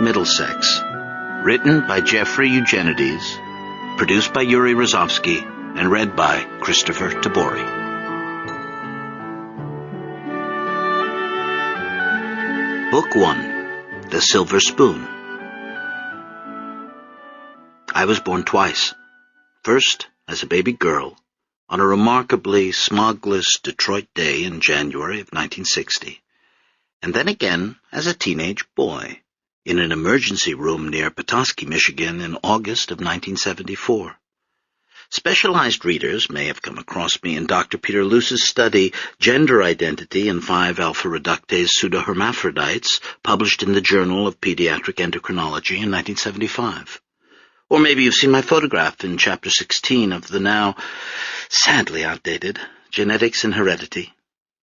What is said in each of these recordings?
Middlesex. Written by Jeffrey Eugenides. Produced by Yuri Rozovsky. And read by Christopher Tabori. Book 1. The Silver Spoon. I was born twice. First, as a baby girl, on a remarkably smogless Detroit day in January of 1960, and then again as a teenage boy in an emergency room near Petoskey, Michigan in August of 1974. Specialized readers may have come across me in Dr. Peter Luce's study, Gender Identity in 5 Alpha Reductase Pseudohermaphrodites, published in the Journal of Pediatric Endocrinology in 1975. Or maybe you've seen my photograph in Chapter 16 of the now sadly outdated Genetics and Heredity.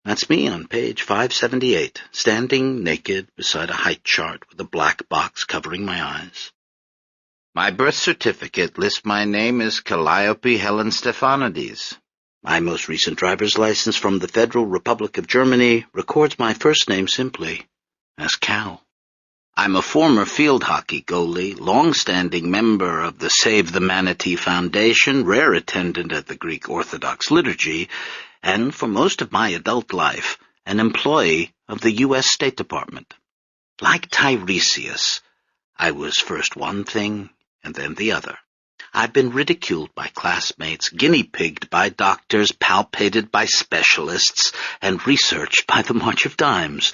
That's me on page 578, standing naked beside a height chart with a black box covering my eyes. My birth certificate lists my name as Calliope Helen Stephanides. My most recent driver's license from the Federal Republic of Germany records my first name simply as Cal. I'm a former field hockey goalie, long-standing member of the Save the Manatee Foundation, rare attendant at the Greek Orthodox liturgy, and for most of my adult life, an employee of the U.S. State Department. Like Tiresias, I was first one thing and then the other. I've been ridiculed by classmates, guinea-pigged by doctors, palpated by specialists, and researched by the March of Dimes.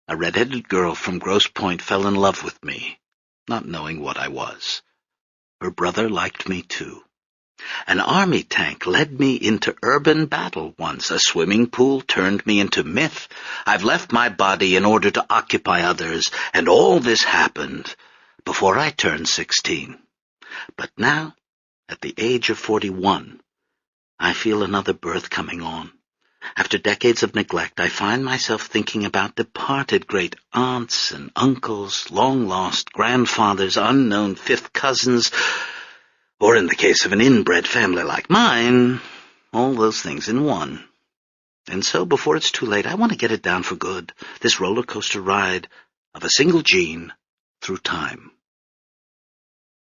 A red-headed girl from Grosse Pointe fell in love with me, not knowing what I was. Her brother liked me too. An army tank led me into urban battle once. A swimming pool turned me into myth. I've left my body in order to occupy others, and all this happened before I turned 16. But now, at the age of 41, I feel another birth coming on. After decades of neglect, I find myself thinking about departed great aunts and uncles, long-lost grandfathers, unknown fifth cousins, or in the case of an inbred family like mine, all those things in one. And so, before it's too late, I want to get it down for good, this roller coaster ride of a single gene through time.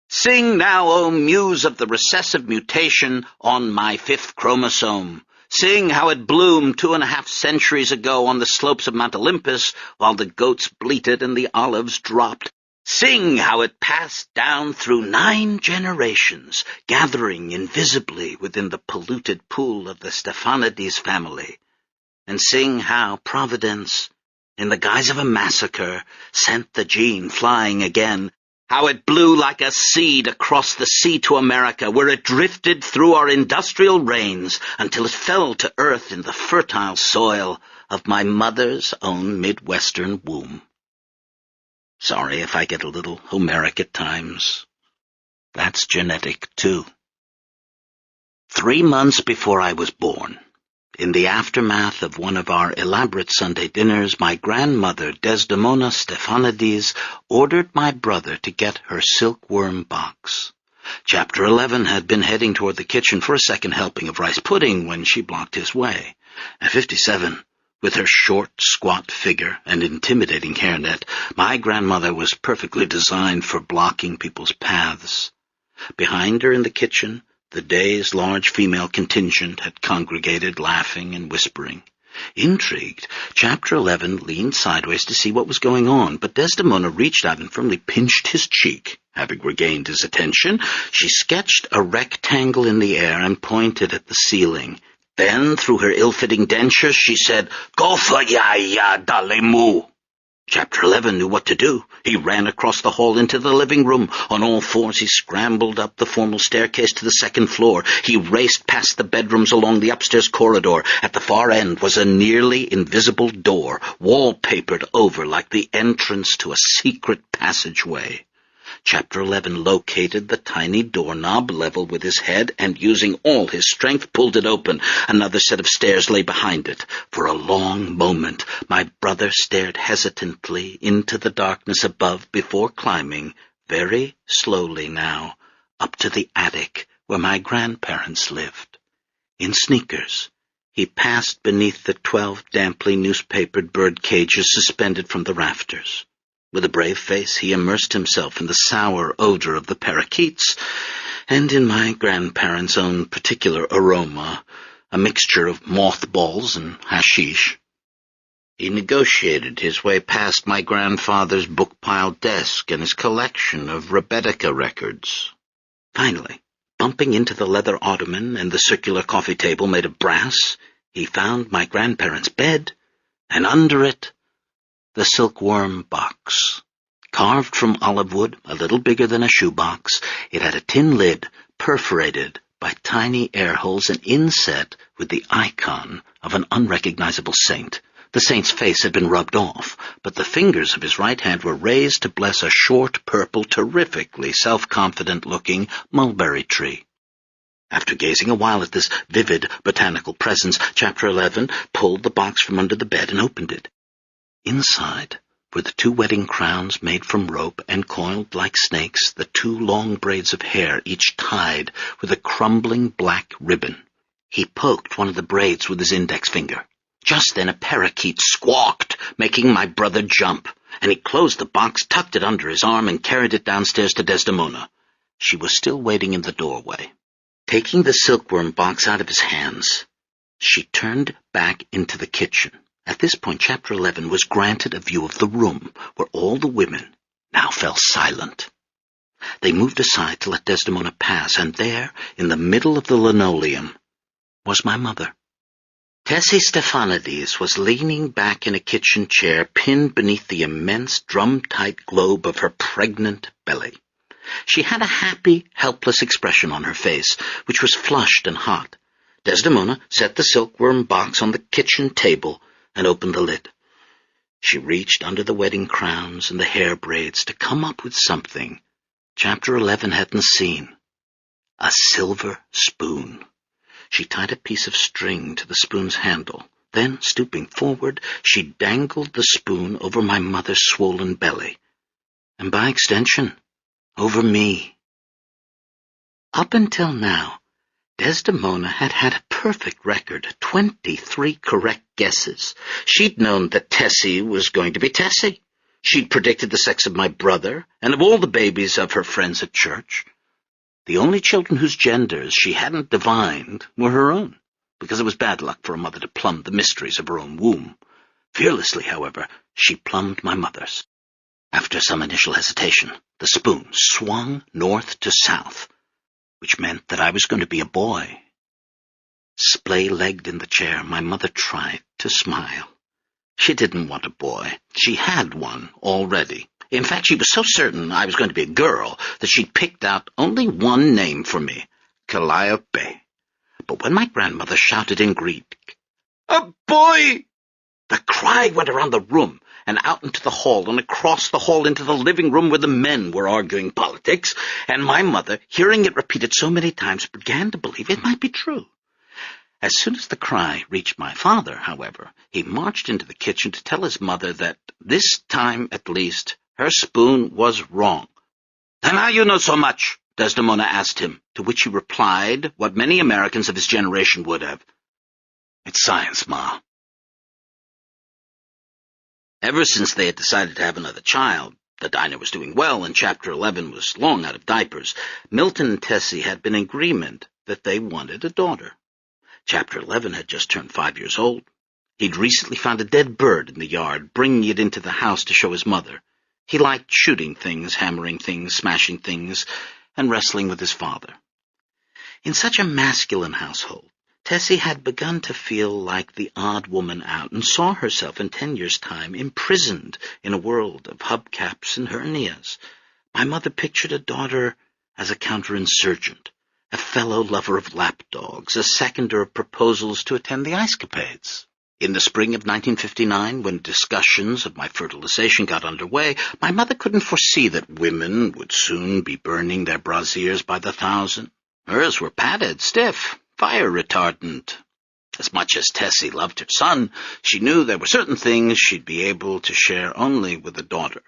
Sing now, O muse of the recessive mutation on my 5th chromosome. Sing how it bloomed 2.5 centuries ago on the slopes of Mount Olympus while the goats bleated and the olives dropped. Sing how it passed down through 9 generations, gathering invisibly within the polluted pool of the Stephanides family. And sing how Providence, in the guise of a massacre, sent the gene flying again, how it blew like a seed across the sea to America, where it drifted through our industrial rains until it fell to earth in the fertile soil of my mother's own Midwestern womb. Sorry if I get a little Homeric at times. That's genetic, too. 3 months before I was born, in the aftermath of one of our elaborate Sunday dinners, my grandmother, Desdemona Stephanides, ordered my brother to get her silkworm box. Chapter 11 had been heading toward the kitchen for a second helping of rice pudding when she blocked his way. At 57, with her short, squat figure and intimidating hairnet, my grandmother was perfectly designed for blocking people's paths. Behind her in the kitchen, the day's large female contingent had congregated, laughing and whispering. Intrigued, Chapter 11 leaned sideways to see what was going on, but Desdemona reached out and firmly pinched his cheek. Having regained his attention, she sketched a rectangle in the air and pointed at the ceiling. Then, through her ill-fitting dentures, she said, "Go for ya, dale-mu." Chapter 11 knew what to do. He ran across the hall into the living room. On all fours, he scrambled up the formal staircase to the 2nd floor. He raced past the bedrooms along the upstairs corridor. At the far end was a nearly invisible door, wallpapered over like the entrance to a secret passageway. Chapter 11 located the tiny doorknob level with his head and, using all his strength, pulled it open. Another set of stairs lay behind it. For a long moment, my brother stared hesitantly into the darkness above before climbing, very slowly now, up to the attic where my grandparents lived. In sneakers, he passed beneath the 12 damply newspapered bird cages suspended from the rafters. With a brave face, he immersed himself in the sour odor of the parakeets, and in my grandparents' own particular aroma, a mixture of mothballs and hashish. He negotiated his way past my grandfather's book-piled desk and his collection of Rebecca records. Finally, bumping into the leather ottoman and the circular coffee table made of brass, he found my grandparents' bed, and under it, the silkworm box. Carved from olive wood, a little bigger than a shoebox, it had a tin lid perforated by tiny air holes and inset with the icon of an unrecognizable saint. The saint's face had been rubbed off, but the fingers of his right hand were raised to bless a short, purple, terrifically self-confident-looking mulberry tree. After gazing a while at this vivid botanical presence, Chapter 11 pulled the box from under the bed and opened it. Inside were the 2 wedding crowns made from rope and coiled like snakes, the 2 long braids of hair, each tied with a crumbling black ribbon. He poked one of the braids with his index finger. Just then a parakeet squawked, making my brother jump, and he closed the box, tucked it under his arm, and carried it downstairs to Desdemona. She was still waiting in the doorway. Taking the silkworm box out of his hands, she turned back into the kitchen. At this point, Chapter 11 was granted a view of the room, where all the women now fell silent. They moved aside to let Desdemona pass, and there, in the middle of the linoleum, was my mother. Tessie Stephanides was leaning back in a kitchen chair, pinned beneath the immense drum-tight globe of her pregnant belly. She had a happy, helpless expression on her face, which was flushed and hot. Desdemona set the silkworm box on the kitchen table and opened the lid. She reached under the wedding crowns and the hair braids to come up with something Chapter 11 hadn't seen. A silver spoon. She tied a piece of string to the spoon's handle. Then, stooping forward, she dangled the spoon over my mother's swollen belly, and by extension, over me. Up until now, Desdemona had had a perfect record, 23 correct guesses. She'd known that Tessie was going to be Tessie. She'd predicted the sex of my brother and of all the babies of her friends at church. The only children whose genders she hadn't divined were her own, because it was bad luck for a mother to plumb the mysteries of her own womb. Fearlessly, however, she plumbed my mother's. After some initial hesitation, the spoon swung north to south, which meant that I was going to be a boy. Splay-legged in the chair, my mother tried to smile. She didn't want a boy. She had one already. In fact, she was so certain I was going to be a girl that she'd picked out only one name for me, Calliope. But when my grandmother shouted in Greek, "A boy!" the cry went around the room and out into the hall and across the hall into the living room where the men were arguing politics, and my mother, hearing it repeated so many times, began to believe it might be true. As soon as the cry reached my father, however, he marched into the kitchen to tell his mother that, this time at least, her spoon was wrong. "And how you know so much?" Desdemona asked him, to which he replied what many Americans of his generation would have. "It's science, Ma." Ever since they had decided to have another child, the diner was doing well and Chapter 11 was long out of diapers, Milton and Tessie had been in agreement that they wanted a daughter. Chapter 11 had just turned 5 years old. He'd recently found a dead bird in the yard, bringing it into the house to show his mother. He liked shooting things, hammering things, smashing things, and wrestling with his father. In such a masculine household, Tessie had begun to feel like the odd woman out and saw herself in 10 years' time imprisoned in a world of hubcaps and hernias. My mother pictured a daughter as a counterinsurgent, a fellow lover of lapdogs, a seconder of proposals to attend the ice capades. In the spring of 1959, when discussions of my fertilization got underway, my mother couldn't foresee that women would soon be burning their brassiers by the thousand. Hers were padded, stiff, fire retardant. As much as Tessie loved her son, she knew there were certain things she'd be able to share only with a daughter.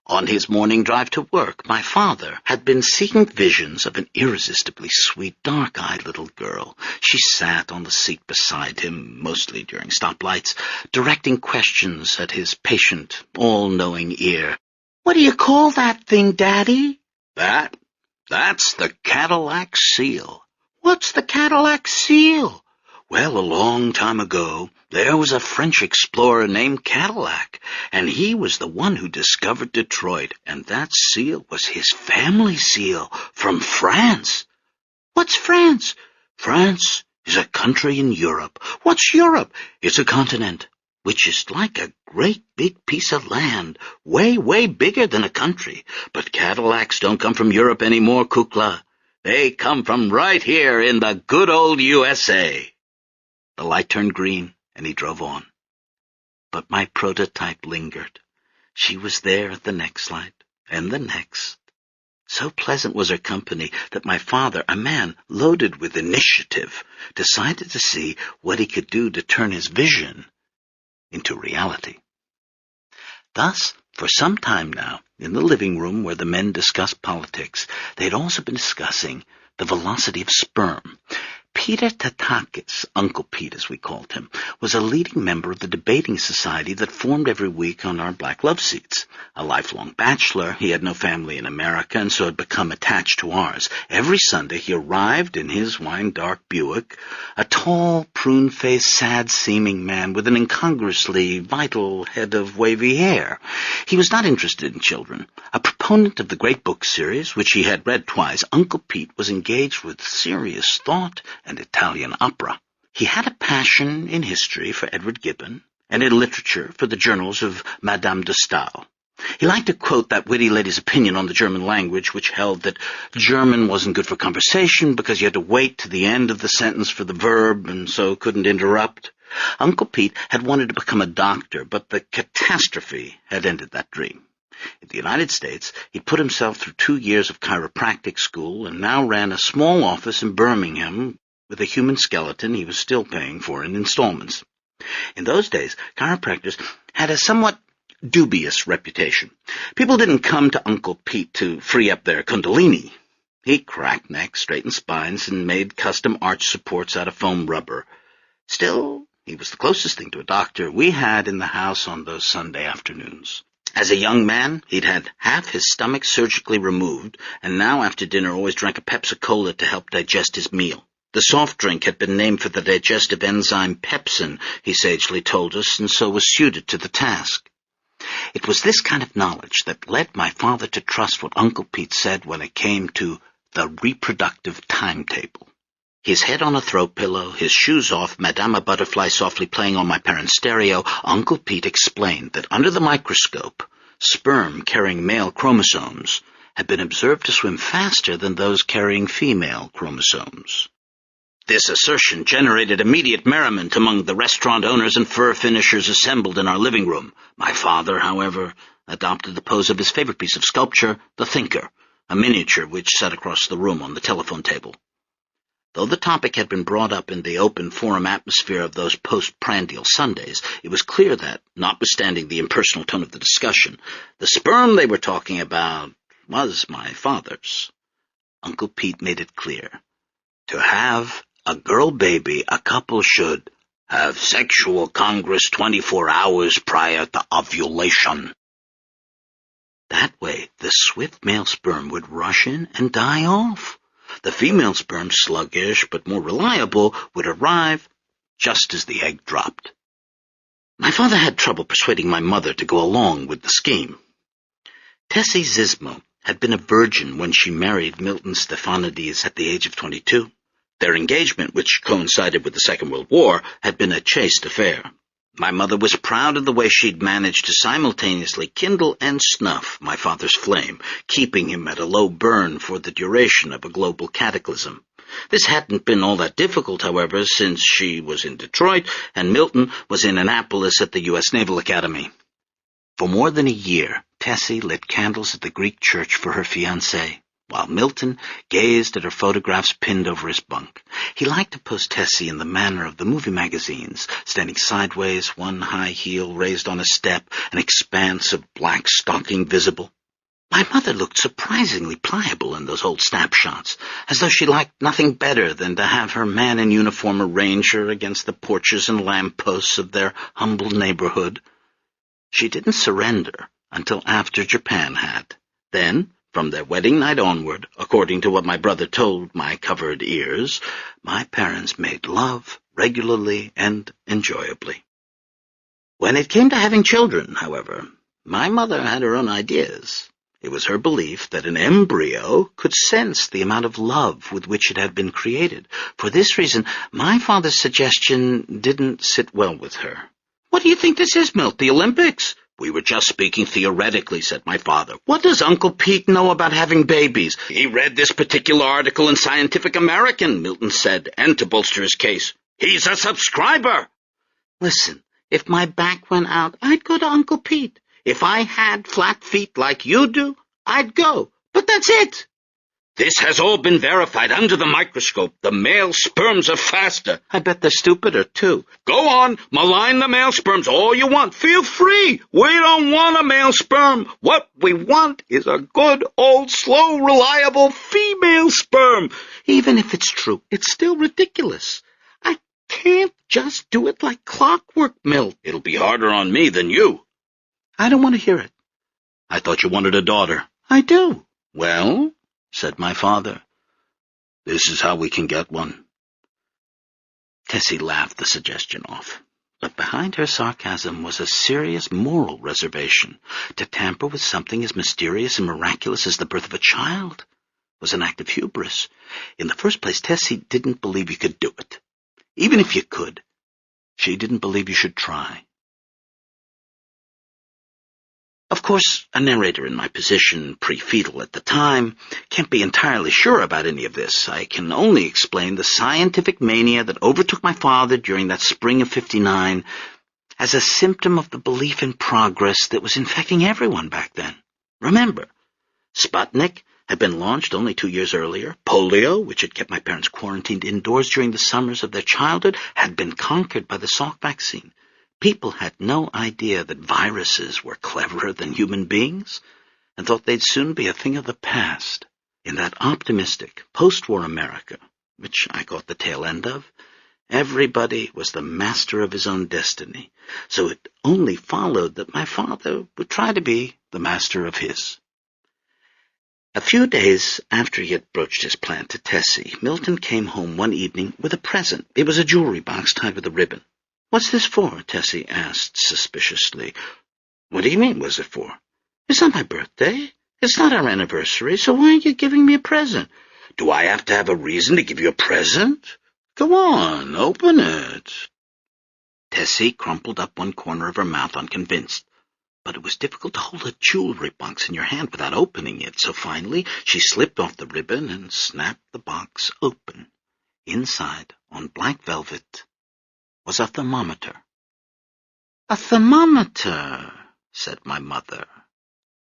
On his morning drive to work, my father had been seeing visions of an irresistibly sweet, dark-eyed little girl. She sat on the seat beside him, mostly during stoplights, directing questions at his patient, all-knowing ear. "What do you call that thing, Daddy?" That's the Cadillac seal." "What's the Cadillac seal?" "Well, a long time ago, there was a French explorer named Cadillac, and he was the one who discovered Detroit, and that seal was his family seal from France." "What's France?" "France is a country in Europe." "What's Europe?" "It's a continent, which is like a great big piece of land, way, way bigger than a country. But Cadillacs don't come from Europe anymore, Kukla. They come from right here in the good old USA." The light turned green, and he drove on. But my prototype lingered. She was there at the next light, and the next. So pleasant was her company that my father, a man loaded with initiative, decided to see what he could do to turn his vision into reality. Thus, for some time now, in the living room where the men discussed politics, they had also been discussing the velocity of sperm. Peter Tatakis, Uncle Pete as we called him, was a leading member of the debating society that formed every week on our black love seats. A lifelong bachelor, he had no family in America and so had become attached to ours. Every Sunday he arrived in his wine-dark Buick, a tall, prune-faced, sad-seeming man with an incongruously vital head of wavy hair. He was not interested in children. A proponent of the great book series, which he had read twice, Uncle Pete was engaged with serious thought and Italian opera. He had a passion in history for Edward Gibbon, and in literature for the journals of Madame de Staël. He liked to quote that witty lady's opinion on the German language, which held that German wasn't good for conversation because you had to wait to the end of the sentence for the verb and so couldn't interrupt. Uncle Pete had wanted to become a doctor, but the catastrophe had ended that dream. In the United States, he put himself through 2 years of chiropractic school and now ran a small office in Birmingham with a human skeleton he was still paying for in installments. In those days, chiropractors had a somewhat dubious reputation. People didn't come to Uncle Pete to free up their kundalini. He cracked necks, straightened spines, and made custom arch supports out of foam rubber. Still, he was the closest thing to a doctor we had in the house on those Sunday afternoons. As a young man, he'd had half his stomach surgically removed, and now after dinner always drank a Pepsi-Cola to help digest his meal. The soft drink had been named for the digestive enzyme pepsin, he sagely told us, and so was suited to the task. It was this kind of knowledge that led my father to trust what Uncle Pete said when it came to the reproductive timetable. His head on a throw pillow, his shoes off, Madame Butterfly softly playing on my parents' stereo, Uncle Pete explained that under the microscope, sperm carrying male chromosomes had been observed to swim faster than those carrying female chromosomes. This assertion generated immediate merriment among the restaurant owners and fur finishers assembled in our living room. My father, however, adopted the pose of his favorite piece of sculpture, the Thinker, a miniature which sat across the room on the telephone table. Though the topic had been brought up in the open forum atmosphere of those post-prandial Sundays, it was clear that, notwithstanding the impersonal tone of the discussion, the sperm they were talking about was my father's. Uncle Pete made it clear. To have a girl baby, a couple should have sexual congress 24 hours prior to ovulation. That way, the swift male sperm would rush in and die off. The female sperm, sluggish but more reliable, would arrive just as the egg dropped. My father had trouble persuading my mother to go along with the scheme. Tessie Zismo had been a virgin when she married Milton Stephanides at the age of 22. Their engagement, which coincided with the Second World War, had been a chaste affair. My mother was proud of the way she'd managed to simultaneously kindle and snuff my father's flame, keeping him at a low burn for the duration of a global cataclysm. This hadn't been all that difficult, however, since she was in Detroit and Milton was in Annapolis at the U.S. Naval Academy. For more than a year, Tessie lit candles at the Greek church for her fiancé, while Milton gazed at her photographs pinned over his bunk. He liked to pose Tessie in the manner of the movie magazines, standing sideways, one high heel raised on a step, an expanse of black stocking visible. My mother looked surprisingly pliable in those old snapshots, as though she liked nothing better than to have her man in uniform arrange her against the porches and lampposts of their humble neighborhood. She didn't surrender until after Japan had. Then, from their wedding night onward, according to what my brother told my covered ears, my parents made love regularly and enjoyably. When it came to having children, however, my mother had her own ideas. It was her belief that an embryo could sense the amount of love with which it had been created. For this reason, my father's suggestion didn't sit well with her. "What do you think this is, Milt, the Olympics?" "We were just speaking theoretically," said my father. "What does Uncle Pete know about having babies?" "He read this particular article in Scientific American," Milton said, and to bolster his case, "he's a subscriber." "Listen, if my back went out, I'd go to Uncle Pete. If I had flat feet like you do, I'd go. But that's it." "This has all been verified under the microscope. The male sperms are faster." "I bet they're stupider, too." "Go on, malign the male sperms all you want. Feel free. We don't want a male sperm. What we want is a good, old, slow, reliable female sperm." "Even if it's true, it's still ridiculous. I can't just do it like clockwork, Milt." "It'll be harder on me than you." "I don't want to hear it." "I thought you wanted a daughter." "I do." "Well," said my father, "this is how we can get one." Tessie laughed the suggestion off, but behind her sarcasm was a serious moral reservation. To tamper with something as mysterious and miraculous as the birth of a child was an act of hubris. In the first place, Tessie didn't believe you could do it. Even if you could, she didn't believe you should try. Of course, a narrator in my position, pre-fetal at the time, can't be entirely sure about any of this. I can only explain the scientific mania that overtook my father during that spring of '59 as a symptom of the belief in progress that was infecting everyone back then. Remember, Sputnik had been launched only 2 years earlier. Polio, which had kept my parents quarantined indoors during the summers of their childhood, had been conquered by the Salk vaccine. People had no idea that viruses were cleverer than human beings, and thought they'd soon be a thing of the past. In that optimistic, post-war America, which I caught the tail end of, everybody was the master of his own destiny, so it only followed that my father would try to be the master of his. A few days after he had broached his plan to Tessie, Milton came home one evening with a present. It was a jewelry box tied with a ribbon. "What's this for?" Tessie asked suspiciously. "What do you mean, what's it for?" "It's not my birthday. It's not our anniversary, so why are you giving me a present?" "Do I have to have a reason to give you a present? Go on, open it." Tessie crumpled up one corner of her mouth, unconvinced. But it was difficult to hold a jewelry box in your hand without opening it, so finally she slipped off the ribbon and snapped the box open. Inside, on black velvet, was a thermometer. "A thermometer," said my mother.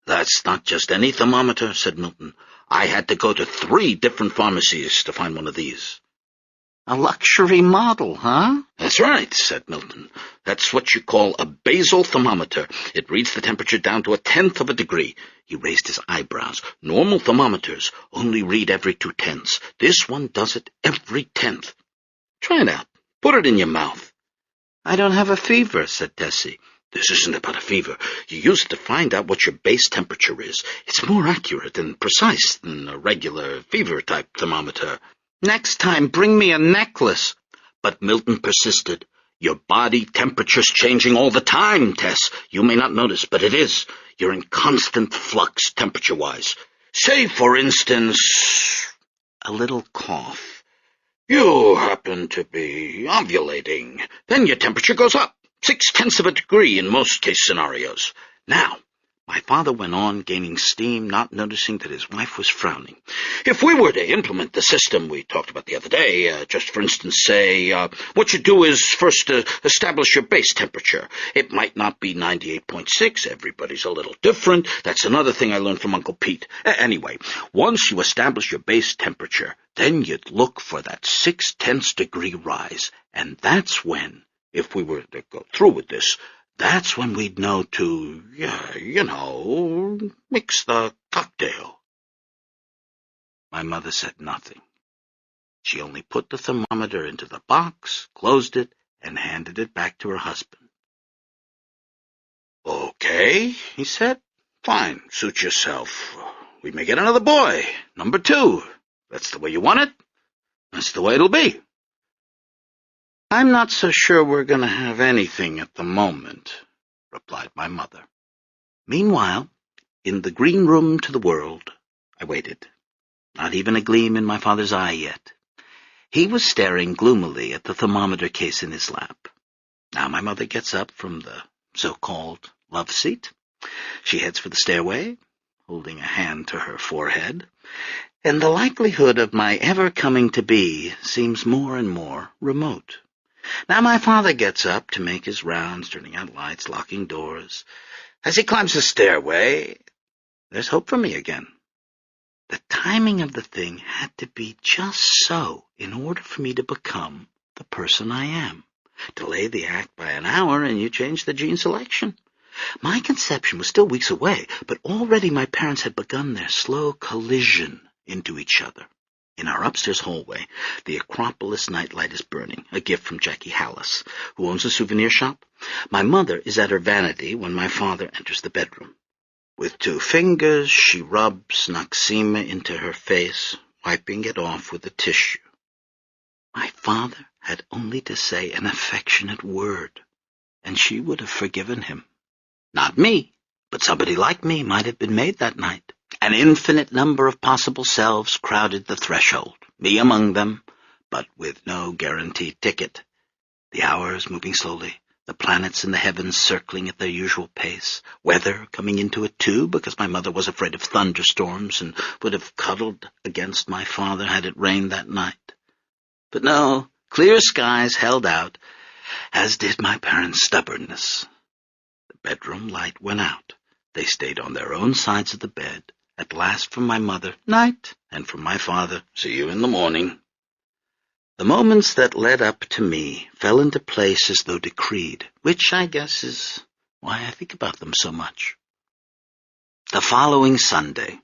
"That's not just any thermometer," said Milton. "I had to go to 3 different pharmacies to find one of these." "A luxury model, huh?" "That's right," said Milton. "That's what you call a basal thermometer. It reads the temperature down to 1/10 of a degree." He raised his eyebrows. "Normal thermometers only read every 2/10. This one does it every 10th. Try it out. Put it in your mouth." "I don't have a fever," said Tessie. "This isn't about a fever. You use it to find out what your base temperature is. It's more accurate and precise than a regular fever-type thermometer." "Next time, bring me a necklace." But Milton persisted. "Your body temperature's changing all the time, Tess. You may not notice, but it is. You're in constant flux temperature-wise. Say, for instance," a little cough, "you happen to be ovulating. Then your temperature goes up, 0.6 of a degree in most case scenarios. Now," my father went on, gaining steam, not noticing that his wife was frowning, "if we were to implement the system we talked about the other day, just for instance say, what you do is first establish your base temperature. It might not be 98.6. Everybody's a little different. That's another thing I learned from Uncle Pete. Anyway, once you establish your base temperature, then you'd look for that 0.6 degree rise. And that's when, if we were to go through with this, that's when we'd know to, mix the cocktail." My mother said nothing. She only put the thermometer into the box, closed it, and handed it back to her husband. "Okay," he said. Fine, suit yourself. We may get another boy, number 2. That's the way you want it. That's the way it'll be. I'm not so sure we're going to have anything at the moment, replied my mother. Meanwhile, in the green room to the world, I waited. Not even a gleam in my father's eye yet. He was staring gloomily at the thermometer case in his lap. Now my mother gets up from the so-called love seat. She heads for the stairway, holding a hand to her forehead, and the likelihood of my ever coming to be seems more and more remote. Now my father gets up to make his rounds, turning out lights, locking doors. As he climbs the stairway, there's hope for me again. The timing of the thing had to be just so in order for me to become the person I am. Delay the act by an hour and you change the gene selection. My conception was still weeks away, but already my parents had begun their slow collision into each other. In our upstairs hallway, the Acropolis nightlight is burning, a gift from Jackie Hallis, who owns a souvenir shop. My mother is at her vanity when my father enters the bedroom. With 2 fingers, she rubs Noxema into her face, wiping it off with a tissue. My father had only to say an affectionate word, and she would have forgiven him. Not me, but somebody like me might have been made that night. An infinite number of possible selves crowded the threshold, me among them, but with no guaranteed ticket. The hours moving slowly, the planets in the heavens circling at their usual pace, weather coming into it too, because my mother was afraid of thunderstorms and would have cuddled against my father had it rained that night. But no, clear skies held out, as did my parents' stubbornness. The bedroom light went out. They stayed on their own sides of the bed. At last from my mother, night, and from my father, see you in the morning. The moments that led up to me fell into place as though decreed, which I guess is why I think about them so much. The following Sunday,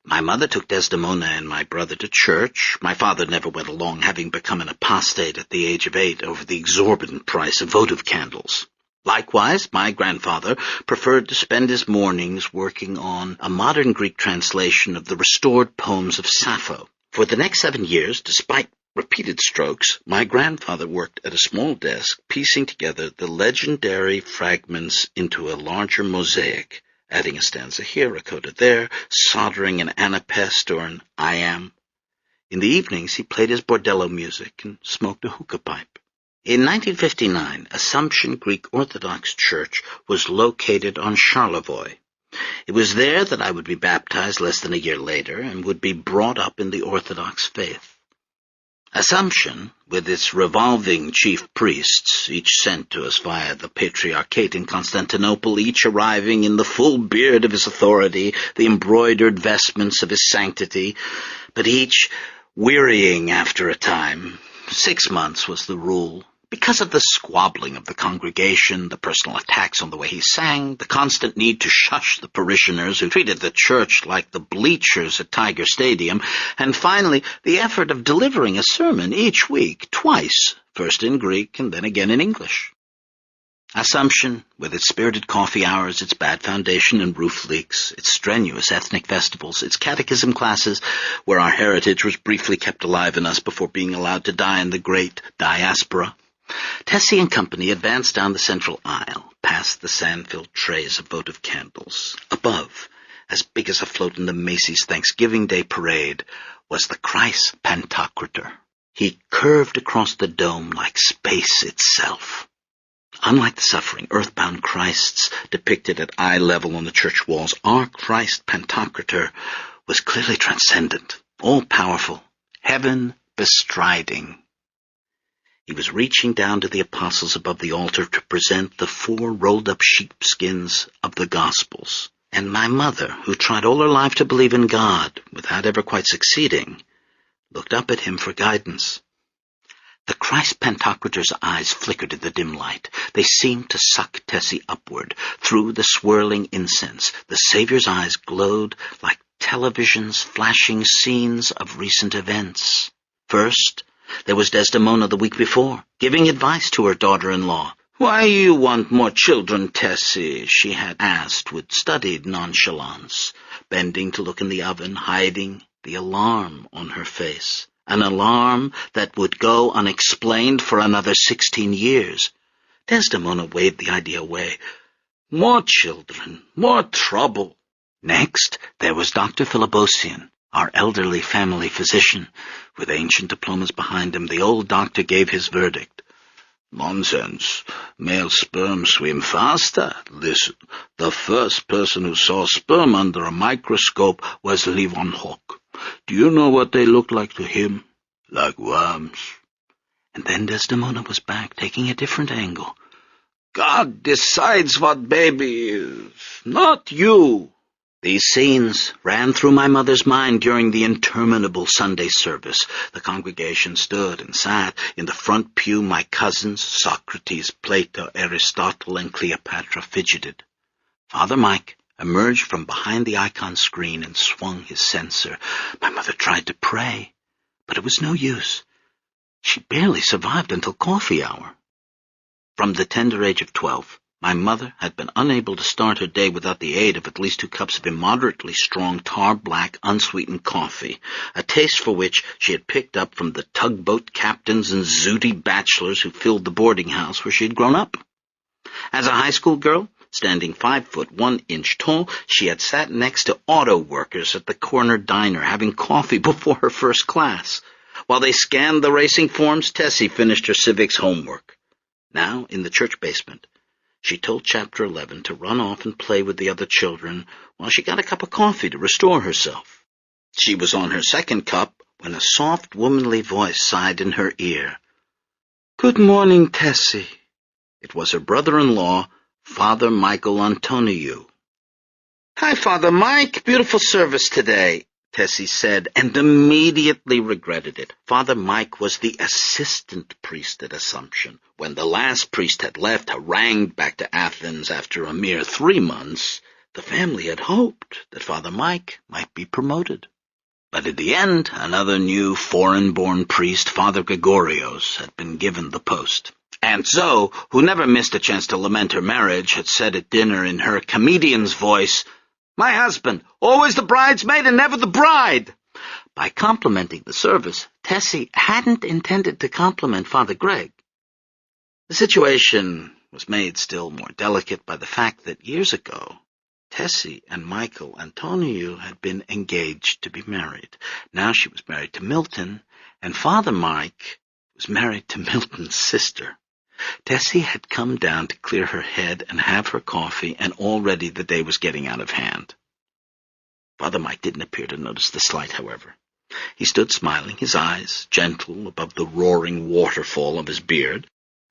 my mother took Desdemona and my brother to church. My father never went along, having become an apostate at the age of 8 over the exorbitant price of votive candles. Likewise, my grandfather preferred to spend his mornings working on a modern Greek translation of the restored poems of Sappho. For the next 7 years, despite repeated strokes, my grandfather worked at a small desk, piecing together the legendary fragments into a larger mosaic, adding a stanza here, a coda there, soldering an anapest or an I am. In the evenings, he played his bordello music and smoked a hookah pipe. In 1959, Assumption Greek Orthodox Church was located on Charlevoix. It was there that I would be baptized less than a year later and would be brought up in the Orthodox faith. Assumption, with its revolving chief priests, each sent to us via the Patriarchate in Constantinople, each arriving in the full beard of his authority, the embroidered vestments of his sanctity, but each wearying after a time. 6 months was the rule. Because of the squabbling of the congregation, the personal attacks on the way he sang, the constant need to shush the parishioners who treated the church like the bleachers at Tiger Stadium, and finally the effort of delivering a sermon each week, twice, first in Greek and then again in English. Assumption, with its spirited coffee hours, its bad foundation and roof leaks, its strenuous ethnic festivals, its catechism classes, where our heritage was briefly kept alive in us before being allowed to die in the great diaspora. Tessie and company advanced down the central aisle, past the sand-filled trays of votive candles. Above, as big as a float in the Macy's Thanksgiving Day parade, was the Christ Pantocrator. He curved across the dome like space itself. Unlike the suffering, earthbound Christs depicted at eye level on the church walls, our Christ Pantocrator was clearly transcendent, all-powerful, heaven bestriding. He was reaching down to the apostles above the altar to present the 4 rolled-up sheepskins of the Gospels. And my mother, who tried all her life to believe in God without ever quite succeeding, looked up at him for guidance. The Christ Pantocrator's eyes flickered in the dim light. They seemed to suck Tessie upward through the swirling incense. The Savior's eyes glowed like television's flashing scenes of recent events. First, there was Desdemona the week before, giving advice to her daughter-in-law. "Why you want more children, Tessie?" she had asked with studied nonchalance, bending to look in the oven, hiding the alarm on her face, an alarm that would go unexplained for another 16 years. Desdemona waved the idea away. More children, more trouble. Next, there was Dr. Philibosian, our elderly family physician. With ancient diplomas behind him, the old doctor gave his verdict. "Nonsense. Male sperm swim faster. Listen, the first person who saw sperm under a microscope was Leeuwenhoek. Do you know what they looked like to him? Like worms." And then Desdemona was back, taking a different angle. "God decides what baby is, not you." These scenes ran through my mother's mind during the interminable Sunday service. The congregation stood and sat. In the front pew, my cousins, Socrates, Plato, Aristotle, and Cleopatra fidgeted. Father Mike emerged from behind the icon screen and swung his censer. My mother tried to pray, but it was no use. She barely survived until coffee hour. From the tender age of 12, my mother had been unable to start her day without the aid of at least 2 cups of immoderately strong tar-black, unsweetened coffee, a taste for which she had picked up from the tugboat captains and zooty bachelors who filled the boarding house where she had grown up. As a high school girl, standing 5 foot 1 inch tall, she had sat next to auto workers at the corner diner having coffee before her first class. While they scanned the racing forms, Tessie finished her civics homework. Now, in the church basement, she told Chapter 11 to run off and play with the other children while she got a cup of coffee to restore herself. She was on her 2nd cup when a soft, womanly voice sighed in her ear. "Good morning, Tessie." It was her brother-in-law, Father Michael Antoniou. "Hi, Father Mike. Beautiful service today," Tessie said, and immediately regretted it. Father Mike was the assistant priest at Assumption. When the last priest had left, harangued back to Athens after a mere 3 months, the family had hoped that Father Mike might be promoted. But in the end, another new foreign-born priest, Father Gregorios, had been given the post. Aunt Zoe, who never missed a chance to lament her marriage, had said at dinner in her comedian's voice, "My husband, always the bridesmaid and never the bride." By complimenting the service, Tessie hadn't intended to compliment Father Greg. The situation was made still more delicate by the fact that years ago, Tessie and Michael Antoniou had been engaged to be married. Now she was married to Milton, and Father Mike was married to Milton's sister. Tessie had come down to clear her head and have her coffee, and already the day was getting out of hand. Father Mike didn't appear to notice the slight, however. He stood smiling, his eyes gentle above the roaring waterfall of his beard.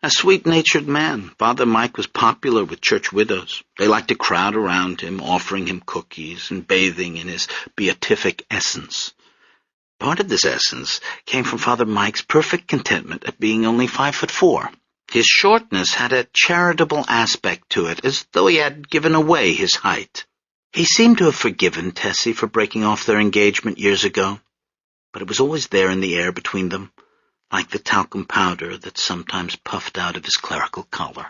A sweet-natured man, Father Mike was popular with church widows. They liked to crowd around him, offering him cookies and bathing in his beatific essence. Part of this essence came from Father Mike's perfect contentment at being only 5'4". His shortness had a charitable aspect to it, as though he had given away his height. He seemed to have forgiven Tessie for breaking off their engagement years ago, but it was always there in the air between them, like the talcum powder that sometimes puffed out of his clerical collar.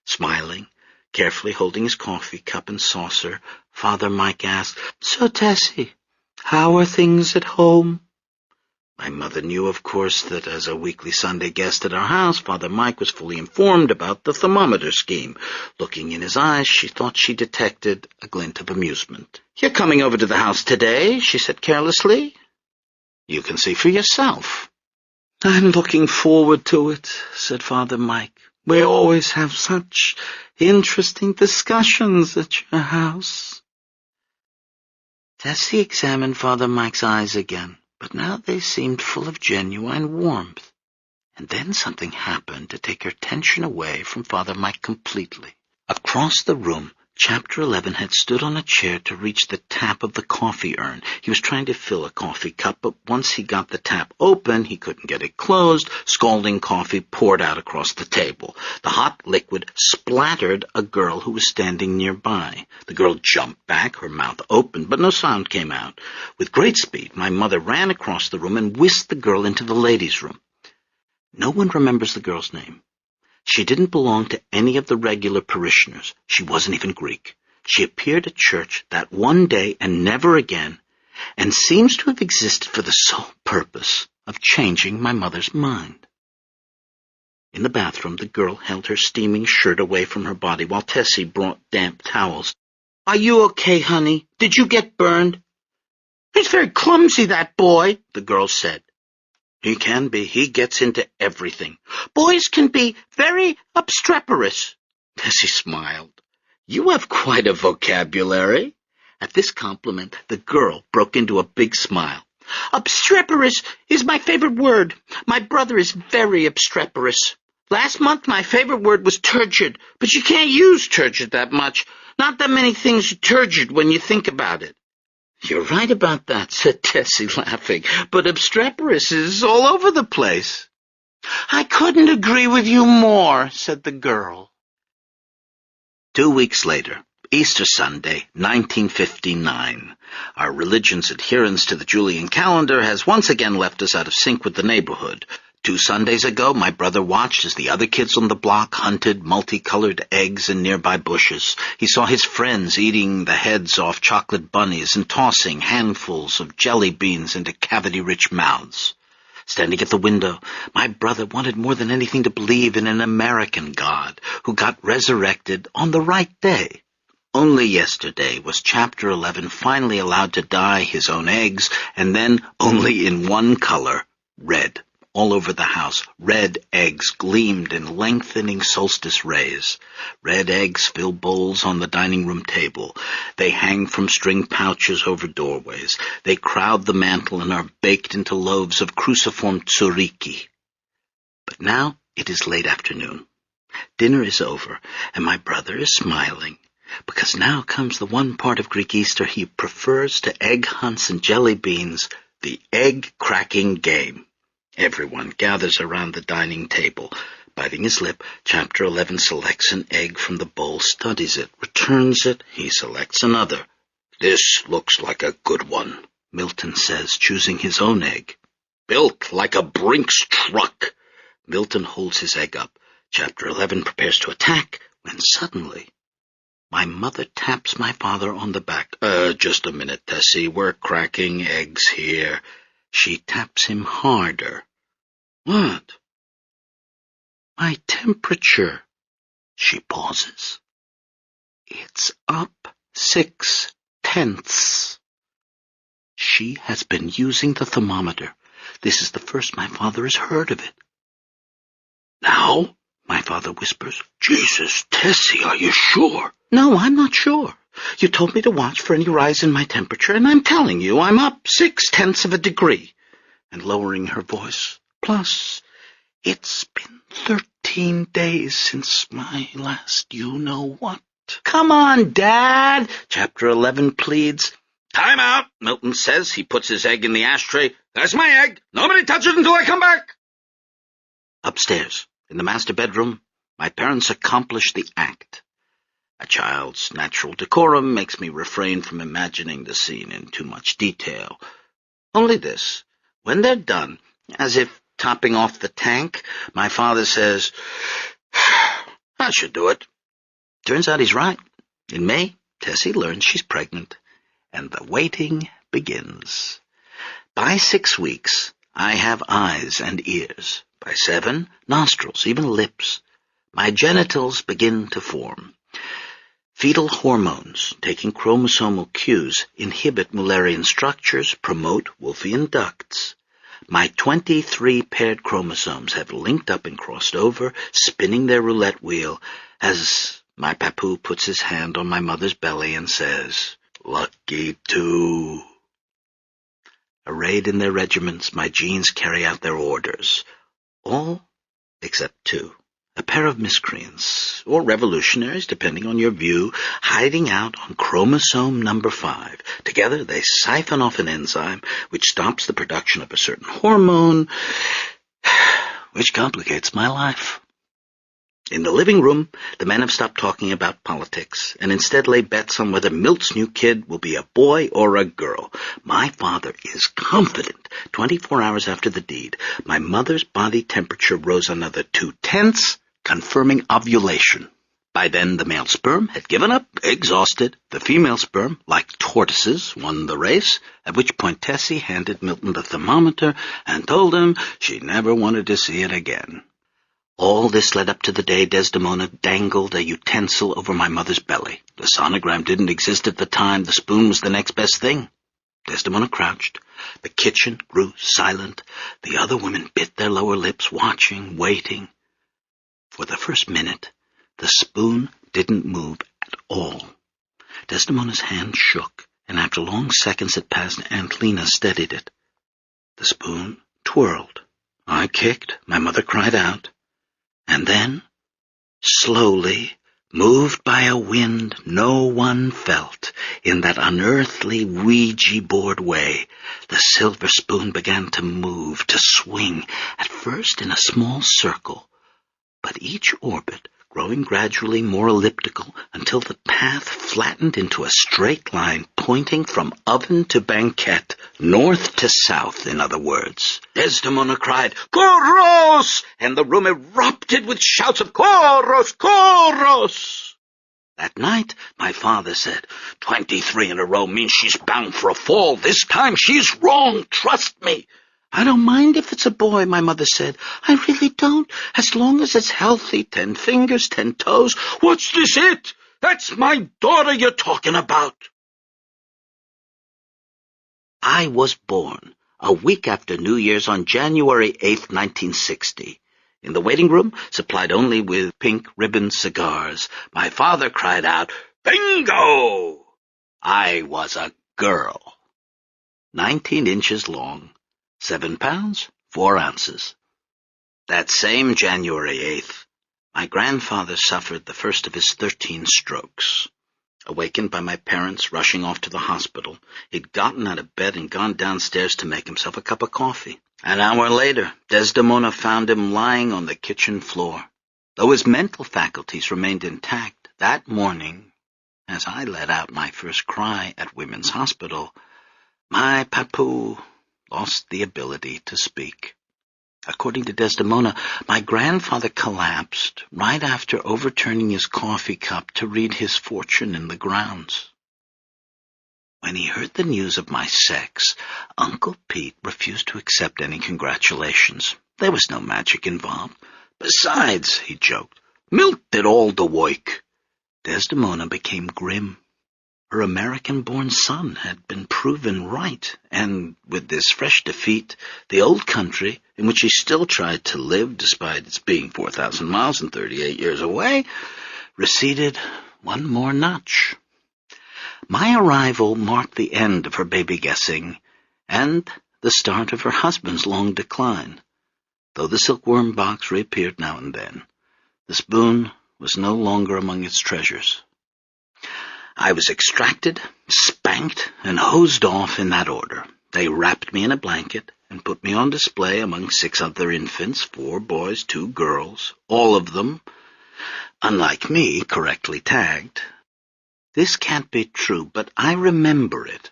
Smiling, carefully holding his coffee cup and saucer, Father Mike asked, "So, Tessie, how are things at home?" My mother knew, of course, that as a weekly Sunday guest at our house, Father Mike was fully informed about the thermometer scheme. Looking in his eyes, she thought she detected a glint of amusement. "You're coming over to the house today," she said carelessly. "You can see for yourself." "I'm looking forward to it," said Father Mike. "We always have such interesting discussions at your house." Tessie examined Father Mike's eyes again, but now they seemed full of genuine warmth. And then something happened to take her attention away from Father Mike completely. Across the room, Chapter 11 had stood on a chair to reach the tap of the coffee urn. He was trying to fill a coffee cup, but once he got the tap open, he couldn't get it closed. Scalding coffee poured out across the table. The hot liquid splattered a girl who was standing nearby. The girl jumped back, her mouth open, but no sound came out. With great speed, my mother ran across the room and whisked the girl into the ladies' room. No one remembers the girl's name. She didn't belong to any of the regular parishioners. She wasn't even Greek. She appeared at church that one day and never again, and seems to have existed for the sole purpose of changing my mother's mind. In the bathroom, the girl held her steaming shirt away from her body while Tessie brought damp towels. "Are you okay, honey? Did you get burned?" "He's very clumsy, that boy," the girl said. "He can be. He gets into everything. Boys can be very obstreperous." Tessie smiled. "You have quite a vocabulary." At this compliment, the girl broke into a big smile. "Obstreperous is my favorite word. My brother is very obstreperous. Last month my favorite word was turgid, but you can't use turgid that much. Not that many things are turgid when you think about it." "You're right about that," said Tessie, laughing, "but obstreperous is all over the place." "I couldn't agree with you more," said the girl. 2 weeks later, Easter Sunday, 1959. Our religion's adherence to the Julian calendar has once again left us out of sync with the neighborhood. 2 Sundays ago, my brother watched as the other kids on the block hunted multicolored eggs in nearby bushes. He saw his friends eating the heads off chocolate bunnies and tossing handfuls of jelly beans into cavity-rich mouths. Standing at the window, my brother wanted more than anything to believe in an American God who got resurrected on the right day. Only yesterday was Chapter 11 finally allowed to dye his own eggs, and then only in one color, red. All over the house, red eggs gleamed in lengthening solstice rays. Red eggs fill bowls on the dining room table. They hang from string pouches over doorways. They crowd the mantel and are baked into loaves of cruciform tsuriki. But now it is late afternoon. Dinner is over, and my brother is smiling, because now comes the one part of Greek Easter he prefers to egg hunts and jelly beans, the egg-cracking game. Everyone gathers around the dining table. Biting his lip, Chapter 11 selects an egg from the bowl, studies it, returns it. He selects another. "This looks like a good one," Milton says, choosing his own egg. "Built like a Brinks truck." Milton holds his egg up. Chapter 11 prepares to attack, when suddenly my mother taps my father on the back. Just a minute, Tessie. We're cracking eggs here." She taps him harder. "What?" "My temperature." She pauses. "It's up 6/10." She has been using the thermometer. This is the first my father has heard of it. "Now?" my father whispers. "Jesus, Tessie, are you sure?" "No, I'm not sure. You told me to watch for any rise in my temperature, and I'm telling you I'm up 6/10 of a degree." And lowering her voice, "Plus, it's been 13 days since my last you-know-what." "Come on, Dad," Chapter 11 pleads. "Time out," Milton says. He puts his egg in the ashtray. "That's my egg. Nobody touch it until I come back." Upstairs, in the master bedroom, my parents accomplish the act. A child's natural decorum makes me refrain from imagining the scene in too much detail. Only this: when they're done, as if topping off the tank, my father says, "That should do it." Turns out he's right. In May, Tessie learns she's pregnant, and the waiting begins. By 6 weeks, I have eyes and ears. By 7, nostrils, even lips. My genitals begin to form. Fetal hormones, taking chromosomal cues, inhibit Mullerian structures, promote Wolffian ducts. My 23 paired chromosomes have linked up and crossed over, spinning their roulette wheel, as my papu puts his hand on my mother's belly and says, "Lucky 2." Arrayed in their regiments, my genes carry out their orders. All except 2. A pair of miscreants, or revolutionaries, depending on your view, hiding out on chromosome number 5. Together they siphon off an enzyme which stops the production of a certain hormone, which complicates my life. In the living room, the men have stopped talking about politics, and instead lay bets on whether Milt's new kid will be a boy or a girl. My father is confident. 24 hours after the deed, my mother's body temperature rose another 0.2, confirming ovulation. By then the male sperm had given up, exhausted. The female sperm, like tortoises, won the race, at which point Tessie handed Milton the thermometer and told him she never wanted to see it again. All this led up to the day Desdemona dangled a utensil over my mother's belly. The sonogram didn't exist at the time. The spoon was the next best thing. Desdemona crouched. The kitchen grew silent. The other women bit their lower lips, watching, waiting. For the first minute, the spoon didn't move at all. Desdemona's hand shook, and after long seconds had passed, Aunt Lena steadied it. The spoon twirled. I kicked. My mother cried out. And then, slowly, moved by a wind no one felt, in that unearthly Ouija-board way, the silver spoon began to move, to swing, at first in a small circle, but each orbit growing gradually more elliptical until the path flattened into a straight line pointing from oven to banquette, north to south, in other words. Desdemona cried, "Choros!" and the room erupted with shouts of "Choros! Choros!" That night, my father said, 23 in a row means she's bound for a fall. This time she's wrong, trust me. I don't mind if it's a boy, my mother said. I really don't, as long as it's healthy. 10 fingers, 10 toes. What's this it? That's my daughter you're talking about. I was born a week after New Year's on January 8th, 1960. In the waiting room, supplied only with pink ribbon cigars, my father cried out, "Bingo!" I was a girl. 19 inches long. 7 pounds, 4 ounces. That same January 8th, my grandfather suffered the first of his 13 strokes. Awakened by my parents rushing off to the hospital, he'd gotten out of bed and gone downstairs to make himself a cup of coffee. An hour later, Desdemona found him lying on the kitchen floor. Though his mental faculties remained intact, that morning, as I let out my first cry at Women's Hospital, my papu lost the ability to speak. According to Desdemona, my grandfather collapsed right after overturning his coffee cup to read his fortune in the grounds. When he heard the news of my sex, Uncle Pete refused to accept any congratulations. There was no magic involved. Besides, he joked, Milt did all the work. Desdemona became grim. Her American-born son had been proven right, and with this fresh defeat, the old country, in which he still tried to live despite its being 4,000 miles and 38 years away, receded one more notch. My arrival marked the end of her baby-guessing, and the start of her husband's long decline. Though the silkworm box reappeared now and then, the spoon was no longer among its treasures. I was extracted, spanked, and hosed off in that order. They wrapped me in a blanket and put me on display among 6 other infants, 4 boys, 2 girls, all of them, unlike me, correctly tagged. This can't be true, but I remember it.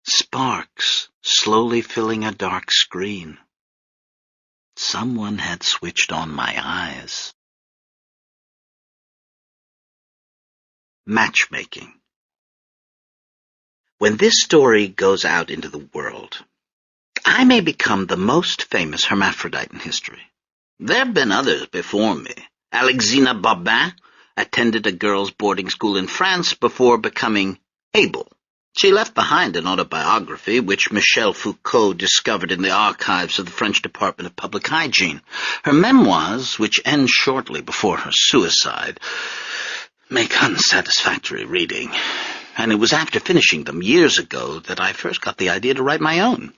Sparks slowly filling a dark screen. Someone had switched on my eyes. Matchmaking. When this story goes out into the world, I may become the most famous hermaphrodite in history. There have been others before me. Alexina Babin attended a girls' boarding school in France before becoming able. She left behind an autobiography which Michel Foucault discovered in the archives of the French Department of Public Hygiene. Her memoirs, which end shortly before her suicide, make unsatisfactory reading, and it was after finishing them years ago that I first got the idea to write my own.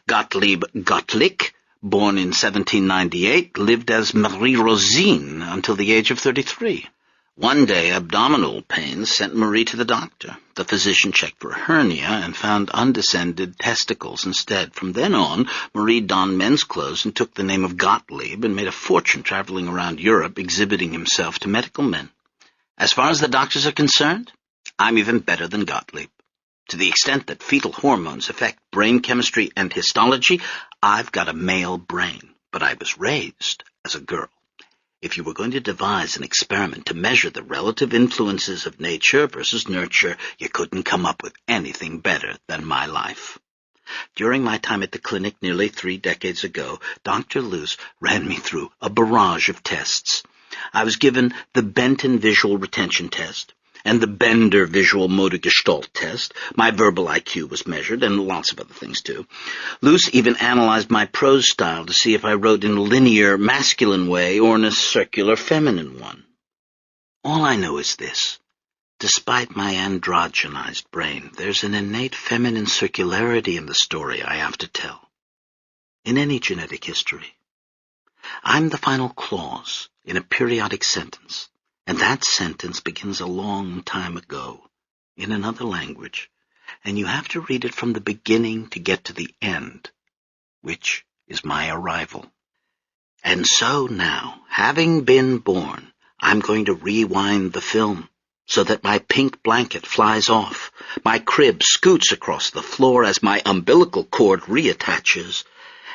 Gottlieb Gottlieb, born in 1798, lived as Marie Rosine until the age of 33. One day, abdominal pains sent Marie to the doctor. The physician checked for a hernia and found undescended testicles instead. From then on, Marie donned men's clothes and took the name of Gottlieb and made a fortune traveling around Europe exhibiting himself to medical men. As far as the doctors are concerned, I'm even better than Gottlieb. To the extent that fetal hormones affect brain chemistry and histology, I've got a male brain, but I was raised as a girl. If you were going to devise an experiment to measure the relative influences of nature versus nurture, you couldn't come up with anything better than my life. During my time at the clinic nearly 3 decades ago, Dr. Luce ran me through a barrage of tests. I was given the Benton Visual Retention Test and the Bender Visual Motor Gestalt Test. My verbal IQ was measured, and lots of other things, too. Luce even analyzed my prose style to see if I wrote in a linear, masculine way or in a circular, feminine one. All I know is this. Despite my androgenized brain, there's an innate feminine circularity in the story I have to tell. In any genetic history, I'm the final clause in a periodic sentence, and that sentence begins a long time ago, in another language, and you have to read it from the beginning to get to the end, which is my arrival. And so now, having been born, I'm going to rewind the film, so that my pink blanket flies off, my crib scoots across the floor as my umbilical cord reattaches,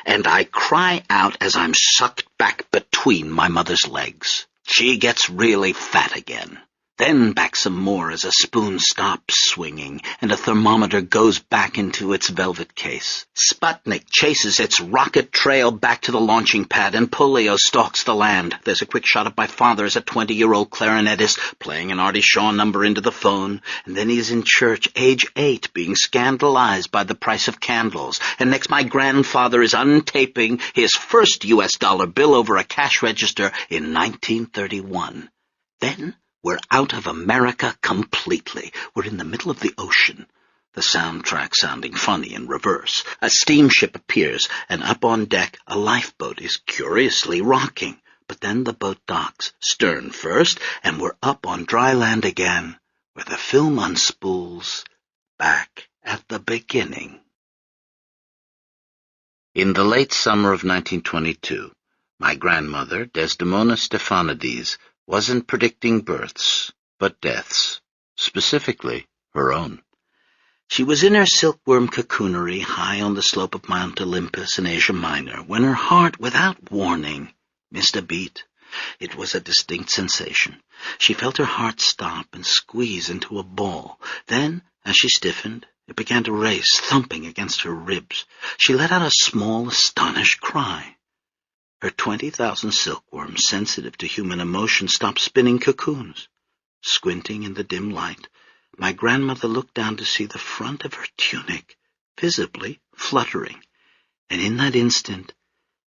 and I cry out as I'm sucked back between my mother's legs. She gets really fat again. Then back some more as a spoon stops swinging and a thermometer goes back into its velvet case. Sputnik chases its rocket trail back to the launching pad, and polio stalks the land. There's a quick shot of my father as a 20-year-old clarinetist playing an Artie Shaw number into the phone, and then he's in church, age 8, being scandalized by the price of candles. And next my grandfather is untaping his first US dollar bill over a cash register in 1931. Then we're out of America completely. We're in the middle of the ocean, the soundtrack sounding funny in reverse. A steamship appears, and up on deck a lifeboat is curiously rocking. But then the boat docks, stern first, and we're up on dry land again, where the film unspools back at the beginning. In the late summer of 1922, my grandmother, Desdemona Stephanides, wasn't predicting births, but deaths, specifically her own. She was in her silkworm cocoonery high on the slope of Mount Olympus in Asia Minor when her heart, without warning, missed a beat. It was a distinct sensation. She felt her heart stop and squeeze into a ball. Then, as she stiffened, it began to race, thumping against her ribs. She let out a small, astonished cry. Her 20,000 silkworms, sensitive to human emotion, stopped spinning cocoons. Squinting in the dim light, my grandmother looked down to see the front of her tunic visibly fluttering, and in that instant,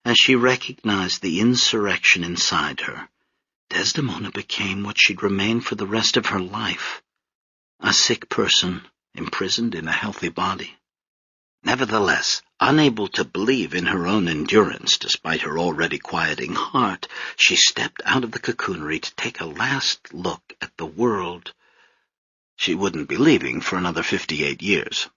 as she recognized the insurrection inside her, Desdemona became what she'd remain for the rest of her life, a sick person imprisoned in a healthy body. Nevertheless, unable to believe in her own endurance despite her already quieting heart, she stepped out of the cocoonery to take a last look at the world she wouldn't be leaving for another 58 years.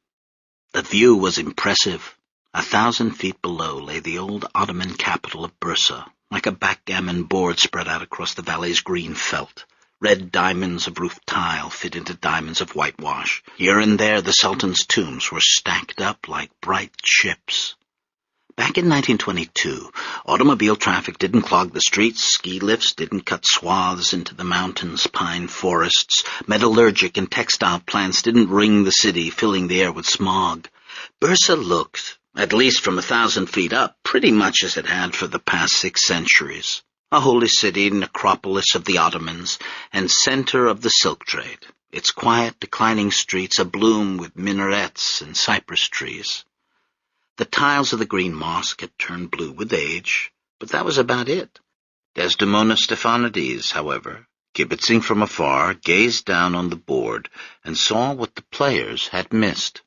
The view was impressive. 1,000 feet below lay the old Ottoman capital of Bursa, like a backgammon board spread out across the valley's green felt. Red diamonds of roof tile fit into diamonds of whitewash. Here and there the Sultan's tombs were stacked up like bright ships. Back in 1922, automobile traffic didn't clog the streets, ski lifts didn't cut swaths into the mountains, pine forests, metallurgic and textile plants didn't ring the city, filling the air with smog. Bursa looked, at least from 1,000 feet up, pretty much as it had for the past 6 centuries. A holy city, necropolis of the Ottomans, and center of the silk trade, its quiet, declining streets abloom with minarets and cypress trees. The tiles of the green mosque had turned blue with age, but that was about it. Desdemona Stephanides, however, kibitzing from afar, gazed down on the board and saw what the players had missed.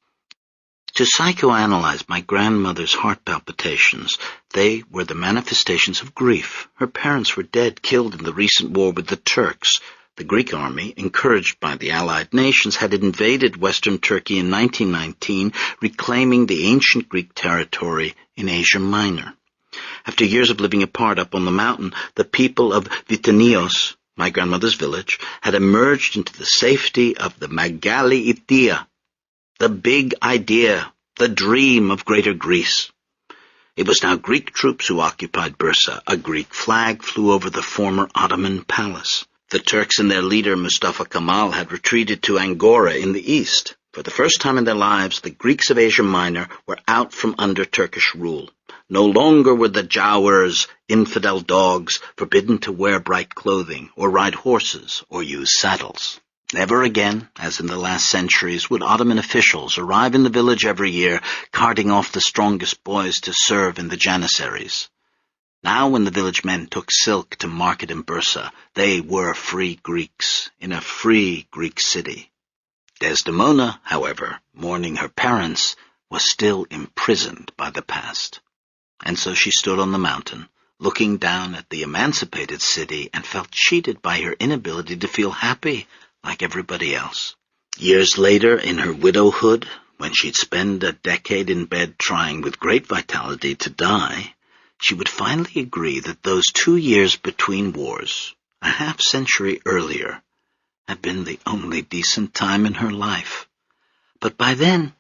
To psychoanalyze my grandmother's heart palpitations, they were the manifestations of grief. Her parents were dead, killed in the recent war with the Turks. The Greek army, encouraged by the Allied nations, had invaded western Turkey in 1919, reclaiming the ancient Greek territory in Asia Minor. After years of living apart up on the mountain, the people of Vitanios, my grandmother's village, had emerged into the safety of the Magali Itia, the big idea, the dream of Greater Greece. It was now Greek troops who occupied Bursa. A Greek flag flew over the former Ottoman palace. The Turks and their leader Mustafa Kemal had retreated to Angora in the east. For the first time in their lives, the Greeks of Asia Minor were out from under Turkish rule. No longer were the Jawers, infidel dogs, forbidden to wear bright clothing, or ride horses, or use saddles. Never again, as in the last centuries, would Ottoman officials arrive in the village every year, carting off the strongest boys to serve in the Janissaries. Now when the village men took silk to market in Bursa, they were free Greeks, in a free Greek city. Desdemona, however, mourning her parents, was still imprisoned by the past. And so she stood on the mountain, looking down at the emancipated city, and felt cheated by her inability to feel happy like everybody else. Years later, in her widowhood, when she'd spend a decade in bed trying with great vitality to die, she would finally agree that those 2 years between wars, a half-century earlier, had been the only decent time in her life. But by then,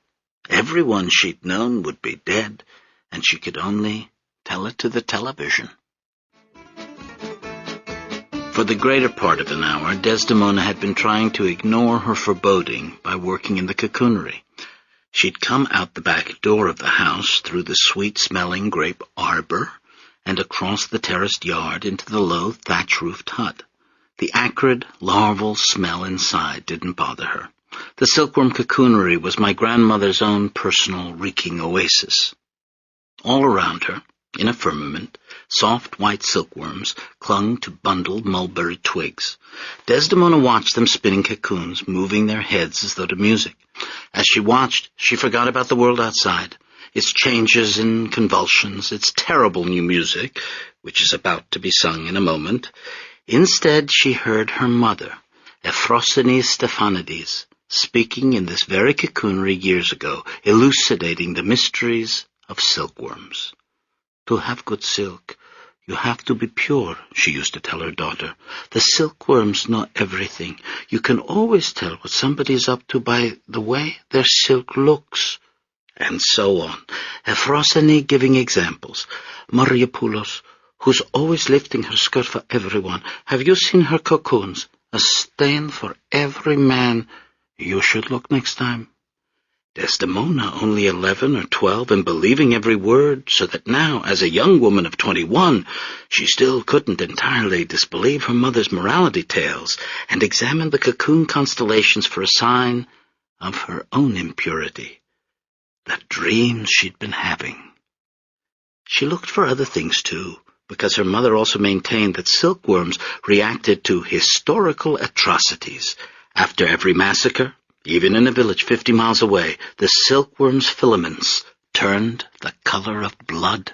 everyone she'd known would be dead, and she could only tell it to the television. For the greater part of an hour, Desdemona had been trying to ignore her foreboding by working in the cocoonery. She'd come out the back door of the house through the sweet-smelling grape arbor and across the terraced yard into the low thatch-roofed hut. The acrid, larval smell inside didn't bother her. The silkworm cocoonery was my grandmother's own personal reeking oasis. All around her, in a firmament, soft white silkworms clung to bundled mulberry twigs. Desdemona watched them spinning cocoons, moving their heads as though to music. As she watched, she forgot about the world outside, its changes and convulsions, its terrible new music, which is about to be sung in a moment. Instead, she heard her mother, Euphrosines Stephanides, speaking in this very cocoonery years ago, elucidating the mysteries of silkworms. To have good silk, you have to be pure, she used to tell her daughter. The silkworms know everything. You can always tell what somebody is up to by the way their silk looks. And so on. Euphrosine giving examples. Mariapoulos, who's always lifting her skirt for everyone. Have you seen her cocoons? A stain for every man. You should look next time. Desdemona, only 11 or 12, and believing every word, so that now, as a young woman of 21, she still couldn't entirely disbelieve her mother's morality tales, and examined the cocoon constellations for a sign of her own impurity, the dreams she'd been having. She looked for other things, too, because her mother also maintained that silkworms reacted to historical atrocities. After every massacre, even in a village 50 miles away, the silkworm's filaments turned the color of blood.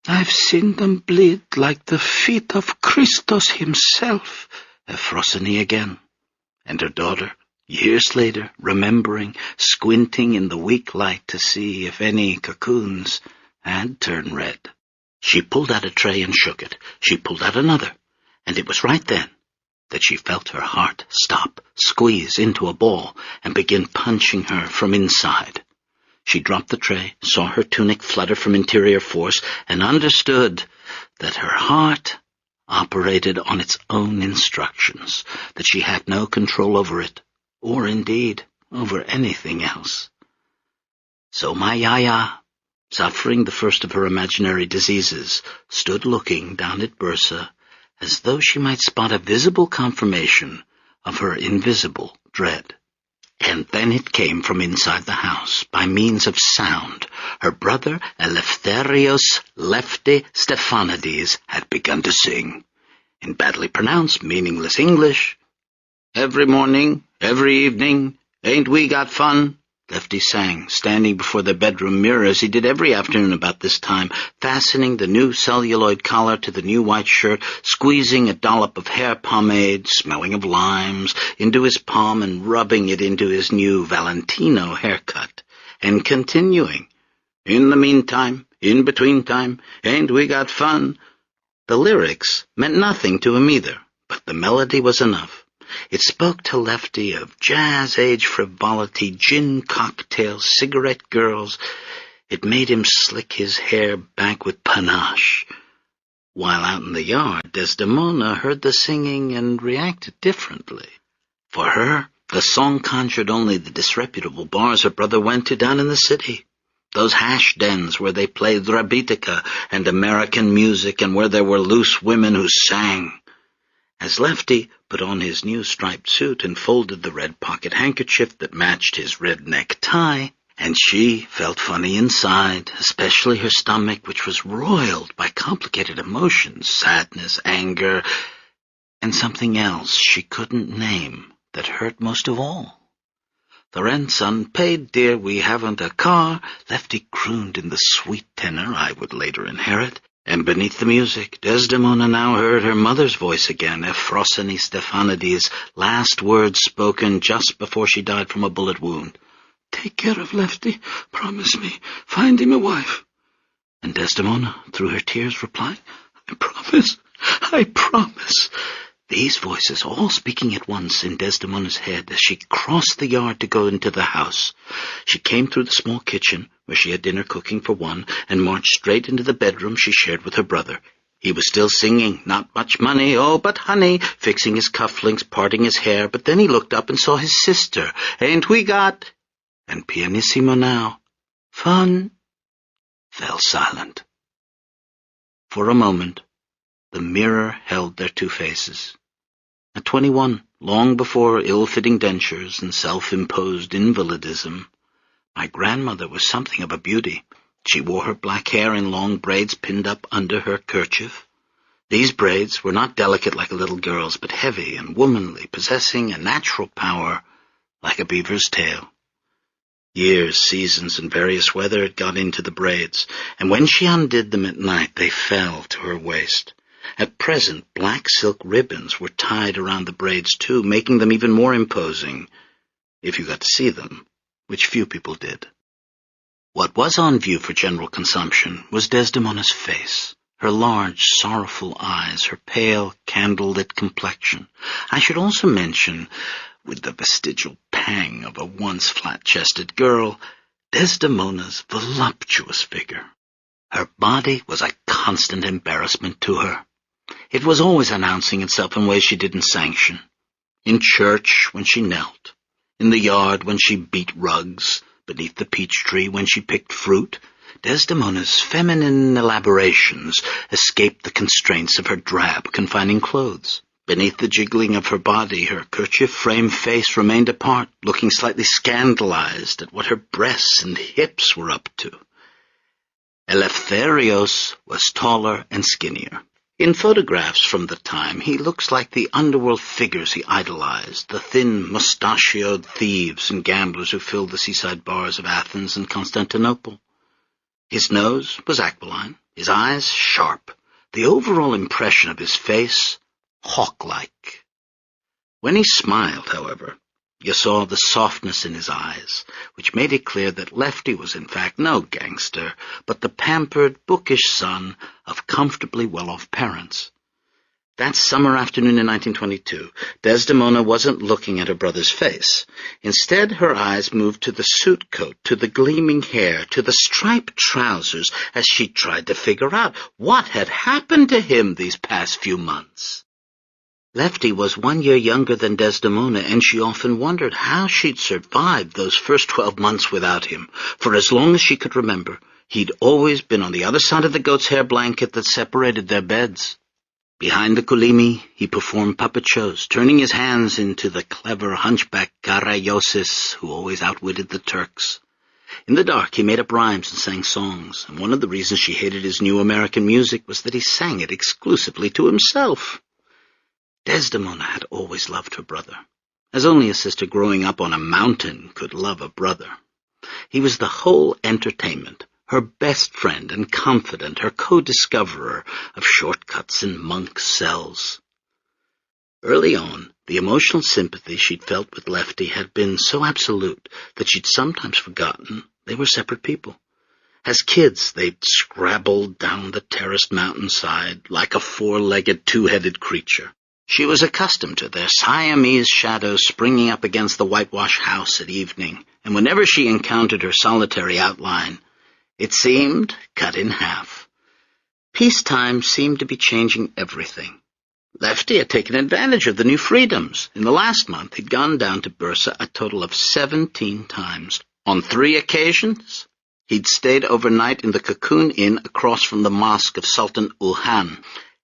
I've seen them bleed like the feet of Christos himself, Euphrosine again. And her daughter, years later, remembering, squinting in the weak light to see if any cocoons had turned red. She pulled out a tray and shook it. She pulled out another, and it was right then that she felt her heart stop, squeeze into a ball, and begin punching her from inside. She dropped the tray, saw her tunic flutter from interior force, and understood that her heart operated on its own instructions, that she had no control over it, or indeed over anything else. So my Yaya, suffering the first of her imaginary diseases, stood looking down at Bursa, as though she might spot a visible confirmation of her invisible dread. And then it came from inside the house, by means of sound. Her brother, Eleftherios Lefty Stephanides, had begun to sing, in badly pronounced, meaningless English. Every morning, every evening, ain't we got fun? Lefty sang, standing before the bedroom mirror as he did every afternoon about this time, fastening the new celluloid collar to the new white shirt, squeezing a dollop of hair pomade, smelling of limes, into his palm and rubbing it into his new Valentino haircut, and continuing, in the meantime, in between time, ain't we got fun? The lyrics meant nothing to him either, but the melody was enough. It spoke to Lefty of jazz-age frivolity, gin cocktails, cigarette girls. It made him slick his hair back with panache. While out in the yard, Desdemona heard the singing and reacted differently. For her, the song conjured only the disreputable bars her brother went to down in the city. Those hash dens where they played drabitica and American music and where there were loose women who sang. As Lefty put on his new striped suit and folded the red pocket handkerchief that matched his red necktie, and she felt funny inside, especially her stomach, which was roiled by complicated emotions, sadness, anger, and something else she couldn't name that hurt most of all. The rent's unpaid, dear, we haven't a car, Lefty crooned in the sweet tenor I would later inherit, and beneath the music, Desdemona now heard her mother's voice again, Euphrosine Stephanides' last words spoken just before she died from a bullet wound. "Take care of Lefty, promise me, find him a wife." And Desdemona, through her tears, replied, "I promise, I promise." These voices all speaking at once in Desdemona's head as she crossed the yard to go into the house. She came through the small kitchen, where she had dinner cooking for one, and marched straight into the bedroom she shared with her brother. He was still singing, "Not much money, oh, but honey," fixing his cufflinks, parting his hair, but then he looked up and saw his sister. "Ain't we got—" and pianissimo now, "fun," fell silent. For a moment, the mirror held their two faces. At 21, long before ill-fitting dentures and self-imposed invalidism, my grandmother was something of a beauty. She wore her black hair in long braids pinned up under her kerchief. These braids were not delicate like a little girl's, but heavy and womanly, possessing a natural power like a beaver's tail. Years, seasons, and various weather had got into the braids, and when she undid them at night, they fell to her waist. At present, black silk ribbons were tied around the braids, too, making them even more imposing, if you got to see them, which few people did. What was on view for general consumption was Desdemona's face, her large, sorrowful eyes, her pale, candle-lit complexion. I should also mention, with the vestigial pang of a once flat-chested girl, Desdemona's voluptuous figure. Her body was a constant embarrassment to her. It was always announcing itself in ways she didn't sanction. In church, when she knelt. In the yard, when she beat rugs. Beneath the peach tree, when she picked fruit. Desdemona's feminine elaborations escaped the constraints of her drab, confining clothes. Beneath the jiggling of her body, her kerchief-framed face remained apart, looking slightly scandalized at what her breasts and hips were up to. Eleftherios was taller and skinnier. In photographs from the time, he looks like the underworld figures he idolized, the thin, mustachioed thieves and gamblers who filled the seaside bars of Athens and Constantinople. His nose was aquiline, his eyes sharp, the overall impression of his face hawk-like. When he smiled, however, you saw the softness in his eyes, which made it clear that Lefty was in fact no gangster, but the pampered, bookish son of comfortably well-off parents. That summer afternoon in 1922, Desdemona wasn't looking at her brother's face. Instead, her eyes moved to the suit coat, to the gleaming hair, to the striped trousers, as she tried to figure out what had happened to him these past few months. Lefty was 1 year younger than Desdemona, and she often wondered how she'd survived those first 12 months without him. For as long as she could remember, he'd always been on the other side of the goat's hair blanket that separated their beds. Behind the kulimi, he performed puppet shows, turning his hands into the clever hunchback Karayosis, who always outwitted the Turks. In the dark, he made up rhymes and sang songs, and one of the reasons she hated his new American music was that he sang it exclusively to himself. Desdemona had always loved her brother, as only a sister growing up on a mountain could love a brother. He was the whole entertainment, her best friend and confidant, her co-discoverer of shortcuts in monks' cells. Early on, the emotional sympathy she'd felt with Lefty had been so absolute that she'd sometimes forgotten they were separate people. As kids, they'd scrabbled down the terraced mountainside like a four-legged, two-headed creature. She was accustomed to their Siamese shadows springing up against the whitewashed house at evening, and whenever she encountered her solitary outline, It seemed cut in half. Peacetime seemed to be changing everything. Lefty had taken advantage of the new freedoms. In the last month, he'd gone down to Bursa a total of 17 times. On 3 occasions, he'd stayed overnight in the Cocoon Inn across from the mosque of Sultan Ulhan.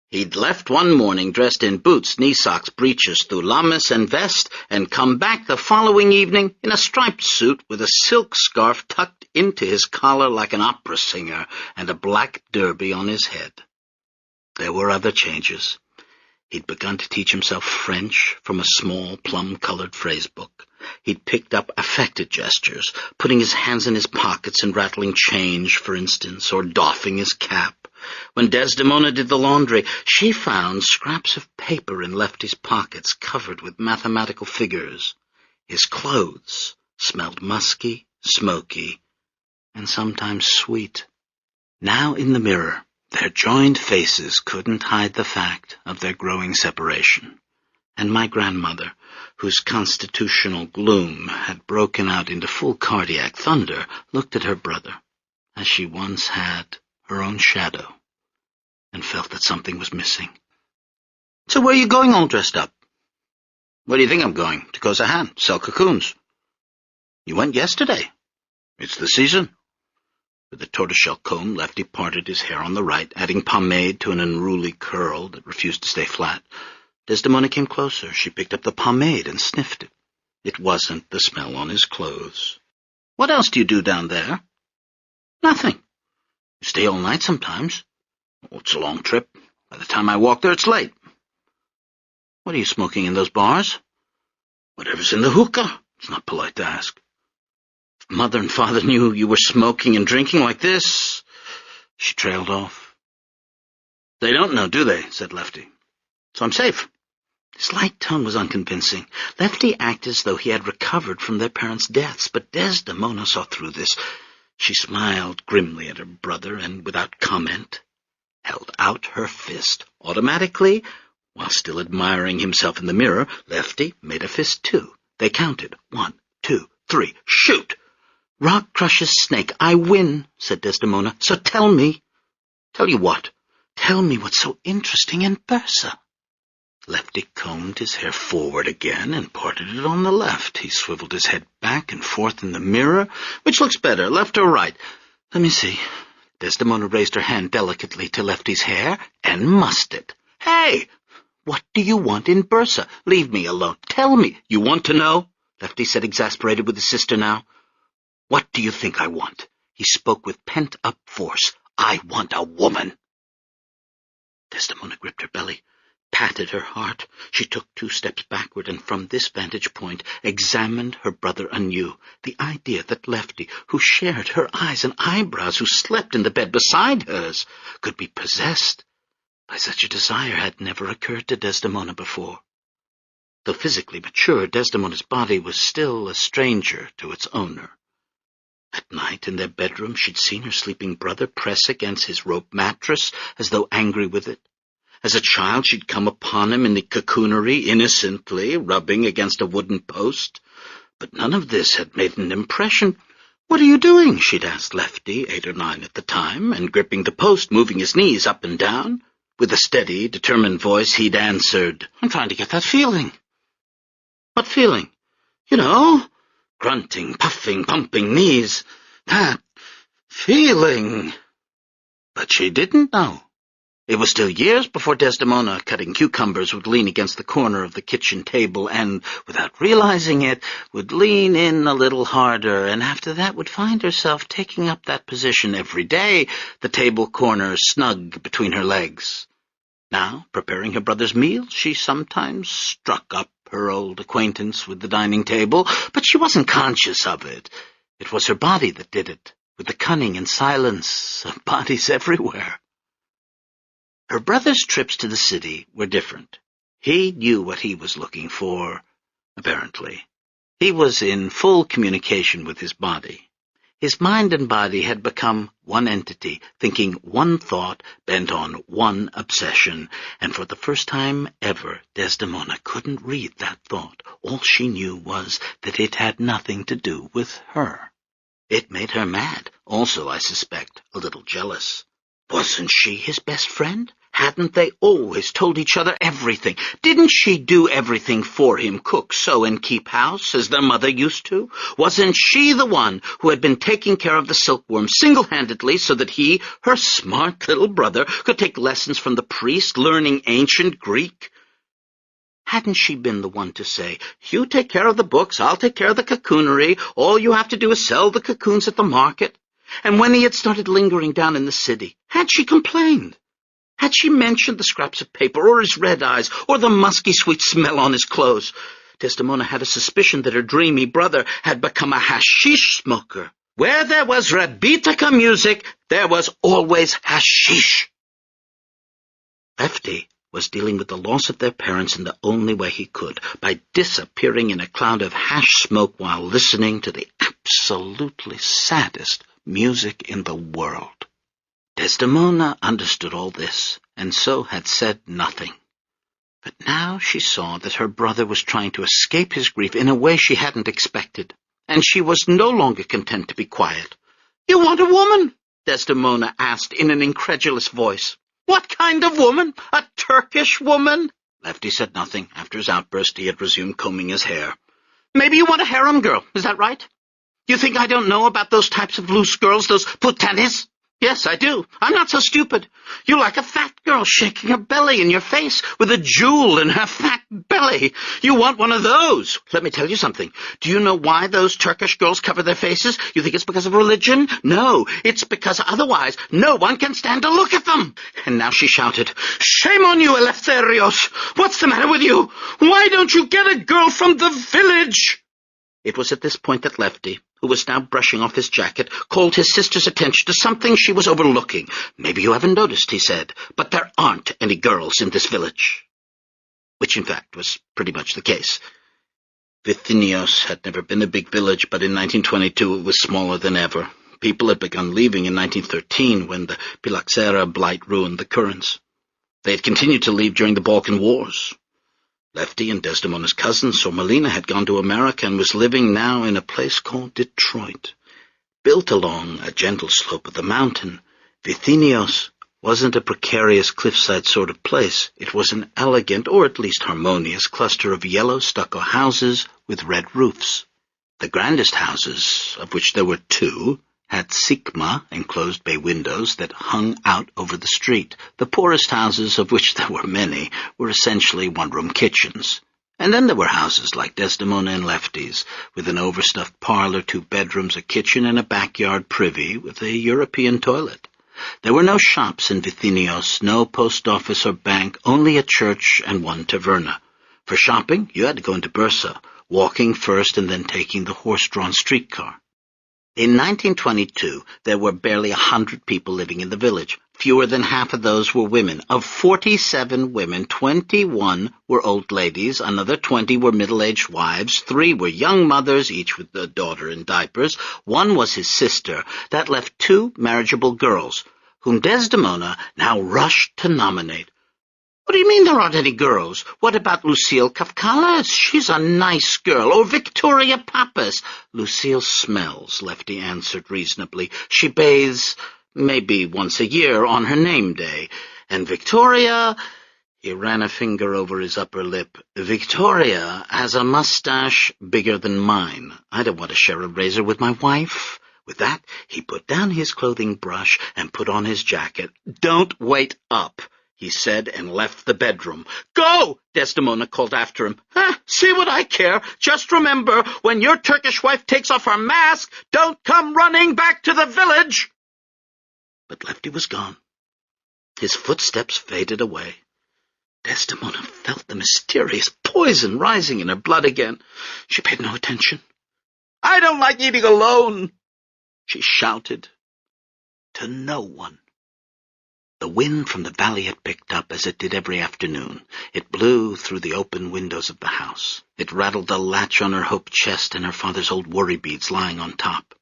He'd left one morning dressed in boots, knee socks, breeches, thulamis, and vest, and come back the following evening in a striped suit with a silk scarf tucked into his collar like an opera singer and a black derby on his head. There were other changes. He'd begun to teach himself French from a small plum-colored phrase book. He'd picked up affected gestures, putting his hands in his pockets and rattling change, for instance, or doffing his cap. When Desdemona did the laundry, she found scraps of paper in Lefty's pockets covered with mathematical figures. His clothes smelled musky, smoky, and sometimes sweet. Now in the mirror, their joined faces couldn't hide the fact of their growing separation, and my grandmother, whose constitutional gloom had broken out into full cardiac thunder, looked at her brother, as she once had her own shadow, and felt that something was missing. "So where are you going all dressed up?" "Where do you think I'm going? To Kosahan, sell cocoons." "You went yesterday." "It's the season." With a tortoiseshell comb, Lefty parted his hair on the right, adding pomade to an unruly curl that refused to stay flat. Desdemona came closer. She picked up the pomade and sniffed it. It wasn't the smell on his clothes. "What else do you do down there?" "Nothing. You stay all night sometimes." "Well, it's a long trip. By the time I walk there, it's late." "What are you smoking in those bars?" "Whatever's in the hookah. It's not polite to ask." "If Mother and Father knew you were smoking and drinking like this—" She trailed off. "They don't know, do they?" said Lefty. "So I'm safe." His light tone was unconvincing. Lefty acted as though he had recovered from their parents' deaths, but Desdemona saw through this. She smiled grimly at her brother and, without comment, held out her fist. Automatically, while still admiring himself in the mirror, Lefty made a fist too. They counted. 1, 2, 3. "Shoot!" "Rock crushes snake. I win," said Desdemona. "So tell me." "Tell you what?" "Tell me what's so interesting in Bursa." Lefty combed his hair forward again and parted it on the left. He swiveled his head back and forth in the mirror. "Which looks better, left or right?" "Let me see." Desdemona raised her hand delicately to Lefty's hair and mussed it. "Hey! What do you want in Bursa? Leave me alone. Tell me." "You want to know?" Lefty said, exasperated with his sister now. "What do you think I want?" He spoke with pent-up force. "I want a woman." Desdemona gripped her belly, patted her heart. She took 2 steps backward, and from this vantage point examined her brother anew. The idea that Lefty, who shared her eyes and eyebrows, who slept in the bed beside hers, could be possessed by such a desire had never occurred to Desdemona before. Though physically mature, Desdemona's body was still a stranger to its owner. At night, in their bedroom, she'd seen her sleeping brother press against his rope mattress as though angry with it. As a child, she'd come upon him in the cocoonery, innocently, rubbing against a wooden post. But none of this had made an impression. "What are you doing?" she'd asked Lefty, 8 or 9 at the time, and gripping the post, moving his knees up and down. With a steady, determined voice, he'd answered, "I'm trying to get that feeling." "What feeling?" "You know, grunting, puffing, pumping knees. That feeling." But she didn't know. It was still years before Desdemona, cutting cucumbers, would lean against the corner of the kitchen table and, without realizing it, would lean in a little harder, and after that would find herself taking up that position every day, the table corner snug between her legs. Now, preparing her brother's meal, she sometimes struck up her old acquaintance with the dining table, but she wasn't conscious of it. It was her body that did it, with the cunning and silence of bodies everywhere. Her brother's trips to the city were different. He knew what he was looking for, apparently. He was in full communication with his body. His mind and body had become one entity, thinking one thought, bent on one obsession, and for the first time ever, Desdemona couldn't read that thought. All she knew was that it had nothing to do with her. It made her mad, also, I suspect, a little jealous. Wasn't she his best friend? Hadn't they always told each other everything? Didn't she do everything for him, cook, sew, and keep house, as their mother used to? Wasn't she the one who had been taking care of the silkworm single-handedly so that he, her smart little brother, could take lessons from the priest, learning ancient Greek? Hadn't she been the one to say, "You take care of the books, I'll take care of the cocoonery, all you have to do is sell the cocoons at the market"? And when he had started lingering down in the city, had she complained? Had she mentioned the scraps of paper, or his red eyes, or the musky sweet smell on his clothes? Desdemona had a suspicion that her dreamy brother had become a hashish smoker. Where there was Rebetiko music, there was always hashish. Lefty was dealing with the loss of their parents in the only way he could, by disappearing in a cloud of hash smoke while listening to the absolutely saddest music in the world. Desdemona understood all this, and so had said nothing. But now she saw that her brother was trying to escape his grief in a way she hadn't expected, and she was no longer content to be quiet. "You want a woman?" Desdemona asked in an incredulous voice. "What kind of woman? A Turkish woman?" Lefty said nothing. After his outburst, he had resumed combing his hair. "Maybe you want a harem girl, is that right? You think I don't know about those types of loose girls, those putanes? Yes, I do. I'm not so stupid. You like a fat girl shaking her belly in your face with a jewel in her fat belly. You want one of those. Let me tell you something. Do you know why those Turkish girls cover their faces? You think it's because of religion? No, it's because otherwise no one can stand to look at them." And now she shouted, "Shame on you, Eleftherios! What's the matter with you? Why don't you get a girl from the village?" It was at this point that Lefty, who was now brushing off his jacket, called his sister's attention to something she was overlooking. "Maybe you haven't noticed," he said, "but there aren't any girls in this village." Which, in fact, was pretty much the case. Vithinios had never been a big village, but in 1922 it was smaller than ever. People had begun leaving in 1913 when the Phylloxera blight ruined the currents. They had continued to leave during the Balkan Wars. Lefty and Desdemona's cousin, Sormelina, had gone to America and was living now in a place called Detroit. Built along a gentle slope of the mountain, Vithinios wasn't a precarious cliffside sort of place. It was an elegant, or at least harmonious, cluster of yellow stucco houses with red roofs. The grandest houses, of which there were two, had sikma, enclosed bay windows, that hung out over the street. The poorest houses, of which there were many, were essentially one-room kitchens. And then there were houses like Desdemona and Lefty's, with an overstuffed parlor, 2 bedrooms, a kitchen, and a backyard privy with a European toilet. There were no shops in Vithinios, no post office or bank, only a church and 1 taverna. For shopping, you had to go into Bursa, walking first and then taking the horse-drawn streetcar. In 1922, there were barely 100 people living in the village. Fewer than half of those were women. Of 47 women, 21 were old ladies, another 20 were middle-aged wives, 3 were young mothers, each with a daughter in diapers. 1 was his sister. That left 2 marriageable girls, whom Desdemona now rushed to nominate. "What do you mean there aren't any girls? What about Lucile Kafkalas? She's a nice girl. Or Victoria Pappas?" "Lucile smells," Lefty answered reasonably. "She bathes maybe once a year on her name day. And Victoria—" He ran a finger over his upper lip. "Victoria has a mustache bigger than mine. I don't want to share a razor with my wife." With that, he put down his clothing brush and put on his jacket. "Don't wait up," he said, and left the bedroom. "Go!" Desdemona called after him. "See what I care. Just remember, when your Turkish wife takes off her mask, don't come running back to the village." But Lefty was gone. His footsteps faded away. Desdemona felt the mysterious poison rising in her blood again. She paid no attention. "I don't like eating alone," she shouted. To no one. The wind from the valley had picked up, as it did every afternoon. It blew through the open windows of the house. It rattled the latch on her hope chest and her father's old worry beads lying on top.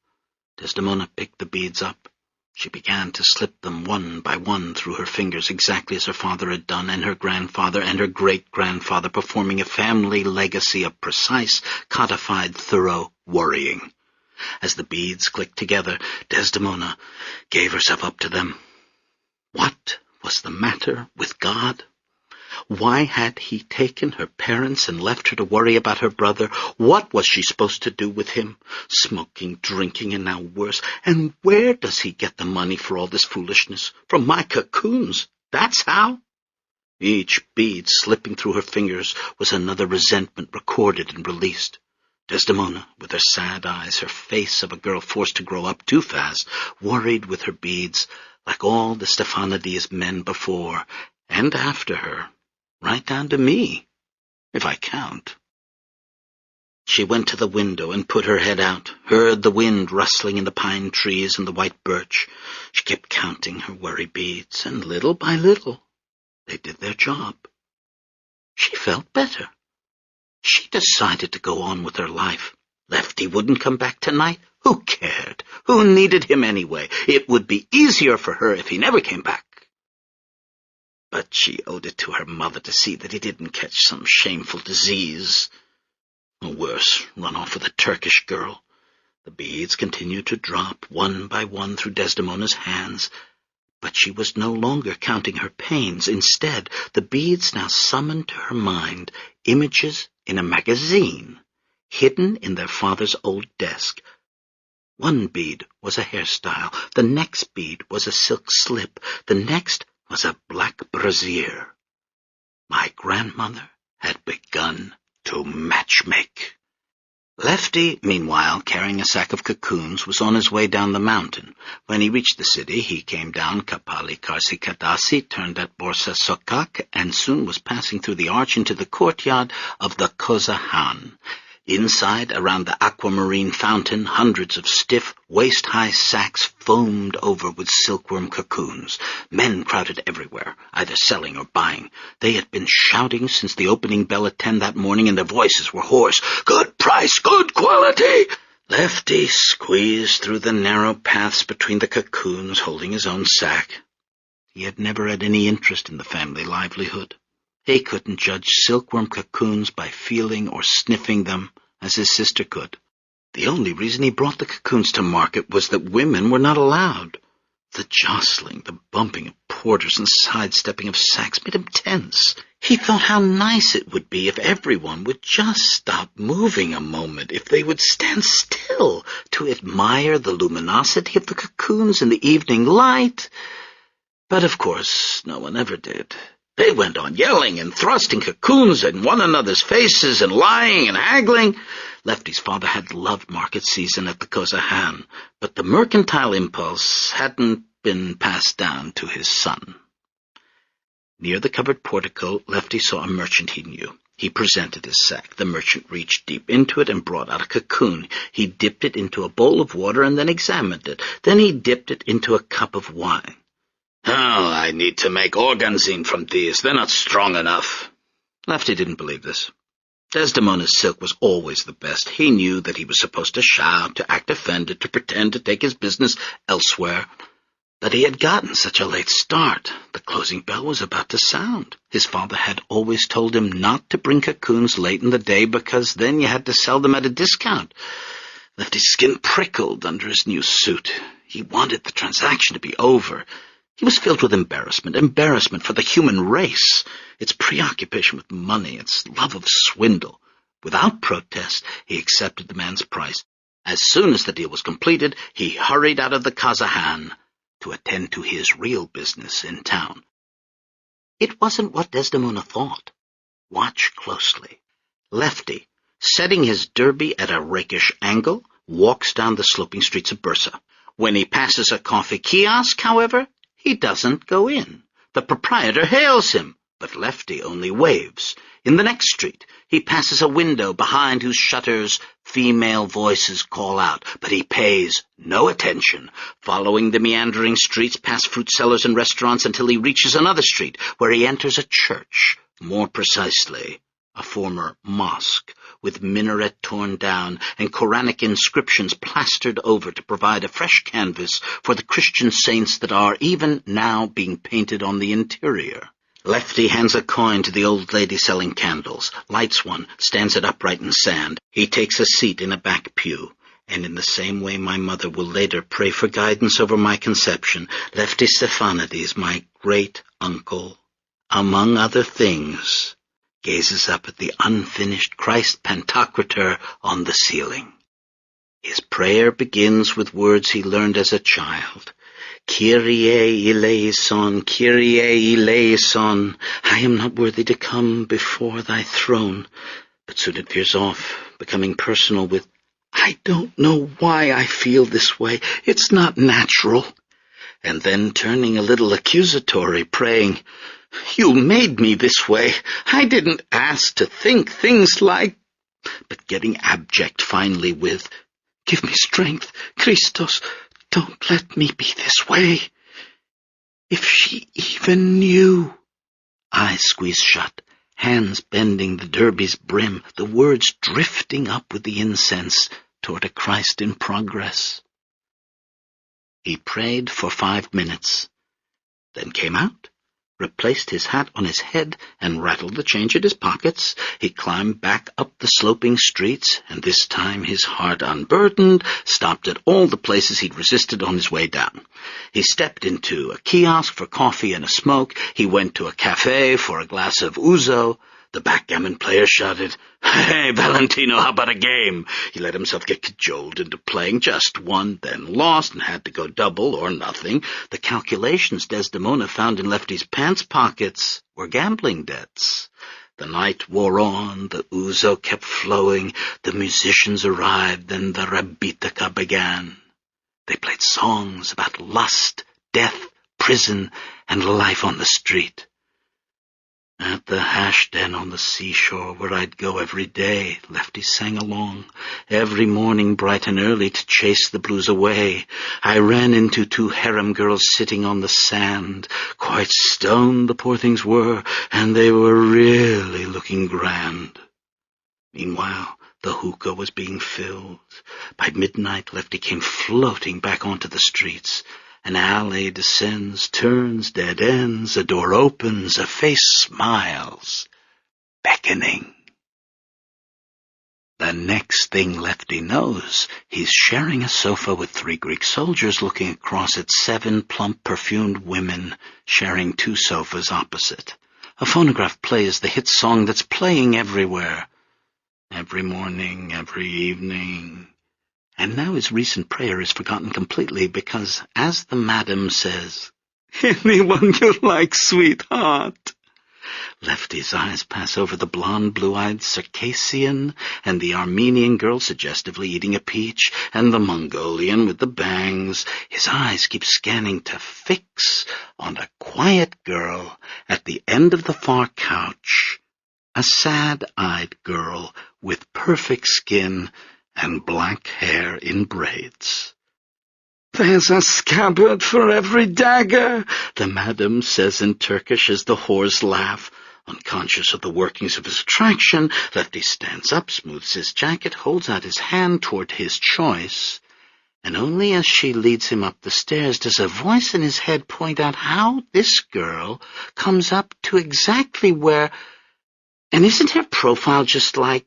Desdemona picked the beads up. She began to slip them one by one through her fingers, exactly as her father had done, and her grandfather and her great-grandfather, performing a family legacy of precise, codified, thorough worrying. As the beads clicked together, Desdemona gave herself up to them. What was the matter with God? Why had he taken her parents and left her to worry about her brother? What was she supposed to do with him? Smoking, drinking, and now worse. And where does he get the money for all this foolishness? From my cocoons. That's how. Each bead slipping through her fingers was another resentment recorded and released. Desdemona, with her sad eyes, her face of a girl forced to grow up too fast, worried with her beads, like all the Stephanides men before and after her, right down to me, if I count. She went to the window and put her head out, heard the wind rustling in the pine trees and the white birch. She kept counting her worry beads, and little by little, they did their job. She felt better. She decided to go on with her life. Lefty wouldn't come back tonight. Who cared? Who needed him anyway? It would be easier for her if he never came back. But she owed it to her mother to see that he didn't catch some shameful disease. Or worse, run off with a Turkish girl. The beads continued to drop one by one through Desdemona's hands, but she was no longer counting her pains. Instead, the beads now summoned to her mind images in a magazine, hidden in their father's old desk. One bead was a hairstyle, the next bead was a silk slip, the next was a black brassiere. My grandmother had begun to matchmake. Lefty, meanwhile, carrying a sack of cocoons, was on his way down the mountain. When he reached the city, he came down Kapali Karsikadasi, turned at Borsa Sokak, and soon was passing through the arch into the courtyard of the Koza Han. Inside, around the aquamarine fountain, hundreds of stiff, waist-high sacks foamed over with silkworm cocoons. Men crowded everywhere, either selling or buying. They had been shouting since the opening bell at 10 that morning, and their voices were hoarse. Good price, good quality! Lefty squeezed through the narrow paths between the cocoons, holding his own sack. He had never had any interest in the family livelihood. He couldn't judge silkworm cocoons by feeling or sniffing them, as his sister could. The only reason he brought the cocoons to market was that women were not allowed. The jostling, the bumping of porters and sidestepping of sacks made him tense. He thought how nice it would be if everyone would just stop moving a moment, if they would stand still to admire the luminosity of the cocoons in the evening light. But of course, no one ever did. They went on yelling and thrusting cocoons in one another's faces and lying and haggling. Lefty's father had loved market season at the Koza Han, but the mercantile impulse hadn't been passed down to his son. Near the covered portico, Lefty saw a merchant he knew. He presented his sack. The merchant reached deep into it and brought out a cocoon. He dipped it into a bowl of water and then examined it. Then he dipped it into a cup of wine. Oh, I need to make organzine from these. They're not strong enough. Lefty didn't believe this. Desdemona's silk was always the best. He knew that he was supposed to shout, to act offended, to pretend to take his business elsewhere. But he had gotten such a late start. The closing bell was about to sound. His father had always told him not to bring cocoons late in the day because then you had to sell them at a discount. Lefty's skin prickled under his new suit. He wanted the transaction to be over. He was filled with embarrassment for the human race, its preoccupation with money, its love of swindle. Without protest, he accepted the man's price. As soon as the deal was completed, he hurried out of the Koza Han to attend to his real business in town. It wasn't what Desdemona thought. Watch closely. Lefty, setting his derby at a rakish angle, walks down the sloping streets of Bursa. When he passes a coffee kiosk, however, he doesn't go in. The proprietor hails him, but Lefty only waves. In the next street, he passes a window behind whose shutters female voices call out, but he pays no attention, following the meandering streets past fruit sellers and restaurants until he reaches another street, where he enters a church, more precisely, a former mosque, with minaret torn down and Quranic inscriptions plastered over to provide a fresh canvas for the Christian saints that are even now being painted on the interior. Lefty hands a coin to the old lady selling candles, lights one, stands it upright in sand. He takes a seat in a back pew. And in the same way my mother will later pray for guidance over my conception, Lefty Stephanides, my great-uncle, among other things, gazes up at the unfinished Christ Pantocrator on the ceiling. His prayer begins with words he learned as a child. Kyrie eleison, Kyrie eleison, I am not worthy to come before thy throne. But soon it veers off, becoming personal with, I don't know why I feel this way. It's not natural. And then turning a little accusatory, praying, You made me this way. I didn't ask to think things like... But getting abject finally with, Give me strength, Christos, don't let me be this way. If she even knew. Eyes squeezed shut, hands bending the derby's brim, the words drifting up with the incense toward a Christ in progress. He prayed for 5 minutes, then came out, replaced his hat on his head, and rattled the change in his pockets. He climbed back up the sloping streets, and this time, his heart unburdened, stopped at all the places he'd resisted on his way down. He stepped into a kiosk for coffee and a smoke. He went to a cafe for a glass of ouzo. The backgammon player shouted, Hey, Valentino, how about a game? He let himself get cajoled into playing just one, then lost and had to go double or nothing. The calculations Desdemona found in Lefty's pants pockets were gambling debts. The night wore on, the ouzo kept flowing, the musicians arrived, then the rabitica began. They played songs about lust, death, prison, and life on the street. At the hash den on the seashore, where I'd go every day, Lefty sang along, every morning bright and early to chase the blues away. I ran into 2 harem girls sitting on the sand. Quite stoned the poor things were, and they were really looking grand. Meanwhile, the hookah was being filled. By midnight, Lefty came floating back onto the streets. An alley descends, turns, dead ends, a door opens, a face smiles, beckoning. The next thing Lefty knows, he's sharing a sofa with 3 Greek soldiers looking across at 7 plump perfumed women sharing 2 sofas opposite. A phonograph plays the hit song that's playing everywhere. Every morning, every evening. And now his recent prayer is forgotten completely because, as the madam says, Anyone you like, sweetheart. Lefty's eyes pass over the blonde, blue-eyed Circassian, and the Armenian girl suggestively eating a peach, and the Mongolian with the bangs. His eyes keep scanning to fix on a quiet girl at the end of the far couch, a sad-eyed girl with perfect skin and black hair in braids. There's a scabbard for every dagger, the madam says in Turkish as the whores laugh. Unconscious of the workings of his attraction, Lefty stands up, smooths his jacket, holds out his hand toward his choice, and only as she leads him up the stairs does a voice in his head point out how this girl comes up to exactly where... And isn't her profile just like...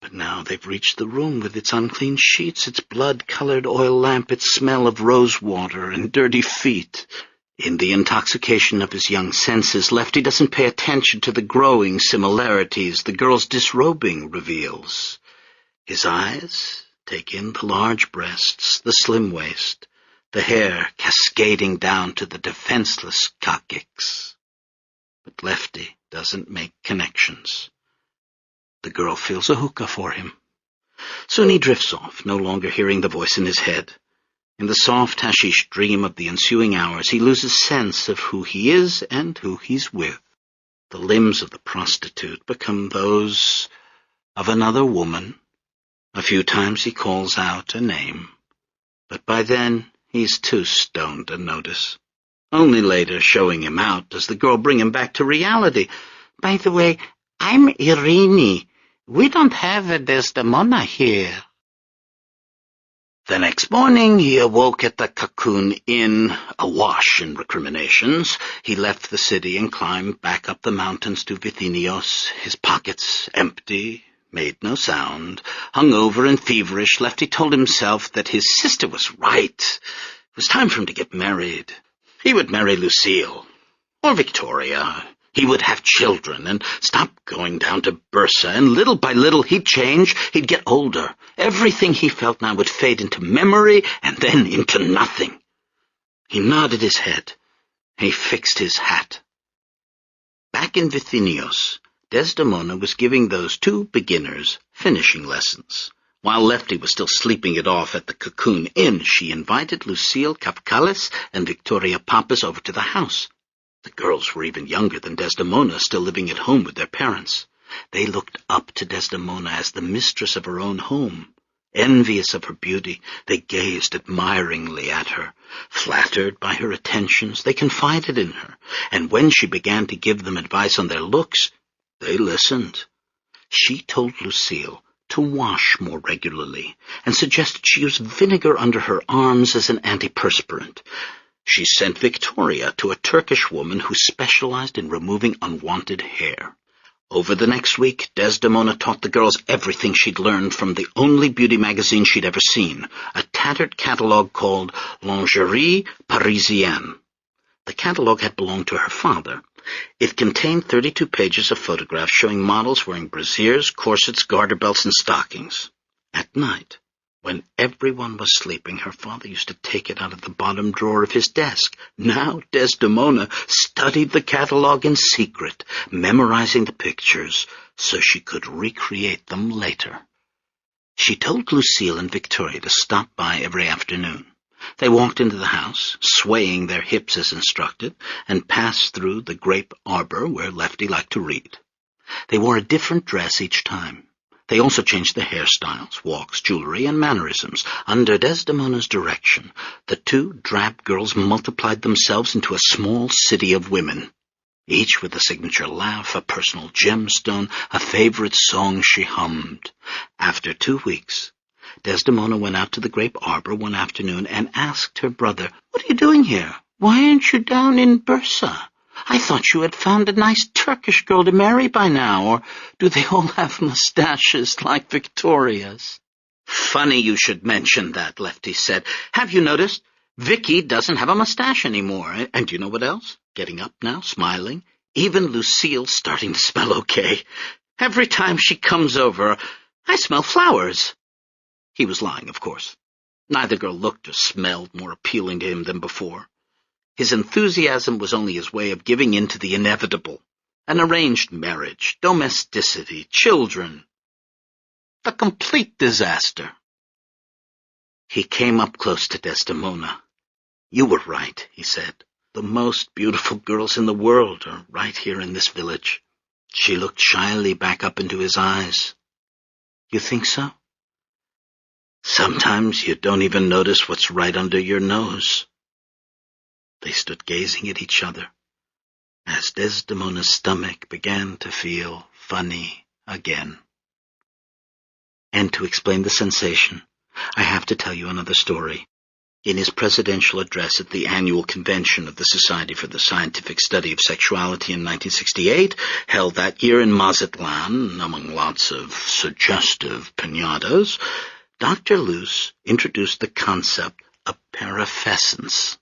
But now they've reached the room with its unclean sheets, its blood-colored oil lamp, its smell of rose water and dirty feet. In the intoxication of his young senses, Lefty doesn't pay attention to the growing similarities the girl's disrobing reveals. His eyes take in the large breasts, the slim waist, the hair cascading down to the defenseless coccyx. But Lefty doesn't make connections. The girl fills a hookah for him. Soon he drifts off, no longer hearing the voice in his head. In the soft hashish dream of the ensuing hours, he loses sense of who he is and who he's with. The limbs of the prostitute become those of another woman. A few times he calls out a name, but by then he's too stoned to notice. Only later, showing him out, does the girl bring him back to reality. By the way, I'm Irene. We don't have a Desdemona here. The next morning he awoke at the Cocoon Inn, awash in recriminations. He left the city and climbed back up the mountains to Vithinios, his pockets empty, made no sound. Hungover and feverish, Lefty told himself that his sister was right. It was time for him to get married. He would marry Lucille, or Victoria. He would have children and stop going down to Bursa, and little by little he'd change, he'd get older. Everything he felt now would fade into memory and then into nothing. He nodded his head. He fixed his hat. Back in Vithinios, Desdemona was giving those two beginners finishing lessons. While Lefty was still sleeping it off at the Cocoon Inn, she invited Lucille Kapkalis and Victoria Pappas over to the house. The girls were even younger than Desdemona, still living at home with their parents. They looked up to Desdemona as the mistress of her own home. Envious of her beauty, they gazed admiringly at her. Flattered by her attentions, they confided in her, and when she began to give them advice on their looks, they listened. She told Lucille to wash more regularly, and suggested she use vinegar under her arms as an antiperspirant. She sent Victoria to a Turkish woman who specialized in removing unwanted hair. Over the next week, Desdemona taught the girls everything she'd learned from the only beauty magazine she'd ever seen, a tattered catalogue called Lingerie Parisienne. The catalogue had belonged to her father. It contained 32 pages of photographs showing models wearing brassieres, corsets, garter belts, and stockings. At night, when everyone was sleeping, her father used to take it out of the bottom drawer of his desk. Now Desdemona studied the catalogue in secret, memorizing the pictures so she could recreate them later. She told Lucille and Victoria to stop by every afternoon. They walked into the house, swaying their hips as instructed, and passed through the grape arbor where Lefty liked to read. They wore a different dress each time. They also changed their hairstyles, walks, jewelry, and mannerisms. Under Desdemona's direction, the two drab girls multiplied themselves into a small city of women, each with a signature laugh, a personal gemstone, a favorite song she hummed. After 2 weeks, Desdemona went out to the grape arbor one afternoon and asked her brother, "What are you doing here? Why aren't you down in Bursa? I thought you had found a nice Turkish girl to marry by now, or do they all have mustaches like Victoria's?" "Funny you should mention that," Lefty said. "Have you noticed? Vicky doesn't have a mustache anymore. And do you know what else? Getting up now, smiling. Even Lucille's starting to smell okay. Every time she comes over, I smell flowers." He was lying, of course. Neither girl looked or smelled more appealing to him than before. His enthusiasm was only his way of giving in to the inevitable. An arranged marriage, domesticity, children. A complete disaster. He came up close to Desdemona. "You were right," he said. "The most beautiful girls in the world are right here in this village." She looked shyly back up into his eyes. "You think so?" "Sometimes you don't even notice what's right under your nose." They stood gazing at each other, as Desdemona's stomach began to feel funny again. And to explain the sensation, I have to tell you another story. In his presidential address at the annual convention of the Society for the Scientific Study of Sexuality in 1968, held that year in Mazatlan, among lots of suggestive piñatas, Dr. Luce introduced the concept of parafescence.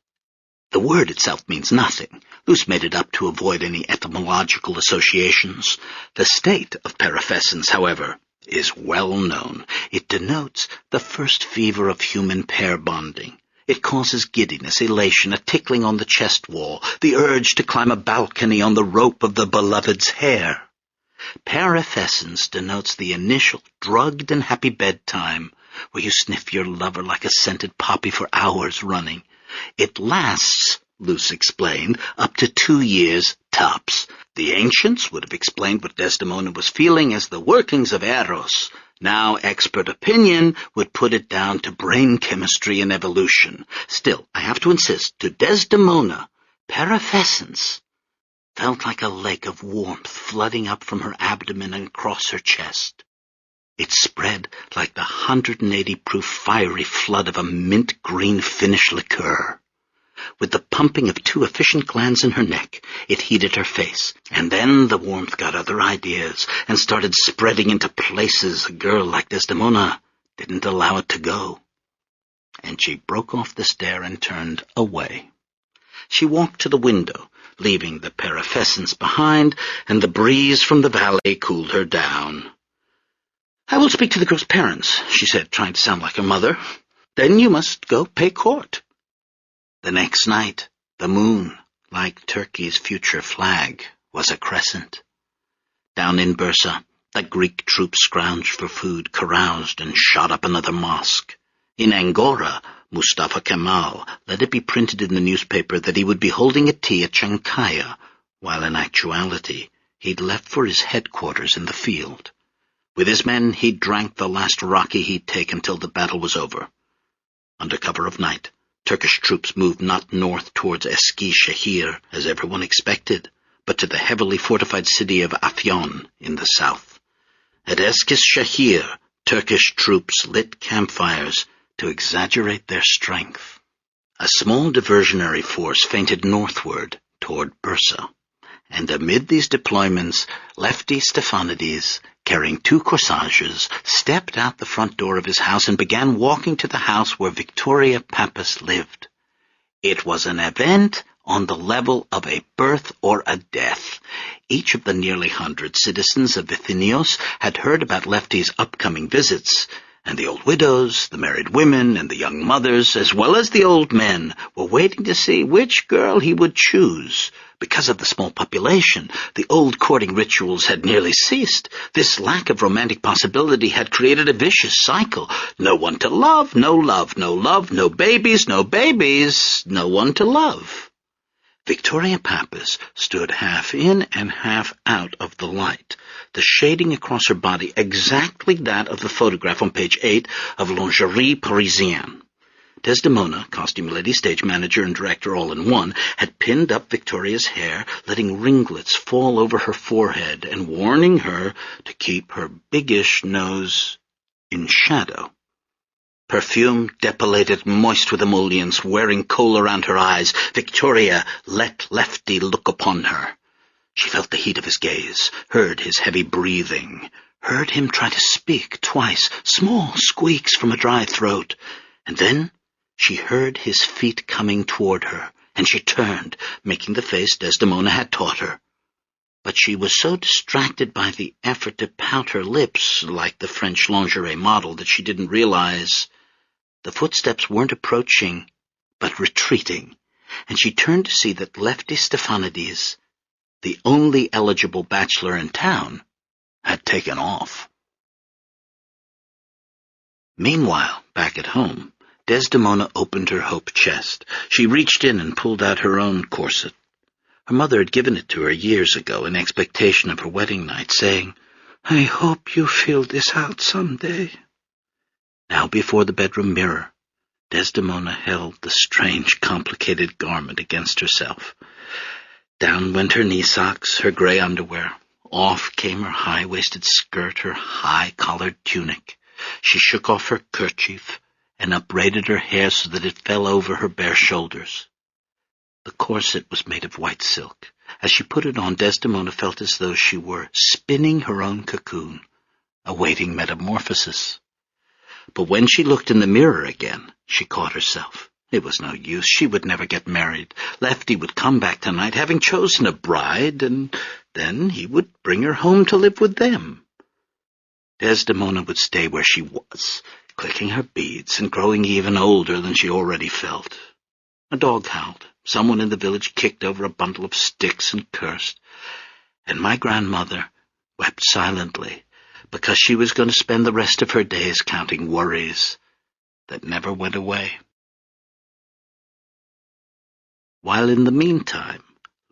The word itself means nothing. Luce made it up to avoid any etymological associations. The state of parafescence, however, is well known. It denotes the first fever of human pair bonding. It causes giddiness, elation, a tickling on the chest wall, the urge to climb a balcony on the rope of the beloved's hair. Parafescence denotes the initial drugged and happy bedtime, where you sniff your lover like a scented poppy for hours running. It lasts, Luce explained, up to 2 years tops. The ancients would have explained what Desdemona was feeling as the workings of Eros. Now expert opinion would put it down to brain chemistry and evolution. Still, I have to insist, to Desdemona, parafescence felt like a lake of warmth flooding up from her abdomen and across her chest. It spread like the 180-proof fiery flood of a mint-green Finnish liqueur. With the pumping of 2 efficient glands in her neck, it heated her face, and then the warmth got other ideas and started spreading into places a girl like Desdemona didn't allow it to go. And she broke off the stare and turned away. She walked to the window, leaving the perifescence behind, and the breeze from the valley cooled her down. "I will speak to the girl's parents," she said, trying to sound like her mother. "Then you must go pay court." The next night, the moon, like Turkey's future flag, was a crescent. Down in Bursa, the Greek troops scrounged for food, caroused, and shot up another mosque. In Angora, Mustafa Kemal let it be printed in the newspaper that he would be holding a tea at Chankaya, while in actuality he'd left for his headquarters in the field. With his men, he drank the last raki he'd taken till the battle was over. Under cover of night, Turkish troops moved not north towards Eski-Shahir, as everyone expected, but to the heavily fortified city of Afyon in the south. At Eski-Shahir, Turkish troops lit campfires to exaggerate their strength. A small diversionary force feinted northward toward Bursa, and amid these deployments, Lefty Stephanides, carrying 2 corsages, stepped out the front door of his house and began walking to the house where Victoria Pappas lived. It was an event on the level of a birth or a death. Each of the nearly 100 citizens of Vithinios had heard about Lefty's upcoming visits, and the old widows, the married women, and the young mothers, as well as the old men, were waiting to see which girl he would choose. Because of the small population, the old courting rituals had nearly ceased. This lack of romantic possibility had created a vicious cycle. No one to love, no love, no love, no babies, no babies, no one to love. Victoria Pappas stood half in and half out of the light, the shading across her body exactly that of the photograph on page 8 of Lingerie Parisienne. Desdemona, costume lady, stage manager, and director all in one, had pinned up Victoria's hair, letting ringlets fall over her forehead and warning her to keep her biggish nose in shadow. Perfumed, depilated, moist with emollients, wearing kohl around her eyes, Victoria let Lefty look upon her. She felt the heat of his gaze, heard his heavy breathing, heard him try to speak twice, small squeaks from a dry throat, and then she heard his feet coming toward her, and she turned, making the face Desdemona had taught her. But she was so distracted by the effort to pout her lips, like the French lingerie model, that she didn't realize the footsteps weren't approaching, but retreating, and she turned to see that Lefty Stephanides, the only eligible bachelor in town, had taken off. Meanwhile, back at home, Desdemona opened her hope chest. She reached in and pulled out her own corset. Her mother had given it to her years ago in expectation of her wedding night, saying, "I hope you fill this out some day." Now before the bedroom mirror, Desdemona held the strange, complicated garment against herself. Down went her knee socks, her gray underwear. Off came her high-waisted skirt, her high-collared tunic. She shook off her kerchief and upbraided her hair so that it fell over her bare shoulders. The corset was made of white silk. As she put it on, Desdemona felt as though she were spinning her own cocoon, awaiting metamorphosis. But when she looked in the mirror again, she caught herself. It was no use. She would never get married. Lefty would come back tonight, having chosen a bride, and then he would bring her home to live with them. Desdemona would stay where she was, clicking her beads and growing even older than she already felt. A dog howled. Someone in the village kicked over a bundle of sticks and cursed. And my grandmother wept silently, because she was going to spend the rest of her days counting worries that never went away. While in the meantime,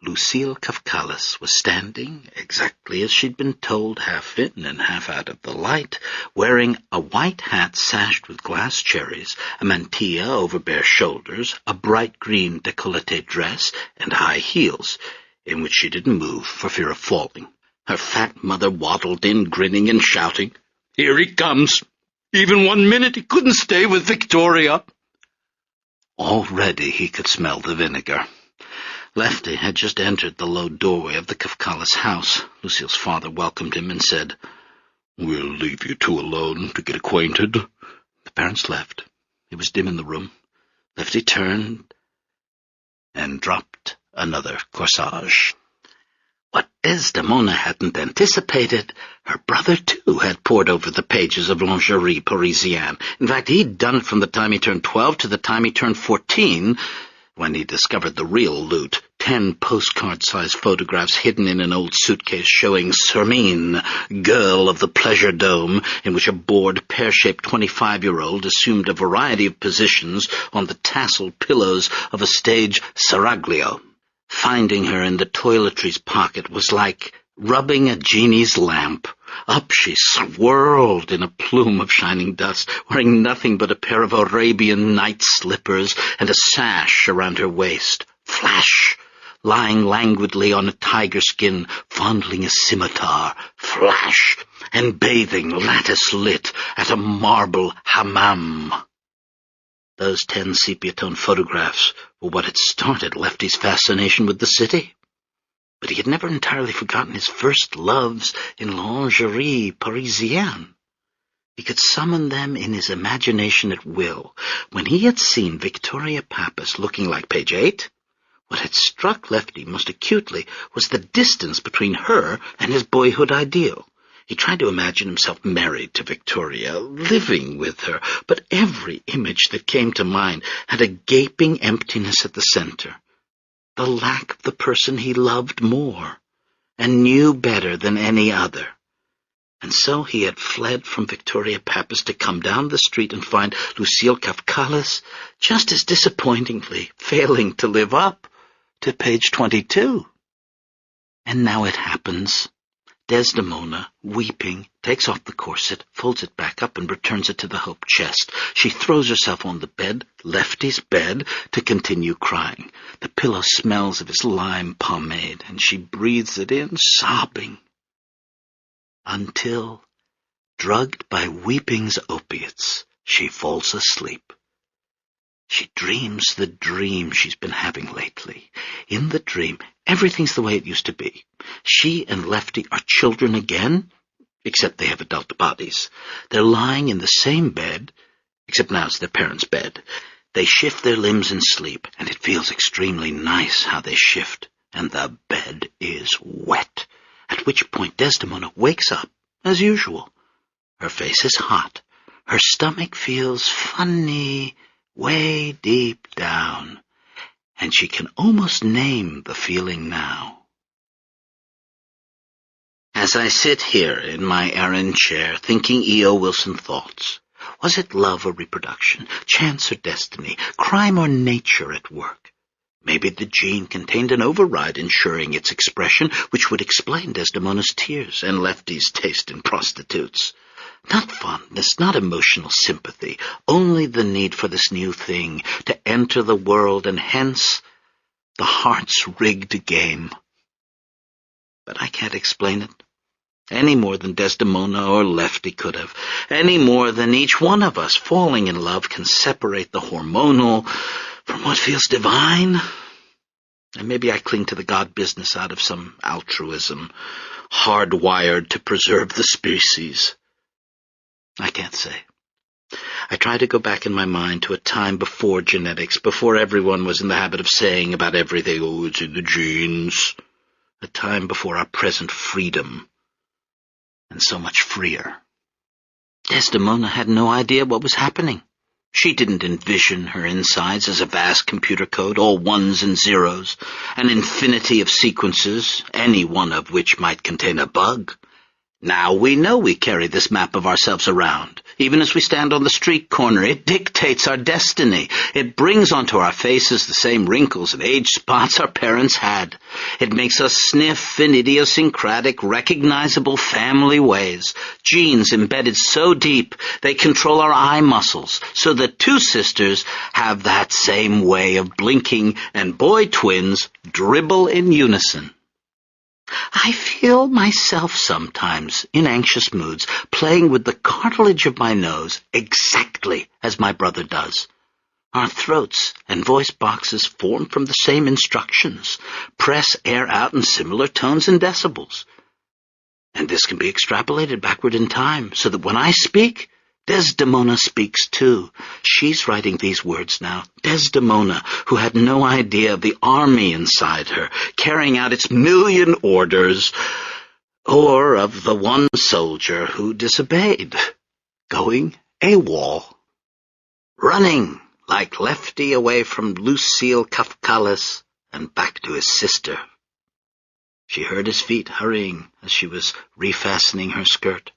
Lucille Kafkalis was standing, exactly as she'd been told, half in and half out of the light, wearing a white hat sashed with glass cherries, a mantilla over bare shoulders, a bright green décolleté dress, and high heels, in which she didn't move for fear of falling. Her fat mother waddled in, grinning and shouting, "Here he comes! Even 1 minute he couldn't stay with Victoria!" Already he could smell the vinegar. Lefty had just entered the low doorway of the Kafkalis house. Lucille's father welcomed him and said, "We'll leave you two alone to get acquainted." The parents left. It was dim in the room. Lefty turned and dropped another corsage. What Desdemona hadn't anticipated, her brother, too, had pored over the pages of Lingerie Parisienne. In fact, he'd done it from the time he turned 12 to the time he turned 14, when he discovered the real loot, 10 postcard-sized photographs hidden in an old suitcase showing Sermine, girl of the Pleasure Dome, in which a bored, pear-shaped 25-year-old assumed a variety of positions on the tasseled pillows of a stage seraglio. Finding her in the toiletries pocket was like rubbing a genie's lamp. Up she swirled in a plume of shining dust, wearing nothing but a pair of Arabian night slippers and a sash around her waist. Flash! Lying languidly on a tiger skin, fondling a scimitar. Flash! And bathing, lattice-lit, at a marble hammam. Those 10 sepia-tone photographs were what had started Lefty's fascination with the city. But he had never entirely forgotten his first loves in Lingerie Parisienne. He could summon them in his imagination at will. When he had seen Victoria Pappas looking like page 8, what had struck Lefty most acutely was the distance between her and his boyhood ideal. He tried to imagine himself married to Victoria, living with her, but every image that came to mind had a gaping emptiness at the center. The lack of the person he loved more, and knew better than any other. And so he had fled from Victoria Pappas to come down the street and find Lucille Kafkalis just as disappointingly failing to live up to page 22. And now it happens. Desdemona, weeping, takes off the corset, folds it back up, and returns it to the hope chest. She throws herself on the bed, Lefty's bed, to continue crying. The pillow smells of his lime pomade, and she breathes it in, sobbing. Until, drugged by weeping's opiates, she falls asleep. She dreams the dream she's been having lately. In the dream, everything's the way it used to be. She and Lefty are children again, except they have adult bodies. They're lying in the same bed, except now it's their parents' bed. They shift their limbs in sleep, and it feels extremely nice how they shift, and the bed is wet, at which point Desdemona wakes up, as usual. Her face is hot. Her stomach feels funny, way deep down, and she can almost name the feeling now. As I sit here in my Erin chair, thinking E.O. Wilson thoughts, was it love or reproduction, chance or destiny, crime or nature at work? Maybe the gene contained an override ensuring its expression, which would explain Desdemona's tears and Lefty's taste in prostitutes. Not fondness, not emotional sympathy, only the need for this new thing to enter the world, and hence the heart's rigged game. But I can't explain it, any more than Desdemona or Lefty could have, any more than each one of us falling in love can separate the hormonal from what feels divine. And maybe I cling to the God business out of some altruism, hardwired to preserve the species. I can't say. I try to go back in my mind to a time before genetics, before everyone was in the habit of saying about everything, "Oh, it's in the genes." A time before our present freedom, and so much freer. Desdemona had no idea what was happening. She didn't envision her insides as a vast computer code, all ones and zeros, an infinity of sequences, any one of which might contain a bug. Now we know we carry this map of ourselves around. Even as we stand on the street corner, it dictates our destiny. It brings onto our faces the same wrinkles and age spots our parents had. It makes us sniff in idiosyncratic, recognizable family ways. Genes embedded so deep they control our eye muscles, so that two sisters have that same way of blinking, and boy twins dribble in unison. I feel myself sometimes, in anxious moods, playing with the cartilage of my nose exactly as my brother does. Our throats and voice boxes form from the same instructions. Press air out in similar tones and decibels. And this can be extrapolated backward in time, so that when I speak, Desdemona speaks too. She's writing these words now. Desdemona, who had no idea of the army inside her, carrying out its million orders, or of the one soldier who disobeyed, going AWOL, running like Lefty away from Lucille Kafkalis and back to his sister. She heard his feet hurrying as she was refastening her skirt.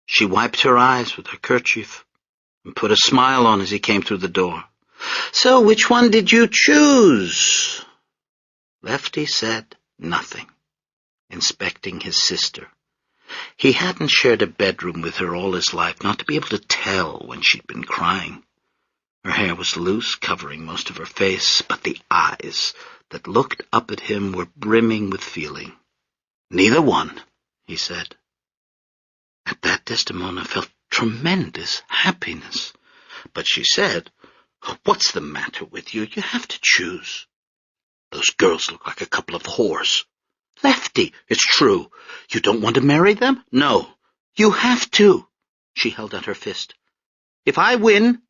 She wiped her eyes with her kerchief and put a smile on as he came through the door. "So which one did you choose?" Lefty said nothing, inspecting his sister. He hadn't shared a bedroom with her all his life, not to be able to tell when she'd been crying. Her hair was loose, covering most of her face, but the eyes that looked up at him were brimming with feeling. "Neither one," he said. At that, Desdemona felt tremendous happiness. But she said, "What's the matter with you? You have to choose. Those girls look like a couple of whores." "Lefty, it's true. You don't want to marry them?" "No, you have to." She held out her fist. "If I win,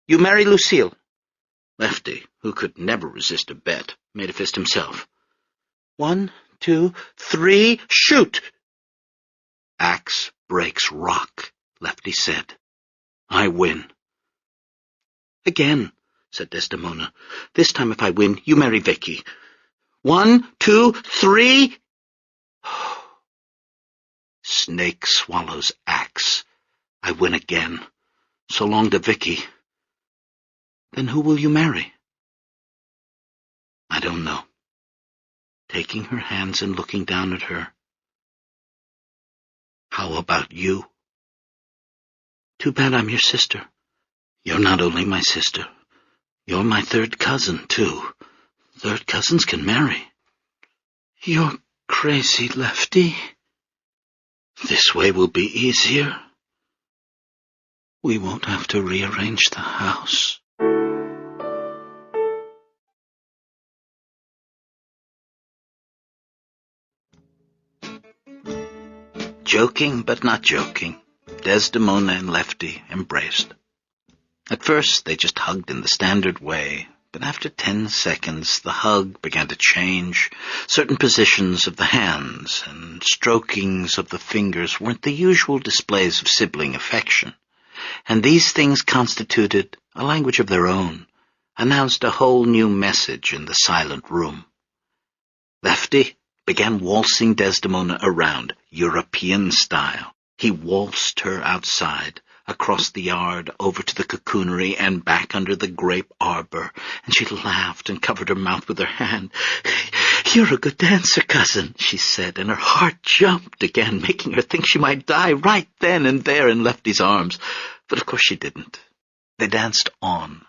you marry Lucille." Lefty, who could never resist a bet, made a fist himself. 1, 2, 3, shoot! "Axe breaks rock," Lefty said. "I win." "Again," said Desdemona. "This time if I win, you marry Vicky. 1, 2, 3... Snake swallows axe. I win again. So long to Vicky. "Then who will you marry?" "I don't know." Taking her hands and looking down at her. "How about you?" "Too bad I'm your sister." "You're not only my sister. You're my third cousin, too. Third cousins can marry." "You're crazy, Lefty." "This way will be easier. We won't have to rearrange the house." Joking but not joking, Desdemona and Lefty embraced. At first they just hugged in the standard way, but after 10 seconds the hug began to change. Certain positions of the hands and strokings of the fingers weren't the usual displays of sibling affection, and these things constituted a language of their own, announced a whole new message in the silent room. Lefty began waltzing Desdemona around, European style. He waltzed her outside, across the yard, over to the cocoonery, and back under the grape arbor, and she laughed and covered her mouth with her hand. "You're a good dancer, cousin," she said, and her heart jumped again, making her think she might die right then and there in Lefty's arms. But of course she didn't. They danced on.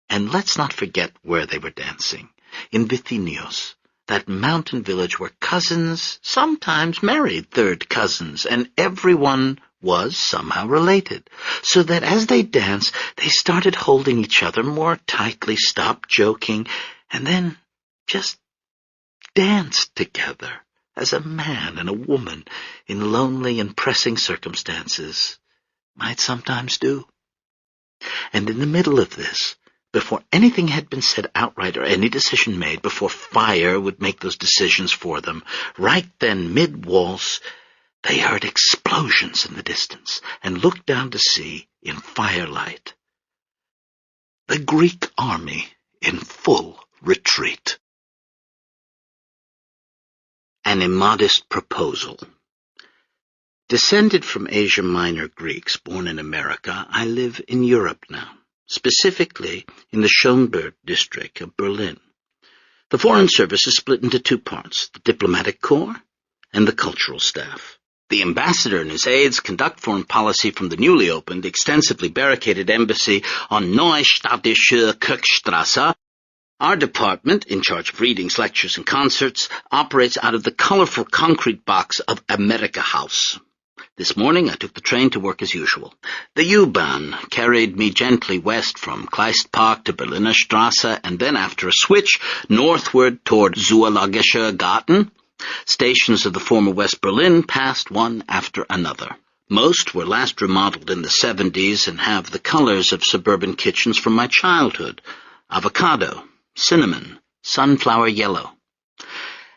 And let's not forget where they were dancing. In Vithinios, that mountain village where cousins sometimes married third cousins, and everyone was somehow related, so that as they danced, they started holding each other more tightly, stopped joking, and then just danced together as a man and a woman in lonely and pressing circumstances might sometimes do. And in the middle of this, before anything had been said outright or any decision made, before fire would make those decisions for them, right then, mid-waltz, they heard explosions in the distance and looked down to see, in firelight, the Greek army in full retreat. An immodest proposal. Descended from Asia Minor Greeks born in America, I live in Europe now, specifically in the Schönberg district of Berlin. The Foreign Service is split into 2 parts, the diplomatic corps and the cultural staff. The ambassador and his aides conduct foreign policy from the newly opened, extensively barricaded embassy on Neustädtische Kirchstrasse. Our department, in charge of readings, lectures, and concerts, operates out of the colorful concrete box of America House. This morning I took the train to work as usual. The U-Bahn carried me gently west from Kleist Park to Berliner Strasse, and then after a switch northward toward Zoologischer Garten. Stations of the former West Berlin passed one after another. Most were last remodeled in the 70s and have the colors of suburban kitchens from my childhood: avocado, cinnamon, sunflower yellow.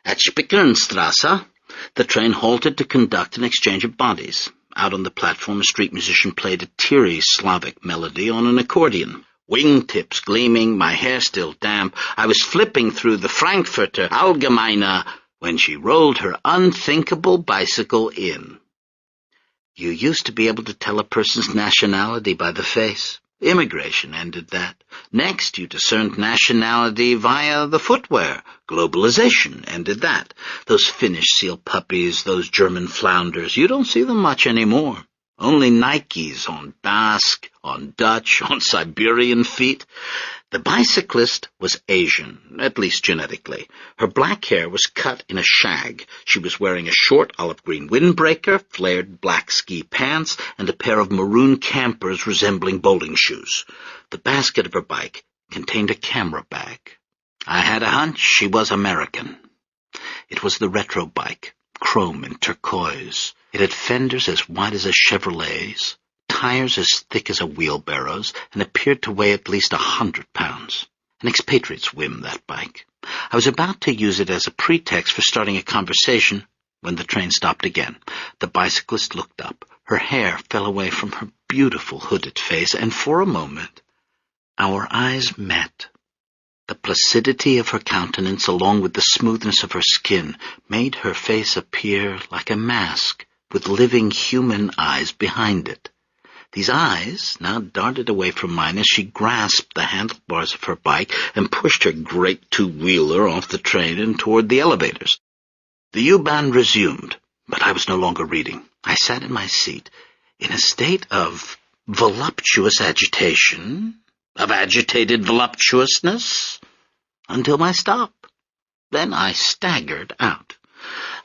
At Spickerenstrasse, the train halted to conduct an exchange of bodies. Out on the platform, a street musician played a teary Slavic melody on an accordion. Wingtips gleaming, my hair still damp, I was flipping through the Frankfurter Allgemeine when she rolled her unthinkable bicycle in. You used to be able to tell a person's nationality by the face. Immigration ended that. Next, you discerned nationality via the footwear. Globalization ended that. Those Finnish seal puppies, those German flounders, you don't see them much anymore. Only Nikes on Basque, on Dutch, on Siberian feet. The bicyclist was Asian, at least genetically. Her black hair was cut in a shag. She was wearing a short olive-green windbreaker, flared black ski pants, and a pair of maroon campers resembling bowling shoes. The basket of her bike contained a camera bag. I had a hunch she was American. It was the retro bike, chrome and turquoise. It had fenders as wide as a Chevrolet's, tires as thick as a wheelbarrow's, and appeared to weigh at least 100 pounds. An expatriate's whim, that bike. I was about to use it as a pretext for starting a conversation when the train stopped again. The bicyclist looked up. Her hair fell away from her beautiful hooded face, and for a moment our eyes met. The placidity of her countenance, along with the smoothness of her skin, made her face appear like a mask, with living human eyes behind it. These eyes now darted away from mine as she grasped the handlebars of her bike and pushed her great two-wheeler off the train and toward the elevators. The U-Bahn resumed, but I was no longer reading. I sat in my seat, in a state of voluptuous agitation, of agitated voluptuousness, until my stop. Then I staggered out.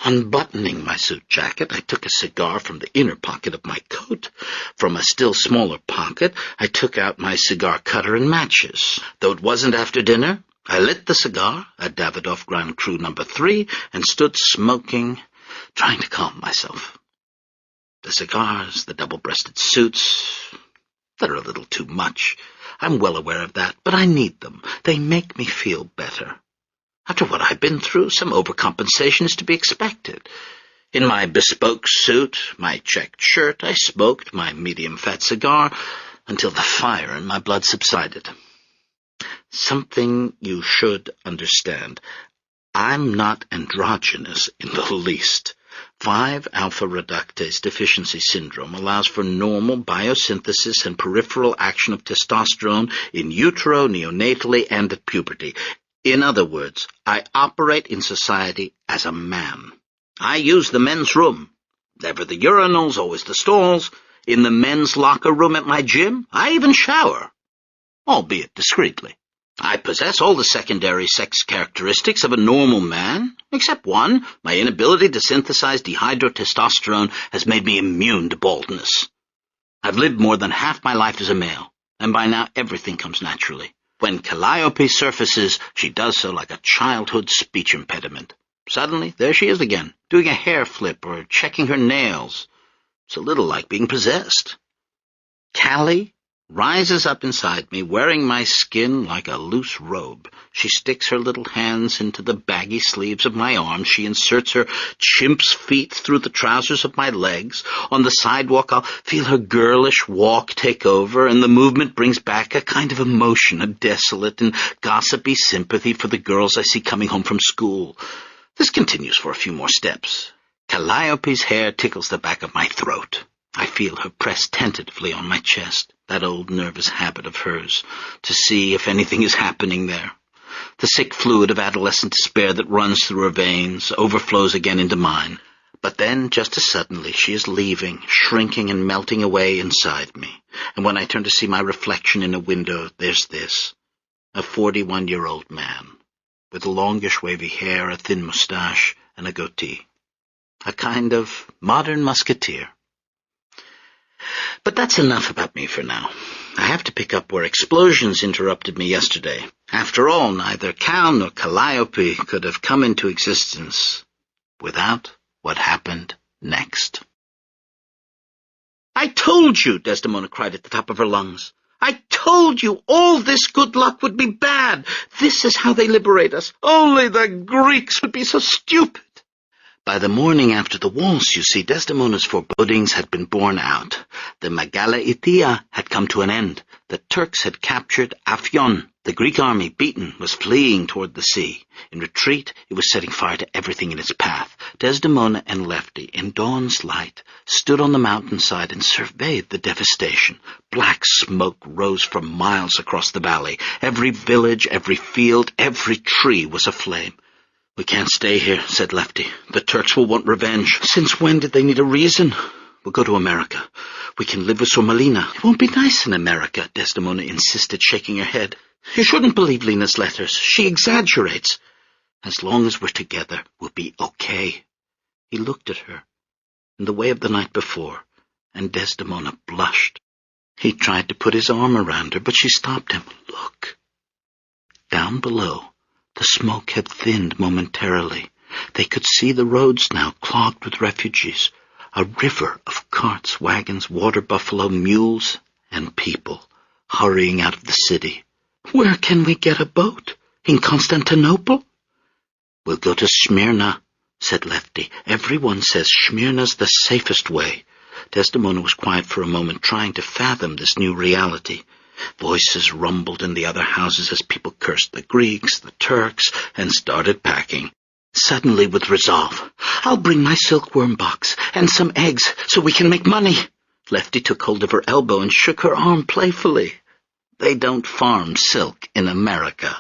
Unbuttoning my suit jacket, I took a cigar from the inner pocket of my coat. From a still smaller pocket, I took out my cigar cutter and matches. Though it wasn't after dinner, I lit the cigar, a Davidoff Grand Cru No. 3, and stood smoking, trying to calm myself. The cigars, the double-breasted suits, they're a little too much. I'm well aware of that, but I need them. They make me feel better. After what I've been through, some overcompensation is to be expected. In my bespoke suit, my checked shirt, I smoked my medium-fat cigar until the fire in my blood subsided. Something you should understand. I'm not androgynous in the least. 5-alpha reductase deficiency syndrome allows for normal biosynthesis and peripheral action of testosterone in utero, neonatally, and at puberty. In other words, I operate in society as a man. I use the men's room. Never the urinals, always the stalls. In the men's locker room at my gym, I even shower, albeit discreetly. I possess all the secondary sex characteristics of a normal man, except one. My inability to synthesize dihydrotestosterone has made me immune to baldness. I've lived more than half my life as a male, and by now everything comes naturally. When Calliope surfaces, she does so like a childhood speech impediment. Suddenly, there she is again, doing a hair flip or checking her nails. It's a little like being possessed. Callie rises up inside me, wearing my skin like a loose robe. She sticks her little hands into the baggy sleeves of my arms. She inserts her chimp's feet through the trousers of my legs. On the sidewalk, I'll feel her girlish walk take over, and the movement brings back a kind of emotion, a desolate and gossipy sympathy for the girls I see coming home from school. This continues for a few more steps. Calliope's hair tickles the back of my throat. I feel her press tentatively on my chest, that old nervous habit of hers, to see if anything is happening there. The sick fluid of adolescent despair that runs through her veins overflows again into mine. But then, just as suddenly, she is leaving, shrinking and melting away inside me. And when I turn to see my reflection in a window, there's this, a 41-year-old man, with longish wavy hair, a thin moustache, and a goatee. A kind of modern musketeer. But that's enough about me for now. I have to pick up where explosions interrupted me yesterday. After all, neither Cal nor Calliope could have come into existence without what happened next. "I told you," Desdemona cried at the top of her lungs. "I told you all this good luck would be bad. This is how they liberate us. Only the Greeks would be so stupid." By the morning after the waltz, you see, Desdemona's forebodings had been borne out. The Megalaitia had come to an end. The Turks had captured Afyon. The Greek army, beaten, was fleeing toward the sea. In retreat, it was setting fire to everything in its path. Desdemona and Lefty, in dawn's light, stood on the mountainside and surveyed the devastation. Black smoke rose for miles across the valley. Every village, every field, every tree was aflame. "We can't stay here," said Lefty. "The Turks will want revenge. Since when did they need a reason? We'll go to America. We can live with Sormelina." "It won't be nice in America," Desdemona insisted, shaking her head. "You shouldn't believe Lena's letters. She exaggerates. As long as we're together, we'll be okay." He looked at her, in the way of the night before, and Desdemona blushed. He tried to put his arm around her, but she stopped him. "Look." Down below, the smoke had thinned momentarily. They could see the roads now clogged with refugees, a river of carts, wagons, water buffalo, mules, and people hurrying out of the city. "Where can we get a boat? In Constantinople?" "We'll go to Smyrna," said Lefty. "Everyone says Smyrna's the safest way." Desdemona was quiet for a moment, trying to fathom this new reality. Voices rumbled in the other houses as people cursed the Greeks, the Turks, and started packing. Suddenly, with resolve, "I'll bring my silkworm box and some eggs so we can make money." Lefty took hold of her elbow and shook her arm playfully. "They don't farm silk in America."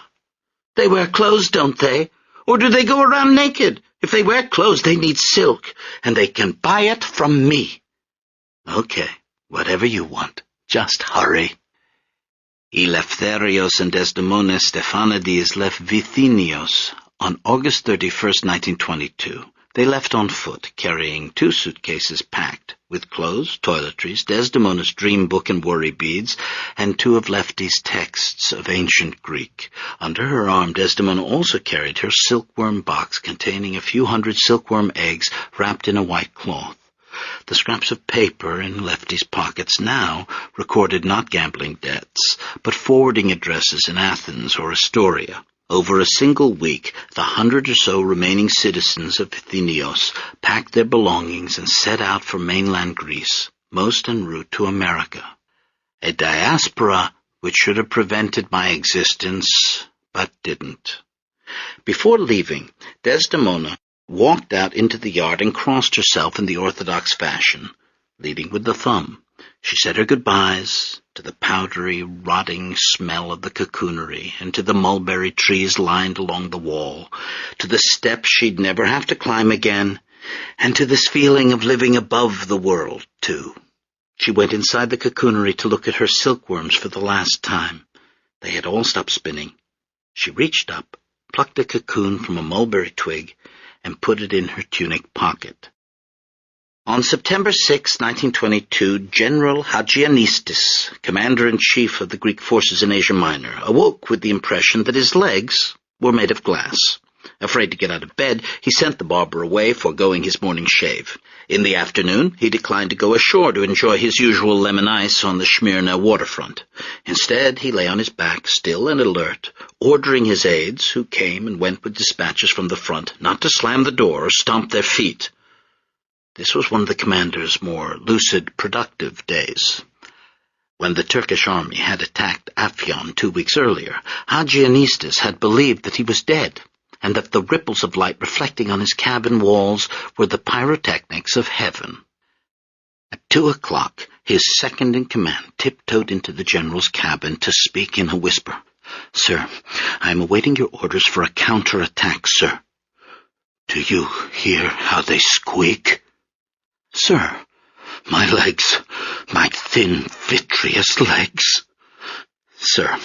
"They wear clothes, don't they? Or do they go around naked? If they wear clothes, they need silk, and they can buy it from me." "Okay, whatever you want. Just hurry." Eleftherios and Desdemona Stephanides left Vithinios on August 31st, 1922. They left on foot, carrying 2 suitcases packed, with clothes, toiletries, Desdemona's dream book and worry beads, and 2 of Lefty's texts of ancient Greek. Under her arm, Desdemona also carried her silkworm box containing a few hundred silkworm eggs wrapped in a white cloth. The scraps of paper in Lefty's pockets now recorded not gambling debts, but forwarding addresses in Athens or Astoria. Over a single week, the 100 or so remaining citizens of Vithinios packed their belongings and set out for mainland Greece, most en route to America. A diaspora which should have prevented my existence, but didn't. Before leaving, Desdemona walked out into the yard and crossed herself in the orthodox fashion, leading with the thumb. She said her goodbyes to the powdery, rotting smell of the cocoonery, and to the mulberry trees lined along the wall, to the steps she'd never have to climb again, and to this feeling of living above the world, too. She went inside the cocoonery to look at her silkworms for the last time. They had all stopped spinning. She reached up, plucked a cocoon from a mulberry twig, and put it in her tunic pocket. On September 6, 1922, General Eugenides, commander-in-chief of the Greek forces in Asia Minor, awoke with the impression that his legs were made of glass. Afraid to get out of bed, he sent the barber away, foregoing his morning shave. In the afternoon, he declined to go ashore to enjoy his usual lemon ice on the Smyrna waterfront. Instead, he lay on his back, still and alert, ordering his aides, who came and went with dispatches from the front, not to slam the door or stomp their feet. This was one of the commander's more lucid, productive days. When the Turkish army had attacked Afyon 2 weeks earlier, Eugenides had believed that he was dead, and that the ripples of light reflecting on his cabin walls were the pyrotechnics of heaven. At 2:00, his second-in-command tiptoed into the general's cabin to speak in a whisper. "Sir, I am awaiting your orders for a counter-attack, sir." "Do you hear how they squeak?" "Sir, my legs, my thin, vitreous legs." "Sir,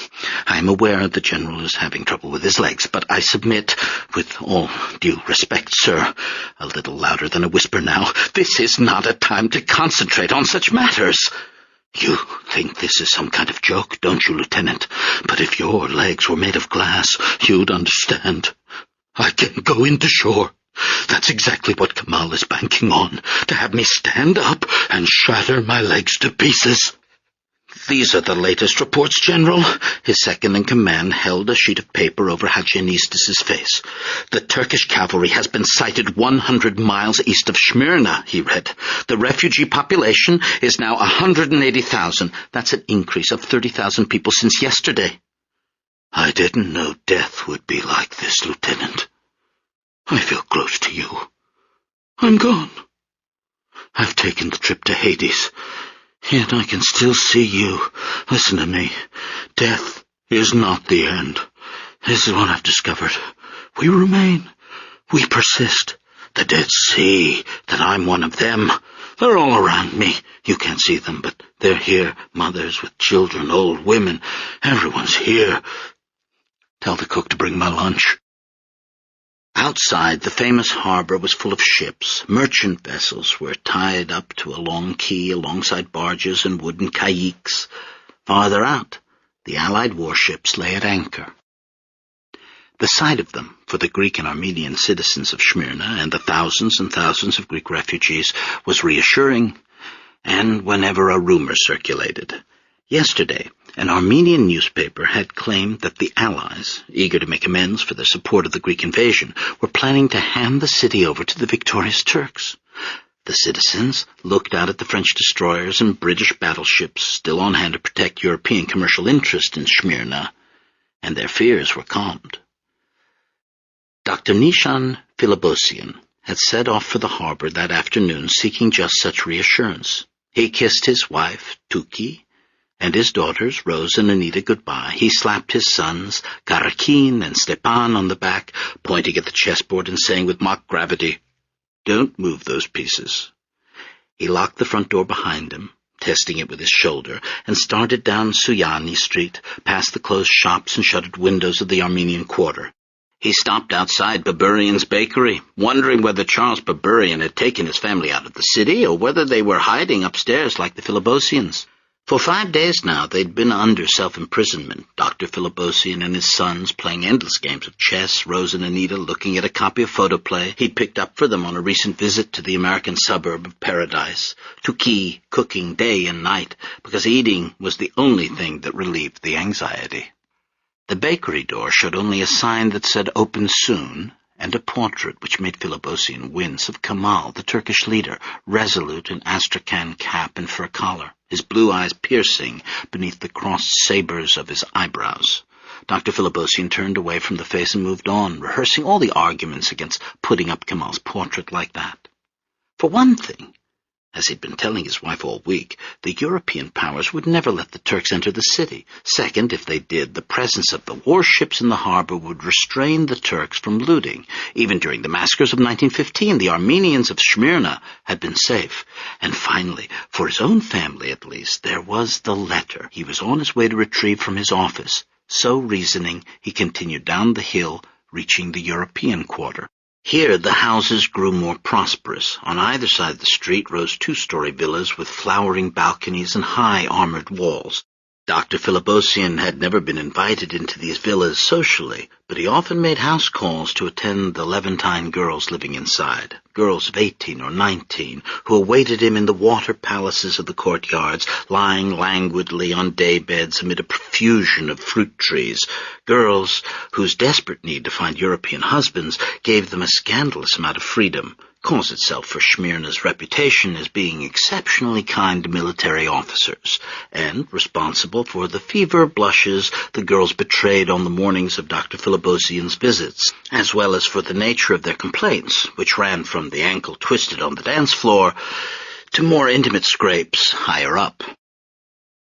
I am aware the general is having trouble with his legs, but I submit, with all due respect, sir," a little louder than a whisper now, "this is not a time to concentrate on such matters." You think this is some kind of joke, don't you, Lieutenant? But if your legs were made of glass, you'd understand. I can go into shore. That's exactly what Kamal is banking on, to have me stand up and shatter my legs to pieces. These are the latest reports, General. His second-in-command held a sheet of paper over Eugenides' face. The Turkish cavalry has been sighted 100 miles east of Smyrna, he read. The refugee population is now 180,000. That's an increase of 30,000 people since yesterday. I didn't know death would be like this, Lieutenant. I feel close to you. I'm gone. I've taken the trip to Hades. Yet I can still see you. Listen to me. Death is not the end. This is what I've discovered. We remain. We persist. The Dead see that I'm one of them. They're all around me. You can't see them, but they're here. Mothers with children, old women. Everyone's here. Tell the cook to bring my lunch. Outside, the famous harbor was full of ships. Merchant vessels were tied up to a long quay alongside barges and wooden kayaks. Farther out, the Allied warships lay at anchor. The sight of them, for the Greek and Armenian citizens of Smyrna and the thousands and thousands of Greek refugees, was reassuring, and whenever a rumor circulated. Yesterday, an Armenian newspaper had claimed that the Allies, eager to make amends for their support of the Greek invasion, were planning to hand the city over to the victorious Turks. The citizens looked out at the French destroyers and British battleships still on hand to protect European commercial interest in Smyrna, and their fears were calmed. Dr. Nishan Philibosian had set off for the harbor that afternoon seeking just such reassurance. He kissed his wife, Tuki, and his daughters, Rose and Anita, goodbye. He slapped his sons, Karakin and Stepan, on the back, pointing at the chessboard and saying with mock gravity, "Don't move those pieces." He locked the front door behind him, testing it with his shoulder, and started down Suyani Street, past the closed shops and shuttered windows of the Armenian quarter. He stopped outside Baburian's bakery, wondering whether Charles Baburian had taken his family out of the city or whether they were hiding upstairs like the Philibosians. For 5 days now they'd been under self-imprisonment, Dr. Philibosian and his sons playing endless games of chess, Rose and Anita looking at a copy of photoplay he'd picked up for them on a recent visit to the American suburb of Paradise, Tuki cooking day and night, because eating was the only thing that relieved the anxiety. The bakery door showed only a sign that said "Open Soon," and a portrait which made Philibosian wince of Kamal, the Turkish leader, resolute in astrakhan cap and fur collar, his blue eyes piercing beneath the crossed sabres of his eyebrows. Dr. Philibosian turned away from the face and moved on, rehearsing all the arguments against putting up Kamal's portrait like that. For one thing, as he'd been telling his wife all week, the European powers would never let the Turks enter the city. Second, if they did, the presence of the warships in the harbor would restrain the Turks from looting. Even during the massacres of 1915, the Armenians of Smyrna had been safe. And finally, for his own family at least, there was the letter he was on his way to retrieve from his office. So reasoning, he continued down the hill, reaching the European quarter. Here the houses grew more prosperous. On either side of the street rose two-story villas with flowering balconies and high armored walls. Dr. Philibosian had never been invited into these villas socially, but he often made house calls to attend the Levantine girls living inside, girls of 18 or 19, who awaited him in the water palaces of the courtyards, lying languidly on day beds amid a profusion of fruit trees, girls whose desperate need to find European husbands gave them a scandalous amount of freedom, calls itself for Smyrna's reputation as being exceptionally kind to military officers, and responsible for the fever blushes the girls betrayed on the mornings of Dr. Philibosian's visits, as well as for the nature of their complaints, which ran from the ankle twisted on the dance floor to more intimate scrapes higher up.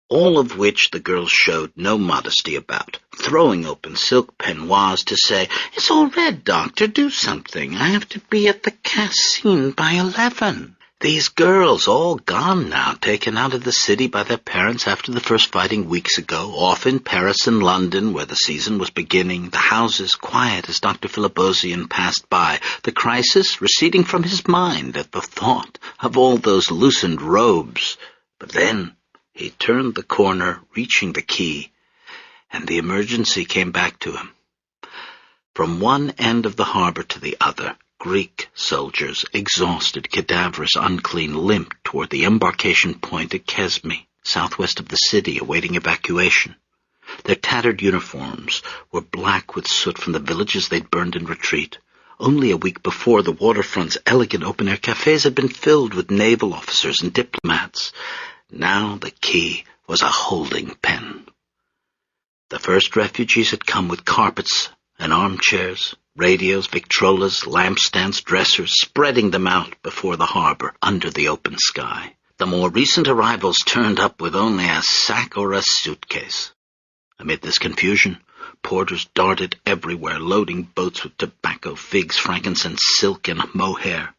All of which the girls showed no modesty about, throwing open silk peignoirs to say, "It's all red, doctor, do something. I have to be at the Cascine by 11. These girls, all gone now, taken out of the city by their parents after the first fighting weeks ago, off in Paris and London, where the season was beginning, the houses quiet as Dr. Philibosian passed by, the crisis receding from his mind at the thought of all those loosened robes. But then He turned the corner, reaching the quay, and the emergency came back to him. From one end of the harbor to the other, Greek soldiers, exhausted, cadaverous, unclean, limped toward the embarkation point at Kesme, southwest of the city, awaiting evacuation. Their tattered uniforms were black with soot from the villages they'd burned in retreat. Only a week before, the waterfront's elegant open-air cafes had been filled with naval officers and diplomats. Now the quay was a holding pen. The first refugees had come with carpets and armchairs, radios, victrolas, lampstands, dressers, spreading them out before the harbor under the open sky. The more recent arrivals turned up with only a sack or a suitcase. Amid this confusion, porters darted everywhere, loading boats with tobacco, figs, frankincense, silk, and mohair.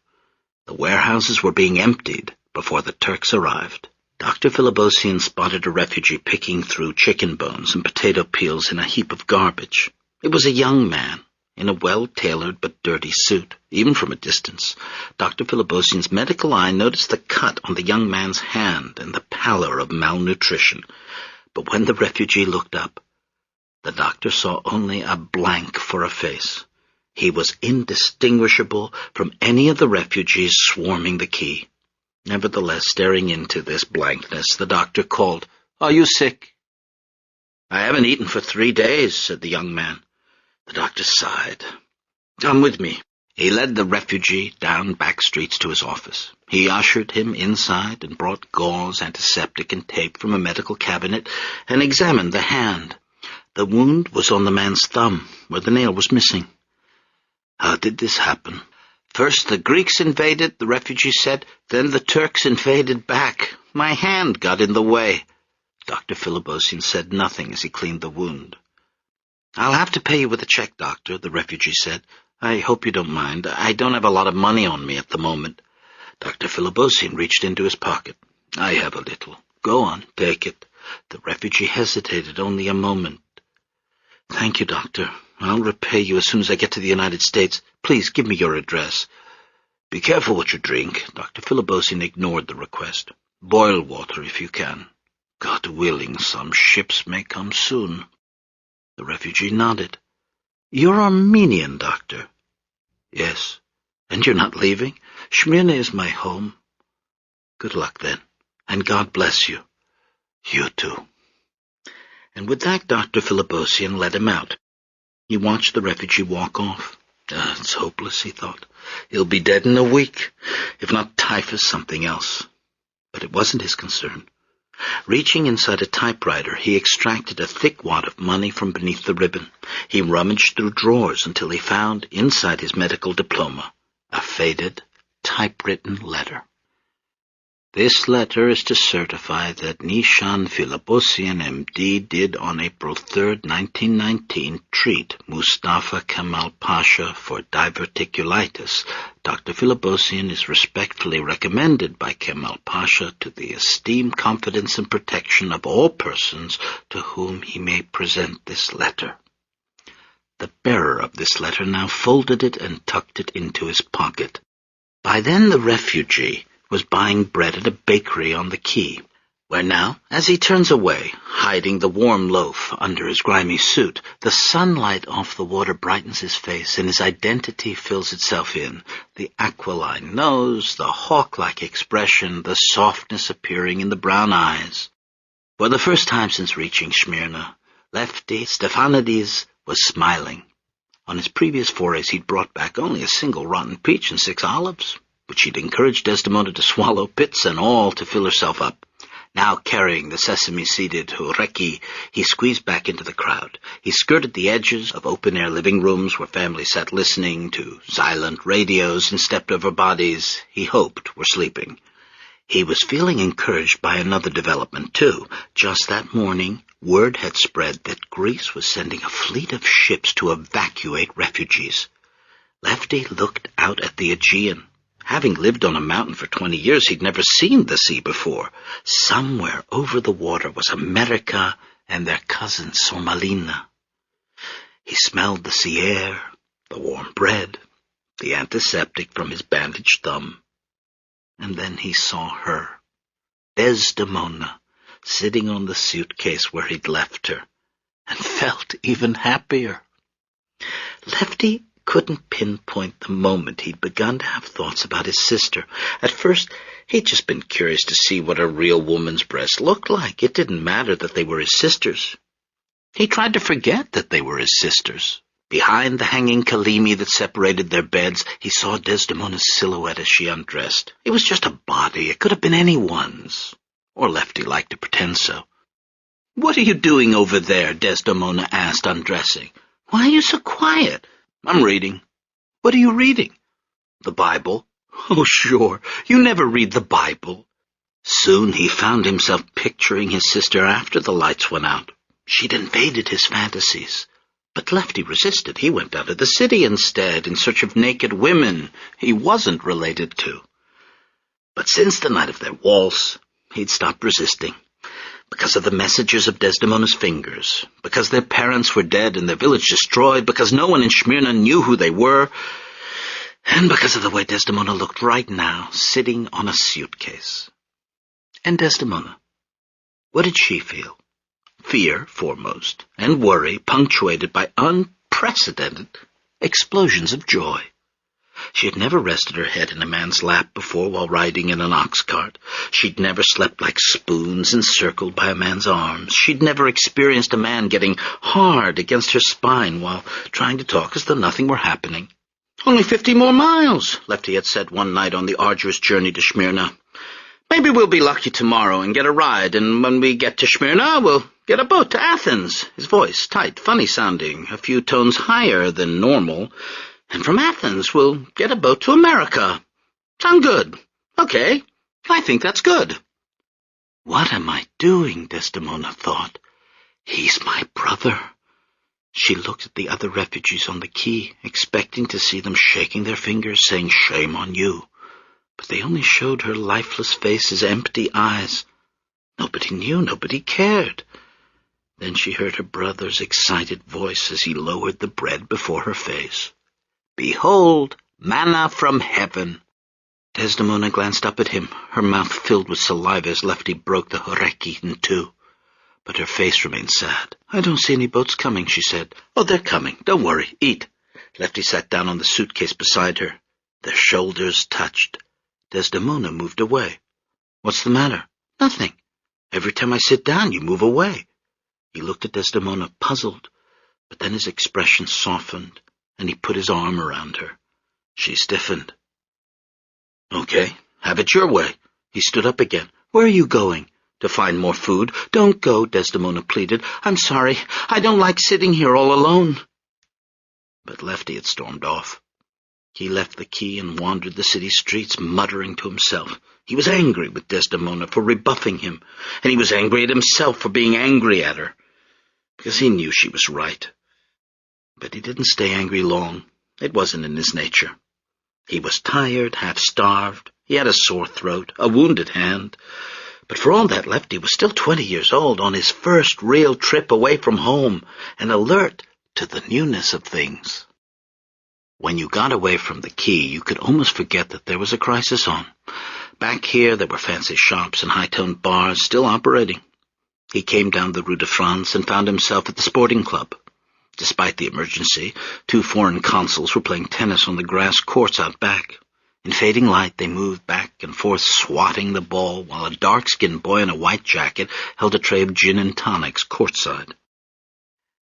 The warehouses were being emptied before the Turks arrived. Dr. Philibosian spotted a refugee picking through chicken bones and potato peels in a heap of garbage. It was a young man, in a well-tailored but dirty suit. Even from a distance, Dr. Philibosian's medical eye noticed the cut on the young man's hand and the pallor of malnutrition. But when the refugee looked up, the doctor saw only a blank for a face. He was indistinguishable from any of the refugees swarming the quay. Nevertheless, staring into this blankness, the doctor called, "Are you sick?" "I haven't eaten for 3 days," said the young man. The doctor sighed. "Come with me." He led the refugee down back streets to his office. He ushered him inside and brought gauze, antiseptic, and tape from a medical cabinet and examined the hand. The wound was on the man's thumb, where the nail was missing. "How did this happen?" "First the Greeks invaded," the refugee said. "Then the Turks invaded back. My hand got in the way." Dr. Philibosian said nothing as he cleaned the wound. "I'll have to pay you with a check, doctor," the refugee said. "I hope you don't mind. I don't have a lot of money on me at the moment." Dr. Philibosian reached into his pocket. "I have a little. Go on, take it." The refugee hesitated only a moment. "Thank you, doctor. I'll repay you as soon as I get to the United States. Please give me your address." "Be careful what you drink." Dr. Philibosian ignored the request. "Boil water if you can. God willing, some ships may come soon." The refugee nodded. "You're Armenian, doctor?" "Yes." "And you're not leaving?" "Smyrna is my home." "Good luck, then, and God bless you." "You too." And with that, Dr. Philibosian let him out. He watched the refugee walk off. It's hopeless, he thought. He'll be dead in a week. If not typhus, something else. But it wasn't his concern. Reaching inside a typewriter, he extracted a thick wad of money from beneath the ribbon. He rummaged through drawers until he found, inside his medical diploma, a faded, typewritten letter. "This letter is to certify that Nishan Philibosian, M.D., did on April 3, 1919, treat Mustafa Kemal Pasha for diverticulitis. Dr. Philibosian is respectfully recommended by Kemal Pasha to the esteem, confidence, and protection of all persons to whom he may present this letter." The bearer of this letter now folded it and tucked it into his pocket. By then the refugee was buying bread at a bakery on the quay, where now, as he turns away, hiding the warm loaf under his grimy suit, the sunlight off the water brightens his face, and his identity fills itself in. The aquiline nose, the hawk-like expression, the softness appearing in the brown eyes. For the first time since reaching Smyrna, Lefty Stefanidis was smiling. On his previous forays he'd brought back only a single rotten peach and 6 olives, which he'd encouraged Desdemona to swallow, pits and all, to fill herself up. Now, carrying the sesame-seeded hureki, he squeezed back into the crowd. He skirted the edges of open-air living rooms where families sat listening to silent radios and stepped over bodies he hoped were sleeping. He was feeling encouraged by another development, too. Just that morning, word had spread that Greece was sending a fleet of ships to evacuate refugees. Lefty looked out at the Aegean. Having lived on a mountain for 20 years, he'd never seen the sea before. Somewhere over the water was America and their cousin Somalina. He smelled the sea air, the warm bread, the antiseptic from his bandaged thumb. And then he saw her, Desdemona, sitting on the suitcase where he'd left her, and felt even happier. Lefty couldn't pinpoint the moment he'd begun to have thoughts about his sister. At first, he'd just been curious to see what a real woman's breasts looked like. It didn't matter that they were his sisters. He tried to forget that they were his sisters. Behind the hanging kalimi that separated their beds, he saw Desdemona's silhouette as she undressed. It was just a body. It could have been anyone's. Or Lefty liked to pretend so. "What are you doing over there?" Desdemona asked, undressing. "Why are you so quiet?" "I'm reading." "What are you reading?" "The Bible." "Oh, sure. You never read the Bible." Soon he found himself picturing his sister after the lights went out. She'd invaded his fantasies. But Lefty resisted. He went out of the city instead, in search of naked women he wasn't related to. But since the night of their waltz, he'd stopped resisting. Because of the messages of Desdemona's fingers, because their parents were dead and their village destroyed, because no one in Smyrna knew who they were, and because of the way Desdemona looked right now, sitting on a suitcase. And Desdemona, what did she feel? Fear, foremost, and worry, punctuated by unprecedented explosions of joy. She had never rested her head in a man's lap before while riding in an ox cart. She'd never slept like spoons encircled by a man's arms. She'd never experienced a man getting hard against her spine while trying to talk as though nothing were happening. "Only 50 more miles, Lefty had said one night on the arduous journey to Smyrna. "Maybe we'll be lucky tomorrow and get a ride, and when we get to Smyrna, we'll get a boat to Athens." His voice, tight, funny-sounding, a few tones higher than normal. "And from Athens, we'll get a boat to America. Sound good? Okay, I think that's good." What am I doing, Desdemona thought. He's my brother. She looked at the other refugees on the quay, expecting to see them shaking their fingers, saying, "Shame on you." But they only showed her lifeless faces, empty eyes. Nobody knew, nobody cared. Then she heard her brother's excited voice as he lowered the bread before her face. "Behold, manna from heaven." Desdemona glanced up at him, her mouth filled with saliva as Lefty broke the horeki in two. But her face remained sad. "I don't see any boats coming," she said. "Oh, they're coming. Don't worry. Eat." Lefty sat down on the suitcase beside her. Their shoulders touched. Desdemona moved away. "What's the matter?" "Nothing. Every time I sit down, you move away." He looked at Desdemona, puzzled, but then his expression softened, and he put his arm around her. She stiffened. "Okay, have it your way." He stood up again. "Where are you going?" "To find more food." "Don't go," Desdemona pleaded. "I'm sorry. I don't like sitting here all alone." But Lefty had stormed off. He left the quay and wandered the city streets, muttering to himself. He was angry with Desdemona for rebuffing him, and he was angry at himself for being angry at her, because he knew she was right. But he didn't stay angry long. It wasn't in his nature. He was tired, half-starved. He had a sore throat, a wounded hand. But for all that, Lefty was still 20 years old, on his first real trip away from home, and alert to the newness of things. When you got away from the quay, you could almost forget that there was a crisis on. Back here, there were fancy shops and high-toned bars still operating. He came down the Rue de France and found himself at the sporting club. Despite the emergency, 2 foreign consuls were playing tennis on the grass courts out back. In fading light, they moved back and forth, swatting the ball, while a dark-skinned boy in a white jacket held a tray of gin and tonics courtside.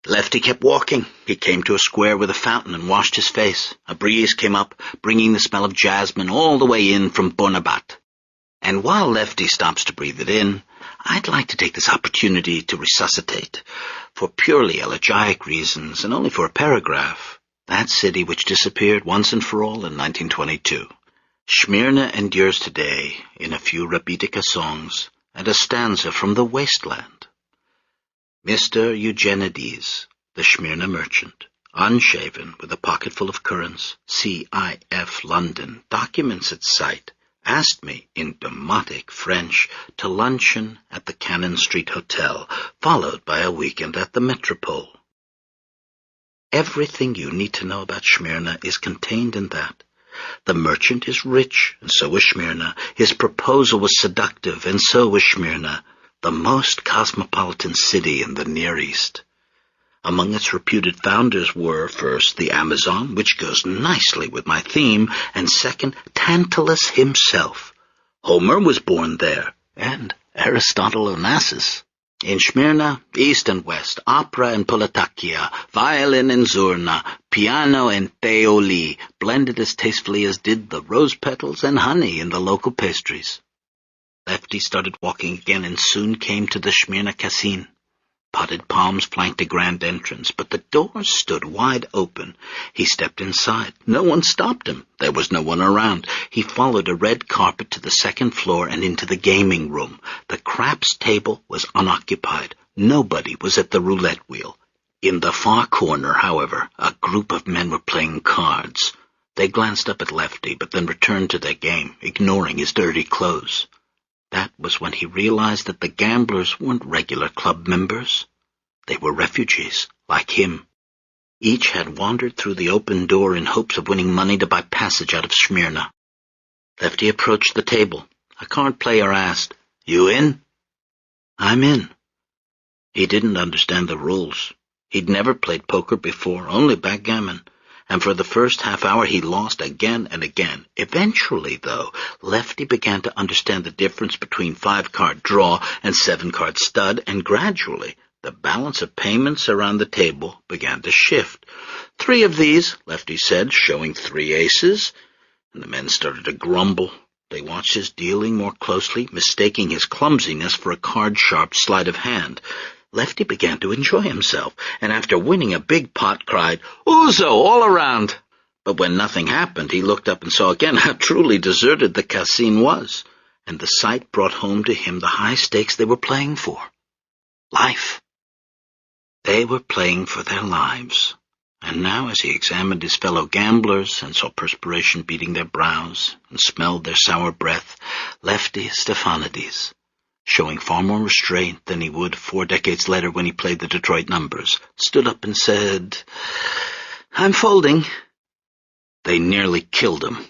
Lefty kept walking. He came to a square with a fountain and washed his face. A breeze came up, bringing the smell of jasmine all the way in from Bonaparte. And while Lefty stops to breathe it in, I'd like to take this opportunity to resuscitate, for purely elegiac reasons and only for a paragraph, that city which disappeared once and for all in 1922. Smyrna endures today in a few Rabitica songs and a stanza from the wasteland. Mr. Eugenides, the Smyrna merchant, unshaven, with a pocket full of currants, CIF London, documents at sight, asked me in demotic French to luncheon at the Cannon Street Hotel, followed by a weekend at the Metropole. Everything you need to know about Smyrna is contained in that. The merchant is rich, and so was Smyrna. His proposal was seductive, and so was Smyrna. the most cosmopolitan city in the Near East. Among its reputed founders were, first, the Amazon, which goes nicely with my theme, and second, Tantalus himself. Homer was born there, and Aristotle Onassis. In Smyrna, east and west, opera and politachia, violin and zurna, piano and theoli, blended as tastefully as did the rose petals and honey in the local pastries. Lefty started walking again and soon came to the Smyrna Casino. Potted palms flanked a grand entrance, but the doors stood wide open. He stepped inside. No one stopped him. There was no one around. He followed a red carpet to the second floor and into the gaming room. The craps table was unoccupied. Nobody was at the roulette wheel. In the far corner, however, a group of men were playing cards. They glanced up at Lefty, but then returned to their game, ignoring his dirty clothes. That was when he realized that the gamblers weren't regular club members. They were refugees, like him. Each had wandered through the open door in hopes of winning money to buy passage out of Smyrna. Lefty approached the table. A card player asked, "You in?" "I'm in." He didn't understand the rules. He'd never played poker before, only backgammon. And for the first half hour he lost again and again. Eventually, though, Lefty began to understand the difference between 5-card draw and 7-card stud, and gradually the balance of payments around the table began to shift. 3 of these, Lefty said, showing 3 aces, and the men started to grumble. They watched his dealing more closely, mistaking his clumsiness for a card-sharp sleight of hand. Lefty began to enjoy himself, and after winning a big pot cried, "Ouzo, all around!" But when nothing happened, he looked up and saw again how truly deserted the casino was, and the sight brought home to him the high stakes they were playing for. Life. They were playing for their lives, and now as he examined his fellow gamblers and saw perspiration beading their brows and smelled their sour breath, Lefty Stephanides, showing far more restraint than he would 4 decades later when he played the Detroit numbers, stood up and said, "I'm folding." They nearly killed him.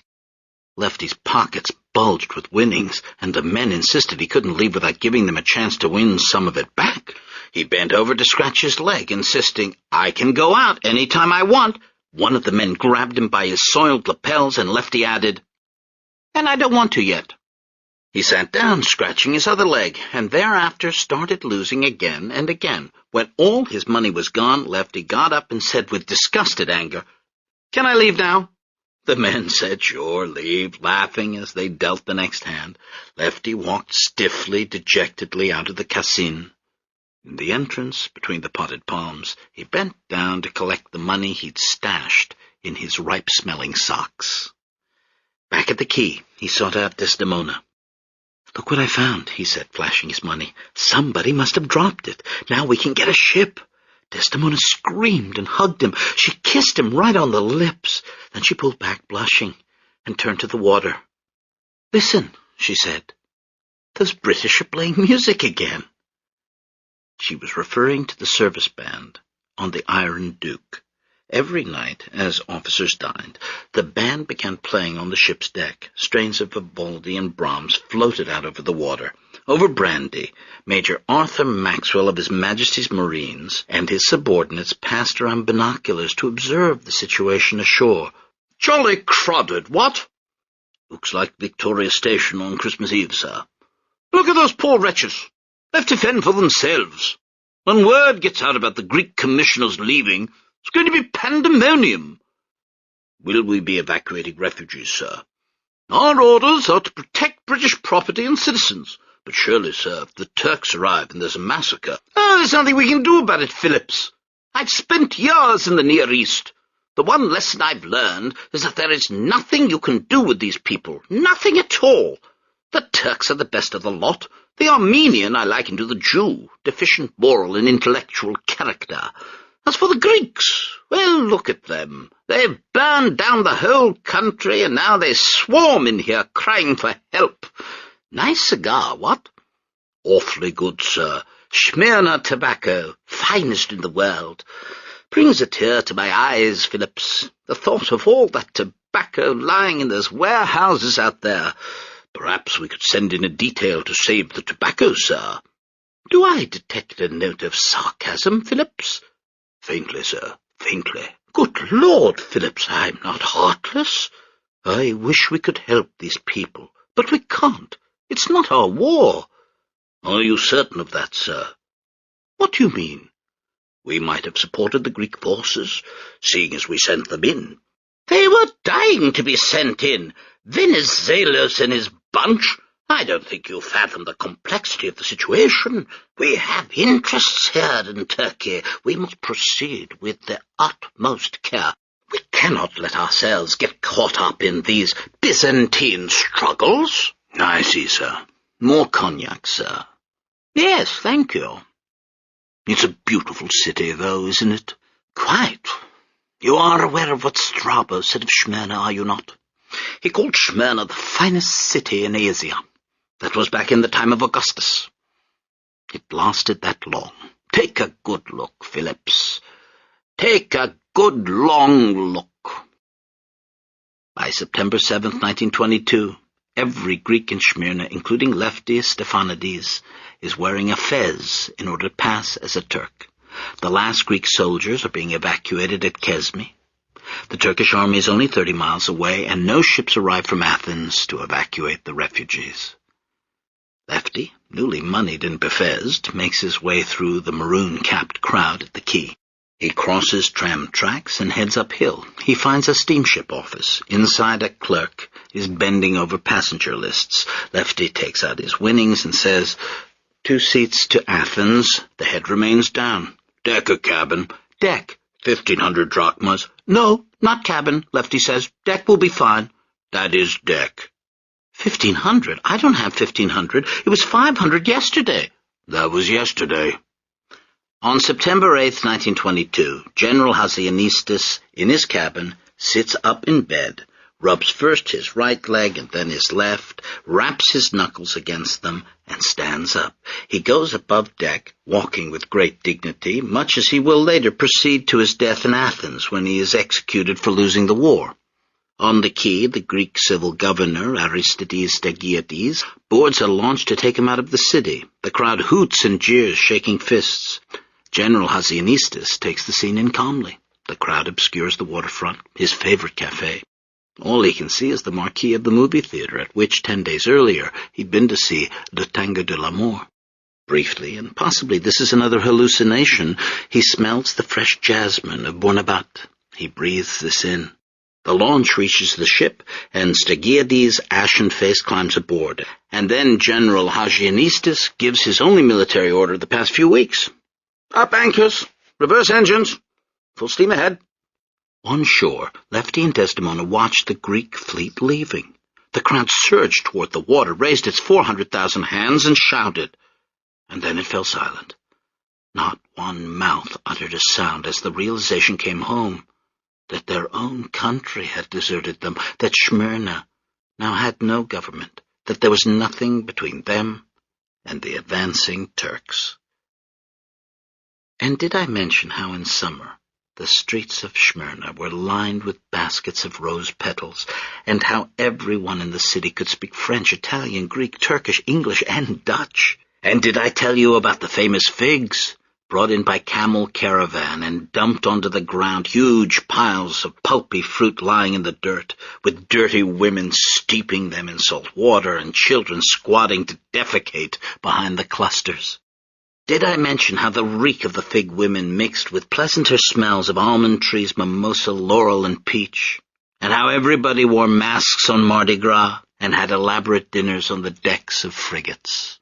Lefty's pockets bulged with winnings, and the men insisted he couldn't leave without giving them a chance to win some of it back. He bent over to scratch his leg, insisting, "I can go out any time I want." One of the men grabbed him by his soiled lapels, and Lefty added, "And I don't want to yet." He sat down, scratching his other leg, and thereafter started losing again and again. When all his money was gone, Lefty got up and said with disgusted anger, "Can I leave now?" The men said, "Sure, leave," laughing as they dealt the next hand. Lefty walked stiffly, dejectedly out of the casino. In the entrance, between the potted palms, he bent down to collect the money he'd stashed in his ripe-smelling socks. Back at the quay, he sought out Desdemona. "Look what I found," he said, flashing his money. "Somebody must have dropped it. Now we can get a ship." Desdemona screamed and hugged him. She kissed him right on the lips. Then she pulled back, blushing, and turned to the water. "Listen," she said. "Those British are playing music again." She was referring to the service band on the Iron Duke. Every night, as officers dined, the band began playing on the ship's deck. Strains of Vivaldi and Brahms floated out over the water. Over brandy, Major Arthur Maxwell of His Majesty's Marines and his subordinates passed around binoculars to observe the situation ashore. "Jolly crowded, what?" "Looks like Victoria Station on Christmas Eve, sir." "Look at those poor wretches, left to fend for themselves. When word gets out about the Greek commissioners leaving, it's going to be pandemonium." "Will we be evacuating refugees, sir?" "Our orders are to protect British property and citizens. But surely, sir, if the Turks arrive and there's a massacre—" "There's nothing we can do about it, Phillips. I've spent years in the Near East. The one lesson I've learned is that there is nothing you can do with these people. Nothing at all. The Turks are the best of the lot. The Armenian I liken to the Jew, deficient moral and intellectual character. As for the Greeks, well, look at them. They've burned down the whole country, and now they swarm in here crying for help. Nice cigar, what?" "Awfully good, sir. Smyrna tobacco, finest in the world. Brings a tear to my eyes, Phillips. The thought of all that tobacco lying in those warehouses out there. Perhaps we could send in a detail to save the tobacco, sir." Do I detect a note of sarcasm, Phillips? Faintly, sir, faintly. Good Lord, Phillips, I'm not heartless. I wish we could help these people, but we can't. It's not our war. Are you certain of that, sir? What do you mean? We might have supported the Greek forces, seeing as we sent them in. They were dying to be sent in. Venizelos and his bunch. I don't think you fathom the complexity of the situation. We have interests here in Turkey. We must proceed with the utmost care. We cannot let ourselves get caught up in these Byzantine struggles. I see, sir. More cognac, sir. Yes, thank you. It's a beautiful city, though, isn't it? Quite. You are aware of what Strabo said of Smyrna, are you not? He called Smyrna the finest city in Asia. That was back in the time of Augustus. It lasted that long. Take a good look, Phillips. Take a good long look. By September 7th, 1922, every Greek in Smyrna, including Lefty Stephanides, is wearing a fez in order to pass as a Turk. The last Greek soldiers are being evacuated at Kesme. The Turkish army is only 30 miles away, and no ships arrive from Athens to evacuate the refugees. Lefty, newly moneyed and befezed, makes his way through the maroon-capped crowd at the quay. He crosses tram tracks and heads uphill. He finds a steamship office. Inside, a clerk is bending over passenger lists. Lefty takes out his winnings and says, 2 seats to Athens. The head remains down. Deck or cabin? Deck. 1,500 drachmas. No, not cabin, Lefty says. Deck will be fine. That is deck. 1,500? I don't have 1,500. It was 500 yesterday. That was yesterday. On September 8th, 1922, General Hasianistis, in his cabin, sits up in bed, rubs first his right leg and then his left, raps his knuckles against them, and stands up. He goes above deck, walking with great dignity, much as he will later proceed to his death in Athens when he is executed for losing the war. On the quay, the Greek civil governor, Aristides Stegiates, boards a launch to take him out of the city. The crowd hoots and jeers, shaking fists. General Hasianistis takes the scene in calmly. The crowd obscures the waterfront, his favorite cafe. All he can see is the marquee of the movie theater at which 10 days earlier he'd been to see Le Tango de l'Amour. Briefly, and possibly this is another hallucination, he smells the fresh jasmine of Buonabat. He breathes this in. The launch reaches the ship, and Stegiades' ashen face climbs aboard. And then General Hasianistis gives his only military order the past few weeks. Up anchors! Reverse engines! Full steam ahead! On shore, Lefty and Desdemona watched the Greek fleet leaving. The crowd surged toward the water, raised its 400,000 hands, and shouted. And then it fell silent. Not one mouth uttered a sound as the realization came home that their own country had deserted them, that Smyrna now had no government, that there was nothing between them and the advancing Turks. And did I mention how in summer the streets of Smyrna were lined with baskets of rose petals, and how everyone in the city could speak French, Italian, Greek, Turkish, English, and Dutch? And did I tell you about the famous figs, brought in by camel caravan and dumped onto the ground, huge piles of pulpy fruit lying in the dirt, with dirty women steeping them in salt water and children squatting to defecate behind the clusters? Did I mention how the reek of the fig women mixed with pleasanter smells of almond trees, mimosa, laurel, and peach, and how everybody wore masks on Mardi Gras and had elaborate dinners on the decks of frigates?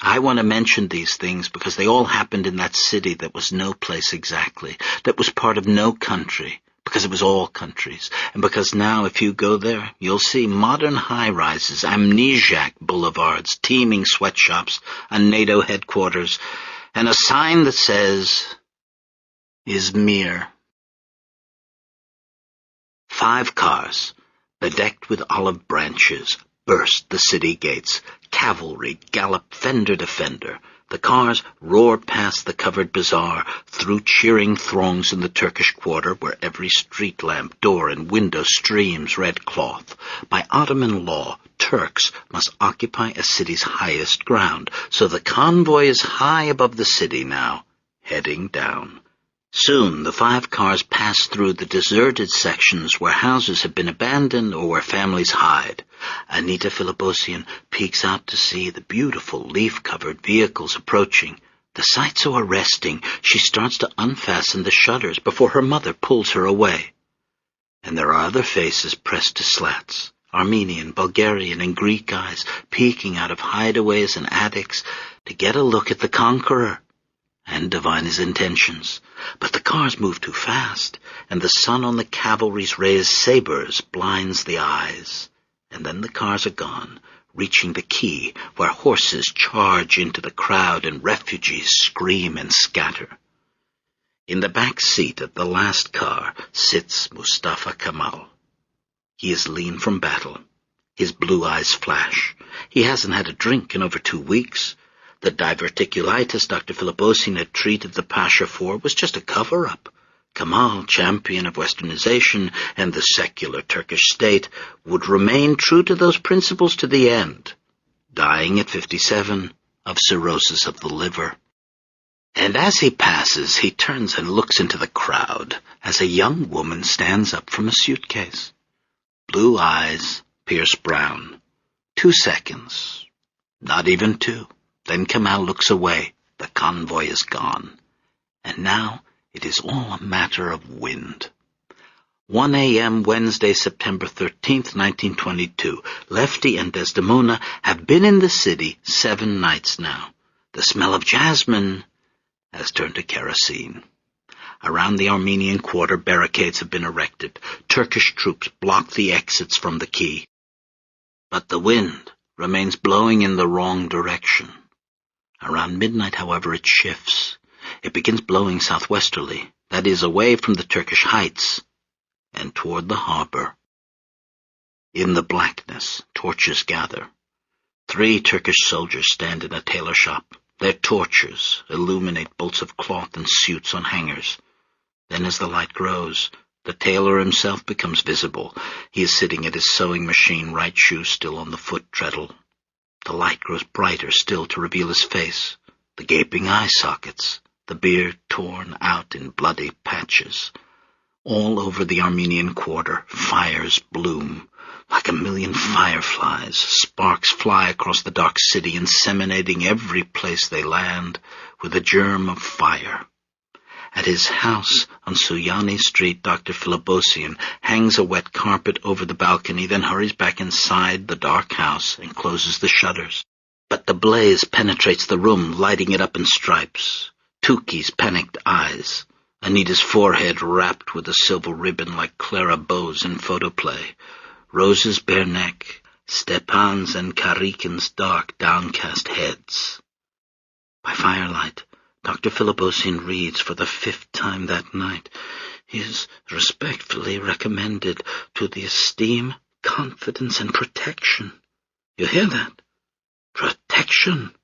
I want to mention these things because they all happened in that city that was no place exactly, that was part of no country, because it was all countries, and because now if you go there, you'll see modern high-rises, amnesiac boulevards, teeming sweatshops, a NATO headquarters, and a sign that says, Izmir. 5 cars, bedecked with olive branches, burst the city gates. Cavalry galloped fender to fender. The cars roared past the covered bazaar, through cheering throngs in the Turkish quarter, where every street lamp, door, and window streams red cloth. By Ottoman law, Turks must occupy a city's highest ground, so the convoy is high above the city now, heading down. Soon the 5 cars pass through the deserted sections where houses have been abandoned or where families hide. Anita Philipposian peeks out to see the beautiful leaf-covered vehicles approaching. The sight so arresting, she starts to unfasten the shutters before her mother pulls her away. And there are other faces pressed to slats, Armenian, Bulgarian, and Greek eyes peeking out of hideaways and attics to get a look at the conqueror and divine his intentions. But the cars move too fast, and the sun on the cavalry's raised sabers blinds the eyes. And then the cars are gone, reaching the quay, where horses charge into the crowd and refugees scream and scatter. In the back seat of the last car sits Mustafa Kemal. He is lean from battle. His blue eyes flash. He hasn't had a drink in over 2 weeks. The diverticulitis Dr. Philipposian had treated the Pasha for was just a cover-up. Kemal, champion of westernization and the secular Turkish state, would remain true to those principles to the end, dying at 57 of cirrhosis of the liver. And as he passes, he turns and looks into the crowd as a young woman stands up from a suitcase. Blue eyes pierce brown. 2 seconds. Not even 2. Then Kemal looks away. The convoy is gone. And now it is all a matter of wind. 1 a.m. Wednesday, September 13th, 1922. Lefty and Desdemona have been in the city 7 nights now. The smell of jasmine has turned to kerosene. Around the Armenian quarter, barricades have been erected. Turkish troops block the exits from the quay. But the wind remains blowing in the wrong direction. Around midnight, however, it shifts. It begins blowing southwesterly, that is, away from the Turkish heights, and toward the harbor. In the blackness, torches gather. 3 Turkish soldiers stand in a tailor shop. Their torches illuminate bolts of cloth and suits on hangers. Then as the light grows, the tailor himself becomes visible. He is sitting at his sewing machine, right shoe still on the foot treadle. The light grows brighter still to reveal his face, the gaping eye sockets, the beard torn out in bloody patches. All over the Armenian quarter, fires bloom. Like a million fireflies, sparks fly across the dark city, inseminating every place they land with a germ of fire. At his house on Suyani Street, Dr. Philipposian hangs a wet carpet over the balcony, then hurries back inside the dark house and closes the shutters. But the blaze penetrates the room, lighting it up in stripes. Tuki's panicked eyes, Anita's forehead wrapped with a silver ribbon like Clara Bow's in photoplay, Rose's bare neck, Stepan's and Karikin's dark, downcast heads. By firelight, Dr. Philipposian reads for the 5th time that night. He is respectfully recommended to the esteem, confidence, and protection. You hear that? Protection.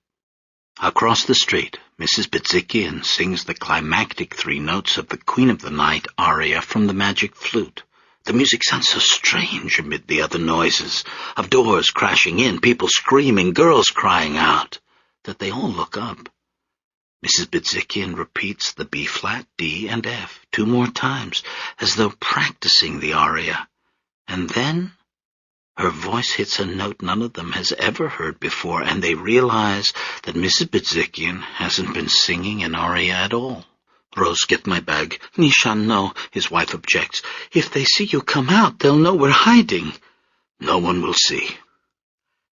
Across the street, Mrs. Bidzikian sings the climactic 3 notes of the Queen of the Night aria from the magic flute. The music sounds so strange amid the other noises, of doors crashing in, people screaming, girls crying out, that they all look up. Mrs. Bidzikian repeats the B-flat, D, and F 2 more times, as though practicing the aria. And then her voice hits a note none of them has ever heard before, and they realize that Mrs. Bidzikian hasn't been singing an aria at all. Rose, get my bag. Nishan, no, his wife objects. If they see you come out, they'll know we're hiding. No one will see.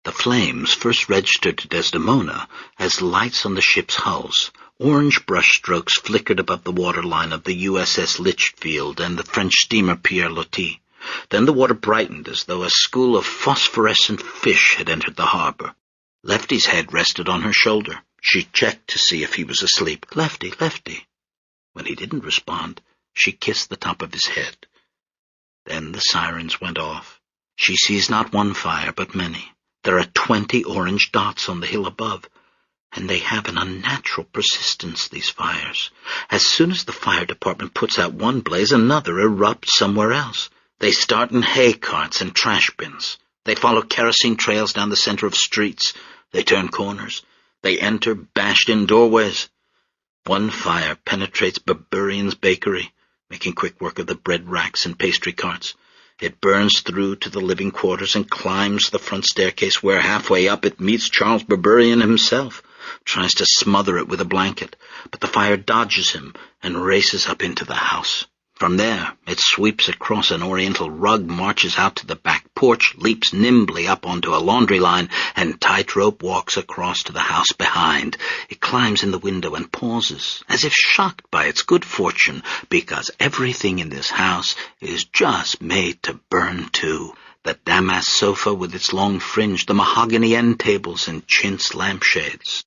The flames first registered to Desdemona as lights on the ship's hulls. Orange brushstrokes flickered above the waterline of the USS Litchfield and the French steamer Pierre Loti. Then the water brightened as though a school of phosphorescent fish had entered the harbor. Lefty's head rested on her shoulder. She checked to see if he was asleep. Lefty, Lefty. When he didn't respond, she kissed the top of his head. Then the sirens went off. She sees not one fire, but many. There are 20 orange dots on the hill above, and they have an unnatural persistence, these fires. As soon as the fire department puts out one blaze, another erupts somewhere else. They start in hay carts and trash bins. They follow kerosene trails down the center of streets. They turn corners. They enter bashed-in doorways. One fire penetrates Berberian's bakery, making quick work of the bread racks and pastry carts. It burns through to the living quarters and climbs the front staircase where, halfway up, it meets Charles Berberian himself, tries to smother it with a blanket, but the fire dodges him and races up into the house. From there, it sweeps across an oriental rug, marches out to the back porch, leaps nimbly up onto a laundry line, and tightrope walks across to the house behind. It climbs in the window and pauses, as if shocked by its good fortune, because everything in this house is just made to burn too. The damask sofa with its long fringe, the mahogany end tables and chintz lampshades.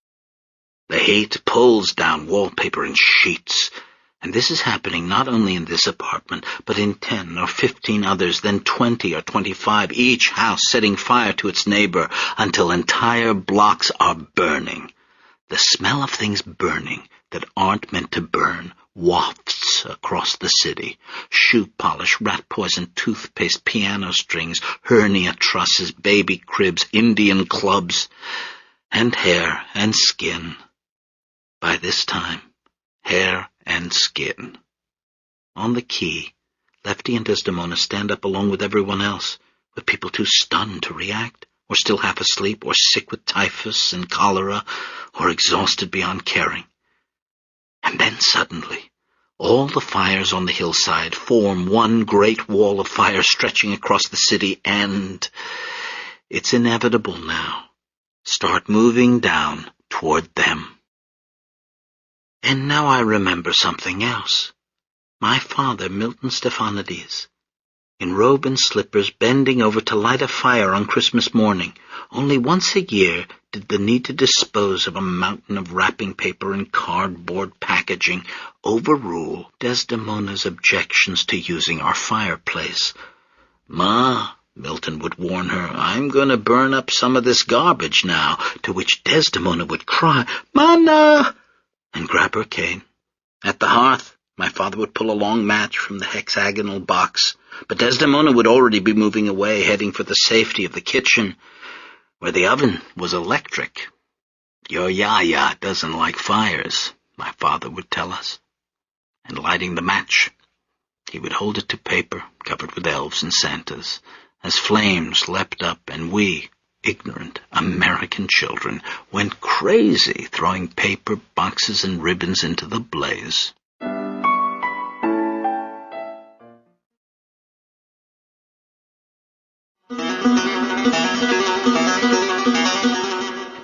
The heat pulls down wallpaper and sheets. And this is happening not only in this apartment, but in 10 or 15 others, then 20 or 25, each house setting fire to its neighbor until entire blocks are burning. The smell of things burning that aren't meant to burn wafts across the city. Shoe polish, rat poison, toothpaste, piano strings, hernia trusses, baby cribs, Indian clubs, and hair and skin. By this time, hair and skin. On the quay, Lefty and Desdemona stand up along with everyone else, with people too stunned to react, or still half asleep, or sick with typhus and cholera, or exhausted beyond caring. And then suddenly, all the fires on the hillside form one great wall of fire stretching across the city, and it's inevitable now, start moving down toward them. And now I remember something else. My father, Milton Stephanides, in robe and slippers, bending over to light a fire on Christmas morning. Only once a year did the need to dispose of a mountain of wrapping paper and cardboard packaging overrule Desdemona's objections to using our fireplace. "Ma," Milton would warn her, "I'm going to burn up some of this garbage now," to which Desdemona would cry, "Mana!" and grab her cane. At the hearth, my father would pull a long match from the hexagonal box, but Desdemona would already be moving away, heading for the safety of the kitchen, where the oven was electric. "Your Yaya doesn't like fires," my father would tell us. And lighting the match, he would hold it to paper covered with elves and Santas, as flames leapt up and we, ignorant American children, went crazy throwing paper, boxes, and ribbons into the blaze.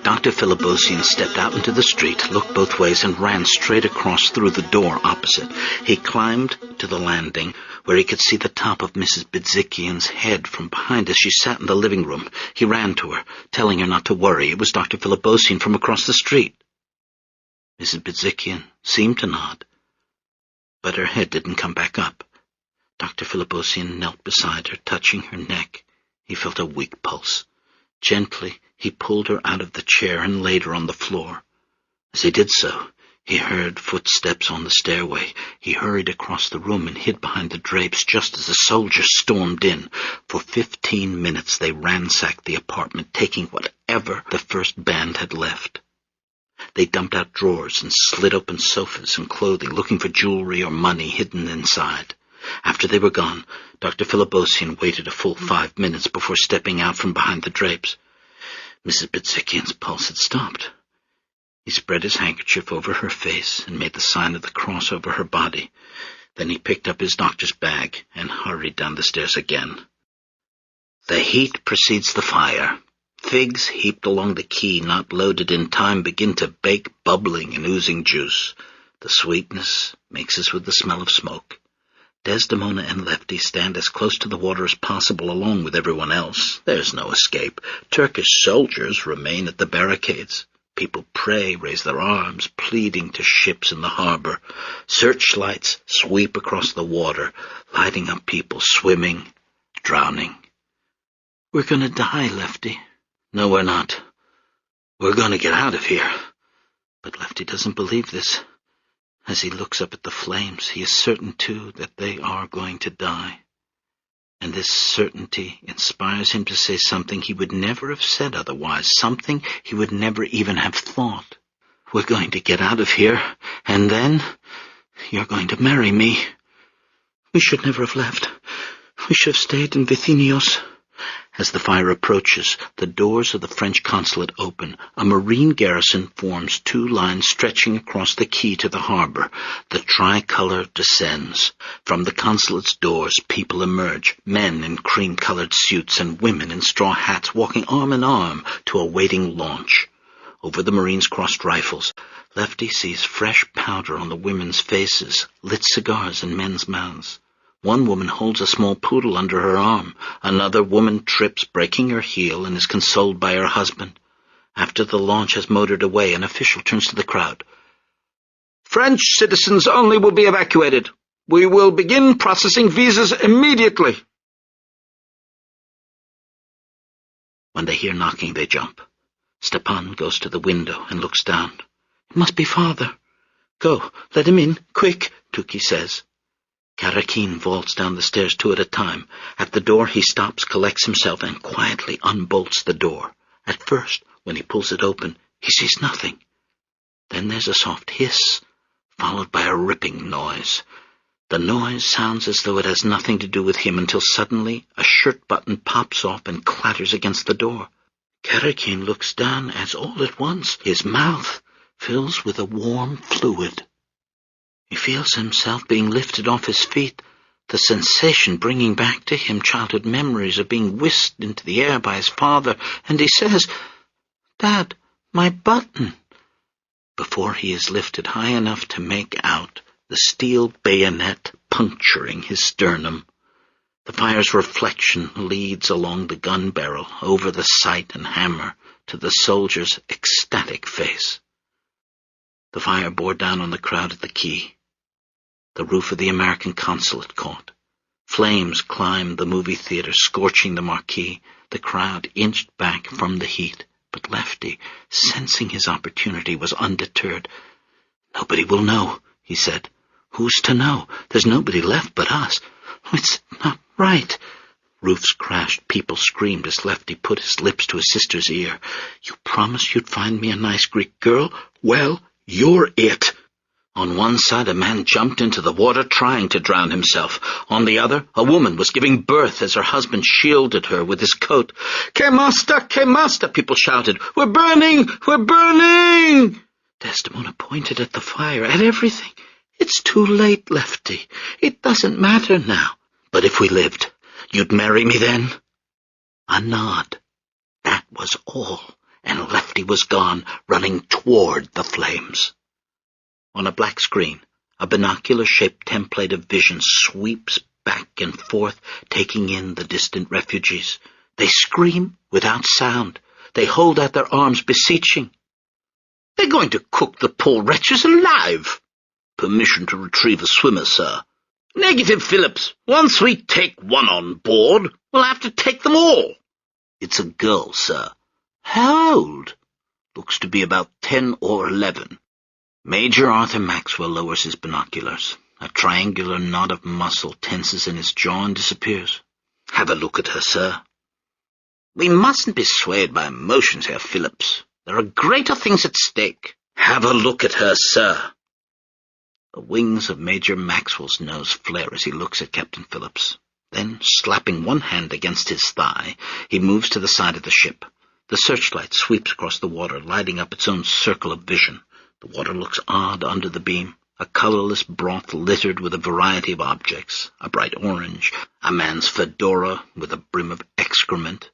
Dr. Philibosian stepped out into the street, looked both ways, and ran straight across through the door opposite. He climbed to the landing, where he could see the top of Mrs. Bidzikian's head from behind as she sat in the living room. He ran to her, telling her not to worry. It was Dr. Philibosian from across the street. Mrs. Bidzikian seemed to nod, but her head didn't come back up. Dr. Philibosian knelt beside her, touching her neck. He felt a weak pulse. Gently, he pulled her out of the chair and laid her on the floor. As he did so, he heard footsteps on the stairway. He hurried across the room and hid behind the drapes just as the soldiers stormed in. For 15 minutes they ransacked the apartment, taking whatever the first band had left. They dumped out drawers and slid open sofas and clothing, looking for jewelry or money hidden inside. After they were gone, Dr. Philibosian waited a full 5 minutes before stepping out from behind the drapes. Mrs. Bidzikian's pulse had stopped. He spread his handkerchief over her face and made the sign of the cross over her body. Then he picked up his doctor's bag and hurried down the stairs again. The heat precedes the fire. Figs heaped along the quay, not loaded in time, begin to bake, bubbling and oozing juice. The sweetness mixes with the smell of smoke. Desdemona and Lefty stand as close to the water as possible along with everyone else. There's no escape. Turkish soldiers remain at the barricades. People pray, raise their arms, pleading to ships in the harbor. Searchlights sweep across the water, lighting up people swimming, drowning. "We're going to die, Lefty." "No, we're not. We're going to get out of here." But Lefty doesn't believe this. As he looks up at the flames, he is certain, too, that they are going to die. And this certainty inspires him to say something he would never have said otherwise, something he would never even have thought. "We're going to get out of here, and then you're going to marry me. We should never have left. We should have stayed in Vithinios." As the fire approaches, the doors of the French consulate open. A marine garrison forms two lines stretching across the quay to the harbor. The tricolour descends. From the consulate's doors, people emerge, men in cream-coloured suits and women in straw hats walking arm in arm to a waiting launch. Over the Marines' crossed rifles, Lefty sees fresh powder on the women's faces, lit cigars in men's mouths. One woman holds a small poodle under her arm. Another woman trips, breaking her heel, and is consoled by her husband. After the launch has motored away, an official turns to the crowd. "French citizens only will be evacuated. We will begin processing visas immediately." When they hear knocking, they jump. Stepan goes to the window and looks down. "It must be father." "Go, let him in, quick," Tuki says. Karakin vaults down the stairs 2 at a time. At the door he stops, collects himself, and quietly unbolts the door. At first, when he pulls it open, he sees nothing. Then there's a soft hiss, followed by a ripping noise. The noise sounds as though it has nothing to do with him until suddenly a shirt button pops off and clatters against the door. Karakin looks down as all at once his mouth fills with a warm fluid. He feels himself being lifted off his feet, the sensation bringing back to him childhood memories of being whisked into the air by his father, and he says, "Dad, my button," before he is lifted high enough to make out the steel bayonet puncturing his sternum. The fire's reflection leads along the gun barrel, over the sight and hammer, to the soldier's ecstatic face. The fire bore down on the crowd at the quay. The roof of the American consulate caught. Flames climbed the movie theater, scorching the marquee. The crowd inched back from the heat, but Lefty, sensing his opportunity, was undeterred. "Nobody will know," he said. "Who's to know? There's nobody left but us. It's not right." Roofs crashed, people screamed as Lefty put his lips to his sister's ear. "You promised you'd find me a nice Greek girl? Well, you're it." On one side, a man jumped into the water trying to drown himself. On the other, a woman was giving birth as her husband shielded her with his coat. "Kemasta!" people shouted. "We're burning! We're burning!" Desdemona pointed at the fire, at everything. "It's too late, Lefty. It doesn't matter now. But if we lived, you'd marry me then?" A nod. That was all, and Lefty was gone, running toward the flames. On a black screen, a binocular-shaped template of vision sweeps back and forth, taking in the distant refugees. They scream without sound. They hold out their arms, beseeching. "They're going to cook the poor wretches alive." "Permission to retrieve a swimmer, sir." "Negative, Phillips. Once we take one on board, we'll have to take them all." "It's a girl, sir." "How old?" "Looks to be about 10 or 11. Major Arthur Maxwell lowers his binoculars. A triangular knot of muscle tenses in his jaw and disappears. "Have a look at her, sir." "We mustn't be swayed by emotions here, Phillips. There are greater things at stake." "Have a look at her, sir." The wings of Major Maxwell's nose flare as he looks at Captain Phillips. Then, slapping one hand against his thigh, he moves to the side of the ship. The searchlight sweeps across the water, lighting up its own circle of vision. The water looks odd under the beam, a colorless broth littered with a variety of objects, a bright orange, a man's fedora with a brim of excrement,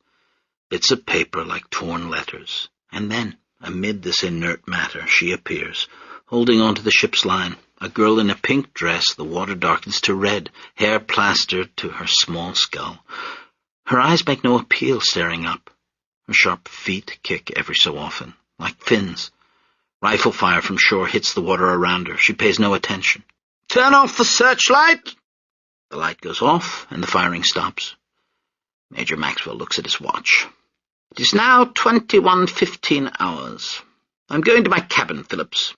bits of paper like torn letters. And then, amid this inert matter, she appears, holding on to the ship's line, a girl in a pink dress. The water darkens to red, hair plastered to her small skull. Her eyes make no appeal staring up. Her sharp feet kick every so often, like fins. Rifle fire from shore hits the water around her. She pays no attention. "Turn off the searchlight!" The light goes off, and the firing stops. Major Maxwell looks at his watch. "It is now 21:15 hours. I'm going to my cabin, Phillips.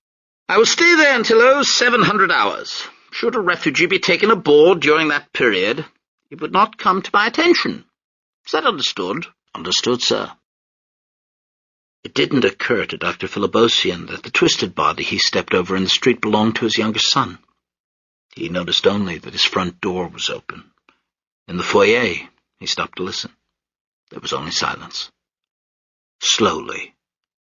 I will stay there until 0700 hours. Should a refugee be taken aboard during that period, It would not come to my attention. Is that understood? Understood, sir. It didn't occur to Dr. Philibosian that the twisted body he stepped over in the street belonged to his younger son. He noticed only that his front door was open. In the foyer, he stopped to listen. There was only silence. Slowly,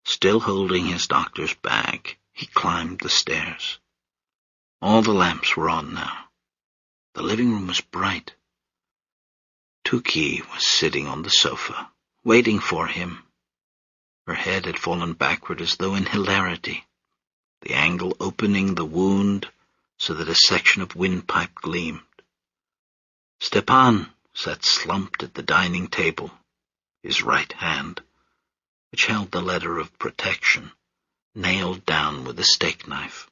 still holding his doctor's bag, he climbed the stairs. All the lamps were on now. The living room was bright. Tuki was sitting on the sofa, waiting for him. Her head had fallen backward as though in hilarity, the angle opening the wound so that a section of windpipe gleamed. Stepan sat slumped at the dining table, his right hand, which held the letter of protection, nailed down with a steak knife.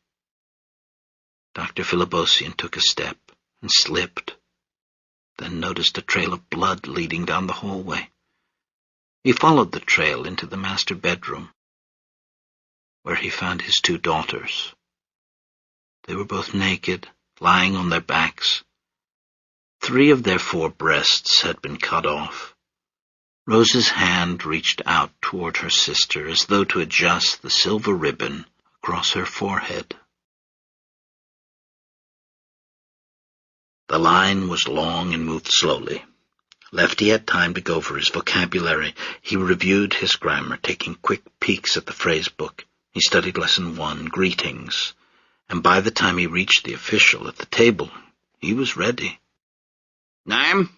Dr. Philibosian took a step and slipped, then noticed a trail of blood leading down the hallway. He followed the trail into the master bedroom, where he found his 2 daughters. They were both naked, lying on their backs. 3 of their 4 breasts had been cut off. Rose's hand reached out toward her sister as though to adjust the silver ribbon across her forehead. The line was long and moved slowly. Lefty had time to go over his vocabulary. He reviewed his grammar, taking quick peeks at the phrase book. He studied lesson 1, greetings, and by the time he reached the official at the table, he was ready. Name?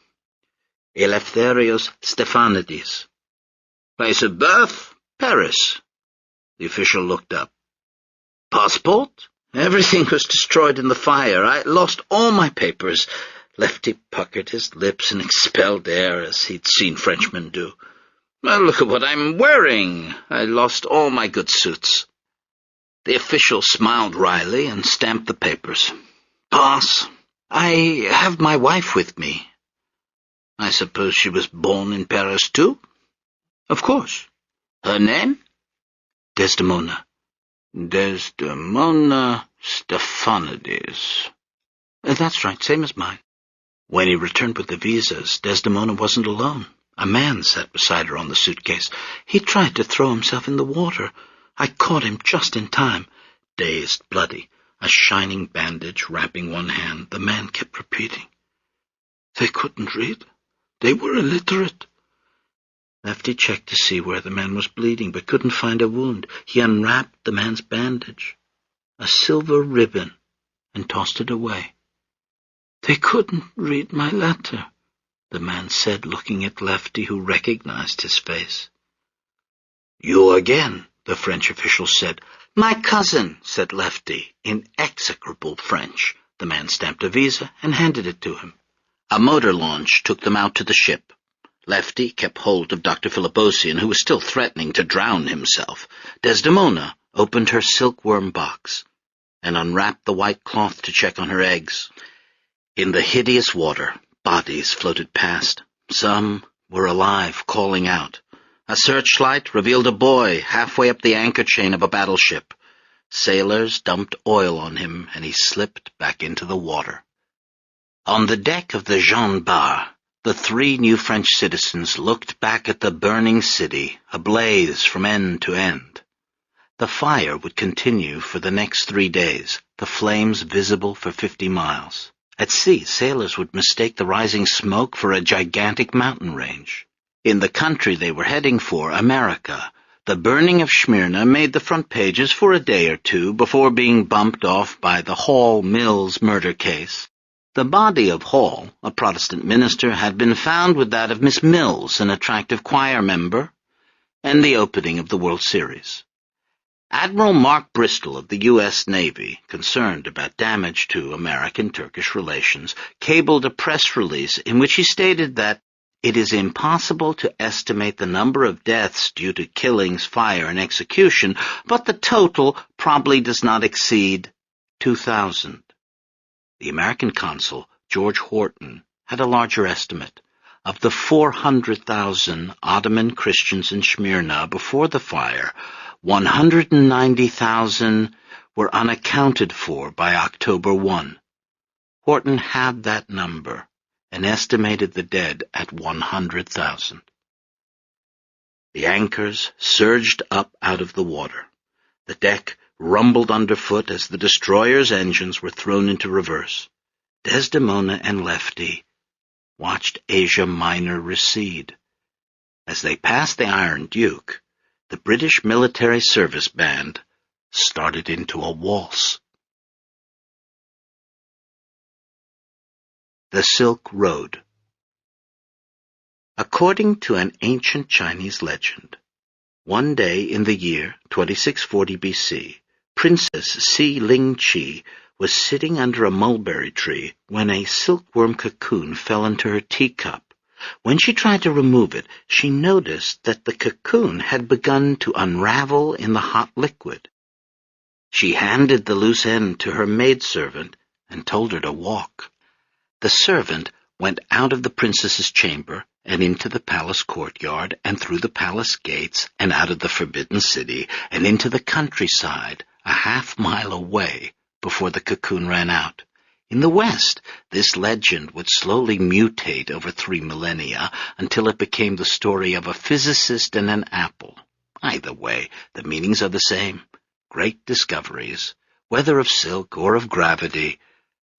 Eleftherios Stefanidis. Place of birth? Paris. The official looked up. Passport? Everything was destroyed in the fire. I lost all my papers. Lefty puckered his lips and expelled air as he'd seen Frenchmen do. Well, look at what I'm wearing. I lost all my good suits. The official smiled wryly and stamped the papers. Pass. I have my wife with me. I suppose she was born in Paris, too? Of course. Her name? Desdemona. Desdemona Stefanidis. That's right, same as mine. When he returned with the visas, Desdemona wasn't alone. A man sat beside her on the suitcase. He tried to throw himself in the water. I caught him just in time. Dazed, bloody, a shining bandage wrapping one hand, the man kept repeating, "They couldn't read. They were illiterate." Lefty checked to see where the man was bleeding, but couldn't find a wound. He unwrapped the man's bandage, a silver ribbon, and tossed it away. "They couldn't read my letter," the man said, looking at Lefty, who recognized his face. "You again," the French official said. "My cousin," said Lefty, in execrable French. The man stamped a visa and handed it to him. A motor launch took them out to the ship. Lefty kept hold of Dr. Philibosian, who was still threatening to drown himself. Desdemona opened her silkworm box and unwrapped the white cloth to check on her eggs. In the hideous water, bodies floated past. Some were alive, calling out. A searchlight revealed a boy halfway up the anchor chain of a battleship. Sailors dumped oil on him, and he slipped back into the water. On the deck of the Jean Bart, the 3 new French citizens looked back at the burning city, ablaze from end to end. The fire would continue for the next 3 days, the flames visible for 50 miles. At sea, sailors would mistake the rising smoke for a gigantic mountain range. In the country they were heading for, America, the burning of Smyrna made the front pages for a day or 2 before being bumped off by the Hall-Mills murder case. The body of Hall, a Protestant minister, had been found with that of Miss Mills, an attractive choir member, and the opening of the World Series. Admiral Mark Bristol of the U.S. Navy, concerned about damage to American-Turkish relations, cabled a press release in which he stated that it is impossible to estimate the number of deaths due to killings, fire, and execution, but the total probably does not exceed 2,000. The American consul, George Horton, had a larger estimate. Of the 400,000 Ottoman Christians in Smyrna before the fire, 190,000 were unaccounted for by October 1. Horton had that number, and estimated the dead at 100,000. The anchors surged up out of the water. The deck rumbled underfoot as the destroyer's engines were thrown into reverse. Desdemona and Lefty watched Asia Minor recede. As they passed the Iron Duke, the British military service band started into a waltz. The Silk Road. According to an ancient Chinese legend, one day in the year 2640 BC, Princess Si Ling-Chi was sitting under a mulberry tree when a silkworm cocoon fell into her teacup. When she tried to remove it, she noticed that the cocoon had begun to unravel in the hot liquid. She handed the loose end to her maidservant and told her to walk. The servant went out of the princess's chamber and into the palace courtyard and through the palace gates and out of the forbidden city and into the countryside a half-mile away before the cocoon ran out. In the West, this legend would slowly mutate over 3 millennia until it became the story of a physicist and an apple. Either way, the meanings are the same. Great discoveries, whether of silk or of gravity,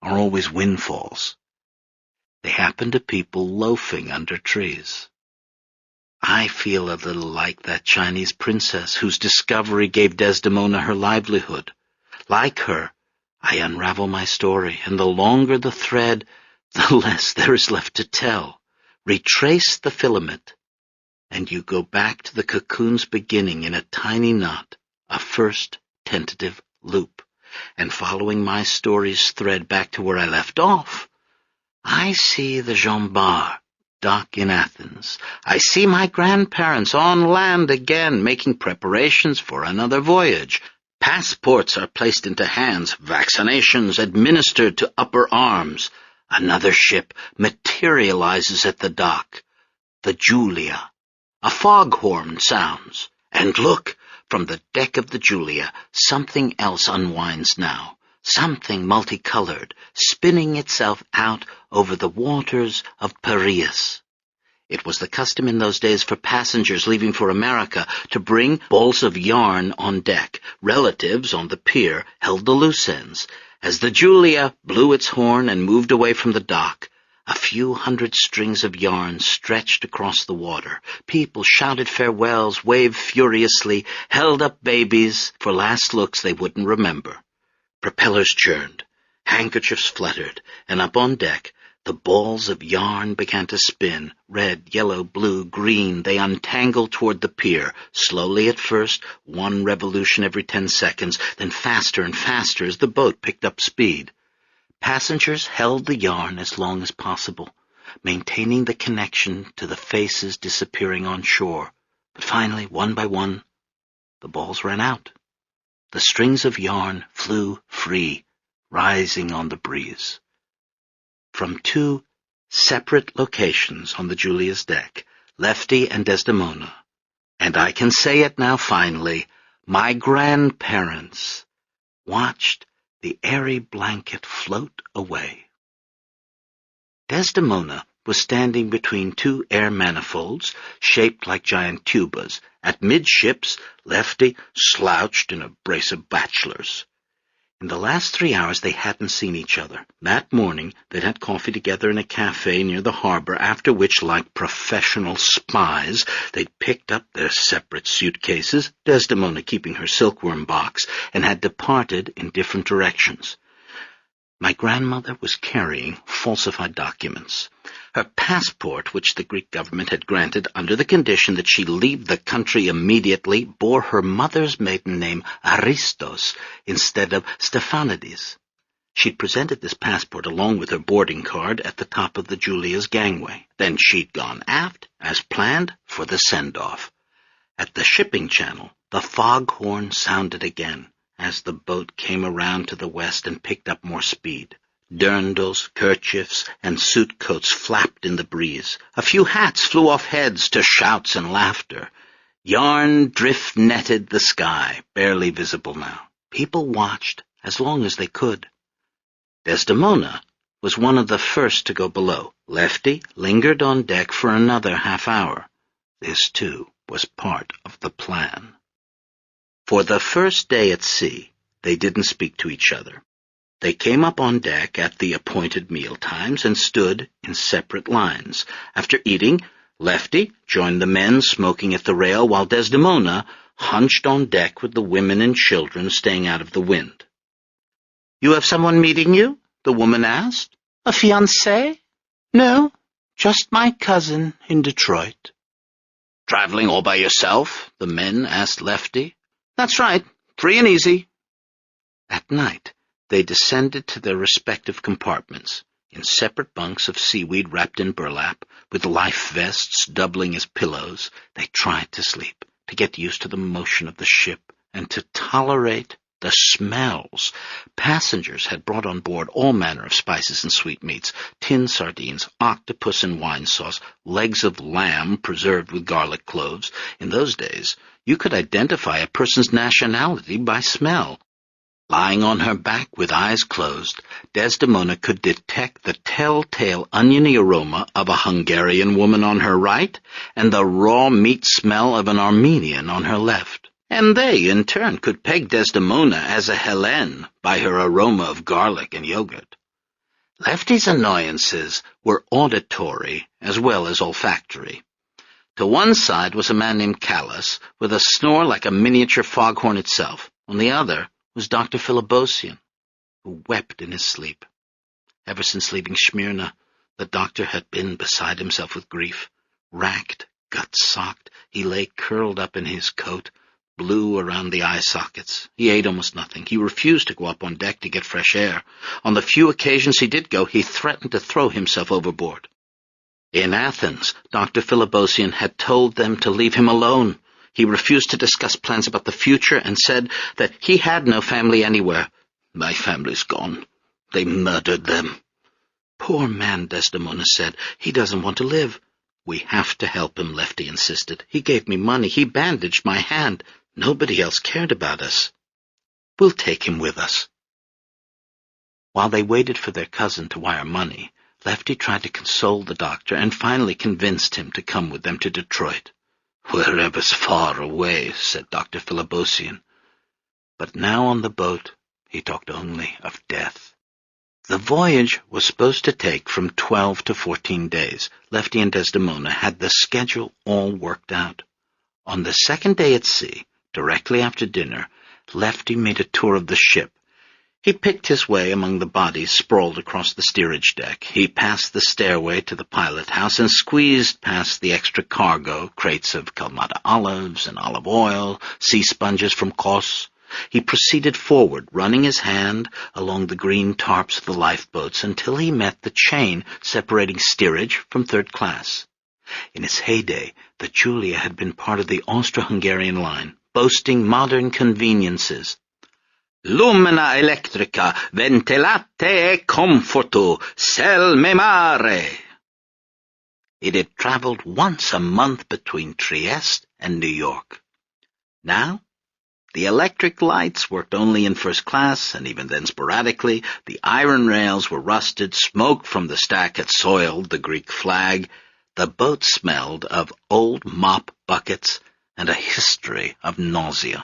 are always windfalls. They happen to people loafing under trees. I feel a little like that Chinese princess whose discovery gave Desdemona her livelihood. Like her, I unravel my story, and the longer the thread, the less there is left to tell. Retrace the filament, and you go back to the cocoon's beginning in a tiny knot, a first tentative loop. And following my story's thread back to where I left off, I see the Jean Bart dock in Athens. I see my grandparents on land again, making preparations for another voyage. Passports are placed into hands, vaccinations administered to upper arms. Another ship materializes at the dock. The Julia. A foghorn sounds. And look, from the deck of the Julia, something else unwinds now. Something multicolored, spinning itself out over the waters of Piraeus. It was the custom in those days for passengers leaving for America to bring balls of yarn on deck. Relatives on the pier held the loose ends. As the Julia blew its horn and moved away from the dock, a few hundred strings of yarn stretched across the water. People shouted farewells, waved furiously, held up babies for last looks they wouldn't remember. Propellers churned, handkerchiefs fluttered, and up on deck, the balls of yarn began to spin. Red, yellow, blue, green, they untangled toward the pier, slowly at first, 1 revolution every 10 seconds, then faster and faster as the boat picked up speed. Passengers held the yarn as long as possible, maintaining the connection to the faces disappearing on shore. But finally, one by one, the balls ran out. The strings of yarn flew free, rising on the breeze. From 2 separate locations on the Julia's deck, Lefty and Desdemona, and I can say it now finally, my grandparents watched the airy blanket float away. Desdemona was standing between 2 air manifolds, shaped like giant tubas. At midships, Lefty slouched in a brace of bachelors. In the last 3 hours they hadn't seen each other. That morning they'd had coffee together in a cafe near the harbor, after which, like professional spies, they'd picked up their separate suitcases, Desdemona keeping her silkworm box, and had departed in different directions. My grandmother was carrying falsified documents. Her passport, which the Greek government had granted under the condition that she leave the country immediately, bore her mother's maiden name Aristos instead of Stephanides. She'd presented this passport along with her boarding card at the top of the Julia's gangway. Then she'd gone aft, as planned, for the send-off. At the shipping channel, the foghorn sounded again as the boat came around to the west and picked up more speed. Dirndls, kerchiefs, and suit coats flapped in the breeze. A few hats flew off heads to shouts and laughter. Yarn drift-netted the sky, barely visible now. People watched as long as they could. Desdemona was one of the first to go below. Lefty lingered on deck for another half-hour. This, too, was part of the plan. For the first day at sea, they didn't speak to each other. They came up on deck at the appointed meal times and stood in separate lines. After eating, Lefty joined the men smoking at the rail, while Desdemona hunched on deck with the women and children staying out of the wind. "You have someone meeting you?" the woman asked. "A fiancé?" "No, just my cousin in Detroit." "Traveling all by yourself?" the men asked Lefty. "That's right, free and easy." At night, they descended to their respective compartments, in separate bunks of seaweed wrapped in burlap, with life vests doubling as pillows. They tried to sleep, to get used to the motion of the ship, and to tolerate the smells. Passengers had brought on board all manner of spices and sweetmeats, tinned sardines, octopus and wine sauce, legs of lamb preserved with garlic cloves. In those days, you could identify a person's nationality by smell. Lying on her back with eyes closed, Desdemona could detect the telltale oniony aroma of a Hungarian woman on her right and the raw meat smell of an Armenian on her left. And they, in turn, could peg Desdemona as a Hellene by her aroma of garlic and yogurt. Lefty's annoyances were auditory as well as olfactory. To one side was a man named Callus, with a snore like a miniature foghorn itself. On the other was Dr. Philibosian, who wept in his sleep. Ever since leaving Smyrna, the doctor had been beside himself with grief. Racked, gut-socked, he lay curled up in his coat, blue around the eye sockets. He ate almost nothing. He refused to go up on deck to get fresh air. On the few occasions he did go, he threatened to throw himself overboard. In Athens, Dr. Philibosian had told them to leave him alone. He refused to discuss plans about the future and said that he had no family anywhere. "My family's gone. They murdered them." "Poor man," Desdemona said. "He doesn't want to live." "We have to help him," Lefty insisted. "He gave me money. He bandaged my hand. Nobody else cared about us. We'll take him with us." While they waited for their cousin to wire money, Lefty tried to console the doctor and finally convinced him to come with them to Detroit. "Wherever's far away," said Dr. Philibosian. But now on the boat he talked only of death. The voyage was supposed to take from 12 to 14 days. Lefty and Desdemona had the schedule all worked out. On the second day at sea, directly after dinner, Lefty made a tour of the ship. He picked his way among the bodies sprawled across the steerage deck. He passed the stairway to the pilot house and squeezed past the extra cargo, crates of Kalamata olives and olive oil, sea sponges from Kos. He proceeded forward, running his hand along the green tarps of the lifeboats until he met the chain separating steerage from third class. In its heyday, the Julia had been part of the Austro-Hungarian line, boasting modern conveniences. "Lumina electrica, ventilate e comforto, sel me mare." It had traveled once a month between Trieste and New York. Now, the electric lights worked only in first class, and even then sporadically. The iron rails were rusted, smoke from the stack had soiled the Greek flag. The boat smelled of old mop buckets and a history of nausea.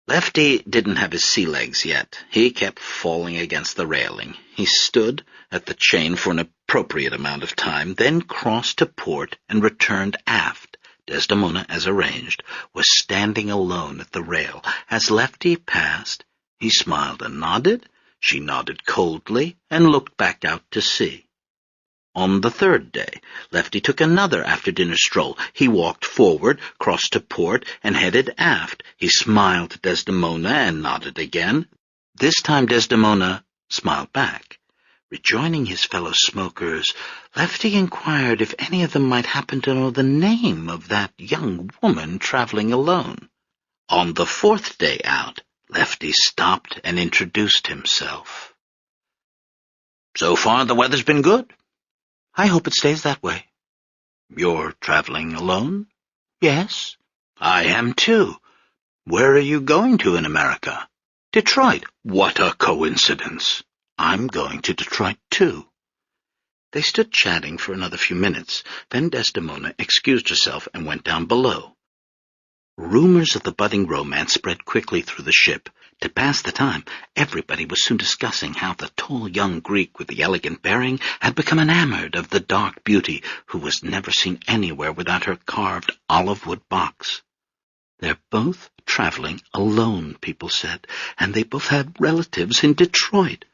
Lefty didn't have his sea legs yet. He kept falling against the railing. He stood at the chain for an appropriate amount of time, then crossed to port and returned aft. Desdemona, as arranged, was standing alone at the rail. As Lefty passed, he smiled and nodded. She nodded coldly and looked back out to sea. On the third day, Lefty took another after-dinner stroll. He walked forward, crossed to port, and headed aft. He smiled at Desdemona and nodded again. This time Desdemona smiled back. Rejoining his fellow smokers, Lefty inquired if any of them might happen to know the name of that young woman traveling alone. On the fourth day out, Lefty stopped and introduced himself. "So far the weather's been good." "I hope it stays that way." "You're traveling alone?" "Yes." "I am too. Where are you going to in America?" "Detroit." "What a coincidence." I'm going to Detroit, too." They stood chatting for another few minutes. Then Desdemona excused herself and went down below. Rumors of the budding romance spread quickly through the ship. To pass the time, everybody was soon discussing how the tall young Greek with the elegant bearing had become enamored of the dark beauty who was never seen anywhere without her carved olive-wood box. "They're both traveling alone," people said, "and they both had relatives in Detroit.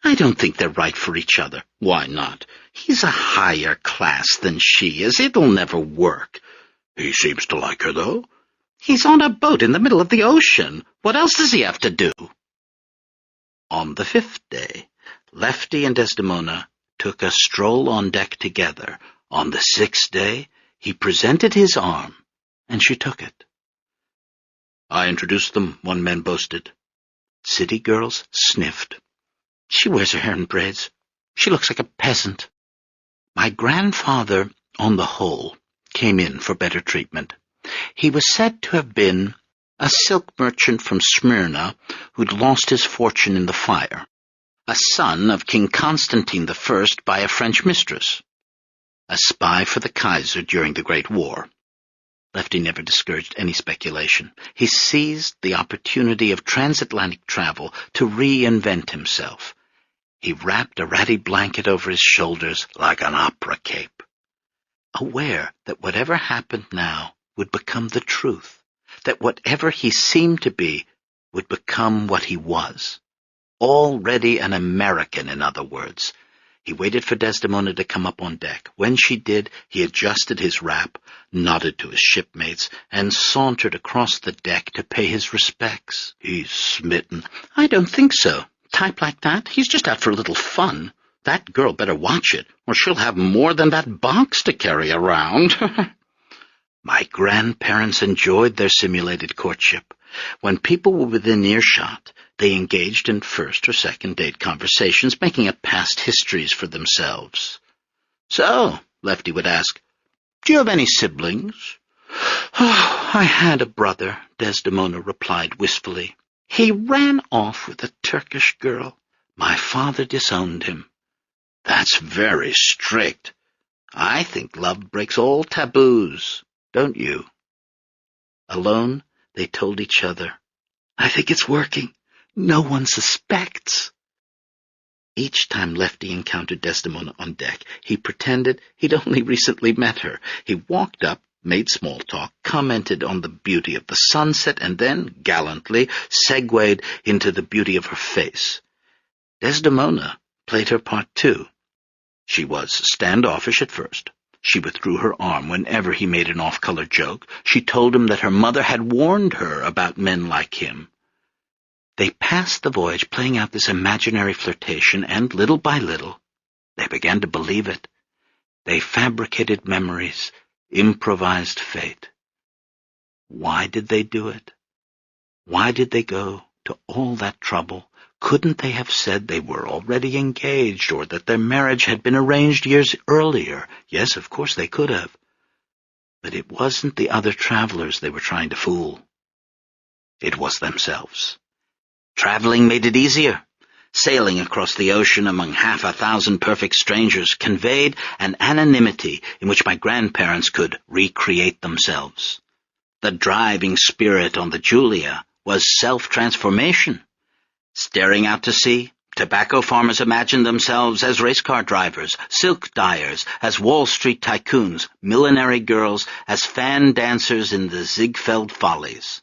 I don't think they're right for each other." "Why not? He's a higher class than she is. It'll never work." "He seems to like her, though." "He's on a boat in the middle of the ocean. What else does he have to do?" On the 5th day, Lefty and Desdemona took a stroll on deck together. On the 6th day, he presented his arm, and she took it. "I introduced them," one man boasted. City girls sniffed. "She wears her hair in braids. She looks like a peasant." My grandfather, on the whole, came in for better treatment. He was said to have been a silk merchant from Smyrna who'd lost his fortune in the fire, a son of King Constantine I by a French mistress, a spy for the Kaiser during the Great War. Lefty never discouraged any speculation. He seized the opportunity of transatlantic travel to reinvent himself. He wrapped a ratty blanket over his shoulders like an opera cape, aware that whatever happened now would become the truth, that whatever he seemed to be would become what he was. Already an American, in other words. He waited for Desdemona to come up on deck. When she did, he adjusted his wrap, nodded to his shipmates, and sauntered across the deck to pay his respects. "He's smitten." "I don't think so. Type like that, he's just out for a little fun. That girl better watch it, or she'll have more than that box to carry around." My grandparents enjoyed their simulated courtship. When people were within earshot, they engaged in first or second date conversations, making up past histories for themselves. "So," Lefty would ask, "do you have any siblings?" "Oh, I had a brother," Desdemona replied wistfully. "He ran off with a Turkish girl. My father disowned him." "That's very strict. I think love breaks all taboos, don't you?" Alone, they told each other, "I think it's working. No one suspects." Each time Lefty encountered Desdemona on deck, he pretended he'd only recently met her. He walked up, made small talk, commented on the beauty of the sunset, and then, gallantly, segued into the beauty of her face. Desdemona played her part too. She was standoffish at first. She withdrew her arm whenever he made an off-color joke. She told him that her mother had warned her about men like him. They passed the voyage playing out this imaginary flirtation, and little by little, they began to believe it. They fabricated memories, improvised fate. Why did they do it? Why did they go to all that trouble? Couldn't they have said they were already engaged, or that their marriage had been arranged years earlier? Yes, of course they could have. But it wasn't the other travelers they were trying to fool. It was themselves. Traveling made it easier. Sailing across the ocean among 50,000 perfect strangers conveyed an anonymity in which my grandparents could recreate themselves. The driving spirit on the Julia was self-transformation. Staring out to sea, tobacco farmers imagined themselves as race car drivers, silk dyers as Wall Street tycoons, millinery girls as fan dancers in the Ziegfeld Follies.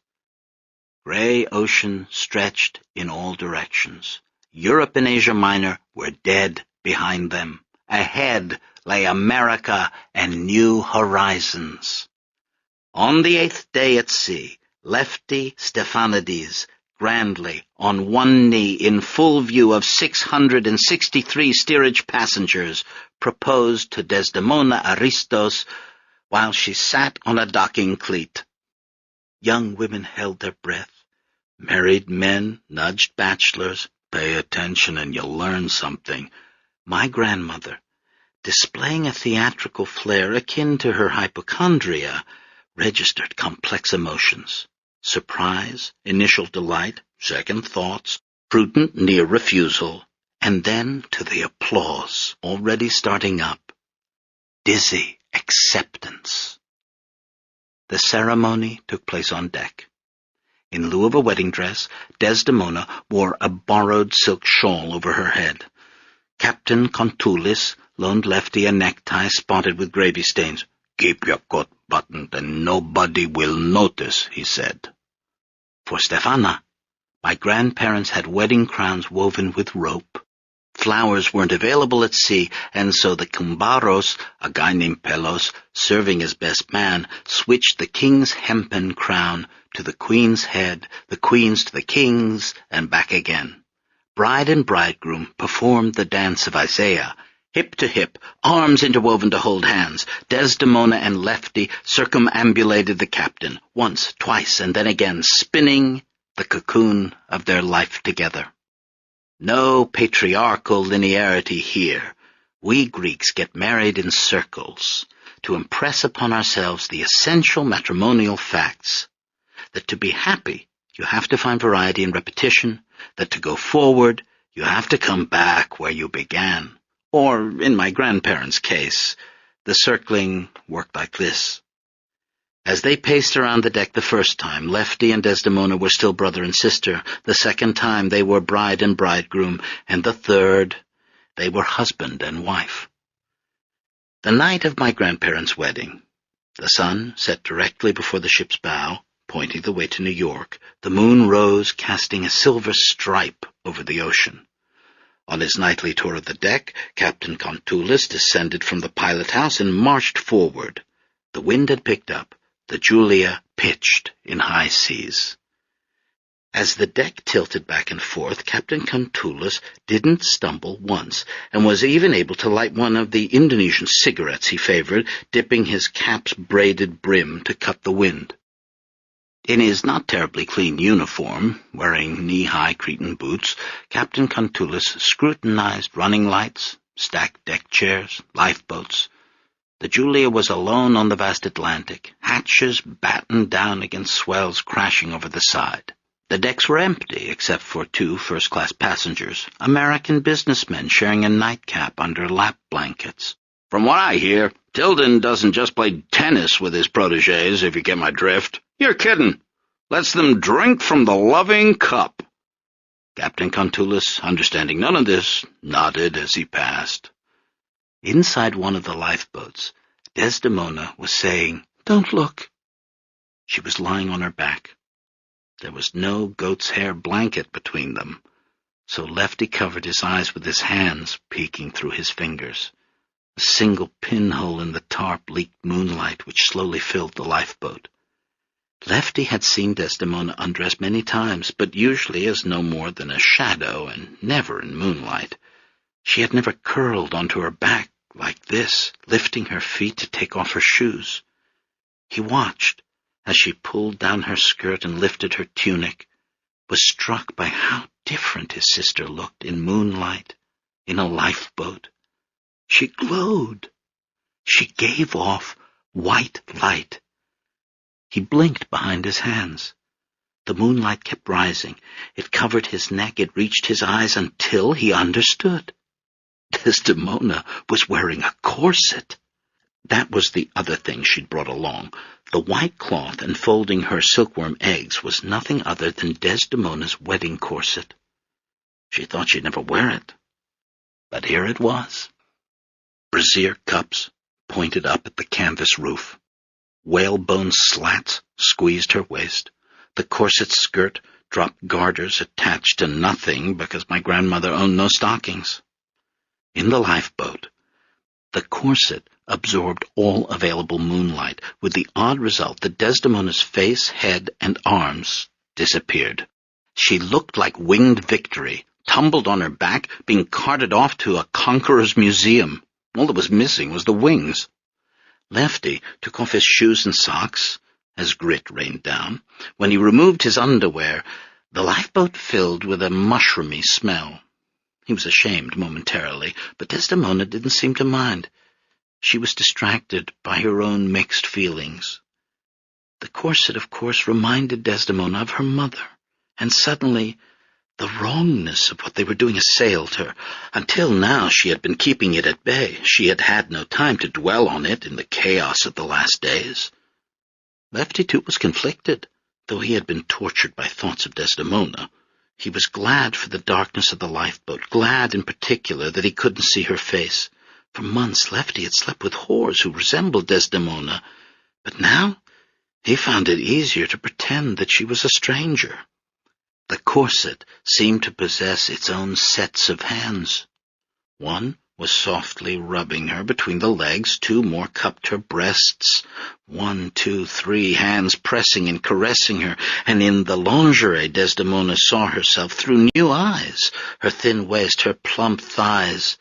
Gray ocean stretched in all directions. Europe and Asia Minor were dead behind them. Ahead lay America and new horizons. On the 8th day at sea, Lefty Stephanides, grandly, on one knee, in full view of 663 steerage passengers, proposed to Desdemona Aristos while she sat on a docking cleat. Young women held their breath. Married men nudged bachelors. Pay attention and you'll learn something. My grandmother, displaying a theatrical flair akin to her hypochondria, registered complex emotions. Surprise, initial delight, second thoughts, prudent near refusal, And then to the applause, already starting up. Dizzy acceptance. The ceremony took place on deck. In lieu of a wedding dress, Desdemona wore a borrowed silk shawl over her head. Captain Contulis loaned Lefty a necktie spotted with gravy stains. "Keep your coat buttoned and nobody will notice," he said. For Stefana, my grandparents had wedding crowns woven with rope. Flowers weren't available at sea, and so the Cumbaros, a guy named Pelos, serving as best man, switched the king's hempen crown to the queen's head, the queen's to the king's, and back again. Bride and bridegroom performed the dance of Isaiah. Hip to hip, arms interwoven to hold hands, Desdemona and Lefty circumambulated the captain, once, twice, and then again, spinning the cocoon of their life together. No patriarchal linearity here. We Greeks get married in circles to impress upon ourselves the essential matrimonial facts, that to be happy, you have to find variety and repetition, that to go forward, you have to come back where you began. Or, in my grandparents' case, the circling worked like this. As they paced around the deck the first time, Lefty and Desdemona were still brother and sister. The second time, they were bride and bridegroom. And the third, they were husband and wife. The night of my grandparents' wedding, the sun set directly before the ship's bow, pointing the way to New York. The moon rose, casting a silver stripe over the ocean. On his nightly tour of the deck, Captain Contulis descended from the pilot-house and marched forward. The wind had picked up. The Julia pitched in high seas. As the deck tilted back and forth, Captain Contulis didn't stumble once, and was even able to light one of the Indonesian cigarettes he favored, dipping his cap's braided brim to cut the wind. In his not terribly clean uniform, wearing knee-high Cretan boots, Captain Contulis scrutinized running lights, stacked deck chairs, lifeboats. The Julia was alone on the vast Atlantic, hatches battened down against swells crashing over the side. The decks were empty except for 2 first-class passengers, American businessmen sharing a nightcap under lap blankets. "From what I hear, Tilden doesn't just play tennis with his protégés, if you get my drift. You're kidding. Lets them drink from the loving cup." Captain Contulis, understanding none of this, nodded as he passed. Inside one of the lifeboats, Desdemona was saying, "Don't look." She was lying on her back. There was no goat's hair blanket between them, so Lefty covered his eyes with his hands, peeking through his fingers. A single pinhole in the tarp leaked moonlight, which slowly filled the lifeboat. Lefty had seen Desdemona undress many times, but usually as no more than a shadow, and never in moonlight. She had never curled onto her back like this, lifting her feet to take off her shoes. He watched as she pulled down her skirt and lifted her tunic, was struck by how different his sister looked in moonlight, in a lifeboat. She glowed. She gave off white light. He blinked behind his hands. The moonlight kept rising. It covered his neck, it reached his eyes until he understood. Desdemona was wearing a corset. That was the other thing she'd brought along. The white cloth enfolding her silkworm eggs was nothing other than Desdemona's wedding corset. She thought she'd never wear it. But here it was. Brassiere cups pointed up at the canvas roof. Whalebone slats squeezed her waist. The corset skirt dropped garters attached to nothing because my grandmother owned no stockings. In the lifeboat, the corset absorbed all available moonlight, with the odd result that Desdemona's face, head, and arms disappeared. She looked like winged victory, tumbled on her back, being carted off to a conqueror's museum. All that was missing was the wings. Lefty took off his shoes and socks as grit rained down. When he removed his underwear, the lifeboat filled with a mushroomy smell. He was ashamed momentarily, but Desdemona didn't seem to mind. She was distracted by her own mixed feelings. The corset, of course, reminded Desdemona of her mother, and suddenly The wrongness of what they were doing assailed her. Until now she had been keeping it at bay. She had had no time to dwell on it in the chaos of the last days. Lefty, too, was conflicted. Though he had been tortured by thoughts of Desdemona, he was glad for the darkness of the lifeboat, glad in particular that he couldn't see her face. For months Lefty had slept with whores who resembled Desdemona, but now he found it easier to pretend that she was a stranger. The corset seemed to possess its own sets of hands. One was softly rubbing her between the legs, two more cupped her breasts, 1, 2, 3 hands pressing and caressing her, and in the lingerie Desdemona saw herself through new eyes, her thin waist, her plump thighs.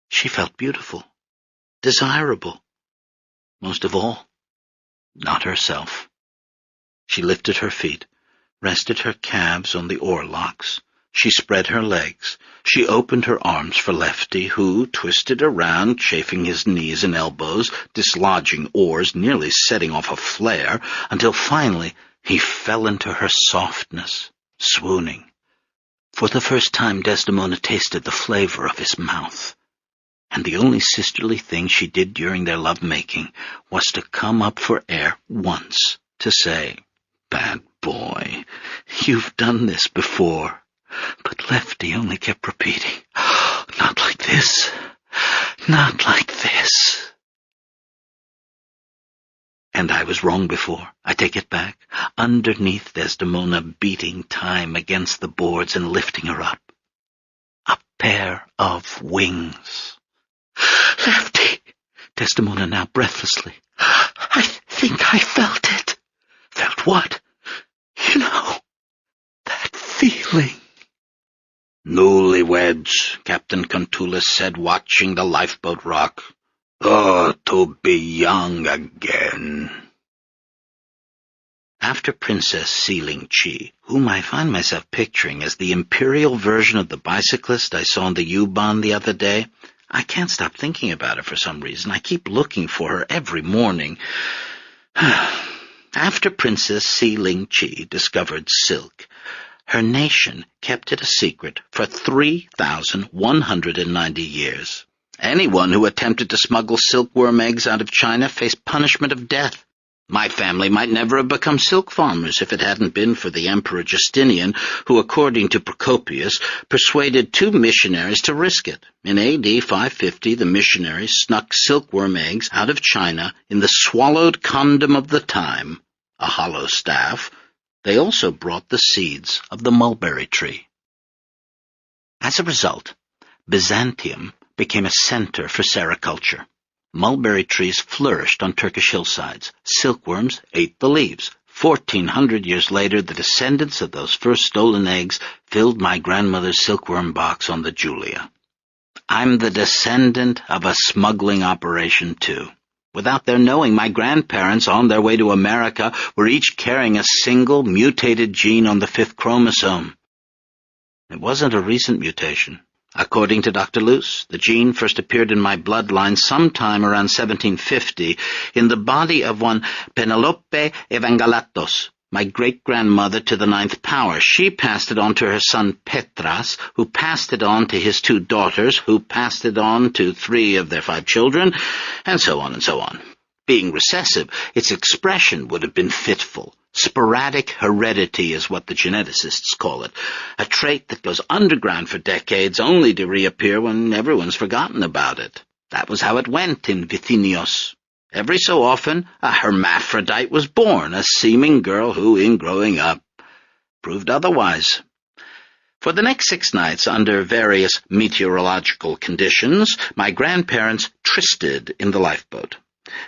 She felt beautiful, desirable. Most of all, not herself. She lifted her feet, rested her calves on the oarlocks. She spread her legs. She opened her arms for Lefty, who twisted around, chafing his knees and elbows, dislodging oars, nearly setting off a flare, until finally he fell into her softness, swooning. For the first time Desdemona tasted the flavor of his mouth, and the only sisterly thing she did during their love-making was to come up for air once, to say, "Bad boy, you've done this before." But Lefty only kept repeating, "Not like this, not like this." And I was wrong before. I take it back. Underneath Desdemona, beating time against the boards and lifting her up. A pair of wings. "Lefty!" Desdemona now breathlessly. "I think I felt it." "Felt what?" "You know, that feeling." "Newlyweds," Captain Contulus said, watching the lifeboat rock. "Oh, to be young again." After Princess Sealing Chi, whom I find myself picturing as the imperial version of the bicyclist I saw in the U-Bahn the other day, I can't stop thinking about her for some reason. I keep looking for her every morning. After Princess Sealing Chi discovered silk, her nation kept it a secret for 3,190 years. Anyone who attempted to smuggle silkworm eggs out of China faced punishment of death. My family might never have become silk farmers if it hadn't been for the Emperor Justinian, who, according to Procopius, persuaded 2 missionaries to risk it. In A.D. 550, the missionaries snuck silkworm eggs out of China in the swallowed condom of the time, a hollow staff. They also brought the seeds of the mulberry tree. As a result, Byzantium became a center for sericulture. Mulberry trees flourished on Turkish hillsides. Silkworms ate the leaves. 1,400 years later, the descendants of those first stolen eggs filled my grandmother's silkworm box on the Julia. I'm the descendant of a smuggling operation, too. Without their knowing, my grandparents, on their way to America, were each carrying a single mutated gene on the 5th chromosome. It wasn't a recent mutation. According to Dr. Luce, the gene first appeared in my bloodline sometime around 1750 in the body of one Penelope Evangelatos, my great-grandmother to the 9th power. She passed it on to her son Petras, who passed it on to his 2 daughters, who passed it on to 3 of their 5 children, and so on and so on. Being recessive, its expression would have been fitful. Sporadic heredity is what the geneticists call it, a trait that goes underground for decades only to reappear when everyone's forgotten about it. That was how it went in Vithinios. Every so often, a hermaphrodite was born, a seeming girl who, in growing up, proved otherwise. For the next 6 nights, under various meteorological conditions, my grandparents trysted in the lifeboat.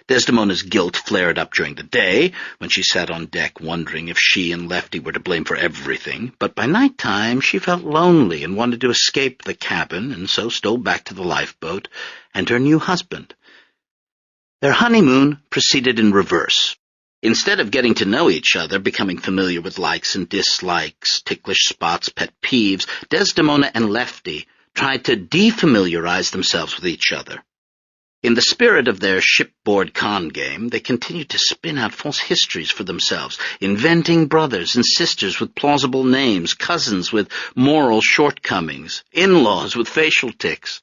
Desdemona's guilt flared up during the day, when she sat on deck wondering if she and Lefty were to blame for everything, but by night-time she felt lonely and wanted to escape the cabin, and so stole back to the lifeboat and her new husband. Their honeymoon proceeded in reverse. Instead of getting to know each other, becoming familiar with likes and dislikes, ticklish spots, pet peeves, Desdemona and Lefty tried to defamiliarize themselves with each other. In the spirit of their shipboard con game, they continued to spin out false histories for themselves, inventing brothers and sisters with plausible names, cousins with moral shortcomings, in-laws with facial tics.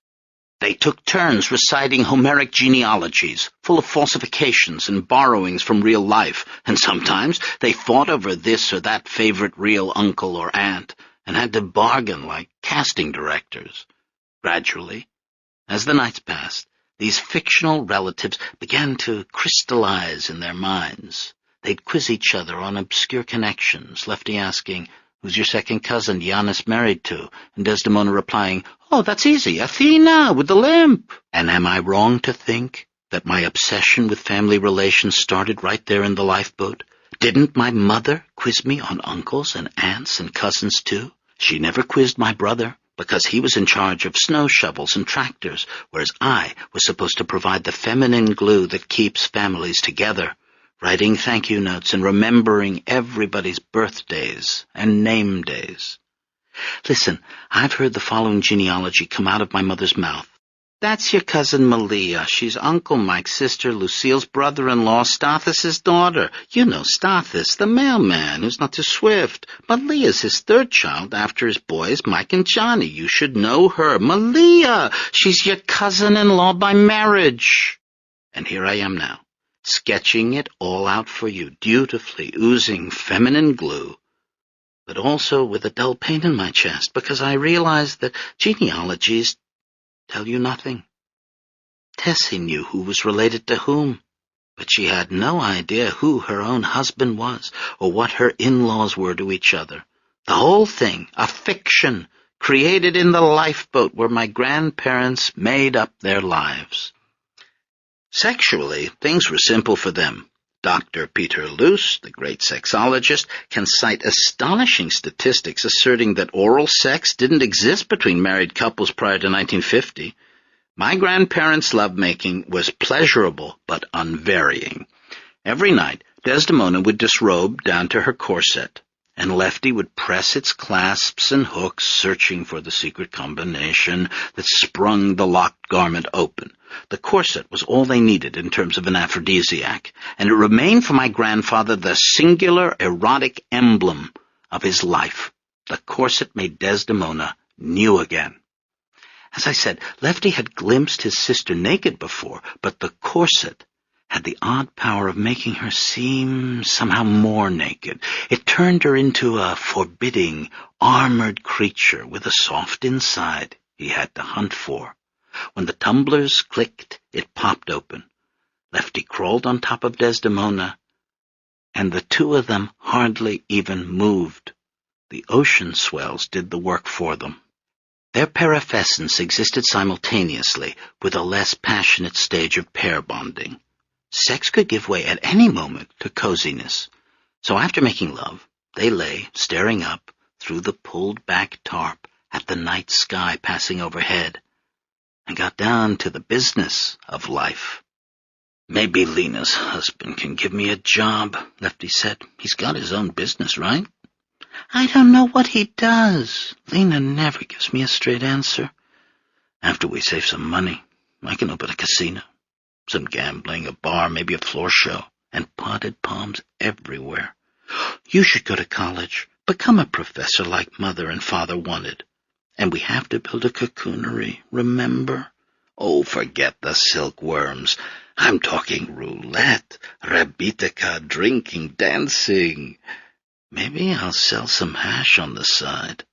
They took turns reciting Homeric genealogies, full of falsifications and borrowings from real life, and sometimes they fought over this or that favorite real uncle or aunt, and had to bargain like casting directors. Gradually, as the nights passed, these fictional relatives began to crystallize in their minds. They'd quiz each other on obscure connections, Lefty asking, "Who's your second cousin Giannis married to?" and Desdemona replying, "Oh, that's easy, Athena with the lamp." And am I wrong to think that my obsession with family relations started right there in the lifeboat? Didn't my mother quiz me on uncles and aunts and cousins too? She never quizzed my brother, because he was in charge of snow shovels and tractors, whereas I was supposed to provide the feminine glue that keeps families together, writing thank you notes and remembering everybody's birthdays and name days. Listen, I've heard the following genealogy come out of my mother's mouth. "That's your cousin Malia. She's Uncle Mike's sister, Lucille's brother-in-law, Stathis' daughter. You know Stathis, the mailman, who's not too swift. Malia's his third child after his boys, Mike and Johnny. You should know her. Malia! She's your cousin-in-law by marriage." And here I am now, sketching it all out for you, dutifully oozing feminine glue, but also with a dull pain in my chest, because I realized that genealogies tell you nothing. Tessie knew who was related to whom, but she had no idea who her own husband was, or what her in-laws were to each other. The whole thing, a fiction, created in the lifeboat where my grandparents made up their lives. Sexually, things were simple for them. Dr. Peter Luce, the great sexologist, can cite astonishing statistics asserting that oral sex didn't exist between married couples prior to 1950. My grandparents' lovemaking was pleasurable but unvarying. Every night, Desdemona would disrobe down to her corset, and Lefty would press its clasps and hooks, searching for the secret combination that sprung the locked garment open. The corset was all they needed in terms of an aphrodisiac, and it remained for my grandfather the singular erotic emblem of his life. The corset made Desdemona new again. As I said, Lefty had glimpsed his sister naked before, but the corset had the odd power of making her seem somehow more naked. It turned her into a forbidding, armored creature with a soft inside he had to hunt for. When the tumblers clicked, it popped open. Lefty crawled on top of Desdemona, and the two of them hardly even moved. The ocean swells did the work for them. Their perifescence existed simultaneously with a less passionate stage of pair bonding. Sex could give way at any moment to coziness. So after making love, they lay staring up through the pulled-back tarp at the night sky passing overhead, and got down to the business of life. "Maybe Lena's husband can give me a job," Lefty said. "He's got his own business, right?" "I don't know what he does. Lena never gives me a straight answer. After we save some money, I can open a casino. Some gambling, a bar, maybe a floor show, and potted palms everywhere. You should go to college, become a professor like Mother and Father wanted. And we have to build a cocoonery, remember? Oh, forget the silkworms. I'm talking roulette, rabitica, drinking, dancing. Maybe I'll sell some hash on the side.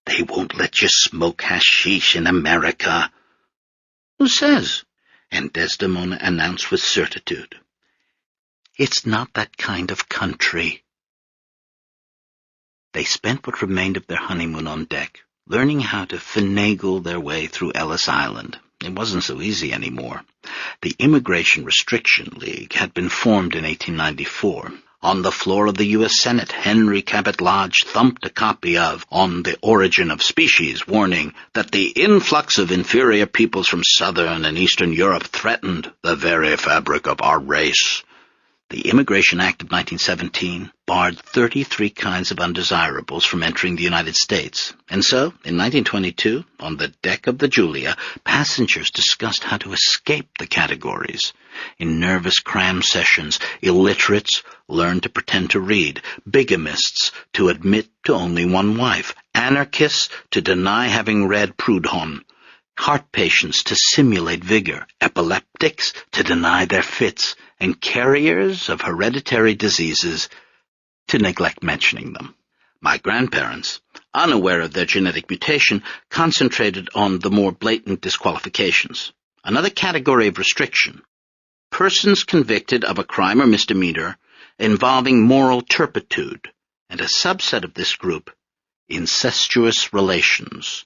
They won't let you smoke hashish in America." "Who says?" And Desdemona announced with certitude, "It's not that kind of country." They spent what remained of their honeymoon on deck, learning how to finagle their way through Ellis Island. It wasn't so easy anymore. The Immigration Restriction League had been formed in 1894. On the floor of the U.S. Senate, Henry Cabot Lodge thumped a copy of On the Origin of Species, warning that the influx of inferior peoples from southern and eastern Europe threatened the very fabric of our race. The Immigration Act of 1917 barred 33 kinds of undesirables from entering the United States, and so, in 1922, on the deck of the Julia, passengers discussed how to escape the categories. In nervous cram sessions, illiterates learned to pretend to read, bigamists to admit to only one wife, anarchists to deny having read Proudhon, heart patients to simulate vigor, epileptics to deny their fits, and carriers of hereditary diseases to neglect mentioning them. My grandparents, unaware of their genetic mutation, concentrated on the more blatant disqualifications. Another category of restriction: persons convicted of a crime or misdemeanor involving moral turpitude, and a subset of this group, incestuous relations.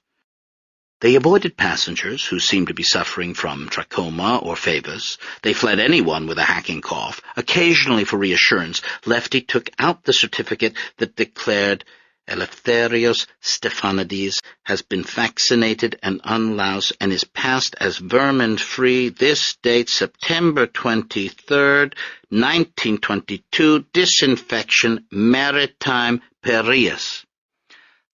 They avoided passengers who seemed to be suffering from trachoma or favors. They fled anyone with a hacking cough. Occasionally, for reassurance, Lefty took out the certificate that declared Eleftherios Stefanidis has been vaccinated and unloused and is passed as vermin-free. This date, September 23rd, 1922, disinfection, maritime Piraeus.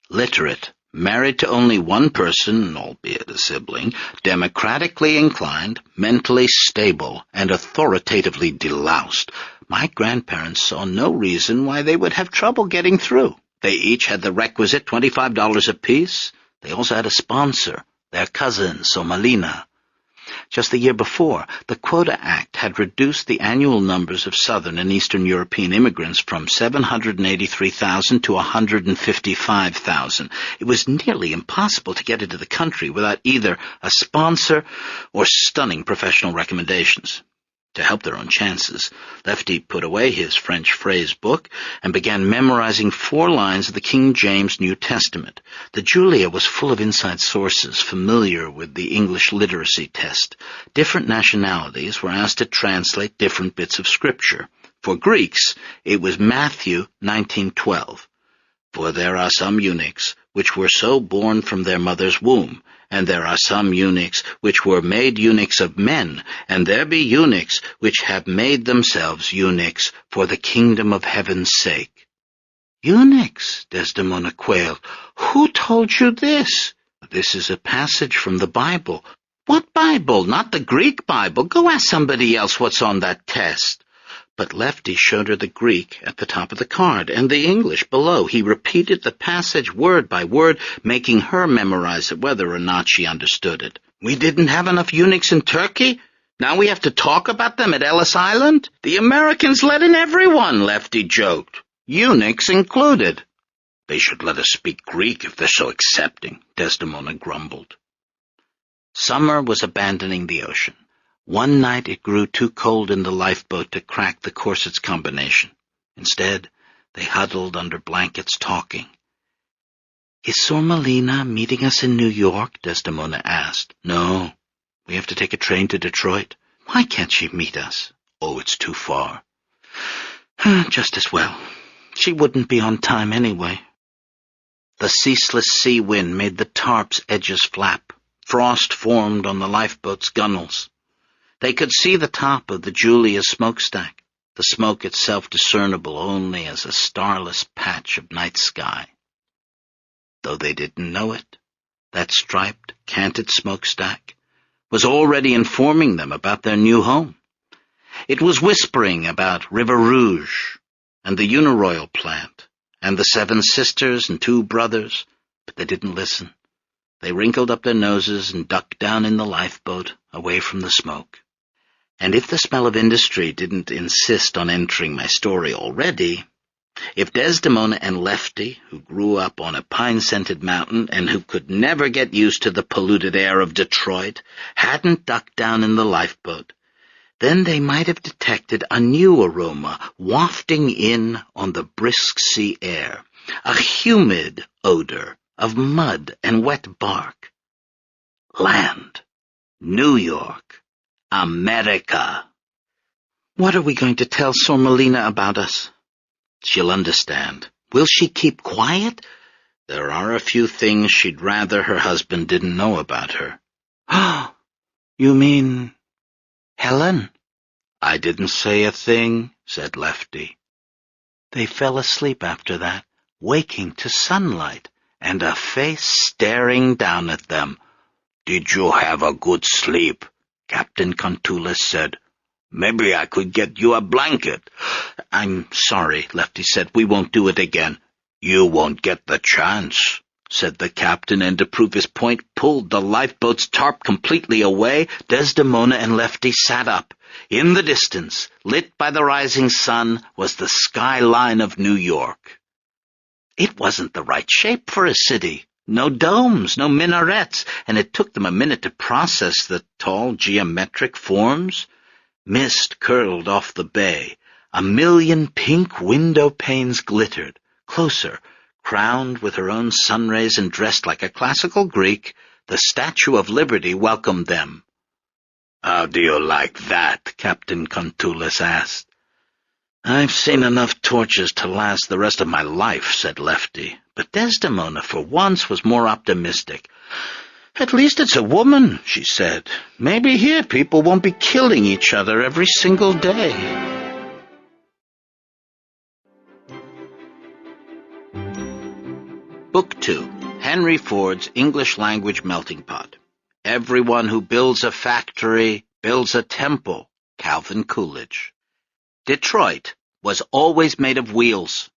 Literate, married to only one person, albeit a sibling, democratically inclined, mentally stable, and authoritatively deloused. My grandparents saw no reason why they would have trouble getting through. They each had the requisite $25 apiece. They also had a sponsor, their cousin, Somalina. Just the year before, the Quota Act had reduced the annual numbers of Southern and Eastern European immigrants from 783,000 to 155,000. It was nearly impossible to get into the country without either a sponsor or stunning professional recommendations. To help their own chances, Lefty put away his French phrase book and began memorizing 4 lines of the King James New Testament. The Julia was full of inside sources familiar with the English literacy test. Different nationalities were asked to translate different bits of Scripture. For Greeks, it was Matthew 19:12. For there are some eunuchs which were so born from their mother's womb, and there are some eunuchs which were made eunuchs of men, and there be eunuchs which have made themselves eunuchs for the kingdom of heaven's sake. Eunuchs, Desdemona quailed. Who told you this? This is a passage from the Bible. What Bible? Not the Greek Bible. Go ask somebody else what's on that test. But Lefty showed her the Greek at the top of the card, and the English below. He repeated the passage word by word, making her memorize it whether or not she understood it. We didn't have enough eunuchs in Turkey? Now we have to talk about them at Ellis Island? The Americans let in everyone, Lefty joked. Eunuchs included. They should let us speak Greek if they're so accepting, Desdemona grumbled. Summer was abandoning the ocean. One night it grew too cold in the lifeboat to crack the corset's combination. Instead, they huddled under blankets talking. Is Sormalina meeting us in New York? Desdemona asked. No, we have to take a train to Detroit. Why can't she meet us? Oh, it's too far. Just as well. She wouldn't be on time anyway. The ceaseless sea wind made the tarp's edges flap. Frost formed on the lifeboat's gunnels. They could see the top of the Julia's smokestack, the smoke itself discernible only as a starless patch of night sky. Though they didn't know it, that striped, canted smokestack was already informing them about their new home. It was whispering about River Rouge and the Uniroyal plant and the 7 sisters and 2 brothers, but they didn't listen. They wrinkled up their noses and ducked down in the lifeboat away from the smoke. And if the smell of industry didn't insist on entering my story already, if Desdemona and Lefty, who grew up on a pine-scented mountain and who could never get used to the polluted air of Detroit, hadn't ducked down in the lifeboat, then they might have detected a new aroma wafting in on the brisk sea air, a humid odor of mud and wet bark. Land. New York. America. What are we going to tell Sormalina about us? She'll understand. Will she keep quiet? There are a few things she'd rather her husband didn't know about her. You mean Helen? I didn't say a thing, said Lefty. They fell asleep after that, waking to sunlight and a face staring down at them. "Did you have a good sleep?" Captain Contoulas said. "Maybe I could get you a blanket." "I'm sorry," Lefty said. "We won't do it again." "You won't get the chance," said the captain, and to prove his point, pulled the lifeboat's tarp completely away. Desdemona and Lefty sat up. In the distance, lit by the rising sun, was the skyline of New York. It wasn't the right shape for a city. No domes, no minarets, and it took them a minute to process the tall geometric forms. Mist curled off the bay. 1,000,000 pink window panes glittered. Closer, crowned with her own sunrays and dressed like a classical Greek, the Statue of Liberty welcomed them. "How do you like that?" Captain Contoulas asked. "I've seen enough torches to last the rest of my life," said Lefty. But Desdemona, for once, was more optimistic. "At least it's a woman," she said. "Maybe here people won't be killing each other every single day." Book 2, Henry Ford's English Language Melting Pot. Everyone who builds a factory builds a temple. Calvin Coolidge. Detroit was always made of wheels.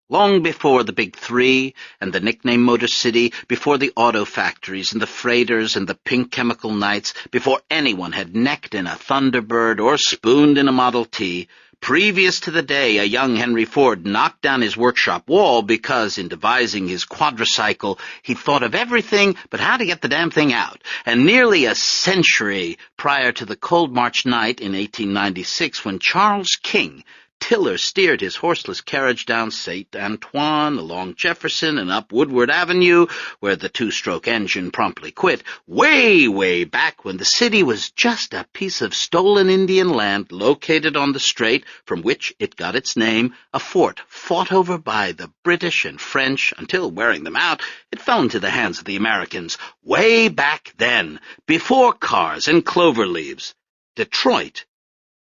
Long before the Big Three and the nickname Motor City, before the auto factories and the freighters and the pink chemical nights, before anyone had necked in a Thunderbird or spooned in a Model T, previous to the day a young Henry Ford knocked down his workshop wall because, in devising his quadricycle, he thought of everything but how to get the damn thing out, and nearly a century prior to the cold March night in 1896 when Charles King Tiller steered his horseless carriage down St. Antoine, along Jefferson, and up Woodward Avenue, where the two-stroke engine promptly quit, way, way back when the city was just a piece of stolen Indian land located on the strait from which it got its name, a fort fought over by the British and French until, wearing them out, it fell into the hands of the Americans. Way back then, before cars and clover leaves, Detroit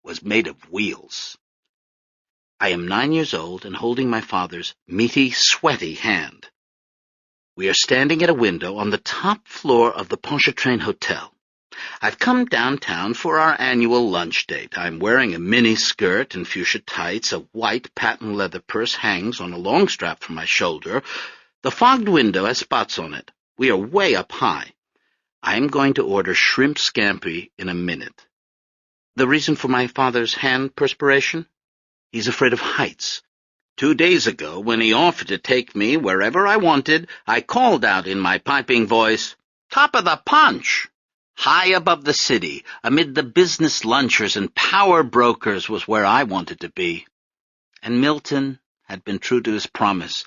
was made of wheels. I am 9 years old and holding my father's meaty, sweaty hand. We are standing at a window on the top floor of the Pontchartrain Hotel. I've come downtown for our annual lunch date. I'm wearing a mini skirt and fuchsia tights. A white patent leather purse hangs on a long strap from my shoulder. The fogged window has spots on it. We are way up high. I am going to order shrimp scampi in a minute. The reason for my father's hand perspiration? He's afraid of heights. 2 days ago, when he offered to take me wherever I wanted, I called out in my piping voice, "Top of the Punch!" High above the city, amid the business lunchers and power brokers, was where I wanted to be. And Milton had been true to his promise.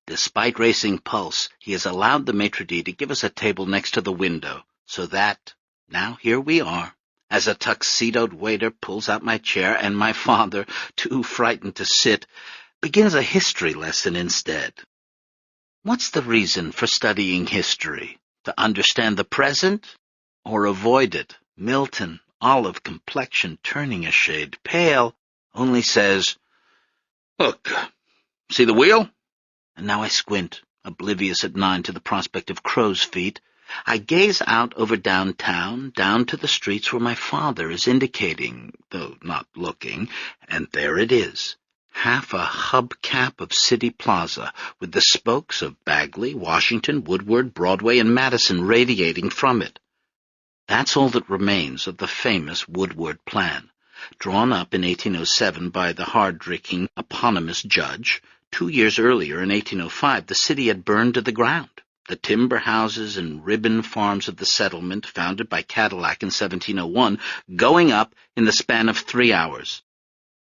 Despite racing pulse, he has allowed the maitre d' to give us a table next to the window, so that, now here we are, as a tuxedoed waiter pulls out my chair and my father, too frightened to sit, begins a history lesson instead. What's the reason for studying history? To understand the present or avoid it? Milton, olive complexion, turning a shade pale, only says, "Look, see the wheel?" And now I squint, oblivious at 9 to the prospect of crow's feet. I gaze out over downtown, down to the streets where my father is indicating, though not looking, and there it is, half a hubcap of City Plaza, with the spokes of Bagley, Washington, Woodward, Broadway, and Madison radiating from it. That's all that remains of the famous Woodward Plan, drawn up in 1807 by the hard-drinking eponymous judge. 2 years earlier, in 1805, the city had burned to the ground. The timber houses and ribbon farms of the settlement, founded by Cadillac in 1701, going up in the span of 3 hours.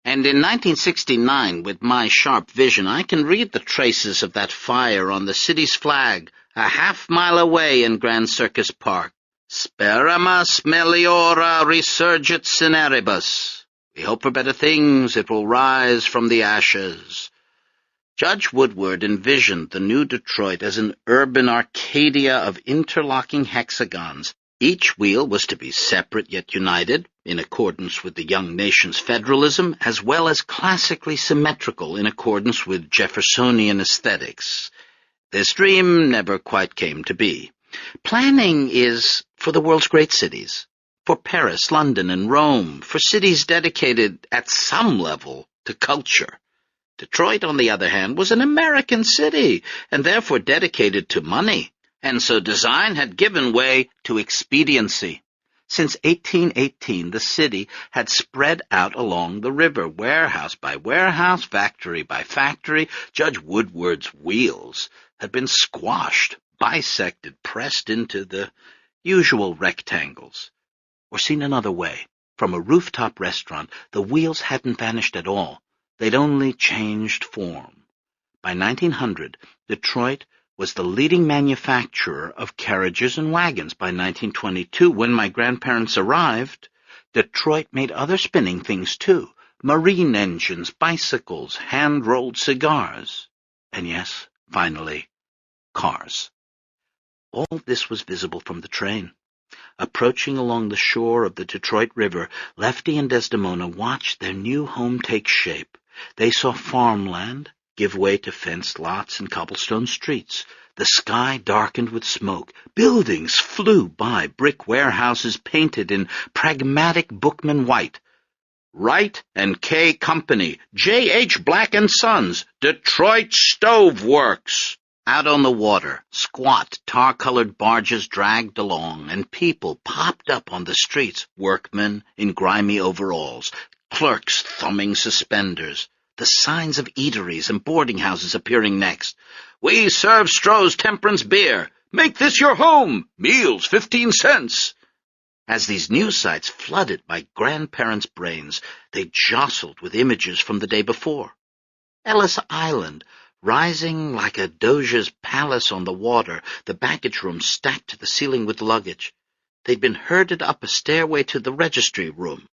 And in 1969, with my sharp vision, I can read the traces of that fire on the city's flag, a half-mile away in Grand Circus Park. Speramus meliora resurgit cineribus. We hope for better things, it will rise from the ashes. Judge Woodward envisioned the new Detroit as an urban Arcadia of interlocking hexagons, Each wheel was to be separate yet united, in accordance with the young nation's federalism, as well as classically symmetrical in accordance with Jeffersonian aesthetics. This dream never quite came to be. Planning is for the world's great cities, for Paris, London, and Rome, for cities dedicated at some level to culture. Detroit, on the other hand, was an American city, and therefore dedicated to money, and so design had given way to expediency. Since 1818, the city had spread out along the river, warehouse by warehouse, factory by factory. Judge Woodward's wheels had been squashed, bisected, pressed into the usual rectangles. Or seen another way, from a rooftop restaurant, the wheels hadn't vanished at all. They'd only changed form. By 1900, Detroit was the leading manufacturer of carriages and wagons. By 1922, when my grandparents arrived, Detroit made other spinning things too: marine engines, bicycles, hand-rolled cigars, and yes, finally, cars. All this was visible from the train. Approaching along the shore of the Detroit River, Lefty and Desdemona watched their new home take shape. They saw farmland give way to fenced lots and cobblestone streets. The sky darkened with smoke. Buildings flew by, brick warehouses painted in pragmatic bookman white. Wright and K Company, J.H. Black & Sons, Detroit Stove Works. Out on the water, squat, tar-colored barges dragged along, and people popped up on the streets, workmen in grimy overalls, clerks thumbing suspenders, the signs of eateries and boarding houses appearing next. "We serve Stroh's Temperance Beer. Make this your home. Meals 15 cents. As these news sites flooded my grandparents' brains, they jostled with images from the day before. Ellis Island, rising like a doge's palace on the water, the baggage room stacked to the ceiling with luggage. They'd been herded up a stairway to the registry room.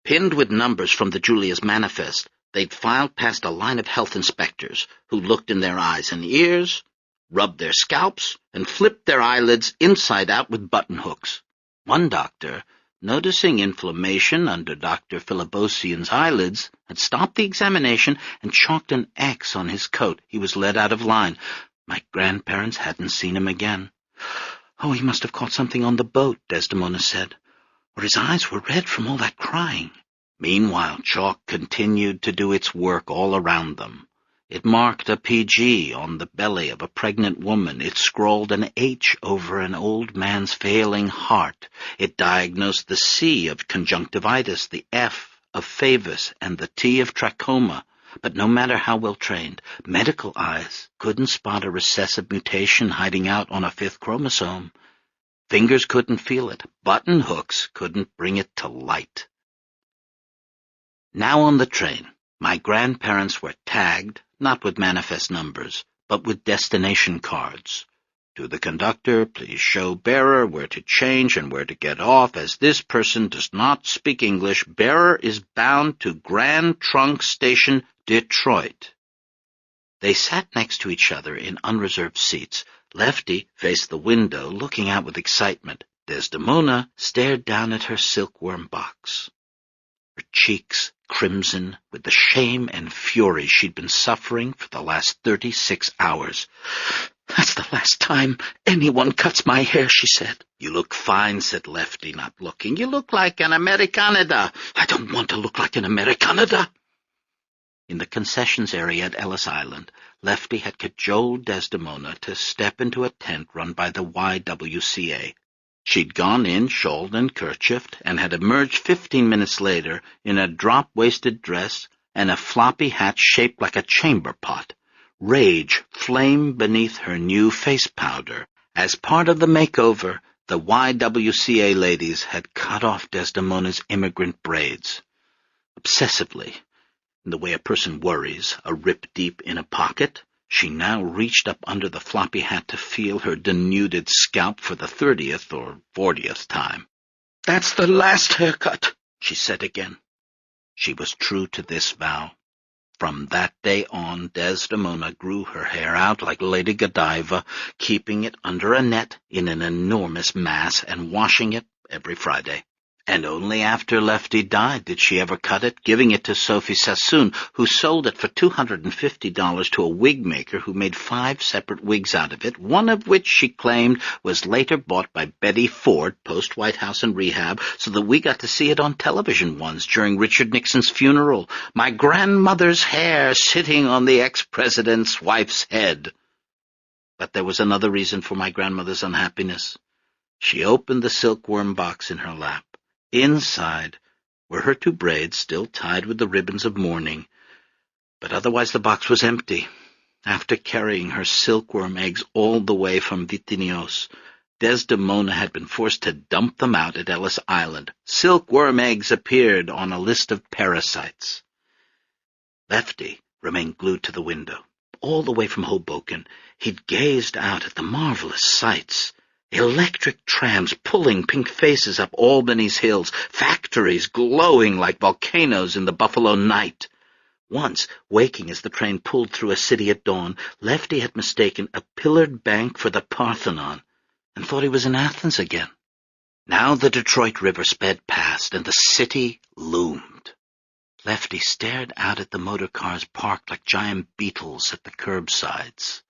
Pinned with numbers from the Julia's Manifest, they'd filed past a line of health inspectors who looked in their eyes and ears, rubbed their scalps, and flipped their eyelids inside out with button hooks. One doctor, noticing inflammation under Dr. Philibosian's eyelids, had stopped the examination and chalked an X on his coat. He was led out of line. My grandparents hadn't seen him again. "Oh, he must have caught something on the boat," Desdemona said, "or his eyes were red from all that crying." Meanwhile, chalk continued to do its work all around them. It marked a PG on the belly of a pregnant woman. It scrawled an H over an old man's failing heart. It diagnosed the C of conjunctivitis, the F of favus, and the T of trachoma. But no matter how well trained, medical eyes couldn't spot a recessive mutation hiding out on a 5th chromosome. Fingers couldn't feel it. Button hooks couldn't bring it to light. Now on the train, my grandparents were tagged, not with manifest numbers, but with destination cards. "To the conductor, please show bearer where to change and where to get off. As this person does not speak English, bearer is bound to Grand Trunk Station, Detroit." They sat next to each other in unreserved seats. Lefty faced the window, looking out with excitement. Desdemona stared down at her silkworm box. Her cheeks crimson with the shame and fury she'd been suffering for the last 36 hours. "That's the last time anyone cuts my hair," she said. "You look fine," said Lefty, not looking. "You look like an Americanada." "I don't want to look like an Americanada." In the concessions area at Ellis Island, Lefty had cajoled Desdemona to step into a tent run by the YWCA. She'd gone in, shawled and kerchiefed, and had emerged 15 minutes later in a drop-waisted dress and a floppy hat shaped like a chamber pot. Rage flamed beneath her new face powder. As part of the makeover, the YWCA ladies had cut off Desdemona's immigrant braids. Obsessively, in the way a person worries, a rip deep in a pocket, she now reached up under the floppy hat to feel her denuded scalp for the 30th or 40th time. "That's the last haircut," she said again. She was true to this vow. From that day on, Desdemona grew her hair out like Lady Godiva, keeping it under a net in an enormous mass and washing it every Friday. And only after Lefty died did she ever cut it, giving it to Sophie Sassoon, who sold it for $250 to a wig maker who made 5 separate wigs out of it, one of which she claimed was later bought by Betty Ford, post-White House and rehab, so that we got to see it on television once during Richard Nixon's funeral, my grandmother's hair sitting on the ex-president's wife's head. But there was another reason for my grandmother's unhappiness. She opened the silkworm box in her lap. Inside were her 2 braids, still tied with the ribbons of mourning, but otherwise the box was empty. After carrying her silkworm eggs all the way from Vitinios, Desdemona had been forced to dump them out at Ellis Island. Silkworm eggs appeared on a list of parasites. Lefty remained glued to the window. All the way from Hoboken, he'd gazed out at the marvelous sights. Electric trams pulling pink faces up Albany's hills, factories glowing like volcanoes in the Buffalo night. Once, waking as the train pulled through a city at dawn, Lefty had mistaken a pillared bank for the Parthenon, and thought he was in Athens again. Now the Detroit River sped past, and the city loomed. Lefty stared out at the motor cars parked like giant beetles at the curbsides.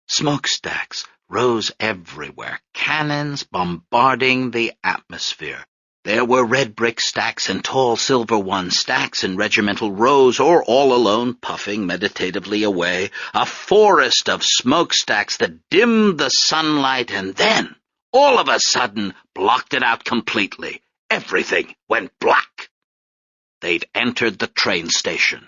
Smokestacks rose everywhere, cannons bombarding the atmosphere. There were red brick stacks and tall silver ones, stacks in regimental rows, or all alone, puffing meditatively away, a forest of smokestacks that dimmed the sunlight and then, all of a sudden, blocked it out completely. Everything went black. They'd entered the train station.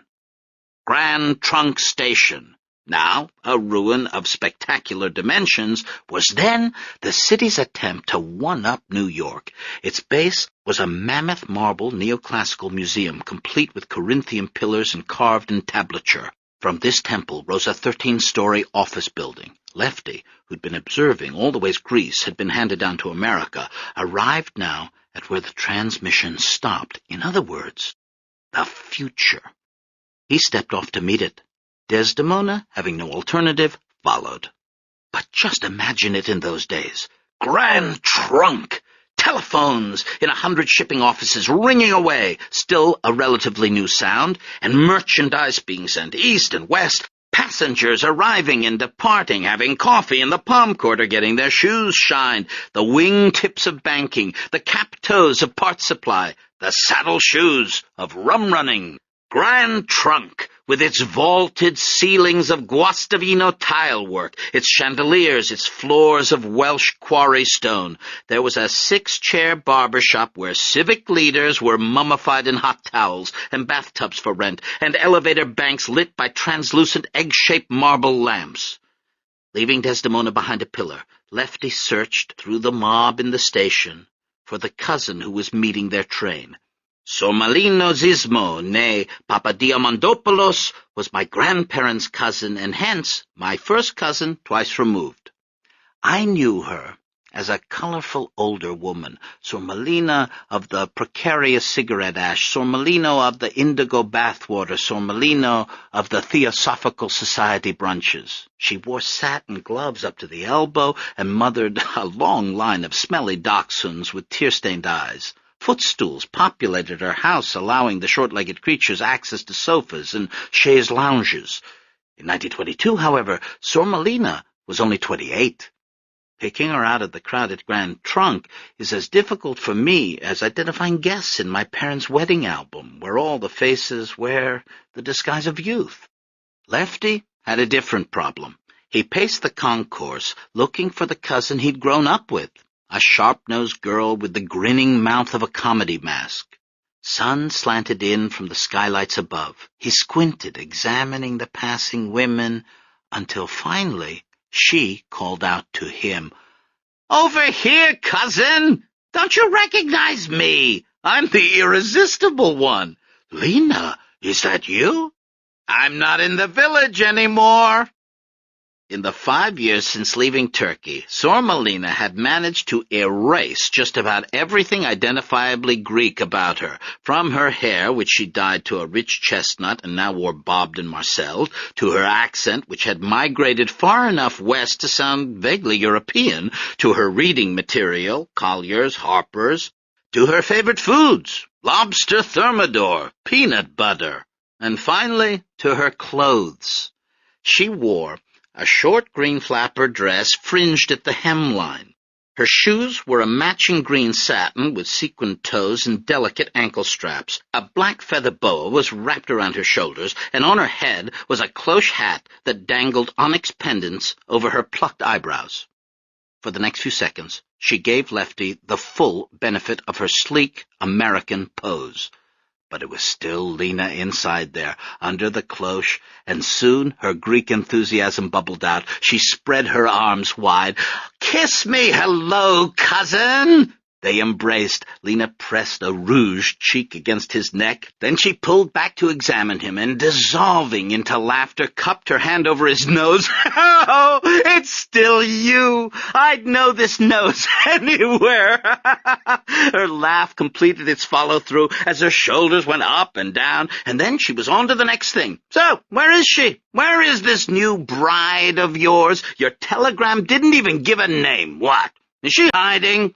Grand Trunk Station, now a ruin of spectacular dimensions, was then the city's attempt to one-up New York. Its base was a mammoth marble neoclassical museum, complete with Corinthian pillars and carved entablature. From this temple rose a 13-story office building. Lefty, who'd been observing all the ways Greece had been handed down to America, arrived now at where the transmission stopped. In other words, the future. He stepped off to meet it. Desdemona, having no alternative, followed. But just imagine it in those days. Grand Trunk! Telephones in 100 shipping offices ringing away, still a relatively new sound, and merchandise being sent east and west, passengers arriving and departing, having coffee in the palm quarter, getting their shoes shined, the wing-tips of banking, the cap-toes of parts supply, the saddle shoes of rum-running. Grand Trunk, with its vaulted ceilings of Guastavino tilework, its chandeliers, its floors of Welsh quarry stone. There was a 6-chair barber shop where civic leaders were mummified in hot towels, and bathtubs for rent, and elevator banks lit by translucent egg-shaped marble lamps. Leaving Desdemona behind a pillar, Lefty searched through the mob in the station for the cousin who was meeting their train. Sormalino Zismo, née Papadiamandopoulos, was my grandparents' cousin, and hence my first cousin twice removed. I knew her as a colorful older woman, Sormalina of the precarious cigarette ash, Sormalino of the indigo bathwater, Sormalino of the Theosophical Society brunches. She wore satin gloves up to the elbow and mothered a long line of smelly dachshunds with tear-stained eyes. Footstools populated her house, allowing the short-legged creatures access to sofas and chaise lounges. In 1922, however, Sormalina was only 28. Picking her out of the crowded Grand Trunk is as difficult for me as identifying guests in my parents' wedding album, where all the faces wear the disguise of youth. Lefty had a different problem. He paced the concourse, looking for the cousin he'd grown up with, a sharp-nosed girl with the grinning mouth of a comedy mask. Sun slanted in from the skylights above. He squinted, examining the passing women, until finally she called out to him, "Over here, cousin! Don't you recognize me? I'm the irresistible one." "Lena, is that you?" "I'm not in the village anymore." In the 5 years since leaving Turkey, Sormelina had managed to erase just about everything identifiably Greek about her, from her hair, which she dyed to a rich chestnut and now wore bobbed and marcelled, to her accent, which had migrated far enough west to sound vaguely European, to her reading material, Collier's, Harper's, to her favorite foods, lobster thermidor, peanut butter, and finally to her clothes. She wore a short green flapper dress fringed at the hemline. Her shoes were a matching green satin with sequined toes and delicate ankle straps. A black feather boa was wrapped around her shoulders, and on her head was a cloche hat that dangled onyx pendants over her plucked eyebrows. For the next few seconds, she gave Lefty the full benefit of her sleek American pose. But it was still Lena inside there, under the cloche, and soon her Greek enthusiasm bubbled out. She spread her arms wide. "Kiss me, hello, cousin!" They embraced. Lena pressed a rouged cheek against his neck. Then she pulled back to examine him, and dissolving into laughter, cupped her hand over his nose. "Oh, it's still you! I'd know this nose anywhere!" Her laugh completed its follow-through as her shoulders went up and down, and then she was on to the next thing. "So, where is she? Where is this new bride of yours? Your telegram didn't even give a name. What? Is she hiding?"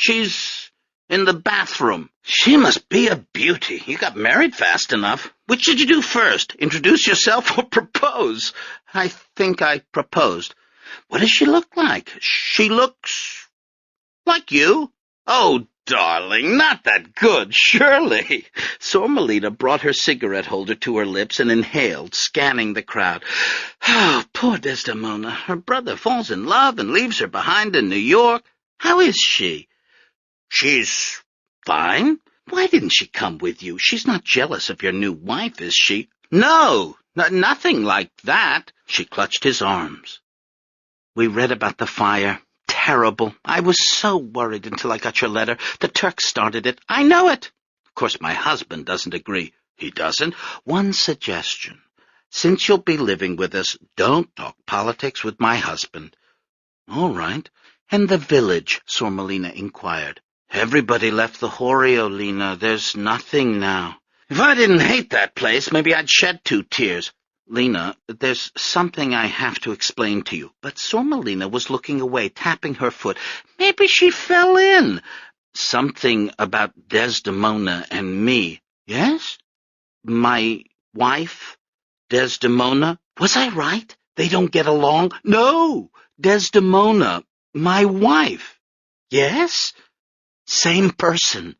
"She's in the bathroom." "She must be a beauty. You got married fast enough. Which did you do first? Introduce yourself or propose?" "I think I proposed." "What does she look like?" "She looks like you." "Oh, darling, not that good, surely." Sormelina brought her cigarette holder to her lips and inhaled, scanning the crowd. "Oh, poor Desdemona. Her brother falls in love and leaves her behind in New York. How is she?" "She's fine. Why didn't she come with you? She's not jealous of your new wife, is she?" "No, nothing like that." She clutched his arms. "We read about the fire. Terrible. I was so worried until I got your letter. The Turks started it. I know it. Of course, my husband doesn't agree." "He doesn't?" "One suggestion. Since you'll be living with us, don't talk politics with my husband." "All right." "And the village?" Sormelina inquired. "Everybody left the Horio, Lena. There's nothing now." "If I didn't hate that place, maybe I'd shed 2 tears. "Lena, there's something I have to explain to you." But Sormelina was looking away, tapping her foot. "Maybe she fell in." "Something about Desdemona and me." "Yes? My wife, Desdemona? Was I right? They don't get along?" "No, Desdemona, my wife." "Yes? Same person."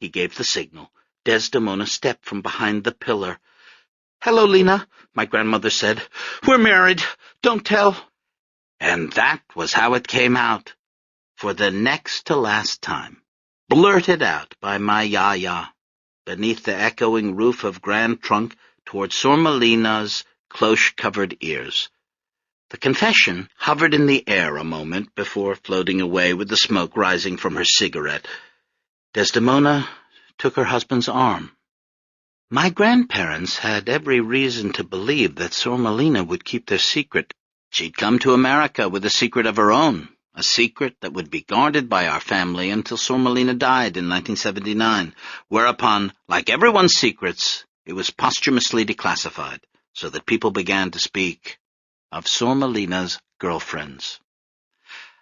He gave the signal. Desdemona stepped from behind the pillar. "Hello, Lena," my grandmother said. "We're married. Don't tell." And that was how it came out, for the next to last time, blurted out by my Yaya, beneath the echoing roof of Grand Trunk toward Sormelina's cloche-covered ears. The confession hovered in the air a moment before floating away with the smoke rising from her cigarette. Desdemona took her husband's arm. My grandparents had every reason to believe that Sormelina would keep their secret. She'd come to America with a secret of her own, a secret that would be guarded by our family until Sormelina died in 1979, whereupon, like everyone's secrets, it was posthumously declassified, so that people began to speak of Sormelina's girlfriends.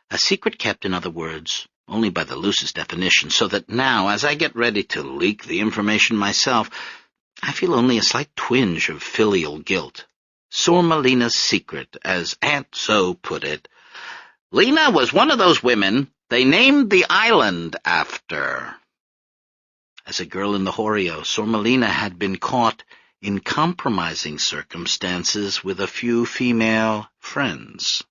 A secret kept, in other words, only by the loosest definition, so that now, as I get ready to leak the information myself, I feel only a slight twinge of filial guilt. Sormelina's secret, as Aunt Zoe put it. Lena was one of those women they named the island after. As a girl in the Horio, Sormelina had been caught in compromising circumstances with a few female friends.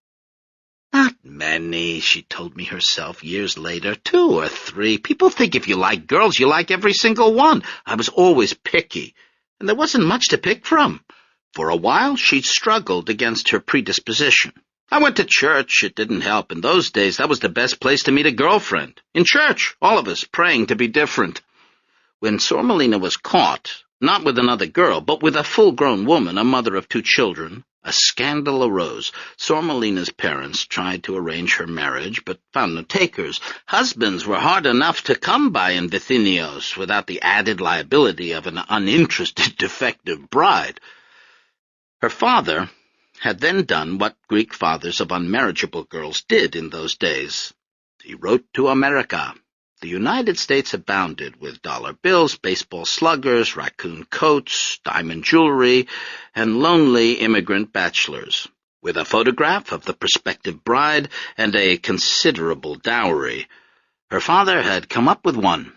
"Not many," she told me herself years later. 2 or 3. People think if you like girls, you like every single one. I was always picky, and there wasn't much to pick from. For a while, she'd struggled against her predisposition. I went to church. It didn't help. In those days, that was the best place to meet a girlfriend. In church, all of us praying to be different. When Sormelina was caught, not with another girl, but with a full-grown woman, a mother of 2 children, A scandal arose. Sormelina's parents tried to arrange her marriage, but found no takers. Husbands were hard enough to come by in Bithynios without the added liability of an uninterested, defective bride. Her father had then done what Greek fathers of unmarriageable girls did in those days. He wrote to America. The United States abounded with dollar bills, baseball sluggers, raccoon coats, diamond jewelry, and lonely immigrant bachelors, with a photograph of the prospective bride and a considerable dowry. Her father had come up with one.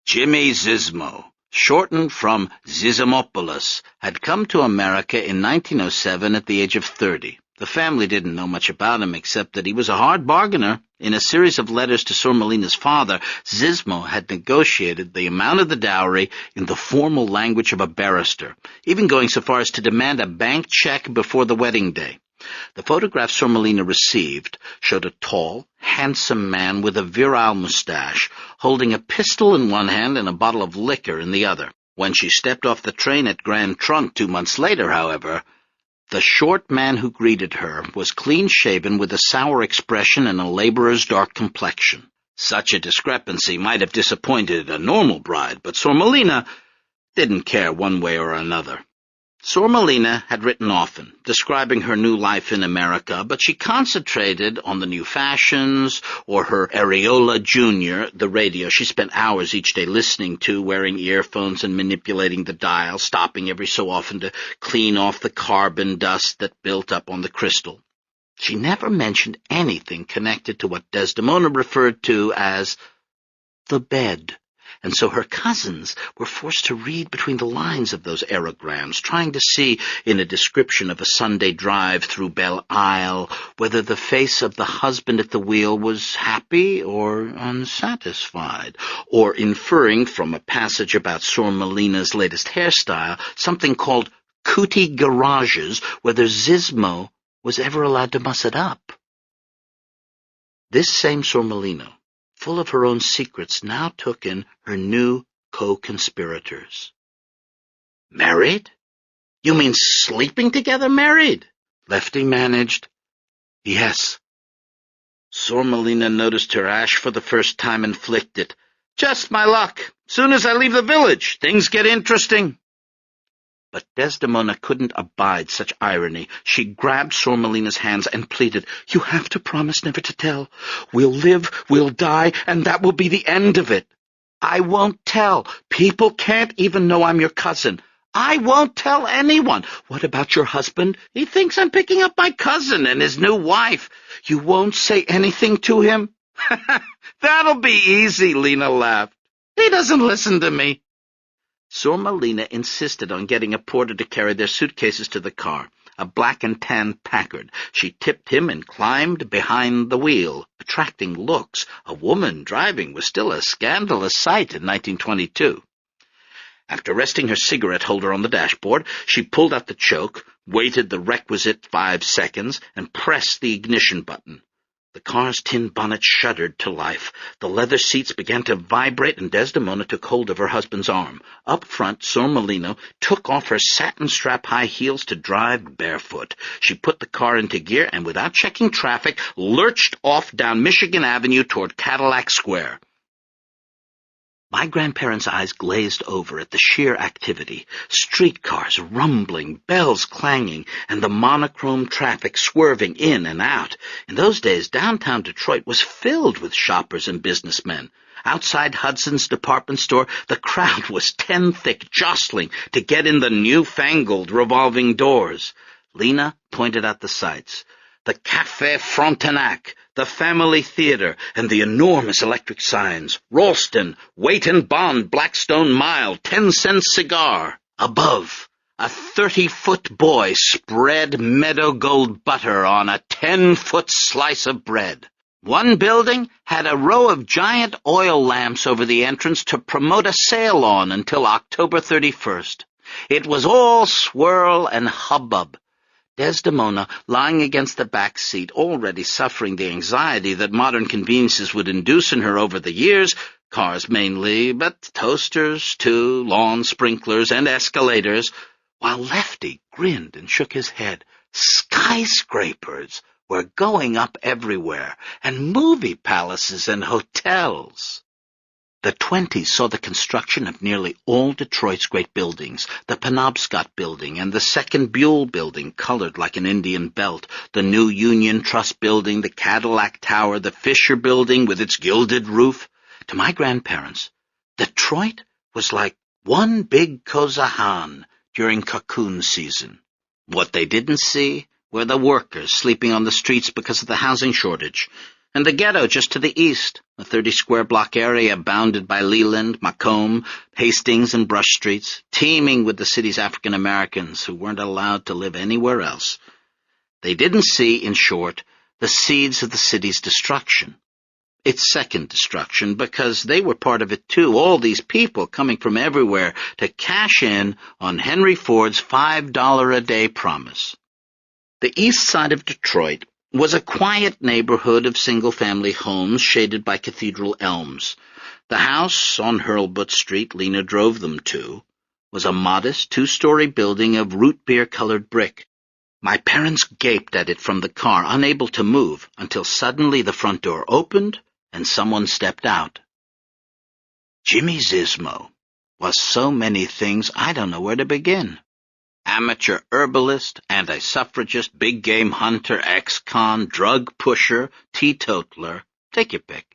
Jimmy Zizmo, shortened from Zizimopoulos, had come to America in 1907 at the age of 30. The family didn't know much about him except that he was a hard bargainer. In a series of letters to Sormelina's father, Zizmo had negotiated the amount of the dowry in the formal language of a barrister, even going so far as to demand a bank check before the wedding day. The photograph Sormelina received showed a tall, handsome man with a virile mustache, holding a pistol in one hand and a bottle of liquor in the other. When she stepped off the train at Grand Trunk 2 months later, however, the short man who greeted her was clean-shaven with a sour expression and a laborer's dark complexion. Such a discrepancy might have disappointed a normal bride, but Sormelina didn't care one way or another. Sormelina had written often, describing her new life in America, but she concentrated on the new fashions or her Areola Jr., the radio she spent hours each day listening to, wearing earphones and manipulating the dial, stopping every so often to clean off the carbon dust that built up on the crystal. She never mentioned anything connected to what Desdemona referred to as the bed. And so her cousins were forced to read between the lines of those aerograms, trying to see in a description of a Sunday drive through Belle Isle whether the face of the husband at the wheel was happy or unsatisfied, or inferring from a passage about Sormelina's latest hairstyle, something called cootie garages, whether Zizmo was ever allowed to muss it up. This same Sormelina, full of her own secrets, now took in her new co-conspirators. Married? You mean sleeping together married? Lefty managed. Yes. Sormelina noticed her ash for the first time and flicked it. Just my luck. Soon as I leave the village, things get interesting. But Desdemona couldn't abide such irony. She grabbed Sormelina's hands and pleaded, You have to promise never to tell. We'll live, we'll die, and that will be the end of it. I won't tell. People can't even know I'm your cousin. I won't tell anyone. What about your husband? He thinks I'm picking up my cousin and his new wife. You won't say anything to him? That'll be easy, Lena laughed. He doesn't listen to me. Sormelina insisted on getting a porter to carry their suitcases to the car, a black and tan Packard. She tipped him and climbed behind the wheel, attracting looks. A woman driving was still a scandalous sight in 1922. After resting her cigarette holder on the dashboard, she pulled out the choke, waited the requisite 5 seconds, and pressed the ignition button. The car's tin bonnet shuddered to life. The leather seats began to vibrate, and Desdemona took hold of her husband's arm. Up front, Sormelina took off her satin-strap high heels to drive barefoot. She put the car into gear and, without checking traffic, lurched off down Michigan Avenue toward Cadillac Square. My grandparents' eyes glazed over at the sheer activity, streetcars rumbling, bells clanging, and the monochrome traffic swerving in and out. In those days, downtown Detroit was filled with shoppers and businessmen. Outside Hudson's department store, the crowd was 10 thick, jostling to get in the newfangled revolving doors. Lena pointed out the sights. The Café Frontenac, the Family Theater, and the enormous electric signs. Ralston, Wait and Bond, Blackstone Mile, 10-cent cigar. Above, a 30-foot boy spread meadow gold butter on a 10-foot slice of bread. One building had a row of giant oil lamps over the entrance to promote a sale on until October 31st. It was all swirl and hubbub. Desdemona, lying against the back seat, already suffering the anxiety that modern conveniences would induce in her over the years, cars mainly, but toasters too, lawn sprinklers, and escalators, while Lefty grinned and shook his head. Skyscrapers were going up everywhere, and movie palaces and hotels. The 20s saw the construction of nearly all Detroit's great buildings, the Penobscot Building and the Second Buell Building colored like an Indian belt, the new Union Trust Building, the Cadillac Tower, the Fisher Building with its gilded roof. To my grandparents, Detroit was like one big Kozahan during cocoon season. What they didn't see were the workers sleeping on the streets because of the housing shortage, and the ghetto just to the east, a 30-square-block area bounded by Leland, Macomb, Hastings, and Brush Streets, teeming with the city's African Americans who weren't allowed to live anywhere else. They didn't see, in short, the seeds of the city's destruction. Its second destruction, because they were part of it too, all these people coming from everywhere to cash in on Henry Ford's $5-a-day promise. The east side of Detroit was a quiet neighborhood of single-family homes shaded by cathedral elms. The house on Hurlbut Street Lena drove them to was a modest two-story building of root-beer-colored brick. My parents gaped at it from the car, unable to move, until suddenly the front door opened and someone stepped out. Jimmy Zismo was so many things I don't know where to begin. Amateur herbalist, anti-suffragist, big-game hunter, ex-con, drug pusher, teetotaler, take your pick.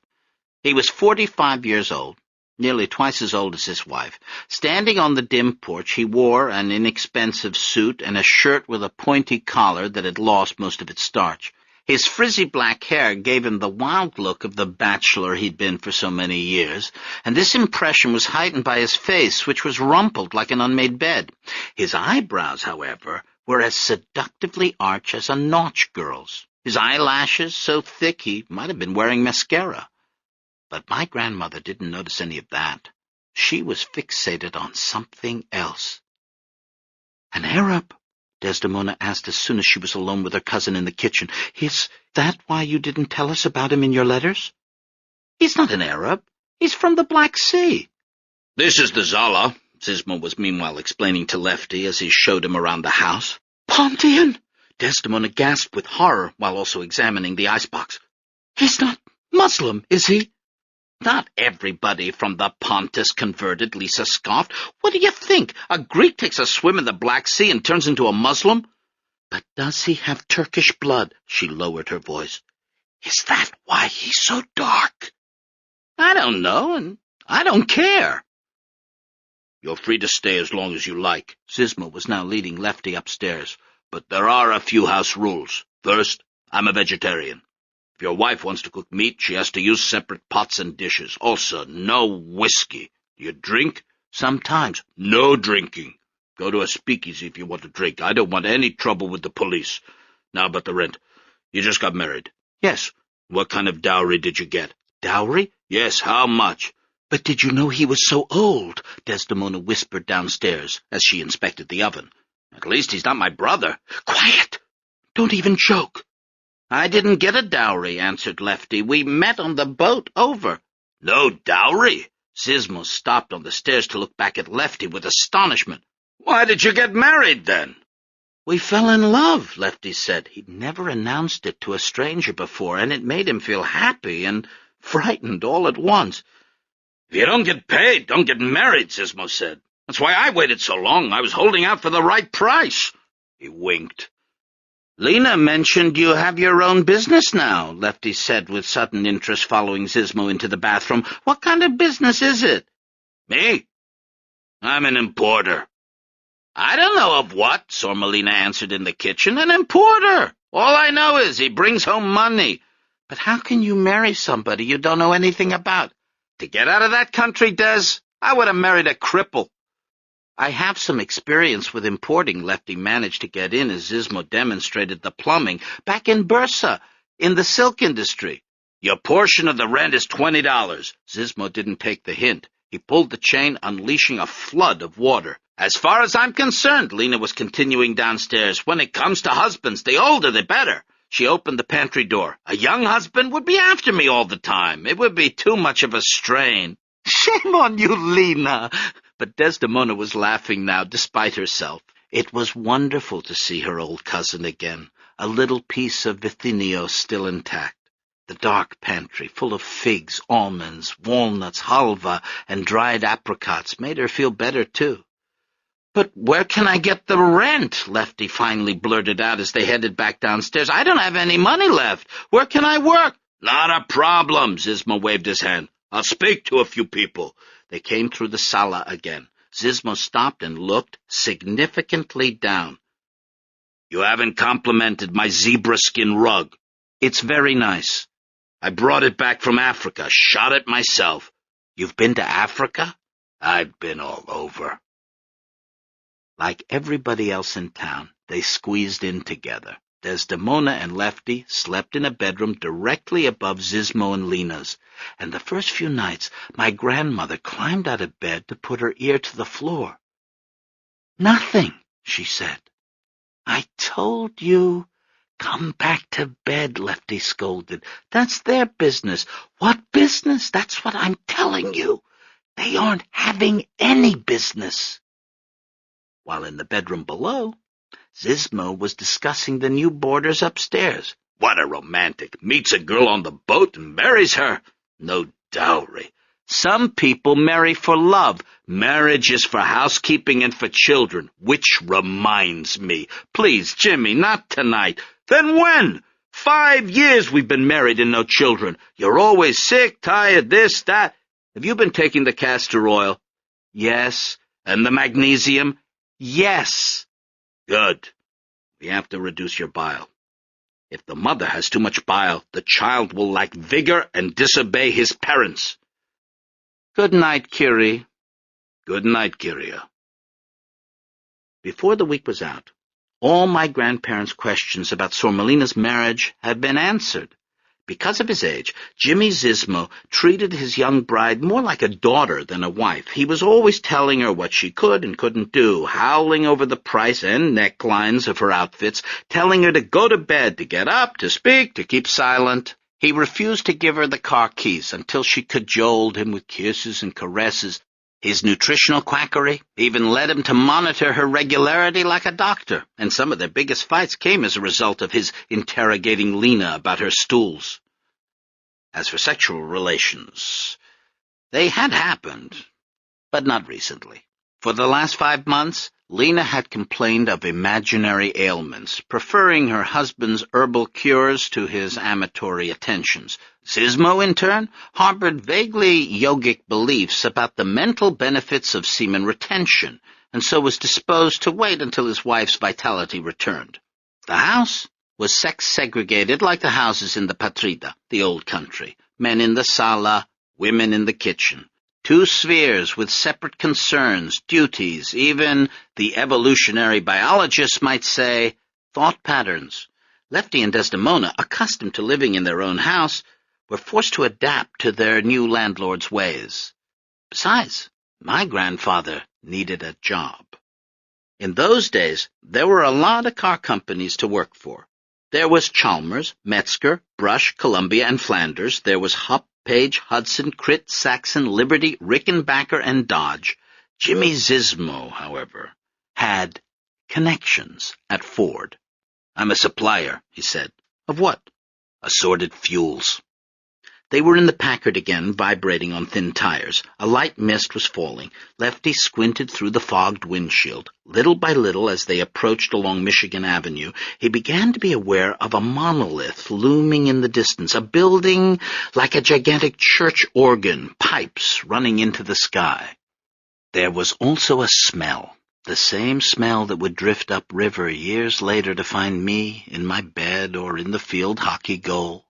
He was 45 years old, nearly twice as old as his wife. Standing on the dim porch, he wore an inexpensive suit and a shirt with a pointy collar that had lost most of its starch. His frizzy black hair gave him the wild look of the bachelor he'd been for so many years, and this impression was heightened by his face, which was rumpled like an unmade bed. His eyebrows, however, were as seductively arched as a nautch girl's, his eyelashes so thick he might have been wearing mascara. But my grandmother didn't notice any of that. She was fixated on something else. "An Arab?" Desdemona asked as soon as she was alone with her cousin in the kitchen. "Is that why you didn't tell us about him in your letters?" "He's not an Arab. He's from the Black Sea." "This is the Zala," Zismo was meanwhile explaining to Lefty as he showed him around the house. "Pontian?" Desdemona gasped with horror while also examining the icebox. "He's not Muslim, is he?" "Not everybody from the Pontus converted," Lisa scoffed. "What do you think? A Greek takes a swim in the Black Sea and turns into a Muslim?" "But does he have Turkish blood?" She lowered her voice. "Is that why he's so dark?" "I don't know, and I don't care." "You're free to stay as long as you like." Zismo was now leading Lefty upstairs. "But there are a few house rules. First, I'm a vegetarian. If your wife wants to cook meat, she has to use separate pots and dishes. Also, no whiskey. Do you drink? Sometimes. No drinking. Go to a speakeasy if you want to drink. I don't want any trouble with the police. Now about the rent. You just got married." "Yes." "What kind of dowry did you get?" "Dowry?" "Yes, how much?" "But did you know he was so old?" Desdemona whispered downstairs as she inspected the oven. "At least he's not my brother." "Quiet! Don't even joke." "I didn't get a dowry," answered Lefty. "We met on the boat over." "No dowry?" Zismo stopped on the stairs to look back at Lefty with astonishment. "Why did you get married, then?" "We fell in love," Lefty said. He'd never announced it to a stranger before, and it made him feel happy and frightened all at once. "If you don't get paid, don't get married," Zismo said. "That's why I waited so long. I was holding out for the right price." He winked. "Lena mentioned you have your own business now," Lefty said with sudden interest, following Zismo into the bathroom. "What kind of business is it?" "Me? I'm an importer." "I don't know of what," Sormelina answered in the kitchen. "An importer. All I know is he brings home money. But how can you marry somebody you don't know anything about? To get out of that country, Des, I would have married a cripple." "I have some experience with importing," Lefty managed to get in as Zismo demonstrated the plumbing, "back in Bursa, in the silk industry." "Your portion of the rent is $20. Zismo didn't take the hint. He pulled the chain, unleashing a flood of water. "As far as I'm concerned," Lena was continuing downstairs, "when it comes to husbands, the older the better." She opened the pantry door. "A young husband would be after me all the time. It would be too much of a strain." "Shame on you, Lena." But Desdemona was laughing now, despite herself. It was wonderful to see her old cousin again, a little piece of Bithynia still intact. The dark pantry, full of figs, almonds, walnuts, halva, and dried apricots, made her feel better, too. "But where can I get the rent?" Lefty finally blurted out as they headed back downstairs. "I don't have any money left. Where can I work?" "Not a problem," Zizmo waved his hand. "I'll speak to a few people." They came through the sala again. Zizmo stopped and looked significantly down. "You haven't complimented my zebra skin rug." "It's very nice." "I brought it back from Africa, shot it myself." "You've been to Africa?" "I've been all over." Like everybody else in town, they squeezed in together. Desdemona and Lefty slept in a bedroom directly above Zizmo and Lena's, and the first few nights my grandmother climbed out of bed to put her ear to the floor. "Nothing," she said. "I told you." "Come back to bed," Lefty scolded. "That's their business." "What business?" "That's what I'm telling you. They aren't having any business." While in the bedroom below, Zizmo was discussing the new boarders upstairs. "What a romantic! Meets a girl on the boat and marries her. No dowry." "Some people marry for love." "Marriage is for housekeeping and for children. Which reminds me." "Please, Jimmy, not tonight." "Then when? 5 years we've been married and no children. You're always sick, tired, this, that. Have you been taking the castor oil?" "Yes." "And the magnesium?" "Yes." "Good. We have to reduce your bile. If the mother has too much bile, the child will lack vigor and disobey his parents." "Good night, Kiri." "Good night, Kiria." Before the week was out, all my grandparents' questions about Sormelina's marriage had been answered. Because of his age, Jimmy Zizmo treated his young bride more like a daughter than a wife. He was always telling her what she could and couldn't do, howling over the price and necklines of her outfits, telling her to go to bed, to get up, to speak, to keep silent. He refused to give her the car keys until she cajoled him with kisses and caresses. His nutritional quackery even led him to monitor her regularity like a doctor, and some of their biggest fights came as a result of his interrogating Lena about her stools. As for sexual relations, they had happened, but not recently. For the last 5 months, Lena had complained of imaginary ailments, preferring her husband's herbal cures to his amatory attentions. Zizmo, in turn, harbored vaguely yogic beliefs about the mental benefits of semen retention, and so was disposed to wait until his wife's vitality returned. The house was sex-segregated like the houses in the Patrida, the old country. Men in the sala, women in the kitchen. 2 spheres with separate concerns, duties, even, the evolutionary biologists might say, thought patterns. Lefty and Desdemona, accustomed to living in their own house, were forced to adapt to their new landlord's ways. Besides, my grandfather needed a job. In those days, there were a lot of car companies to work for. There was Chalmers, Metzger, Brush, Columbia, and Flanders. There was Hupp, Page, Hudson, Crit, Saxon, Liberty, Rickenbacker, and Dodge. Jimmy Zizmo, however, had connections at Ford. "I'm a supplier," he said. "Of what?" "Assorted fuels." They were in the Packard again, vibrating on thin tires. A light mist was falling. Lefty squinted through the fogged windshield. Little by little, as they approached along Michigan Avenue, he began to be aware of a monolith looming in the distance, a building like a gigantic church organ, pipes running into the sky. There was also a smell, the same smell that would drift upriver years later to find me in my bed or in the field hockey goal.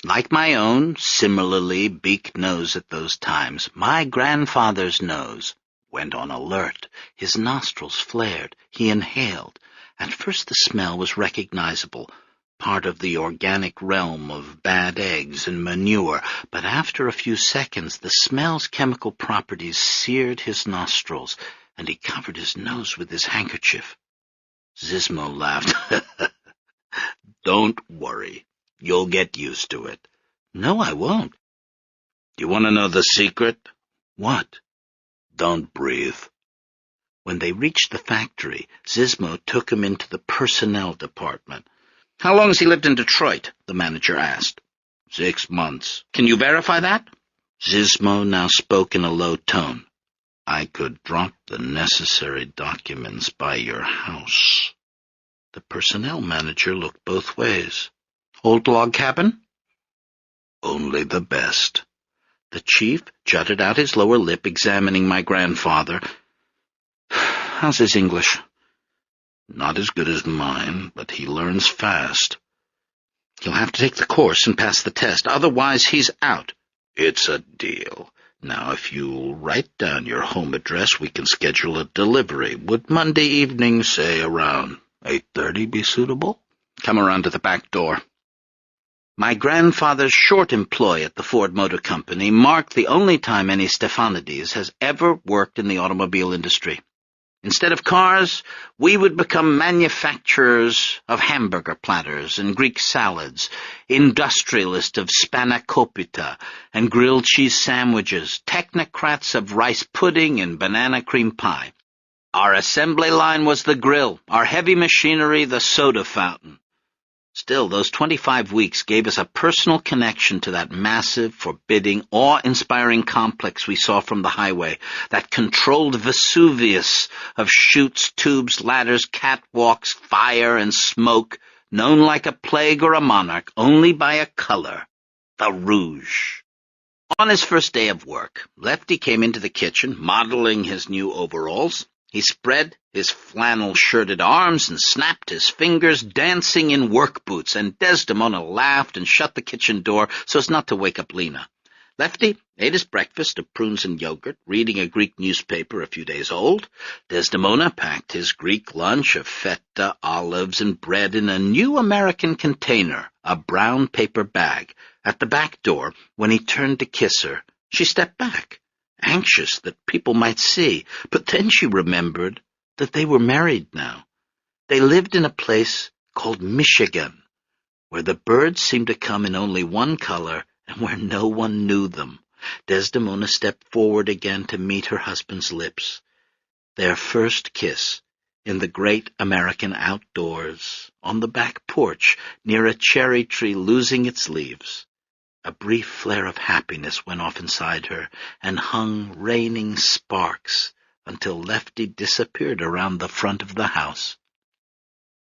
Like my own, similarly beaked nose at those times, my grandfather's nose went on alert. His nostrils flared. He inhaled. At first the smell was recognizable, part of the organic realm of bad eggs and manure, but after a few seconds the smell's chemical properties seared his nostrils, and he covered his nose with his handkerchief. Zizmo laughed. "Don't worry. You'll get used to it." "No, I won't." "You want to know the secret?" "What?" "Don't breathe." When they reached the factory, Zizmo took him into the personnel department. "How long has he lived in Detroit?" the manager asked. 6 months. "Can you verify that?" Zizmo now spoke in a low tone. "I could drop the necessary documents by your house." The personnel manager looked both ways. "Old log cabin?" "Only the best." The chief jutted out his lower lip, examining my grandfather. "How's his English?" "Not as good as mine, but he learns fast." "He'll have to take the course and pass the test, otherwise he's out." "It's a deal. Now, if you'll write down your home address, we can schedule a delivery. Would Monday evening, say around 8:30, be suitable?" "Come around to the back door." My grandfather's short employ at the Ford Motor Company marked the only time any Stephanides has ever worked in the automobile industry. Instead of cars, we would become manufacturers of hamburger platters and Greek salads, industrialists of spanakopita and grilled cheese sandwiches, technocrats of rice pudding and banana cream pie. Our assembly line was the grill, our heavy machinery the soda fountain. Still, those 25 weeks gave us a personal connection to that massive, forbidding, awe-inspiring complex we saw from the highway, that controlled Vesuvius of chutes, tubes, ladders, catwalks, fire, and smoke, known like a plague or a monarch only by a color, the rouge. On his first day of work, Lefty came into the kitchen, modeling his new overalls. He spread his flannel-shirted arms and snapped his fingers, dancing in work boots, and Desdemona laughed and shut the kitchen door so as not to wake up Lena. Lefty ate his breakfast of prunes and yogurt, reading a Greek newspaper a few days old. Desdemona packed his Greek lunch of feta, olives, and bread in a new American container, a brown paper bag. At the back door, when he turned to kiss her, she stepped back, anxious that people might see, but then she remembered that they were married now. They lived in a place called Michigan, where the birds seemed to come in only one color and where no one knew them. Desdemona stepped forward again to meet her husband's lips. Their first kiss in the great American outdoors, on the back porch, near a cherry tree losing its leaves. A brief flare of happiness went off inside her and hung raining sparks until Lefty disappeared around the front of the house.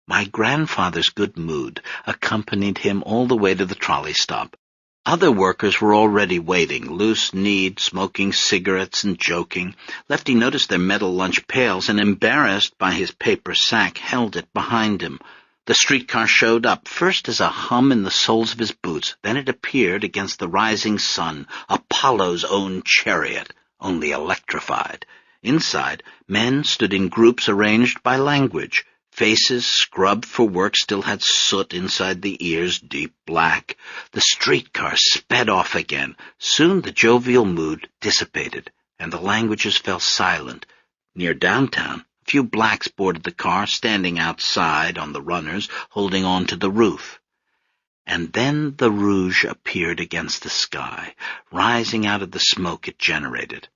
My grandfather's good mood accompanied him all the way to the trolley stop. Other workers were already waiting, loose-kneed, smoking cigarettes and joking. Lefty noticed their metal lunch pails and, embarrassed by his paper sack, held it behind him. The streetcar showed up, first as a hum in the soles of his boots. Then it appeared against the rising sun, Apollo's own chariot, only electrified. Inside, men stood in groups arranged by language. Faces scrubbed for work still had soot inside the ears, deep black. The streetcar sped off again. Soon the jovial mood dissipated, and the languages fell silent. Near downtown, a few blacks boarded the car, standing outside on the runners, holding on to the roof. And then the rouge appeared against the sky, rising out of the smoke it generated.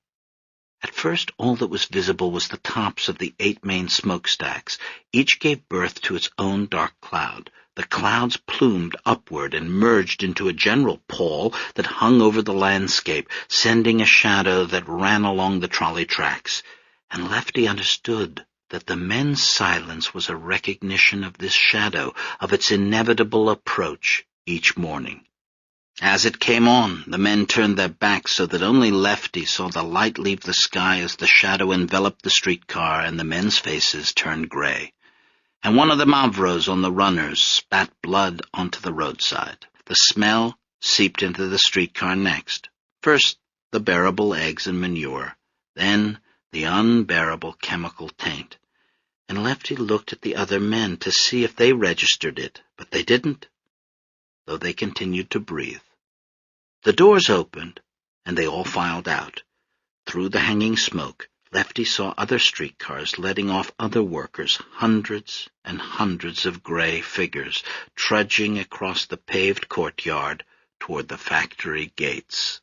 At first all that was visible was the tops of the 8 main smokestacks. Each gave birth to its own dark cloud. The clouds plumed upward and merged into a general pall that hung over the landscape, sending a shadow that ran along the trolley tracks. And Lefty understood that the men's silence was a recognition of this shadow, of its inevitable approach each morning. As it came on, the men turned their backs so that only Lefty saw the light leave the sky as the shadow enveloped the streetcar and the men's faces turned gray. And one of the mavros on the runners spat blood onto the roadside. The smell seeped into the streetcar next. First, the bearable eggs and manure, then the unbearable chemical taint. And Lefty looked at the other men to see if they registered it, but they didn't, though they continued to breathe. The doors opened, and they all filed out. Through the hanging smoke, Lefty saw other streetcars letting off other workers, hundreds and hundreds of gray figures, trudging across the paved courtyard toward the factory gates.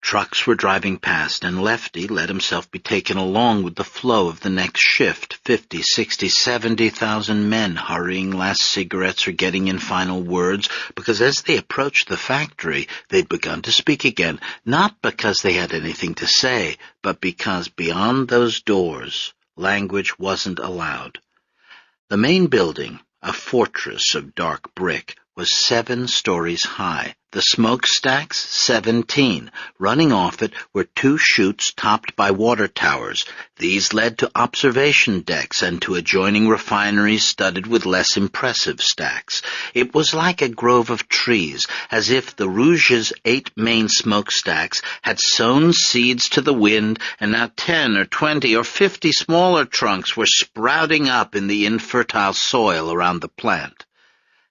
Trucks were driving past, and Lefty let himself be taken along with the flow of the next shift. 50, 60, 70,000 men hurrying last cigarettes or getting in final words, because as they approached the factory, they'd begun to speak again, not because they had anything to say, but because beyond those doors, language wasn't allowed. The main building, a fortress of dark brick, was 7 stories high. The smokestacks, 17. Running off it were 2 chutes topped by water towers. These led to observation decks and to adjoining refineries studded with less impressive stacks. It was like a grove of trees, as if the Rouge's 8 main smokestacks had sown seeds to the wind, and now 10 or 20 or 50 smaller trunks were sprouting up in the infertile soil around the plant.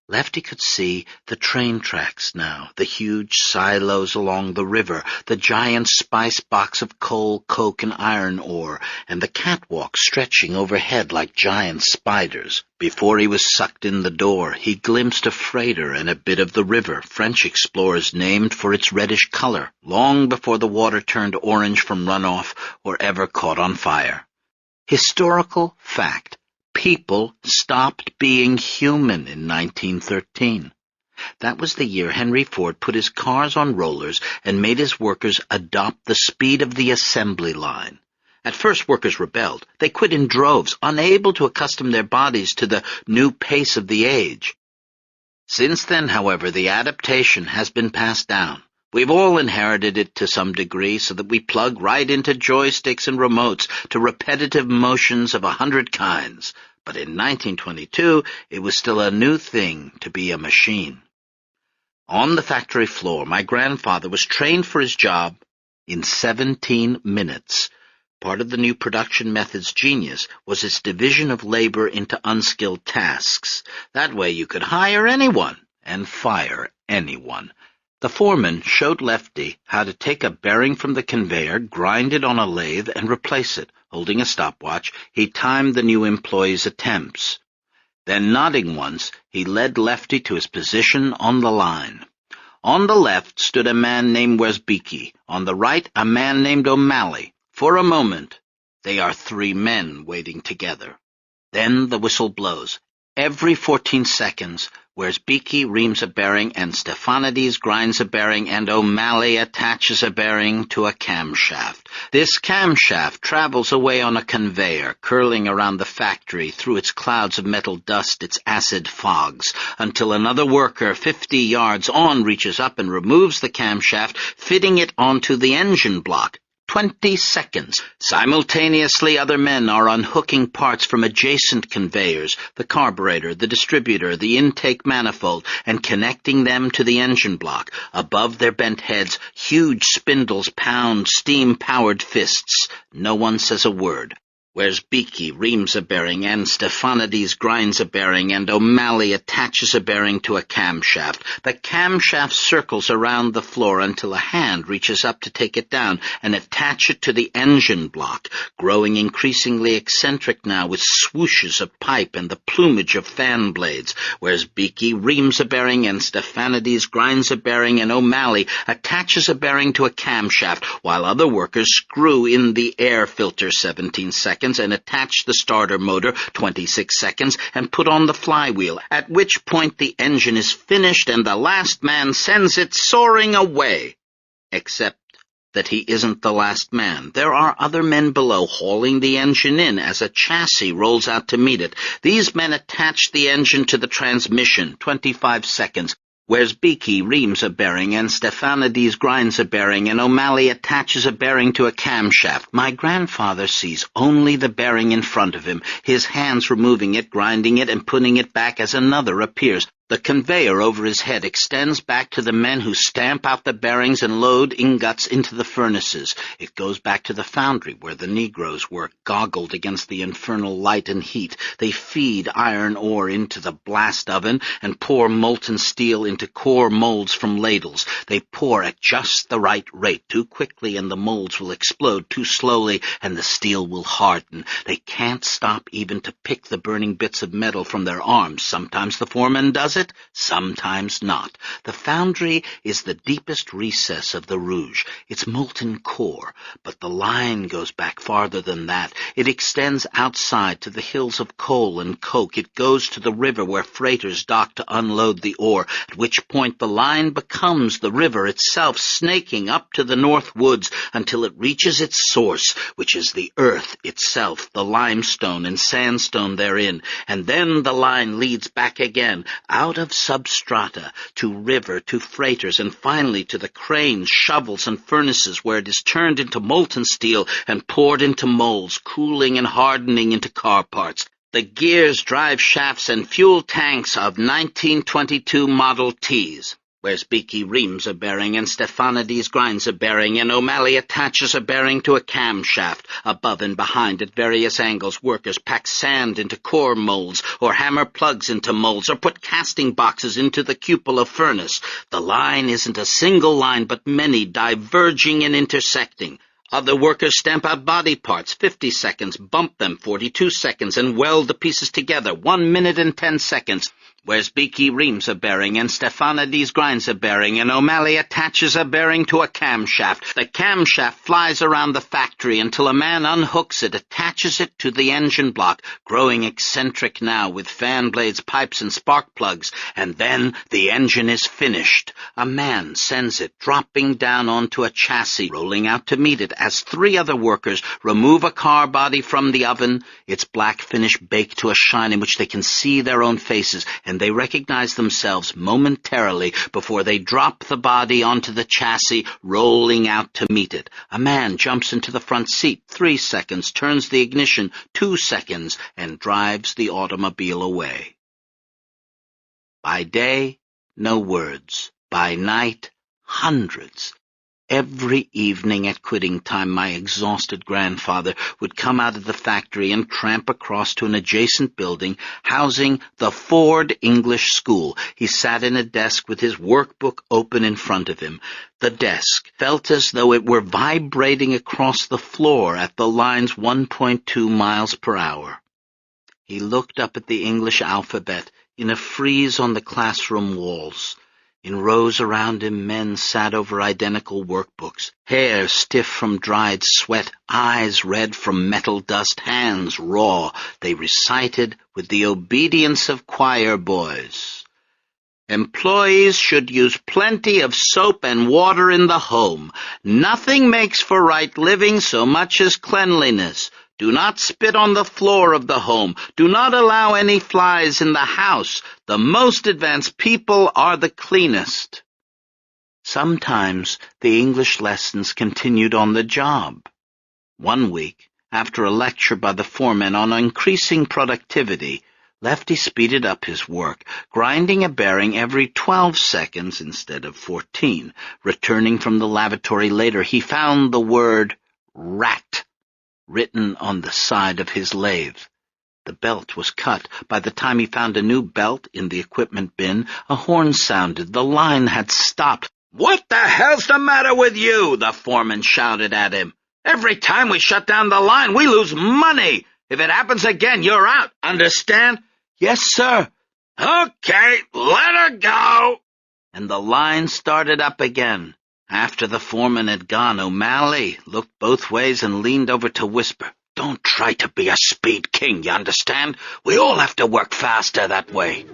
Lefty could see the train tracks now, the huge silos along the river, the giant spice box of coal, coke, and iron ore, and the catwalk stretching overhead like giant spiders. Before he was sucked in the door, he glimpsed a freighter and a bit of the river French explorers named for its reddish color, long before the water turned orange from runoff or ever caught on fire. Historical fact. People stopped being human in 1913. That was the year Henry Ford put his cars on rollers and made his workers adopt the speed of the assembly line. At first, workers rebelled. They quit in droves, unable to accustom their bodies to the new pace of the age. Since then, however, the adaptation has been passed down. We've all inherited it to some degree, so that we plug right into joysticks and remotes to repetitive motions of 100 kinds. But in 1922, it was still a new thing to be a machine. On the factory floor, my grandfather was trained for his job in 17 minutes. Part of the new production method's genius was its division of labor into unskilled tasks. That way you could hire anyone and fire anyone. The foreman showed Lefty how to take a bearing from the conveyor, grind it on a lathe, and replace it. Holding a stopwatch, he timed the new employee's attempts. Then, nodding once, he led Lefty to his position on the line. On the left stood a man named Wierzbicki. On the right, a man named O'Malley. For a moment, they are 3 men waiting together. Then the whistle blows. Every 14 seconds, Wierzbicki reams a bearing, and Stephanides grinds a bearing, and O'Malley attaches a bearing to a camshaft. This camshaft travels away on a conveyor, curling around the factory through its clouds of metal dust, its acid fogs, until another worker 50 yards on reaches up and removes the camshaft, fitting it onto the engine block. 20 seconds. Simultaneously, other men are unhooking parts from adjacent conveyors, the carburetor, the distributor, the intake manifold, and connecting them to the engine block. Above their bent heads, huge spindles pound steam-powered fists. No one says a word. Wierzbicki reams a bearing, and Stephanides grinds a bearing, and O'Malley attaches a bearing to a camshaft. The camshaft circles around the floor until a hand reaches up to take it down and attach it to the engine block, growing increasingly eccentric now with swooshes of pipe and the plumage of fan blades. Wierzbicki reams a bearing, and Stephanides grinds a bearing, and O'Malley attaches a bearing to a camshaft, while other workers screw in the air filter 17 seconds and attach the starter motor 26 seconds and put on the flywheel, at which point the engine is finished and the last man sends it soaring away. Except that he isn't the last man. There are other men below hauling the engine in as a chassis rolls out to meet it. These men attach the engine to the transmission, 25 seconds. Wierzbicki reams a bearing, and Stephanides grinds a bearing, and O'Malley attaches a bearing to a camshaft. My grandfather sees only the bearing in front of him, his hands removing it, grinding it, and putting it back as another appears. The conveyor over his head extends back to the men who stamp out the bearings and load ingots into the furnaces. It goes back to the foundry where the Negroes work, goggled against the infernal light and heat. They feed iron ore into the blast oven and pour molten steel into core molds from ladles. They pour at just the right rate, too quickly and the molds will explode, too slowly and the steel will harden. They can't stop even to pick the burning bits of metal from their arms. Sometimes the foreman does it, it, sometimes not. The foundry is the deepest recess of the Rouge, its molten core, but the line goes back farther than that. It extends outside to the hills of coal and coke. It goes to the river where freighters dock to unload the ore, at which point the line becomes the river itself, snaking up to the North Woods until it reaches its source, which is the earth itself, the limestone and sandstone therein, and then the line leads back again, out of substrata, to river, to freighters, and finally to the cranes, shovels, and furnaces, where it is turned into molten steel and poured into molds, cooling and hardening into car parts. The gears, drive shafts, and fuel tanks of 1922 Model Ts, where Beaky reams a bearing and Stephanides grinds a bearing and O'Malley attaches a bearing to a camshaft. Above and behind at various angles, workers pack sand into core molds, or hammer plugs into molds, or put casting boxes into the cupola furnace. The line isn't a single line, but many, diverging and intersecting. Other workers stamp out body parts, 50 seconds, bump them, 42 seconds, and weld the pieces together, 1 minute and 10 seconds. Whereas Beaky reams a bearing, and Stephanides grinds a bearing, and O'Malley attaches a bearing to a camshaft. The camshaft flies around the factory until a man unhooks it, attaches it to the engine block, growing eccentric now with fan blades, pipes, and spark plugs, and then the engine is finished. A man sends it dropping down onto a chassis, rolling out to meet it, as 3 other workers remove a car body from the oven, its black finish baked to a shine in which they can see their own faces, and they recognize themselves momentarily before they drop the body onto the chassis, rolling out to meet it. A man jumps into the front seat, 3 seconds, turns the ignition, 2 seconds, and drives the automobile away. By day, no words. By night, hundreds. Every evening at quitting time, my exhausted grandfather would come out of the factory and tramp across to an adjacent building housing the Ford English School. He sat in a desk with his workbook open in front of him. The desk felt as though it were vibrating across the floor at the line's 1.2 miles per hour. He looked up at the English alphabet in a frieze on the classroom walls. In rows around him, men sat over identical workbooks, hair stiff from dried sweat, eyes red from metal dust, hands raw. They recited with the obedience of choir boys. Employees should use plenty of soap and water in the home. Nothing makes for right living so much as cleanliness. Do not spit on the floor of the home. Do not allow any flies in the house. The most advanced people are the cleanest. Sometimes the English lessons continued on the job. One week, after a lecture by the foreman on increasing productivity, Lefty speeded up his work, grinding a bearing every 12 seconds instead of 14. Returning from the lavatory later, he found the word rat written on the side of his lathe. The belt was cut. By the time he found a new belt in the equipment bin, a horn sounded. The line had stopped. "What the hell's the matter with you?" the foreman shouted at him. "Every time we shut down the line, we lose money. If it happens again, you're out. Understand?" "Yes, sir." "Okay, let her go." And the line started up again. After the foreman had gone, O'Malley looked both ways and leaned over to whisper, "Don't try to be a speed king, you understand? We all have to work faster that way."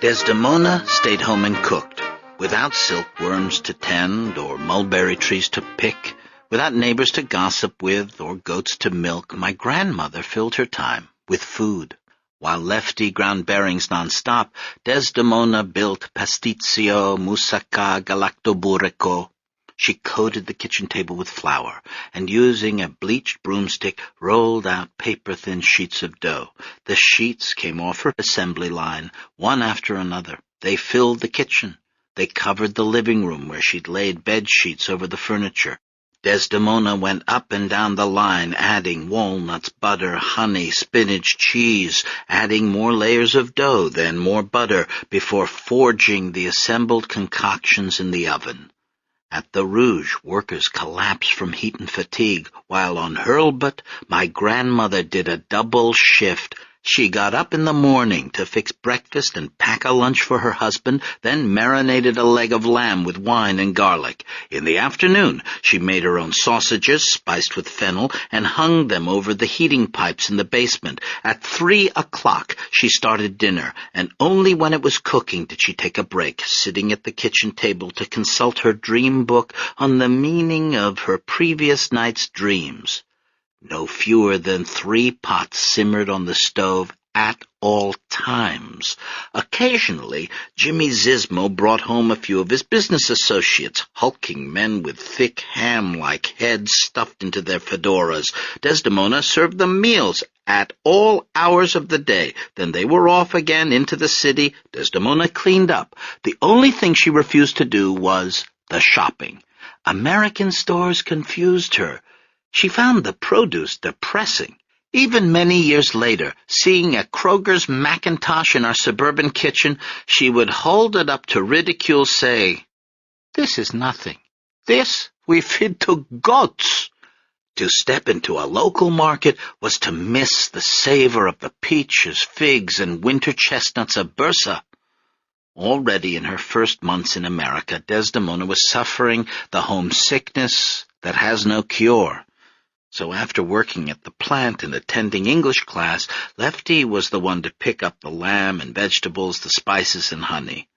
Desdemona stayed home and cooked, without silkworms to tend or mulberry trees to pick, without neighbors to gossip with or goats to milk. My grandmother filled her time with food. While Lefty ground bearings non-stop, Desdemona built pasticcio, moussaka, galactoburrico. She coated the kitchen table with flour, and using a bleached broomstick, rolled out paper-thin sheets of dough. The sheets came off her assembly line, one after another. They filled the kitchen. They covered the living room, where she'd laid bed sheets over the furniture. Desdemona went up and down the line, adding walnuts, butter, honey, spinach, cheese, adding more layers of dough, then more butter, before forging the assembled concoctions in the oven. At the Rouge, workers collapsed from heat and fatigue, while on Hurlbut, my grandmother did a double shift. She got up in the morning to fix breakfast and pack a lunch for her husband, then marinated a leg of lamb with wine and garlic. In the afternoon, she made her own sausages, spiced with fennel, and hung them over the heating pipes in the basement. At 3 o'clock, she started dinner, and only when it was cooking did she take a break, sitting at the kitchen table to consult her dream book on the meaning of her previous night's dreams. No fewer than 3 pots simmered on the stove at all times. Occasionally, Jimmy Zizmo brought home a few of his business associates, hulking men with thick ham-like heads stuffed into their fedoras. Desdemona served them meals at all hours of the day. Then they were off again into the city. Desdemona cleaned up. The only thing she refused to do was the shopping. American stores confused her. She found the produce depressing. Even many years later, seeing a Kroger's Macintosh in our suburban kitchen, she would hold it up to ridicule, say, "This is nothing. This we feed to goats." To step into a local market was to miss the savor of the peaches, figs, and winter chestnuts of Bursa. Already in her first months in America, Desdemona was suffering the homesickness that has no cure. So after working at the plant and attending English class, Lefty was the one to pick up the lamb and vegetables, the spices and honey.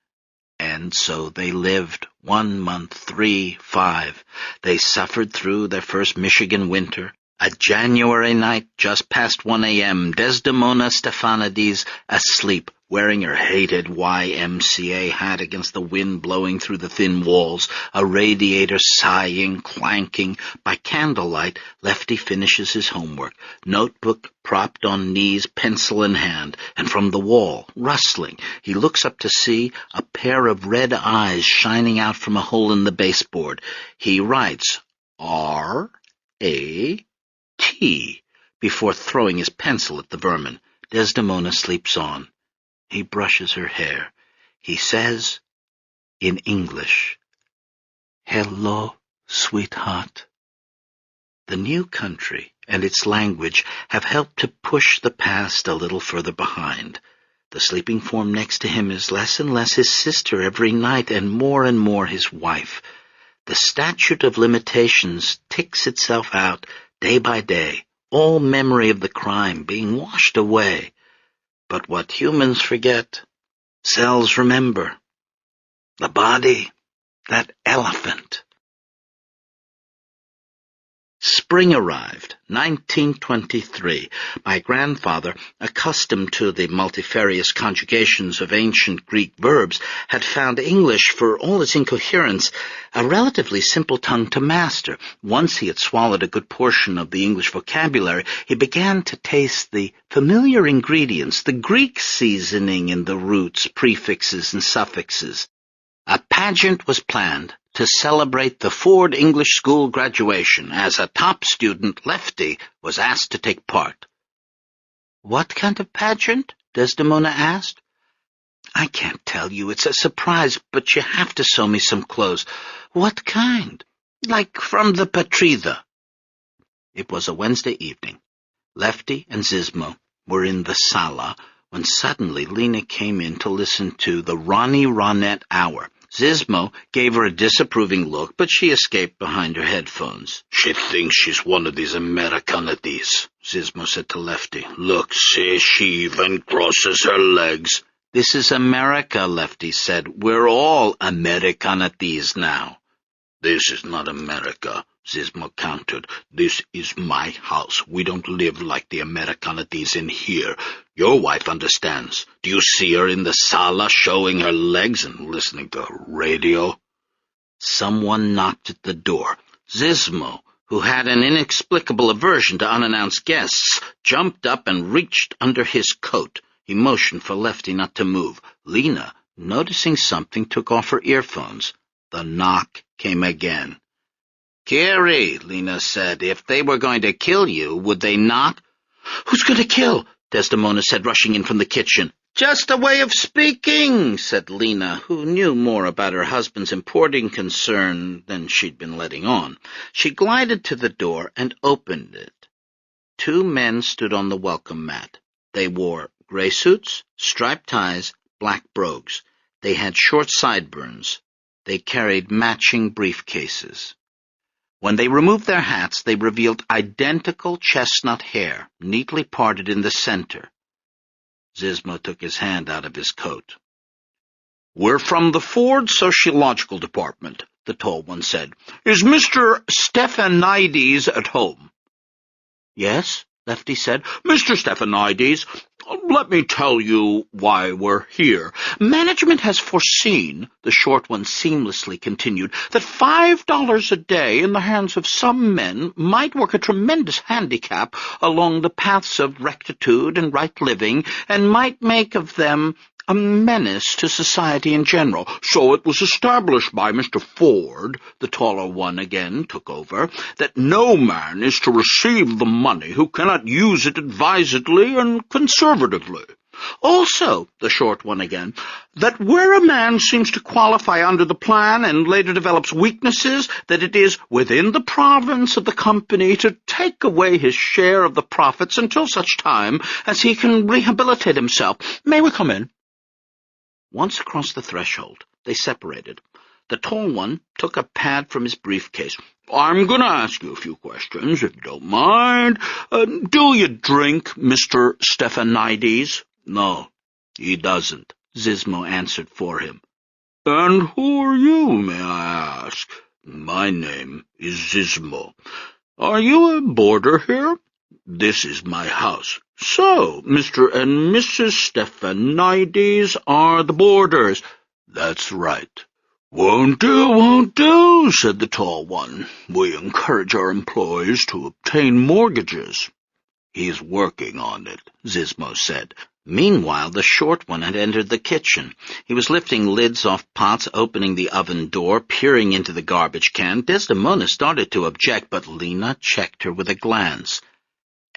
And so they lived 1 month, 3, 5. They suffered through their first Michigan winter. A January night, just past 1 a.m., Desdemona Stephanides asleep, wearing her hated YMCA hat against the wind blowing through the thin walls, a radiator sighing, clanking. By candlelight, Lefty finishes his homework, notebook propped on knees, pencil in hand, and from the wall, rustling, he looks up to see a pair of red eyes shining out from a hole in the baseboard. He writes, R-A-T, before throwing his pencil at the vermin. Desdemona sleeps on. He brushes her hair. He says, in English, "Hello, sweetheart." The new country and its language have helped to push the past a little further behind. The sleeping form next to him is less and less his sister every night, and more his wife. The statute of limitations ticks itself out day by day, all memory of the crime being washed away. But what humans forget, cells remember. The body, that elephant. Spring arrived, 1923. My grandfather, accustomed to the multifarious conjugations of ancient Greek verbs, had found English, for all its incoherence, a relatively simple tongue to master. Once he had swallowed a good portion of the English vocabulary, he began to taste the familiar ingredients, the Greek seasoning in the roots, prefixes, and suffixes. A pageant was planned to celebrate the Ford English School graduation. As a top student, Lefty was asked to take part. "What kind of pageant?" Desdemona asked. "I can't tell you. It's a surprise, but you have to sew me some clothes." "What kind?" "Like from the Patrida." It was a Wednesday evening. Lefty and Zizmo were in the sala when suddenly Lena came in to listen to the Ronnie Ronette Hour. Zizmo gave her a disapproving look, but she escaped behind her headphones. "She thinks she's one of these Americanades," Zizmo said to Lefty. "Look, see, she even crosses her legs." "This is America," Lefty said. "We're all Americanades now." "This is not America," Zizmo countered. "This is my house. We don't live like the Americanades in here. Your wife understands. Do you see her in the sala showing her legs and listening to radio?" Someone knocked at the door. Zizmo, who had an inexplicable aversion to unannounced guests, jumped up and reached under his coat. He motioned for Lefty not to move. Lena, noticing something, took off her earphones. The knock came again. "Carrie," Lena said, "if they were going to kill you, would they not?" "Who's going to kill?" Desdemona said, rushing in from the kitchen. "Just a way of speaking," said Lena, who knew more about her husband's importing concern than she'd been letting on. She glided to the door and opened it. 2 men stood on the welcome mat. They wore gray suits, striped ties, black brogues. They had short sideburns. They carried matching briefcases. When they removed their hats, they revealed identical chestnut hair, neatly parted in the center. Zizmo took his hand out of his coat. "We're from the Ford Sociological Department," the tall one said. "Is Mr. Stephanides at home?" "Yes," Lefty said. "Mr. Stephanides, let me tell you why we're here. Management has foreseen," the short one seamlessly continued, "that $5 a day in the hands of some men might work a tremendous handicap along the paths of rectitude and right living, and might make of them a menace to society in general. So it was established by Mr. Ford," the taller one again took over, "that no man is to receive the money who cannot use it advisedly and conservatively. Also," the short one again, "that where a man seems to qualify under the plan and later develops weaknesses, that it is within the province of the company to take away his share of the profits until such time as he can rehabilitate himself. May we come in?" Once across the threshold, they separated. The tall one took a pad from his briefcase. "I'm going to ask you a few questions, if you don't mind. Do you drink, Mr. Stephanides?" "No, he doesn't," Zizmo answered for him. "And who are you, may I ask?" "My name is Zizmo." "Are you a boarder here?" "This is my house." "So, Mr. and Mrs. Stephanides are the boarders." "That's right." "Won't do," said the tall one. "We encourage our employees to obtain mortgages." "He's working on it," Zizmo said. Meanwhile, the short one had entered the kitchen. He was lifting lids off pots, opening the oven door, peering into the garbage can. Desdemona started to object, but Lena checked her with a glance.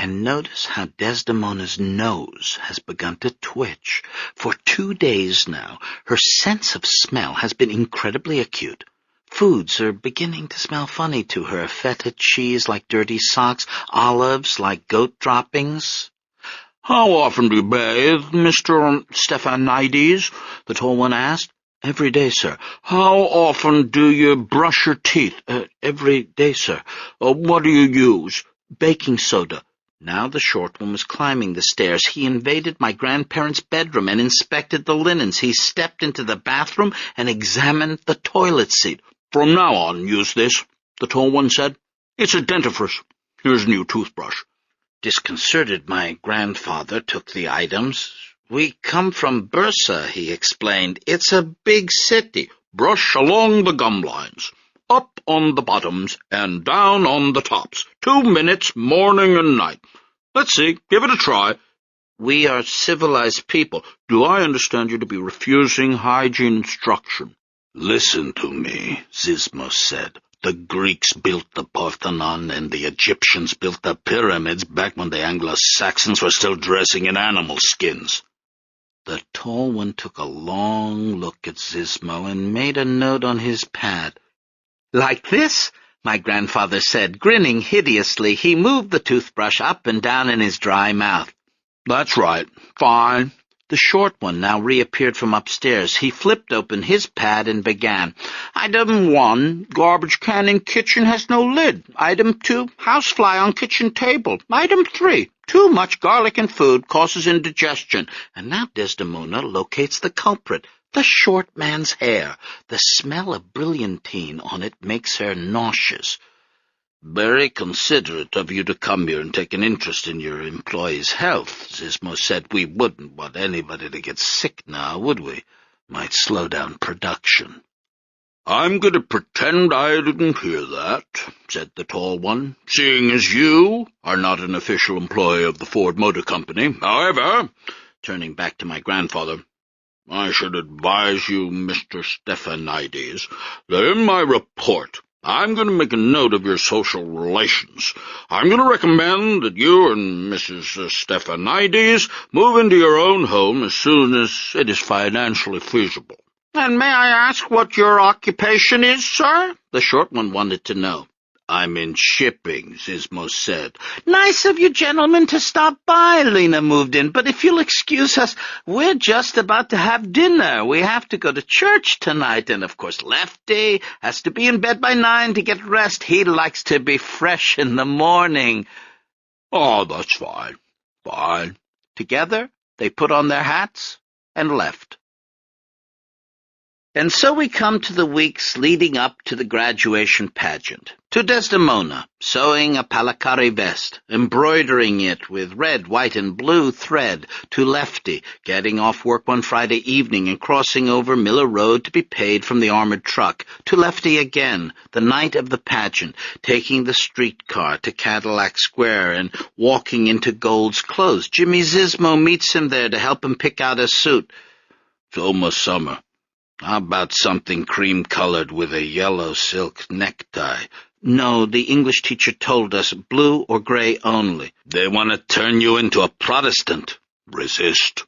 And notice how Desdemona's nose has begun to twitch. For 2 days now, her sense of smell has been incredibly acute. Foods are beginning to smell funny to her. Feta cheese like dirty socks, olives like goat droppings. "How often do you bathe, Mr. Stephanides?" the tall one asked. "Every day, sir." "How often do you brush your teeth?" "Every day, sir." "What do you use?" "Baking soda." Now the short one was climbing the stairs. He invaded my grandparents' bedroom and inspected the linens. He stepped into the bathroom and examined the toilet seat. "From now on, use this," the tall one said. "It's a dentifrice. Here's a new toothbrush." Disconcerted, my grandfather took the items. "We come from Bursa," he explained. "It's a big city." "Brush along the gum lines. Up on the bottoms and down on the tops. 2 minutes, morning and night. Let's see, give it a try." "We are civilized people." "Do I understand you to be refusing hygiene instruction?" "Listen to me," Zizmo said. "The Greeks built the Parthenon and the Egyptians built the pyramids back when the Anglo-Saxons were still dressing in animal skins." The tall one took a long look at Zizmo and made a note on his pad. "Like this?" my grandfather said, grinning hideously. He moved the toothbrush up and down in his dry mouth. "That's right. Fine." The short one now reappeared from upstairs. He flipped open his pad and began. "Item 1, garbage can in kitchen has no lid. Item 2, housefly on kitchen table. Item 3, too much garlic in food causes indigestion." And now Desdemona locates the culprit. The short man's hair. The smell of brilliantine on it makes her nauseous. "Very considerate of you to come here and take an interest in your employees' health," Zizmo said. "We wouldn't want anybody to get sick now, would we? Might slow down production." "I'm going to pretend I didn't hear that," said the tall one, "seeing as you are not an official employee of the Ford Motor Company. However," turning back to my grandfather, "I should advise you, Mr. Stephanides, that in my report I'm going to make a note of your social relations. I'm going to recommend that you and Mrs. Stephanides move into your own home as soon as it is financially feasible. And may I ask what your occupation is, sir? The short one wanted to know. I'm in shipping, Zizmo said. Nice of you gentlemen to stop by, Lena moved in, but if you'll excuse us, we're just about to have dinner. We have to go to church tonight, and of course Lefty has to be in bed by 9 to get rest. He likes to be fresh in the morning. Oh, that's fine. Fine. Together, they put on their hats and left. And so we come to the weeks leading up to the graduation pageant, to Desdemona, sewing a palacari vest, embroidering it with red, white, and blue thread, to Lefty, getting off work one Friday evening and crossing over Miller Road to be paid from the armored truck, to Lefty again, the night of the pageant, taking the streetcar to Cadillac Square and walking into Gold's Clothes. Jimmy Zizmo meets him there to help him pick out a suit. It's almost summer. How about something cream-colored with a yellow silk necktie? No, the English teacher told us blue or gray only. They want to turn you into a Protestant. Resist.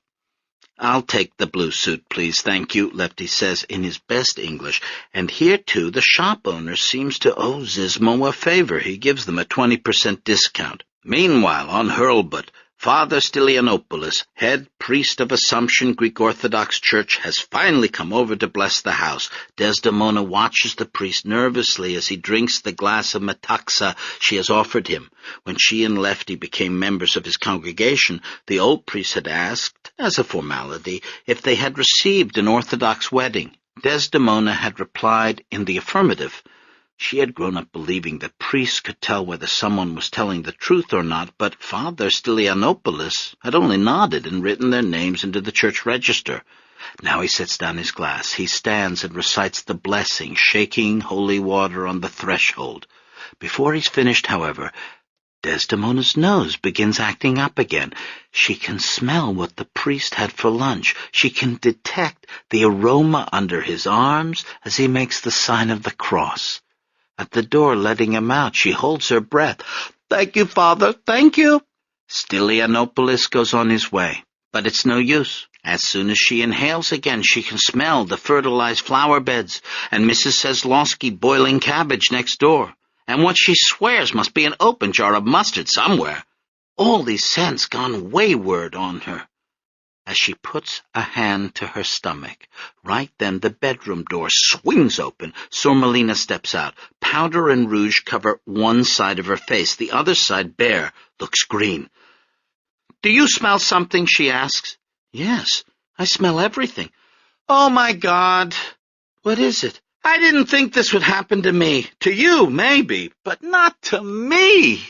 I'll take the blue suit, please, thank you, Lefty says in his best English. And here, too, the shop owner seems to owe Zizmo a favor. He gives them a 20% discount. Meanwhile, on Hurlbut, Father Stylianopoulos, head priest of Assumption Greek Orthodox Church, has finally come over to bless the house. Desdemona watches the priest nervously as he drinks the glass of metaxa she has offered him. When she and Lefty became members of his congregation, the old priest had asked, as a formality, if they had received an Orthodox wedding. Desdemona had replied in the affirmative. She had grown up believing that priests could tell whether someone was telling the truth or not, but Father Stylianopoulos had only nodded and written their names into the church register. Now he sets down his glass. He stands and recites the blessing, shaking holy water on the threshold. Before he's finished, however, Desdemona's nose begins acting up again. She can smell what the priest had for lunch. She can detect the aroma under his arms as he makes the sign of the cross. At the door, letting him out, she holds her breath. "Thank you, Father, thank you." Stylianopoulos goes on his way, but it's no use. As soon as she inhales again, she can smell the fertilized flower beds and Mrs. Seslowski boiling cabbage next door, and what she swears must be an open jar of mustard somewhere. All these scents gone wayward on her. As she puts a hand to her stomach, right then the bedroom door swings open. Sormelina steps out. Powder and rouge cover one side of her face. The other side, bare, looks green. "Do you smell something?" she asks. "Yes, I smell everything." "Oh, my God! What is it?" "I didn't think this would happen to me. To you, maybe, but not to me."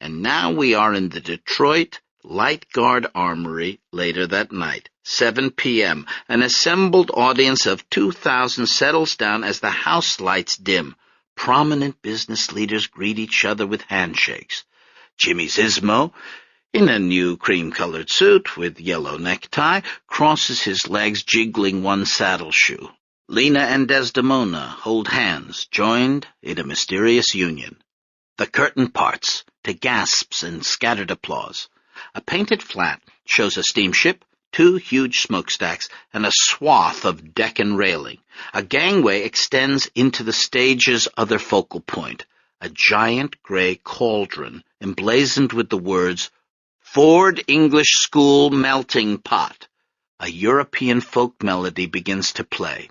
And now we are in the Detroit Light Guard Armory later that night, 7 p.m. An assembled audience of 2,000 settles down as the house lights dim. Prominent business leaders greet each other with handshakes. Jimmy Zizmo, in a new cream-colored suit with yellow necktie, crosses his legs, jiggling one saddle shoe. Lena and Desdemona hold hands, joined in a mysterious union. The curtain parts to gasps and scattered applause. A painted flat shows a steamship, 2 huge smokestacks, and a swath of deck and railing. A gangway extends into the stage's other focal point, a giant gray cauldron emblazoned with the words, "Ford English School Melting Pot." A European folk melody begins to play.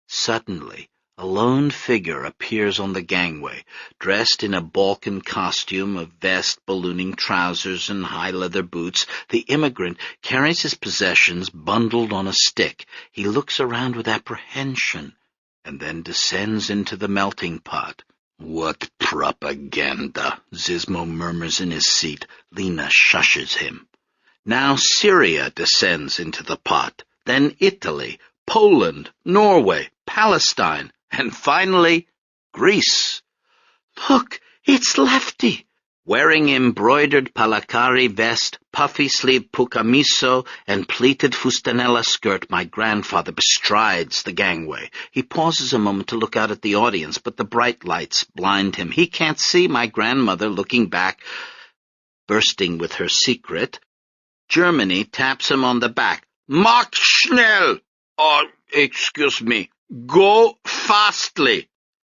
Suddenly, a lone figure appears on the gangway, dressed in a Balkan costume of vest, ballooning trousers, and high leather boots. The immigrant carries his possessions bundled on a stick. He looks around with apprehension, and then descends into the melting pot. "What propaganda!" Zizmo murmurs in his seat. Lena shushes him. Now Syria descends into the pot, then Italy, Poland, Norway, Palestine, and finally, Greece. "Look, it's Lefty!" Wearing embroidered palakari vest, puffy-sleeved pucamiso, and pleated fustanella skirt, my grandfather bestrides the gangway. He pauses a moment to look out at the audience, but the bright lights blind him. He can't see my grandmother looking back, bursting with her secret. Germany taps him on the back. "Mach schnell! Excuse me. Go fastly!"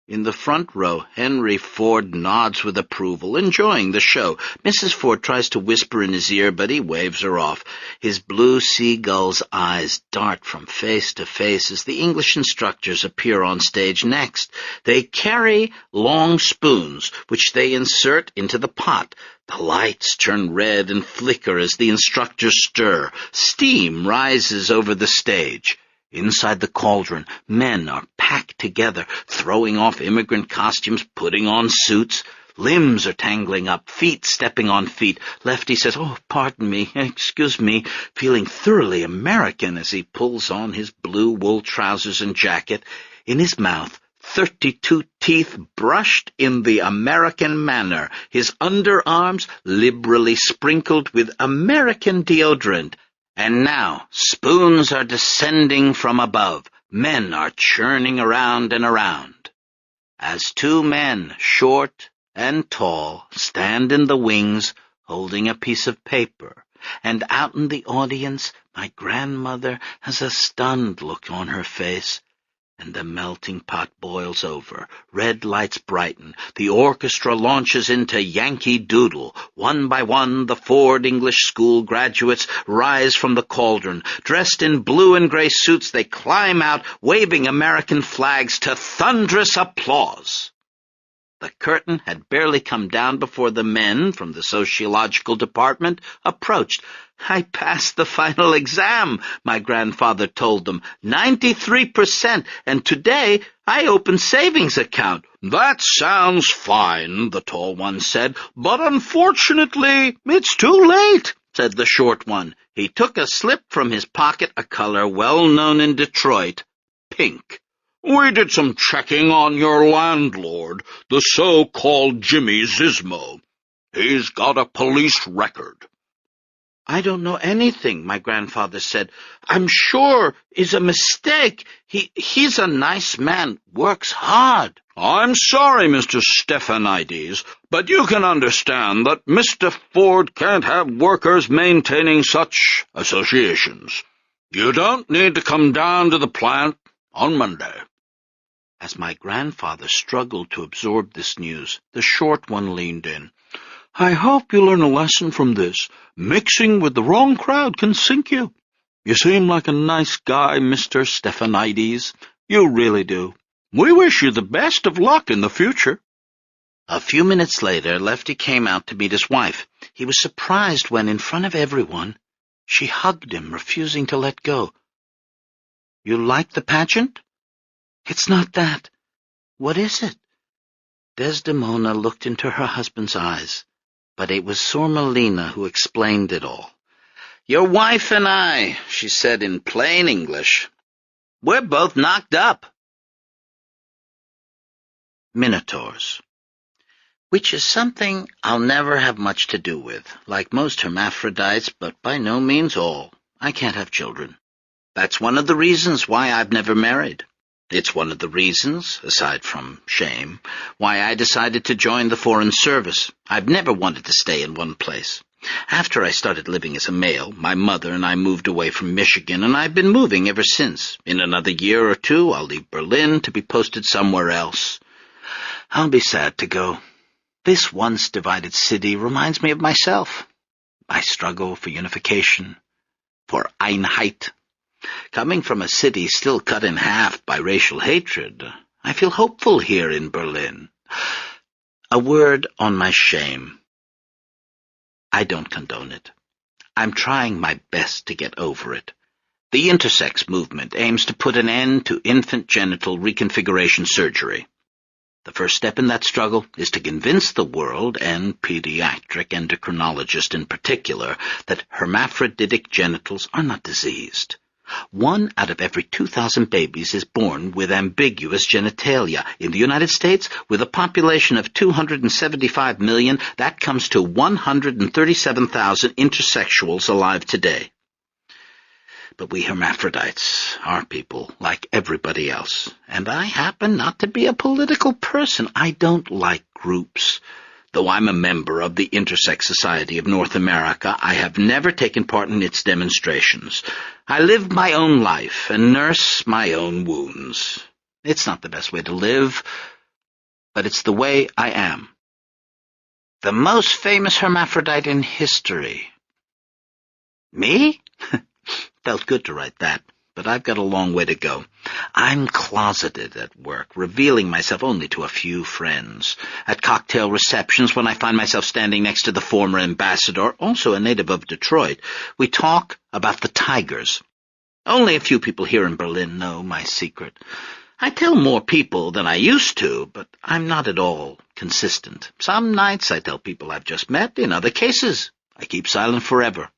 In the front row, Henry Ford nods with approval, enjoying the show. Mrs. Ford tries to whisper in his ear, but he waves her off. His blue seagull's eyes dart from face to face as the English instructors appear on stage next. They carry long spoons, which they insert into the pot. The lights turn red and flicker as the instructors stir. Steam rises over the stage. Inside the cauldron, men are packed together, throwing off immigrant costumes, putting on suits. Limbs are tangling up, feet stepping on feet. Lefty says, "Oh, pardon me, excuse me," feeling thoroughly American as he pulls on his blue wool trousers and jacket. In his mouth, 32 teeth brushed in the American manner, his underarms liberally sprinkled with American deodorant. And now spoons are descending from above. Men are churning around and around. As two men, short and tall, stand in the wings, holding a piece of paper, and out in the audience, my grandmother has a stunned look on her face. And the melting pot boils over. Red lights brighten. The orchestra launches into Yankee Doodle. One by one, the Ford English School graduates rise from the cauldron. Dressed in blue and gray suits, they climb out, waving American flags to thunderous applause. The curtain had barely come down before the men from the sociological department approached. "I passed the final exam," my grandfather told them, 93%, and today I opened savings account. "That sounds fine," the tall one said, "but unfortunately it's too late," said the short one. He took a slip from his pocket, a color well known in Detroit, pink. "We did some checking on your landlord, the so-called Jimmy Zismo. He's got a police record." "I don't know anything," my grandfather said. "I'm sure it's a mistake. He's a nice man, works hard." "I'm sorry, Mr. Stephanides, but you can understand that Mr. Ford can't have workers maintaining such associations. You don't need to come down to the plant on Monday." As my grandfather struggled to absorb this news, the short one leaned in. "I hope you learn a lesson from this. Mixing with the wrong crowd can sink you. You seem like a nice guy, Mr. Stephanides. You really do. We wish you the best of luck in the future." A few minutes later, Lefty came out to meet his wife. He was surprised when, in front of everyone, she hugged him, refusing to let go. "You like the pageant?" "It's not that. What is it?" Desdemona looked into her husband's eyes, but it was Sormelina who explained it all. "Your wife and I," she said in plain English, "we're both knocked up." Minotaurs. Which is something I'll never have much to do with, like most hermaphrodites, but by no means all. I can't have children. That's one of the reasons why I've never married. It's one of the reasons, aside from shame, why I decided to join the Foreign Service. I've never wanted to stay in one place. After I started living as a male, my mother and I moved away from Michigan, and I've been moving ever since. In another year or two, I'll leave Berlin to be posted somewhere else. I'll be sad to go. This once divided city reminds me of myself. My struggle for unification, for Einheit. Coming from a city still cut in half by racial hatred, I feel hopeful here in Berlin. A word on my shame. I don't condone it. I'm trying my best to get over it. The intersex movement aims to put an end to infant genital reconfiguration surgery. The first step in that struggle is to convince the world, and pediatric endocrinologists in particular, that hermaphroditic genitals are not diseased. 1 out of every 2,000 babies is born with ambiguous genitalia. In the United States, with a population of 275 million, that comes to 137,000 intersexuals alive today. But we hermaphrodites are people like everybody else, and I happen not to be a political person. I don't like groups. Though I'm a member of the Intersex Society of North America, I have never taken part in its demonstrations. I live my own life and nurse my own wounds. It's not the best way to live, but it's the way I am. The most famous hermaphrodite in history. Me? Felt good to write that, but I've got a long way to go. I'm closeted at work, revealing myself only to a few friends. At cocktail receptions, when I find myself standing next to the former ambassador, also a native of Detroit, we talk about the tigers. Only a few people here in Berlin know my secret. I tell more people than I used to, but I'm not at all consistent. Some nights I tell people I've just met. In other cases, I keep silent forever.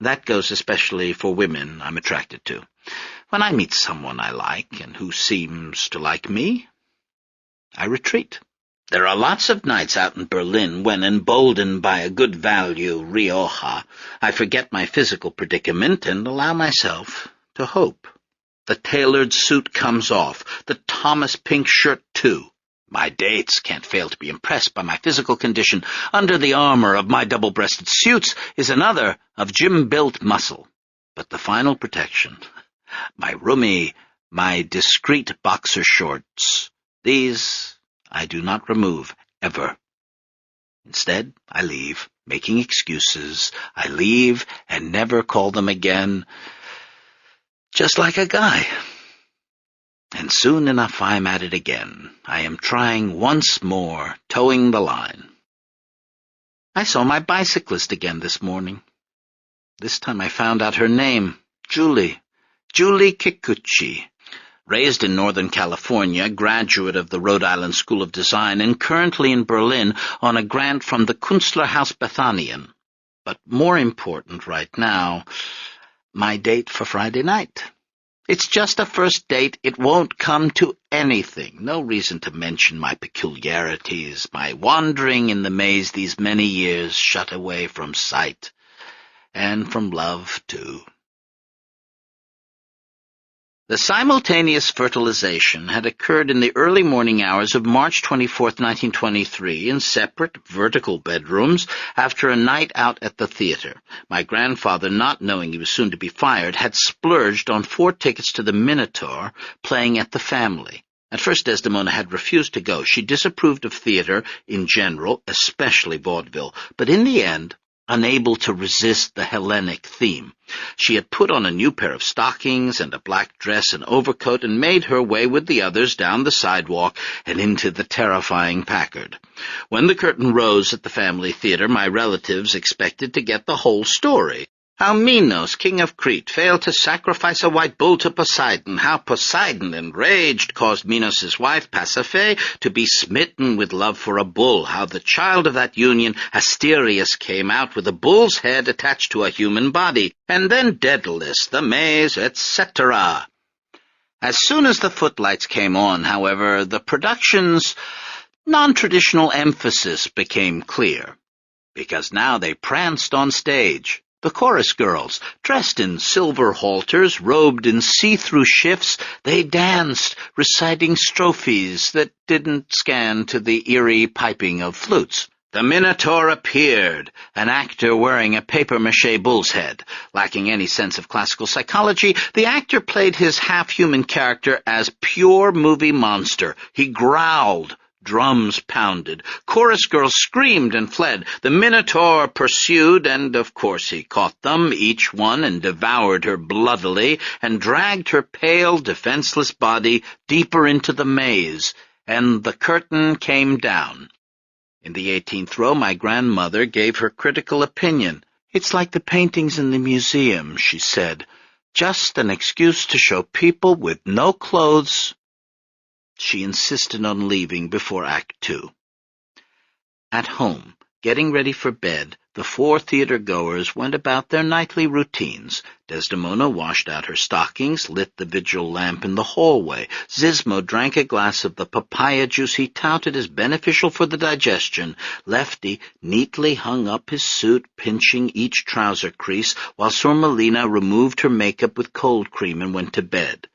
That goes especially for women I'm attracted to. When I meet someone I like and who seems to like me, I retreat. There are lots of nights out in Berlin when, emboldened by a good value Rioja, I forget my physical predicament and allow myself to hope. The tailored suit comes off, the Thomas pink shirt too. My dates can't fail to be impressed by my physical condition. Under the armor of my double-breasted suits is another of gym-built muscle. But the final protection, my roomy, my discreet boxer shorts, these I do not remove, ever. Instead, I leave, making excuses. I leave and never call them again, just like a guy. And soon enough I'm at it again. I am trying once more, towing the line. I saw my bicyclist again this morning. This time I found out her name, Julie Kikuchi. Raised in Northern California, graduate of the Rhode Island School of Design, and currently in Berlin on a grant from the Künstlerhaus Bethanien. But more important right now, my date for Friday night. It's just a first date. It won't come to anything. No reason to mention my peculiarities, my wandering in the maze these many years shut away from sight, and from love, too. The simultaneous fertilization had occurred in the early morning hours of March 24, 1923, in separate, vertical bedrooms after a night out at the theater. My grandfather, not knowing he was soon to be fired, had splurged on 4 tickets to the Minotaur, playing at the Family. At first Desdemona had refused to go. She disapproved of theater in general, especially vaudeville, but in the end, unable to resist the Hellenic theme. She had put on a new pair of stockings and a black dress and overcoat and made her way with the others down the sidewalk and into the terrifying Packard. When the curtain rose at the Family Theater, my relatives expected to get the whole story. How Minos, king of Crete, failed to sacrifice a white bull to Poseidon, how Poseidon, enraged, caused Minos' wife, Pasiphae, to be smitten with love for a bull, how the child of that union, Asterius, came out with a bull's head attached to a human body, and then Daedalus, the maze, etc. As soon as the footlights came on, however, the production's non-traditional emphasis became clear, because now they pranced on stage. The chorus girls, dressed in silver halters, robed in see-through shifts, they danced, reciting strophes that didn't scan to the eerie piping of flutes. The Minotaur appeared, an actor wearing a papier-mâché bull's head. Lacking any sense of classical psychology, the actor played his half-human character as pure movie monster. He growled. Drums pounded. Chorus girls screamed and fled. The Minotaur pursued, and of course he caught them, each one, and devoured her bloodily, and dragged her pale, defenseless body deeper into the maze, and the curtain came down. In the 18th row, my grandmother gave her critical opinion. "It's like the paintings in the museum," she said. "Just an excuse to show people with no clothes." She insisted on leaving before Act 2. At home, getting ready for bed, The 4 theatre-goers went about their nightly routines. Desdemona washed out her stockings, lit the vigil lamp in the hallway. Zismo drank a glass of the papaya juice he touted as beneficial for the digestion. Lefty neatly hung up his suit, pinching each trouser crease, while Sormelina removed her makeup with cold cream and went to bed.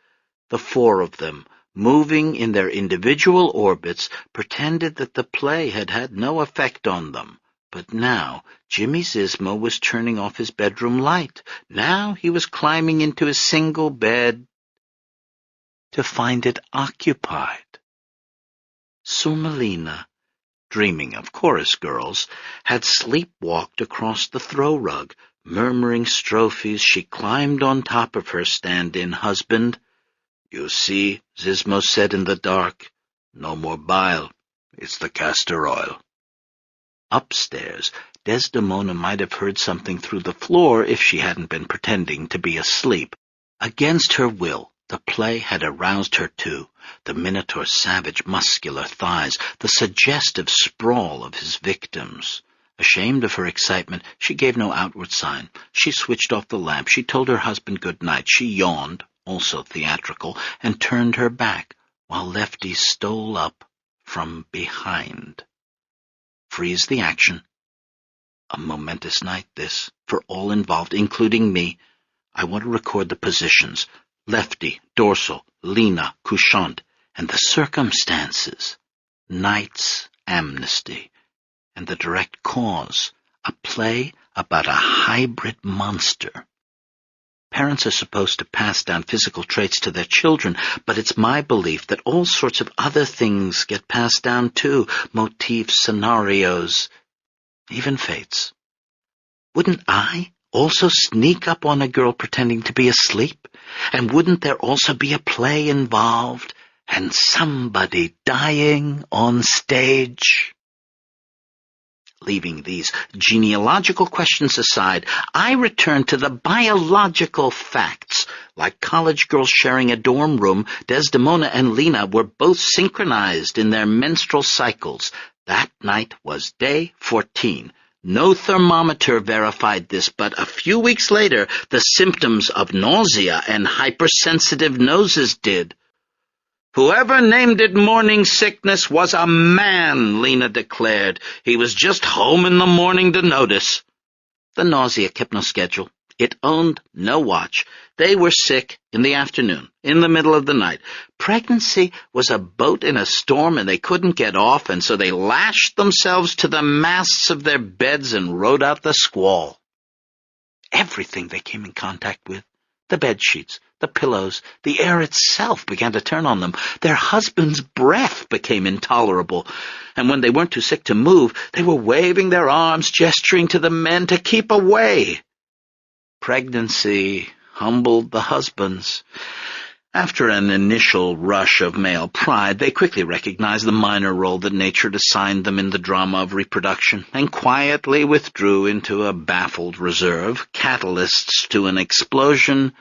The 4 of them, moving in their individual orbits, pretended that the play had had no effect on them. But now Jimmy Zismo was turning off his bedroom light. Now he was climbing into his single bed to find it occupied. Sormelina, dreaming of chorus girls, had sleepwalked across the throw rug. Murmuring strophes, she climbed on top of her stand-in husband. "You see," Zismo said in the dark, "no more bile. It's the castor oil." Upstairs, Desdemona might have heard something through the floor if she hadn't been pretending to be asleep. Against her will, the play had aroused her too. The Minotaur's savage, muscular thighs, the suggestive sprawl of his victims. Ashamed of her excitement, she gave no outward sign. She switched off the lamp. She told her husband good night. She yawned, also theatrical, and turned her back, while Lefty stole up from behind. Freeze the action. A momentous night, this, for all involved, including me. I want to record the positions. Lefty, dorsal, Lena, couchant, and the circumstances. Knight's amnesty. And the direct cause. A play about a hybrid monster. Parents are supposed to pass down physical traits to their children, but it's my belief that all sorts of other things get passed down too. Motifs, scenarios, even fates. Wouldn't I also sneak up on a girl pretending to be asleep? And wouldn't there also be a play involved, and somebody dying on stage? Leaving these genealogical questions aside, I return to the biological facts. Like college girls sharing a dorm room, Desdemona and Lena were both synchronized in their menstrual cycles. That night was day 14. No thermometer verified this, but a few weeks later, the symptoms of nausea and hypersensitive noses did. "Whoever named it morning sickness was a man," Lena declared. "He was just home in the morning to notice." The nausea kept no schedule. It owned no watch. They were sick in the afternoon, in the middle of the night. Pregnancy was a boat in a storm, and they couldn't get off, and so they lashed themselves to the masts of their beds and rode out the squall. Everything they came in contact with, the bedsheets, the pillows, the air itself began to turn on them. Their husband's breath became intolerable, and when they weren't too sick to move, they were waving their arms, gesturing to the men to keep away. Pregnancy humbled the husbands. After an initial rush of male pride, they quickly recognized the minor role that nature had assigned them in the drama of reproduction, and quietly withdrew into a baffled reserve, catalysts to an explosion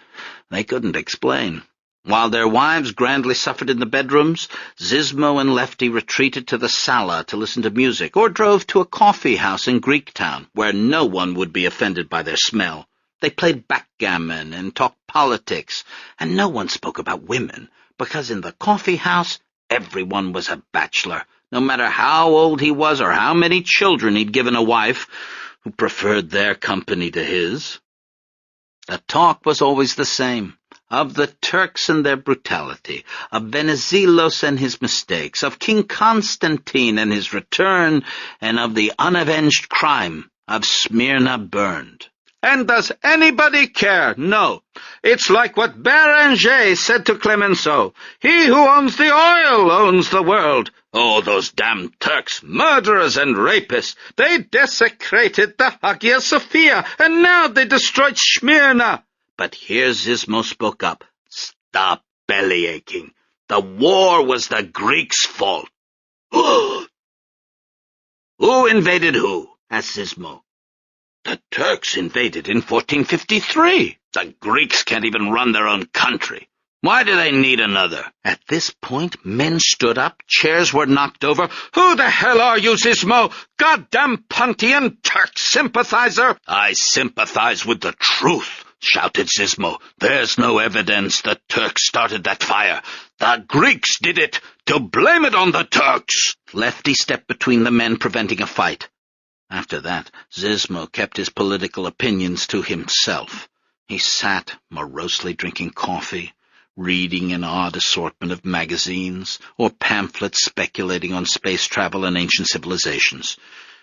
they couldn't explain. While their wives grandly suffered in the bedrooms, Zismo and Lefty retreated to the sala to listen to music, or drove to a coffee house in Greektown, where no one would be offended by their smell. They played backgammon and talked politics, and no one spoke about women, because in the coffee house everyone was a bachelor, no matter how old he was or how many children he'd given a wife, who preferred their company to his. The talk was always the same, of the Turks and their brutality, of Venizelos and his mistakes, of King Constantine and his return, and of the unavenged crime of Smyrna burned. And does anybody care? No. It's like what Béranger said to Clemenceau. He who owns the oil owns the world. Oh, those damned Turks, murderers and rapists. They desecrated the Hagia Sophia, and now they destroyed Smyrna. But here Zismo spoke up. Stop bellyaching. The war was the Greeks' fault. Who invaded who? Asked Zismo. The Turks invaded in 1453. The Greeks can't even run their own country. Why do they need another? At this point, men stood up, chairs were knocked over. Who the hell are you, Zizmo? Goddamn Pontian Turk sympathizer! I sympathize with the truth, shouted Zizmo. There's no evidence the Turks started that fire. The Greeks did it. To blame it on the Turks! Lefty stepped between the men, preventing a fight. After that, Zizmo kept his political opinions to himself. He sat, morosely drinking coffee, reading an odd assortment of magazines, or pamphlets speculating on space travel and ancient civilizations.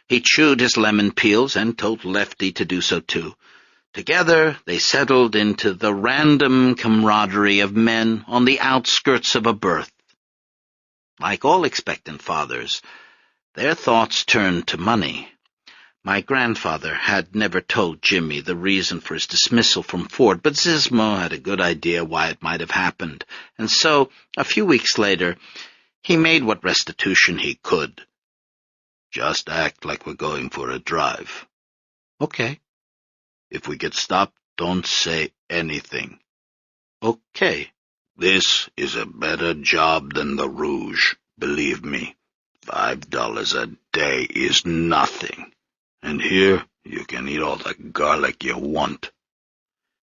He chewed his lemon peels and told Lefty to do so too. Together they settled into the random camaraderie of men on the outskirts of a birth. Like all expectant fathers, their thoughts turned to money. My grandfather had never told Jimmy the reason for his dismissal from Ford, but Zizmo had a good idea why it might have happened, and so, a few weeks later, he made what restitution he could. Just act like we're going for a drive. Okay. If we get stopped, don't say anything. Okay. This is a better job than the Rouge, believe me. $5 a day is nothing. And here you can eat all the garlic you want.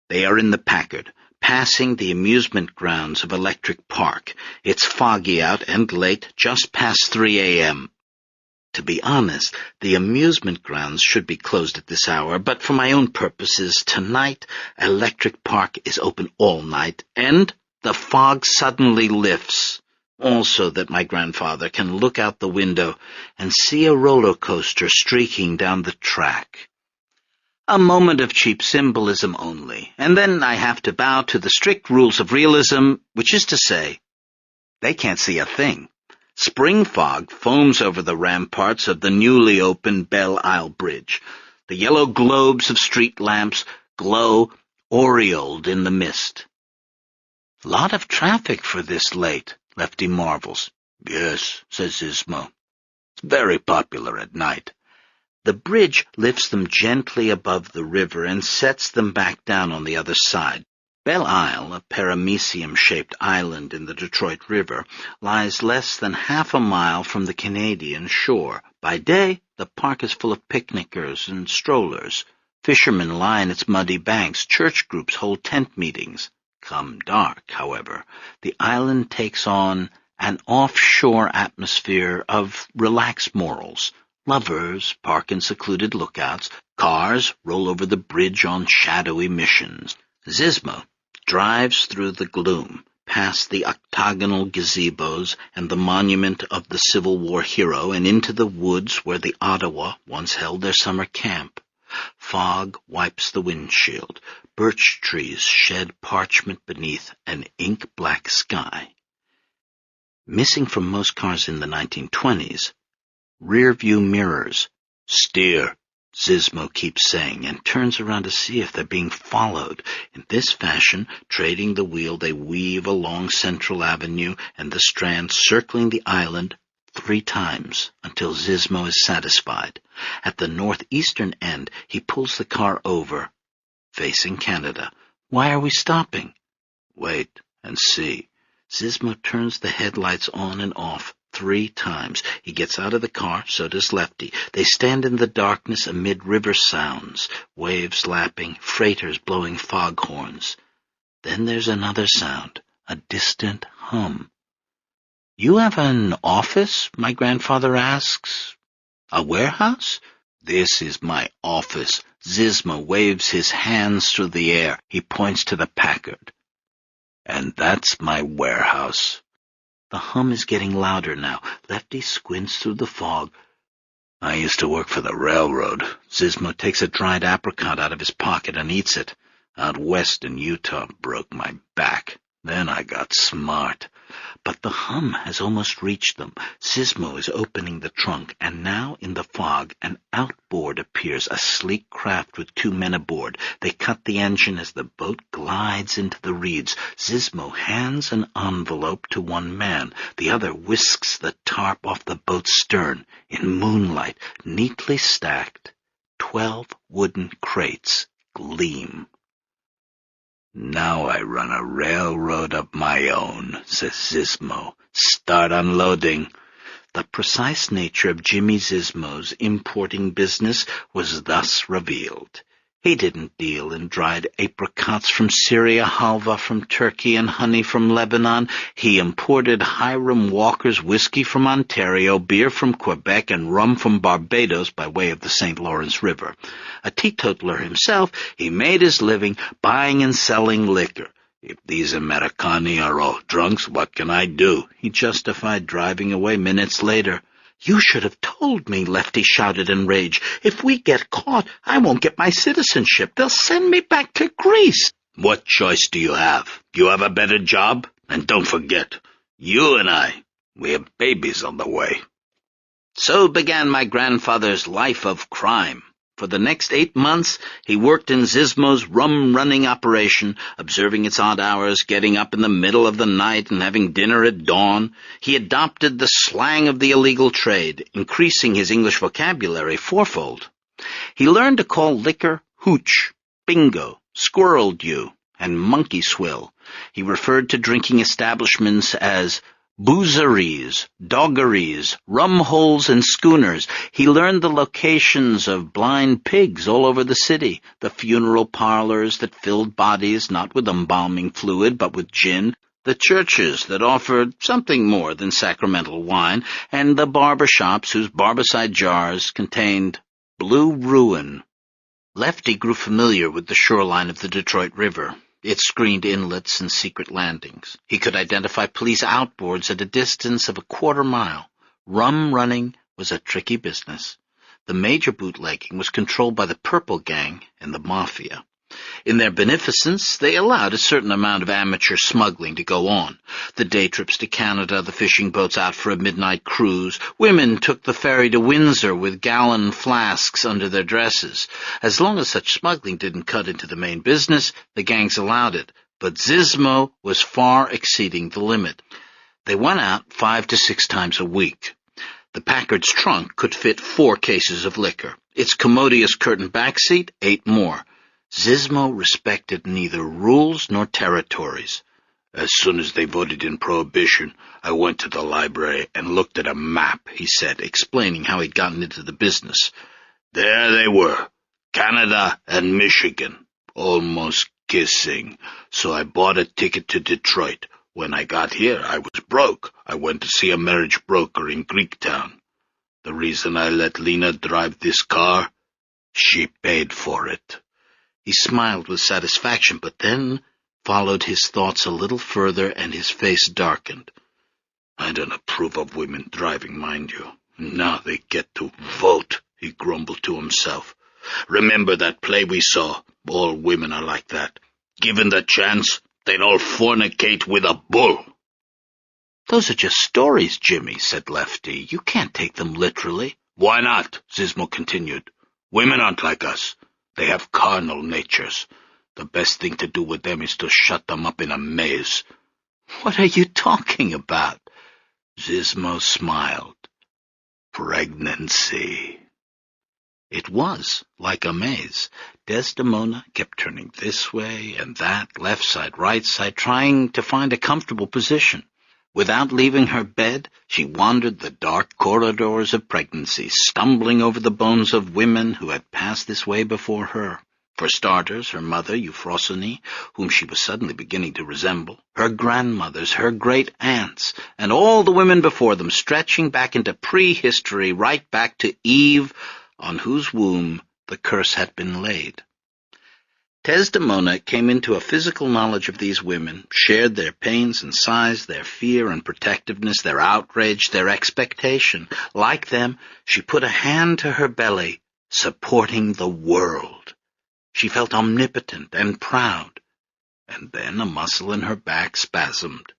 They are in the Packard, passing the amusement grounds of Electric Park. It's foggy out and late, just past 3 a.m. To be honest, the amusement grounds should be closed at this hour, but for my own purposes, tonight Electric Park is open all night, and the fog suddenly lifts. Also that my grandfather can look out the window and see a roller coaster streaking down the track. A moment of cheap symbolism only, and then I have to bow to the strict rules of realism, which is to say, they can't see a thing. Spring fog foams over the ramparts of the newly opened Belle Isle Bridge. The yellow globes of street lamps glow aureoled in the mist. Lot of traffic for this late, Lefty marvels. Yes, says Zizmo. It's very popular at night. The bridge lifts them gently above the river and sets them back down on the other side. Belle Isle, a paramecium-shaped island in the Detroit River, lies less than half a mile from the Canadian shore. By day, the park is full of picnickers and strollers. Fishermen line its muddy banks. Church groups hold tent meetings. Come dark, however, the island takes on an offshore atmosphere of relaxed morals. Lovers park in secluded lookouts. Cars roll over the bridge on shadowy missions. Zizmo drives through the gloom, past the octagonal gazebos and the monument of the Civil War hero, and into the woods where the Ottawa once held their summer camp. Fog wipes the windshield. Birch trees shed parchment beneath an ink-black sky. Missing from most cars in the 1920s, rear-view mirrors. Steer, Zizmo keeps saying, and turns around to see if they're being followed. In this fashion, trading the wheel, they weave along Central Avenue and the Strand, circling the island 3 times until Zizmo is satisfied. At the northeastern end, he pulls the car over, facing Canada. Why are we stopping? Wait and see. Zizmo turns the headlights on and off 3 times. He gets out of the car, so does Lefty. They stand in the darkness amid river sounds, waves lapping, freighters blowing foghorns. Then there's another sound, a distant hum. You have an office? My grandfather asks. A warehouse? This is my office. Zizmo waves his hands through the air. He points to the Packard. And that's my warehouse. The hum is getting louder now. Lefty squints through the fog. I used to work for the railroad. Zizmo takes a dried apricot out of his pocket and eats it. Out west in Utah, broke my back. Then I got smart. But the hum has almost reached them. Zizmo is opening the trunk, and now in the fog an outboard appears, a sleek craft with 2 men aboard. They cut the engine as the boat glides into the reeds. Zizmo hands an envelope to one man. The other whisks the tarp off the boat's stern. In moonlight, neatly stacked, 12 wooden crates gleam. "Now I run a railroad of my own," says Zizmo. "Start unloading." The precise nature of Jimmy Zizmo's importing business was thus revealed. He didn't deal in dried apricots from Syria, halva from Turkey, and honey from Lebanon. He imported Hiram Walker's whiskey from Ontario, beer from Quebec, and rum from Barbados by way of the St. Lawrence River. A teetotaler himself, he made his living buying and selling liquor. "If these Americani are all drunks, what can I do?" he justified, driving away minutes later. "You should have told me," Lefty shouted in rage. "If we get caught, I won't get my citizenship. They'll send me back to Greece." "What choice do you have? You have a better job? And don't forget, you and we have babies on the way." So began my grandfather's life of crime. For the next 8 months, he worked in Zizmo's rum-running operation, observing its odd hours, getting up in the middle of the night and having dinner at dawn. He adopted the slang of the illegal trade, increasing his English vocabulary fourfold. He learned to call liquor hooch, bingo, squirrel dew, and monkey swill. He referred to drinking establishments as boozeries, doggeries, rum holes, and schooners. He learned the locations of blind pigs all over the city, the funeral parlors that filled bodies not with embalming fluid but with gin, the churches that offered something more than sacramental wine, and the barber shops whose barbicide jars contained blue ruin. Lefty grew familiar with the shoreline of the Detroit River. It screened inlets and secret landings. He could identify police outboards at a distance of a quarter mile. Rum running was a tricky business. The major bootlegging was controlled by the Purple Gang and the Mafia. In their beneficence, they allowed a certain amount of amateur smuggling to go on. The day trips to Canada, the fishing boats out for a midnight cruise. Women took the ferry to Windsor with gallon flasks under their dresses. As long as such smuggling didn't cut into the main business, the gangs allowed it. But Zizmo was far exceeding the limit. They went out 5 to 6 times a week. The Packard's trunk could fit 4 cases of liquor. Its commodious curtained back seat, 8 more. Zizmo respected neither rules nor territories. "As soon as they voted in Prohibition, I went to the library and looked at a map," he said, explaining how he'd gotten into the business. "There they were, Canada and Michigan, almost kissing. So I bought a ticket to Detroit. When I got here, I was broke. I went to see a marriage broker in Greektown. The reason I let Lena drive this car? She paid for it." He smiled with satisfaction, but then followed his thoughts a little further, and his face darkened. "I don't approve of women driving, mind you. Now they get to vote," he grumbled to himself. "Remember that play we saw? All women are like that. Given the chance, they'd all fornicate with a bull." "Those are just stories, Jimmy," said Lefty. "You can't take them literally." "Why not?" Zizmo continued. "Women aren't like us. They have carnal natures. The best thing to do with them is to shut them up in a maze." "What are you talking about?" Zizmo smiled. "Pregnancy." It was like a maze. Desdemona kept turning this way and that, left side, right side, trying to find a comfortable position. Without leaving her bed, she wandered the dark corridors of pregnancy, stumbling over the bones of women who had passed this way before her. For starters, her mother, Euphrosyne, whom she was suddenly beginning to resemble, her grandmothers, her great-aunts, and all the women before them, stretching back into prehistory, right back to Eve, on whose womb the curse had been laid. Desdemona came into a physical knowledge of these women, shared their pains and sighs, their fear and protectiveness, their outrage, their expectation. Like them, she put a hand to her belly, supporting the world. She felt omnipotent and proud, and then a muscle in her back spasmed.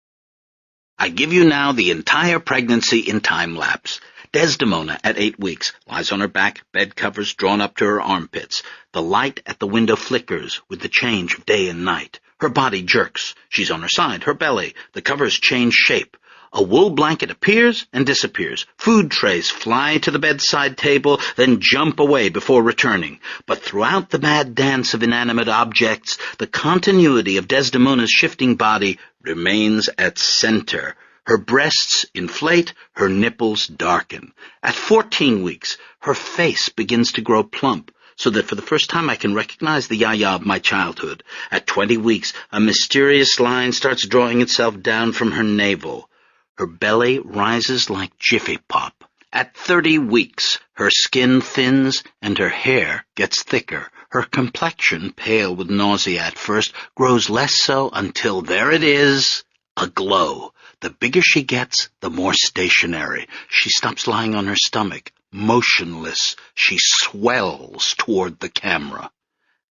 I give you now the entire pregnancy in time-lapse. Desdemona, at 8 weeks, lies on her back, bed covers drawn up to her armpits. The light at the window flickers with the change of day and night. Her body jerks. She's on her side, her belly. The covers change shape. A wool blanket appears and disappears. Food trays fly to the bedside table, then jump away before returning. But throughout the mad dance of inanimate objects, the continuity of Desdemona's shifting body remains at center. Her breasts inflate, her nipples darken. At 14 weeks, her face begins to grow plump, so that for the first time I can recognize the Yaya of my childhood. At 20 weeks, a mysterious line starts drawing itself down from her navel. Her belly rises like Jiffy Pop. At 30 weeks, her skin thins and her hair gets thicker. Her complexion, pale with nausea at first, grows less so until there it is, a glow. The bigger she gets, the more stationary. She stops lying on her stomach. Motionless, she swells toward the camera.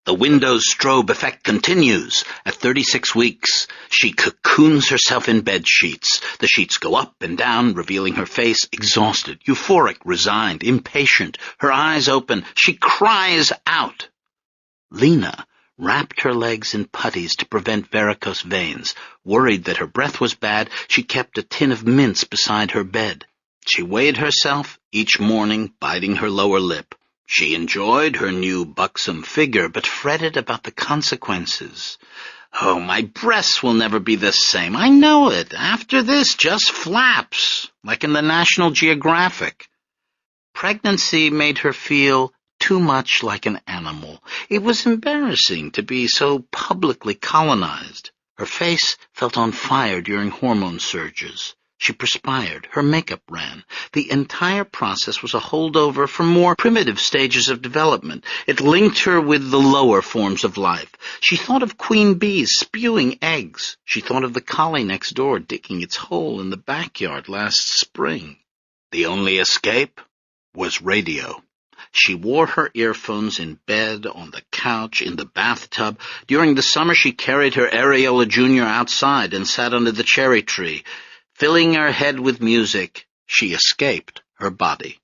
The Windows strobe effect continues. At 36 weeks, she cocoons herself in bed sheets. The sheets go up and down, revealing her face, exhausted, euphoric, resigned, impatient. Her eyes open. She cries out. Lena wrapped her legs in puttees to prevent varicose veins. Worried that her breath was bad, she kept a tin of mints beside her bed. She weighed herself each morning, biting her lower lip. She enjoyed her new buxom figure, but fretted about the consequences. Oh, my breasts will never be the same. I know it. After this, just flaps, like in the National Geographic. Pregnancy made her feel too much like an animal. It was embarrassing to be so publicly colonized. Her face felt on fire during hormone surges. She perspired. Her makeup ran. The entire process was a holdover from more primitive stages of development. It linked her with the lower forms of life. She thought of queen bees spewing eggs. She thought of the collie next door digging its hole in the backyard last spring. The only escape was radio. She wore her earphones in bed, on the couch, in the bathtub. During the summer she carried her Areola Jr. outside and sat under the cherry tree. Filling her head with music, she escaped her body.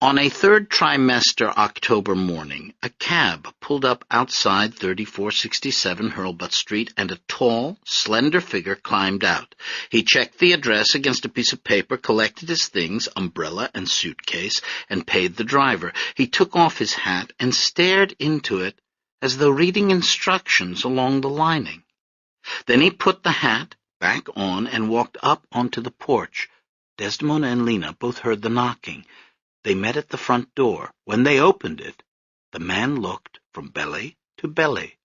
On a third trimester October morning, a cab pulled up outside 3467 Hurlbut Street, and a tall, slender figure climbed out. He checked the address against a piece of paper, collected his things, umbrella and suitcase, and paid the driver. He took off his hat and stared into it as though reading instructions along the lining. Then he put the hat back on and walked up onto the porch. Desdemona and Lena both heard the knocking. They met at the front door. When they opened it, the man looked from belly to belly.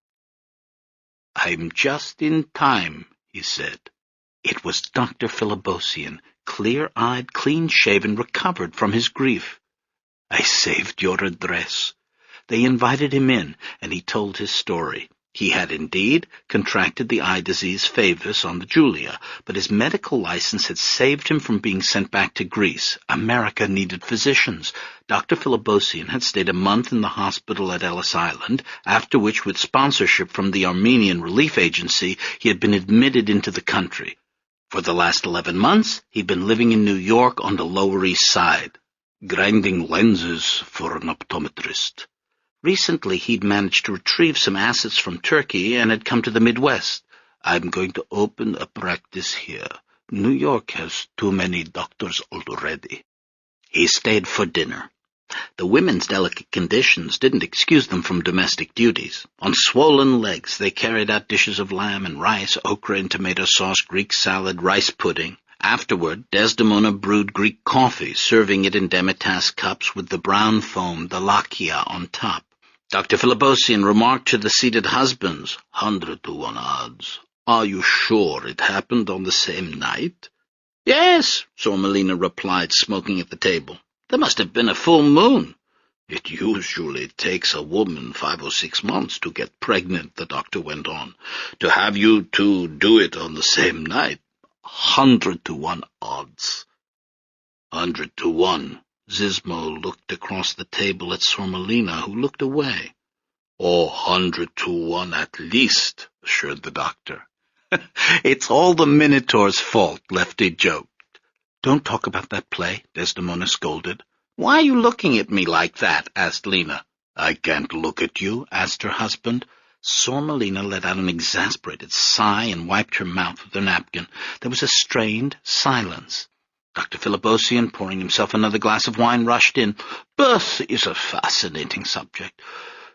"I'm just in time," he said. It was Dr. Philibosian, clear-eyed, clean-shaven, recovered from his grief. "I saved your address." They invited him in, and he told his story. He had indeed contracted the eye disease Favis on the Julia, but his medical license had saved him from being sent back to Greece. America needed physicians. Dr. Philibosian had stayed a month in the hospital at Ellis Island, after which, with sponsorship from the Armenian Relief Agency, he had been admitted into the country. For the last 11 months, he'd been living in New York on the Lower East Side, grinding lenses for an optometrist. Recently, he'd managed to retrieve some assets from Turkey and had come to the Midwest. "I'm going to open a practice here. New York has too many doctors already." He stayed for dinner. The women's delicate conditions didn't excuse them from domestic duties. On swollen legs, they carried out dishes of lamb and rice, okra and tomato sauce, Greek salad, rice pudding. Afterward, Desdemona brewed Greek coffee, serving it in demitasse cups with the brown foam, the lakia, on top. Dr. Philibosian remarked to the seated husbands, 100 to 1 odds. "Are you sure it happened on the same night?" "Yes," Sor Melina replied, smoking at the table. "There must have been a full moon." "It usually takes a woman 5 or 6 months to get pregnant," the doctor went on. "To have you two do it on the same night, 100 to 1 odds." 100 to 1. Zismo looked across the table at Sor Melina, who looked away. "Oh, 100 to 1 at least," assured the doctor. "It's all the Minotaur's fault," Lefty joked. "Don't talk about that play," Desdemona scolded. "Why are you looking at me like that?" asked Lena. "I can't look at you," asked her husband. saw Melina let out an exasperated sigh and wiped her mouth with her napkin. There was a strained silence. Dr. Philibosian, pouring himself another glass of wine, rushed in. "Birth is a fascinating subject.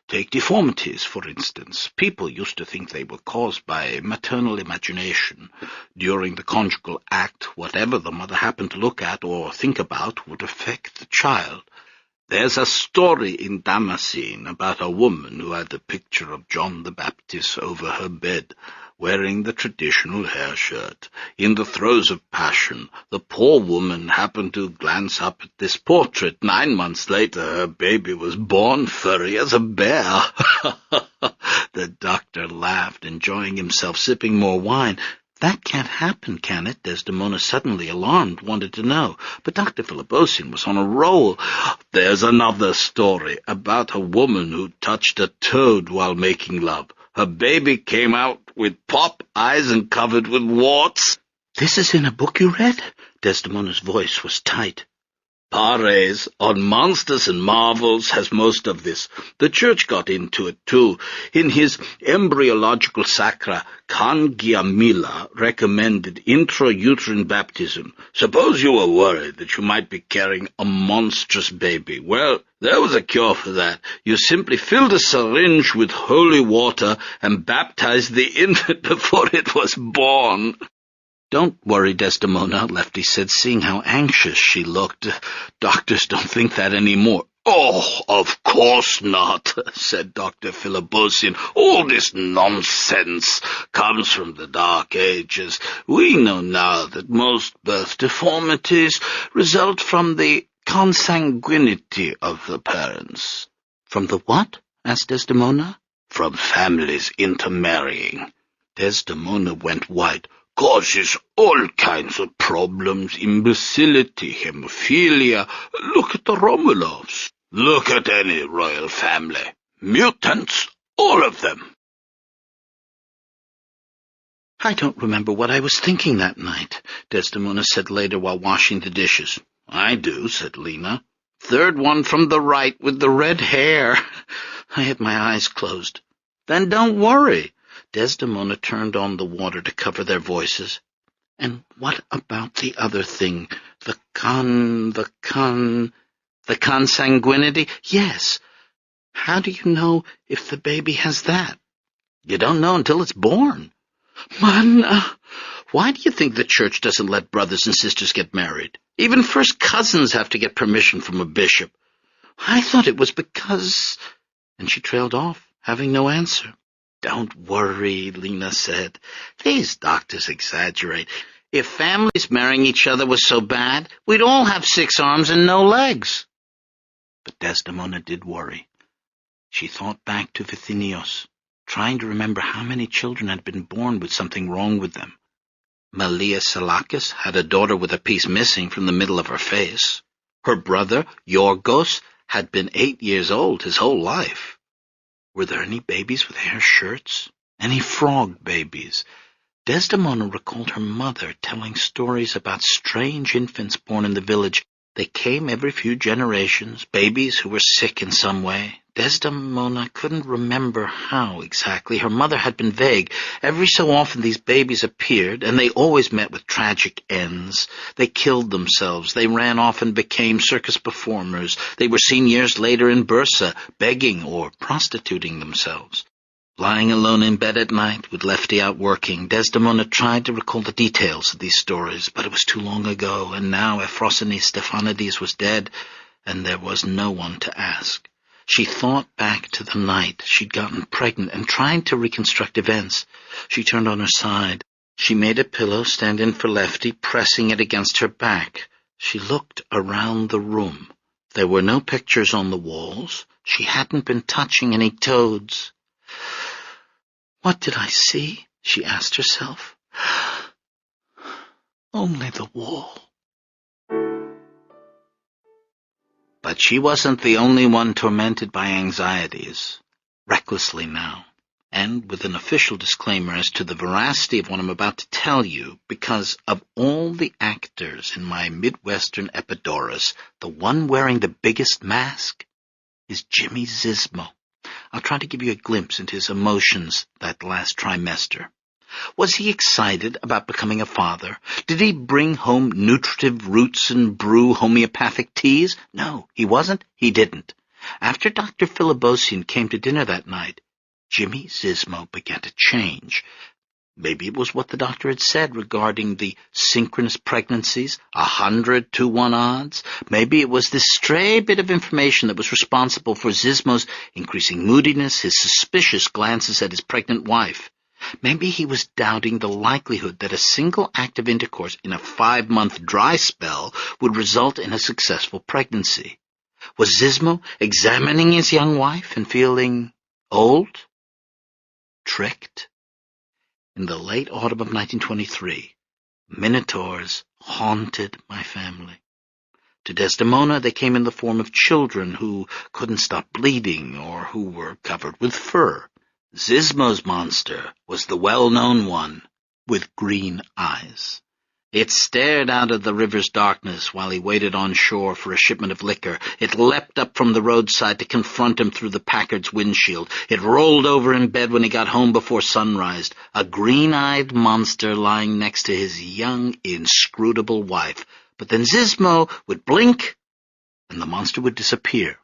Take deformities, for instance. People used to think they were caused by maternal imagination. During the conjugal act, whatever the mother happened to look at or think about would affect the child. There's a story in Damascene about a woman who had the picture of John the Baptist over her bed, wearing the traditional hair shirt. In the throes of passion, the poor woman happened to glance up at this portrait. 9 months later, her baby was born furry as a bear." The doctor laughed, enjoying himself, sipping more wine. "That can't happen, can it?" Desdemona, suddenly alarmed, wanted to know. But Dr. Philibosian was on a roll. "There's another story about a woman who touched a toad while making love. Her baby came out with pop eyes and covered with warts." "This is in a book you read?" Desdemona's voice was tight. "Pares on Monsters and Marvels has most of this. The Church got into it, too. In his Embryological Sacra, Kangiamila recommended intrauterine baptism. Suppose you were worried that you might be carrying a monstrous baby. Well, there was a cure for that. You simply filled a syringe with holy water and baptized the infant before it was born." "Don't worry, Desdemona," Lefty said, seeing how anxious she looked. "Doctors don't think that anymore." "Oh, of course not," said Dr. Philibosian. "All this nonsense comes from the Dark Ages. We know now that most birth deformities result from the consanguinity of the parents." "From the what?" asked Desdemona. "From families intermarrying." Desdemona went white. "Causes all kinds of problems, imbecility, hemophilia. Look at the Romanovs. Look at any royal family. Mutants, all of them." "I don't remember what I was thinking that night," Desdemona said later while washing the dishes. "I do," said Lena. "Third one from the right with the red hair." I had my eyes closed. "Then don't worry." Desdemona turned on the water to cover their voices. "And what about the other thing? The consanguinity?" "Yes. How do you know if the baby has that?" "You don't know until it's born." "Man, why do you think the Church doesn't let brothers and sisters get married? Even first cousins have to get permission from a bishop. I thought it was because—" And she trailed off, having no answer. "Don't worry," Lena said. "These doctors exaggerate. If families marrying each other was so bad, we'd all have 6 arms and no legs." But Desdemona did worry. She thought back to Vithinios, trying to remember how many children had been born with something wrong with them. Malia Salakis had a daughter with a piece missing from the middle of her face. Her brother, Yorgos, had been 8 years old his whole life. Were there any babies with hair shirts? Any frog babies? Desdemona recalled her mother telling stories about strange infants born in the village. They came every few generations, babies who were sick in some way. Desdemona couldn't remember how exactly. Her mother had been vague. Every so often these babies appeared, and they always met with tragic ends. They killed themselves. They ran off and became circus performers. They were seen years later in Bursa, begging or prostituting themselves. Lying alone in bed at night, with Lefty out working, Desdemona tried to recall the details of these stories, but it was too long ago, and now Ephrosyne Stephanides was dead, and there was no one to ask. She thought back to the night she'd gotten pregnant and tried to reconstruct events. She turned on her side. She made a pillow stand in for Lefty, pressing it against her back. She looked around the room. There were no pictures on the walls. She hadn't been touching any toads. "What did I see?" she asked herself. "Only the wall." But she wasn't the only one tormented by anxieties. Recklessly now, and with an official disclaimer as to the veracity of what I'm about to tell you, because of all the actors in my Midwestern Epidaurus, the one wearing the biggest mask is Jimmy Zismo. I'll try to give you a glimpse into his emotions that last trimester. Was he excited about becoming a father? Did he bring home nutritive roots and brew homeopathic teas? No, he wasn't. He didn't. After Dr. Philibosian came to dinner that night, Jimmy Zismo began to change. Maybe it was what the doctor had said regarding the synchronous pregnancies, 100-to-1 odds. Maybe it was this stray bit of information that was responsible for Zismo's increasing moodiness, his suspicious glances at his pregnant wife. Maybe he was doubting the likelihood that a single act of intercourse in a 5-month dry spell would result in a successful pregnancy. Was Zismo examining his young wife and feeling old? Tricked? In the late autumn of 1923, minotaurs haunted my family. To Desdemona they came in the form of children who couldn't stop bleeding or who were covered with fur. Zismo's monster was the well-known one with green eyes. It stared out of the river's darkness while he waited on shore for a shipment of liquor. It leapt up from the roadside to confront him through the Packard's windshield. It rolled over in bed when he got home before sunrise, a green-eyed monster lying next to his young, inscrutable wife. But then Zismo would blink, and the monster would disappear.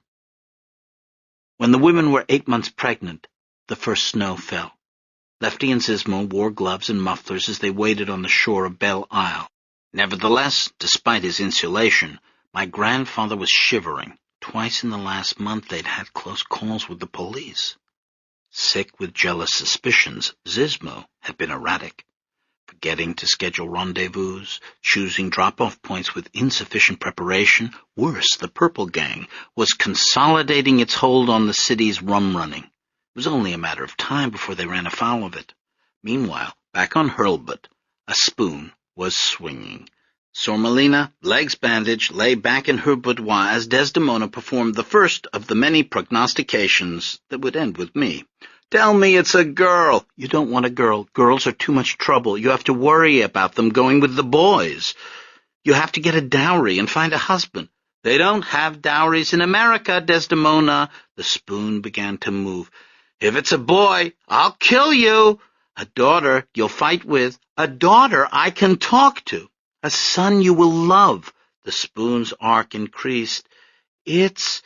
When the women were 8 months pregnant, the first snow fell. Lefty and Zismo wore gloves and mufflers as they waited on the shore of Belle Isle. Nevertheless, despite his insulation, my grandfather was shivering. Twice in the last month they'd had close calls with the police. Sick with jealous suspicions, Zismo had been erratic, forgetting to schedule rendezvous, choosing drop-off points with insufficient preparation. Worse, the Purple Gang was consolidating its hold on the city's rum-running. It was only a matter of time before they ran afoul of it. Meanwhile, back on Hurlbut, a spoon was swinging. Sormelina, legs bandaged, lay back in her boudoir as Desdemona performed the first of the many prognostications that would end with me. "Tell me it's a girl." "You don't want a girl. Girls are too much trouble. You have to worry about them going with the boys. You have to get a dowry and find a husband." "They don't have dowries in America, Desdemona." The spoon began to move. "If it's a boy, I'll kill you. A daughter you'll fight with. A daughter I can talk to. A son you will love." The spoon's arc increased. It's...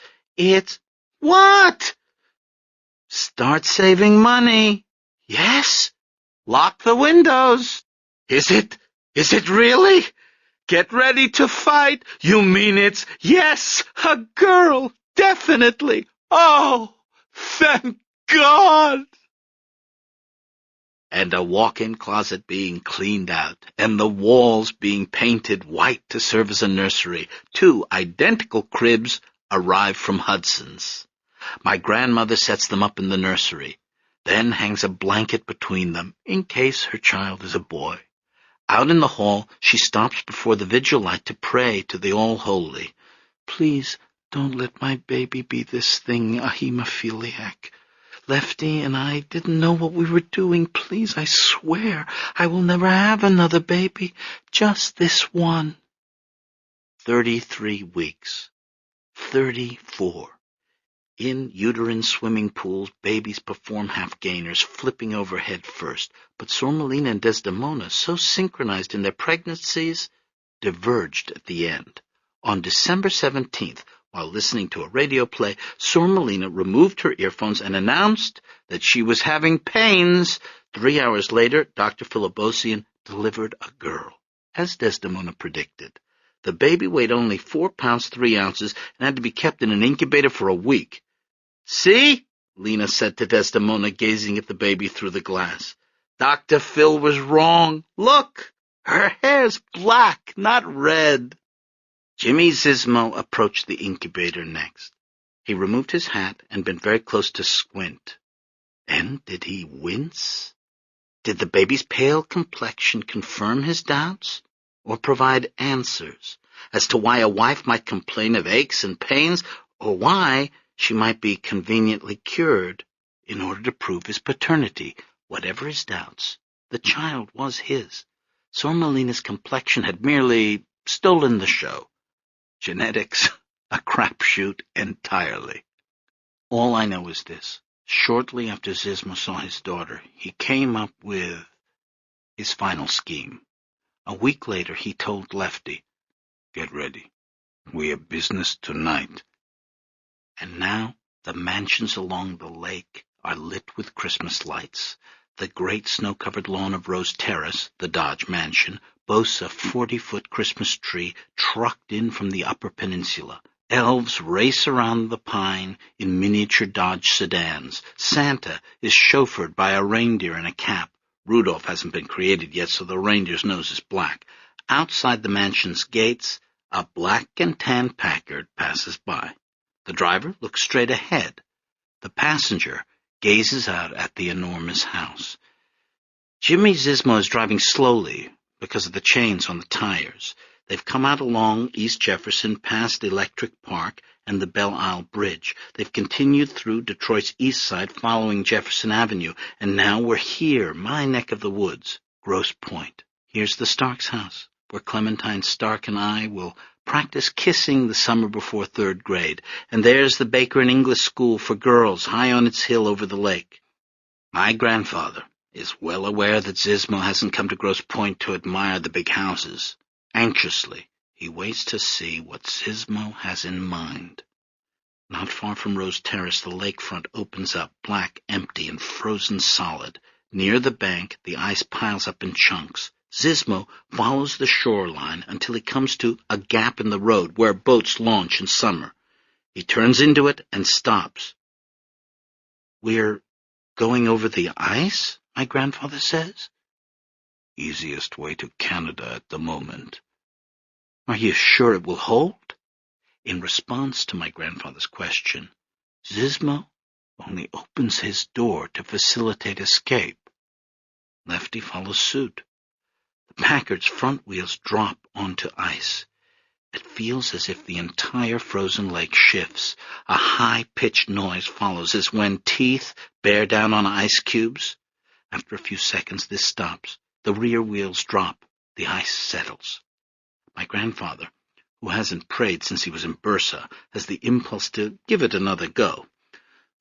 What? "Start saving money." "Yes." "Lock the windows." Is it really? "Get ready to fight." "You mean it's..." "Yes, a girl, definitely." "Oh, thank God." And a walk-in closet being cleaned out, and the walls being painted white to serve as a nursery. 2 identical cribs arrive from Hudson's. My grandmother sets them up in the nursery, then hangs a blanket between them, in case her child is a boy. Out in the hall, she stops before the vigil light to pray to the All-Holy. "Please, don't let my baby be this thing, a hemophiliac. Lefty and I didn't know what we were doing. Please, I swear, I will never have another baby. Just this one." 33 weeks. 34. In uterine swimming pools, babies perform half-gainers, flipping over head first. But Sormelina and Desdemona, so synchronized in their pregnancies, diverged at the end. On December 17th, while listening to a radio play, Sormelina removed her earphones and announced that she was having pains. 3 hours later, Dr. Philibosian delivered a girl, as Desdemona predicted. The baby weighed only 4 pounds 3 ounces and had to be kept in an incubator for a week. "See?" Lena said to Desdemona, gazing at the baby through the glass. "Dr. Phil was wrong. Look, her hair's black, not red." Jimmy Zismo approached the incubator next. He removed his hat and bent very close to Squint. And did he wince? Did the baby's pale complexion confirm his doubts, or provide answers as to why a wife might complain of aches and pains, or why she might be conveniently cured in order to prove his paternity? Whatever his doubts, the child was his. Sormelina's complexion had merely stolen the show. Genetics, a crapshoot entirely. All I know is this. Shortly after Zizmo saw his daughter, he came up with his final scheme. A week later, he told Lefty, "Get ready. We have business tonight." And now the mansions along the lake are lit with Christmas lights. The great snow-covered lawn of Rose Terrace, the Dodge mansion, boasts a 40-foot Christmas tree trucked in from the Upper Peninsula. Elves race around the pine in miniature Dodge sedans. Santa is chauffeured by a reindeer in a cap. Rudolph hasn't been created yet, so the reindeer's nose is black. Outside the mansion's gates, a black and tan Packard passes by. The driver looks straight ahead. The passenger gazes out at the enormous house. Jimmy Zizmo is driving slowly because of the chains on the tires. They've come out along East Jefferson, past Electric Park and the Belle Isle Bridge. They've continued through Detroit's east side, following Jefferson Avenue, and now we're here, my neck of the woods, Grosse Pointe. Here's the Starks' house, where Clementine Stark and I will practice kissing the summer before third grade, and there's the Baker and English School for girls high on its hill over the lake. My grandfather is well aware that Zizmo hasn't come to Grosse Pointe to admire the big houses. Anxiously, he waits to see what Zizmo has in mind. Not far from Rose Terrace, the lakefront opens up, black, empty, and frozen solid. Near the bank, the ice piles up in chunks. Zizmo follows the shoreline until he comes to a gap in the road where boats launch in summer. He turns into it and stops. "We're going over the ice?" my grandfather says. "Easiest way to Canada at the moment." "Are you sure it will hold?" In response to my grandfather's question, Zizmo only opens his door to facilitate escape. Lefty follows suit. The Packard's front wheels drop onto ice. It feels as if the entire frozen lake shifts. A high-pitched noise follows, as when teeth bear down on ice cubes. After a few seconds, this stops. The rear wheels drop. The ice settles. My grandfather, who hasn't prayed since he was in Bursa, has the impulse to give it another go.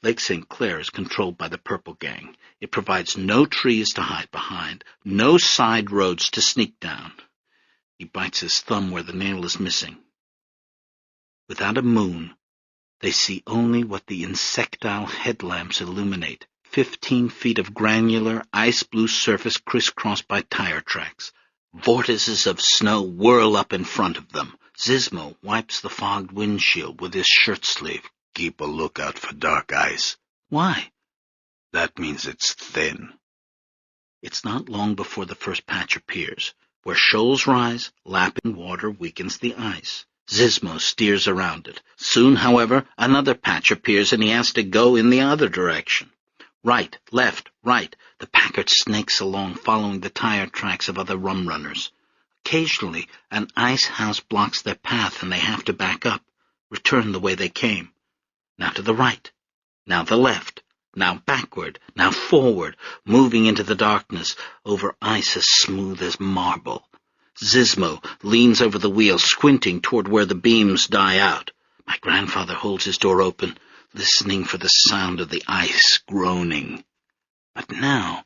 Lake St. Clair is controlled by the Purple Gang. It provides no trees to hide behind, no side roads to sneak down. He bites his thumb where the nail is missing. Without a moon, they see only what the insectile headlamps illuminate. 15 feet of granular, ice-blue surface crisscrossed by tire tracks. Vortices of snow whirl up in front of them. Zizmo wipes the fogged windshield with his shirt sleeve. "Keep a lookout for dark ice." "Why?" "That means it's thin." It's not long before the first patch appears. Where shoals rise, lapping water weakens the ice. Zizmo steers around it. Soon, however, another patch appears and he has to go in the other direction. Right, left, right. The Packard snakes along, following the tire tracks of other rum runners. Occasionally, an ice house blocks their path and they have to back up, return the way they came. Now to the right, now the left, now backward, now forward, moving into the darkness, over ice as smooth as marble. Zizmo leans over the wheel, squinting toward where the beams die out. My grandfather holds his door open, listening for the sound of the ice groaning. But now,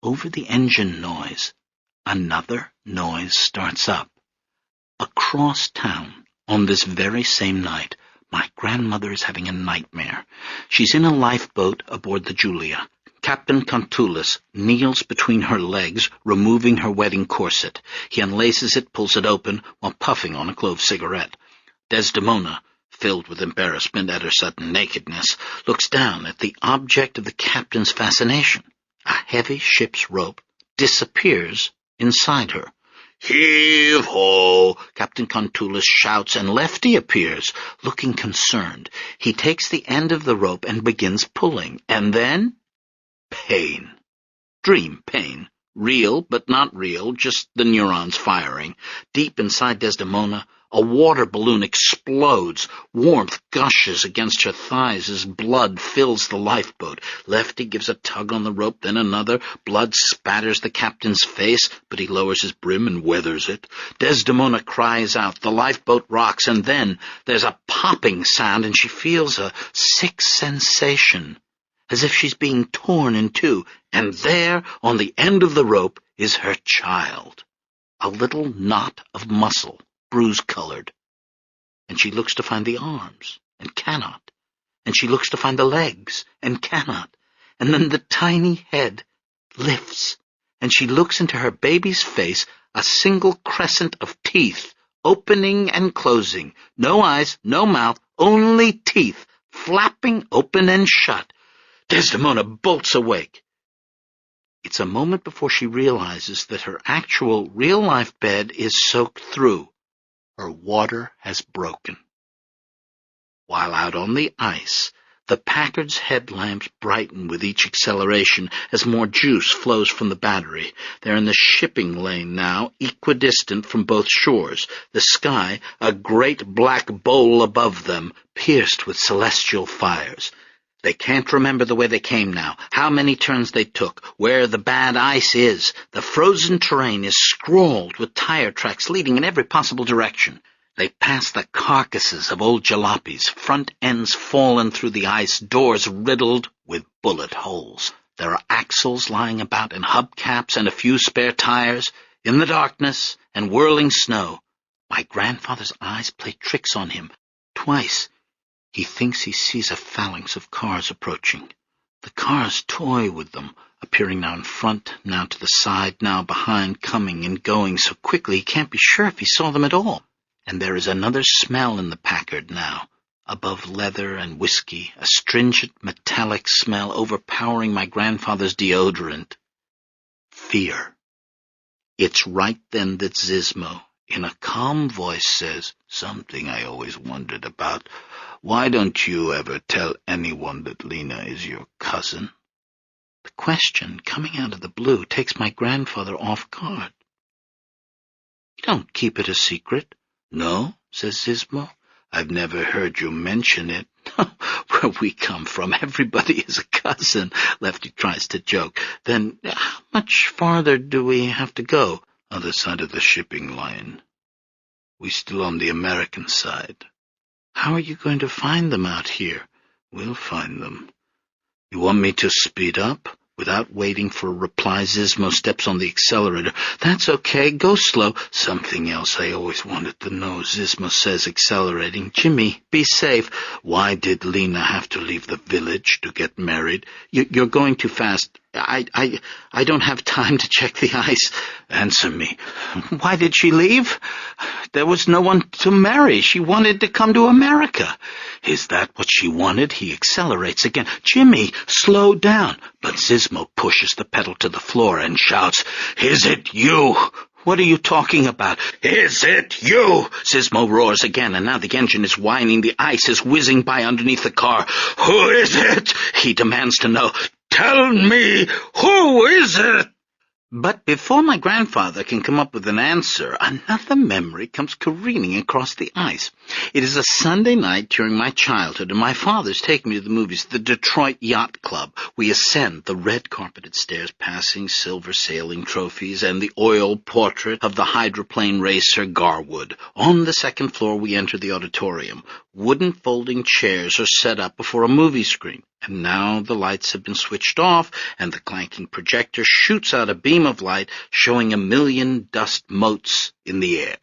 over the engine noise, another noise starts up. Across town, on this very same night, my grandmother is having a nightmare. She's in a lifeboat aboard the Julia. Captain Contulis kneels between her legs, removing her wedding corset. He unlaces it, pulls it open, while puffing on a clove cigarette. Desdemona, filled with embarrassment at her sudden nakedness, looks down at the object of the captain's fascination. A heavy ship's rope disappears inside her. "Heave-ho!" Captain Contulis shouts, and Lefty appears, looking concerned. He takes the end of the rope and begins pulling, and then pain. Dream pain. Real, but not real, just the neurons firing. Deep inside Desdemona, a water balloon explodes. Warmth gushes against her thighs as blood fills the lifeboat. Lefty gives a tug on the rope, then another. Blood spatters the captain's face, but he lowers his brim and weathers it. Desdemona cries out. The lifeboat rocks, and then there's a popping sound, and she feels a sick sensation. as if she's being torn in two, and there, on the end of the rope, is her child, a little knot of muscle, bruise-colored. And she looks to find the arms, and cannot. And she looks to find the legs, and cannot. And then the tiny head lifts, and she looks into her baby's face, a single crescent of teeth, opening and closing. No eyes, no mouth, only teeth, flapping open and shut. Desdemona bolts awake. It's a moment before she realizes that her actual real-life bed is soaked through. Her water has broken. While out on the ice, the Packard's headlamps brighten with each acceleration as more juice flows from the battery. They're in the shipping lane now, equidistant from both shores, the sky a great black bowl above them, pierced with celestial fires. They can't remember the way they came now, how many turns they took, where the bad ice is. The frozen terrain is scrawled with tire tracks leading in every possible direction. They pass the carcasses of old jalopies, front ends fallen through the ice, doors riddled with bullet holes. There are axles lying about and hubcaps and a few spare tires. In the darkness and whirling snow, my grandfather's eyes play tricks on him. Twice he thinks he sees a phalanx of cars approaching. The cars toy with them, appearing now in front, now to the side, now behind, coming and going so quickly he can't be sure if he saw them at all. And there is another smell in the Packard now, above leather and whiskey, a stringent metallic smell overpowering my grandfather's deodorant. Fear. It's right then that Zismo, in a calm voice, says, "Something I always wondered about. Why don't you ever tell anyone that Lena is your cousin?" The question, coming out of the blue, takes my grandfather off guard. "You don't keep it a secret?" "No," says Zismo. "I've never heard you mention it." "Where we come from, everybody is a cousin," Lefty tries to joke. "Then how much farther do we have to go?" "Other side of the shipping line. We still on the American side." "How are you going to find them out here?" "We'll find them." "You want me to speed up?" Without waiting for a reply, Zismo steps on the accelerator. "That's okay. Go slow." "Something else I always wanted to know," Zismo says, accelerating. "Jimmy, be safe." "Why did Lena have to leave the village to get married?" You're going too fast. I don't have time to check the ice." "Answer me." "Why did she leave? There was no one to marry. She wanted to come to America." "Is that what she wanted?" He accelerates again. "Jimmy, slow down." But Zismo pushes the pedal to the floor and shouts, "Is it you?" "What are you talking about?" "Is it you?" Zismo roars again, and now the engine is whining. The ice is whizzing by underneath the car. "Who is it?" he demands to know. "Tell me, who is it?" But before my grandfather can come up with an answer, another memory comes careening across the ice. It is a Sunday night during my childhood, and my father's taking me to the movies, the Detroit Yacht Club. We ascend the red-carpeted stairs, passing silver sailing trophies and the oil portrait of the hydroplane racer Garwood. On the second floor, we enter the auditorium. Wooden folding chairs are set up before a movie screen. And now the lights have been switched off, and the clanking projector shoots out a beam of light, showing a million dust motes in the air.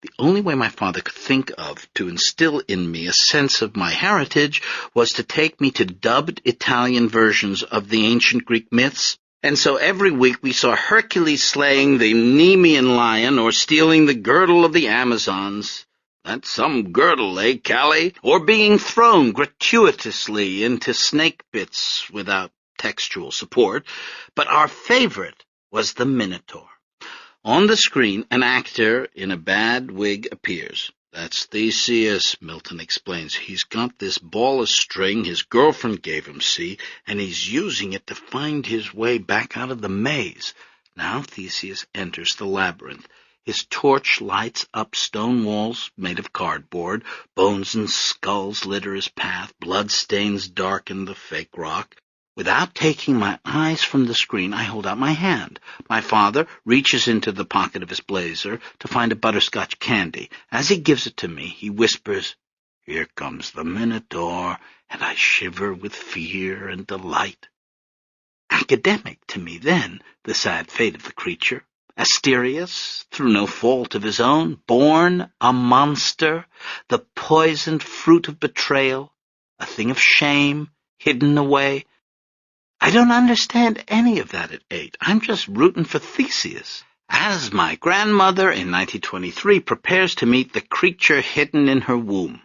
The only way my father could think of to instill in me a sense of my heritage was to take me to dubbed Italian versions of the ancient Greek myths. And so every week we saw Hercules slaying the Nemean lion or stealing the girdle of the Amazons. That's some girdle, eh, Callie? Or being thrown gratuitously into snake bits without textual support. But our favorite was the Minotaur. On the screen, an actor in a bad wig appears. "That's Theseus," Milton explains. "He's got this ball of string his girlfriend gave him, see, and he's using it to find his way back out of the maze." Now Theseus enters the labyrinth. His torch lights up stone walls made of cardboard. Bones and skulls litter his path. Bloodstains darken the fake rock. Without taking my eyes from the screen, I hold out my hand. My father reaches into the pocket of his blazer to find a butterscotch candy. As he gives it to me, he whispers, Here comes the Minotaur, and I shiver with fear and delight. Academic to me then, the sad fate of the creature. Asterius, through no fault of his own, born a monster, the poisoned fruit of betrayal, a thing of shame, hidden away. I don't understand any of that at 8. I'm just rooting for Theseus. As my grandmother in 1923 prepares to meet the creature hidden in her womb.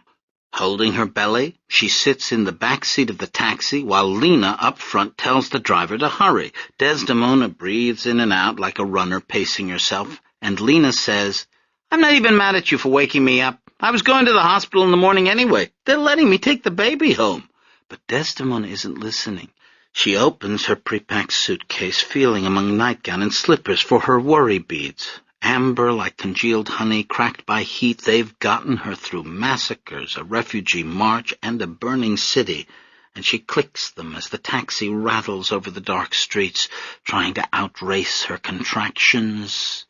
Holding her belly, she sits in the back seat of the taxi while Lena up front tells the driver to hurry. Desdemona breathes in and out like a runner pacing herself, and Lena says, "I'm not even mad at you for waking me up. I was going to the hospital in the morning anyway. They're letting me take the baby home." But Desdemona isn't listening. She opens her pre-packed suitcase, feeling among nightgown and slippers for her worry beads. Amber like congealed honey, cracked by heat, they've gotten her through massacres, a refugee march, and a burning city, and she clicks them as the taxi rattles over the dark streets, trying to outrace her contractions.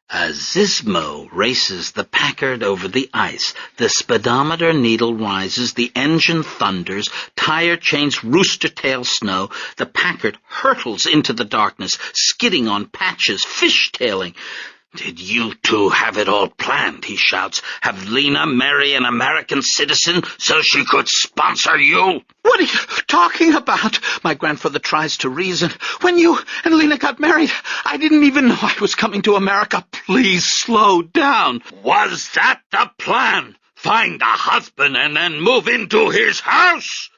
A Zismo races the Packard over the ice. The speedometer needle rises, the engine thunders, tire chains rooster-tail snow. The Packard hurtles into the darkness, skidding on patches, fishtailing. "Did you two have it all planned?" he shouts. "Have Lena marry an American citizen so she could sponsor you?" "What are you talking about?" my grandfather tries to reason. "When you and Lena got married, I didn't even know I was coming to America. Please slow down." "Was that the plan? Find a husband and then move into his house?"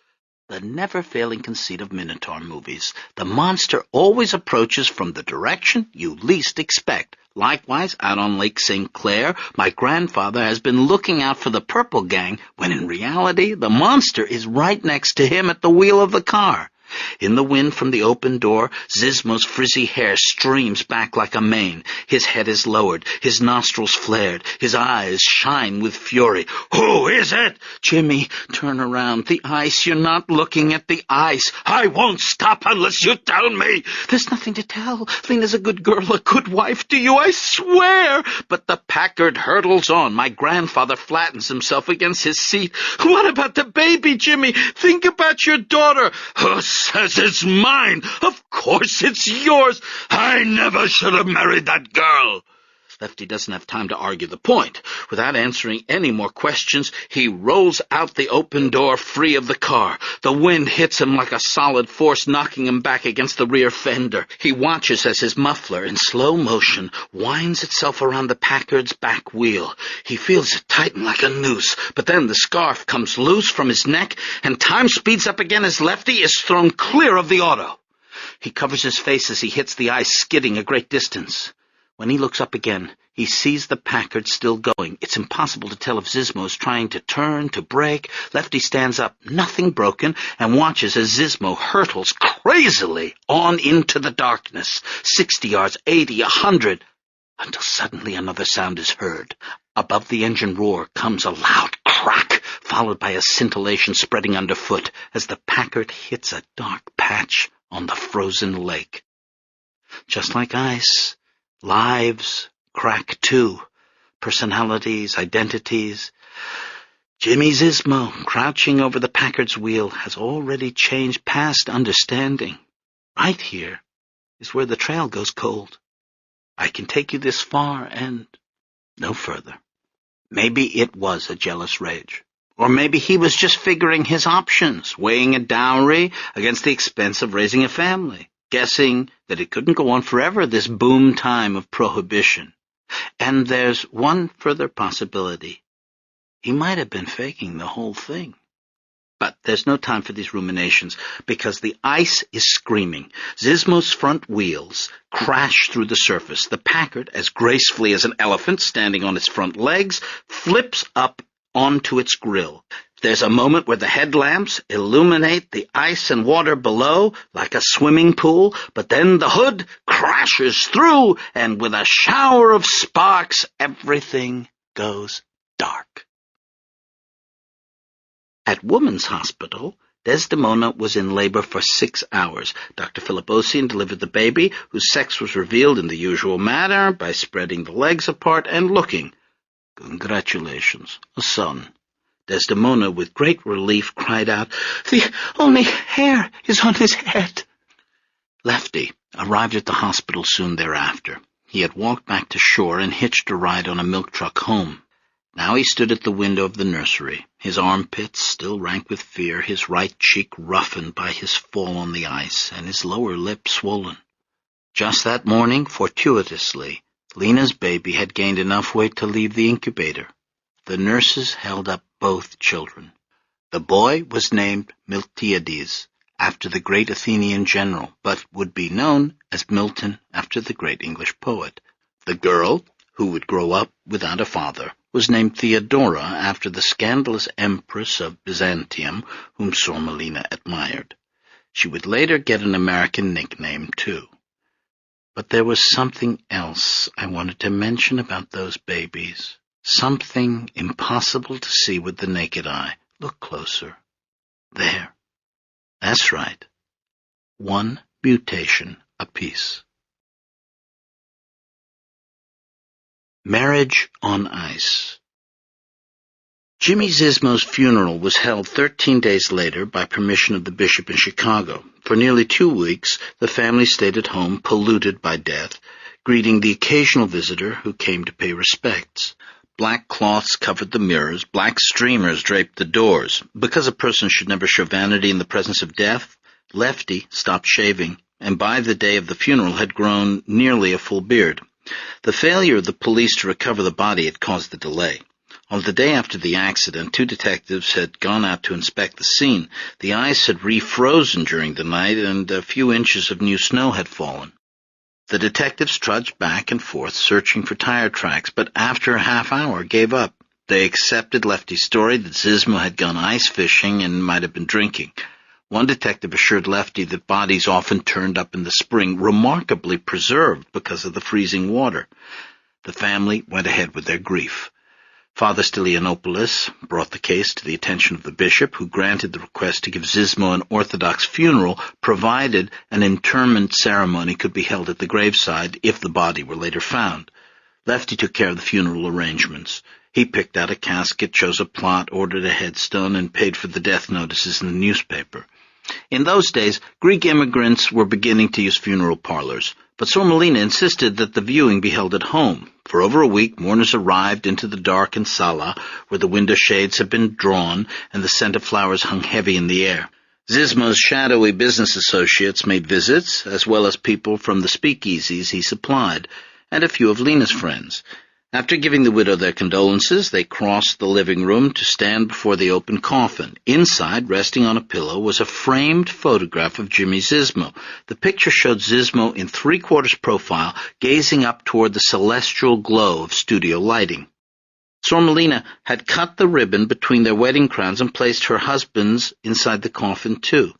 The never-failing conceit of Minotaur movies. The monster always approaches from the direction you least expect. Likewise, out on Lake St. Clair, my grandfather has been looking out for the Purple Gang, when in reality the monster is right next to him at the wheel of the car. In the wind from the open door, Zismo's frizzy hair streams back like a mane. His head is lowered, his nostrils flared, his eyes shine with fury. "Who is it?" "Jimmy, turn around. The ice. You're not looking at the ice." "I won't stop unless you tell me." "There's nothing to tell. Lena's a good girl, a good wife to you, I swear." But the Packard hurtles on. My grandfather flattens himself against his seat. "What about the baby, Jimmy? Think about your daughter." "Who says it's mine? Of course it's yours. I never should have married that girl." Lefty doesn't have time to argue the point. Without answering any more questions, he rolls out the open door, free of the car. The wind hits him like a solid force, knocking him back against the rear fender. He watches as his muffler, in slow motion, winds itself around the Packard's back wheel. He feels it tighten like a noose, but then the scarf comes loose from his neck, and time speeds up again as Lefty is thrown clear of the auto. He covers his face as he hits the ice, skidding a great distance. When he looks up again, he sees the Packard still going. It's impossible to tell if Zismo's trying to turn, to brake. Lefty stands up, nothing broken, and watches as Zismo hurtles crazily on into the darkness. 60 yards, 80, 100, until suddenly another sound is heard. Above the engine roar comes a loud crack, followed by a scintillation spreading underfoot as the Packard hits a dark patch on the frozen lake. Just like ice, lives crack too, personalities, identities. Jimmy Zismo, crouching over the Packard's wheel, has already changed past understanding. Right here is where the trail goes cold. I can take you this far and no further. Maybe it was a jealous rage. Or maybe he was just figuring his options, weighing a dowry against the expense of raising a family, guessing that it couldn't go on forever, this boom time of prohibition. And there's one further possibility. He might have been faking the whole thing. But there's no time for these ruminations, because the ice is screaming. Zismo's front wheels crash through the surface. The Packard, as gracefully as an elephant standing on its front legs, flips up onto its grill. There's a moment where the headlamps illuminate the ice and water below like a swimming pool, but then the hood crashes through, and with a shower of sparks, everything goes dark. At Woman's Hospital, Desdemona was in labor for 6 hours. Dr. Philipposian delivered the baby, whose sex was revealed in the usual manner by spreading the legs apart and looking. "Congratulations, a son." Desdemona, with great relief, cried out, "The only hair is on his head." Lefty arrived at the hospital soon thereafter. He had walked back to shore and hitched a ride on a milk truck home. Now he stood at the window of the nursery, his armpits still rank with fear, his right cheek roughened by his fall on the ice, and his lower lip swollen. Just that morning, fortuitously, Lena's baby had gained enough weight to leave the incubator. The nurses held up both children. The boy was named Miltiades, after the great Athenian general, but would be known as Milton after the great English poet. The girl, who would grow up without a father, was named Theodora after the scandalous empress of Byzantium, whom Sormelina admired. She would later get an American nickname, too. But there was something else I wanted to mention about those babies. Something impossible to see with the naked eye. Look closer. There. That's right. One mutation apiece. Marriage on ice. Jimmy Zizmo's funeral was held 13 days later by permission of the bishop in Chicago. For nearly 2 weeks, the family stayed at home, polluted by death, greeting the occasional visitor who came to pay respects. Black cloths covered the mirrors, black streamers draped the doors. Because a person should never show vanity in the presence of death, Lefty stopped shaving, and by the day of the funeral had grown nearly a full beard. The failure of the police to recover the body had caused the delay. On the day after the accident, 2 detectives had gone out to inspect the scene. The ice had refrozen during the night, and a few inches of new snow had fallen. The detectives trudged back and forth, searching for tire tracks, but after a half hour gave up. They accepted Lefty's story that Zizmo had gone ice fishing and might have been drinking. One detective assured Lefty that bodies often turned up in the spring, remarkably preserved because of the freezing water. The family went ahead with their grief. Father Stylianopoulos brought the case to the attention of the bishop, who granted the request to give Zizmo an Orthodox funeral, provided an interment ceremony could be held at the graveside if the body were later found. Lefty took care of the funeral arrangements. He picked out a casket, chose a plot, ordered a headstone, and paid for the death notices in the newspaper. In those days, Greek immigrants were beginning to use funeral parlors, but Sormelina insisted that the viewing be held at home. For over a week, mourners arrived into the darkened sala, where the window shades had been drawn and the scent of flowers hung heavy in the air. Zizmo's shadowy business associates made visits, as well as people from the speakeasies he supplied, and a few of Lena's friends. After giving the widow their condolences, they crossed the living room to stand before the open coffin. Inside, resting on a pillow, was a framed photograph of Jimmy Zizmo. The picture showed Zizmo in 3/4 profile, gazing up toward the celestial glow of studio lighting. Sormelina had cut the ribbon between their wedding crowns and placed her husband's inside the coffin, too.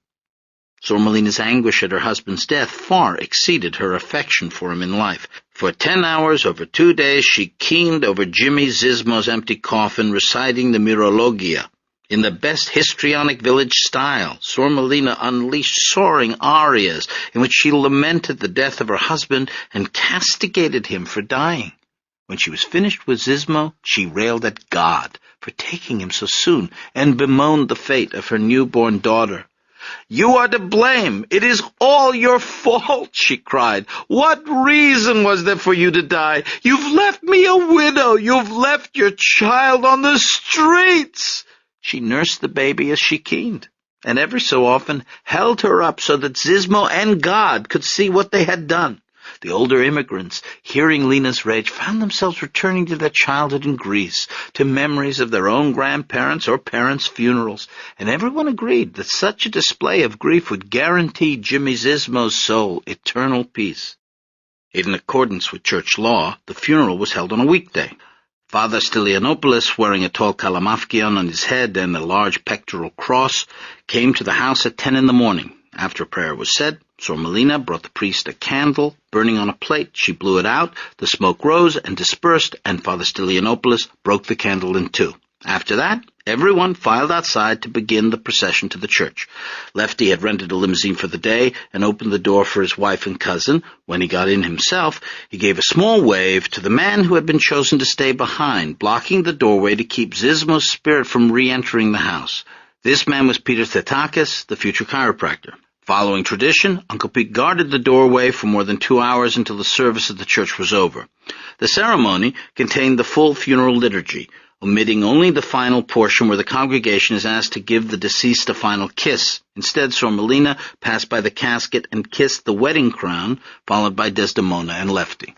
Sormelina's anguish at her husband's death far exceeded her affection for him in life. For 10 hours over 2 days she keened over Jimmy Zizmo's empty coffin, reciting the Myrologia. In the best histrionic village style, Sormelina unleashed soaring arias in which she lamented the death of her husband and castigated him for dying. When she was finished with Zizmo, she railed at God for taking him so soon and bemoaned the fate of her newborn daughter. "You are to blame. It is all your fault," she cried. "What reason was there for you to die? You've left me a widow. You've left your child on the streets." She nursed the baby as she keened, and every so often held her up so that Zizmo and God could see what they had done. The older immigrants, hearing Lena's rage, found themselves returning to their childhood in Greece, to memories of their own grandparents' or parents' funerals, and everyone agreed that such a display of grief would guarantee Jimmy Zizmo's soul eternal peace. In accordance with church law, the funeral was held on a weekday. Father Stylianopoulos, wearing a tall kalamafkion on his head and a large pectoral cross, came to the house at 10 in the morning. After prayer was said, Sormelina brought the priest a candle burning on a plate. She blew it out, the smoke rose and dispersed, and Father Stylianopoulos broke the candle in 2. After that, everyone filed outside to begin the procession to the church. Lefty had rented a limousine for the day and opened the door for his wife and cousin. When he got in himself, he gave a small wave to the man who had been chosen to stay behind, blocking the doorway to keep Zizmo's spirit from re-entering the house. This man was Peter Thetakis, the future chiropractor. Following tradition, Uncle Pete guarded the doorway for more than 2 hours until the service at the church was over. The ceremony contained the full funeral liturgy, omitting only the final portion where the congregation is asked to give the deceased a final kiss. Instead, Sor Melina passed by the casket and kissed the wedding crown, followed by Desdemona and Lefty.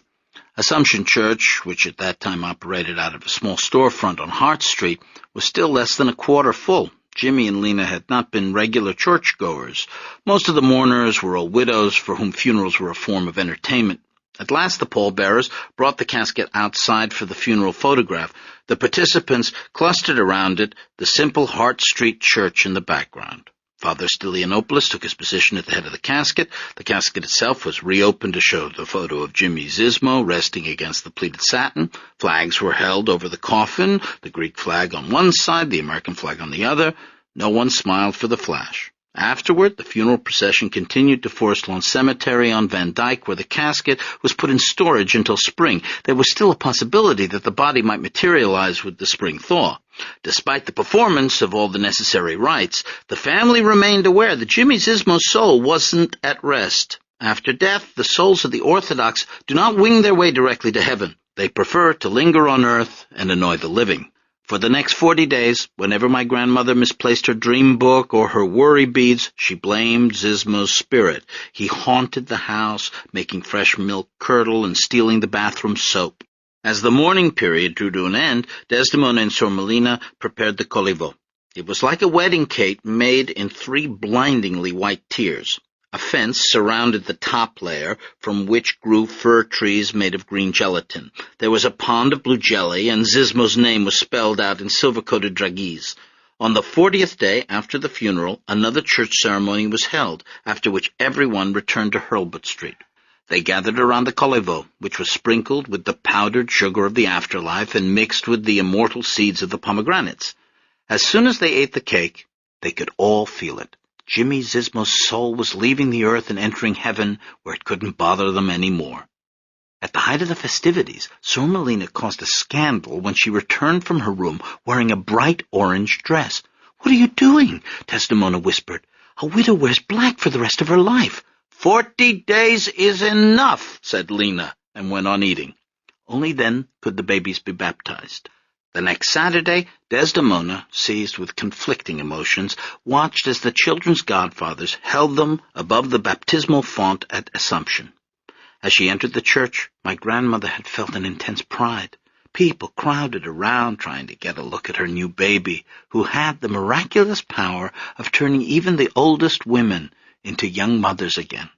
Assumption Church, which at that time operated out of a small storefront on Hart Street, was still less than a quarter full. Jimmy and Lena had not been regular churchgoers. Most of the mourners were old widows for whom funerals were a form of entertainment. At last the pallbearers brought the casket outside for the funeral photograph. The participants clustered around it, the simple Hart Street church in the background. Father Stylianopoulos took his position at the head of the casket. The casket itself was reopened to show the photo of Jimmy Zizmo resting against the pleated satin. Flags were held over the coffin, the Greek flag on one side, the American flag on the other. No one smiled for the flash. Afterward, the funeral procession continued to Forest Lawn Cemetery on Van Dyke, where the casket was put in storage until spring. There was still a possibility that the body might materialize with the spring thaw. Despite the performance of all the necessary rites, the family remained aware that Jimmy Zizmo's soul wasn't at rest. After death, the souls of the Orthodox do not wing their way directly to heaven. They prefer to linger on earth and annoy the living. For the next 40 days, whenever my grandmother misplaced her dream book or her worry beads, she blamed Zizmo's spirit. He haunted the house, making fresh milk curdle and stealing the bathroom soap. As the mourning period drew to an end, Desdemona and Sor Melina prepared the coliveau. It was like a wedding cake made in 3 blindingly white tiers. A fence surrounded the top layer, from which grew fir trees made of green gelatin. There was a pond of blue jelly, and Zizmo's name was spelled out in silver-coated dragées. On the 40th day after the funeral, another church ceremony was held, after which everyone returned to Hurlbut Street. They gathered around the coliveau, which was sprinkled with the powdered sugar of the afterlife and mixed with the immortal seeds of the pomegranates. As soon as they ate the cake, they could all feel it. Jimmy Zizmo's soul was leaving the earth and entering heaven, where it couldn't bother them any more. At the height of the festivities, Sor Melina caused a scandal when she returned from her room wearing a bright orange dress. "What are you doing?" Desdemona whispered. "A widow wears black for the rest of her life." 40 days is enough, said Lena, and went on eating. Only then could the babies be baptized. The next Saturday, Desdemona, seized with conflicting emotions, watched as the children's godfathers held them above the baptismal font at Assumption. As she entered the church, my grandmother had felt an intense pride. People crowded around trying to get a look at her new baby, who had the miraculous power of turning even the oldest women into young mothers again.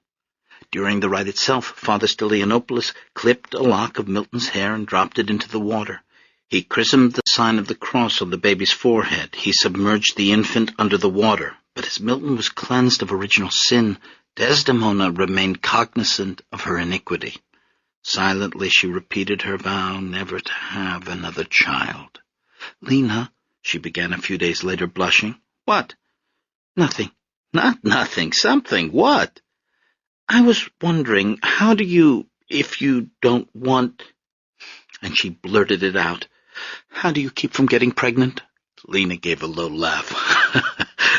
During the rite itself, Father Stylianopoulos clipped a lock of Milton's hair and dropped it into the water. He christened the sign of the cross on the baby's forehead. He submerged the infant under the water. But as Milton was cleansed of original sin, Desdemona remained cognizant of her iniquity. Silently she repeated her vow never to have another child. "Lena," she began a few days later, blushing. "What?" "Nothing." "Not nothing. Something. What?" "I was wondering, how do you, if you don't want—" And she blurted it out. "How do you keep from getting pregnant?" Lena gave a low laugh.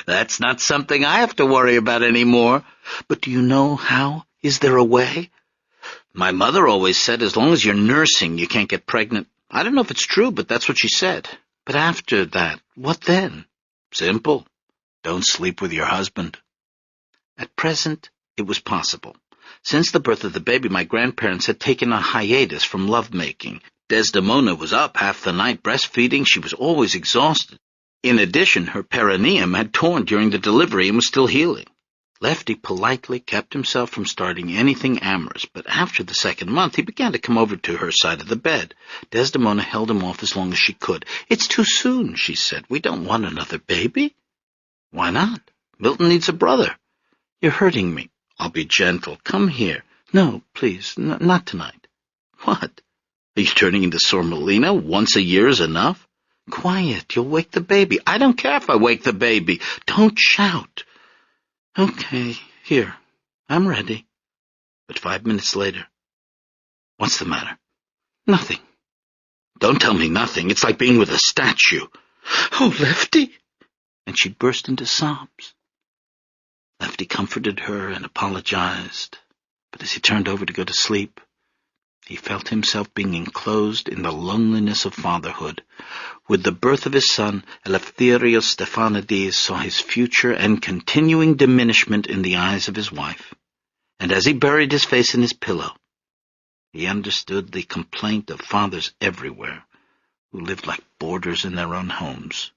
"That's not something I have to worry about anymore." "But do you know how? Is there a way?" "My mother always said as long as you're nursing, you can't get pregnant. I don't know if it's true, but that's what she said." "But after that, what then?" "Simple. Don't sleep with your husband." At present, it was possible. Since the birth of the baby, my grandparents had taken a hiatus from lovemaking. Desdemona was up half the night breastfeeding. She was always exhausted. In addition, her perineum had torn during the delivery and was still healing. Lefty politely kept himself from starting anything amorous, but after the second month he began to come over to her side of the bed. Desdemona held him off as long as she could. "It's too soon," she said. "We don't want another baby." "Why not? Milton needs a brother." "You're hurting me." "I'll be gentle. Come here." "No, please, not tonight." "What? Are you turning into Sor Melina? Once a year is enough." Quiet, you'll wake the baby. I don't care if I wake the baby. Don't shout. Okay, here, I'm ready. But 5 minutes later, what's the matter? Nothing. Don't tell me nothing. It's like being with a statue. Oh, Lefty! And she burst into sobs. Lefty comforted her and apologized, but as he turned over to go to sleep, he felt himself being enclosed in the loneliness of fatherhood. With the birth of his son, Eleftherios Stephanides saw his future and continuing diminishment in the eyes of his wife. And as he buried his face in his pillow, he understood the complaint of fathers everywhere who lived like boarders in their own homes.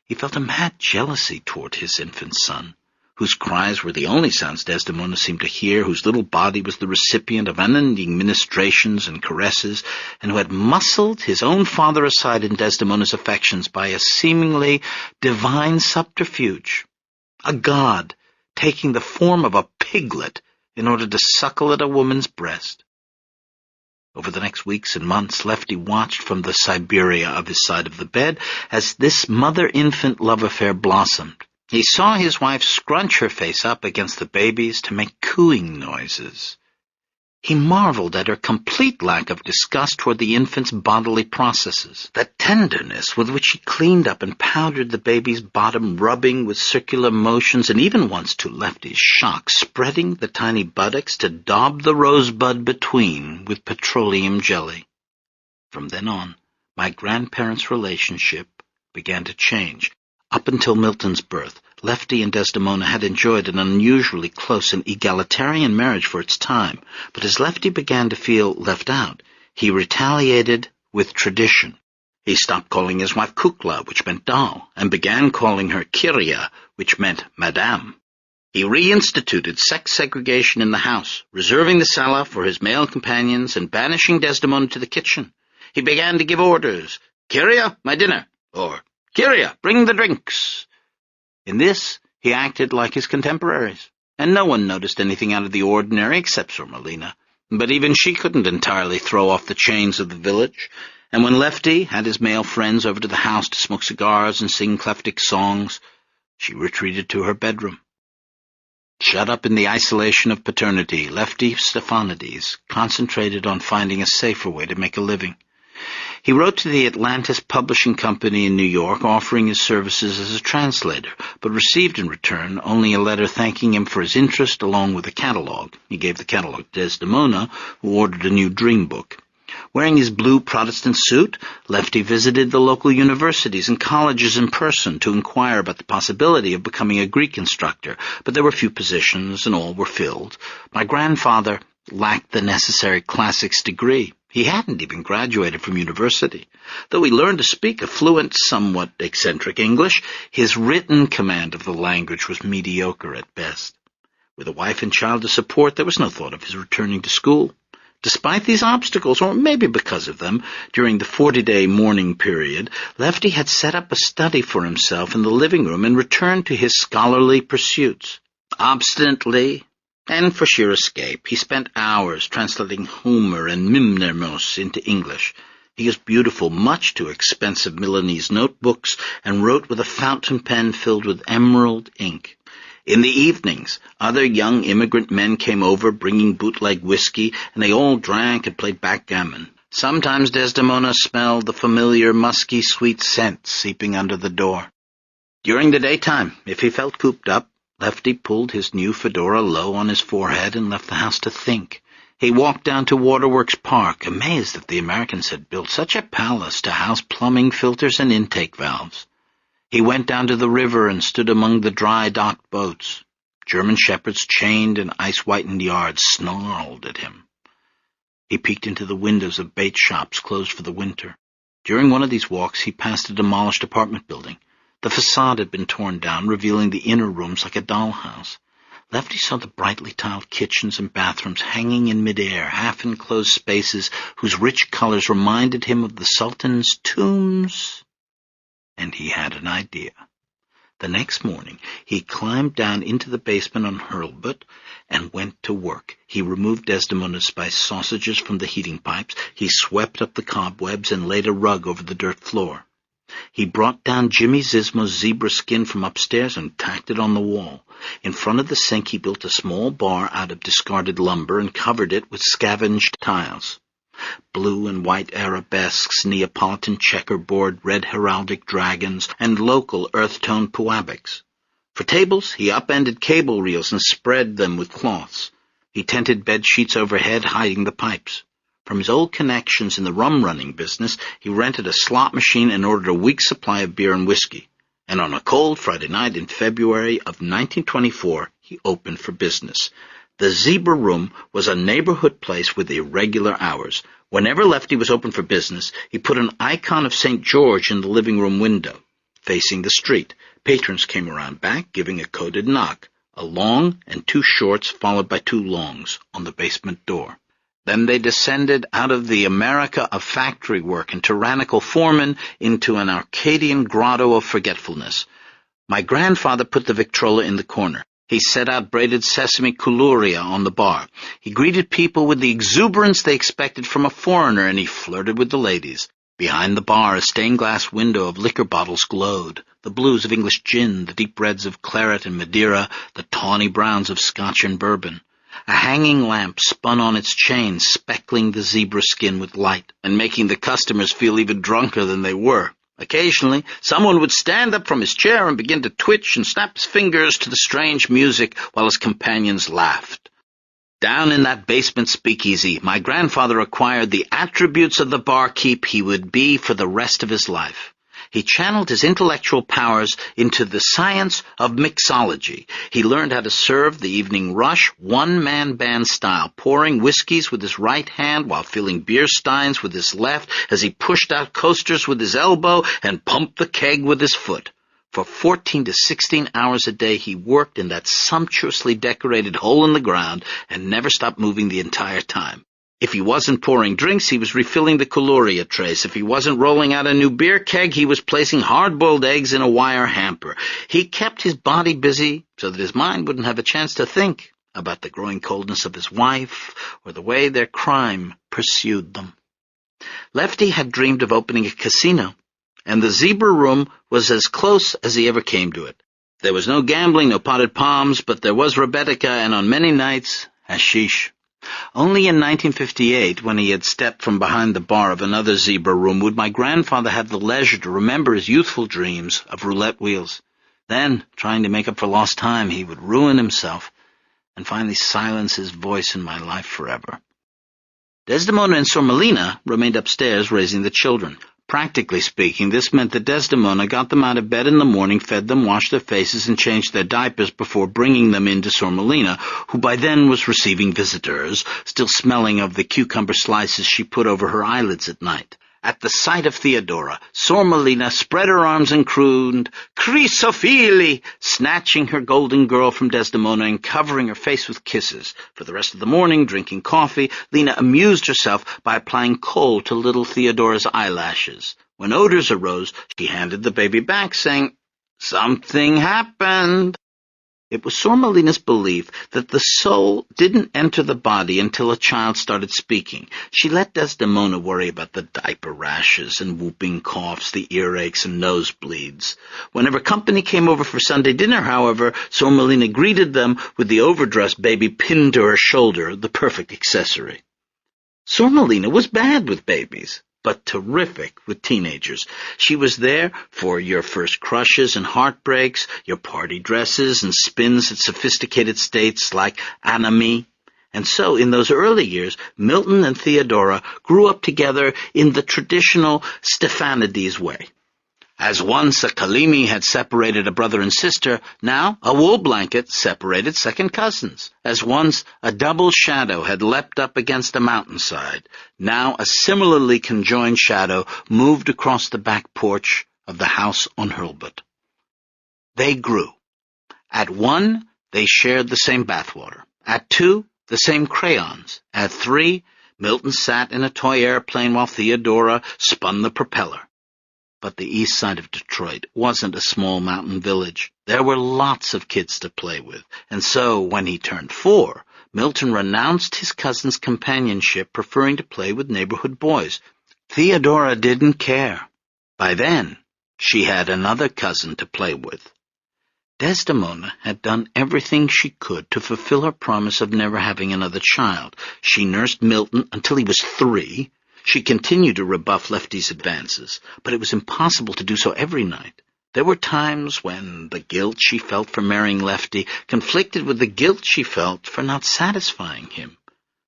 He felt a mad jealousy toward his infant son, whose cries were the only sounds Desdemona seemed to hear, whose little body was the recipient of unending ministrations and caresses, and who had muscled his own father aside in Desdemona's affections by a seemingly divine subterfuge, a god taking the form of a piglet in order to suckle at a woman's breast. Over the next weeks and months, Lefty watched from the Siberia of his side of the bed as this mother-infant love affair blossomed. He saw his wife scrunch her face up against the baby's to make cooing noises. He marveled at her complete lack of disgust toward the infant's bodily processes, the tenderness with which she cleaned up and powdered the baby's bottom, rubbing with circular motions, and even once, to Lefty's shock, spreading the tiny buttocks to daub the rosebud between with petroleum jelly. From then on, my grandparents' relationship began to change. Up until Milton's birth, Lefty and Desdemona had enjoyed an unusually close and egalitarian marriage for its time, but as Lefty began to feel left out, he retaliated with tradition. He stopped calling his wife Kukla, which meant doll, and began calling her Kyria, which meant madame. He reinstituted sex segregation in the house, reserving the sala for his male companions and banishing Desdemona to the kitchen. He began to give orders, "Kyria, my dinner," or "Kyria, bring the drinks." In this, he acted like his contemporaries, and no one noticed anything out of the ordinary except Sir Melina. But even she couldn't entirely throw off the chains of the village, and when Lefty had his male friends over to the house to smoke cigars and sing cleftic songs, she retreated to her bedroom. Shut up in the isolation of paternity, Lefty Stephanides concentrated on finding a safer way to make a living. He wrote to the Atlantis Publishing Company in New York, offering his services as a translator, but received in return only a letter thanking him for his interest along with a catalogue. He gave the catalogue to Desdemona, who ordered a new dream book. Wearing his blue Protestant suit, Lefty visited the local universities and colleges in person to inquire about the possibility of becoming a Greek instructor, but there were few positions and all were filled. My grandfather lacked the necessary classics degree. He hadn't even graduated from university. Though he learned to speak a fluent, somewhat eccentric English, his written command of the language was mediocre at best. With a wife and child to support, there was no thought of his returning to school. Despite these obstacles, or maybe because of them, during the 40-day mourning period, Lefty had set up a study for himself in the living room and returned to his scholarly pursuits. Obstinately, and for sheer escape, he spent hours translating Homer and Mimnermos into English. He used beautiful, much too expensive Milanese notebooks and wrote with a fountain pen filled with emerald ink. In the evenings, other young immigrant men came over bringing bootleg whiskey, and they all drank and played backgammon. Sometimes Desdemona smelled the familiar musky sweet scent seeping under the door. During the daytime, if he felt cooped up, Lefty pulled his new fedora low on his forehead and left the house to think. He walked down to Waterworks Park, amazed that the Americans had built such a palace to house plumbing filters and intake valves. He went down to the river and stood among the dry-docked boats. German shepherds chained in ice-whitened yards snarled at him. He peeked into the windows of bait shops closed for the winter. During one of these walks, he passed a demolished apartment building. The facade had been torn down, revealing the inner rooms like a dollhouse. Lefty saw the brightly tiled kitchens and bathrooms hanging in midair, half-enclosed spaces whose rich colors reminded him of the Sultan's tombs. And he had an idea. The next morning, he climbed down into the basement on Hurlbut and went to work. He removed Desdemona's spiced sausages from the heating pipes. He swept up the cobwebs and laid a rug over the dirt floor. He brought down Jimmy Zizmo's zebra skin from upstairs and tacked it on the wall. In front of the sink he built a small bar out of discarded lumber and covered it with scavenged tiles. Blue and white arabesques, Neapolitan checkerboard, red heraldic dragons, and local earth-tone puabics. For tables, he upended cable reels and spread them with cloths. He tented bed sheets overhead, hiding the pipes. From his old connections in the rum-running business, he rented a slot machine and ordered a week's supply of beer and whiskey. And on a cold Friday night in February of 1924, he opened for business. The Zebra Room was a neighborhood place with irregular hours. Whenever Lefty was open for business, he put an icon of St. George in the living room window, facing the street. Patrons came around back, giving a coded knock, a long and two shorts followed by two longs on the basement door. Then they descended out of the America of factory work and tyrannical foremen into an Arcadian grotto of forgetfulness. My grandfather put the Victrola in the corner. He set out braided sesame coulouria on the bar. He greeted people with the exuberance they expected from a foreigner, and he flirted with the ladies. Behind the bar, a stained-glass window of liquor bottles glowed, the blues of English gin, the deep reds of claret and Madeira, the tawny browns of Scotch and bourbon. A hanging lamp spun on its chain, speckling the zebra skin with light, and making the customers feel even drunker than they were. Occasionally, someone would stand up from his chair and begin to twitch and snap his fingers to the strange music while his companions laughed. Down in that basement speakeasy, my grandfather acquired the attributes of the barkeep he would be for the rest of his life. He channeled his intellectual powers into the science of mixology. He learned how to serve the evening rush one-man band style, pouring whiskeys with his right hand while filling beer steins with his left as he pushed out coasters with his elbow and pumped the keg with his foot. For 14 to 16 hours a day he worked in that sumptuously decorated hole in the ground and never stopped moving the entire time. If he wasn't pouring drinks, he was refilling the coulouria trays. If he wasn't rolling out a new beer keg, he was placing hard-boiled eggs in a wire hamper. He kept his body busy so that his mind wouldn't have a chance to think about the growing coldness of his wife or the way their crime pursued them. Lefty had dreamed of opening a casino, and the Zebra Room was as close as he ever came to it. There was no gambling, no potted palms, but there was Rebetica, and on many nights, hashish. Only in 1958, when he had stepped from behind the bar of another Zebra Room, would my grandfather have the leisure to remember his youthful dreams of roulette wheels. Then, trying to make up for lost time, he would ruin himself and finally silence his voice in my life forever. Desdemona and Sormelina remained upstairs raising the children. Practically speaking, this meant that Desdemona got them out of bed in the morning, fed them, washed their faces, and changed their diapers before bringing them in to Sormelina, who by then was receiving visitors, still smelling of the cucumber slices she put over her eyelids at night. At the sight of Theodora, Sormelina spread her arms and crooned, "Chrysophyli," snatching her golden girl from Desdemona and covering her face with kisses. For the rest of the morning, drinking coffee, Lena amused herself by applying kohl to little Theodora's eyelashes. When odors arose, she handed the baby back, saying, "Something happened." It was Sormelina's belief that the soul didn't enter the body until a child started speaking. She let Desdemona worry about the diaper rashes and whooping coughs, the earaches and nosebleeds. Whenever company came over for Sunday dinner, however, Sormelina greeted them with the overdressed baby pinned to her shoulder, the perfect accessory. Sormelina was bad with babies, but terrific with teenagers. She was there for your first crushes and heartbreaks, your party dresses and spins at sophisticated states like anatomy. And so, in those early years, Milton and Theodora grew up together in the traditional Stephanides way. As once a Kalimi had separated a brother and sister, now a wool blanket separated second cousins. As once a double shadow had leapt up against a mountainside, now a similarly conjoined shadow moved across the back porch of the house on Hurlbut. They grew. At 1, they shared the same bathwater. At 2, the same crayons. At 3, Milton sat in a toy airplane while Theodora spun the propeller. But the east side of Detroit wasn't a small mountain village. There were lots of kids to play with, and so when he turned 4, Milton renounced his cousin's companionship, preferring to play with neighborhood boys. Theodora didn't care. By then, She had another cousin to play with. Desdemona had done everything she could to fulfill her promise of never having another child. She nursed Milton until he was 3. She continued to rebuff Lefty's advances, but it was impossible to do so every night. There were times when the guilt she felt for marrying Lefty conflicted with the guilt she felt for not satisfying him.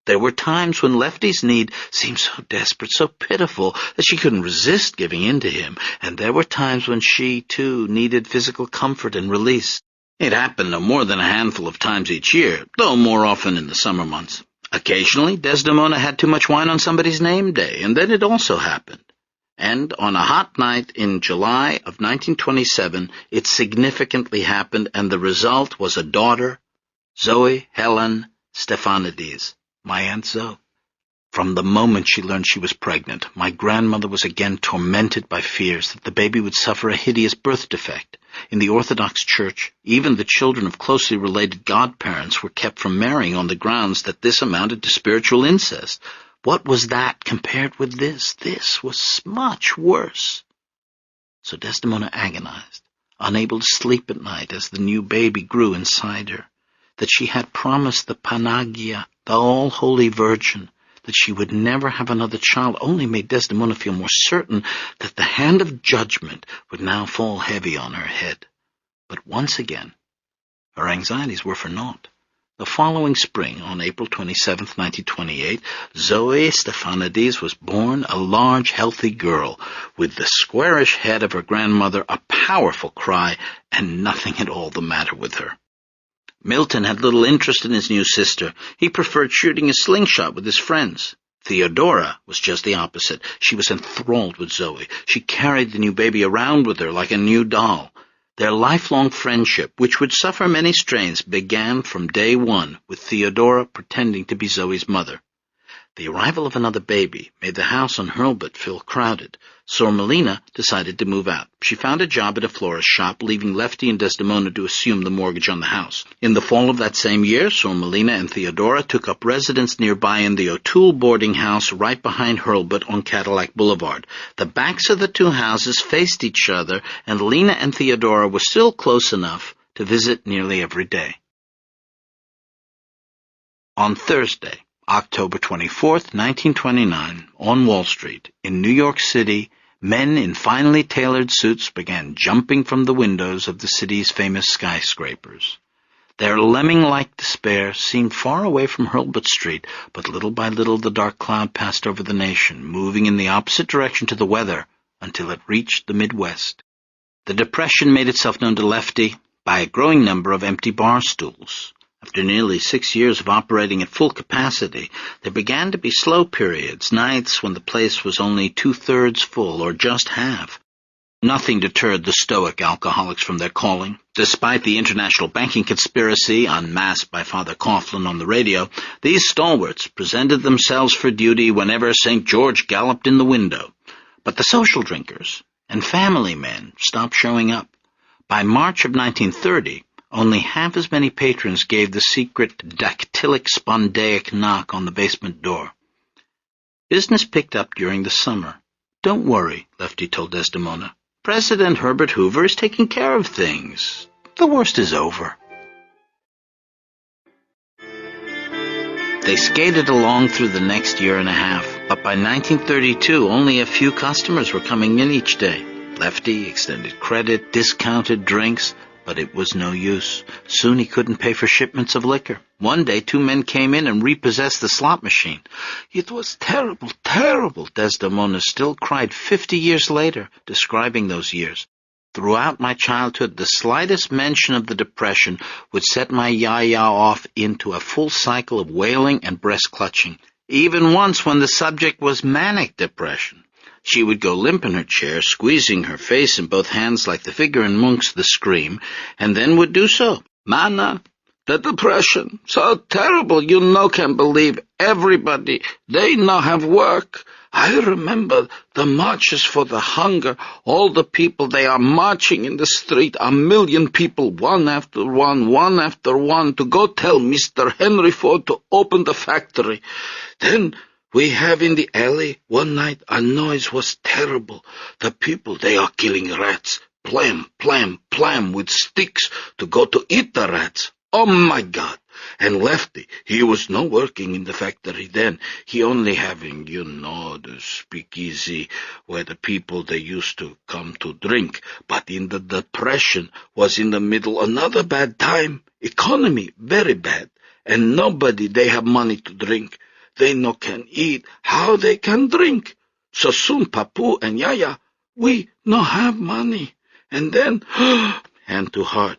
There were times when Lefty's need seemed so desperate, so pitiful, that she couldn't resist giving in to him, and there were times when she, too, needed physical comfort and release. It happened no more than a handful of times each year, though more often in the summer months. Occasionally, Desdemona had too much wine on somebody's name day, and then it also happened. And on a hot night in July of 1927, it significantly happened, and the result was a daughter, Zoe Helen Stephanides, my Aunt Zoe. From the moment she learned she was pregnant, my grandmother was again tormented by fears that the baby would suffer a hideous birth defect. In the Orthodox Church, even the children of closely related godparents were kept from marrying on the grounds that this amounted to spiritual incest. What was that compared with this? This was much worse. So Desdemona agonized, unable to sleep at night as the new baby grew inside her, that she had promised the Panagia, the All-Holy Virgin, that she would never have another child, only made Desdemona feel more certain that the hand of judgment would now fall heavy on her head. But once again, her anxieties were for naught. The following spring, on April 27, 1928, Zoe Stephanides was born, a large, healthy girl, with the squarish head of her grandmother, a powerful cry, and nothing at all the matter with her. Milton had little interest in his new sister. He preferred shooting a slingshot with his friends. Theodora was just the opposite. She was enthralled with Zoe. She carried the new baby around with her like a new doll. Their lifelong friendship, which would suffer many strains, began from day one with Theodora pretending to be Zoe's mother. The arrival of another baby made the house on Hurlbut feel crowded. Sor Melina decided to move out. She found a job at a florist's shop, leaving Lefty and Desdemona to assume the mortgage on the house. In the fall of that same year, Sor Melina and Theodora took up residence nearby in the O'Toole boarding house right behind Hurlbut on Cadillac Boulevard. The backs of the two houses faced each other, and Lena and Theodora were still close enough to visit nearly every day. On Thursday, October 24th, 1929, on Wall Street, in New York City, men in finely tailored suits began jumping from the windows of the city's famous skyscrapers. Their lemming-like despair seemed far away from Hurlbut Street, but little by little the dark cloud passed over the nation, moving in the opposite direction to the weather until it reached the Midwest. The depression made itself known to Lefty by a growing number of empty bar stools. After nearly 6 years of operating at full capacity, there began to be slow periods, nights when the place was only 2/3 full or just half. Nothing deterred the stoic alcoholics from their calling. Despite the international banking conspiracy unmasked by Father Coughlin on the radio, these stalwarts presented themselves for duty whenever St. George galloped in the window. But the social drinkers and family men stopped showing up. By March of 1930, only half as many patrons gave the secret dactylic spondaic knock on the basement door. Business picked up during the summer. "Don't worry," Lefty told Desdemona. "President Herbert Hoover is taking care of things. The worst is over." They skated along through the next year and a half, but by 1932 only a few customers were coming in each day. Lefty extended credit, discounted drinks, but it was no use. Soon he couldn't pay for shipments of liquor. One day 2 men came in and repossessed the slot machine. "It was terrible, terrible," Desdemona still cried 50 years later, describing those years. "Throughout my childhood, the slightest mention of the depression would set my yaya off into a full cycle of wailing and breast-clutching, even once when the subject was manic depression. She would go limp in her chair, squeezing her face in both hands like the figure in Munch's The Scream, and then would do so. 'Mana, the depression, so terrible, you no can believe. Everybody, they no have work. I remember the marches for the hunger. All the people, they are marching in the street, 1,000,000 people, one after one, to go tell Mr. Henry Ford to open the factory. Then We have in the alley one night a noise was terrible. The people, they are killing rats. Plam, plam, plam with sticks to go to eat the rats. Oh, my God! And Lefty, he was no working in the factory then. He only having, the speakeasy where the people they used to come to drink. But in the Depression was in the middle another bad time. Economy very bad. And nobody they have money to drink. They no can eat. How they can drink? So soon Papu and Yaya, we no have money. And then, hand to heart,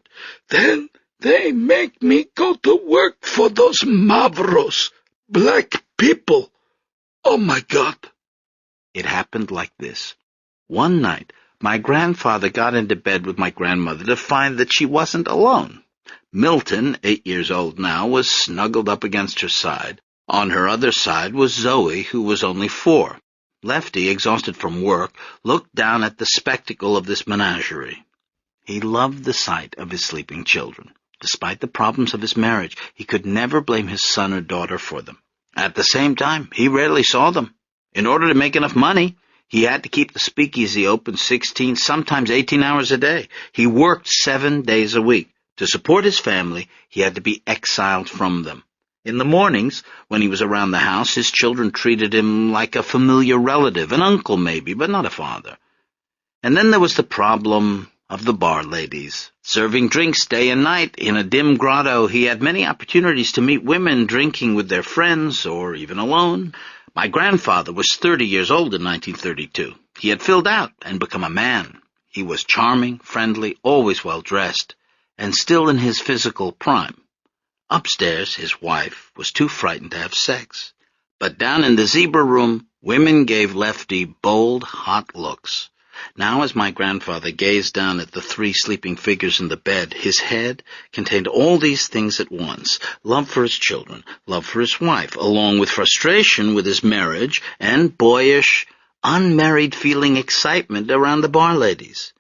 then they make me go to work for those Mavros, black people. Oh, my God. It happened like this. One night, my grandfather got into bed with my grandmother to find that she wasn't alone. Milton, 8 years old now, was snuggled up against her side. On her other side was Zoe, who was only 4. Lefty, exhausted from work, looked down at the spectacle of this menagerie. He loved the sight of his sleeping children. Despite the problems of his marriage, he could never blame his son or daughter for them. At the same time, he rarely saw them. In order to make enough money, he had to keep the speakeasy open 16, sometimes 18 hours a day. He worked 7 days a week. To support his family, he had to be exiled from them. In the mornings, when he was around the house, his children treated him like a familiar relative, an uncle maybe, but not a father. And then there was the problem of the bar ladies. Serving drinks day and night in a dim grotto, he had many opportunities to meet women drinking with their friends or even alone. My grandfather was 30 years old in 1932. He had filled out and become a man. He was charming, friendly, always well-dressed, and still in his physical prime. Upstairs, his wife was too frightened to have sex. But down in the zebra room, women gave Lefty bold, hot looks. Now, as my grandfather gazed down at the 3 sleeping figures in the bed, his head contained all these things at once: love for his children, love for his wife, along with frustration with his marriage, and boyish, unmarried feeling excitement around the bar ladies.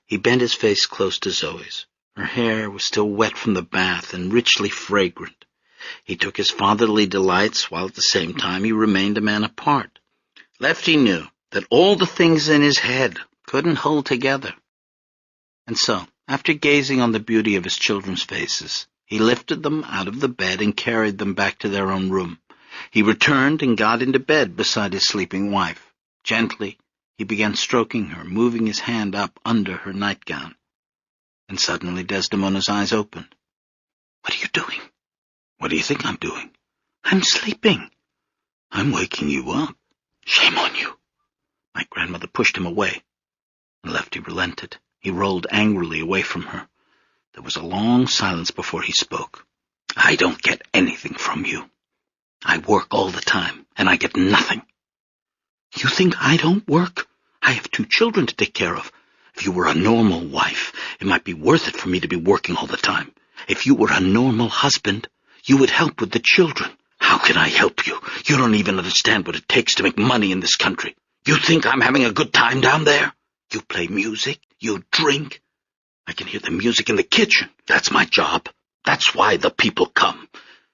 He bent his face close to Zoe's. Her hair was still wet from the bath and richly fragrant. He took his fatherly delights, while at the same time he remained a man apart. Lefty knew that all the things in his head couldn't hold together. And so, after gazing on the beauty of his children's faces, he lifted them out of the bed and carried them back to their own room. He returned and got into bed beside his sleeping wife. Gently, he began stroking her, moving his hand up under her nightgown. And suddenly Desdemona's eyes opened. "What are you doing?" "What do you think I'm doing?" "I'm sleeping." "I'm waking you up." "Shame on you." My grandmother pushed him away, and Lefty relented. He rolled angrily away from her. There was a long silence before he spoke. "I don't get anything from you. I work all the time, and I get nothing." "You think I don't work? I have 2 children to take care of. If you were a normal wife, it might be worth it for me to be working all the time. If you were a normal husband, you would help with the children." "How can I help you? You don't even understand what it takes to make money in this country. You think I'm having a good time down there? You play music, you drink. I can hear the music in the kitchen. That's my job. That's why the people come.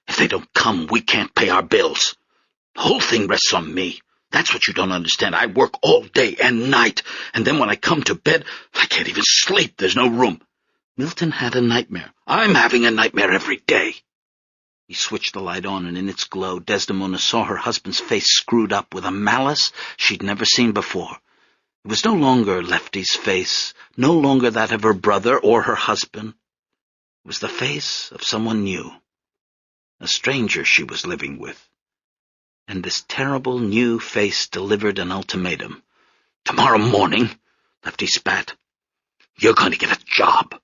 If they don't come, we can't pay our bills. The whole thing rests on me. That's what you don't understand. I work all day and night, and then when I come to bed, I can't even sleep. There's no room." Milton had a nightmare. "I'm having a nightmare every day." He switched the light on, and in its glow, Desdemona saw her husband's face screwed up with a malice she'd never seen before. It was no longer Lefty's face, no longer that of her brother or her husband. It was the face of someone new, a stranger she was living with. And this terrible new face delivered an ultimatum. "Tomorrow morning," Lefty spat, "you're going to get a job."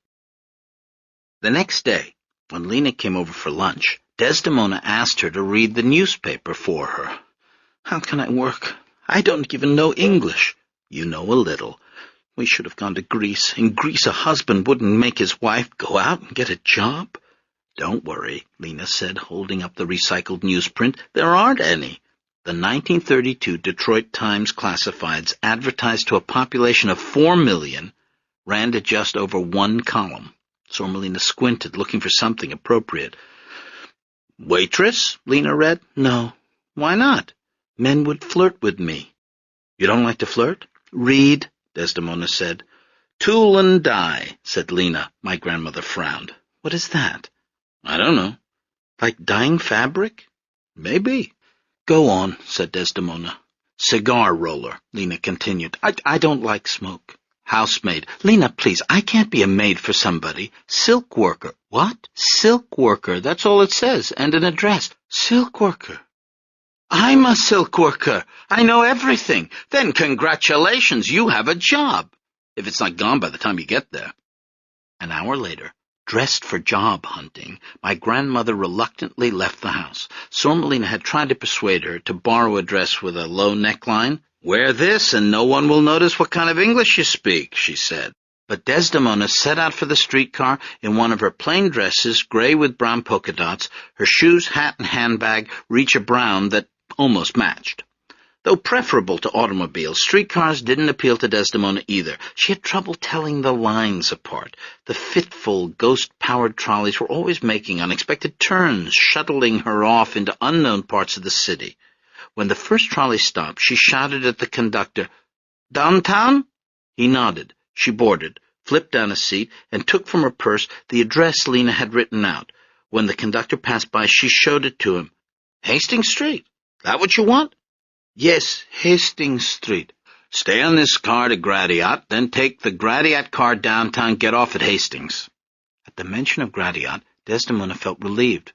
The next day, when Lena came over for lunch, Desdemona asked her to read the newspaper for her. "How can I work? I don't even know English." "You know a little. We should have gone to Greece. In Greece, a husband wouldn't make his wife go out and get a job." "Don't worry," Lena said, holding up the recycled newsprint. "There aren't any." The 1932 Detroit Times Classifieds, advertised to a population of 4 million, ran to just over 1 column. Sormelina squinted, looking for something appropriate. "Waitress?" Lena read. "No." "Why not?" Men would flirt with me. You don't like to flirt? Read, Desdemona said. Tool and die, said Lena. My grandmother frowned. What is that? I don't know. Like dyeing fabric? Maybe. Go on, said Desdemona. Cigar roller, Lena continued. I don't like smoke. Housemaid. Lena, please, I can't be a maid for somebody. Silk worker. What? Silk worker, that's all it says, and an address. Silk worker. I'm a silk worker. I know everything. Then congratulations, you have a job. If it's not gone by the time you get there. An hour later, dressed for job hunting, my grandmother reluctantly left the house. Sormelina had tried to persuade her to borrow a dress with a low neckline. Wear this and no one will notice what kind of English you speak, she said. But Desdemona set out for the streetcar in one of her plain dresses, gray with brown polka dots, her shoes, hat, and handbag reach a brown that almost matched. Though preferable to automobiles, streetcars didn't appeal to Desdemona either. She had trouble telling the lines apart. The fitful, ghost-powered trolleys were always making unexpected turns, shuttling her off into unknown parts of the city. When the first trolley stopped, she shouted at the conductor, "Downtown?" He nodded. She boarded, flipped down a seat, and took from her purse the address Lena had written out. When the conductor passed by, she showed it to him. Hastings Street. That what you want? Yes, Hastings Street. Stay on this car to Gratiot, then take the Gratiot car downtown, get off at Hastings. At the mention of Gratiot, Desdemona felt relieved.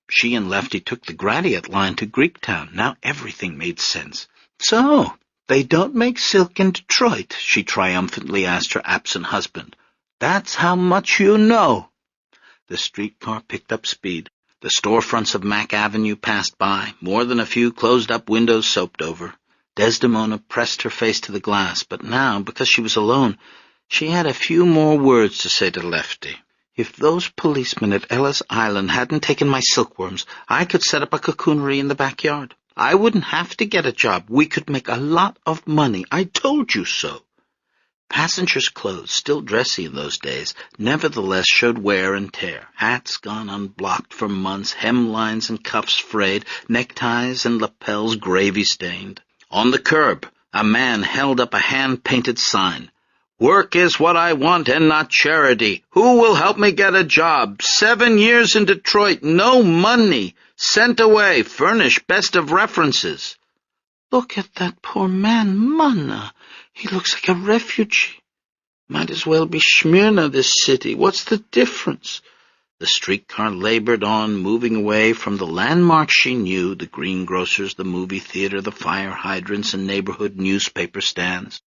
She and Lefty took the Gratiot line to Greektown. Now everything made sense. So, they don't make silk in Detroit, she triumphantly asked her absent husband. That's how much you know. The streetcar picked up speed. The storefronts of Mack Avenue passed by, more than a few closed-up windows soaped over. Desdemona pressed her face to the glass, but now, because she was alone, she had a few more words to say to Lefty. If those policemen at Ellis Island hadn't taken my silkworms, I could set up a cocoonery in the backyard. I wouldn't have to get a job. We could make a lot of money. I told you so. Passengers' clothes, still dressy in those days, nevertheless showed wear and tear. Hats gone unblocked for months, hemlines and cuffs frayed, neckties and lapels gravy-stained. On the curb, a man held up a hand-painted sign. Work is what I want and not charity. Who will help me get a job? 7 years in Detroit, no money. Sent away, furnished, best of references. Look at that poor man, Mana. He looks like a refugee. Might as well be Smyrna, this city. What's the difference? The streetcar labored on, moving away from the landmarks she knew, the greengrocers, the movie theater, the fire hydrants, and neighborhood newspaper stands.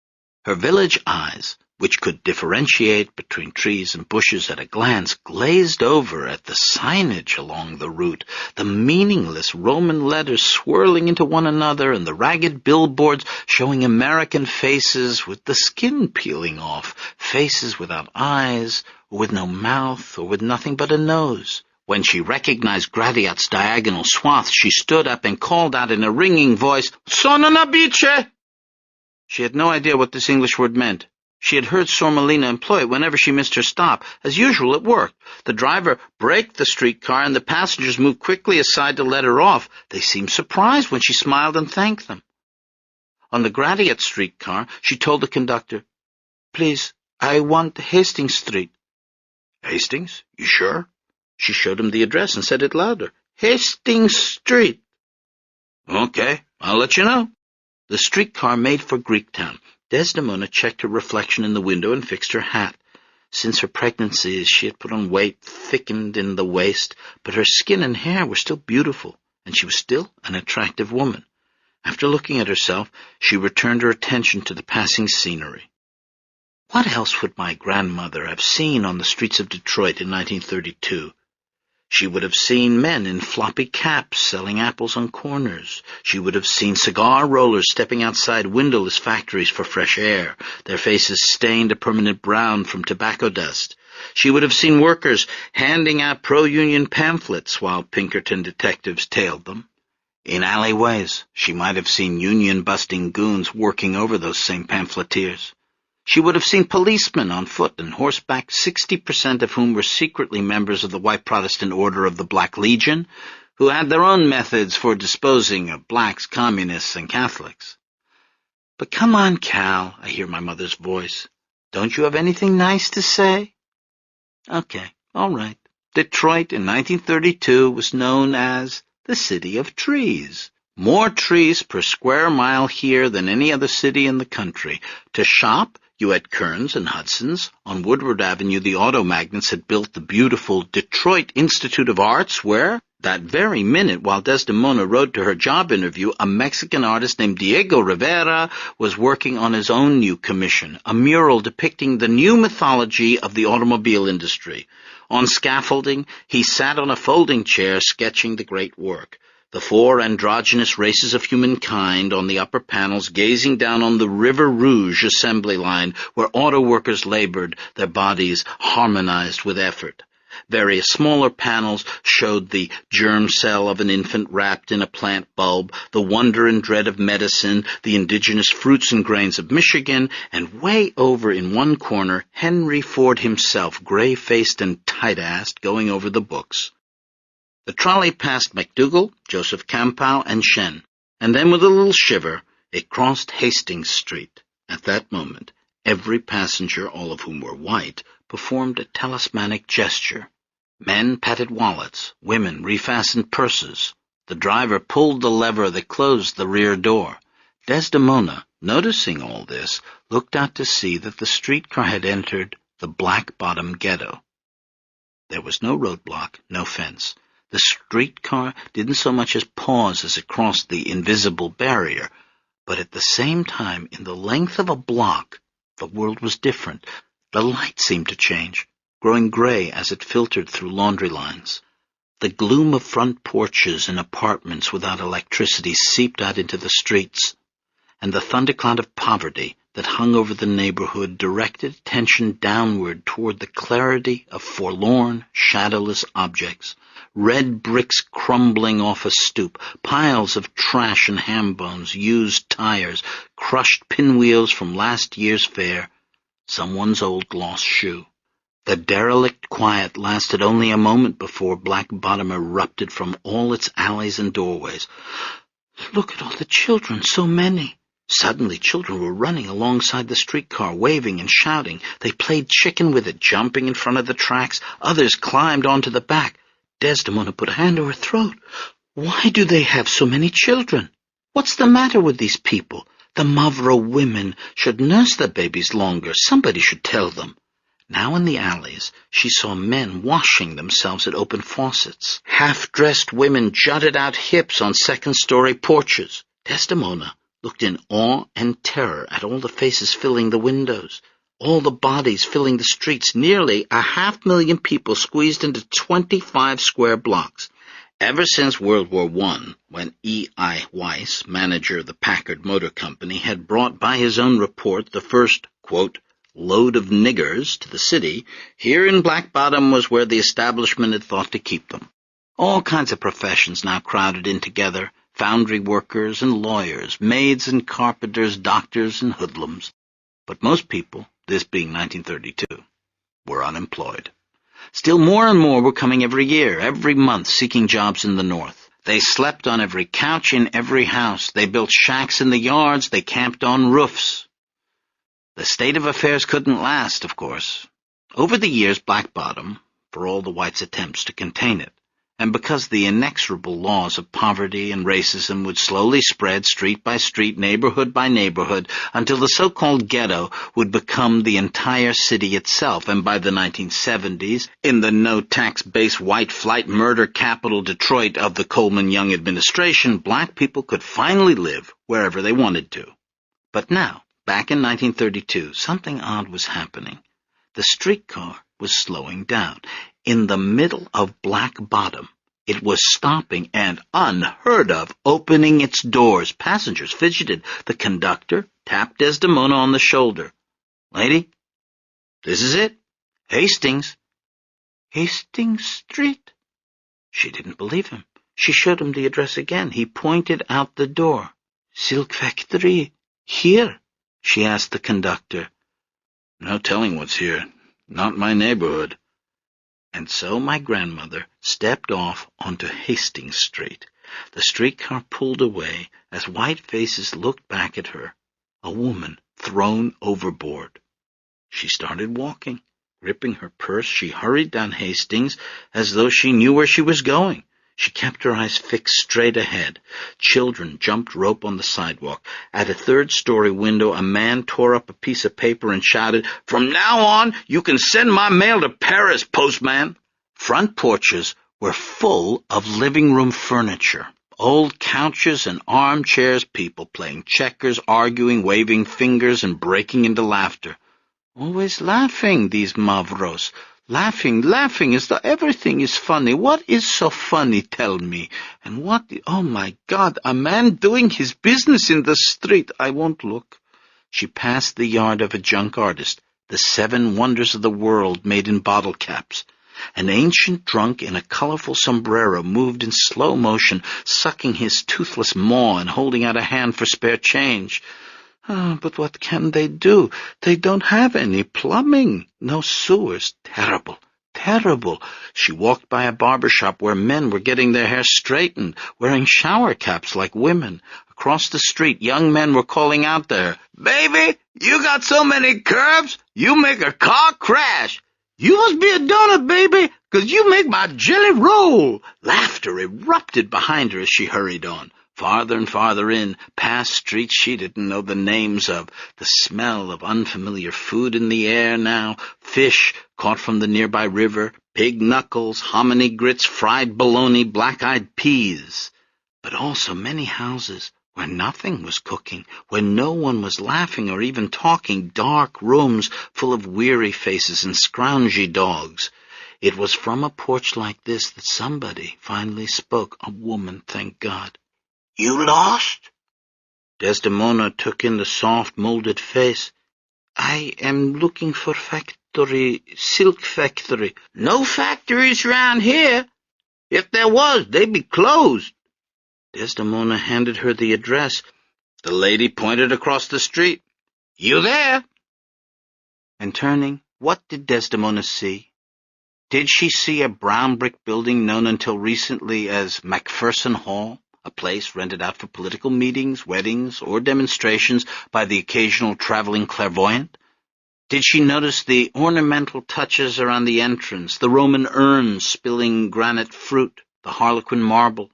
Her village eyes, which could differentiate between trees and bushes at a glance, glazed over at the signage along the route, the meaningless Roman letters swirling into one another, and the ragged billboards showing American faces with the skin peeling off, faces without eyes, or with no mouth, or with nothing but a nose. When she recognized Gratiot's diagonal swath, she stood up and called out in a ringing voice, "Sono una bice!" She had no idea what this English word meant. She had heard Sormelina employ it whenever she missed her stop. As usual, it worked. The driver braked the streetcar, and the passengers moved quickly aside to let her off. They seemed surprised when she smiled and thanked them. On the Gratiot streetcar, she told the conductor, "Please, I want Hastings Street." "Hastings? You sure?" She showed him the address and said it louder. "Hastings Street." "Okay, I'll let you know." The streetcar made for Greektown. Desdemona checked her reflection in the window and fixed her hat. Since her pregnancy, she had put on weight, thickened in the waist, but her skin and hair were still beautiful, and she was still an attractive woman. After looking at herself, she returned her attention to the passing scenery. What else would my grandmother have seen on the streets of Detroit in 1932? She would have seen men in floppy caps selling apples on corners. She would have seen cigar rollers stepping outside windowless factories for fresh air, their faces stained a permanent brown from tobacco dust. She would have seen workers handing out pro-union pamphlets while Pinkerton detectives tailed them. In alleyways, she might have seen union-busting goons working over those same pamphleteers. She would have seen policemen on foot and horseback, 60% of whom were secretly members of the White Protestant Order of the Black Legion, who had their own methods for disposing of blacks, communists, and Catholics. "But come on, Cal," I hear my mother's voice. "Don't you have anything nice to say?" Okay, all right. Detroit in 1932 was known as the City of Trees. More trees per square mile here than any other city in the country. To shop, you had Kearns and Hudson's. On Woodward Avenue, the auto magnates had built the beautiful Detroit Institute of Arts, where, that very minute while Desdemona rode to her job interview, a Mexican artist named Diego Rivera was working on his own new commission, a mural depicting the new mythology of the automobile industry. On scaffolding, he sat on a folding chair sketching the great work. The four androgynous races of humankind on the upper panels gazing down on the River Rouge assembly line where auto workers labored, their bodies harmonized with effort. Various smaller panels showed the germ cell of an infant wrapped in a plant bulb, the wonder and dread of medicine, the indigenous fruits and grains of Michigan, and way over in one corner, Henry Ford himself, gray-faced and tight-assed, going over the books. The trolley passed McDougal, Joseph Campow, and Shen, and then with a little shiver, it crossed Hastings Street. At that moment, every passenger, all of whom were white, performed a talismanic gesture. Men patted wallets, women refastened purses. The driver pulled the lever that closed the rear door. Desdemona, noticing all this, looked out to see that the streetcar had entered the Black Bottom Ghetto. There was no roadblock, no fence. The streetcar didn't so much as pause as it crossed the invisible barrier, but at the same time, in the length of a block, the world was different. The light seemed to change, growing gray as it filtered through laundry lines. The gloom of front porches and apartments without electricity seeped out into the streets, and the thundercloud of poverty that hung over the neighborhood directed attention downward toward the clarity of forlorn, shadowless objects. Red bricks crumbling off a stoop, piles of trash and ham bones, used tires, crushed pinwheels from last year's fair, someone's old lost shoe. The derelict quiet lasted only a moment before Black Bottom erupted from all its alleys and doorways. "Look at all the children, so many." Suddenly, children were running alongside the streetcar, waving and shouting. They played chicken with it, jumping in front of the tracks. Others climbed onto the back. Desdemona put a hand to her throat. "Why do they have so many children? What's the matter with these people? The Mavro women should nurse their babies longer. Somebody should tell them." Now in the alleys, she saw men washing themselves at open faucets. Half-dressed women jutted out hips on second-story porches. Desdemona looked in awe and terror at all the faces filling the windows, all the bodies filling the streets, nearly 500,000 people squeezed into 25 square blocks. Ever since World War I, when E.I. Weiss, manager of the Packard Motor Company, had brought by his own report the first, quote, load of niggers to the city, here in Black Bottom was where the establishment had thought to keep them. All kinds of professions now crowded in together, foundry workers and lawyers, maids and carpenters, doctors and hoodlums. But most people, this being 1932, were unemployed. Still more and more were coming every year, every month, seeking jobs in the North. They slept on every couch in every house. They built shacks in the yards. They camped on roofs. The state of affairs couldn't last, of course. Over the years, Black Bottom, for all the whites' attempts to contain it, and because the inexorable laws of poverty and racism would slowly spread street by street, neighborhood by neighborhood, until the so-called ghetto would become the entire city itself, and by the 1970s, in the no-tax-based white flight murder capital Detroit of the Coleman Young administration, black people could finally live wherever they wanted to. But now, back in 1932, something odd was happening. The streetcar was slowing down. In the middle of Black Bottom, it was stopping and, unheard of, opening its doors. Passengers fidgeted. The conductor tapped Desdemona on the shoulder. "Lady, this is it. Hastings." "Hastings Street?" She didn't believe him. She showed him the address again. He pointed out the door. "Silk factory here?" she asked the conductor. "No telling what's here. Not my neighborhood." And so my grandmother stepped off onto Hastings Street. The streetcar pulled away as white faces looked back at her. A woman thrown overboard. She started walking. Gripping her purse, she hurried down Hastings as though she knew where she was going. She kept her eyes fixed straight ahead. Children jumped rope on the sidewalk. At a third-story window, a man tore up a piece of paper and shouted, "From now on, you can send my mail to Paris, postman." Front porches were full of living room furniture. Old couches and armchairs, people playing checkers, arguing, waving fingers, and breaking into laughter. Always laughing, these Mavros. Laughing as though everything is funny. What is so funny, tell me? And oh my God, a man doing his business in the street. I won't look. She passed the yard of a junk artist, the 7 wonders of the world made in bottle caps. An ancient drunk in a colorful sombrero moved in slow motion, sucking his toothless maw and holding out a hand for spare change. But what can they do? They don't have any plumbing, no sewers. Terrible, terrible. She walked by a barber shop where men were getting their hair straightened, wearing shower caps like women. Across the street, young men were calling out there, "Baby, you got so many curves, you make a car crash. You must be a donut, baby, 'cause you make my jelly roll." Laughter erupted behind her as she hurried on. Farther and farther in, past streets she didn't know the names of. The smell of unfamiliar food in the air now, fish caught from the nearby river, pig knuckles, hominy grits, fried bologna, black-eyed peas. But also many houses where nothing was cooking, where no one was laughing or even talking, dark rooms full of weary faces and scroungy dogs. It was from a porch like this that somebody finally spoke, a woman, thank God. "You lost?" Desdemona took in the soft, molded face. "I am looking for silk factory." "No factories round here. If there was, they'd be closed." Desdemona handed her the address. The lady pointed across the street. "You there?" And turning, what did Desdemona see? Did she see a brown brick building known until recently as Macpherson Hall? A place rented out for political meetings, weddings, or demonstrations by the occasional traveling clairvoyant? Did she notice the ornamental touches around the entrance, the Roman urns spilling granite fruit, the harlequin marble?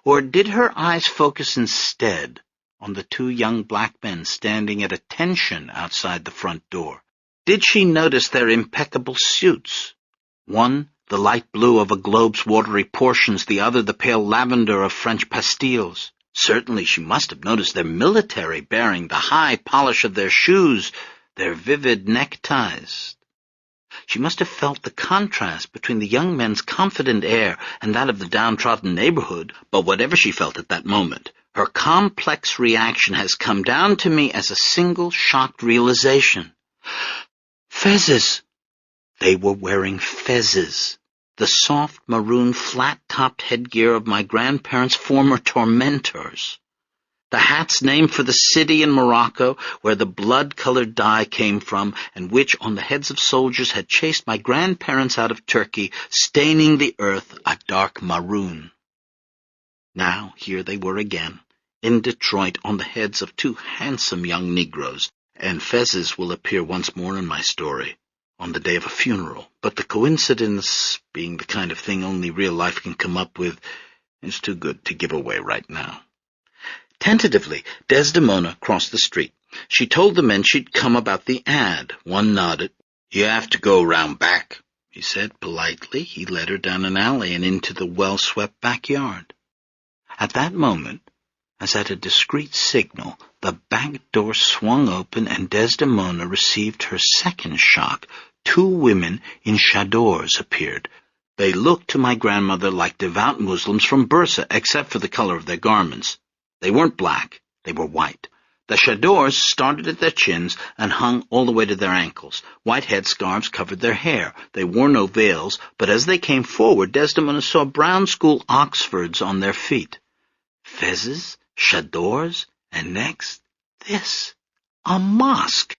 Or did her eyes focus instead on the 2 young black men standing at attention outside the front door? Did she notice their impeccable suits? One, the light blue of a globe's watery portions, the other the pale lavender of French pastilles. Certainly she must have noticed their military bearing, the high polish of their shoes, their vivid neckties. She must have felt the contrast between the young men's confident air and that of the downtrodden neighborhood, but whatever she felt at that moment, her complex reaction has come down to me as a single shocked realization. Fezzes! They were wearing fezzes. The soft, maroon, flat-topped headgear of my grandparents' former tormentors. The hats named for the city in Morocco where the blood-colored dye came from and which on the heads of soldiers had chased my grandparents out of Turkey, staining the earth a dark maroon. Now here they were again, in Detroit on the heads of 2 handsome young Negroes, and fezzes will appear once more in my story, on the day of a funeral, but the coincidence, being the kind of thing only real life can come up with, is too good to give away right now. Tentatively, Desdemona crossed the street. She told the men she'd come about the ad. One nodded. "You have to go round back," he said politely. He led her down an alley and into the well-swept backyard. At that moment, as at a discreet signal, the back door swung open and Desdemona received her second shock. 2 women in chadors appeared. They looked to my grandmother like devout Muslims from Bursa, except for the color of their garments. They weren't black, they were white. The chadors started at their chins and hung all the way to their ankles. White headscarves covered their hair. They wore no veils, but as they came forward, Desdemona saw brown school Oxfords on their feet. Fezzes, chadors, and next, this, a mosque.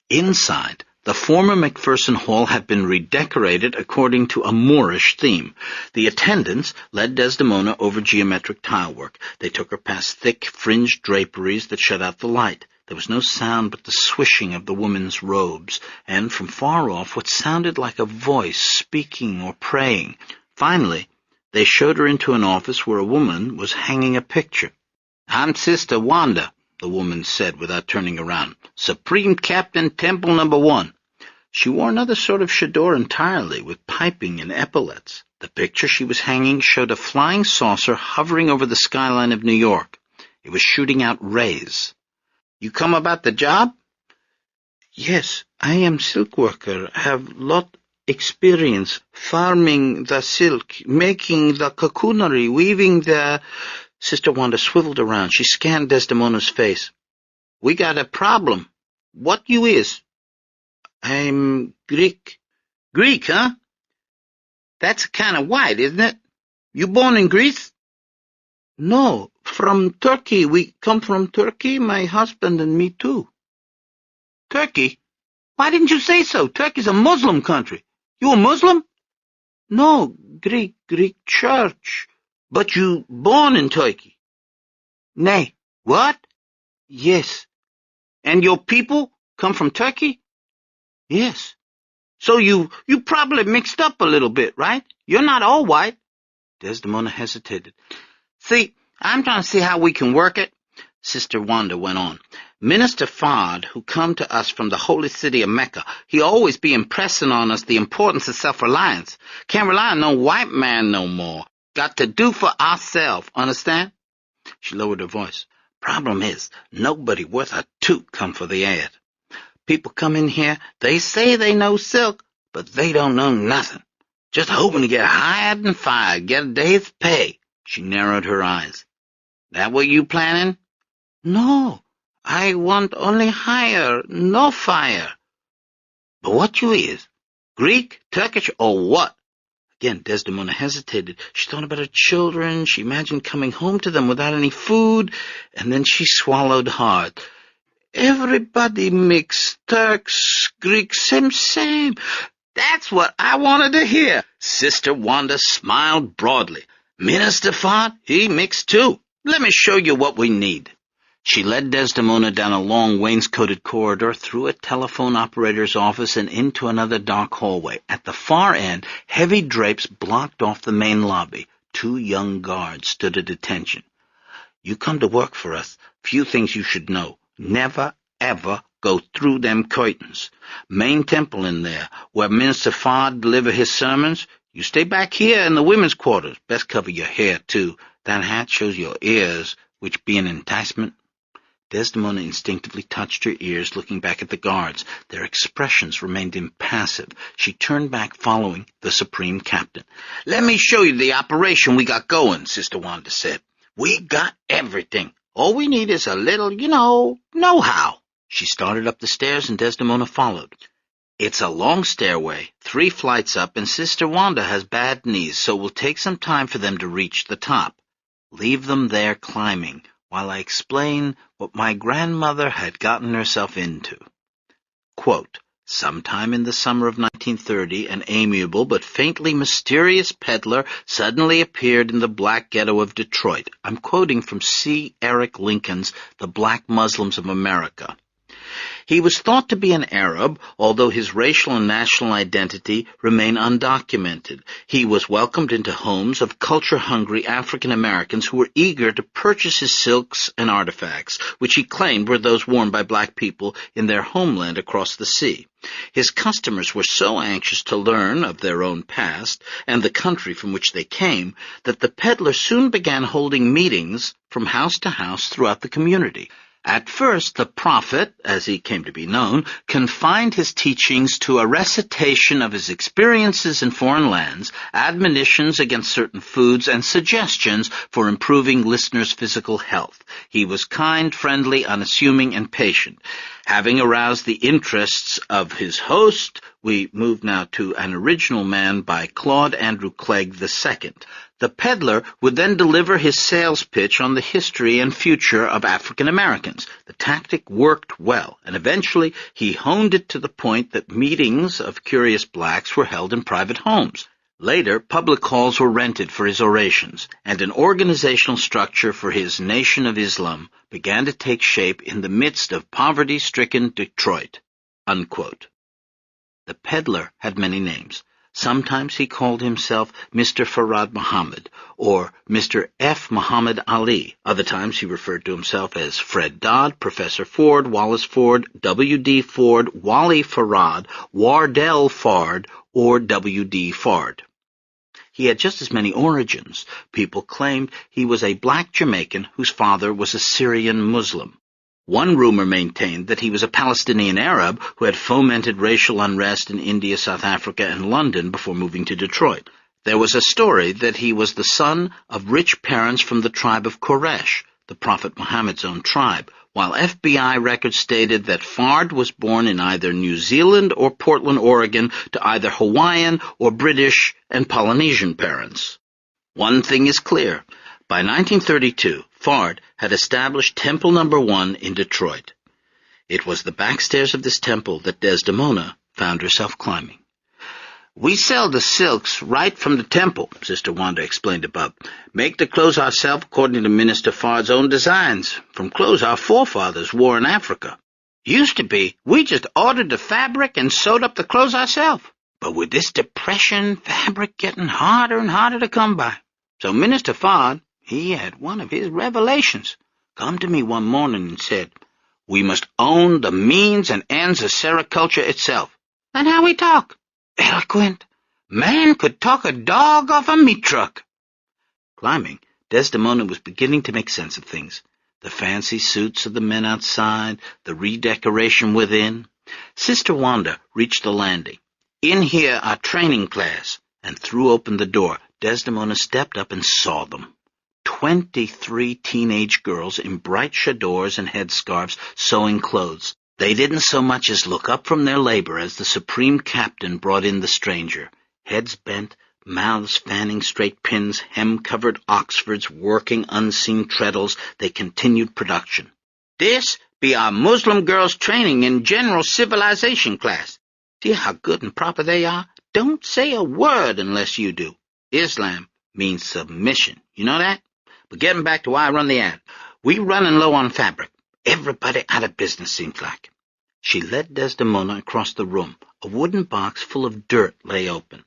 Inside, The former McPherson Hall had been redecorated according to a Moorish theme. The attendants led Desdemona over geometric tilework. They took her past thick, fringed draperies that shut out the light. There was no sound but the swishing of the woman's robes, and from far off what sounded like a voice speaking or praying. Finally, they showed her into an office where a woman was hanging a picture. "I'm Sister Wanda," the woman said without turning around. "Supreme Captain, Temple No. 1. She wore another sort of chador entirely, with piping and epaulets. The picture she was hanging showed a flying saucer hovering over the skyline of New York. It was shooting out rays. "You come about the job?" "Yes, I am silk worker, have lot experience farming the silk, making the cocoonery, weaving the—" Sister Wanda swiveled around. She scanned Desdemona's face. "We got a problem. What you is?" "I'm Greek." "Greek, huh? That's kind of white, isn't it? You born in Greece?" "No, from Turkey. We come from Turkey, my husband and me too." "Turkey? Why didn't you say so? Turkey's a Muslim country. You a Muslim?" "No, Greek church." "But you born in Turkey?" "Nay." "What?" "Yes." "And your people come from Turkey?" "Yes." "So you probably mixed up a little bit, right? You're not all white." Desdemona hesitated. "See, I'm trying to see how we can work it," Sister Wanda went on. "Minister Fard, who come to us from the holy city of Mecca, he always be impressing on us the importance of self-reliance. Can't rely on no white man no more. Got to do for ourselves, understand?" She lowered her voice. "Problem is, nobody worth a toot come for the ad. People come in here, they say they know silk, but they don't know nothing. Just hoping to get hired and fired, get a day's pay." She narrowed her eyes. "That what you planning?" "No, I want only hire, no fire." "But what you is? Greek, Turkish, or what?" Again, Desdemona hesitated. She thought about her children. She imagined coming home to them without any food, and then she swallowed hard. "Everybody mixed, Turks, Greeks, same. That's what I wanted to hear." Sister Wanda smiled broadly. "Minister Fard, he mixed too. Let me show you what we need." She led Desdemona down a long wainscoted corridor, through a telephone operator's office, and into another dark hallway. At the far end, heavy drapes blocked off the main lobby. 2 young guards stood at attention. "You come to work for us. Few things you should know. Never, ever go through them curtains. Main temple in there, where Minister Fard deliver his sermons. You stay back here in the women's quarters. Best cover your hair, too. That hat shows your ears, which be an enticement." Desdemona instinctively touched her ears, looking back at the guards. Their expressions remained impassive. She turned back, following the Supreme Captain. "Let me show you the operation we got going," Sister Wanda said. "We got everything. All we need is a little, know-how." She started up the stairs, and Desdemona followed. It's a long stairway, 3 flights up, and Sister Wanda has bad knees, so it will take some time for them to reach the top. Leave them there climbing, while I explain what my grandmother had gotten herself into. Quote, "Sometime in the summer of 1930, an amiable but faintly mysterious peddler suddenly appeared in the black ghetto of Detroit." I'm quoting from C. Eric Lincoln's The Black Muslims of America. He was thought to be an Arab, although his racial and national identity remain undocumented. He was welcomed into homes of culture-hungry African Americans who were eager to purchase his silks and artifacts, which he claimed were those worn by black people in their homeland across the sea. His customers were so anxious to learn of their own past and the country from which they came that the peddler soon began holding meetings from house to house throughout the community. At first, the prophet, as he came to be known, confined his teachings to a recitation of his experiences in foreign lands, admonitions against certain foods, and suggestions for improving listeners' physical health. He was kind, friendly, unassuming, and patient. Having aroused the interests of his host We move now to An Original Man by Claude Andrew Clegg II. The peddler would then deliver his sales pitch on the history and future of African Americans. The tactic worked well, and eventually he honed it to the point that meetings of curious blacks were held in private homes. Later, public halls were rented for his orations, and an organizational structure for his Nation of Islam began to take shape in the midst of poverty-stricken Detroit." Unquote. The peddler had many names. Sometimes he called himself Mr. Farad Muhammad, or Mr. F. Muhammad Ali. Other times he referred to himself as Fred Dodd, Professor Ford, Wallace Ford, W.D. Ford, Wally Farad, Wardell Fard, or W.D. Fard. He had just as many origins. People claimed he was a black Jamaican whose father was a Syrian Muslim. One rumor maintained that he was a Palestinian Arab who had fomented racial unrest in India, South Africa, and London before moving to Detroit. There was a story that he was the son of rich parents from the tribe of Quraysh, the Prophet Muhammad's own tribe, while FBI records stated that Fard was born in either New Zealand or Portland, Oregon, to either Hawaiian or British and Polynesian parents. One thing is clear. By 1932, Fard had established Temple No. 1 in Detroit. It was the backstairs of this temple that Desdemona found herself climbing. "We sell the silks right from the temple," Sister Wanda explained above. "Make the clothes ourselves according to Minister Fard's own designs, from clothes our forefathers wore in Africa. Used to be, we just ordered the fabric and sewed up the clothes ourselves. But with this depression, fabric getting harder and harder to come by. So Minister Fard, he had one of his revelations. Come to me one morning and said, 'We must own the means and ends of sericulture itself.' And how he talk? Eloquent. Man could talk a dog off a meat truck." Climbing, Desdemona was beginning to make sense of things. The fancy suits of the men outside, the redecoration within. Sister Wanda reached the landing. "In here our training class," and threw open the door. Desdemona stepped up and saw them. 23 teenage girls in bright chadors and headscarves sewing clothes. They didn't so much as look up from their labor as the supreme captain brought in the stranger. Heads bent, mouths fanning straight pins, hem-covered Oxfords working unseen treadles, they continued production. "This be our Muslim girls' training in general civilization class. See how good and proper they are? Don't say a word unless you do. Islam means submission. You know that? But getting back to why I run the ad. We running low on fabric. Everybody out of business, seems like." She led Desdemona across the room. A wooden box full of dirt lay open.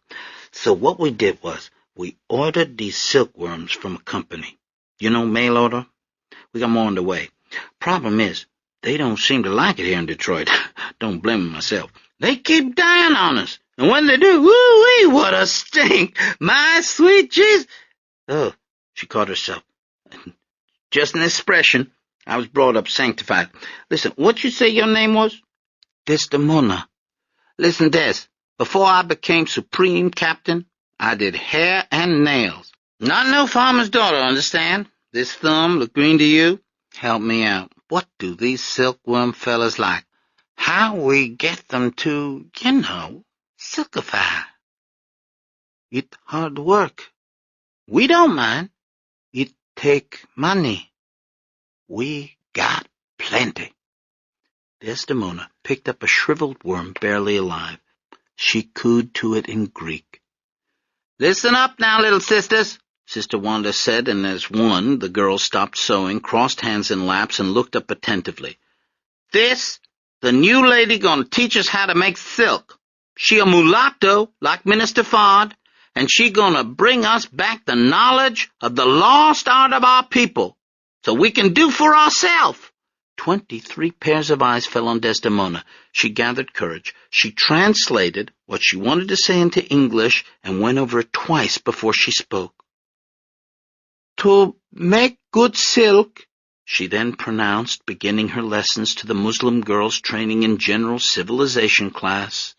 "So what we did was, we ordered these silkworms from a company. You know, mail order? We got more on the way. Problem is, they don't seem to like it here in Detroit. Don't blame them myself. They keep dying on us. And when they do, woo-wee, what a stink! My sweet Jesus!" Oh, she caught herself. "Just an expression. I was brought up sanctified. Listen, what you say your name was?" "Desdemona." "Listen, Des, before I became supreme captain, I did hair and nails. Not no farmer's daughter, understand? This thumb look green to you? Help me out. What do these silkworm fellas like? How we get them to, silkify? It hard work. We don't mind. It take money. We got plenty." Desdemona picked up a shriveled worm barely alive. She cooed to it in Greek. "Listen up now, little sisters," Sister Wanda said, and as one, the girls stopped sewing, crossed hands in laps, and looked up attentively. "This, the new lady gonna teach us how to make silk. She a mulatto, like Minister Fard, and she gonna bring us back the knowledge of the lost art of our people, so we can do for ourselves." 23 pairs of eyes fell on Desdemona. She gathered courage. She translated what she wanted to say into English and went over it twice before she spoke. "To make good silk," she then pronounced, beginning her lessons to the Muslim girls training in general civilization class,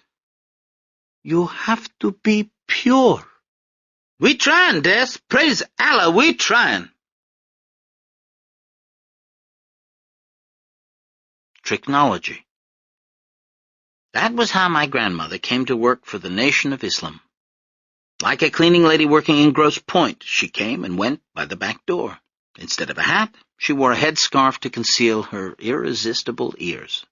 "you have to be pure." "We trying, Des. Praise Allah, we trying." Tricknology. That was how my grandmother came to work for the Nation of Islam. Like a cleaning lady working in Grosse Pointe, she came and went by the back door. Instead of a hat, she wore a headscarf to conceal her irresistible ears.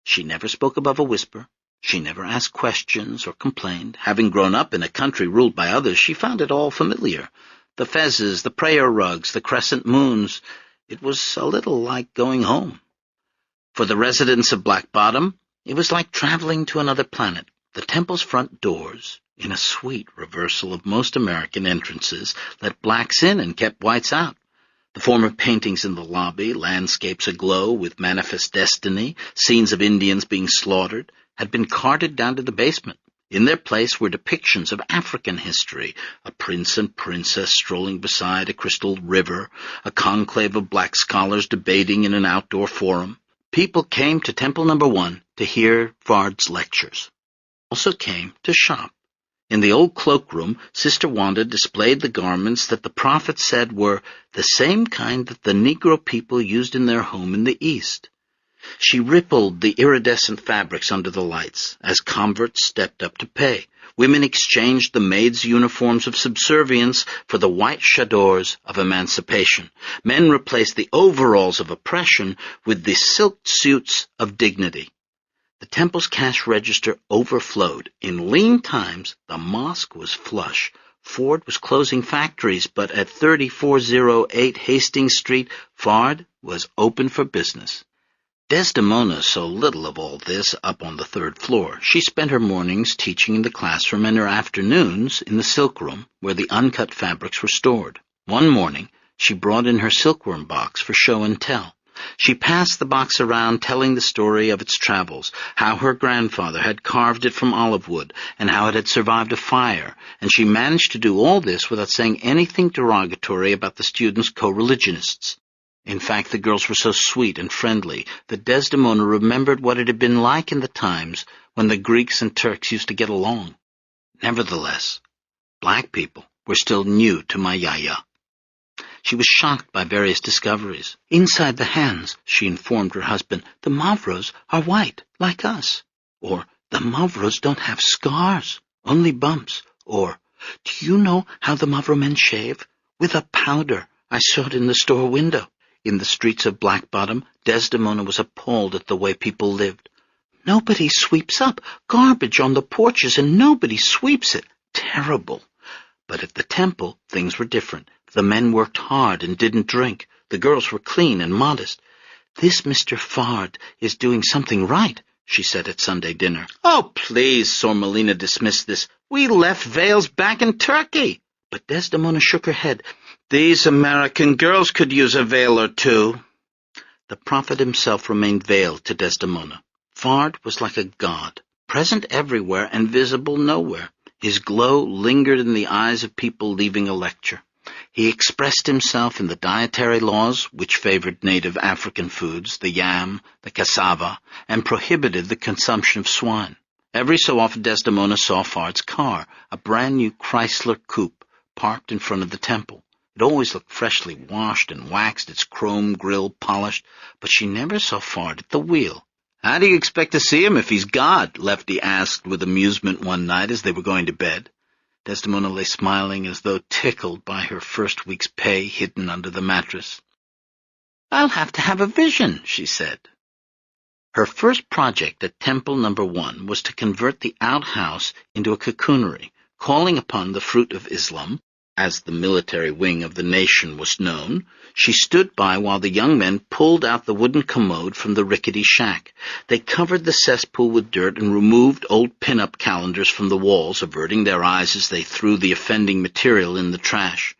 She never spoke above a whisper. She never asked questions or complained. Having grown up in a country ruled by others, she found it all familiar. The fezzes, the prayer rugs, the crescent moons. It was a little like going home. For the residents of Black Bottom, it was like traveling to another planet. The temple's front doors, in a sweet reversal of most American entrances, let blacks in and kept whites out. The former paintings in the lobby, landscapes aglow with manifest destiny, scenes of Indians being slaughtered, had been carted down to the basement. In their place were depictions of African history, a prince and princess strolling beside a crystal river, a conclave of black scholars debating in an outdoor forum. People came to Temple No. 1 to hear Fard's lectures. Also came to shop. In the old cloakroom, Sister Wanda displayed the garments that the prophet said were the same kind that the Negro people used in their home in the East. She rippled the iridescent fabrics under the lights as converts stepped up to pay. Women exchanged the maids' uniforms of subservience for the white chadors of emancipation. Men replaced the overalls of oppression with the silk suits of dignity. The temple's cash register overflowed. In lean times, the mosque was flush. Ford was closing factories, but at 3408 Hastings Street, Fard was open for business. Desdemona saw little of all this up on the third floor. She spent her mornings teaching in the classroom and her afternoons in the silkroom, where the uncut fabrics were stored. One morning, she brought in her silkworm box for show and tell. She passed the box around, telling the story of its travels, how her grandfather had carved it from olive wood, and how it had survived a fire, and she managed to do all this without saying anything derogatory about the students' co-religionists. In fact, the girls were so sweet and friendly that Desdemona remembered what it had been like in the times when the Greeks and Turks used to get along. Nevertheless, black people were still new to my Yaya. She was shocked by various discoveries. Inside the hands, she informed her husband, the Mavros are white, like us. Or, the Mavros don't have scars, only bumps. Or, do you know how the Mavro men shave? With a powder. I saw it in the store window. In the streets of Black Bottom, Desdemona was appalled at the way people lived. Nobody sweeps up. Garbage on the porches, and nobody sweeps it. Terrible. But at the temple, things were different. The men worked hard and didn't drink. The girls were clean and modest. This Mr. Fard is doing something right, she said at Sunday dinner. Oh, please, Sor Melina dismissed this. We left veils back in Turkey. But Desdemona shook her head. These American girls could use a veil or two. The prophet himself remained veiled to Desdemona. Fard was like a god, present everywhere and visible nowhere. His glow lingered in the eyes of people leaving a lecture. He expressed himself in the dietary laws, which favored native African foods, the yam, the cassava, and prohibited the consumption of swine. Every so often Desdemona saw Fard's car, a brand-new Chrysler coupe, parked in front of the temple. It always looked freshly washed and waxed, its chrome grille polished, but she never saw Fard at the wheel. How do you expect to see him if he's God? Lefty asked with amusement one night as they were going to bed. Desdemona lay smiling as though tickled by her first week's pay hidden under the mattress. I'll have to have a vision, she said. Her first project at Temple No. 1 was to convert the outhouse into a cocoonery, calling upon the Fruit of Islam. As the military wing of the nation was known, she stood by while the young men pulled out the wooden commode from the rickety shack. They covered the cesspool with dirt and removed old pin-up calendars from the walls, averting their eyes as they threw the offending material in the trash.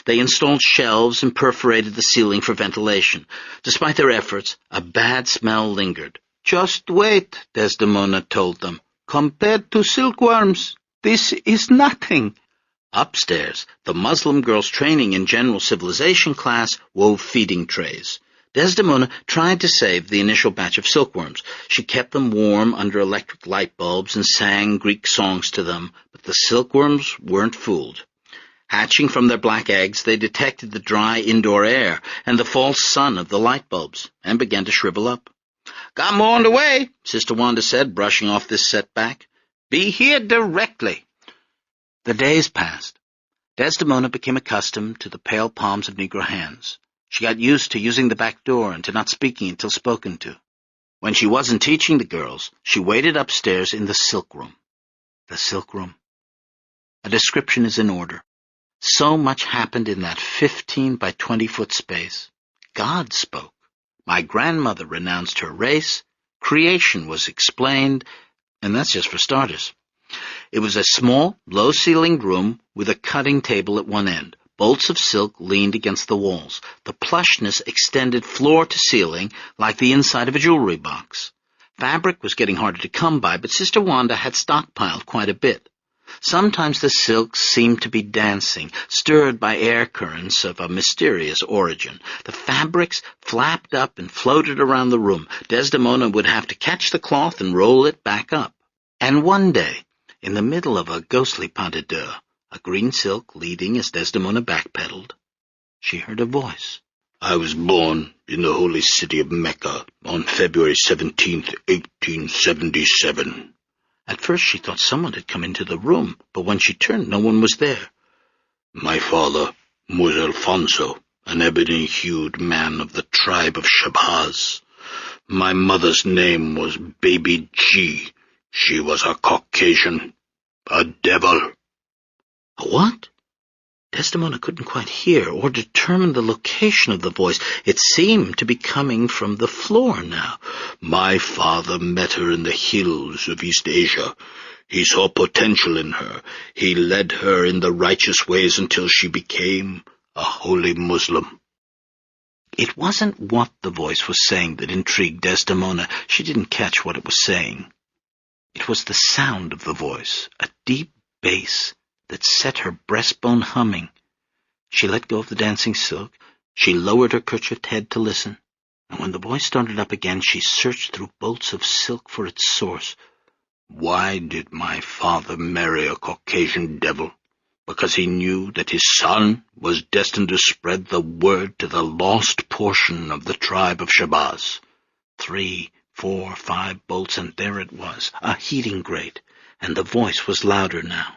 They installed shelves and perforated the ceiling for ventilation. Despite their efforts, a bad smell lingered. Just wait, Desdemona told them. Compared to silkworms, this is nothing. Upstairs, the Muslim girls training in general civilization class wove feeding trays. Desdemona tried to save the initial batch of silkworms. She kept them warm under electric light bulbs and sang Greek songs to them, but the silkworms weren't fooled. Hatching from their black eggs, they detected the dry indoor air and the false sun of the light bulbs, and began to shrivel up. Got more on the way, Sister Wanda said, brushing off this setback. Be here directly. The days passed. Desdemona became accustomed to the pale palms of Negro hands. She got used to using the back door and to not speaking until spoken to. When she wasn't teaching the girls, she waited upstairs in the silk room. The silk room. A description is in order. So much happened in that 15 by 20-foot space. God spoke. My grandmother renounced her race. Creation was explained, and that's just for starters. It was a small, low-ceilinged room with a cutting table at one end. Bolts of silk leaned against the walls. The plushness extended floor to ceiling like the inside of a jewelry box. Fabric was getting harder to come by, but Sister Wanda had stockpiled quite a bit. Sometimes the silks seemed to be dancing, stirred by air currents of a mysterious origin. The fabrics flapped up and floated around the room. Desdemona would have to catch the cloth and roll it back up. And one day, in the middle of a ghostly pas de deux, a green silk leading as Desdemona backpedaled, she heard a voice. I was born in the holy city of Mecca on February 17th, 1877. At first she thought someone had come into the room, but when she turned, no one was there. My father was Alfonso, an ebony-hued man of the tribe of Shabazz. My mother's name was Baby G. She was a Caucasian, a devil. A what? Desdemona couldn't quite hear or determine the location of the voice. It seemed to be coming from the floor now. My father met her in the hills of East Asia. He saw potential in her. He led her in the righteous ways until she became a holy Muslim. It wasn't what the voice was saying that intrigued Desdemona. She didn't catch what it was saying. It was the sound of the voice, a deep bass that set her breastbone humming. She let go of the dancing silk. She lowered her kerchiefed head to listen. And when the voice started up again, she searched through bolts of silk for its source. Why did my father marry a Caucasian devil? Because he knew that his son was destined to spread the word to the lost portion of the tribe of Shabazz. 3, 4, 5 bolts, and there it was, a heating grate, and the voice was louder now.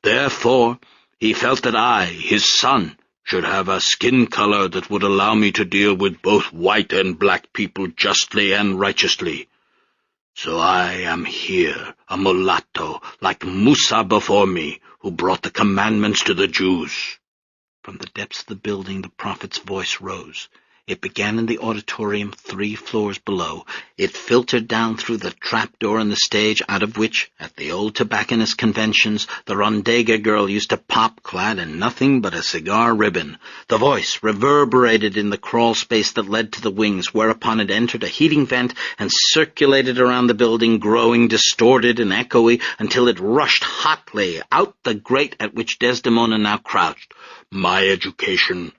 Therefore, he felt that I, his son, should have a skin color that would allow me to deal with both white and black people justly and righteously. So I am here, a mulatto, like Musa before me, who brought the commandments to the Jews. From the depths of the building, the prophet's voice rose. It began in the auditorium 3 floors below. It filtered down through the trapdoor in the stage out of which, at the old tobacconist conventions, the Rondega girl used to pop clad in nothing but a cigar ribbon. The voice reverberated in the crawl space that led to the wings, whereupon it entered a heating vent and circulated around the building, growing distorted and echoey until it rushed hotly out the grate at which Desdemona now crouched. My education,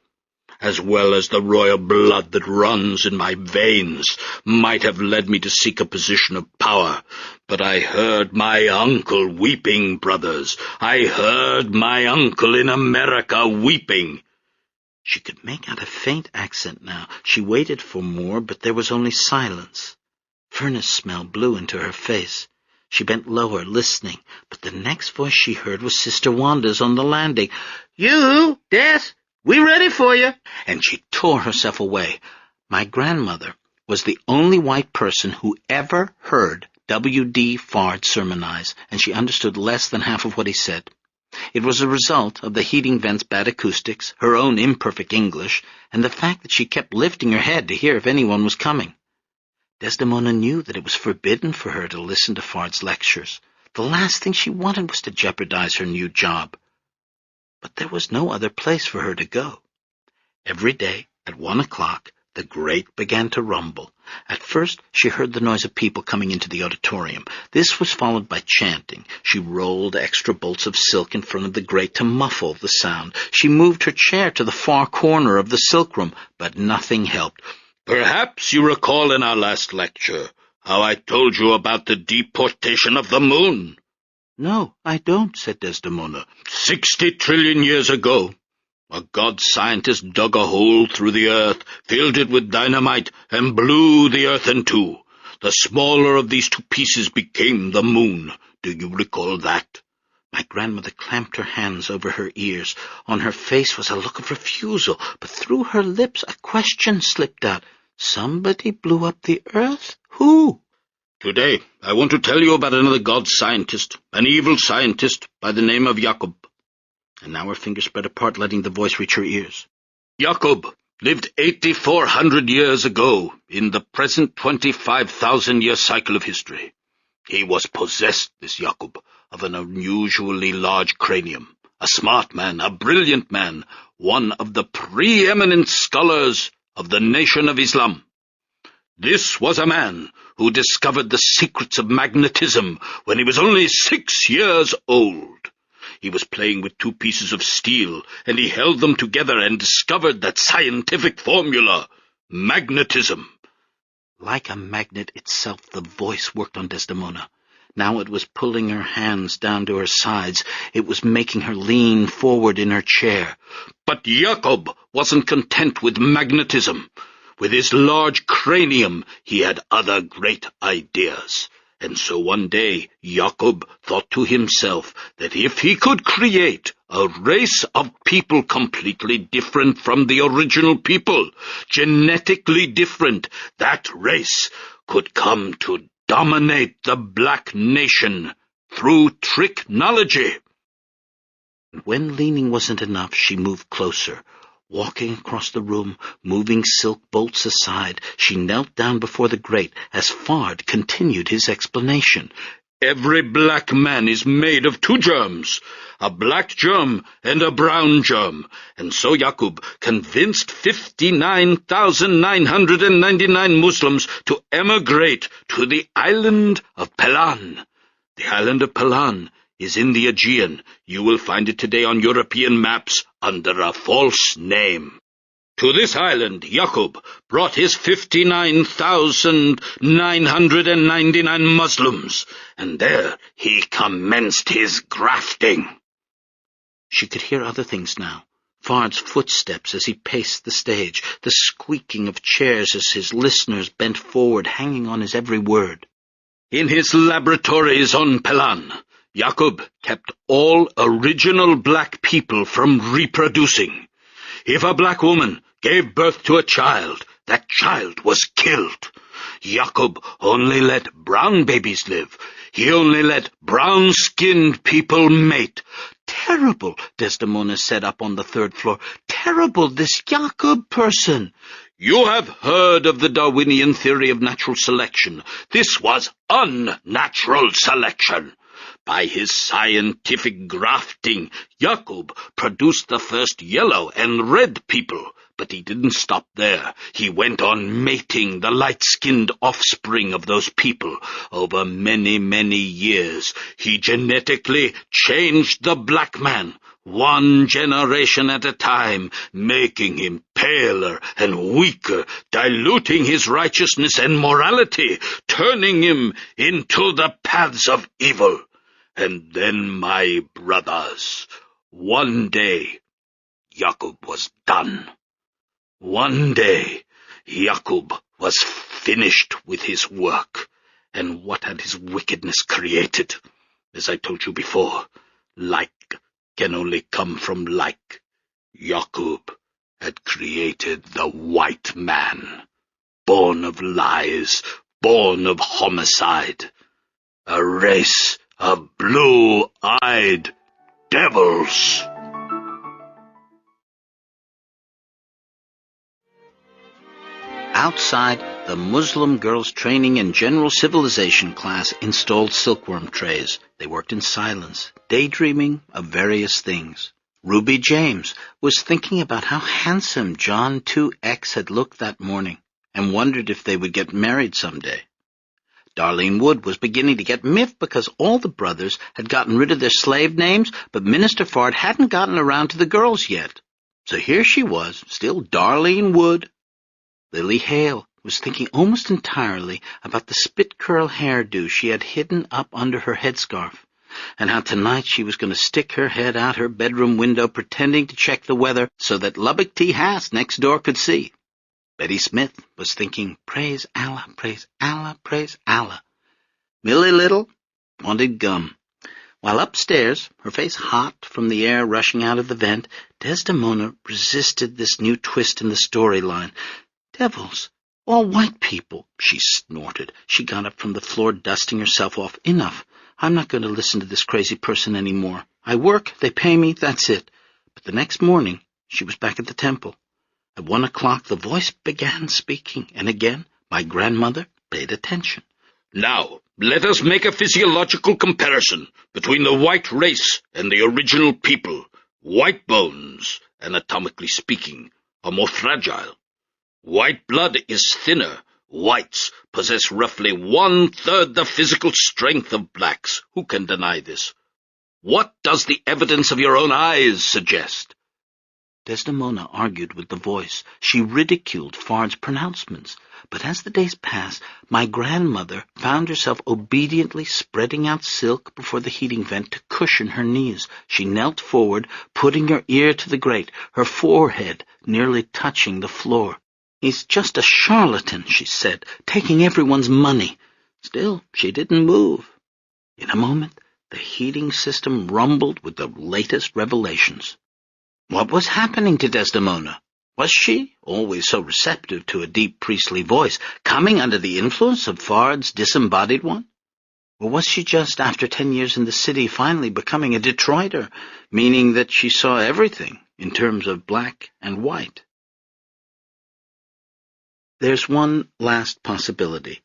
as well as the royal blood that runs in my veins, might have led me to seek a position of power. But I heard my uncle weeping, brothers. I heard my uncle in America weeping. She could make out a faint accent now. She waited for more, but there was only silence. Furnace smell blew into her face. She bent lower, listening, but the next voice she heard was Sister Wanda's on the landing. "You, Des? We ready for you," and she tore herself away. My grandmother was the only white person who ever heard W.D. Fard sermonize, and she understood less than half of what he said. It was a result of the heating vent's bad acoustics, her own imperfect English, and the fact that she kept lifting her head to hear if anyone was coming. Desdemona knew that it was forbidden for her to listen to Fard's lectures. The last thing she wanted was to jeopardize her new job. But there was no other place for her to go. Every day, at 1 o'clock, the grate began to rumble. At first, she heard the noise of people coming into the auditorium. This was followed by chanting. She rolled extra bolts of silk in front of the grate to muffle the sound. She moved her chair to the far corner of the silk room, but nothing helped. Perhaps you recall in our last lecture how I told you about the deportation of the moon. "No, I don't," said Desdemona. 60 trillion years ago, a god scientist dug a hole through the earth, filled it with dynamite, and blew the earth in two. The smaller of these two pieces became the moon. Do you recall that?" My grandmother clamped her hands over her ears. On her face was a look of refusal, but through her lips a question slipped out. "Somebody blew up the earth? Who?" "Today, I want to tell you about another god-scientist, an evil scientist by the name of Jacob." And now her fingers spread apart, letting the voice reach her ears. Jacob lived 8,400 years ago in the present 25,000-year cycle of history. He was possessed, this Jacob, of an unusually large cranium, a smart man, a brilliant man, one of the preeminent scholars of the Nation of Islam. This was a man who discovered the secrets of magnetism when he was only 6 years old. He was playing with two pieces of steel, and he held them together and discovered that scientific formula, magnetism. Like a magnet itself, the voice worked on Desdemona. Now it was pulling her hands down to her sides. It was making her lean forward in her chair. But Jacob wasn't content with magnetism. With his large cranium, he had other great ideas. And so one day, Jacob thought to himself that if he could create a race of people completely different from the original people, genetically different, that race could come to dominate the black nation through technology. When leaning wasn't enough, she moved closer. Walking across the room, moving silk bolts aside, she knelt down before the grate as Fard continued his explanation. Every black man is made of two germs, a black germ and a brown germ, and so Jacob convinced 59,999 Muslims to emigrate to the island of Pelan. The island of Pelan is in the Aegean. You will find it today on European maps under a false name. To this island, Jacob brought his 59,999 Muslims, and there he commenced his grafting. She could hear other things now. Fard's footsteps as he paced the stage, the squeaking of chairs as his listeners bent forward, hanging on his every word. In his laboratories on Pelan, Jacob kept all original black people from reproducing. If a black woman gave birth to a child, that child was killed. Jacob only let brown babies live. He only let brown-skinned people mate. "Terrible," Desdemona said up on the third floor. "Terrible, this Jacob person." You have heard of the Darwinian theory of natural selection. This was unnatural selection. By his scientific grafting, Jacob produced the first yellow and red people. But he didn't stop there. He went on mating the light-skinned offspring of those people. Over many, many years, he genetically changed the black man, one generation at a time, making him paler and weaker, diluting his righteousness and morality, turning him into the paths of evil. And then, my brothers, one day, Jacob was done. One day, Jacob was finished with his work, and what had his wickedness created? As I told you before, like can only come from like. Jacob had created the white man, born of lies, born of homicide, a race of blue-eyed devils. Outside, the Muslim girls' training and general civilization class installed silkworm trays. They worked in silence, daydreaming of various things. Ruby James was thinking about how handsome John 2X had looked that morning and wondered if they would get married someday. Darlene Wood was beginning to get miffed because all the brothers had gotten rid of their slave names, but Minister Fard hadn't gotten around to the girls yet. So here she was, still Darlene Wood. Lily Hale was thinking almost entirely about the spit-curl hairdo she had hidden up under her headscarf, and how tonight she was going to stick her head out her bedroom window pretending to check the weather so that Lubbock T. Haas next door could see. Betty Smith was thinking, praise Allah, praise Allah, praise Allah. Millie Little wanted gum. While upstairs, her face hot from the air rushing out of the vent, Desdemona resisted this new twist in the storyline. Devils, all white people, she snorted. She got up from the floor, dusting herself off. Enough. I'm not going to listen to this crazy person any more. I work, they pay me, that's it. But the next morning, she was back at the temple. At 1 o'clock, the voice began speaking, and again, my grandmother paid attention. Now, let us make a physiological comparison between the white race and the original people. White bones, anatomically speaking, are more fragile. White blood is thinner. Whites possess roughly 1/3 the physical strength of blacks. Who can deny this? What does the evidence of your own eyes suggest? Desdemona argued with the voice. She ridiculed Fard's pronouncements. But as the days passed, my grandmother found herself obediently spreading out silk before the heating vent to cushion her knees. She knelt forward, putting her ear to the grate, her forehead nearly touching the floor. He's just a charlatan, she said, taking everyone's money. Still, she didn't move. In a moment, the heating system rumbled with the latest revelations. What was happening to Desdemona? Was she, always so receptive to a deep priestly voice, coming under the influence of Fard's disembodied one? Or was she just, after 10 years in the city, finally becoming a Detroiter, meaning that she saw everything in terms of black and white? There's one last possibility.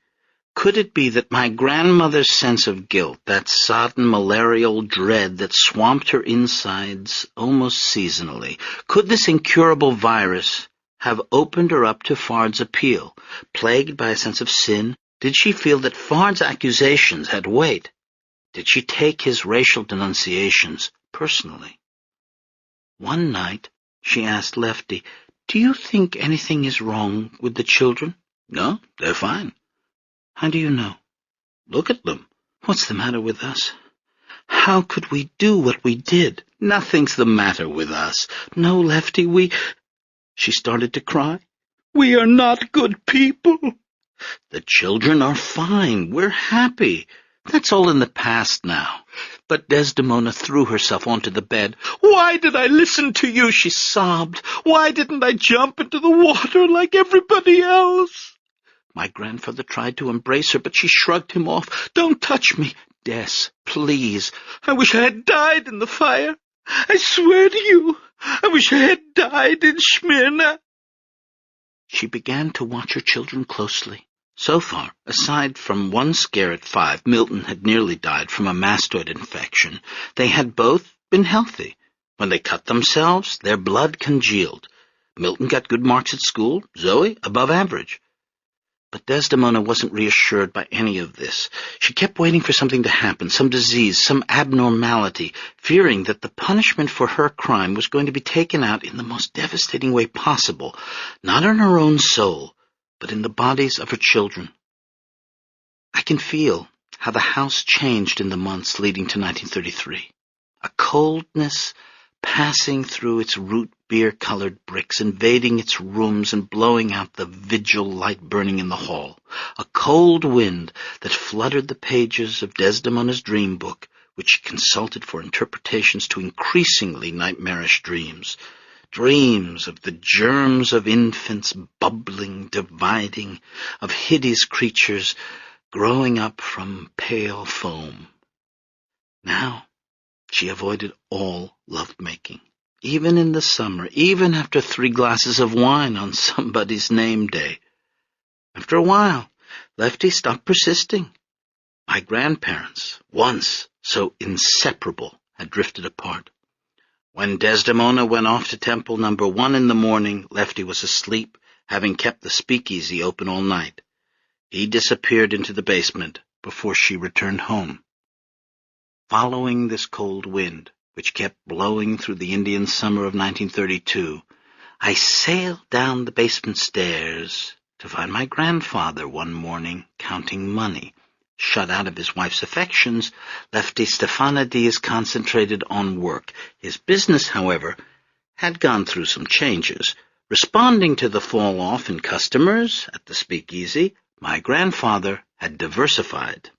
Could it be that my grandmother's sense of guilt, that sodden malarial dread that swamped her insides almost seasonally, could this incurable virus have opened her up to Fard's appeal? Plagued by a sense of sin, did she feel that Fard's accusations had weight? Did she take his racial denunciations personally? One night, she asked Lefty, "Do you think anything is wrong with the children?" "No, they're fine." "How do you know?" "Look at them." "What's the matter with us? How could we do what we did?" "Nothing's the matter with us." "No, Lefty, She started to cry. "We are not good people." "The children are fine. We're happy. That's all in the past now." But Desdemona threw herself onto the bed. "Why did I listen to you?" she sobbed. "Why didn't I jump into the water like everybody else?" My grandfather tried to embrace her, but she shrugged him off. "Don't touch me, Des, please. I wish I had died in the fire. I swear to you, I wish I had died in Smyrna." She began to watch her children closely. So far, aside from one scare at 5, Milton had nearly died from a mastoid infection. They had both been healthy. When they cut themselves, their blood congealed. Milton got good marks at school, Zoe above average. But Desdemona wasn't reassured by any of this. She kept waiting for something to happen, some disease, some abnormality, fearing that the punishment for her crime was going to be taken out in the most devastating way possible, not on her own soul, but in the bodies of her children. I can feel how the house changed in the months leading to 1933. A coldness passing through its root beer-colored bricks, invading its rooms and blowing out the vigil light burning in the hall. A cold wind that fluttered the pages of Desdemona's dream book, which she consulted for interpretations to increasingly nightmarish dreams. Dreams of the germs of infants bubbling, dividing, of hideous creatures growing up from pale foam. Now she avoided all love-making, even in the summer, even after 3 glasses of wine on somebody's name day. After a while, Lefty stopped persisting. My grandparents, once so inseparable, had drifted apart. When Desdemona went off to Temple No. 1 in the morning, Lefty was asleep, having kept the speakeasy open all night. He disappeared into the basement before she returned home. Following this cold wind, which kept blowing through the Indian summer of 1932, I sailed down the basement stairs to find my grandfather one morning counting money. Shut out of his wife's affections, Lefty Stefanidis concentrated on work. His business, however, had gone through some changes. Responding to the fall-off in customers at the speakeasy, my grandfather had diversified.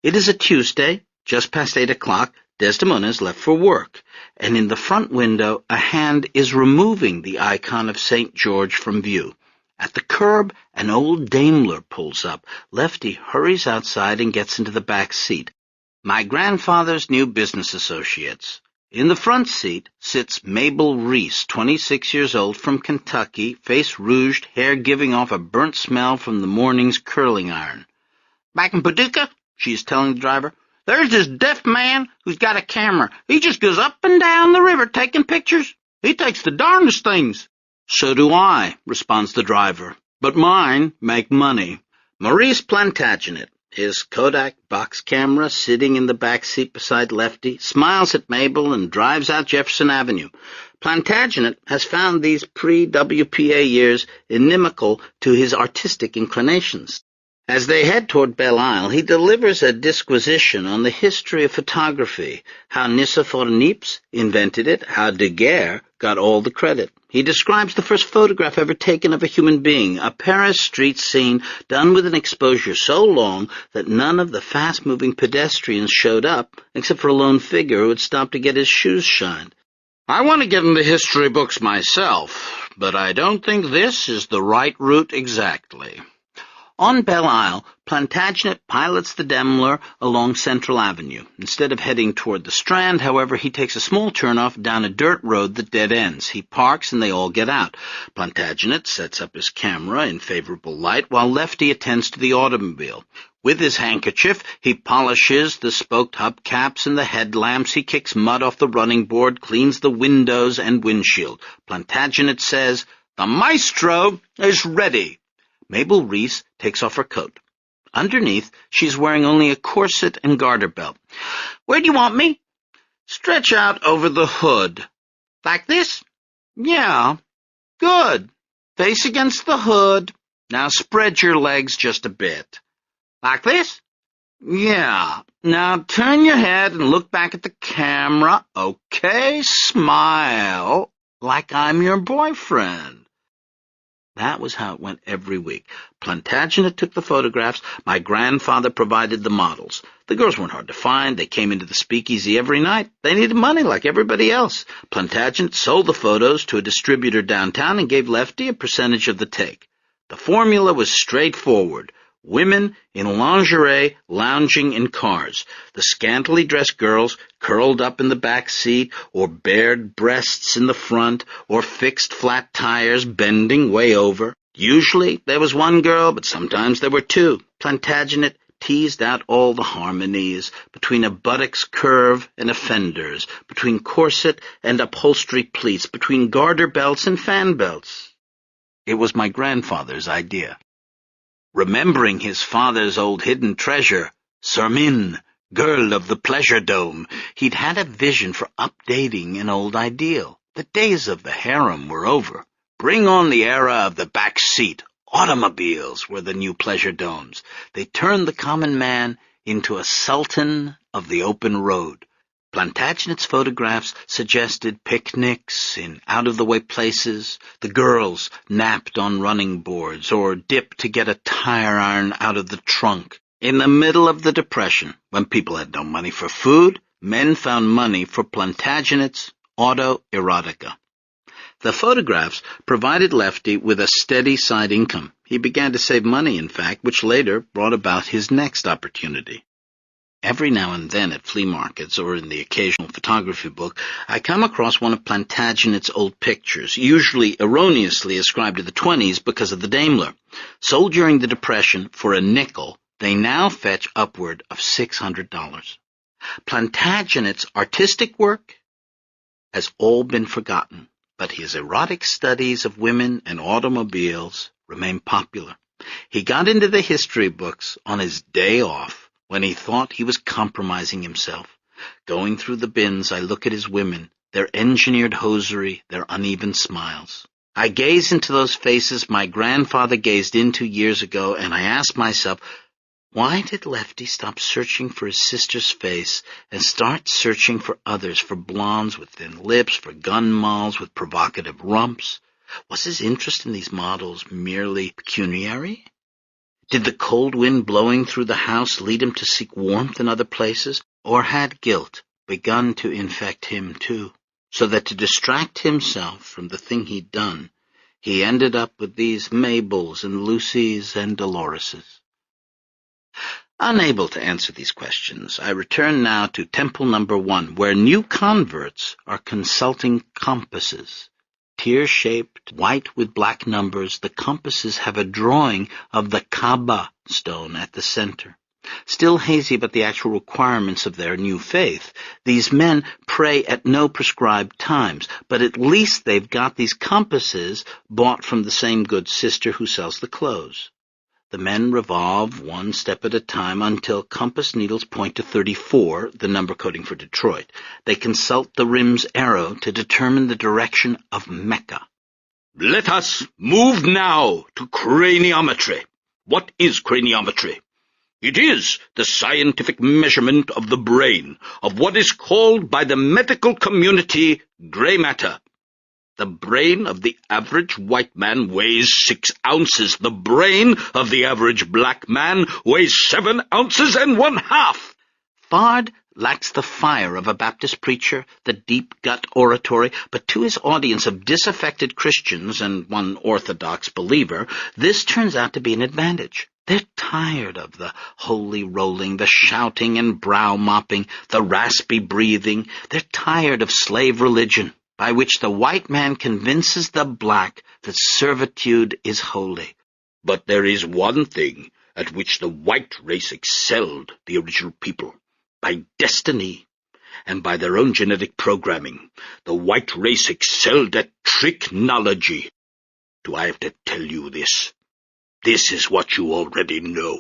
It is a Tuesday, just past 8 o'clock. Desdemona is left for work, and in the front window a hand is removing the icon of St. George from view. At the curb, an old Daimler pulls up. Lefty hurries outside and gets into the back seat. My grandfather's new business associates. In the front seat sits Mabel Reese, 26 years old, from Kentucky, face rouged, hair giving off a burnt smell from the morning's curling iron. "Back in Paducah," she's telling the driver, "there's this deaf man who's got a camera. He just goes up and down the river taking pictures. He takes the darndest things." "So do I," responds the driver, "but mine make money." Maurice Plantagenet, his Kodak box camera sitting in the back seat beside Lefty, smiles at Mabel and drives out Jefferson Avenue. Plantagenet has found these pre-WPA years inimical to his artistic inclinations. As they head toward Belle Isle, he delivers a disquisition on the history of photography, how Nicephore Niepce invented it, how Daguerre got all the credit. He describes the first photograph ever taken of a human being, a Paris street scene done with an exposure so long that none of the fast-moving pedestrians showed up, except for a lone figure who had stopped to get his shoes shined. "I want to get into history books myself, but I don't think this is the right route exactly." On Belle Isle, Plantagenet pilots the Daimler along Central Avenue. Instead of heading toward the Strand, however, he takes a small turnoff down a dirt road that dead ends. He parks and they all get out. Plantagenet sets up his camera in favorable light while Lefty attends to the automobile. With his handkerchief, he polishes the spoked hubcaps and the headlamps. He kicks mud off the running board, cleans the windows and windshield. Plantagenet says, "The maestro is ready." Mabel Reese takes off her coat. Underneath, she's wearing only a corset and garter belt. "Where do you want me?" "Stretch out over the hood." "Like this?" "Yeah. Good. Face against the hood. Now spread your legs just a bit." "Like this?" "Yeah. Now turn your head and look back at the camera. Okay, smile. Like I'm your boyfriend." That was how it went every week. Plantagenet took the photographs. My grandfather provided the models. The girls weren't hard to find. They came into the speakeasy every night. They needed money like everybody else. Plantagenet sold the photos to a distributor downtown and gave Lefty a percentage of the take. The formula was straightforward. Women in lingerie lounging in cars. The scantily dressed girls curled up in the back seat, or bared breasts in the front, or fixed flat tires bending way over. Usually there was one girl, but sometimes there were two. Plantagenet teased out all the harmonies between a buttock's curve and a fender's, between corset and upholstery pleats, between garter belts and fan belts. It was my grandfather's idea. Remembering his father's old hidden treasure, Sermine, girl of the pleasure dome, he'd had a vision for updating an old ideal. The days of the harem were over. Bring on the era of the back seat. Automobiles were the new pleasure domes. They turned the common man into a sultan of the open road. Plantagenet's photographs suggested picnics in out-of-the-way places. The girls napped on running boards or dipped to get a tire iron out of the trunk. In the middle of the Depression, when people had no money for food, men found money for Plantagenet's autoerotica. The photographs provided Lefty with a steady side income. He began to save money, in fact, which later brought about his next opportunity. Every now and then at flea markets or in the occasional photography book, I come across one of Plantagenet's old pictures, usually erroneously ascribed to the 20s because of the Daimler. Sold during the Depression for a nickel, they now fetch upward of $600. Plantagenet's artistic work has all been forgotten, but his erotic studies of women and automobiles remain popular. He got into the history books on his day off, when he thought he was compromising himself. Going through the bins, I look at his women, their engineered hosiery, their uneven smiles. I gaze into those faces my grandfather gazed into years ago, and I ask myself, why did Lefty stop searching for his sister's face and start searching for others, for blondes with thin lips, for gun molls with provocative rumps? Was his interest in these models merely pecuniary? Did the cold wind blowing through the house lead him to seek warmth in other places, or had guilt begun to infect him too, so that to distract himself from the thing he'd done, he ended up with these Mabels and Lucys and Doloreses? Unable to answer these questions, I return now to Temple Number 1, where new converts are consulting compasses. Tear-shaped, white with black numbers, the compasses have a drawing of the Kaaba stone at the center. Still hazy about the actual requirements of their new faith, these men pray at no prescribed times, but at least they've got these compasses bought from the same good sister who sells the clothes. The men revolve one step at a time until compass needles point to 34, the number coding for Detroit. They consult the rim's arrow to determine the direction of Mecca. Let us move now to craniometry. What is craniometry? It is the scientific measurement of the brain, of what is called by the medical community gray matter. The brain of the average white man weighs 6 ounces. The brain of the average black man weighs 7 ounces and 1/2. Bard lacks the fire of a Baptist preacher, the deep-gut oratory, but to his audience of disaffected Christians and one Orthodox believer, this turns out to be an advantage. They're tired of the holy rolling, the shouting and brow-mopping, the raspy breathing. They're tired of slave religion, by which the white man convinces the black that servitude is holy. But there is one thing at which the white race excelled the original people. By destiny and by their own genetic programming, the white race excelled at tricknology. Do I have to tell you this? This is what you already know.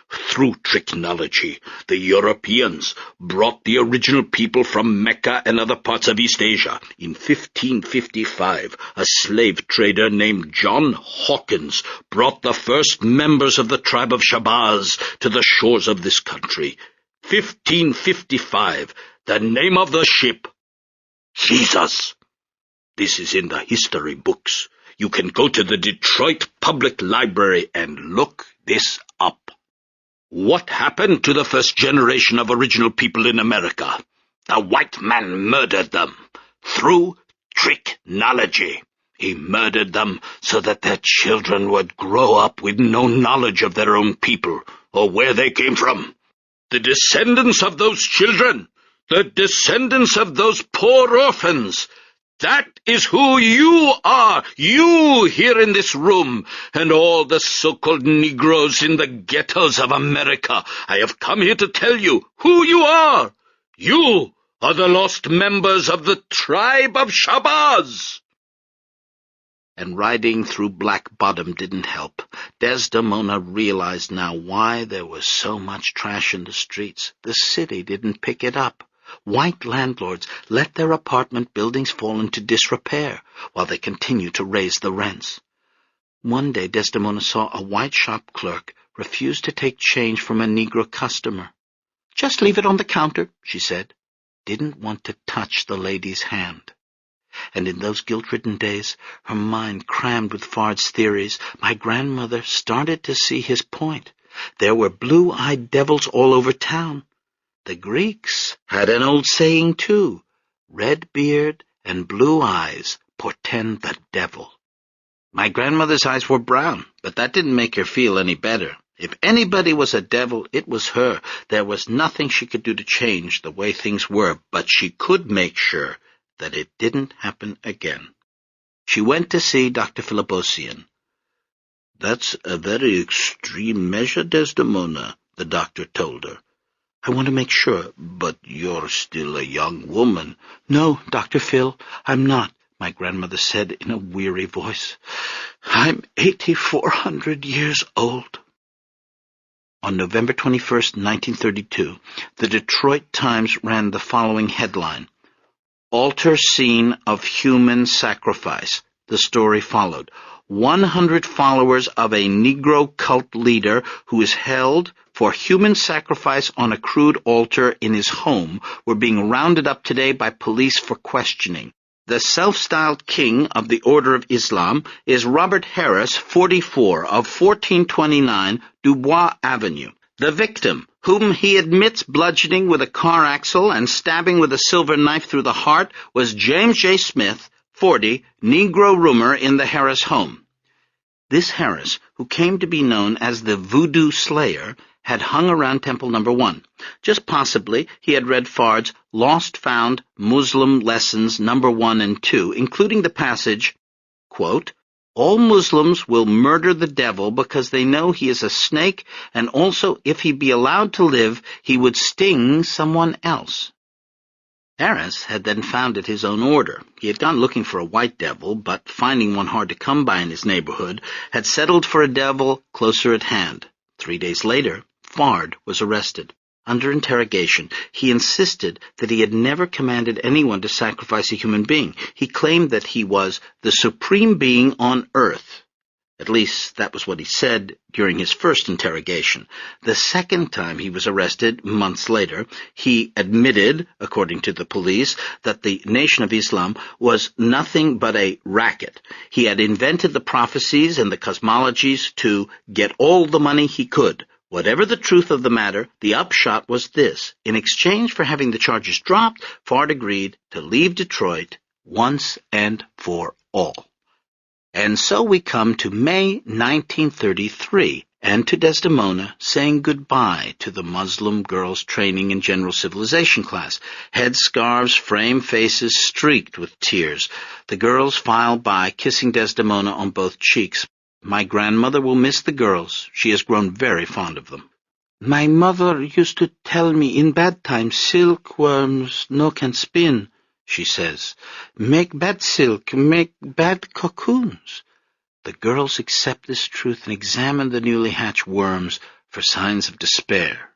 Through tricknology, the Europeans brought the original people from Mecca and other parts of East Asia. In 1555, a slave trader named John Hawkins brought the first members of the tribe of Shabazz to the shores of this country. 1555, the name of the ship, Jesus. This is in the history books. You can go to the Detroit Public Library and look this up. What happened to the first generation of original people in America? The white man murdered them through tricknology. He murdered them so that their children would grow up with no knowledge of their own people or where they came from. The descendants of those children, the descendants of those poor orphans, that is who you are, you here in this room, and all the so-called Negroes in the ghettos of America. I have come here to tell you who you are. You are the lost members of the tribe of Shabazz. And riding through Black Bottom didn't help. Desdemona realized now why there was so much trash in the streets. The city didn't pick it up. White landlords let their apartment buildings fall into disrepair while they continued to raise the rents. One day Desdemona saw a white shop clerk refuse to take change from a Negro customer. "Just leave it on the counter," she said. Didn't want to touch the lady's hand. And in those guilt-ridden days, her mind crammed with Fard's theories, my grandmother started to see his point. There were blue-eyed devils all over town. The Greeks had an old saying, too. Red beard and blue eyes portend the devil. My grandmother's eyes were brown, but that didn't make her feel any better. If anybody was a devil, it was her. There was nothing she could do to change the way things were, but she could make sure that it didn't happen again. She went to see Dr. Philibosian. "That's a very extreme measure, Desdemona," the doctor told her. "I want to make sure, but you're still a young woman." "No, Dr. Phil, I'm not," my grandmother said in a weary voice. "I'm 8,400 years old." On November 21st, 1932, the Detroit Times ran the following headline: "Altar Scene of Human Sacrifice." The story followed. 100 followers of a Negro cult leader who is held for human sacrifice on a crude altar in his home were being rounded up today by police for questioning. The self-styled king of the Order of Islam is Robert Harris, 44, of 1429 Dubois Avenue. The victim, whom he admits bludgeoning with a car axle and stabbing with a silver knife through the heart, was James J. Smith, 40, Negro roomer in the Harris home. This Harris, who came to be known as the Voodoo Slayer, had hung around Temple No. 1. Just possibly he had read Fard's Lost-Found Muslim Lessons No. 1 and 2, including the passage, quote, "All Muslims will murder the devil because they know he is a snake, and also if he be allowed to live, he would sting someone else." Harris had then founded his own order. He had gone looking for a white devil, but finding one hard to come by in his neighborhood, had settled for a devil closer at hand. 3 days later, Fard was arrested. Under interrogation, he insisted that he had never commanded anyone to sacrifice a human being. He claimed that he was the supreme being on earth. At least, that was what he said during his first interrogation. The second time he was arrested, months later, he admitted, according to the police, that the Nation of Islam was nothing but a racket. He had invented the prophecies and the cosmologies to get all the money he could. Whatever the truth of the matter, the upshot was this. In exchange for having the charges dropped, Fard agreed to leave Detroit once and for all. And so we come to May 1933, and to Desdemona saying goodbye to the Muslim girls training in general civilization class. Headscarves frame faces streaked with tears. The girls file by, kissing Desdemona on both cheeks. My grandmother will miss the girls. She has grown very fond of them. My mother used to tell me in bad times silkworms no can spin, she says. Make bad silk, make bad cocoons. The girls accept this truth and examine the newly hatched worms for signs of despair.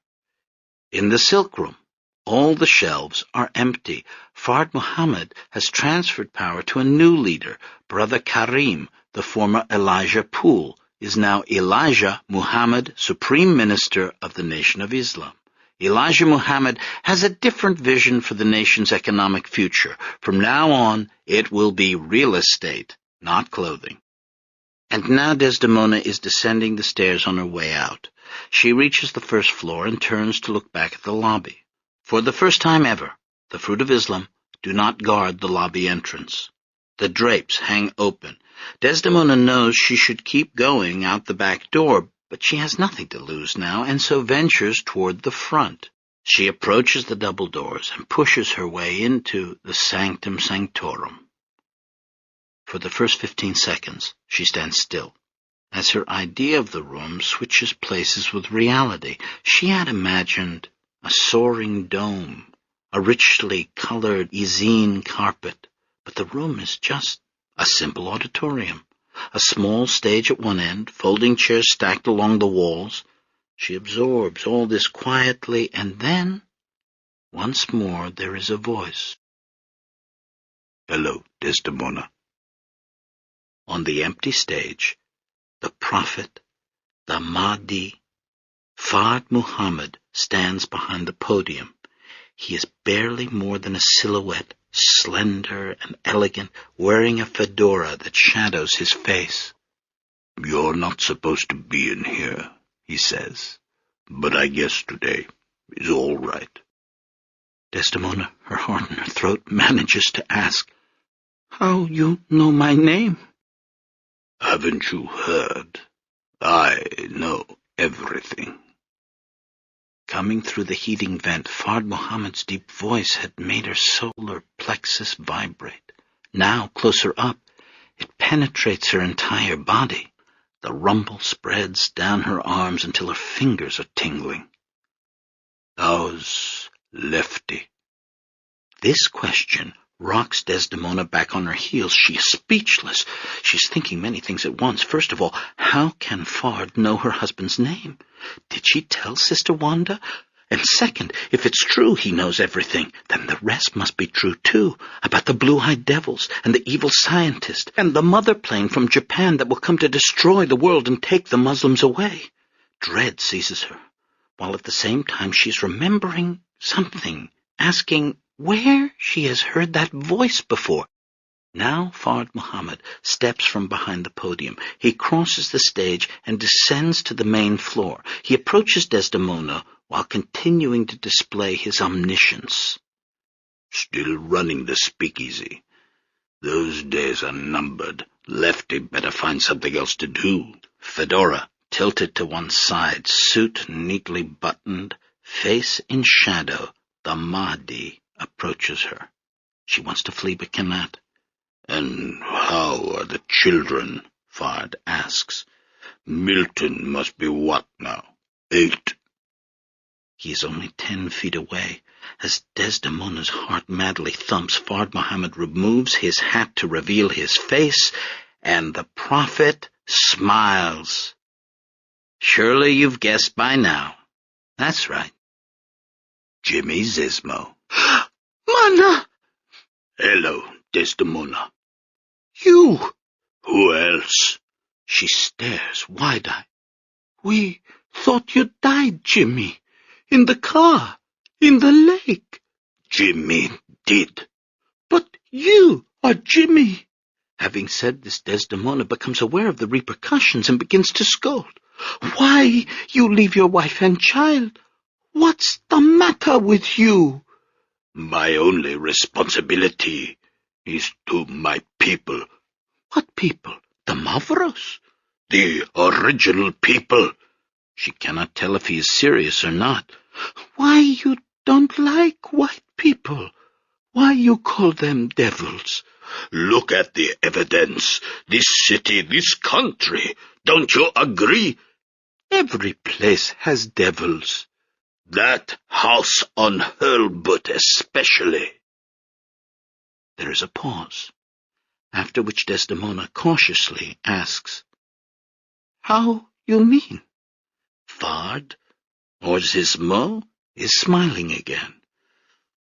In the silk room, all the shelves are empty. Fard Muhammad has transferred power to a new leader. Brother Karim, the former Elijah Poole, is now Elijah Muhammad, Supreme Minister of the Nation of Islam. Elijah Muhammad has a different vision for the nation's economic future. From now on, it will be real estate, not clothing. And now Desdemona is descending the stairs on her way out. She reaches the first floor and turns to look back at the lobby. For the first time ever, the Fruit of Islam do not guard the lobby entrance. The drapes hang open. Desdemona knows she should keep going out the back door, but she has nothing to lose now, and so ventures toward the front. She approaches the double doors and pushes her way into the sanctum sanctorum. For the first 15 seconds, she stands still, as her idea of the room switches places with reality. She had imagined a soaring dome, a richly colored Ezine carpet, but the room is just a simple auditorium. A small stage at one end, folding chairs stacked along the walls. She absorbs all this quietly, and then, once more, there is a voice. Hello, Desdemona. On the empty stage, the Prophet, the Mahdi, Fard Muhammad, stands behind the podium. He is barely more than a silhouette, slender and elegant, wearing a fedora that shadows his face. You're not supposed to be in here, he says, but I guess today is all right. Desdemona, her heart in her throat, manages to ask, How you know my name? Haven't you heard? I know everything. Coming through the heating vent, Fard Muhammad's deep voice had made her solar plexus vibrate. Now, closer up, it penetrates her entire body. The rumble spreads down her arms until her fingers are tingling. How's Lefty? This question rocks Desdemona back on her heels. She is speechless. She's thinking many things at once. First of all, how can Fard know her husband's name? Did she tell Sister Wanda? And second, if it's true he knows everything, then the rest must be true too, about the blue-eyed devils and the evil scientist and the mother plane from Japan that will come to destroy the world and take the Muslims away. Dread seizes her, while at the same time she's remembering something, asking where she has heard that voice before. Now Fard Muhammad steps from behind the podium. He crosses the stage and descends to the main floor. He approaches Desdemona while continuing to display his omniscience. Still running the speakeasy. Those days are numbered. Lefty better find something else to do. Fedora, tilted to one side, suit neatly buttoned, face in shadow, the Mahdi approaches her. She wants to flee but cannot. And how are the children? Fard asks. Milton must be what now? 8? He is only 10 feet away. As Desdemona's heart madly thumps, Fard Muhammad removes his hat to reveal his face, and the prophet smiles. Surely you've guessed by now. That's right. Jimmy Zismo. Mana! Hello, Desdemona. You! Who else? She stares wide-eyed. We thought you died, Jimmy. In the car. In the lake. Jimmy did. But you are Jimmy. Having said this, Desdemona becomes aware of the repercussions and begins to scold. Why you leave your wife and child? What's the matter with you? My only responsibility is to my people. What people? The Mavros? The original people. She cannot tell if he is serious or not. Why you don't like white people? Why you call them devils? Look at the evidence. This city, this country. Don't you agree? Every place has devils. That house on Hurlbut especially. There is a pause, after which Desdemona cautiously asks, How you mean? Fard, or Zismo, is smiling again.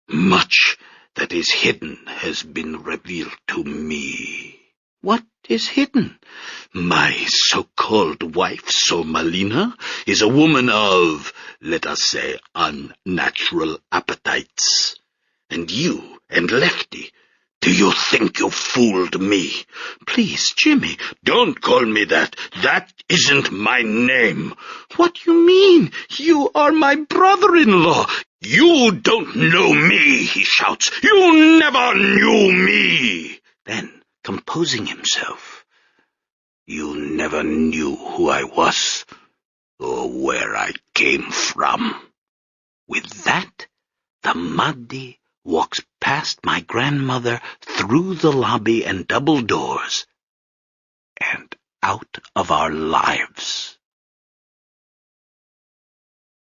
Much that is hidden has been revealed to me. What is hidden? My so-called wife, Somalina, is a woman of, let us say, unnatural appetites. And you and Lefty, do you think you fooled me? Please, Jimmy. Don't call me that. That isn't my name. What do you mean? You are my brother-in-law. You don't know me, he shouts. You never knew me. Then, composing himself, you never knew who I was or where I came from. With that, the Mahdi walks past my grandmother through the lobby and double doors and out of our lives.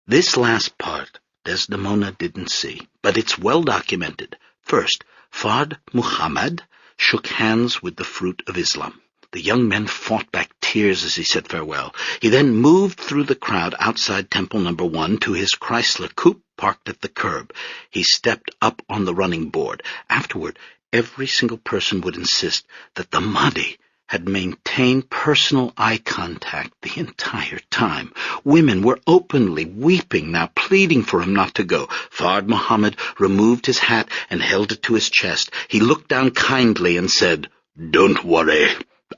This last part Desdemona didn't see, but it's well documented. First, Fard Muhammad shook hands with the fruit of Islam. The young men fought back tears as he said farewell. He then moved through the crowd outside Temple No. 1 to his Chrysler coupe parked at the curb. He stepped up on the running board. Afterward, every single person would insist that the Mahdi had maintained personal eye contact the entire time. Women were openly weeping, now pleading for him not to go. Fard Muhammad removed his hat and held it to his chest. He looked down kindly and said, "Don't worry.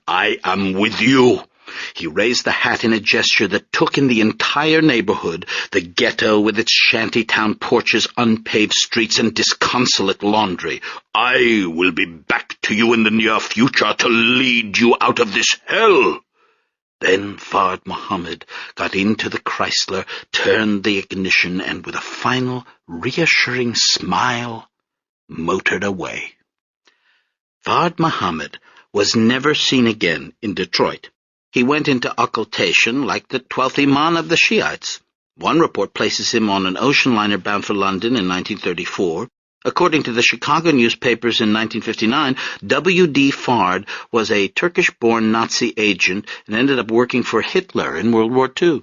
I am with you." He raised the hat in a gesture that took in the entire neighborhood, the ghetto with its shantytown porches, unpaved streets, and disconsolate laundry. "I will be back to you in the near future to lead you out of this hell." Then Fard Muhammad got into the Chrysler, turned the ignition, and with a final, reassuring smile, motored away. Fard Muhammad was never seen again in Detroit. He went into occultation like the 12th Imam of the Shiites. One report places him on an ocean liner bound for London in 1934. According to the Chicago newspapers in 1959, W.D. Fard was a Turkish-born Nazi agent and ended up working for Hitler in World War II.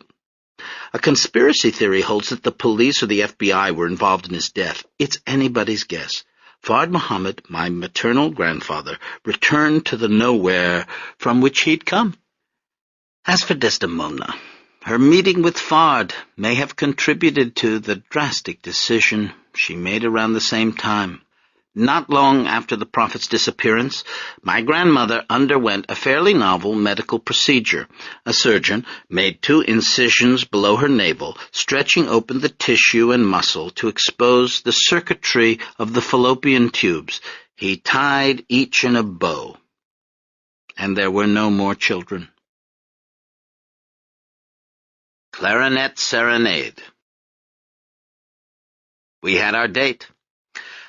A conspiracy theory holds that the police or the FBI were involved in his death. It's anybody's guess. Fard Muhammad, my maternal grandfather, returned to the nowhere from which he'd come. As for Desdemona, her meeting with Fard may have contributed to the drastic decision she made around the same time. Not long after the prophet's disappearance, my grandmother underwent a fairly novel medical procedure. A surgeon made 2 incisions below her navel, stretching open the tissue and muscle to expose the circuitry of the fallopian tubes. He tied each in a bow, and there were no more children. Clarinet Serenade. We had our date.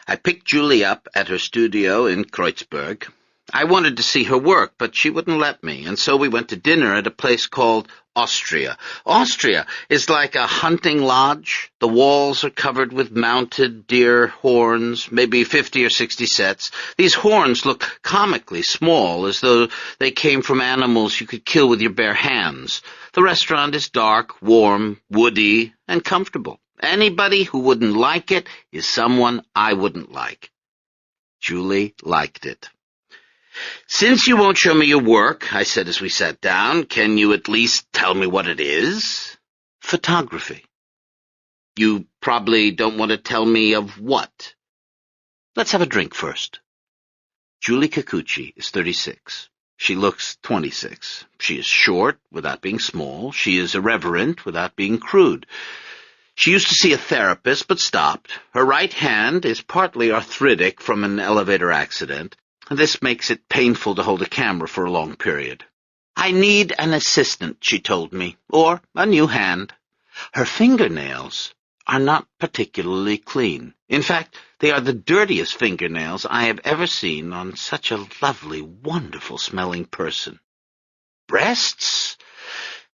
I picked Julie up at her studio in Kreuzberg. I wanted to see her work, but she wouldn't let me, and so we went to dinner at a place called Austria. Austria is like a hunting lodge. The walls are covered with mounted deer horns, maybe 50 or 60 sets. These horns look comically small, as though they came from animals you could kill with your bare hands. The restaurant is dark, warm, woody, and comfortable. Anybody who wouldn't like it is someone I wouldn't like. Julie liked it. "Since you won't show me your work," I said as we sat down, "can you at least tell me what it is?" "Photography." "You probably don't want to tell me of what?" "Let's have a drink first." Julie Kikuchi is 36. She looks 26. She is short without being small. She is irreverent without being crude. She used to see a therapist, but stopped. Her right hand is partly arthritic from an elevator accident. This makes it painful to hold a camera for a long period. "I need an assistant," she told me, "or a new hand." Her fingernails are not particularly clean. In fact, they are the dirtiest fingernails I have ever seen on such a lovely, wonderful-smelling person. Breasts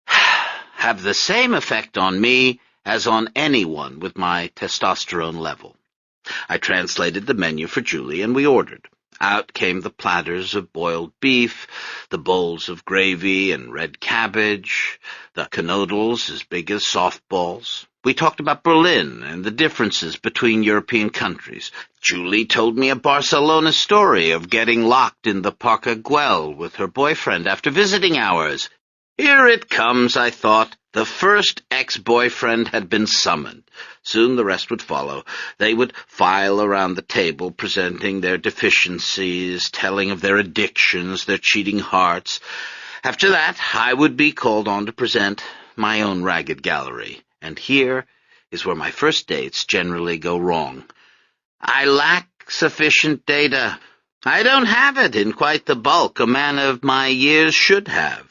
have the same effect on me as on anyone with my testosterone level. I translated the menu for Julie, and we ordered. Out came the platters of boiled beef, the bowls of gravy and red cabbage, the cannodles as big as softballs. We talked about Berlin and the differences between European countries. Julie told me a Barcelona story of getting locked in the Parque Güell with her boyfriend after visiting hours. Here it comes, I thought. The first ex-boyfriend had been summoned. Soon the rest would follow. They would file around the table, presenting their deficiencies, telling of their addictions, their cheating hearts. After that, I would be called on to present my own ragged gallery. And here is where my first dates generally go wrong. I lack sufficient data. I don't have it in quite the bulk a man of my years should have.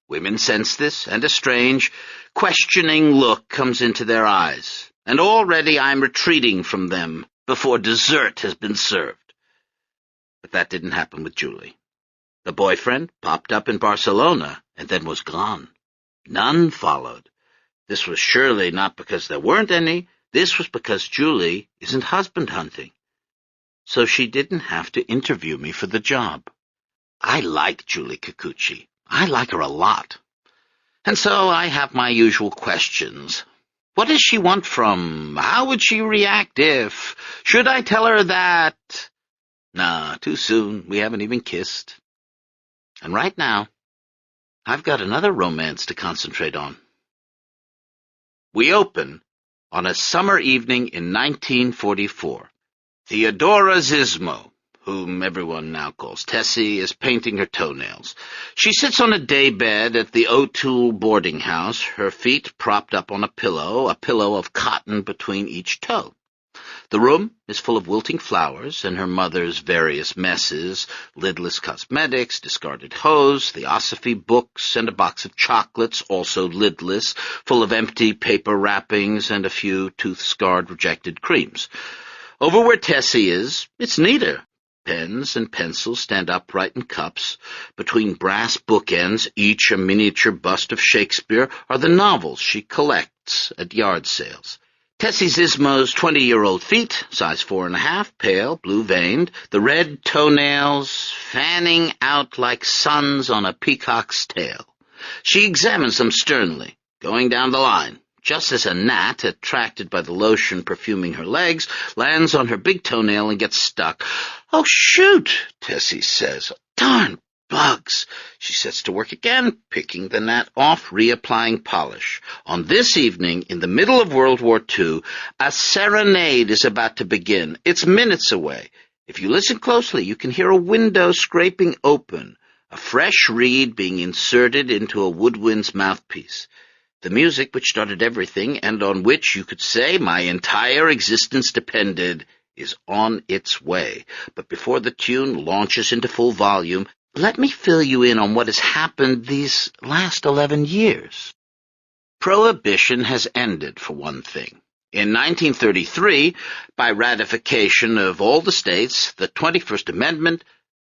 Women sense this, and a strange, questioning look comes into their eyes, and already I'm retreating from them before dessert has been served. But that didn't happen with Julie. The boyfriend popped up in Barcelona and then was gone. None followed. This was surely not because there weren't any. This was because Julie isn't husband hunting. So she didn't have to interview me for the job. I like Julie Kikuchi. I like her a lot. And so I have my usual questions. What does she want from? How would she react if? Should I tell her that? Nah, too soon. We haven't even kissed. And right now, I've got another romance to concentrate on. We open on a summer evening in 1944. Theodora Zismo, whom everyone now calls Tessie, is painting her toenails. She sits on a daybed at the O'Toole boarding house, her feet propped up on a pillow of cotton between each toe. The room is full of wilting flowers and her mother's various messes, lidless cosmetics, discarded hose, theosophy books, and a box of chocolates, also lidless, full of empty paper wrappings and a few tooth-scarred rejected creams. Over where Tessie is, it's neater. Pens and pencils stand upright in cups. Between brass bookends, each a miniature bust of Shakespeare, are the novels she collects at yard sales. Tessie Zismo's 20-year-old feet, size 4.5, pale, blue-veined, the red toenails fanning out like suns on a peacock's tail. She examines them sternly, going down the line. Just as a gnat, attracted by the lotion perfuming her legs, lands on her big toenail and gets stuck. "Oh, shoot," Tessie says. "Darn bugs." She sets to work again, picking the gnat off, reapplying polish. On this evening, in the middle of World War II, a serenade is about to begin. It's minutes away. If you listen closely, you can hear a window scraping open, a fresh reed being inserted into a woodwind's mouthpiece. The music which started everything, and on which you could say my entire existence depended, is on its way. But before the tune launches into full volume, let me fill you in on what has happened these last 11 years. Prohibition has ended, for one thing. In 1933, by ratification of all the states, the 21st Amendment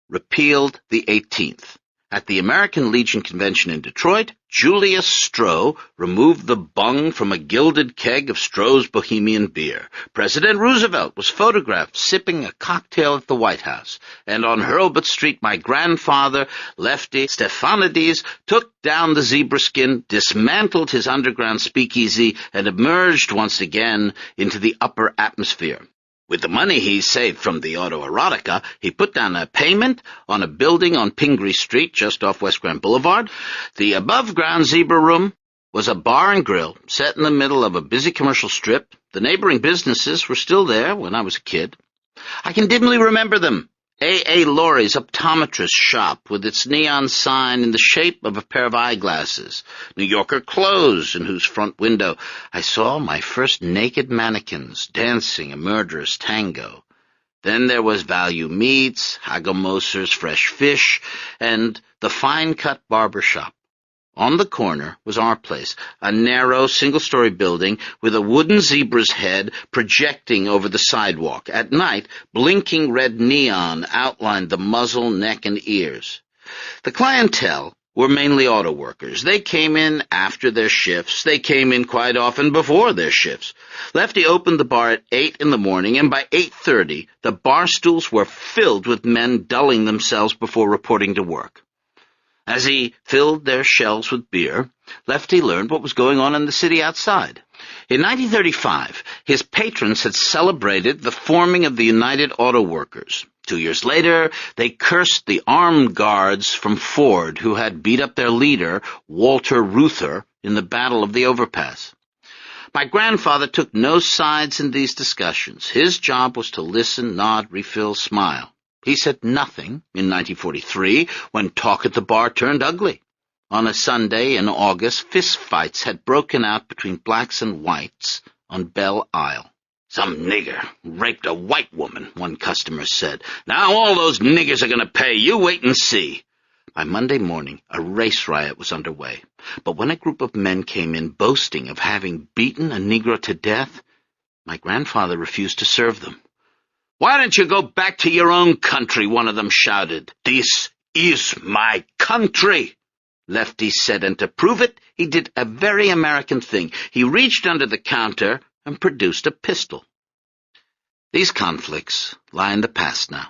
repealed the 18th. At the American Legion Convention in Detroit, Julius Stroh removed the bung from a gilded keg of Stroh's Bohemian beer. President Roosevelt was photographed sipping a cocktail at the White House. And on Hurlbut Street, my grandfather, Lefty Stephanides, took down the zebra skin, dismantled his underground speakeasy, and emerged once again into the upper atmosphere. With the money he saved from the autoerotica, he put down a payment on a building on Pingree Street, just off West Grand Boulevard. The above-ground Zebra Room was a bar and grill set in the middle of a busy commercial strip. The neighboring businesses were still there when I was a kid. I can dimly remember them. A. Laurie's optometrist shop with its neon sign in the shape of a pair of eyeglasses. New Yorker Clothes, in whose front window I saw my first naked mannequins dancing a murderous tango. Then there was Value Meats, Hagelmoser's Fresh Fish, and the Fine-Cut Barber Shop. On the corner was our place, a narrow, single-story building with a wooden zebra's head projecting over the sidewalk. At night, blinking red neon outlined the muzzle, neck, and ears. The clientele were mainly auto workers. They came in after their shifts. They came in quite often before their shifts. Lefty opened the bar at 8 in the morning, and by 8:30, the bar stools were filled with men dulling themselves before reporting to work. As he filled their shelves with beer, Lefty learned what was going on in the city outside. In 1935, his patrons had celebrated the forming of the United Auto Workers. 2 years later, they cursed the armed guards from Ford who had beat up their leader, Walter Reuther, in the Battle of the Overpass. My grandfather took no sides in these discussions. His job was to listen, nod, refill, smile. He said nothing in 1943 when talk at the bar turned ugly. On a Sunday in August, fistfights had broken out between blacks and whites on Belle Isle. "Some nigger raped a white woman," one customer said. "Now all those niggers are going to pay. You wait and see." By Monday morning, a race riot was underway. But when a group of men came in boasting of having beaten a Negro to death, my grandfather refused to serve them. "Why don't you go back to your own country?" one of them shouted. "This is my country," Lefty said, and to prove it, he did a very American thing. He reached under the counter and produced a pistol. These conflicts lie in the past now,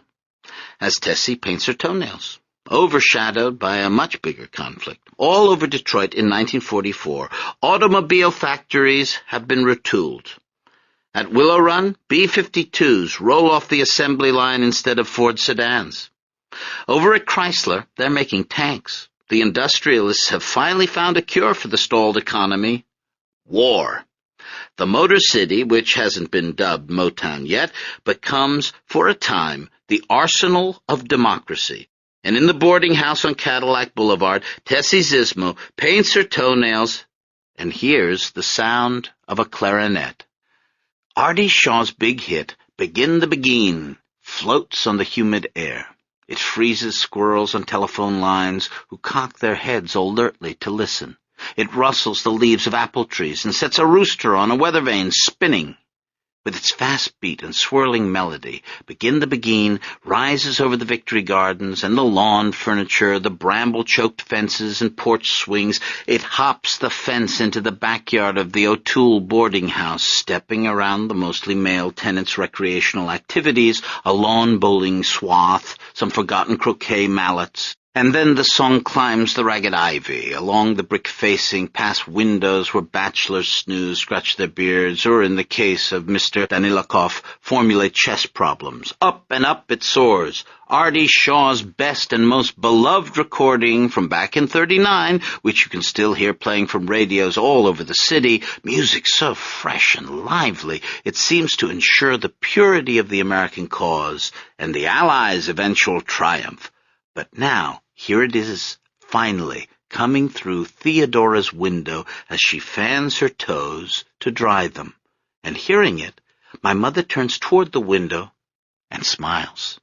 as Tessie paints her toenails, overshadowed by a much bigger conflict. All over Detroit in 1944, automobile factories have been retooled. At Willow Run, B-52s roll off the assembly line instead of Ford sedans. Over at Chrysler, they're making tanks. The industrialists have finally found a cure for the stalled economy: war. The Motor City, which hasn't been dubbed Motown yet, becomes, for a time, the arsenal of democracy. And in the boarding house on Cadillac Boulevard, Tessie Zismo paints her toenails and hears the sound of a clarinet. Artie Shaw's big hit, Begin the Begin, floats on the humid air. It freezes squirrels on telephone lines who cock their heads alertly to listen. It rustles the leaves of apple trees and sets a rooster on a weather vane spinning. With its fast beat and swirling melody, Begin the Begin rises over the Victory Gardens and the lawn furniture, the bramble-choked fences and porch swings. It hops the fence into the backyard of the O'Toole boarding house, stepping around the mostly male tenants' recreational activities, a lawn bowling swath, some forgotten croquet mallets. And then the song climbs the ragged ivy, along the brick facing, past windows where bachelors snooze, scratch their beards, or in the case of Mr. Danilakov, formulate chess problems. Up and up it soars. Artie Shaw's best and most beloved recording from back in '39, which you can still hear playing from radios all over the city, music so fresh and lively, it seems to ensure the purity of the American cause and the Allies' eventual triumph. But now, here it is, finally, coming through Theodora's window as she fans her toes to dry them. And hearing it, my mother turns toward the window and smiles.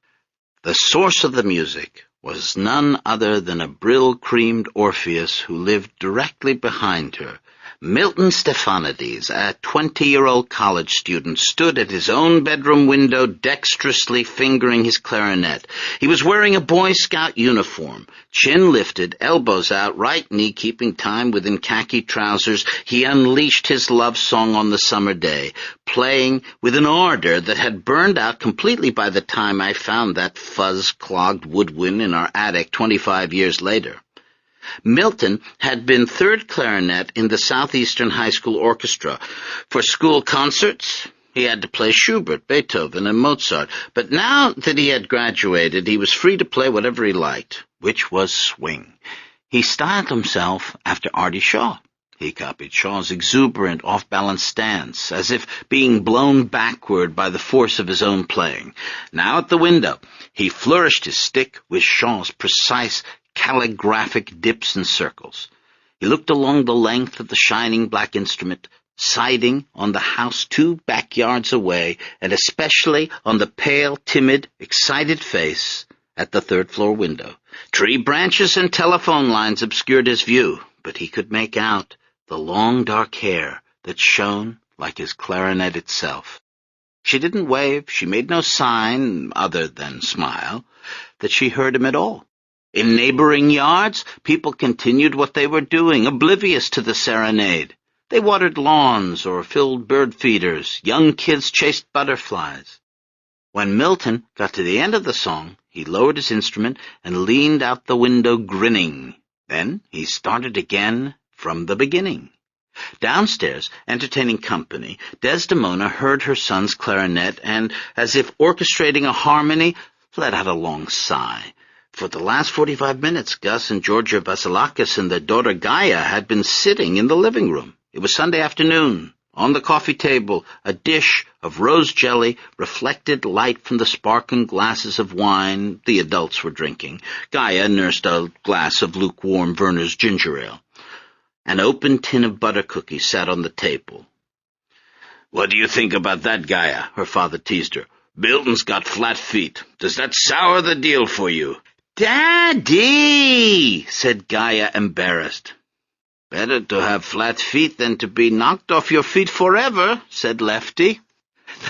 The source of the music was none other than a brill-creamed Orpheus who lived directly behind her. Milton Stephanides, a 20-year-old college student, stood at his own bedroom window dexterously fingering his clarinet. He was wearing a Boy Scout uniform, chin lifted, elbows out, right knee keeping time within khaki trousers. He unleashed his love song on the summer day, playing with an ardor that had burned out completely by the time I found that fuzz-clogged woodwind in our attic 25 years later. Milton had been third clarinet in the Southeastern High School Orchestra. For school concerts, he had to play Schubert, Beethoven, and Mozart, but now that he had graduated, he was free to play whatever he liked, which was swing. He styled himself after Artie Shaw. He copied Shaw's exuberant, off-balance stance, as if being blown backward by the force of his own playing. Now at the window, he flourished his stick with Shaw's precise, calligraphic dips and circles. He looked along the length of the shining black instrument, siding on the house 2 backyards away, and especially on the pale, timid, excited face at the third-floor window. Tree branches and telephone lines obscured his view, but he could make out the long dark hair that shone like his clarinet itself. She didn't wave, she made no sign, other than smile, that she heard him at all. In neighboring yards, people continued what they were doing, oblivious to the serenade. They watered lawns or filled bird feeders. Young kids chased butterflies. When Milton got to the end of the song, he lowered his instrument and leaned out the window grinning. Then he started again from the beginning. Downstairs, entertaining company, Desdemona heard her son's clarinet and, as if orchestrating a harmony, let out a long sigh. For the last 45 minutes, Gus and Georgia Vasilakis and their daughter Gaia had been sitting in the living room. It was Sunday afternoon. On the coffee table, a dish of rose jelly reflected light from the sparkling glasses of wine the adults were drinking. Gaia nursed a glass of lukewarm Werner's ginger ale. An open tin of butter cookies sat on the table. "What do you think about that, Gaia?" her father teased her. "Milton's got flat feet. Does that sour the deal for you?" "Daddy," said Gaia, embarrassed. "Better to have flat feet than to be knocked off your feet forever," said Lefty.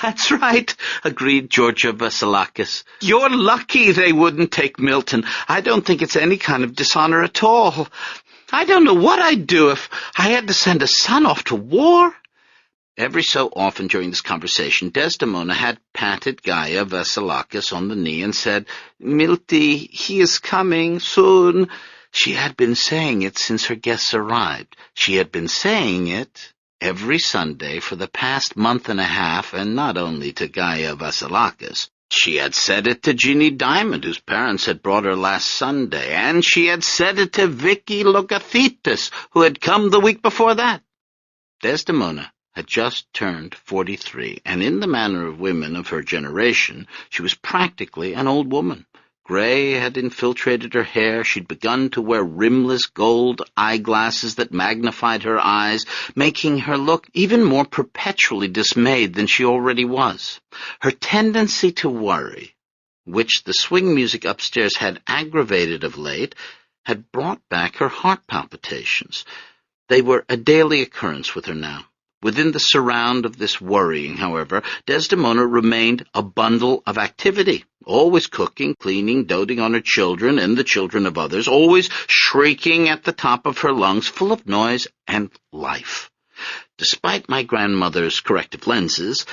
"That's right," agreed Georgia Vasilakis. "You're lucky they wouldn't take Milton. I don't think it's any kind of dishonor at all. I don't know what I'd do if I had to send a son off to war." Every so often during this conversation, Desdemona had patted Gaia Vasilakis on the knee and said, "Milty, he is coming soon." She had been saying it since her guests arrived. She had been saying it every Sunday for the past month and a half, and not only to Gaia Vasilakis. She had said it to Jeannie Diamond, whose parents had brought her last Sunday, and she had said it to Vicky Logathitis, who had come the week before that. Desdemona had just turned 43, and in the manner of women of her generation, she was practically an old woman. Gray had infiltrated her hair. She'd begun to wear rimless gold eyeglasses that magnified her eyes, making her look even more perpetually dismayed than she already was. Her tendency to worry, which the swing music upstairs had aggravated of late, had brought back her heart palpitations. They were a daily occurrence with her now. Within the surround of this worrying, however, Desdemona remained a bundle of activity, always cooking, cleaning, doting on her children and the children of others, always shrieking at the top of her lungs, full of noise and life. Despite my grandmother's corrective lenses,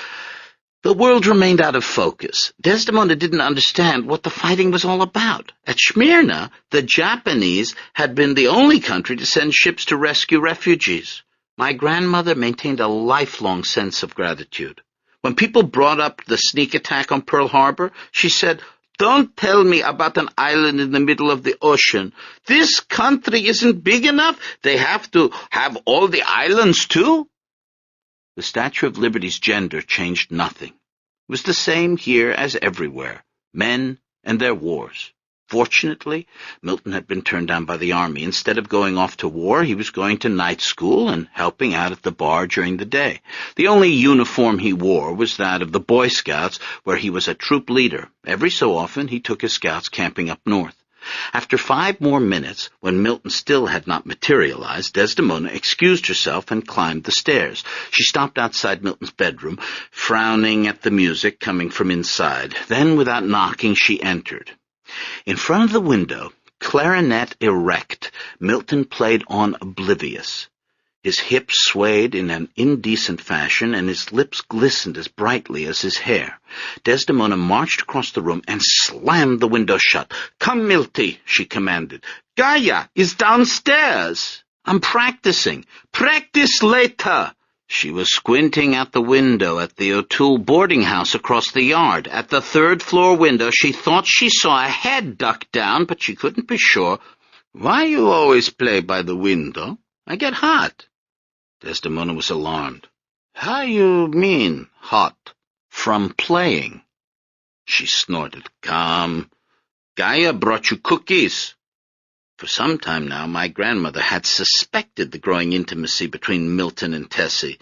The world remained out of focus. Desdemona didn't understand what the fighting was all about. At Smyrna, the Japanese had been the only country to send ships to rescue refugees. My grandmother maintained a lifelong sense of gratitude. When people brought up the sneak attack on Pearl Harbor, she said, "Don't tell me about an island in the middle of the ocean. This country isn't big enough. They have to have all the islands, too." The Statue of Liberty's gender changed nothing. It was the same here as everywhere, men and their wars. Fortunately, Milton had been turned down by the army. Instead of going off to war, he was going to night school and helping out at the bar during the day. The only uniform he wore was that of the Boy Scouts, where he was a troop leader. Every so often, he took his scouts camping up north. After 5 more minutes, when Milton still had not materialized, Desdemona excused herself and climbed the stairs. She stopped outside Milton's bedroom, frowning at the music coming from inside. Then, without knocking, she entered. In front of the window, clarinet erect, Milton played on Oblivious. His hips swayed in an indecent fashion, and his lips glistened as brightly as his hair. Desdemona marched across the room and slammed the window shut. "Come, Milty," she commanded. "Gaia is downstairs. I'm practicing. Practice later." She was squinting out the window at the O'Toole boarding house across the yard. At the 3rd-floor window, she thought she saw a head duck down, but she couldn't be sure. "Why you always play by the window? I get hot." Desdemona was alarmed. "How you mean, hot?" "From playing." She snorted. "Come, Gaia brought you cookies." For some time now, my grandmother had suspected the growing intimacy between Milton and Tessie.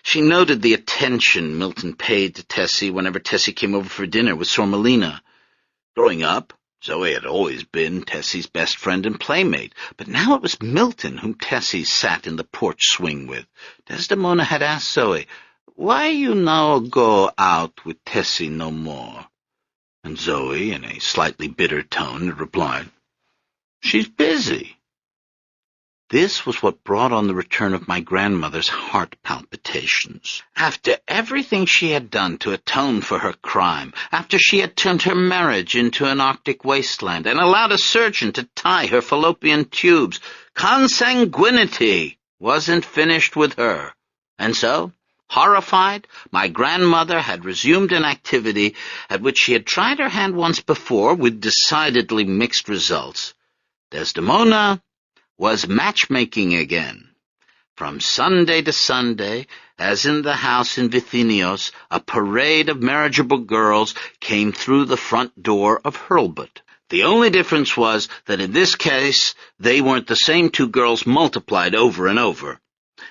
She noted the attention Milton paid to Tessie whenever Tessie came over for dinner with Sormelina. Growing up, Zoe had always been Tessie's best friend and playmate, but now it was Milton whom Tessie sat in the porch swing with. Desdemona had asked Zoe, "Why you now go out with Tessie no more?" And Zoe, in a slightly bitter tone, had replied, "She's busy." This was what brought on the return of my grandmother's heart palpitations. After everything she had done to atone for her crime, after she had turned her marriage into an Arctic wasteland and allowed a surgeon to tie her fallopian tubes, consanguinity wasn't finished with her. And so, horrified, my grandmother had resumed an activity at which she had tried her hand once before with decidedly mixed results. Desdemona was matchmaking again. From Sunday to Sunday, as in the house in Vithinios, a parade of marriageable girls came through the front door of Hurlbut. The only difference was that in this case they weren't the same 2 girls multiplied over and over.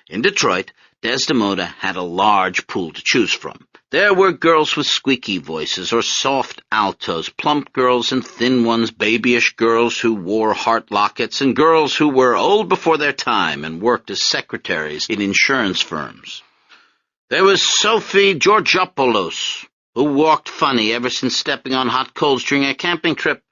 In Detroit, Desdemona had a large pool to choose from. There were girls with squeaky voices or soft altos, plump girls and thin ones, babyish girls who wore heart lockets, and girls who were old before their time and worked as secretaries in insurance firms. There was Sophie Georgopoulos, who walked funny ever since stepping on hot coals during a camping trip.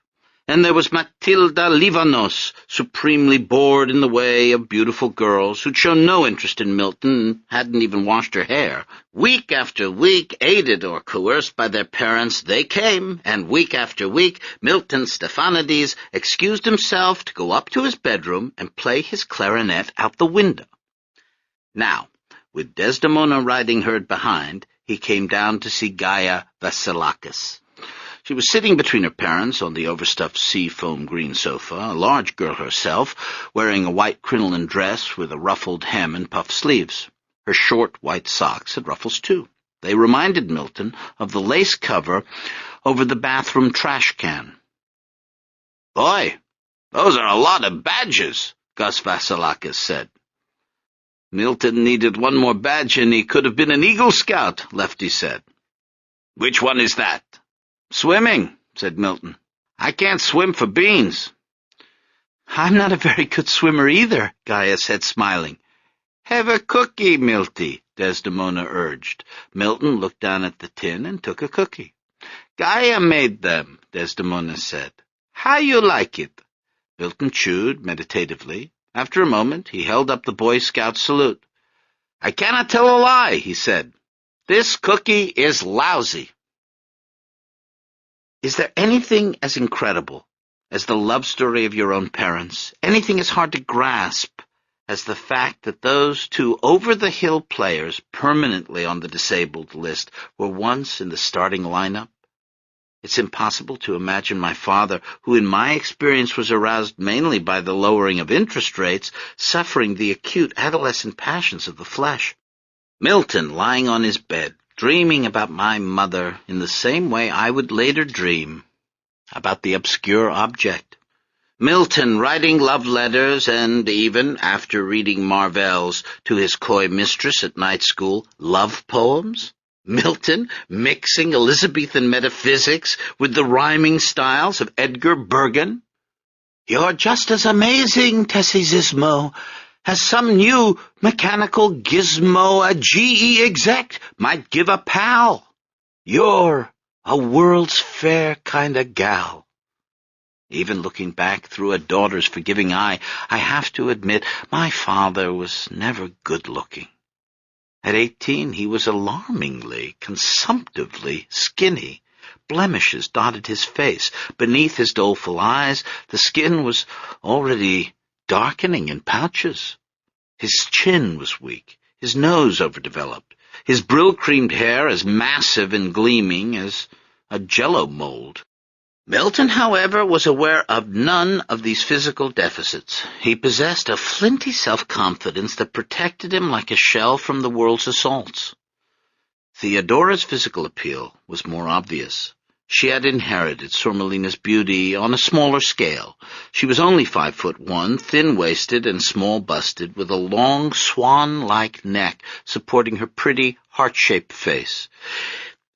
And there was Matilda Livanos, supremely bored in the way of beautiful girls, who'd shown no interest in Milton and hadn't even washed her hair. Week after week, aided or coerced by their parents, they came, and week after week, Milton Stephanides excused himself to go up to his bedroom and play his clarinet out the window. Now, with Desdemona riding herd behind, he came down to see Gaia Vasilakis. She was sitting between her parents on the overstuffed sea-foam green sofa, a large girl herself, wearing a white crinoline dress with a ruffled hem and puffed sleeves. Her short white socks had ruffles too. They reminded Milton of the lace cover over the bathroom trash can. "Boy, those are a lot of badges," Gus Vasilakis said. "Milton needed one more badge and he could have been an Eagle Scout," Lefty said. "Which one is that?" "Swimming," said Milton. "I can't swim for beans." "I'm not a very good swimmer either," Gaia said, smiling. "Have a cookie, Milty," Desdemona urged. Milton looked down at the tin and took a cookie. "Gaia made them," Desdemona said. "How you like it?" Milton chewed meditatively. After a moment, he held up the Boy Scout salute. "I cannot tell a lie," he said. This cookie is lousy. Is there anything as incredible as the love story of your own parents? Anything as hard to grasp as the fact that those two over-the-hill players permanently on the disabled list were once in the starting lineup? It's impossible to imagine my father, who in my experience was aroused mainly by the lowering of interest rates, suffering the acute adolescent passions of the flesh. Milton lying on his bed, dreaming about my mother in the same way I would later dream about the obscure object. Milton writing love letters and even, after reading Marvell's to his coy mistress at night school, love poems. Milton mixing Elizabethan metaphysics with the rhyming styles of Edgar Bergen. You're just as amazing, Tessie Zismo, as some new mechanical gizmo a GE exec might give a pal. You're a World's Fair kind of gal. Even looking back through a daughter's forgiving eye, I have to admit my father was never good-looking. At 18, he was alarmingly, consumptively skinny. Blemishes dotted his face. Beneath his doleful eyes, the skin was already darkening in pouches. His chin was weak, his nose overdeveloped, his brill-creamed hair as massive and gleaming as a jello mold. Milton, however, was aware of none of these physical deficits. He possessed a flinty self-confidence that protected him like a shell from the world's assaults. Theodora's physical appeal was more obvious. She had inherited Sormelina's beauty on a smaller scale. She was only 5'1", thin-waisted and small-busted, with a long swan-like neck supporting her pretty, heart-shaped face.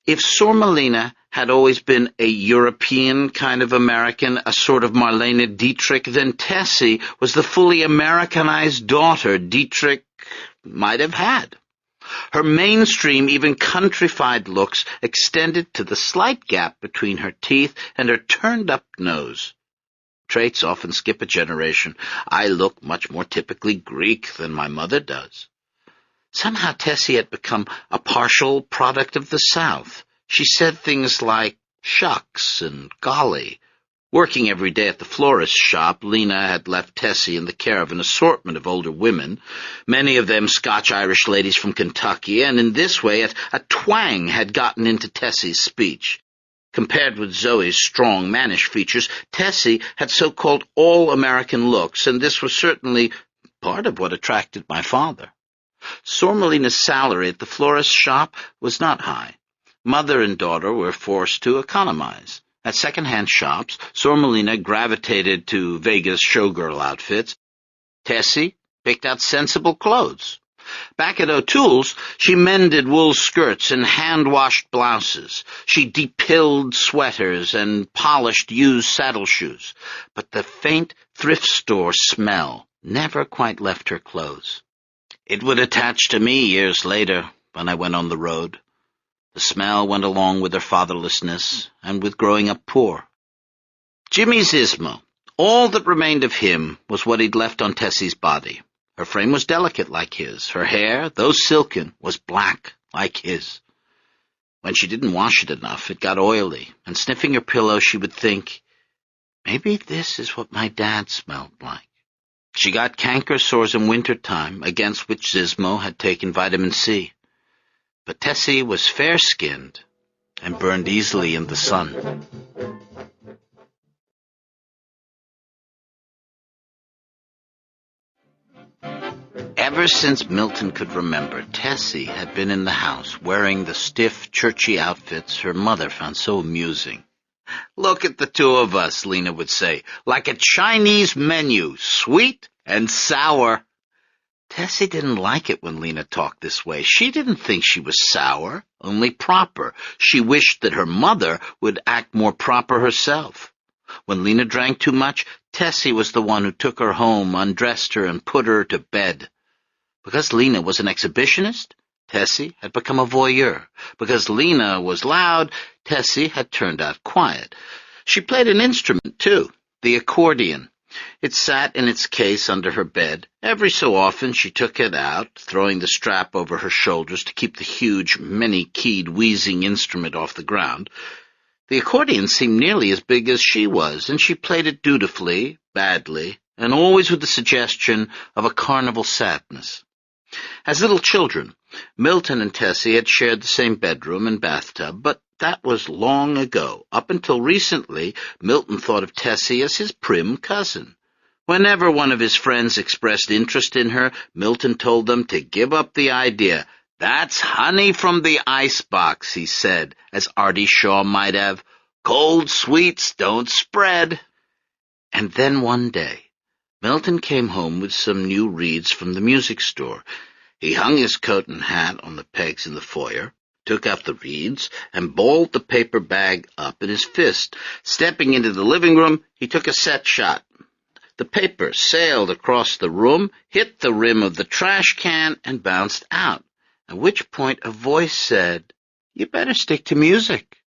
If Sormelina had always been a European kind of American, a sort of Marlene Dietrich, then Tessie was the fully Americanized daughter Dietrich might have had. Her mainstream, even countrified looks extended to the slight gap between her teeth and her turned-up nose. Traits often skip a generation. I look much more typically Greek than my mother does. Somehow Tessie had become a partial product of the South. She said things like shucks and golly. Working every day at the florist's shop, Lena had left Tessie in the care of an assortment of older women, many of them Scotch-Irish ladies from Kentucky, and in this way a twang had gotten into Tessie's speech. Compared with Zoe's strong, mannish features, Tessie had so-called all-American looks, and this was certainly part of what attracted my father. Sormelina's salary at the florist's shop was not high. Mother and daughter were forced to economize. At second-hand shops, Sormelina gravitated to Vegas showgirl outfits. Tessie picked out sensible clothes. Back at O'Toole's, she mended wool skirts and hand-washed blouses. She depilled sweaters and polished used saddle shoes. But the faint thrift store smell never quite left her clothes. It would attach to me years later when I went on the road. The smell went along with her fatherlessness and with growing up poor. Jimmy Zismo, all that remained of him was what he'd left on Tessie's body. Her frame was delicate like his. Her hair, though silken, was black like his. When she didn't wash it enough, it got oily, and sniffing her pillow, she would think, maybe this is what my dad smelled like. She got canker sores in winter-time, against which Zismo had taken vitamin C. But Tessie was fair-skinned and burned easily in the sun. Ever since Milton could remember, Tessie had been in the house, wearing the stiff, churchy outfits her mother found so amusing. "Look at the two of us," Lena would say, "like a Chinese menu, sweet and sour." Tessie didn't like it when Lena talked this way. She didn't think she was sour, only proper. She wished that her mother would act more proper herself. When Lena drank too much, Tessie was the one who took her home, undressed her, and put her to bed. Because Lena was an exhibitionist, Tessie had become a voyeur. Because Lena was loud, Tessie had turned out quiet. She played an instrument, too, the accordion. It sat in its case under her bed. Every so often she took it out, throwing the strap over her shoulders to keep the huge, many-keyed, wheezing instrument off the ground. The accordion seemed nearly as big as she was, and she played it dutifully, badly, and always with the suggestion of a carnival sadness. As little children, Milton and Tessie had shared the same bedroom and bathtub, but that was long ago. Up until recently, Milton thought of Tessie as his prim cousin. Whenever one of his friends expressed interest in her, Milton told them to give up the idea. "That's honey from the icebox," he said, as Artie Shaw might have. "Cold sweets don't spread." And then one day, Milton came home with some new reeds from the music store. He hung his coat and hat on the pegs in the foyer, took out the reeds, and balled the paper bag up in his fist. Stepping into the living room, he took a set shot. The paper sailed across the room, hit the rim of the trash can, and bounced out, at which point a voice said, "You better stick to music."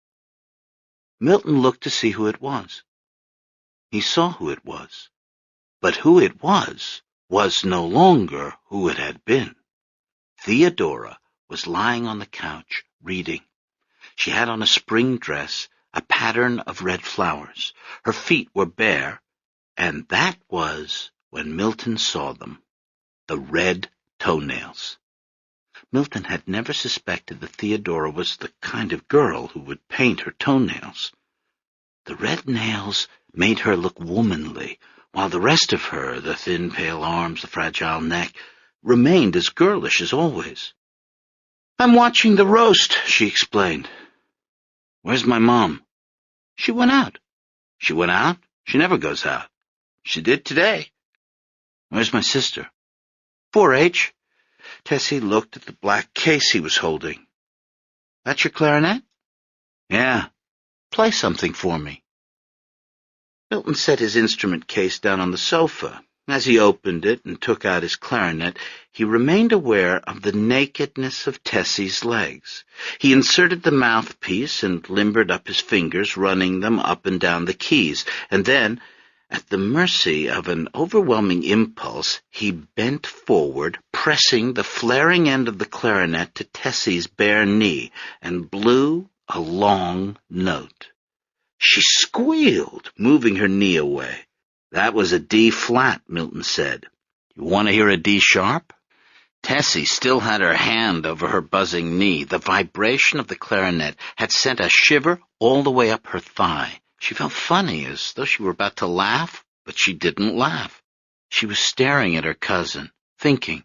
Milton looked to see who it was. He saw who it was, but who it was no longer who it had been. Theodora was lying on the couch, reading. She had on a spring dress, a pattern of red flowers. Her feet were bare, and that was when Milton saw them, the red toenails. Milton had never suspected that Theodora was the kind of girl who would paint her toenails. The red nails made her look womanly, while the rest of her, the thin, pale arms, the fragile neck, remained as girlish as always. "I'm watching the roast," she explained. "Where's my mom?" "She went out." "She went out? She never goes out." "She did today." "Where's my sister?" 4-H. Tessie looked at the black case he was holding. "That's your clarinet?" "Yeah. Play something for me." Milton set his instrument case down on the sofa. As he opened it and took out his clarinet, he remained aware of the nakedness of Tessie's legs. He inserted the mouthpiece and limbered up his fingers, running them up and down the keys, and then, at the mercy of an overwhelming impulse, he bent forward, pressing the flaring end of the clarinet to Tessie's bare knee, and blew a long note. She squealed, moving her knee away. "That was a D-flat," Milton said. "You want to hear a D-sharp?" Tessie still had her hand over her buzzing knee. The vibration of the clarinet had sent a shiver all the way up her thigh. She felt funny, as though she were about to laugh, but she didn't laugh. She was staring at her cousin, thinking,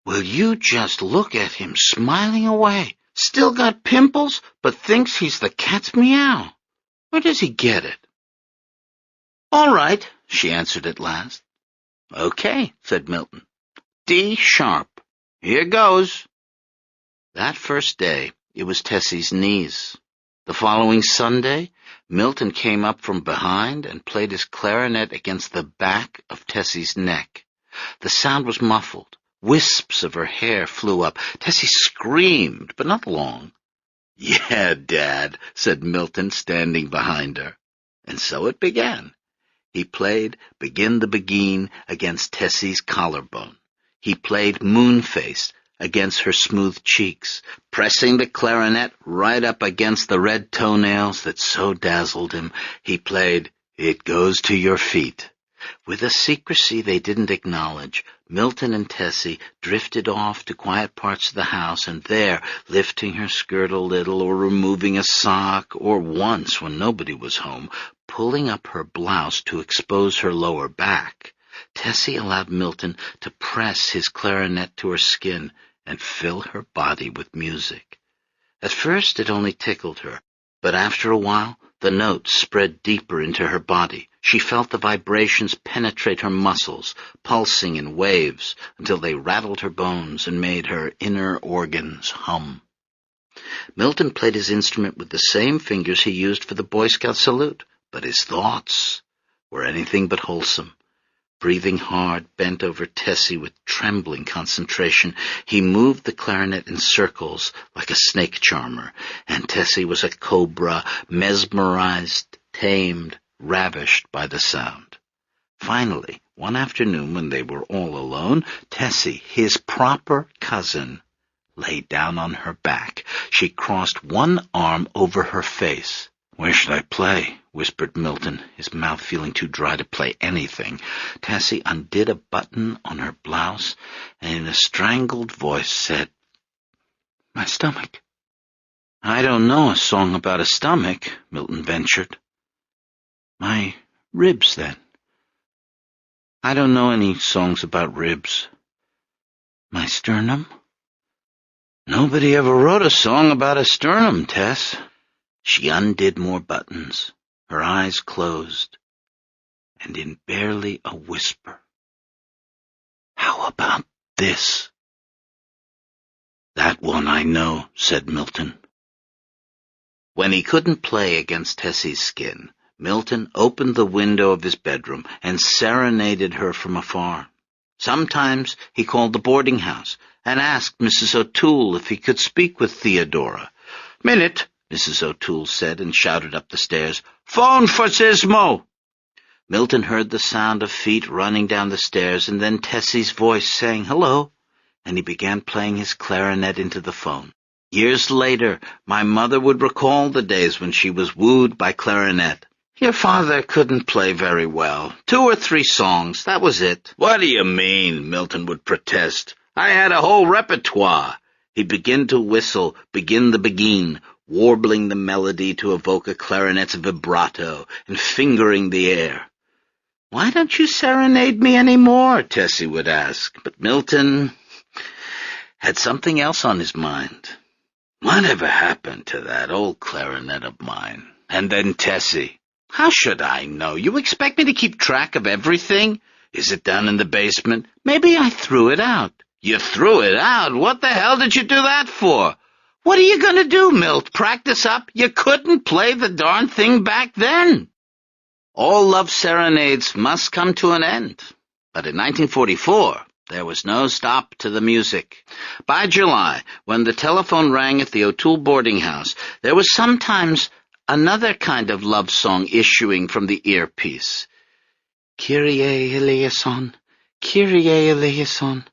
"Will you just look at him smiling away? Still got pimples, but thinks he's the cat's meow. Where does he get it?" "All right," she answered at last. "Okay," said Milton. D-sharp. Here goes." That first day, it was Tessie's knees. The following Sunday, Milton came up from behind and played his clarinet against the back of Tessie's neck. The sound was muffled. Wisps of her hair flew up. Tessie screamed, but not long. "Yeah, Dad," said Milton, standing behind her. And so it began. He played Begin the Beguine against Tessie's collarbone. He played Moon-Faced against her smooth cheeks, pressing the clarinet right up against the red toenails that so dazzled him. He played It Goes to Your Feet. With a secrecy they didn't acknowledge, Milton and Tessie drifted off to quiet parts of the house, and there, lifting her skirt a little, or removing a sock, or once, when nobody was home, pulling up her blouse to expose her lower back, Tessie allowed Milton to press his clarinet to her skin and fill her body with music. At first it only tickled her, but after a while the notes spread deeper into her body. She felt the vibrations penetrate her muscles, pulsing in waves until they rattled her bones and made her inner organs hum. Milton played his instrument with the same fingers he used for the Boy Scout salute, but his thoughts were anything but wholesome. Breathing hard, bent over Tessie with trembling concentration, he moved the clarinet in circles like a snake charmer, and Tessie was a cobra, mesmerized, tamed, ravished by the sound. Finally, one afternoon when they were all alone, Tessie, his proper cousin, lay down on her back. She crossed one arm over her face. "Where should I play?" whispered Milton, his mouth feeling too dry to play anything. Tessie undid a button on her blouse, and in a strangled voice said, "My stomach." "I don't know a song about a stomach," Milton ventured. "My ribs, then." "I don't know any songs about ribs." "My sternum?" "Nobody ever wrote a song about a sternum, Tess." She undid more buttons, her eyes closed, and in barely a whisper, "How about this?" "That one I know," said Milton. When he couldn't play against Tessie's skin, Milton opened the window of his bedroom and serenaded her from afar. Sometimes he called the boarding house and asked Mrs. O'Toole if he could speak with Theodora. "Minute," Mrs. O'Toole said, and shouted up the stairs, "Phone for Sismo!" Milton heard the sound of feet running down the stairs, and then Tessie's voice saying hello, and he began playing his clarinet into the phone. Years later, my mother would recall the days when she was wooed by clarinet. "Your father couldn't play very well. 2 or 3 songs, that was it." "What do you mean?" Milton would protest. "I had a whole repertoire." He'd begin to whistle Begin the Begin, warbling the melody to evoke a clarinet's vibrato and fingering the air. "Why don't you serenade me any more?" Tessie would ask. But Milton had something else on his mind. "Whatever happened to that old clarinet of mine?" And then Tessie, "How should I know? You expect me to keep track of everything? Is it down in the basement? Maybe I threw it out." "You threw it out? What the hell did you do that for?" "What are you going to do, Milt? Practice up? You couldn't play the darn thing back then." All love serenades must come to an end. But in 1944, there was no stop to the music. By July, when the telephone rang at the O'Toole boarding house, there was sometimes another kind of love song issuing from the earpiece. "Kyrie eleison, Kyrie eleison,"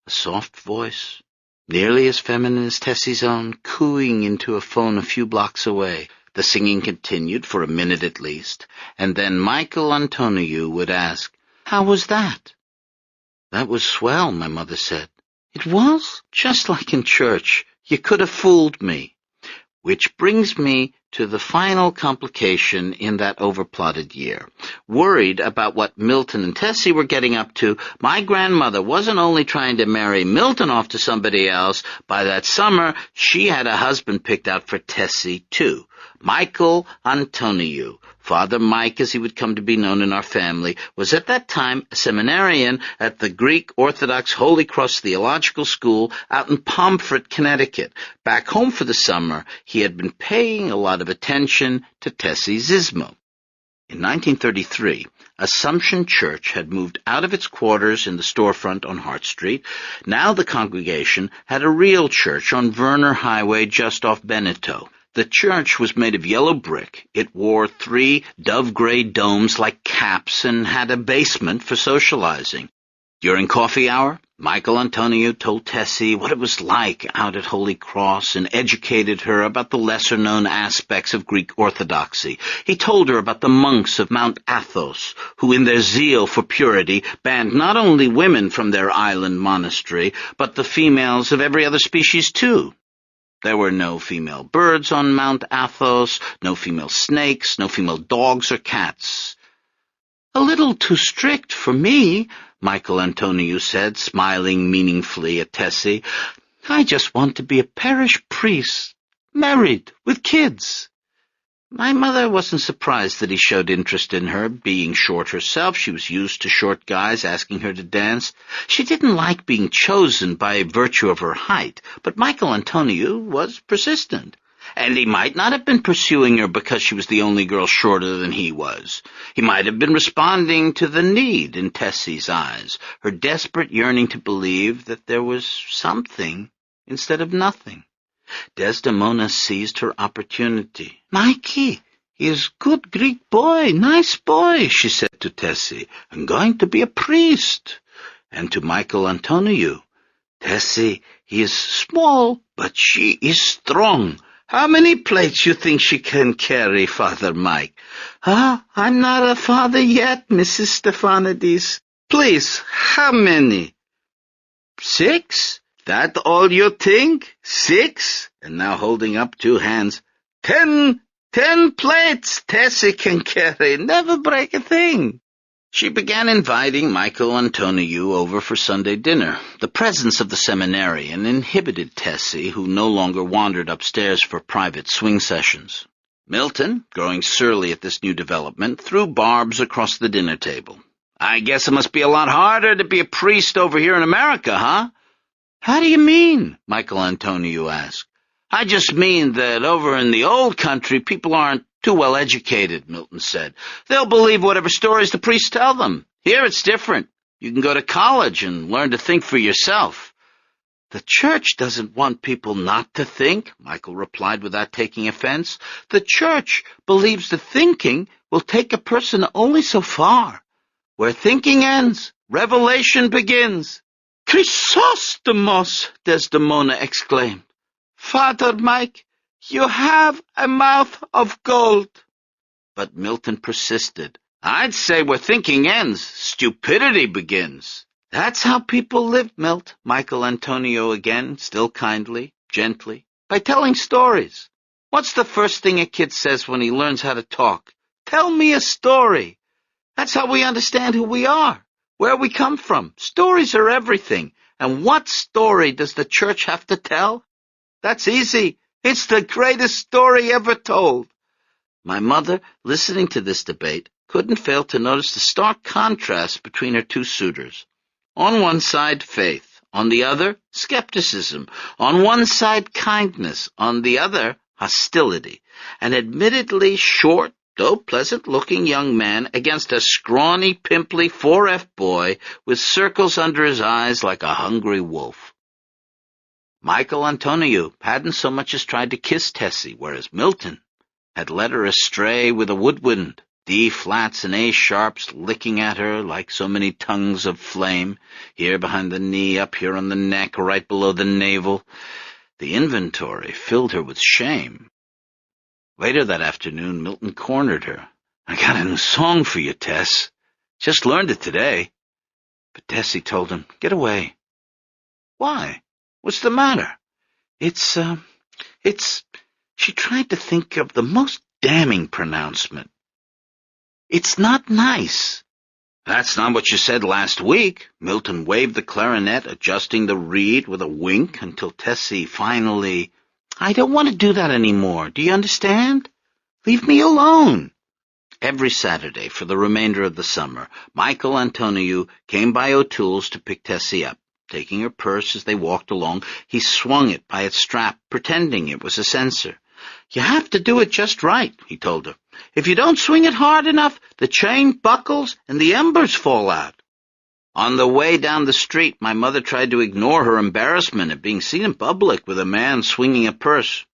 a soft voice, nearly as feminine as Tessie's own, cooing into a phone a few blocks away. The singing continued for a minute at least, and then Michael Antoniou would ask, "How was that?" "That was swell," my mother said. "It was? Just like in church. You could have fooled me." Which brings me to the final complication in that overplotted year. Worried about what Milton and Tessie were getting up to, my grandmother wasn't only trying to marry Milton off to somebody else. By that summer, she had a husband picked out for Tessie, too. Michael Antoniou, Father Mike as he would come to be known in our family, was at that time a seminarian at the Greek Orthodox Holy Cross Theological School out in Pomfret, Connecticut. Back home for the summer, he had been paying a lot of attention to Tessie Sismo. In 1933, Assumption Church had moved out of its quarters in the storefront on Hart Street. Now the congregation had a real church on Verner Highway just off Beneteau. The church was made of yellow brick. It wore 3 dove-gray domes like caps and had a basement for socializing. During coffee hour, Michael Antoniou told Tessie what it was like out at Holy Cross and educated her about the lesser-known aspects of Greek Orthodoxy. He told her about the monks of Mount Athos, who in their zeal for purity banned not only women from their island monastery, but the females of every other species too. There were no female birds on Mount Athos, no female snakes, no female dogs or cats. "A little too strict for me," Michael Antoniou said, smiling meaningfully at Tessie. "I just want to be a parish priest, married, with kids." My mother wasn't surprised that he showed interest in her. Being short herself, she was used to short guys asking her to dance. She didn't like being chosen by virtue of her height, but Michael Antoniou was persistent. And he might not have been pursuing her because she was the only girl shorter than he was. He might have been responding to the need in Tessie's eyes, her desperate yearning to believe that there was something instead of nothing. Desdemona seized her opportunity. "Mikey, he is good Greek boy, nice boy," she said to Tessie, "I'm going to be a priest." And to Michael Antonio, "Tessie, he is small, but she is strong. How many plates you think she can carry, Father Mike?" "I'm not a father yet, Mrs. Stephanides. Please, how many?" "6? That all you think? 6?" And now holding up 2 hands, 10 plates Tessie can carry, never break a thing." She began inviting Michael Antonio over for Sunday dinner. The presence of the seminarian inhibited Tessie, who no longer wandered upstairs for private swing sessions. Milton, growing surly at this new development, threw barbs across the dinner table. "I guess it must be a lot harder to be a priest over here in America, huh?" "How do you mean?" Michael Antonio asked. "I just mean that over in the old country people aren't too well educated," Milton said. "They'll believe whatever stories the priests tell them. Here it's different. You can go to college and learn to think for yourself." "The church doesn't want people not to think," Michael replied without taking offense. "The church believes that thinking will take a person only so far. Where thinking ends, revelation begins." "Chrysostomos!" Desdemona exclaimed. "Father Mike, you have a mouth of gold." But Milton persisted. "I'd say where thinking ends, stupidity begins." "That's how people live, Milt," Michael Antonio again, still kindly, gently, "by telling stories. What's the first thing a kid says when he learns how to talk? Tell me a story. That's how we understand who we are, where we come from. Stories are everything. And what story does the church have to tell? That's easy. It's the greatest story ever told." My mother, listening to this debate, couldn't fail to notice the stark contrast between her 2 suitors. On one side, faith. On the other, skepticism. On one side, kindness. On the other, hostility. An admittedly short, though pleasant-looking young man against a scrawny, pimply 4F boy with circles under his eyes like a hungry wolf. Michael Antonio hadn't so much as tried to kiss Tessie, whereas Milton had led her astray with a woodwind, D-flats and A-sharps licking at her like so many tongues of flame, here behind the knee, up here on the neck, right below the navel. The inventory filled her with shame. Later that afternoon, Milton cornered her. "I got a new song for you, Tess. Just learned it today." But Tessie told him, "Get away." "Why? What's the matter?" It's, she tried to think of the most damning pronouncement. "It's not nice." "That's not what you said last week." Milton waved the clarinet, adjusting the reed with a wink until Tessie finally, "I don't want to do that anymore. Do you understand? Leave me alone." Every Saturday for the remainder of the summer, Michael Antonio came by O'Toole's to pick Tessie up. Taking her purse as they walked along, he swung it by its strap, pretending it was a censer. "You have to do it just right," he told her. "If you don't swing it hard enough, the chain buckles and the embers fall out." On the way down the street, my mother tried to ignore her embarrassment at being seen in public with a man swinging a purse.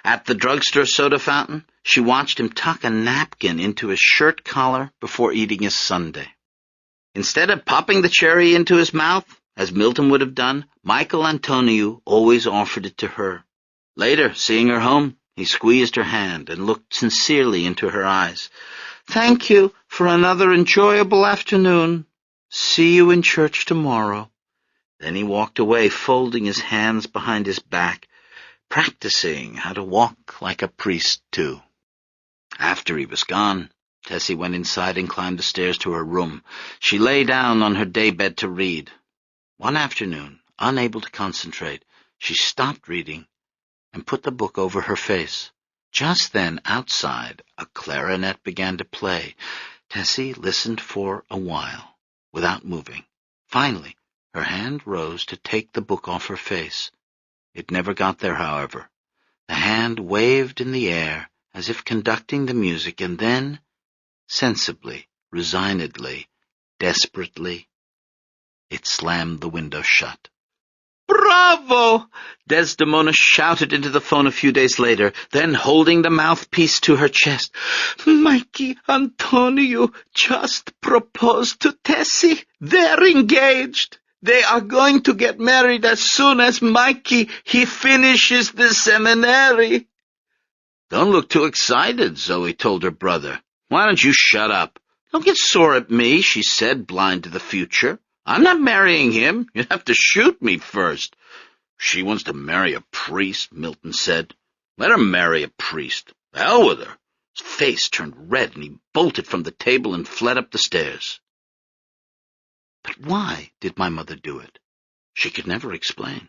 At the drugstore soda fountain, she watched him tuck a napkin into his shirt collar before eating his sundae. Instead of popping the cherry into his mouth, as Milton would have done, Michael Antonio always offered it to her. Later, seeing her home, he squeezed her hand and looked sincerely into her eyes. "Thank you for another enjoyable afternoon. See you in church tomorrow." Then he walked away, folding his hands behind his back, practicing how to walk like a priest, too. After he was gone, Tessie went inside and climbed the stairs to her room. She lay down on her daybed to read. One afternoon, unable to concentrate, she stopped reading and put the book over her face. Just then, outside, a clarinet began to play. Tessie listened for a while, without moving. Finally, her hand rose to take the book off her face. It never got there, however. The hand waved in the air as if conducting the music, and then, sensibly, resignedly, desperately, it slammed the window shut. Bravo! Desdemona shouted into the phone a few days later, then holding the mouthpiece to her chest. Mikey Antonio just proposed to Tessie. They're engaged. They are going to get married as soon as Mikey, he finishes the seminary. Don't look too excited, Zoe told her brother. Why don't you shut up? Don't get sore at me, she said, blind to the future. I'm not marrying him. You'd have to shoot me first. She wants to marry a priest, Milton said. Let her marry a priest. The hell with her. His face turned red, and he bolted from the table and fled up the stairs. But why did my mother do it? She could never explain.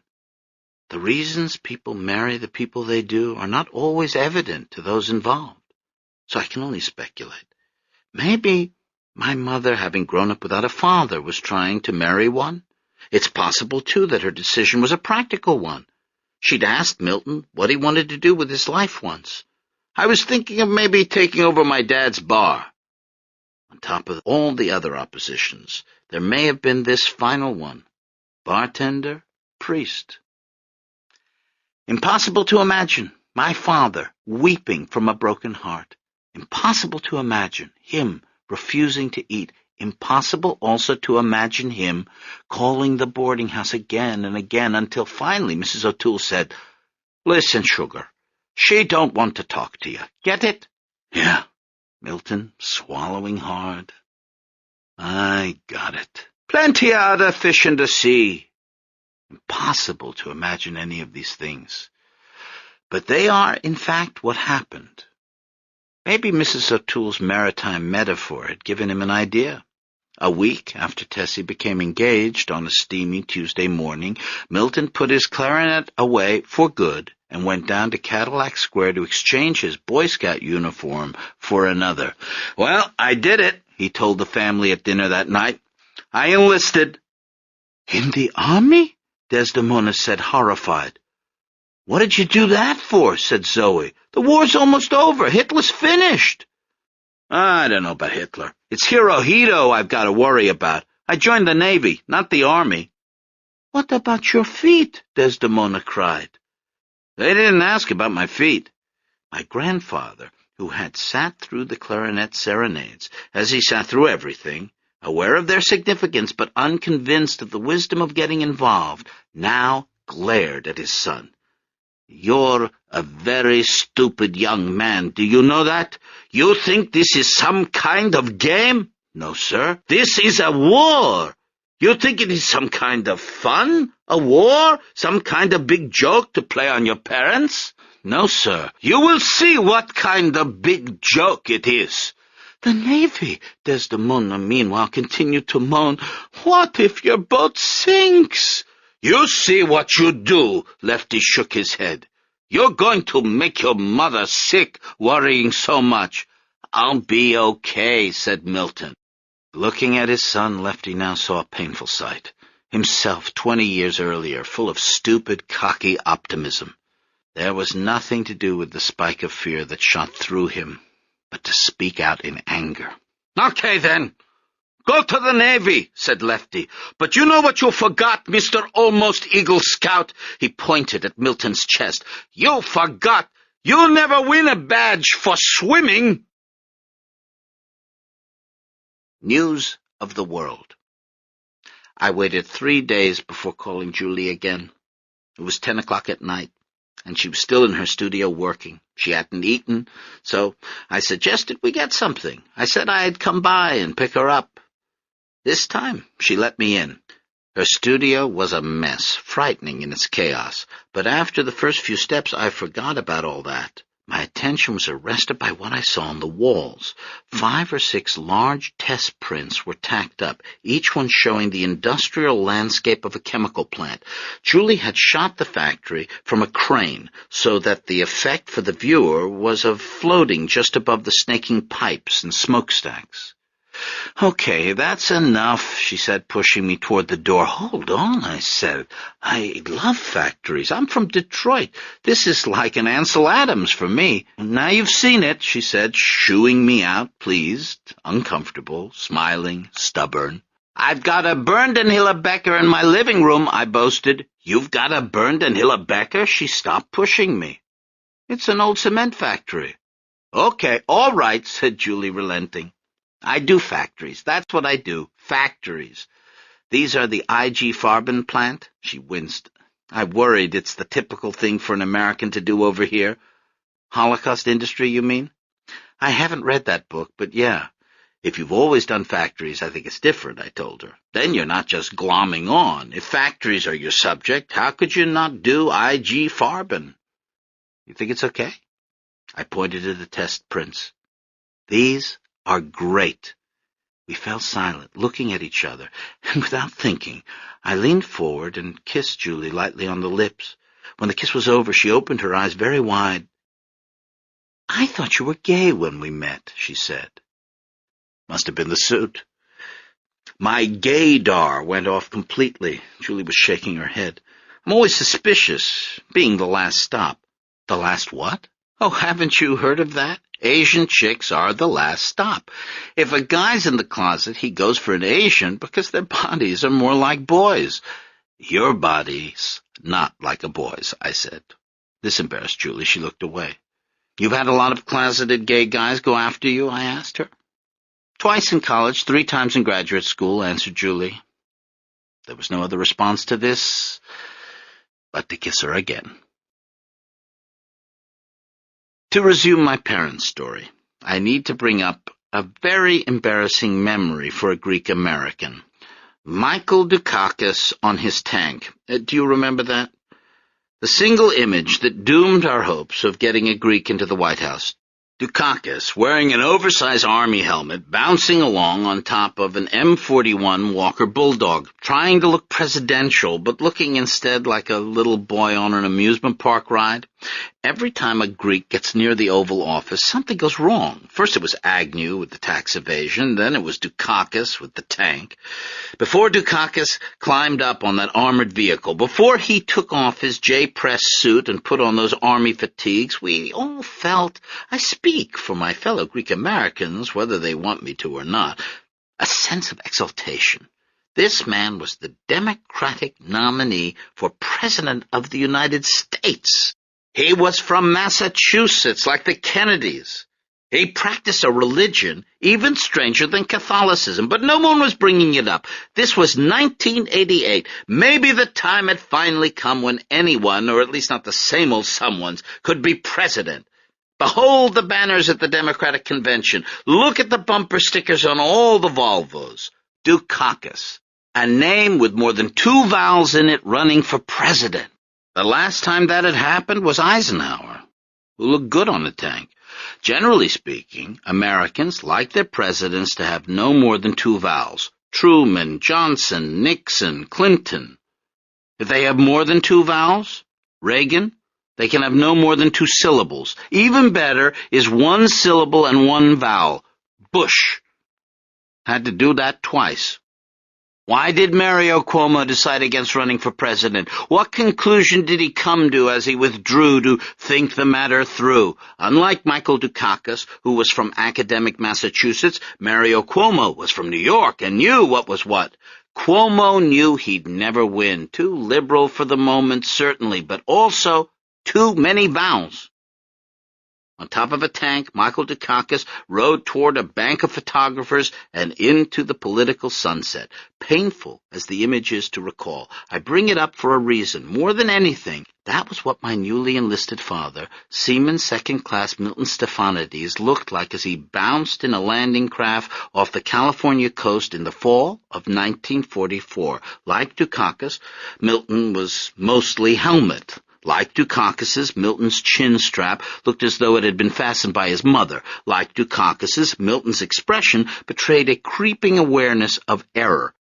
The reasons people marry the people they do are not always evident to those involved, so I can only speculate. Maybe my mother, having grown up without a father, was trying to marry one. It's possible, too, that her decision was a practical one. She'd asked Milton what he wanted to do with his life once. I was thinking of maybe taking over my dad's bar. On top of all the other oppositions, there may have been this final one. Bartender, priest. Impossible to imagine my father weeping from a broken heart. Impossible to imagine him refusing to eat. Impossible also to imagine him calling the boarding house again and again until finally Mrs. O'Toole said, Listen, sugar, she don't want to talk to you. Get it? Yeah. Milton, swallowing hard. I got it. Plenty of other fish in the sea. Impossible to imagine any of these things. But they are, in fact, what happened. Maybe Mrs. O'Toole's maritime metaphor had given him an idea. A week after Tessie became engaged, on a steamy Tuesday morning, Milton put his clarinet away for good and went down to Cadillac Square to exchange his Boy Scout uniform for another. Well, I did it, he told the family at dinner that night. I enlisted. In the army? Desdemona said, horrified. What did you do that for? Said Zoe. The war's almost over. Hitler's finished. I don't know about Hitler. It's Hirohito I've got to worry about. I joined the Navy, not the Army. What about your feet? Desdemona cried. They didn't ask about my feet. My grandfather, who had sat through the clarinet serenades, as he sat through everything, aware of their significance but unconvinced of the wisdom of getting involved, now glared at his son. You're a very stupid young man, do you know that? You think this is some kind of game? No, sir. This is a war. You think it is some kind of fun? A war? Some kind of big joke to play on your parents? No, sir. You will see what kind of big joke it is. The Navy, Desdemona meanwhile continued to moan. What if your boat sinks? You see what you do, Lefty shook his head. You're going to make your mother sick, worrying so much. I'll be okay, said Milton. Looking at his son, Lefty now saw a painful sight. Himself, 20 years earlier, full of stupid, cocky optimism. There was nothing to do with the spike of fear that shot through him, but to speak out in anger. Okay, then. Go to the Navy, said Lefty. But you know what you forgot, Mr. Almost Eagle Scout? He pointed at Milton's chest. You forgot. You'll never win a badge for swimming. News of the world. I waited 3 days before calling Julie again. It was 10 o'clock at night, and she was still in her studio working. She hadn't eaten, so I suggested we get something. I said I'd come by and pick her up. This time, she let me in. Her studio was a mess, frightening in its chaos, but after the first few steps, I forgot about all that. My attention was arrested by what I saw on the walls. 5 or 6 large test prints were tacked up, each one showing the industrial landscape of a chemical plant. Julie had shot the factory from a crane so that the effect for the viewer was of floating just above the snaking pipes and smokestacks. Okay, that's enough, she said, pushing me toward the door. Hold on, I said. I love factories. I'm from Detroit. This is like an Ansel Adams for me. Now you've seen it, she said, shooing me out, pleased, uncomfortable, smiling, stubborn. "I've got a burned and Hillebecker in my living room," I boasted. "You've got a burned and Hillebecker?" She stopped pushing me. "It's an old cement factory." "Okay, all right," said Julie, relenting. "I do factories. That's what I do. Factories. These are the IG Farben plant." She winced. "I worried it's the typical thing for an American to do over here." "Holocaust industry, you mean?" "I haven't read that book, but yeah. If you've always done factories, I think it's different," I told her. "Then you're not just glomming on. If factories are your subject, how could you not do IG Farben?" "You think it's okay?" I pointed to the test prints. "These are great." We fell silent, looking at each other, and without thinking, I leaned forward and kissed Julie lightly on the lips. When the kiss was over, she opened her eyes very wide. "I thought you were gay when we met," she said. "Must have been the suit." My gaydar went off completely. Julie was shaking her head. "I'm always suspicious, being the last stop." "The last what?" "Oh, haven't you heard of that? Asian chicks are the last stop. If a guy's in the closet, he goes for an Asian because their bodies are more like boys." "Your body's not like a boy's," I said. This embarrassed Julie. She looked away. "You've had a lot of closeted gay guys go after you?" I asked her. "Twice in college, 3 times in graduate school," answered Julie. There was no other response to this but to kiss her again. To resume my parents' story, I need to bring up a very embarrassing memory for a Greek American. Michael Dukakis on his tank. Do you remember that? The single image that doomed our hopes of getting a Greek into the White House. Dukakis, wearing an oversized army helmet, bouncing along on top of an M41 Walker Bulldog, trying to look presidential, but looking instead like a little boy on an amusement park ride. Every time a Greek gets near the Oval Office, something goes wrong. First it was Agnew with the tax evasion, then it was Dukakis with the tank. Before Dukakis climbed up on that armored vehicle, before he took off his J-Press suit and put on those army fatigues, we all felt, I speak for my fellow Greek Americans, whether they want me to or not, a sense of exultation. This man was the Democratic nominee for President of the United States. He was from Massachusetts, like the Kennedys. He practiced a religion even stranger than Catholicism, but no one was bringing it up. This was 1988. Maybe the time had finally come when anyone, or at least not the same old someones, could be president. Behold the banners at the Democratic Convention. Look at the bumper stickers on all the Volvos. Dukakis, a name with more than 2 vowels in it, running for president. The last time that had happened was Eisenhower, who looked good on the tank. Generally speaking, Americans like their presidents to have no more than 2 vowels. Truman, Johnson, Nixon, Clinton. If they have more than 2 vowels, Reagan, they can have no more than 2 syllables. Even better is 1 syllable and 1 vowel. Bush. Had to do that twice. Why did Mario Cuomo decide against running for president? What conclusion did he come to as he withdrew to think the matter through? Unlike Michael Dukakis, who was from academic Massachusetts, Mario Cuomo was from New York and knew what was what. Cuomo knew he'd never win. Too liberal for the moment, certainly, but also too many vowels. On top of a tank, Michael Dukakis rode toward a bank of photographers and into the political sunset. Painful as the image is to recall, I bring it up for a reason. More than anything, that was what my newly enlisted father, Seaman Second Class Milton Stephanides, looked like as he bounced in a landing craft off the California coast in the fall of 1944. Like Dukakis, Milton was mostly helmet. Like Dukakis's, Milton's chin strap looked as though it had been fastened by his mother. Like Dukakis's, Milton's expression betrayed a creeping awareness of error.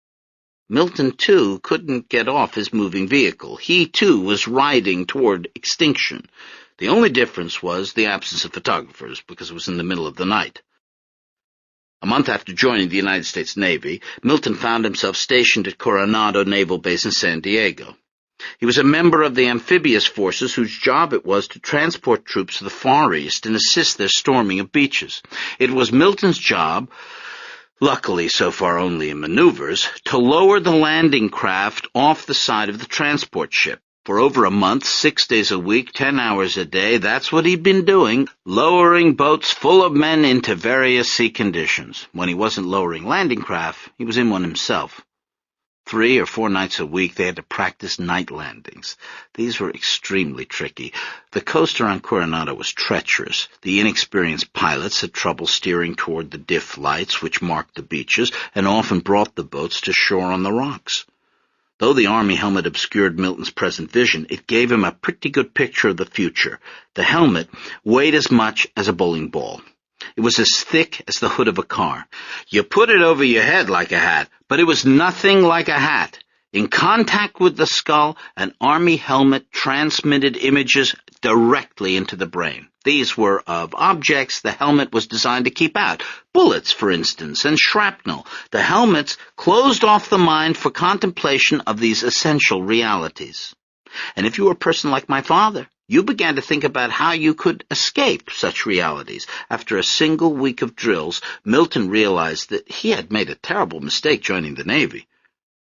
Milton, too, couldn't get off his moving vehicle. He, too, was riding toward extinction. The only difference was the absence of photographers, because it was in the middle of the night. A month after joining the United States Navy, Milton found himself stationed at Coronado Naval Base in San Diego. He was a member of the amphibious forces whose job it was to transport troops to the Far East and assist their storming of beaches. It was Milton's job, luckily so far only in maneuvers, to lower the landing craft off the side of the transport ship. For over a month, 6 days a week, 10 hours a day, that's what he'd been doing, lowering boats full of men into various sea conditions. When he wasn't lowering landing craft, he was in one himself. 3 or 4 nights a week, they had to practice night landings. These were extremely tricky. The coast around Coronado was treacherous. The inexperienced pilots had trouble steering toward the diff lights, which marked the beaches, and often brought the boats to shore on the rocks. Though the army helmet obscured Milton's present vision, it gave him a pretty good picture of the future. The helmet weighed as much as a bowling ball. It was as thick as the hood of a car. You put it over your head like a hat, but it was nothing like a hat. In contact with the skull, an army helmet transmitted images directly into the brain. These were of objects the helmet was designed to keep out. Bullets, for instance, and shrapnel. The helmets closed off the mind for contemplation of these essential realities. And if you were a person like my father, you began to think about how you could escape such realities. After a single week of drills, Milton realized that he had made a terrible mistake joining the Navy.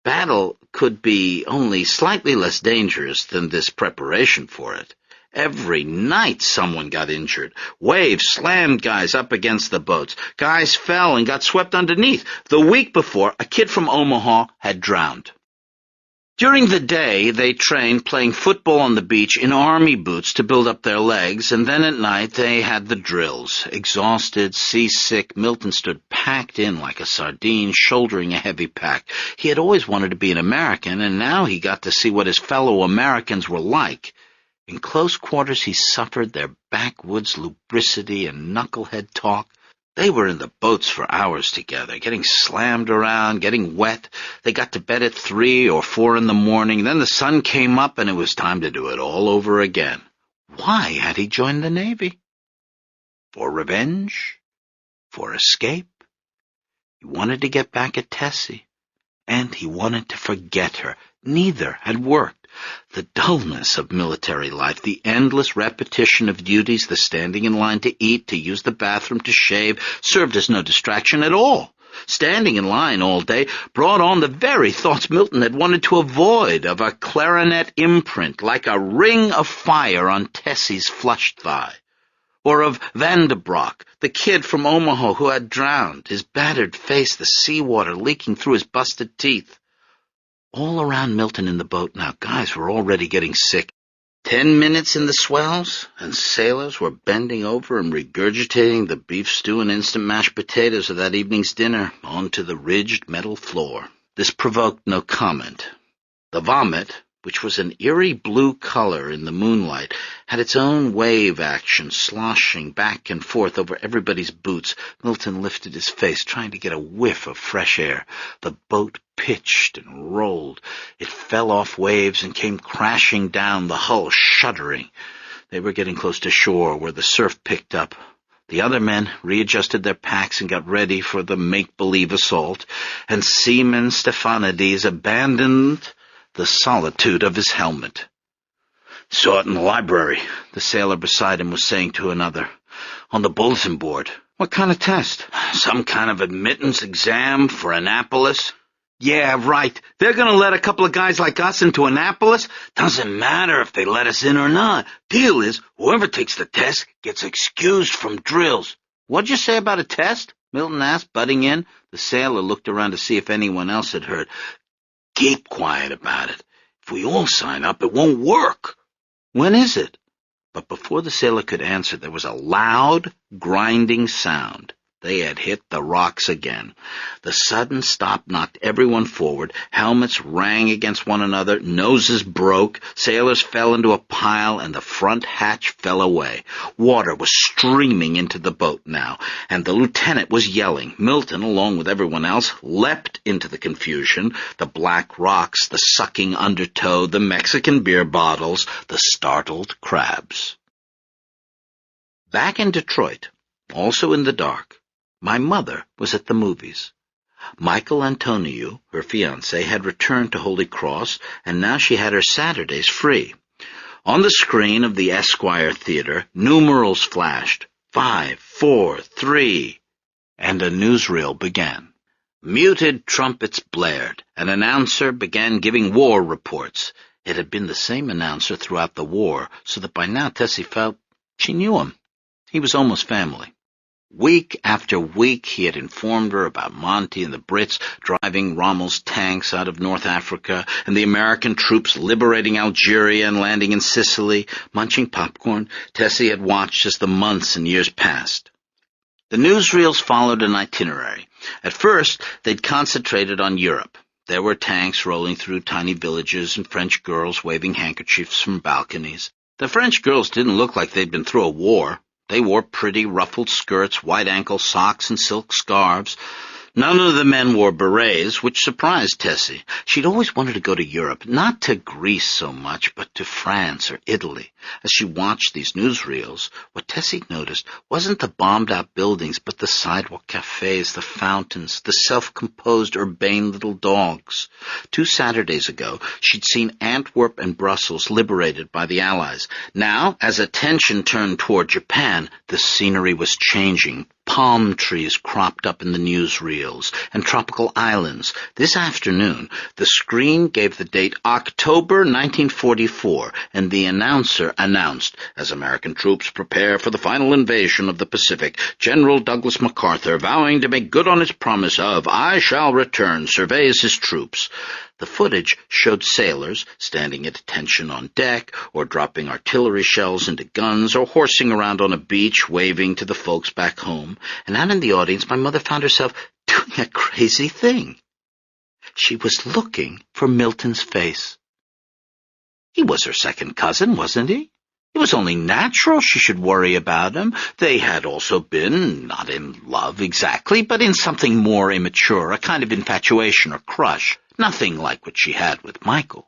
Battle could be only slightly less dangerous than this preparation for it. Every night someone got injured. Waves slammed guys up against the boats. Guys fell and got swept underneath. The week before, a kid from Omaha had drowned. During the day, they trained playing football on the beach in army boots to build up their legs, and then at night they had the drills. Exhausted, seasick, Milton stood packed in like a sardine, shouldering a heavy pack. He had always wanted to be an American, and now he got to see what his fellow Americans were like. In close quarters he suffered their backwoods lubricity and knucklehead talk. They were in the boats for hours together, getting slammed around, getting wet. They got to bed at 3 or 4 in the morning. Then the sun came up, and it was time to do it all over again. Why had he joined the Navy? For revenge? For escape? He wanted to get back at Tessie, and he wanted to forget her. Neither had worked. The dullness of military life, the endless repetition of duties, the standing in line to eat, to use the bathroom, to shave, served as no distraction at all. Standing in line all day brought on the very thoughts Milton had wanted to avoid, of a clarinet imprint, like a ring of fire on Tessie's flushed thigh. Or of Vandebrock, the kid from Omaha who had drowned, his battered face, the seawater leaking through his busted teeth. All around Milton in the boat now, guys were already getting sick. 10 minutes in the swells, and sailors were bending over and regurgitating the beef stew and instant mashed potatoes of that evening's dinner onto the ridged metal floor. This provoked no comment. The vomit, which was an eerie blue color in the moonlight, had its own wave action, sloshing back and forth over everybody's boots. Milton lifted his face, trying to get a whiff of fresh air. The boat pitched and rolled. It fell off waves and came crashing down, the hull shuddering. They were getting close to shore, where the surf picked up. The other men readjusted their packs and got ready for the make-believe assault, and Seaman Stephanides abandoned the solitude of his helmet. "Saw it in the library," the sailor beside him was saying to another. "On the bulletin board." "What kind of test?" "Some kind of admittance exam for Annapolis." "Yeah, right. They're going to let a couple of guys like us into Annapolis? Doesn't matter if they let us in or not. Deal is, whoever takes the test gets excused from drills." "What'd you say about a test?" Milton asked, butting in. The sailor looked around to see if anyone else had heard. "Keep quiet about it. If we all sign up, it won't work." "When is it?" But before the sailor could answer, there was a loud, grinding sound. They had hit the rocks again. The sudden stop knocked everyone forward. Helmets rang against one another. Noses broke. Sailors fell into a pile, and the front hatch fell away. Water was streaming into the boat now, and the lieutenant was yelling. Milton, along with everyone else, leapt into the confusion. The black rocks, the sucking undertow, the Mexican beer bottles, the startled crabs. Back in Detroit, also in the dark, my mother was at the movies. Michael Antoniou, her fiancé, had returned to Holy Cross, and now she had her Saturdays free. On the screen of the Esquire Theater, numerals flashed, 5, 4, 3, and a newsreel began. Muted trumpets blared. An announcer began giving war reports. It had been the same announcer throughout the war, so that by now Tessie felt she knew him. He was almost family. Week after week he had informed her about Monty and the Brits driving Rommel's tanks out of North Africa, and the American troops liberating Algeria and landing in Sicily. Munching popcorn, Tessie had watched as the months and years passed. The newsreels followed an itinerary. At first, they'd concentrated on Europe. There were tanks rolling through tiny villages and French girls waving handkerchiefs from balconies. The French girls didn't look like they'd been through a war. They wore pretty ruffled skirts, wide-ankle socks, and silk scarves. None of the men wore berets, which surprised Tessie. She'd always wanted to go to Europe, not to Greece so much, but to France or Italy. As she watched these newsreels, what Tessie noticed wasn't the bombed-out buildings, but the sidewalk cafes, the fountains, the self-composed, urbane little dogs. 2 Saturdays ago, she'd seen Antwerp and Brussels liberated by the Allies. Now, as attention turned toward Japan, the scenery was changing. Palm trees cropped up in the newsreels, and tropical islands. This afternoon, the screen gave the date October 1944, and the announcer announced, as American troops prepare for the final invasion of the Pacific, General Douglas MacArthur, vowing to make good on his promise of, "I shall return," surveys his troops. The footage showed sailors standing at attention on deck, or dropping artillery shells into guns, or horsing around on a beach, waving to the folks back home. And out in the audience, my mother found herself doing a crazy thing. She was looking for Milton's face. He was her second cousin, wasn't he? It was only natural she should worry about him. They had also been, not in love exactly, but in something more immature, a kind of infatuation or crush. Nothing like what she had with Michael.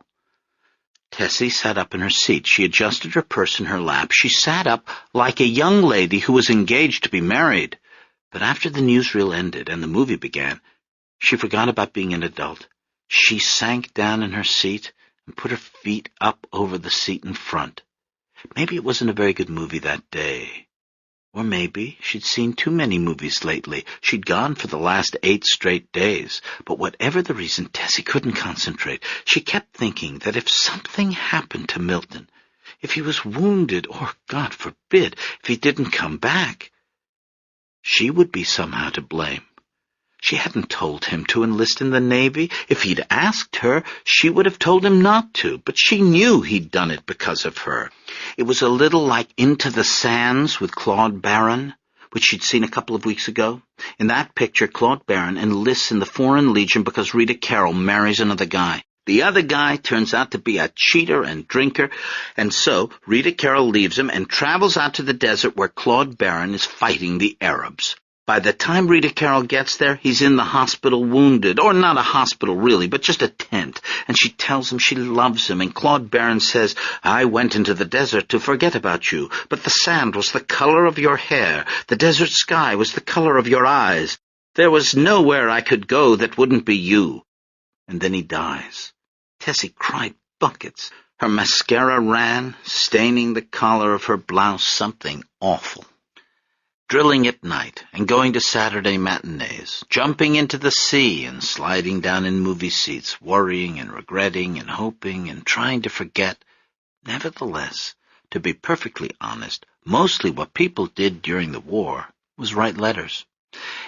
Tessie sat up in her seat. She adjusted her purse in her lap. She sat up like a young lady who was engaged to be married. But after the newsreel ended and the movie began, she forgot about being an adult. She sank down in her seat and put her feet up over the seat in front. Maybe it wasn't a very good movie that day. Or maybe she'd seen too many movies lately. She'd gone for the last 8 straight days. But whatever the reason, Tessie couldn't concentrate. She kept thinking that if something happened to Milton, if he was wounded, or, God forbid, if he didn't come back, she would be somehow to blame. She hadn't told him to enlist in the Navy. If he'd asked her, she would have told him not to, but she knew he'd done it because of her. It was a little like Into the Sands with Claude Barron, which she'd seen a couple of weeks ago. In that picture, Claude Barron enlists in the Foreign Legion because Rita Carroll marries another guy. The other guy turns out to be a cheater and drinker, and so Rita Carroll leaves him and travels out to the desert where Claude Barron is fighting the Arabs. By the time Rita Carroll gets there, he's in the hospital wounded, or not a hospital really, but just a tent, and she tells him she loves him, and Claude Barron says, "I went into the desert to forget about you, but the sand was the color of your hair, the desert sky was the color of your eyes. There was nowhere I could go that wouldn't be you." And then he dies. Tessie cried buckets. Her mascara ran, staining the collar of her blouse something awful. Drilling at night and going to Saturday matinees, jumping into the sea and sliding down in movie seats, worrying and regretting and hoping and trying to forget. Nevertheless, to be perfectly honest, mostly what people did during the war was write letters.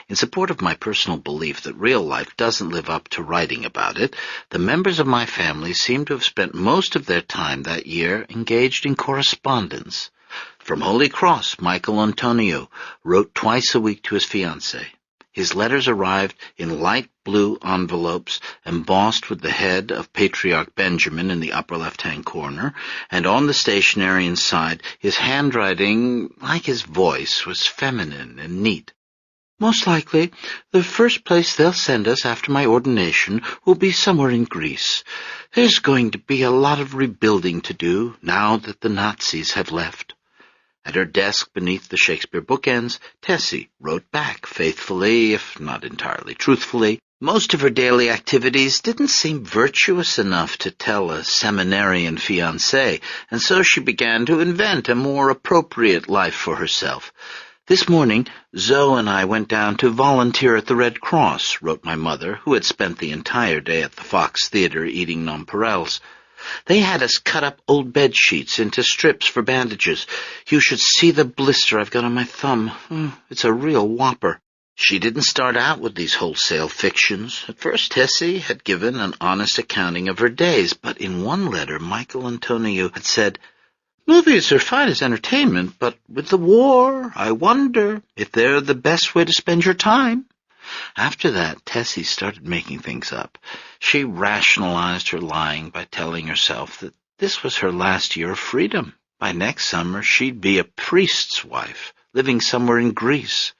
In support of my personal belief that real life doesn't live up to writing about it, the members of my family seem to have spent most of their time that year engaged in correspondence. From Holy Cross, Michael Antonio wrote twice a week to his fiancée. His letters arrived in light blue envelopes embossed with the head of Patriarch Benjamin in the upper left-hand corner, and on the stationery inside, his handwriting, like his voice, was feminine and neat. "Most likely, the first place they'll send us after my ordination will be somewhere in Greece. There's going to be a lot of rebuilding to do now that the Nazis have left." At her desk beneath the Shakespeare bookends, Tessie wrote back faithfully, if not entirely truthfully. Most of her daily activities didn't seem virtuous enough to tell a seminarian fiancé, and so she began to invent a more appropriate life for herself. This morning, Zoe and I went down to volunteer at the Red Cross, wrote my mother, who had spent the entire day at the Fox Theatre eating nonpareils. They had us cut up old bed sheets into strips for bandages. You should see the blister I've got on my thumb. It's a real whopper. She didn't start out with these wholesale fictions. At first, Tessie had given an honest accounting of her days, but in one letter, Michael Antonio had said, "Movies are fine as entertainment, but with the war, I wonder if they're the best way to spend your time." After that, Tessie started making things up. She rationalized her lying by telling herself that this was her last year of freedom. By next summer, she'd be a priest's wife, living somewhere in Greece.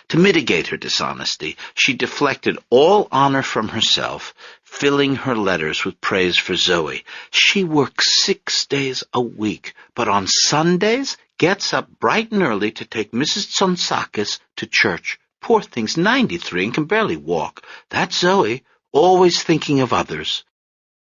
To mitigate her dishonesty, she deflected all honor from herself, filling her letters with praise for Zoe. She works 6 days a week, but on Sundays gets up bright and early to take Mrs. Tsonsakis to church. Poor thing's 93 and can barely walk. That's Zoe, always thinking of others.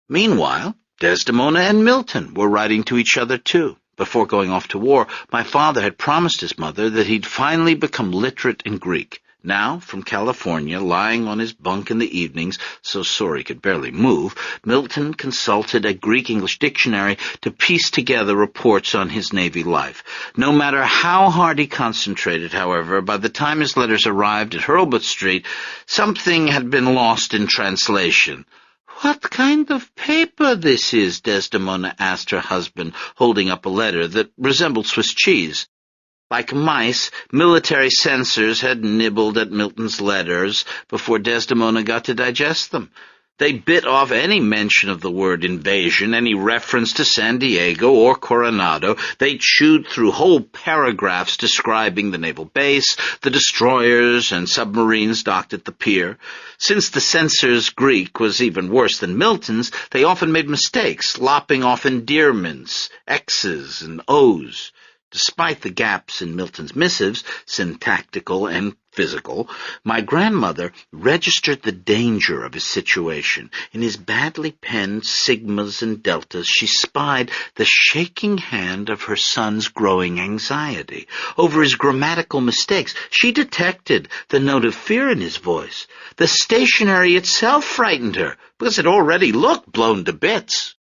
Meanwhile, Desdemona and Milton were writing to each other too. Before going off to war, my father had promised his mother that he'd finally become literate in Greek. Now, from California, lying on his bunk in the evenings, so sore he could barely move, Milton consulted a Greek-English dictionary to piece together reports on his Navy life. No matter how hard he concentrated, however, by the time his letters arrived at Hurlbut Street, something had been lost in translation. "What kind of paper this is?" Desdemona asked her husband, holding up a letter that resembled Swiss cheese. Like mice, military censors had nibbled at Milton's letters before Desdemona got to digest them. They bit off any mention of the word invasion, any reference to San Diego or Coronado. They chewed through whole paragraphs describing the naval base, the destroyers and submarines docked at the pier. Since the censor's Greek was even worse than Milton's, they often made mistakes, lopping off endearments, X's and O's. Despite the gaps in Milton's missives, syntactical and physical, my grandmother registered the danger of his situation. In his badly penned sigmas and deltas, she spied the shaking hand of her son's growing anxiety. Over his grammatical mistakes, she detected the note of fear in his voice. The stationery itself frightened her, because it already looked blown to bits.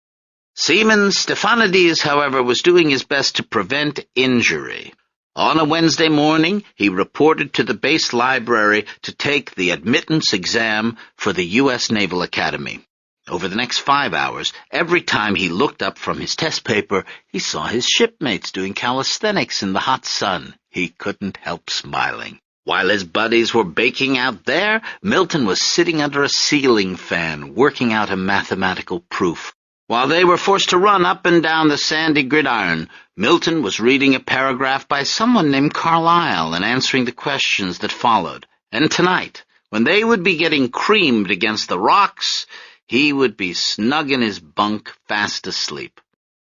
Seaman Stephanides, however, was doing his best to prevent injury. On a Wednesday morning, he reported to the base library to take the admittance exam for the U.S. Naval Academy. Over the next 5 hours, every time he looked up from his test paper, he saw his shipmates doing calisthenics in the hot sun. He couldn't help smiling. While his buddies were baking out there, Milton was sitting under a ceiling fan, working out a mathematical proof. While they were forced to run up and down the sandy gridiron, Milton was reading a paragraph by someone named Carlyle and answering the questions that followed. And tonight, when they would be getting creamed against the rocks, he would be snug in his bunk, fast asleep.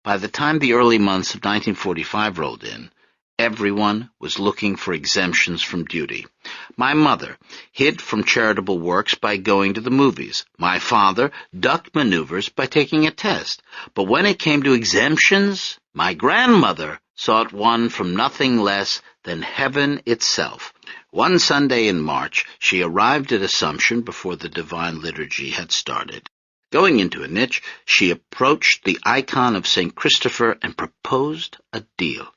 By the time the early months of 1945 rolled in, everyone was looking for exemptions from duty. My mother hid from charitable works by going to the movies. My father ducked maneuvers by taking a test. But when it came to exemptions, my grandmother sought one from nothing less than heaven itself. One Sunday in March, she arrived at Assumption before the Divine Liturgy had started. Going into a niche, she approached the icon of St. Christopher and proposed a deal.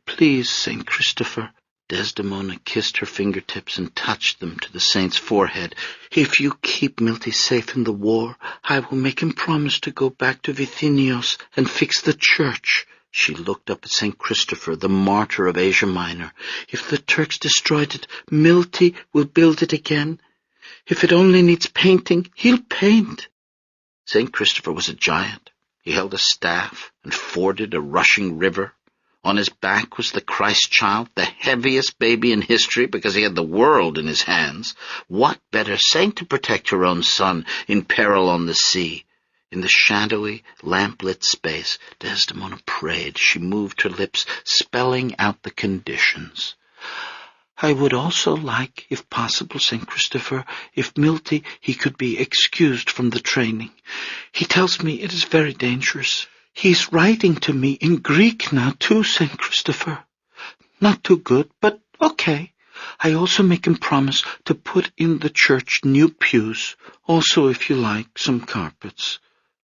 "Please, St. Christopher," Desdemona kissed her fingertips and touched them to the saint's forehead. "If you keep Milty safe in the war, I will make him promise to go back to Vithinios and fix the church." She looked up at St. Christopher, the martyr of Asia Minor. "If the Turks destroyed it, Milty will build it again. If it only needs painting, he'll paint." St. Christopher was a giant. He held a staff and forded a rushing river. On his back was the Christ child, the heaviest baby in history because he had the world in his hands. What better saint to protect her own son in peril on the sea? In the shadowy, lamp-lit space, Desdemona prayed. She moved her lips, spelling out the conditions. "I would also like, if possible, St. Christopher, if Milty, he could be excused from the training. He tells me it is very dangerous. He's writing to me in Greek now, too, St. Christopher. Not too good, but okay. I also make him promise to put in the church new pews. Also, if you like, some carpets."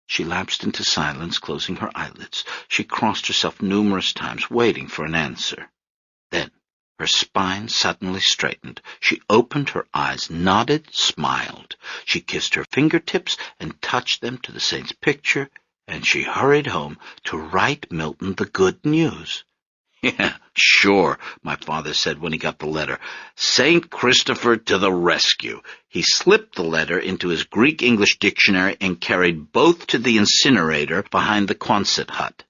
She lapsed into silence, closing her eyelids. She crossed herself numerous times, waiting for an answer. Then, her spine suddenly straightened. She opened her eyes, nodded, smiled. She kissed her fingertips and touched them to the saint's picture, and she hurried home to write Milton the good news. "Yeah, sure," my father said when he got the letter. "St. Christopher to the rescue." He slipped the letter into his Greek-English dictionary and carried both to the incinerator behind the Quonset hut.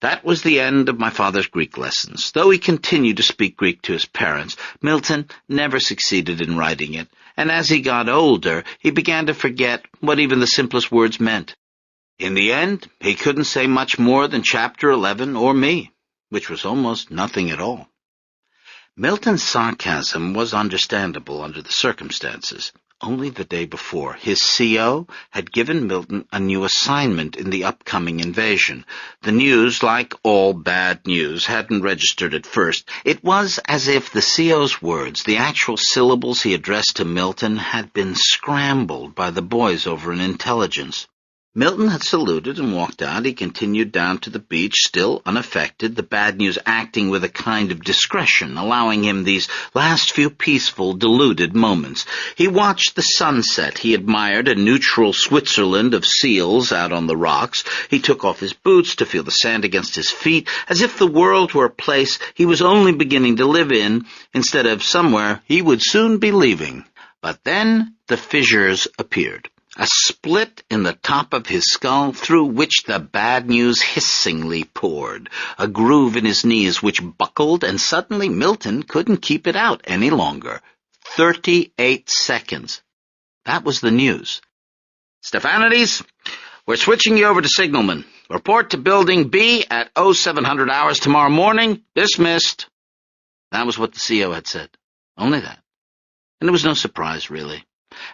That was the end of my father's Greek lessons. Though he continued to speak Greek to his parents, Milton never succeeded in writing it, and as he got older, he began to forget what even the simplest words meant. In the end, he couldn't say much more than Chapter 11 or me, which was almost nothing at all. Milton's sarcasm was understandable under the circumstances. Only the day before, his CO had given Milton a new assignment in the upcoming invasion. The news, like all bad news, hadn't registered at first. It was as if the CO's words, the actual syllables he addressed to Milton, had been scrambled by the boys over an intelligence. Milton had saluted and walked out. He continued down to the beach, still unaffected, the bad news acting with a kind of discretion, allowing him these last few peaceful, deluded moments. He watched the sunset. He admired a neutral Switzerland of seals out on the rocks. He took off his boots to feel the sand against his feet, as if the world were a place he was only beginning to live in, instead of somewhere he would soon be leaving. But then the fissures appeared. A split in the top of his skull through which the bad news hissingly poured, a groove in his knees which buckled, and suddenly Milton couldn't keep it out any longer. 38 seconds. That was the news. "Stephanides, we're switching you over to signalman. Report to Building B at 0700 hours tomorrow morning. Dismissed." That was what the CO had said. Only that. And it was no surprise, really.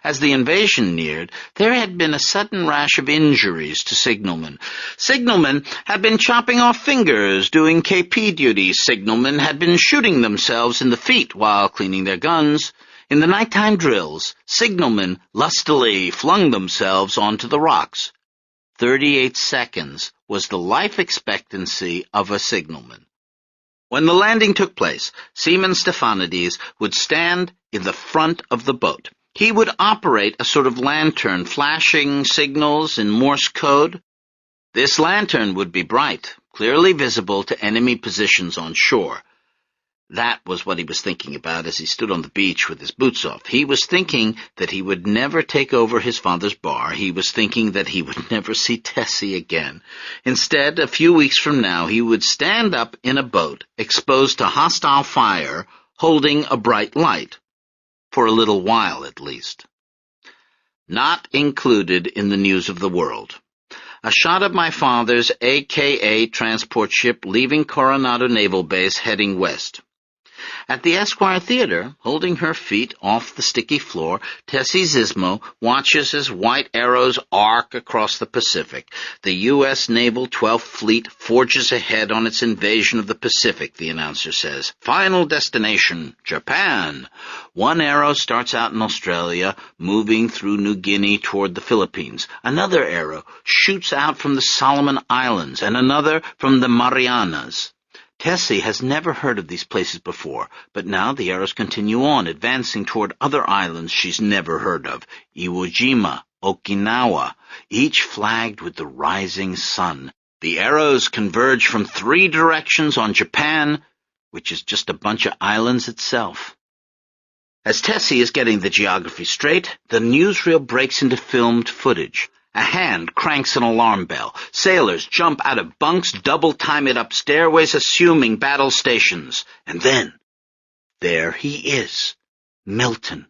As the invasion neared, there had been a sudden rash of injuries to signalmen. Signalmen had been chopping off fingers doing KP duty. Signalmen had been shooting themselves in the feet while cleaning their guns. In the nighttime drills, signalmen lustily flung themselves onto the rocks. 38 seconds was the life expectancy of a signalman. When the landing took place, Seaman Stephanides would stand in the front of the boat. He would operate a sort of lantern, flashing signals in Morse code. This lantern would be bright, clearly visible to enemy positions on shore. That was what he was thinking about as he stood on the beach with his boots off. He was thinking that he would never take over his father's bar. He was thinking that he would never see Tessie again. Instead, a few weeks from now, he would stand up in a boat, exposed to hostile fire, holding a bright light. For a little while, at least. Not included in the news of the world. A shot of my father's AKA transport ship leaving Coronado Naval Base heading west. At the Esquire Theater, holding her feet off the sticky floor, Tessie Zismo watches as white arrows arc across the Pacific. The U.S. Naval 12th Fleet forges ahead on its invasion of the Pacific, the announcer says. Final destination, Japan. One arrow starts out in Australia, moving through New Guinea toward the Philippines. Another arrow shoots out from the Solomon Islands, and another from the Marianas. Tessie has never heard of these places before, but now the arrows continue on, advancing toward other islands she's never heard of, Iwo Jima, Okinawa, each flagged with the rising sun. The arrows converge from 3 directions on Japan, which is just a bunch of islands itself. As Tessie is getting the geography straight, the newsreel breaks into filmed footage. A hand cranks an alarm bell. Sailors jump out of bunks, double-time it up stairways, assuming battle stations. And then, there he is, Milton,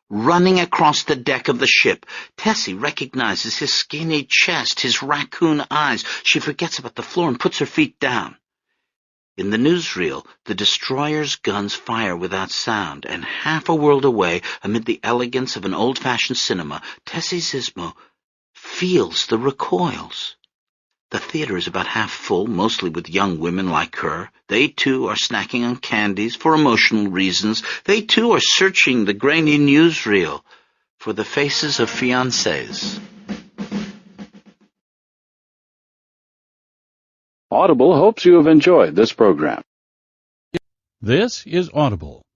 running across the deck of the ship. Tessie recognizes his skinny chest, his raccoon eyes. She forgets about the floor and puts her feet down. In the newsreel, the destroyer's guns fire without sound, and half a world away, amid the elegance of an old-fashioned cinema, Tessie Zismo feels the recoils. The theater is about half full, mostly with young women like her. They, too, are snacking on candies for emotional reasons. They, too, are searching the grainy newsreel for the faces of fiancés. Audible hopes you have enjoyed this program. This is Audible.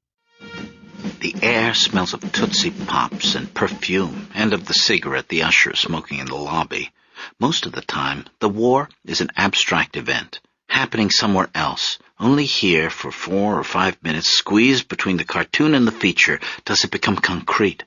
The air smells of Tootsie Pops and perfume, and of the cigarette the usher is smoking in the lobby. Most of the time, the war is an abstract event, happening somewhere else. Only here, for 4 or 5 minutes, squeezed between the cartoon and the feature, does it become concrete.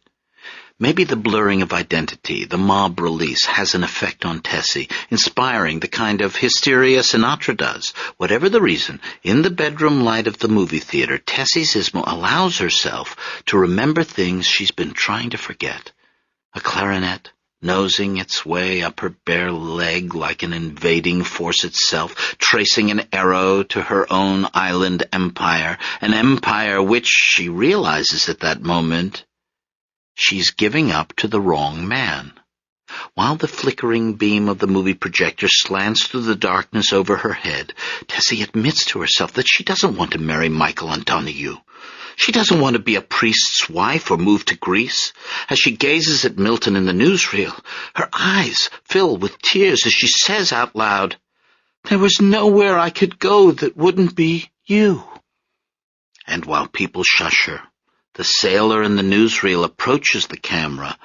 Maybe the blurring of identity, the mob release, has an effect on Tessie, inspiring the kind of hysteria Sinatra does. Whatever the reason, in the bedroom light of the movie theater, Tessie Sismo allows herself to remember things she's been trying to forget. A clarinet, nosing its way up her bare leg like an invading force itself, tracing an arrow to her own island empire, an empire which, she realizes at that moment, she's giving up to the wrong man. While the flickering beam of the movie projector slants through the darkness over her head, Tessie admits to herself that she doesn't want to marry Michael Antoniou. She doesn't want to be a priest's wife or move to Greece. As she gazes at Milton in the newsreel, her eyes fill with tears as she says out loud, "There was nowhere I could go that wouldn't be you." And while people shush her, the sailor in the newsreel approaches the camera,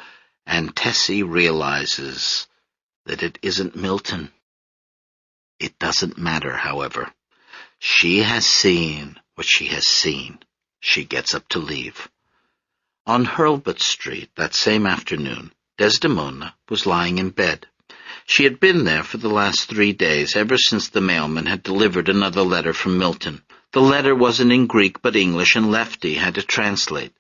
and Tessie realizes that it isn't Milton. It doesn't matter, however. She has seen what she has seen. She gets up to leave. On Hurlbut Street that same afternoon, Desdemona was lying in bed. She had been there for the last 3 days, ever since the mailman had delivered another letter from Milton. The letter wasn't in Greek but English, and Lefty had to translate.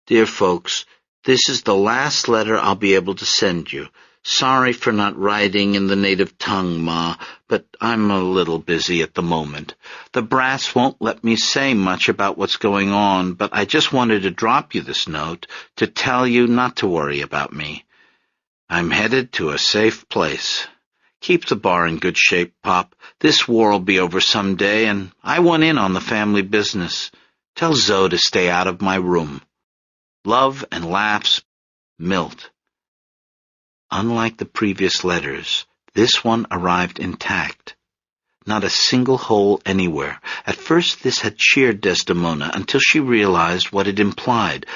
"Dear folks, this is the last letter I'll be able to send you. Sorry for not writing in the native tongue, Ma, but I'm a little busy at the moment. The brass won't let me say much about what's going on, but I just wanted to drop you this note to tell you not to worry about me. I'm headed to a safe place. Keep the bar in good shape, Pop. This war'll be over some day, and I want in on the family business. Tell Zoe to stay out of my room. Love and laughs, Milt." Unlike the previous letters, this one arrived intact. Not a single hole anywhere. At first this had cheered Desdemona until she realized what it implied.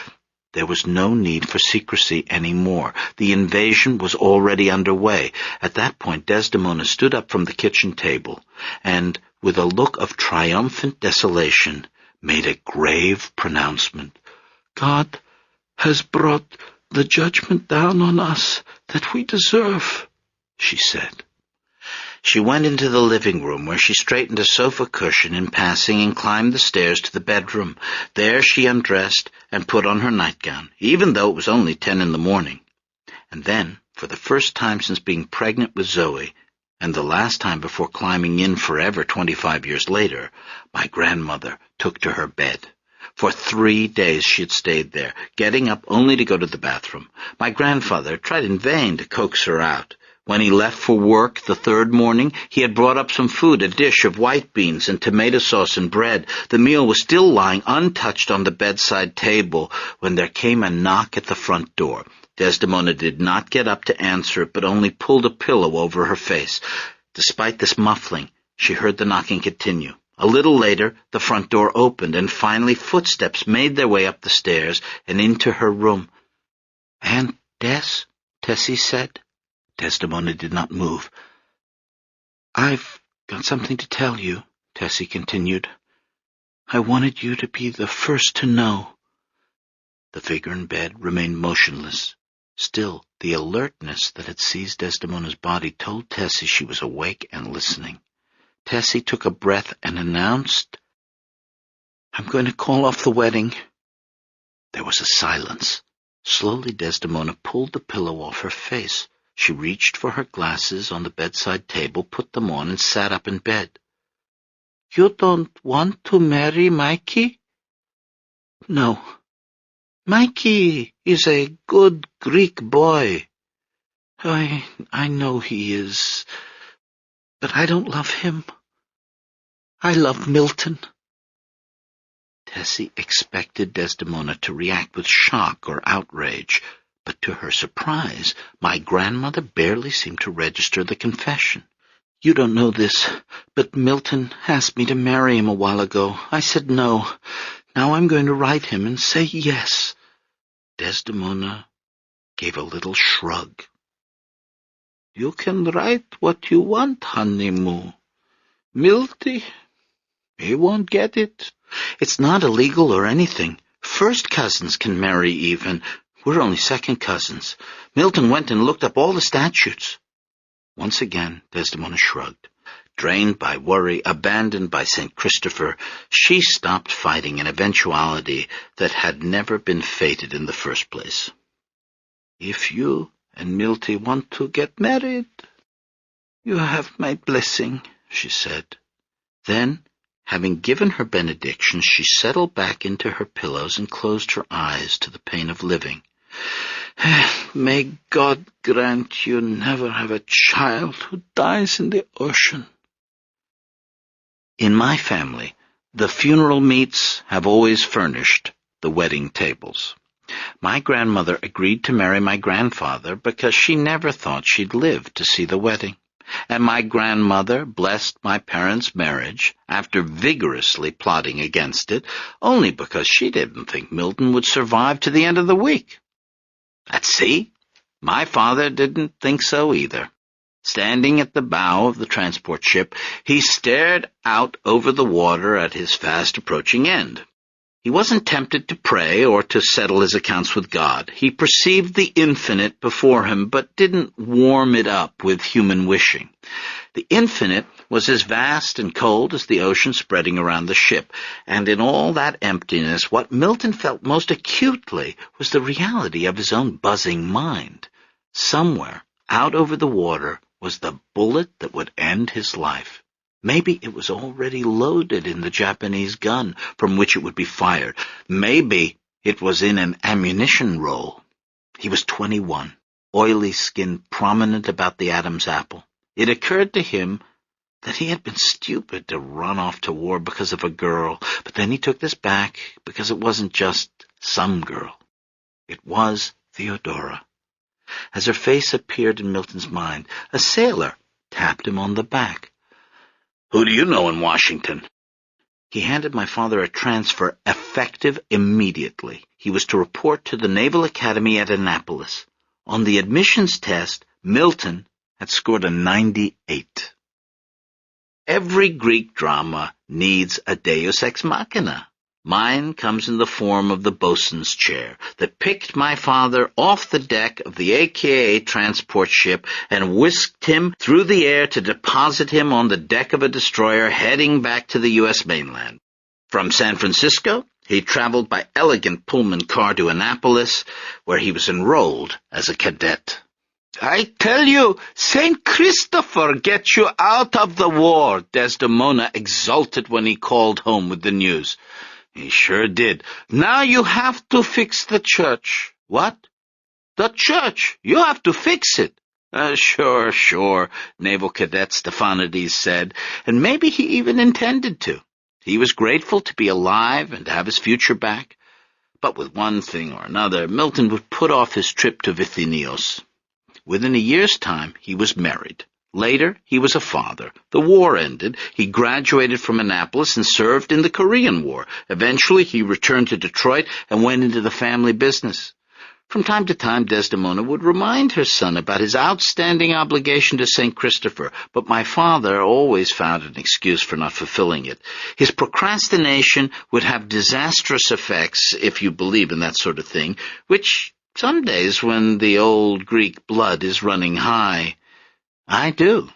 There was no need for secrecy any more. The invasion was already underway. At that point, Desdemona stood up from the kitchen table and, with a look of triumphant desolation, made a grave pronouncement. "God has brought the judgment down on us that we deserve," she said. She went into the living room, where she straightened a sofa cushion in passing and climbed the stairs to the bedroom. There she undressed and put on her nightgown, even though it was only 10 in the morning. And then, for the first time since being pregnant with Zoe, and the last time before climbing in forever 25 years later, my grandmother took to her bed. For 3 days she had stayed there, getting up only to go to the bathroom. My grandfather tried in vain to coax her out. When he left for work the 3rd morning, he had brought up some food, a dish of white beans and tomato sauce and bread. The meal was still lying untouched on the bedside table when there came a knock at the front door. Desdemona did not get up to answer it, but only pulled a pillow over her face. Despite this muffling, she heard the knocking continue. A little later, the front door opened, and finally footsteps made their way up the stairs and into her room. "Aunt Des?" Tessie said. Desdemona did not move. "I've got something to tell you," Tessie continued. "I wanted you to be the first to know." The figure in bed remained motionless. Still, the alertness that had seized Desdemona's body told Tessie she was awake and listening. Tessie took a breath and announced, "I'm going to call off the wedding." There was a silence. Slowly Desdemona pulled the pillow off her face. She reached for her glasses on the bedside table, put them on, and sat up in bed. "You don't want to marry Mikey?" "No. Mikey is a good Greek boy." I know he is, But I don't love him. I love Milton. Tessie expected Desdemona to react with shock or outrage, but to her surprise, my grandmother barely seemed to register the confession. You don't know this, but Milton asked me to marry him a while ago. I said no. Now I'm going to write him and say yes. Desdemona gave a little shrug. You can write what you want, honey moo. Milty, he won't get it. It's not illegal or anything. First cousins can marry even. We're only second cousins. Milton went and looked up all the statutes. Once again, Desdemona shrugged. Drained by worry, abandoned by St. Christopher, she stopped fighting an eventuality that had never been fated in the first place. If you and Milty want to get married, you have my blessing, she said. Then, having given her benediction, she settled back into her pillows and closed her eyes to the pain of living. May God grant you never have a child who dies in the ocean. In my family, the funeral meats have always furnished the wedding tables. My grandmother agreed to marry my grandfather because she never thought she'd live to see the wedding. And my grandmother blessed my parents' marriage after vigorously plotting against it, only because she didn't think Milton would survive to the end of the week. At sea, my father didn't think so either. Standing at the bow of the transport ship, he stared out over the water at his fast-approaching end. He wasn't tempted to pray or to settle his accounts with God. He perceived the infinite before him, but didn't warm it up with human wishing. The infinite was as vast and cold as the ocean spreading around the ship, and in all that emptiness, what Milton felt most acutely was the reality of his own buzzing mind. Somewhere, out over the water, was the bullet that would end his life. Maybe it was already loaded in the Japanese gun from which it would be fired. Maybe it was in an ammunition roll. He was 21, oily skin prominent about the Adam's apple. It occurred to him that he had been stupid to run off to war because of a girl, but then he took this back because it wasn't just some girl. It was Theodora. As her face appeared in Milton's mind, a sailor tapped him on the back. "Who do you know in Washington?" He handed my father a transfer effective immediately. He was to report to the Naval Academy at Annapolis. On the admissions test, Milton had scored a 98. Every Greek drama needs a deus ex machina. Mine comes in the form of the bosun's chair that picked my father off the deck of the AKA transport ship and whisked him through the air to deposit him on the deck of a destroyer heading back to the U.S. mainland. From San Francisco, he traveled by elegant Pullman car to Annapolis, where he was enrolled as a cadet. "I tell you, St. Christopher gets you out of the war," Desdemona exulted when he called home with the news. "He sure did. Now you have to fix the church." "What?" "The church. You have to fix it." Sure, Naval Cadet Stephanides said, and maybe he even intended to. He was grateful to be alive and to have his future back. But with one thing or another, Milton would put off his trip to Vithinios. Within a year's time, he was married. Later, he was a father. The war ended. He graduated from Annapolis and served in the Korean War. Eventually, he returned to Detroit and went into the family business. From time to time, Desdemona would remind her son about his outstanding obligation to St. Christopher, but my father always found an excuse for not fulfilling it. His procrastination would have disastrous effects, if you believe in that sort of thing, which some days when the old Greek blood is running high, I do.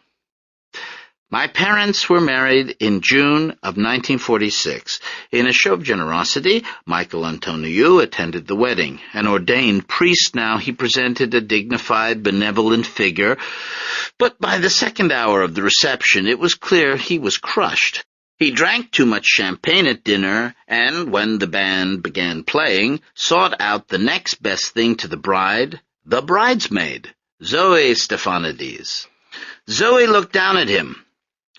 My parents were married in June of 1946. In a show of generosity, Michael Antoniou attended the wedding. An ordained priest now, he presented a dignified, benevolent figure, but by the second hour of the reception, it was clear he was crushed. He drank too much champagne at dinner, and when the band began playing, sought out the next best thing to the bride, the bridesmaid, Zoe Stephanides. Zoe looked down at him.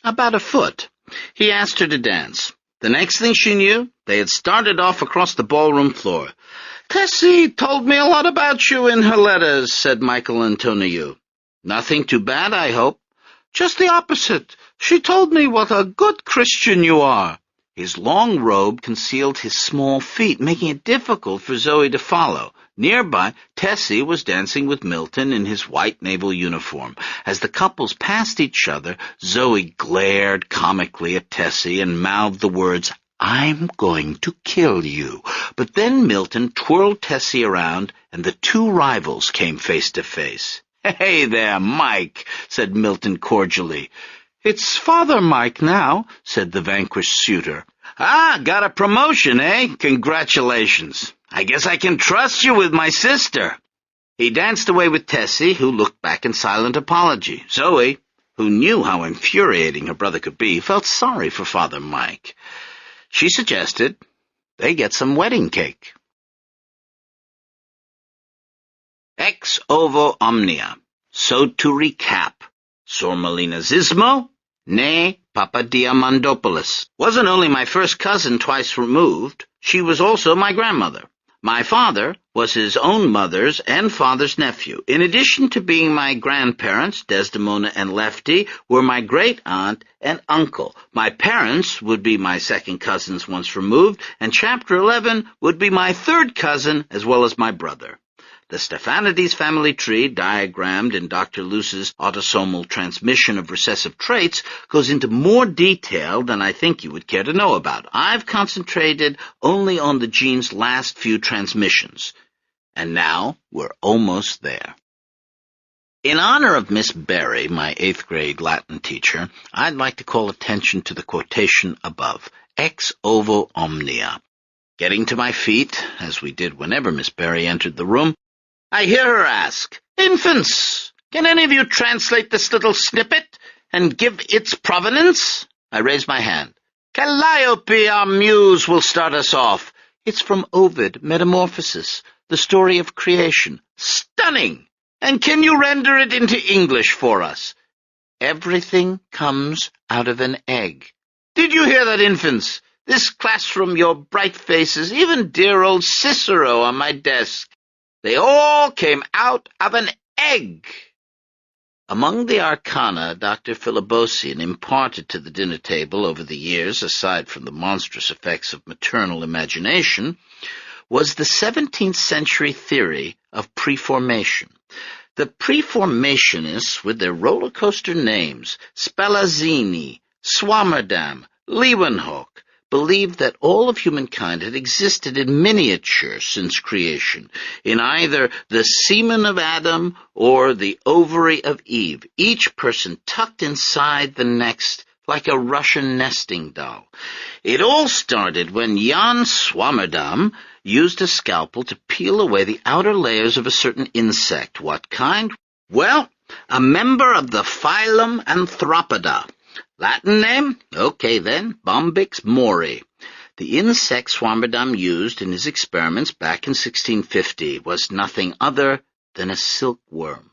About a foot. He asked her to dance. The next thing she knew, they had started off across the ballroom floor. "Tessie told me a lot about you in her letters," said Michael Antoniou. "Nothing too bad, I hope." "Just the opposite. She told me what a good Christian you are." His long robe concealed his small feet, making it difficult for Zoe to follow. Nearby, Tessie was dancing with Milton in his white naval uniform. As the couples passed each other, Zoe glared comically at Tessie and mouthed the words, "I'm going to kill you." But then Milton twirled Tessie around, and the two rivals came face to face. "Hey there, Mike," said Milton cordially. "It's Father Mike now," said the vanquished suitor. "Ah, got a promotion, eh? Congratulations. I guess I can trust you with my sister." He danced away with Tessie, who looked back in silent apology. Zoe, who knew how infuriating her brother could be, felt sorry for Father Mike. She suggested they get some wedding cake. Ex ovo omnia. So to recap, Sor Melina Zismo, nee Papadiamandopoulos, wasn't only my first cousin twice removed, she was also my grandmother. My father was his own mother's and father's nephew. In addition to being my grandparents, Desdemona and Lefty were my great-aunt and uncle. My parents would be my second cousins once removed, and Chapter 11 would be my third cousin as well as my brother. The Stephanides family tree, diagrammed in Dr. Luce's Autosomal Transmission of Recessive Traits, goes into more detail than I think you would care to know about. I've concentrated only on the gene's last few transmissions. And now we're almost there. In honor of Miss Berry, my 8th grade Latin teacher, I'd like to call attention to the quotation above, ex ovo omnia. Getting to my feet, as we did whenever Miss Berry entered the room, I hear her ask, "Infants, can any of you translate this little snippet and give its provenance?" I raise my hand. "Calliope, our muse, will start us off. It's from Ovid, Metamorphosis, the story of creation. Stunning! And can you render it into English for us?" "Everything comes out of an egg." Did you hear that, infants? This classroom, your bright faces, even dear old Cicero on my desk. They all came out of an egg. Among the arcana Dr. Philibosian imparted to the dinner table over the years, aside from the monstrous effects of maternal imagination, was the 17th century theory of preformation. The preformationists, with their roller coaster names, Spallanzani, Swammerdam, Leeuwenhoek, believed that all of humankind had existed in miniature since creation, in either the semen of Adam or the ovary of Eve, each person tucked inside the next like a Russian nesting doll. It all started when Jan Swammerdam used a scalpel to peel away the outer layers of a certain insect. What kind? Well, a member of the phylum Anthropoda. Latin name? Okay then, Bombyx mori. The insect Swammerdam used in his experiments back in 1650 was nothing other than a silkworm.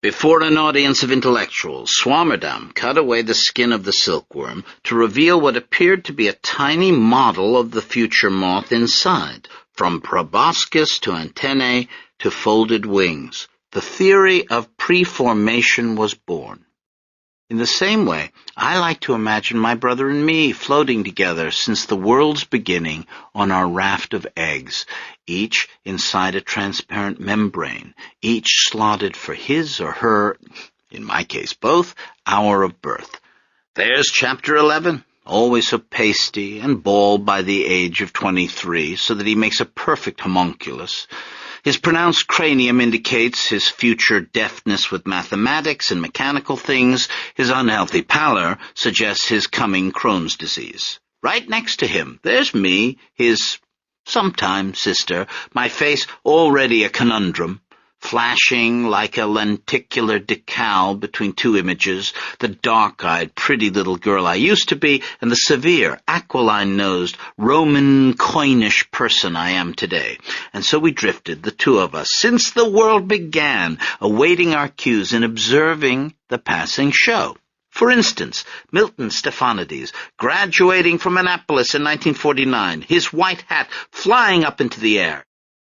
Before an audience of intellectuals, Swammerdam cut away the skin of the silkworm to reveal what appeared to be a tiny model of the future moth inside, from proboscis to antennae to folded wings. The theory of preformation was born. In the same way, I like to imagine my brother and me floating together since the world's beginning on our raft of eggs, each inside a transparent membrane, each slotted for his or her, in my case both, hour of birth. There's Chapter 11, always so pasty and bald by the age of 23, so that he makes a perfect homunculus. His pronounced cranium indicates his future deftness with mathematics and mechanical things. His unhealthy pallor suggests his coming Crohn's disease. Right next to him, there's me, his sometime sister, my face already a conundrum, flashing like a lenticular decal between two images, the dark-eyed, pretty little girl I used to be, and the severe, aquiline-nosed, Roman coinish person I am today. And so we drifted, the two of us, since the world began, awaiting our cues and observing the passing show. For instance, Milton Stephanides, graduating from Annapolis in 1949, his white hat flying up into the air.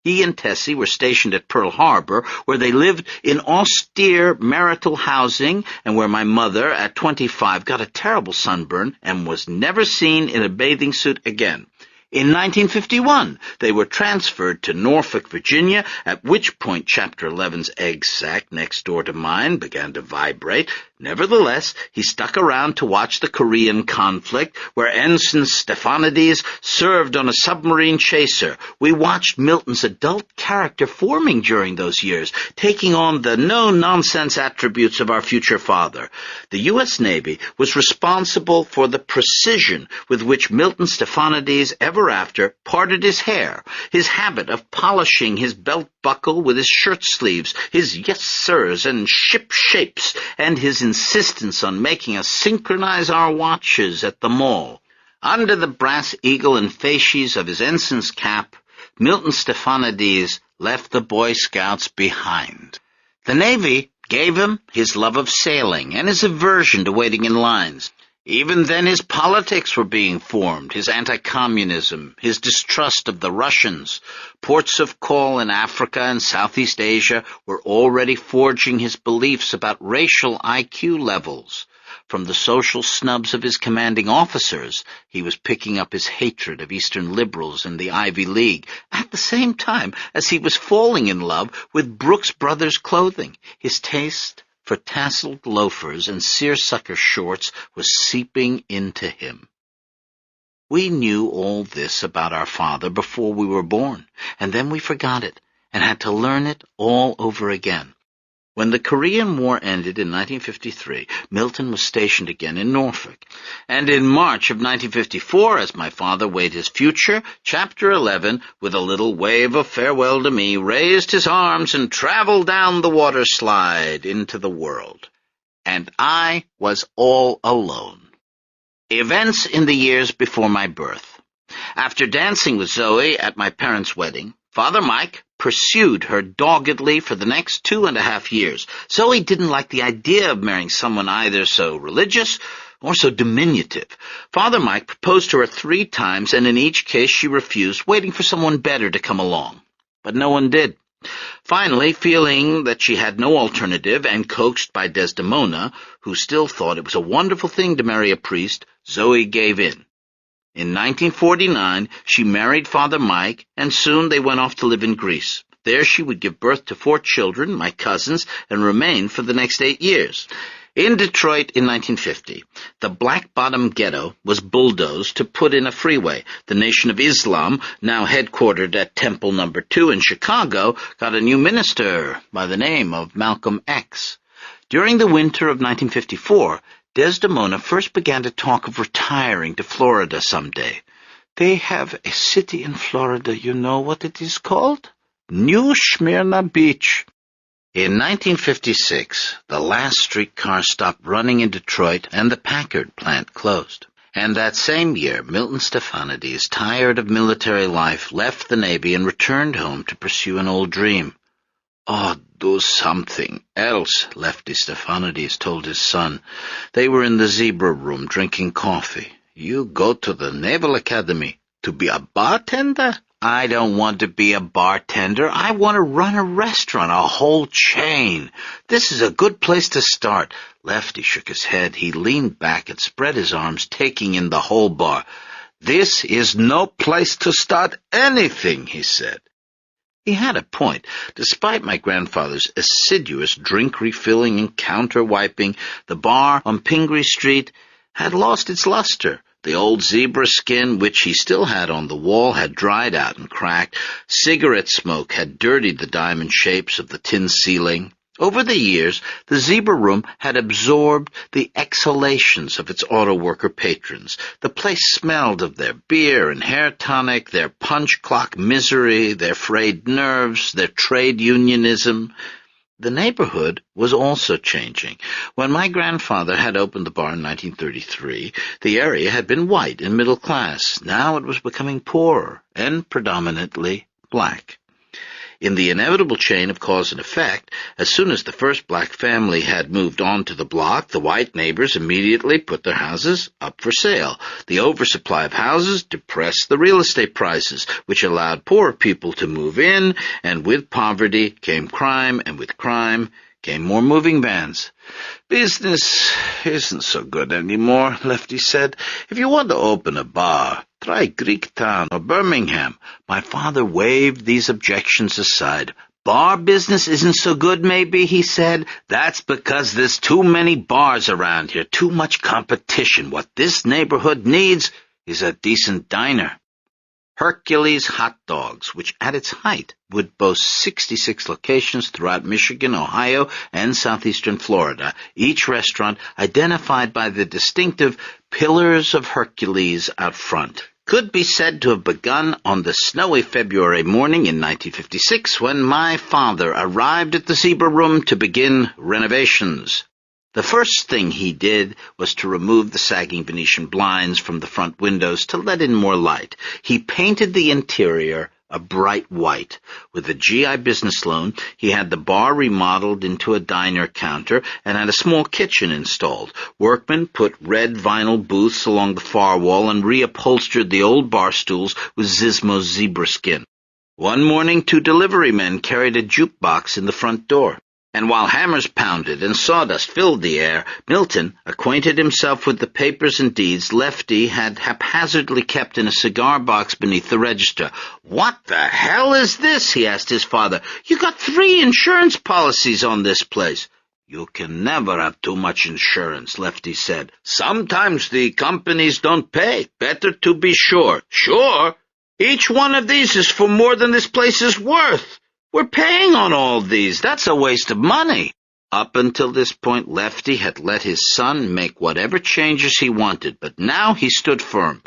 He and Tessie were stationed at Pearl Harbor, where they lived in austere marital housing and where my mother, at 25, got a terrible sunburn and was never seen in a bathing suit again. In 1951, they were transferred to Norfolk, Virginia, at which point Chapter 11's egg sac next door to mine began to vibrate. Nevertheless, he stuck around to watch the Korean conflict, where Ensign Stephanides served on a submarine chaser. We watched Milton's adult character forming during those years, taking on the no-nonsense attributes of our future father. The U.S. Navy was responsible for the precision with which Milton Stephanides ever after parted his hair, his habit of polishing his belt buckle with his shirt sleeves, his yes sirs and ship shapes, and his insistence on making us synchronize our watches at the mall. Under the brass eagle and fasces of his ensign's cap, Milton Stephanides left the Boy Scouts behind. The Navy gave him his love of sailing and his aversion to waiting in lines. Even then his politics were being formed, his anti-communism, his distrust of the Russians. Ports of call in Africa and Southeast Asia were already forging his beliefs about racial IQ levels. From the social snubs of his commanding officers, he was picking up his hatred of Eastern liberals and the Ivy League, at the same time as he was falling in love with Brooks Brothers clothing. His taste for tasseled loafers and seersucker shorts was seeping into him. We knew all this about our father before we were born, and then we forgot it and had to learn it all over again. When the Korean War ended in 1953, Milton was stationed again in Norfolk. And in March of 1954, as my father weighed his future, Chapter 11, with a little wave of farewell to me, raised his arms and traveled down the water slide into the world. And I was all alone. Events in the years before my birth. After dancing with Zoe at my parents' wedding, Father Mike pursued her doggedly for the next 2.5 years. Zoe didn't like the idea of marrying someone either so religious or so diminutive. Father Mike proposed to her 3 times, and in each case she refused, waiting for someone better to come along. But no one did. Finally, feeling that she had no alternative, and coaxed by Desdemona, who still thought it was a wonderful thing to marry a priest, Zoe gave in. In 1949, she married Father Mike, and soon they went off to live in Greece. There she would give birth to 4 children, my cousins, and remain for the next 8 years. In Detroit in 1950, the Black Bottom Ghetto was bulldozed to put in a freeway. The Nation of Islam, now headquartered at Temple No. 2 in Chicago, got a new minister by the name of Malcolm X. During the winter of 1954, Desdemona first began to talk of retiring to Florida someday. They have a city in Florida, you know what it is called? New Smyrna Beach. In 1956, the last streetcar stopped running in Detroit and the Packard plant closed. And that same year, Milton Stephanides, tired of military life, left the Navy and returned home to pursue an old dream. "Oh, do something else," Lefty Stephanides told his son. They were in the Zebra Room drinking coffee. "You go to the Naval Academy to be a bartender?" "I don't want to be a bartender. I want to run a restaurant, a whole chain. This is a good place to start." Lefty shook his head. He leaned back and spread his arms, taking in the whole bar. "This is no place to start anything," he said. He had a point. Despite my grandfather's assiduous drink refilling and counter-wiping, the bar on Pingree Street had lost its luster. The old zebra skin, which he still had on the wall, had dried out and cracked. Cigarette smoke had dirtied the diamond shapes of the tin ceiling. Over the years, the Zebra Room had absorbed the exhalations of its auto worker patrons. The place smelled of their beer and hair tonic, their punch clock misery, their frayed nerves, their trade unionism. The neighborhood was also changing. When my grandfather had opened the bar in 1933, the area had been white and middle class. Now it was becoming poorer and predominantly black. In the inevitable chain of cause and effect, as soon as the first black family had moved on to the block, the white neighbors immediately put their houses up for sale. The oversupply of houses depressed the real estate prices, which allowed poorer people to move in, and with poverty came crime, and with crime came more moving vans. "Business isn't so good anymore," Lefty said. "If you want to open a bar, try Greektown or Birmingham." My father waved these objections aside. "Bar business isn't so good, maybe," he said. "That's because there's too many bars around here, too much competition. What this neighborhood needs is a decent diner." Hercules Hot Dogs, which at its height would boast 66 locations throughout Michigan, Ohio, and southeastern Florida, each restaurant identified by the distinctive Pillars of Hercules out front, could be said to have begun on the snowy February morning in 1956 when my father arrived at the Zebra Room to begin renovations. The first thing he did was to remove the sagging Venetian blinds from the front windows to let in more light. He painted the interior a bright white. With a GI business loan, he had the bar remodeled into a diner counter and had a small kitchen installed. Workmen put red vinyl booths along the far wall and reupholstered the old bar stools with Zismo's zebra skin. One morning, 2 delivery men carried a jukebox in the front door. And while hammers pounded and sawdust filled the air, Milton acquainted himself with the papers and deeds Lefty had haphazardly kept in a cigar box beneath the register. "What the hell is this?" he asked his father. "You got 3 insurance policies on this place." "You can never have too much insurance," Lefty said. "Sometimes the companies don't pay. Better to be sure." "Sure? Each one of these is for more than this place is worth. We're paying on all these. That's a waste of money." Up until this point, Lefty had let his son make whatever changes he wanted, but now he stood firm.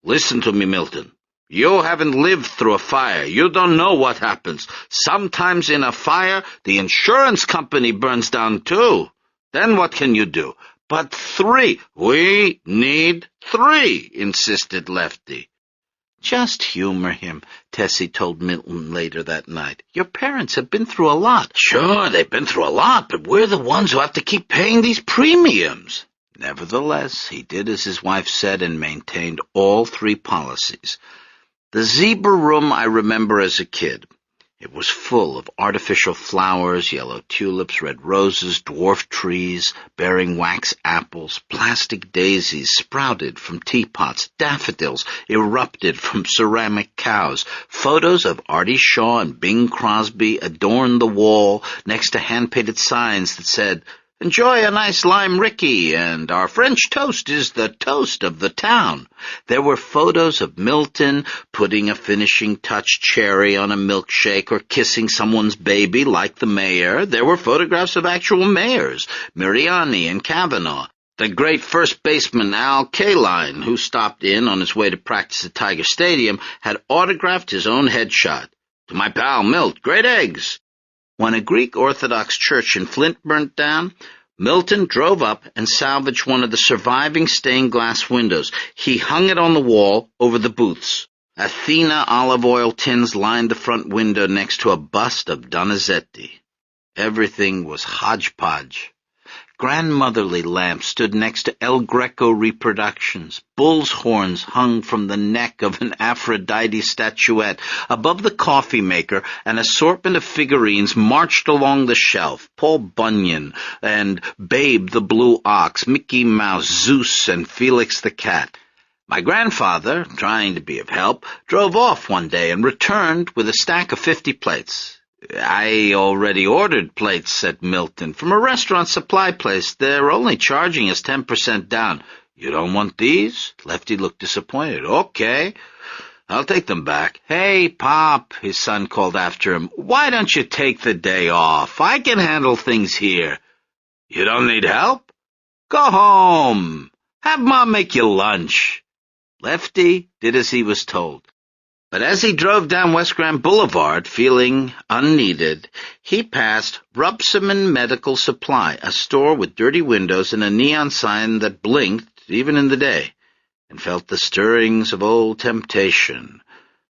"Listen to me, Milton. You haven't lived through a fire. You don't know what happens. Sometimes in a fire, the insurance company burns down too. Then what can you do?" "But 3. We need 3, insisted Lefty. "Just humor him," Tessie told Milton later that night. "Your parents have been through a lot." "Sure, they've been through a lot, but we're the ones who have to keep paying these premiums." Nevertheless, he did as his wife said and maintained all 3 policies. The Zebra Room I remember as a kid. It was full of artificial flowers, yellow tulips, red roses, dwarf trees bearing wax apples, plastic daisies sprouted from teapots, daffodils erupted from ceramic cows. Photos of Artie Shaw and Bing Crosby adorned the wall next to hand-painted signs that said, "Enjoy a nice lime Ricky," and "Our French toast is the toast of the town." There were photos of Milton putting a finishing touch cherry on a milkshake or kissing someone's baby like the mayor. There were photographs of actual mayors, Miriani and Kavanaugh. The great first baseman Al Kaline, who stopped in on his way to practice at Tiger Stadium, had autographed his own headshot. "To my pal Milt, great eggs." When a Greek Orthodox church in Flint burnt down, Milton drove up and salvaged one of the surviving stained glass windows. He hung it on the wall over the booths. Athena olive oil tins lined the front window next to a bust of Donizetti. Everything was hodgepodge. Grandmotherly lamps stood next to El Greco reproductions. Bull's horns hung from the neck of an Aphrodite statuette. Above the coffee maker, an assortment of figurines marched along the shelf. Paul Bunyan and Babe the Blue Ox, Mickey Mouse, Zeus, and Felix the Cat. My grandfather, trying to be of help, drove off one day and returned with a stack of 50 plates. "I already ordered plates," said Milton, "from a restaurant supply place. They're only charging us 10% down." "You don't want these?" Lefty looked disappointed. "Okay, I'll take them back." "Hey, Pop," his son called after him, "why don't you take the day off? I can handle things here." "You don't need help? Go home. Have Mom make you lunch." Lefty did as he was told. But as he drove down West Grand Boulevard, feeling unneeded, he passed Rubsaman Medical Supply, a store with dirty windows and a neon sign that blinked even in the day, and felt the stirrings of old temptation.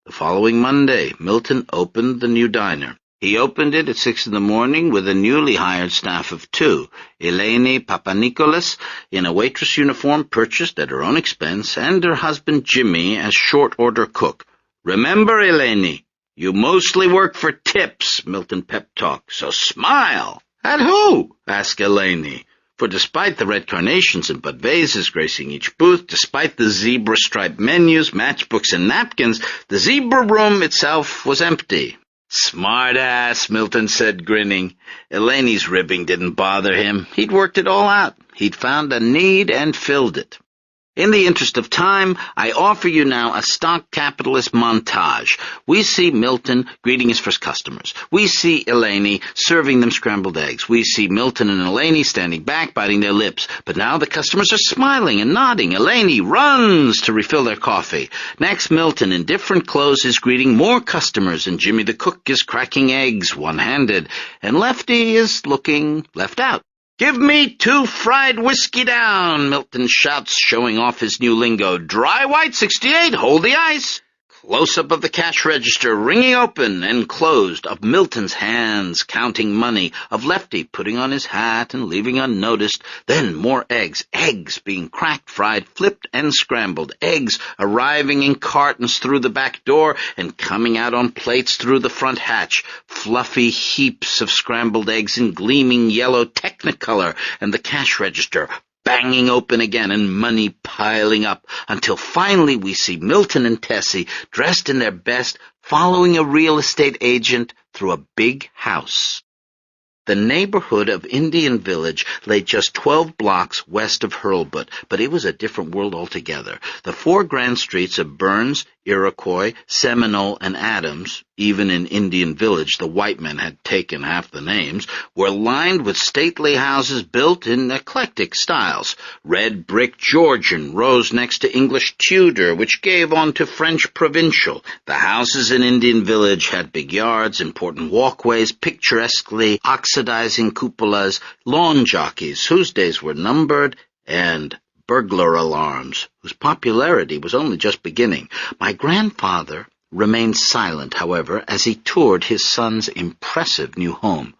The following Monday, Milton opened the new diner. He opened it at 6 a.m. with a newly hired staff of 2, Eleni Papanikolas in a waitress uniform purchased at her own expense, and her husband Jimmy as short-order cook. "Remember, Eleni, you mostly work for tips," Milton pep-talked, "so smile." "At who?" asked Eleni. For despite the red carnations and bud vases gracing each booth, despite the zebra-striped menus, matchbooks, and napkins, the zebra room itself was empty. "Smart-ass," Milton said, grinning. Eleni's ribbing didn't bother him. He'd worked it all out. He'd found a need and filled it. In the interest of time, I offer you now a stock capitalist montage. We see Milton greeting his first customers. We see Eleni serving them scrambled eggs. We see Milton and Eleni standing back, biting their lips. But now the customers are smiling and nodding. Eleni runs to refill their coffee. Next, Milton, in different clothes, is greeting more customers, and Jimmy the cook is cracking eggs one-handed, and Lefty is looking left out. "Give me 2 fried whiskey down," Milton shouts, showing off his new lingo. "Dry white 68, hold the ice." Close-up of the cash register, ringing open and closed, of Milton's hands counting money, of Lefty putting on his hat and leaving unnoticed, then more eggs being cracked, fried, flipped, and scrambled, eggs arriving in cartons through the back door and coming out on plates through the front hatch, fluffy heaps of scrambled eggs in gleaming yellow technicolor, and the cash register banging open again and money piling up, until finally we see Milton and Tessie, dressed in their best, following a real estate agent through a big house. The neighborhood of Indian Village lay just 12 blocks west of Hurlbut, but it was a different world altogether. The 4 grand streets of Burns, Iroquois, Seminole, and Adams, even in Indian Village the white men had taken half the names, were lined with stately houses built in eclectic styles. Red brick Georgian rose next to English Tudor, which gave on to French Provincial. The houses in Indian Village had big yards, important walkways, picturesquely oxidizing cupolas, lawn jockeys whose days were numbered, and burglar alarms whose popularity was only just beginning. My grandfather remained silent, however, as he toured his son's impressive new home.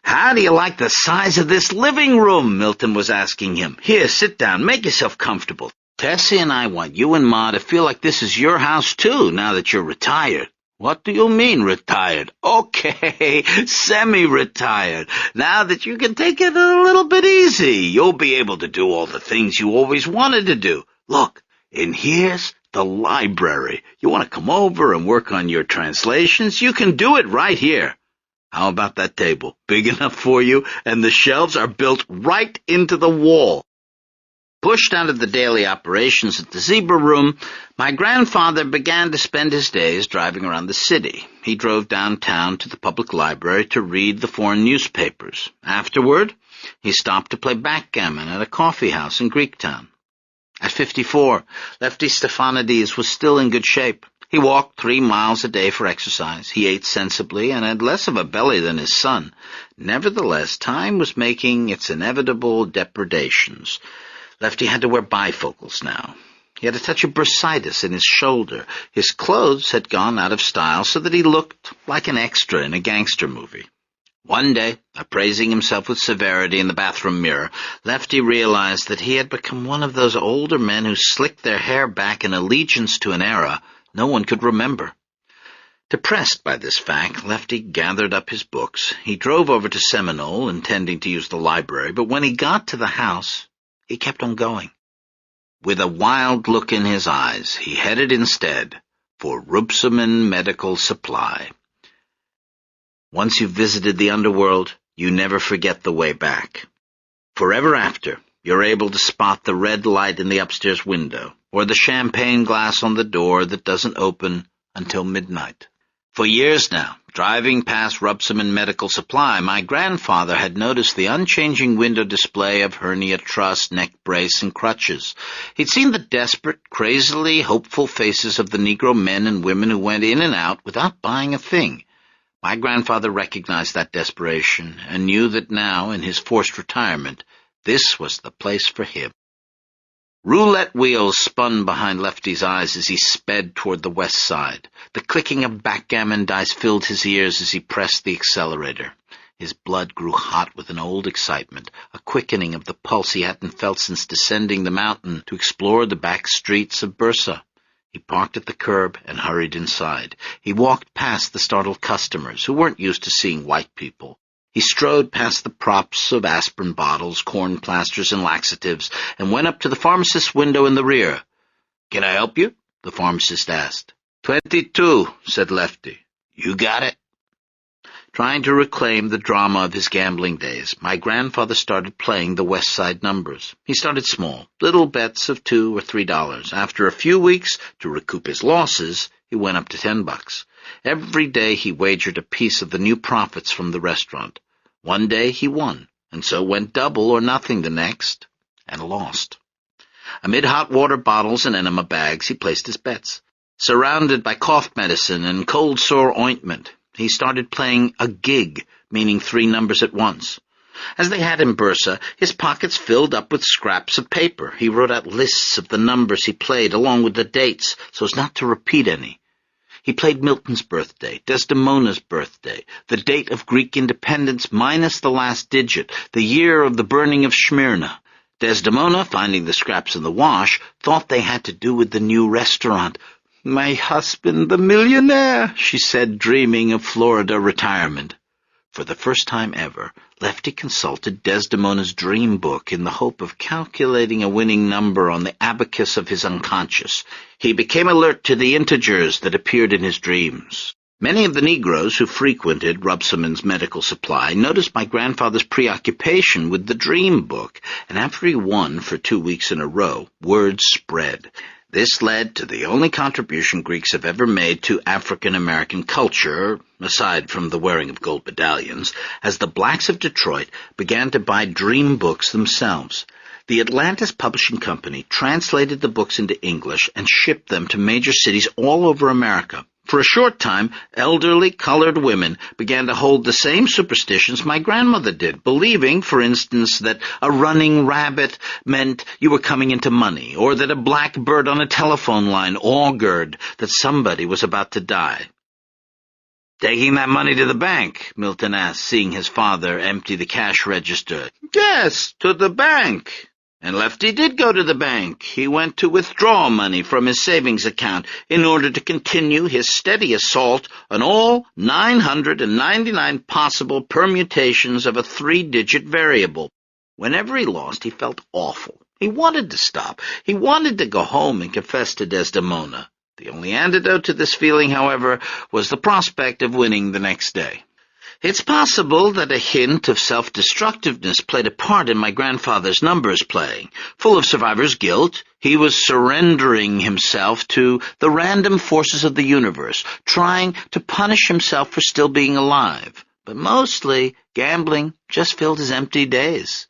"How do you like the size of this living room?" Milton was asking him. "Here, sit down, make yourself comfortable. Tessie and I want you and Ma to feel like this is your house, too, now that you're retired." "What do you mean, retired?" "Okay, semi-retired. Now that you can take it a little bit easy, you'll be able to do all the things you always wanted to do. Look, and here's the library. You want to come over and work on your translations? You can do it right here. How about that table? Big enough for you? And the shelves are built right into the wall." Pushed out of the daily operations at the Zebra Room, my grandfather began to spend his days driving around the city. He drove downtown to the public library to read the foreign newspapers. Afterward, he stopped to play backgammon at a coffee house in Greektown. At 54, Lefty Stefanidis was still in good shape. He walked 3 miles a day for exercise. He ate sensibly and had less of a belly than his son. Nevertheless, time was making its inevitable depredations. Lefty had to wear bifocals now. He had a touch of bursitis in his shoulder. His clothes had gone out of style so that he looked like an extra in a gangster movie. One day, appraising himself with severity in the bathroom mirror, Lefty realized that he had become one of those older men who slicked their hair back in allegiance to an era no one could remember. Depressed by this fact, Lefty gathered up his books. He drove over to Seminole, intending to use the library, but when he got to the house, he kept on going. With a wild look in his eyes, he headed instead for Rupsaman Medical Supply. Once you've visited the underworld, you never forget the way back. Forever after, you're able to spot the red light in the upstairs window, or the champagne glass on the door that doesn't open until midnight. For years now, driving past Rupsaman Medical Supply, my grandfather had noticed the unchanging window display of hernia truss, neck brace, and crutches. He'd seen the desperate, crazily hopeful faces of the Negro men and women who went in and out without buying a thing. My grandfather recognized that desperation and knew that now, in his forced retirement, this was the place for him. Roulette wheels spun behind Lefty's eyes as he sped toward the west side. The clicking of backgammon dice filled his ears as he pressed the accelerator. His blood grew hot with an old excitement, a quickening of the pulse he hadn't felt since descending the mountain to explore the back streets of Bursa. He parked at the curb and hurried inside. He walked past the startled customers, who weren't used to seeing white people. He strode past the props of aspirin bottles, corn plasters, and laxatives, and went up to the pharmacist's window in the rear. "Can I help you?" the pharmacist asked. 22, said Lefty. "You got it?" Trying to reclaim the drama of his gambling days, my grandfather started playing the West Side numbers. He started small, little bets of $2 or $3. After a few weeks, to recoup his losses, he went up to $10. Every day he wagered a piece of the new profits from the restaurant. One day he won, and so went double or nothing the next, and lost. Amid hot water bottles and enema bags, he placed his bets. Surrounded by cough medicine and cold sore ointment, he started playing a gig, meaning 3 numbers at once. As they had in Bursa, his pockets filled up with scraps of paper. He wrote out lists of the numbers he played, along with the dates, so as not to repeat any. He played Milton's birthday, Desdemona's birthday, the date of Greek independence minus the last digit, the year of the burning of Smyrna. Desdemona, finding the scraps in the wash, thought they had to do with the new restaurant. "My husband, the millionaire," she said, dreaming of Florida retirement. For the first time ever, Lefty consulted Desdemona's dream book in the hope of calculating a winning number on the abacus of his unconscious. He became alert to the integers that appeared in his dreams. Many of the Negroes who frequented Rubsomand's medical supply noticed my grandfather's preoccupation with the dream book, and after he won for 2 weeks in a row, word spread. This led to the only contribution Greeks have ever made to African-American culture, aside from the wearing of gold medallions, as the blacks of Detroit began to buy dream books themselves. The Atlantis Publishing Company translated the books into English and shipped them to major cities all over America. For a short time, elderly colored women began to hold the same superstitions my grandmother did, believing, for instance, that a running rabbit meant you were coming into money, or that a black bird on a telephone line augured that somebody was about to die. "Taking that money to the bank?" Milton asked, seeing his father empty the cash register. "Yes, to the bank." And Lefty did go to the bank. He went to withdraw money from his savings account in order to continue his steady assault on all 999 possible permutations of a 3-digit variable. Whenever he lost, he felt awful. He wanted to stop. He wanted to go home and confess to Desdemona. The only antidote to this feeling, however, was the prospect of winning the next day. It's possible that a hint of self-destructiveness played a part in my grandfather's numbers playing. Full of survivor's guilt, he was surrendering himself to the random forces of the universe, trying to punish himself for still being alive. But mostly, gambling just filled his empty days.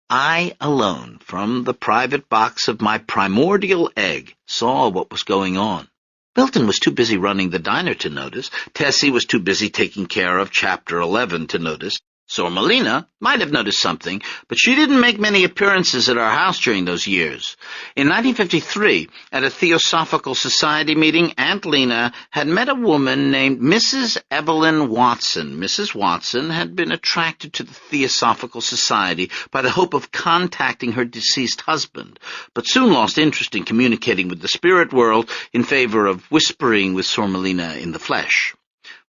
I alone, from the private box of my primordial egg, saw what was going on. Milton was too busy running the diner to notice. Tessie was too busy taking care of Chapter 11 to notice. Sormelina might have noticed something, but she didn't make many appearances at our house during those years. In 1953, at a Theosophical Society meeting, Aunt Lena had met a woman named Mrs. Evelyn Watson. Mrs. Watson had been attracted to the Theosophical Society by the hope of contacting her deceased husband, but soon lost interest in communicating with the spirit world in favor of whispering with Sormelina in the flesh.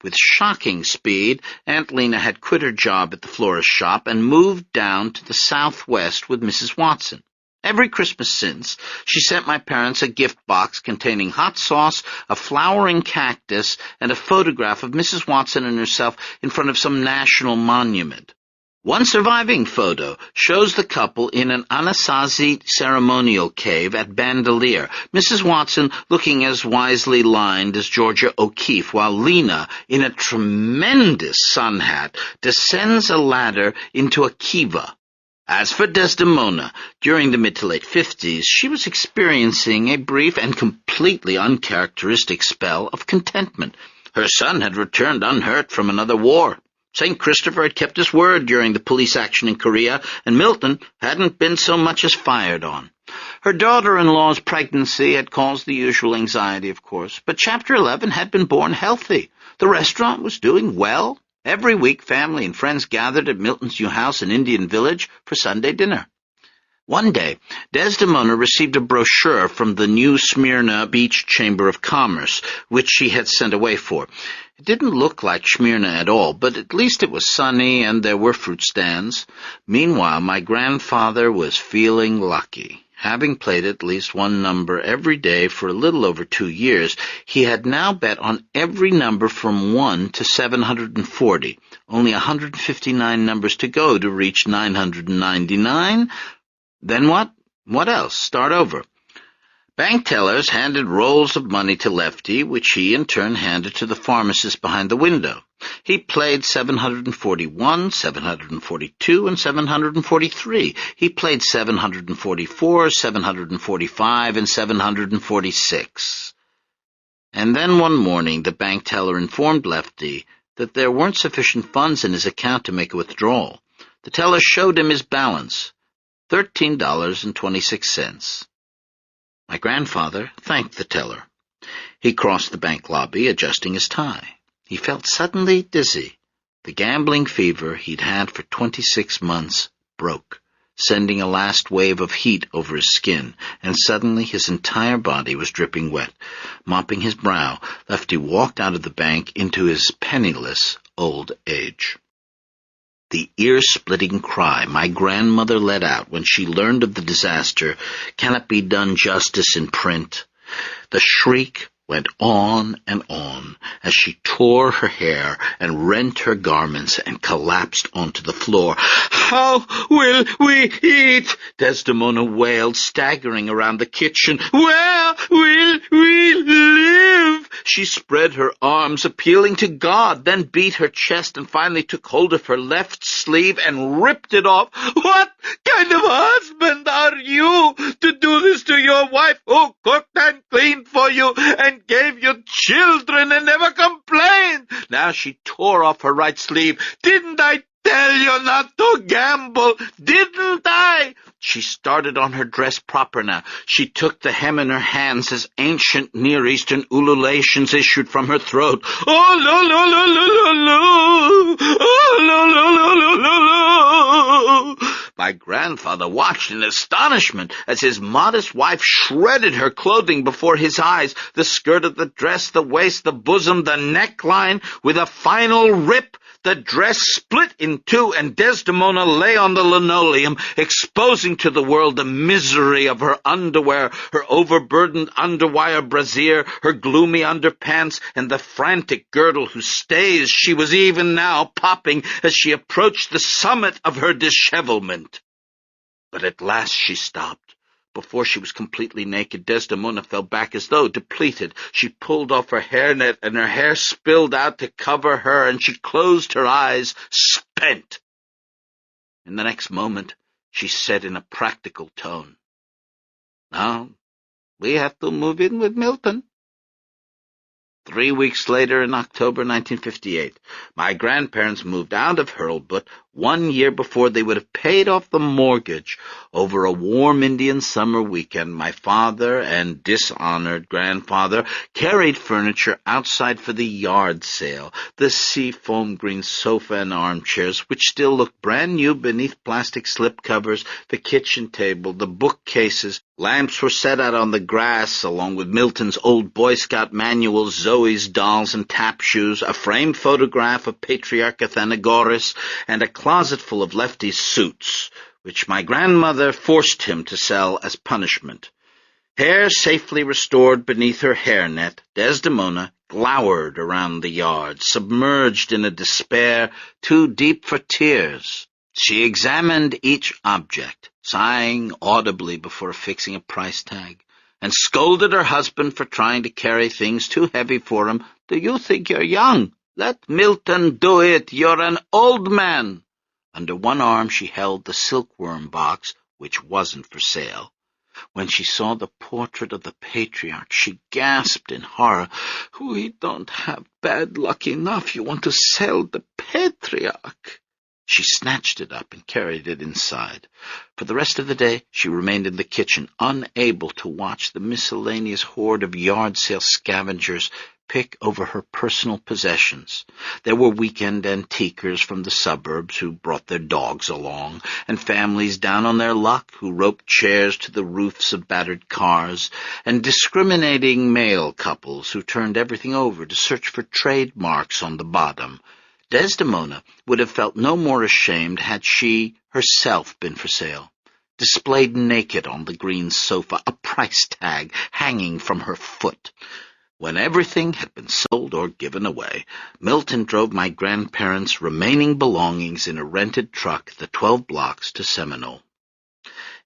With shocking speed, Aunt Lena had quit her job at the florist shop and moved down to the southwest with Mrs. Watson. Every Christmas since, she sent my parents a gift box containing hot sauce, a flowering cactus, and a photograph of Mrs. Watson and herself in front of some national monument. One surviving photo shows the couple in an Anasazi ceremonial cave at Bandelier, Mrs. Watson looking as wisely lined as Georgia O'Keeffe, while Lena, in a tremendous sun hat, descends a ladder into a kiva. As for Desdemona, during the mid to late 50s, she was experiencing a brief and completely uncharacteristic spell of contentment. Her son had returned unhurt from another war. St. Christopher had kept his word during the police action in Korea, and Milton hadn't been so much as fired on. Her daughter-in-law's pregnancy had caused the usual anxiety, of course, but Chapter 11 had been born healthy. The restaurant was doing well. Every week, family and friends gathered at Milton's new house in Indian Village for Sunday dinner. One day, Desdemona received a brochure from the New Smyrna Beach Chamber of Commerce, which she had sent away for. It didn't look like Smyrna at all, but at least it was sunny and there were fruit stands. Meanwhile, my grandfather was feeling lucky. Having played at least one number every day for a little over 2 years, he had now bet on every number from 1 to 740. Only 159 numbers to go to reach 999. Then what? What else? Start over. Bank tellers handed rolls of money to Lefty, which he in turn handed to the pharmacist behind the window. He played 741, 742, and 743. He played 744, 745, and 746. And then one morning the bank teller informed Lefty that there weren't sufficient funds in his account to make a withdrawal. The teller showed him his balance, $13.26. My grandfather thanked the teller. He crossed the bank lobby, adjusting his tie. He felt suddenly dizzy. The gambling fever he'd had for 26 months broke, sending a last wave of heat over his skin, and suddenly his entire body was dripping wet. Mopping his brow, Lefty walked out of the bank into his penniless old age. The ear-splitting cry my grandmother let out when she learned of the disaster cannot be done justice in print. The shriek went on and on as she tore her hair and rent her garments and collapsed onto the floor. "How will we eat?" Desdemona wailed, staggering around the kitchen. "Where will we live?" She spread her arms, appealing to God, then beat her chest and finally took hold of her left sleeve and ripped it off. "What kind of husband are you to do this to your wife who cooked and cleaned for you and gave you children and never complained?" Now she tore off her right sleeve. "Didn't I tell you not to gamble? Didn't I?" She started on her dress proper now. She took the hem in her hands as ancient Near Eastern ululations issued from her throat. "Oh, lo, lo, lo, lo, lo, lo! Oh, lo, lo, lo, lo, lo, lo!" My grandfather watched in astonishment as his modest wife shredded her clothing before his eyes, the skirt of the dress, the waist, the bosom, the neckline. With a final rip, the dress split in two, and Desdemona lay on the linoleum, exposing to the world the misery of her underwear, her overburdened underwire brassiere, her gloomy underpants, and the frantic girdle whose stays she was even now popping as she approached the summit of her dishevelment. But at last she stopped. Before she was completely naked, Desdemona fell back as though depleted. She pulled off her hairnet, and her hair spilled out to cover her, and she closed her eyes, spent. In the next moment, she said in a practical tone, "Now, we have to move in with Milton." 3 weeks later, in October 1958, my grandparents moved out of Hurlbut 1 year before they would have paid off the mortgage. Over a warm Indian summer weekend, my father and dishonored grandfather carried furniture outside for the yard sale. The sea-foam green sofa and armchairs, which still looked brand new beneath plastic slipcovers, the kitchen table, the bookcases. Lamps were set out on the grass, along with Milton's old Boy Scout manuals, Zoe's dolls and tap shoes, a framed photograph of Patriarch Athenagoras, and a closet full of Lefty's suits, which my grandmother forced him to sell as punishment. Hair safely restored beneath her hairnet, Desdemona glowered around the yard, submerged in a despair too deep for tears. She examined each object, sighing audibly before affixing a price tag, and scolded her husband for trying to carry things too heavy for him. "Do you think you're young? Let Milton do it. You're an old man." Under one arm she held the silkworm box, which wasn't for sale. When she saw the portrait of the patriarch, she gasped in horror. "We don't have bad luck enough. You want to sell the patriarch?" She snatched it up and carried it inside. For the rest of the day she remained in the kitchen, unable to watch the miscellaneous horde of yard sale scavengers pick over her personal possessions. There were weekend antiquers from the suburbs who brought their dogs along, and families down on their luck who roped chairs to the roofs of battered cars, and discriminating male couples who turned everything over to search for trademarks on the bottom. Desdemona would have felt no more ashamed had she herself been for sale, displayed naked on the green sofa, a price tag hanging from her foot. When everything had been sold or given away, Milton drove my grandparents' remaining belongings in a rented truck the 12 blocks to Seminole.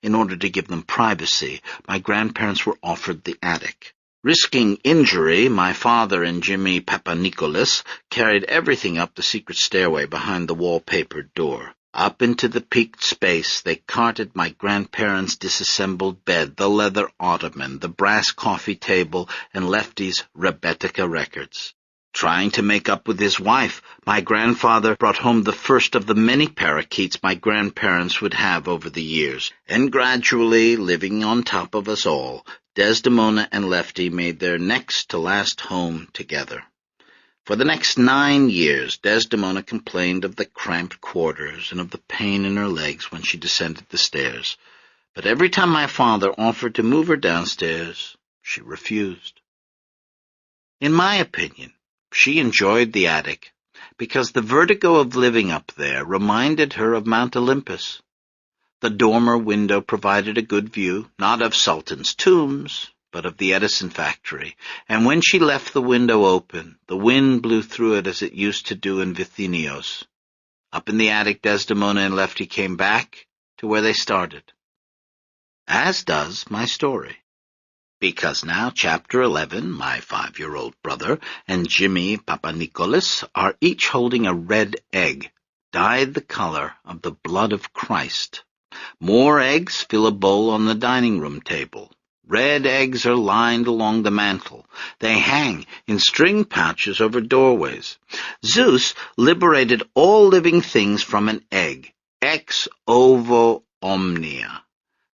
In order to give them privacy, my grandparents were offered the attic. Risking injury, my father and Jimmy Papanikolas carried everything up the secret stairway behind the wallpapered door. Up into the peaked space they carted my grandparents' disassembled bed, the leather ottoman, the brass coffee table, and Lefty's Rebettica records. Trying to make up with his wife, my grandfather brought home the first of the many parakeets my grandparents would have over the years, and gradually, living on top of us all, Desdemona and Lefty made their next-to-last home together. For the next 9 years, Desdemona complained of the cramped quarters and of the pain in her legs when she descended the stairs. But every time my father offered to move her downstairs, she refused. In my opinion, she enjoyed the attic because the vertigo of living up there reminded her of Mount Olympus. The dormer window provided a good view, not of Sultan's tombs, but of the Edison factory, and when she left the window open, the wind blew through it as it used to do in Vithinios. Up in the attic, Desdemona and Lefty came back to where they started. As does my story. Because now Chapter 11, my 5-year-old brother, and Jimmy Papanikolas are each holding a red egg, dyed the color of the blood of Christ. More eggs fill a bowl on the dining room table. Red eggs are lined along the mantel. They hang in string pouches over doorways. Zeus liberated all living things from an egg, ex ovo omnia.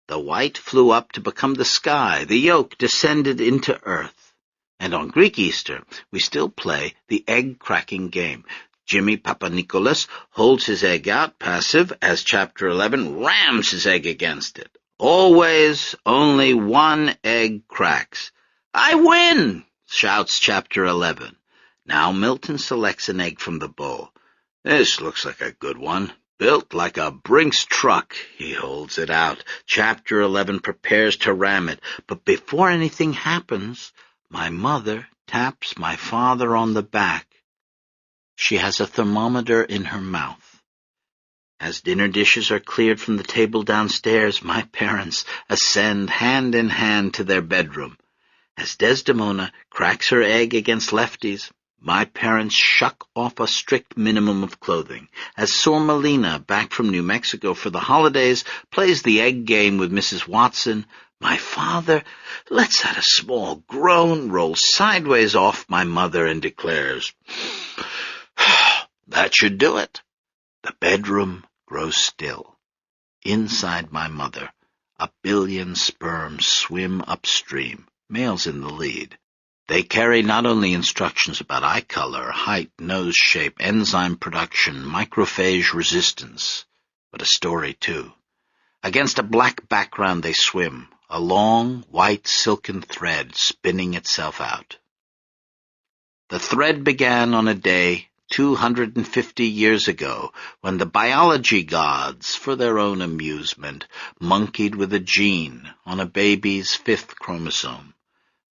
The white flew up to become the sky. The yolk descended into earth. And on Greek Easter, we still play the egg-cracking game. Jimmy Papanikolas holds his egg out, passive, as Chapter 11 rams his egg against it. Always only one egg cracks. "I win!" shouts Chapter 11. Now Milton selects an egg from the bowl. "This looks like a good one. Built like a Brinks truck." He holds it out. Chapter 11 prepares to ram it. But before anything happens, my mother taps my father on the back. She has a thermometer in her mouth. As dinner dishes are cleared from the table downstairs, my parents ascend hand in hand to their bedroom. As Desdemona cracks her egg against Lefty's, my parents shuck off a strict minimum of clothing. As Sor Melina, back from New Mexico for the holidays, plays the egg game with Mrs. Watson, my father lets out a small groan, rolls sideways off my mother, and declares, "That should do it." The bedroom grows still. Inside my mother, 1 billion sperms swim upstream, males in the lead. They carry not only instructions about eye color, height, nose shape, enzyme production, macrophage resistance, but a story too. Against a black background they swim, a long, white silken thread spinning itself out. The thread began on a day 250 years ago, when the biology gods, for their own amusement, monkeyed with a gene on a baby's 5th chromosome.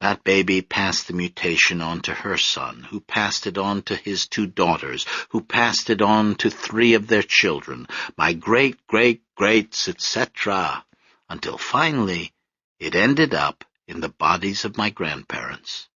That baby passed the mutation on to her son, who passed it on to his 2 daughters, who passed it on to 3 of their children, my great-great-greats, etc., until finally it ended up in the bodies of my grandparents.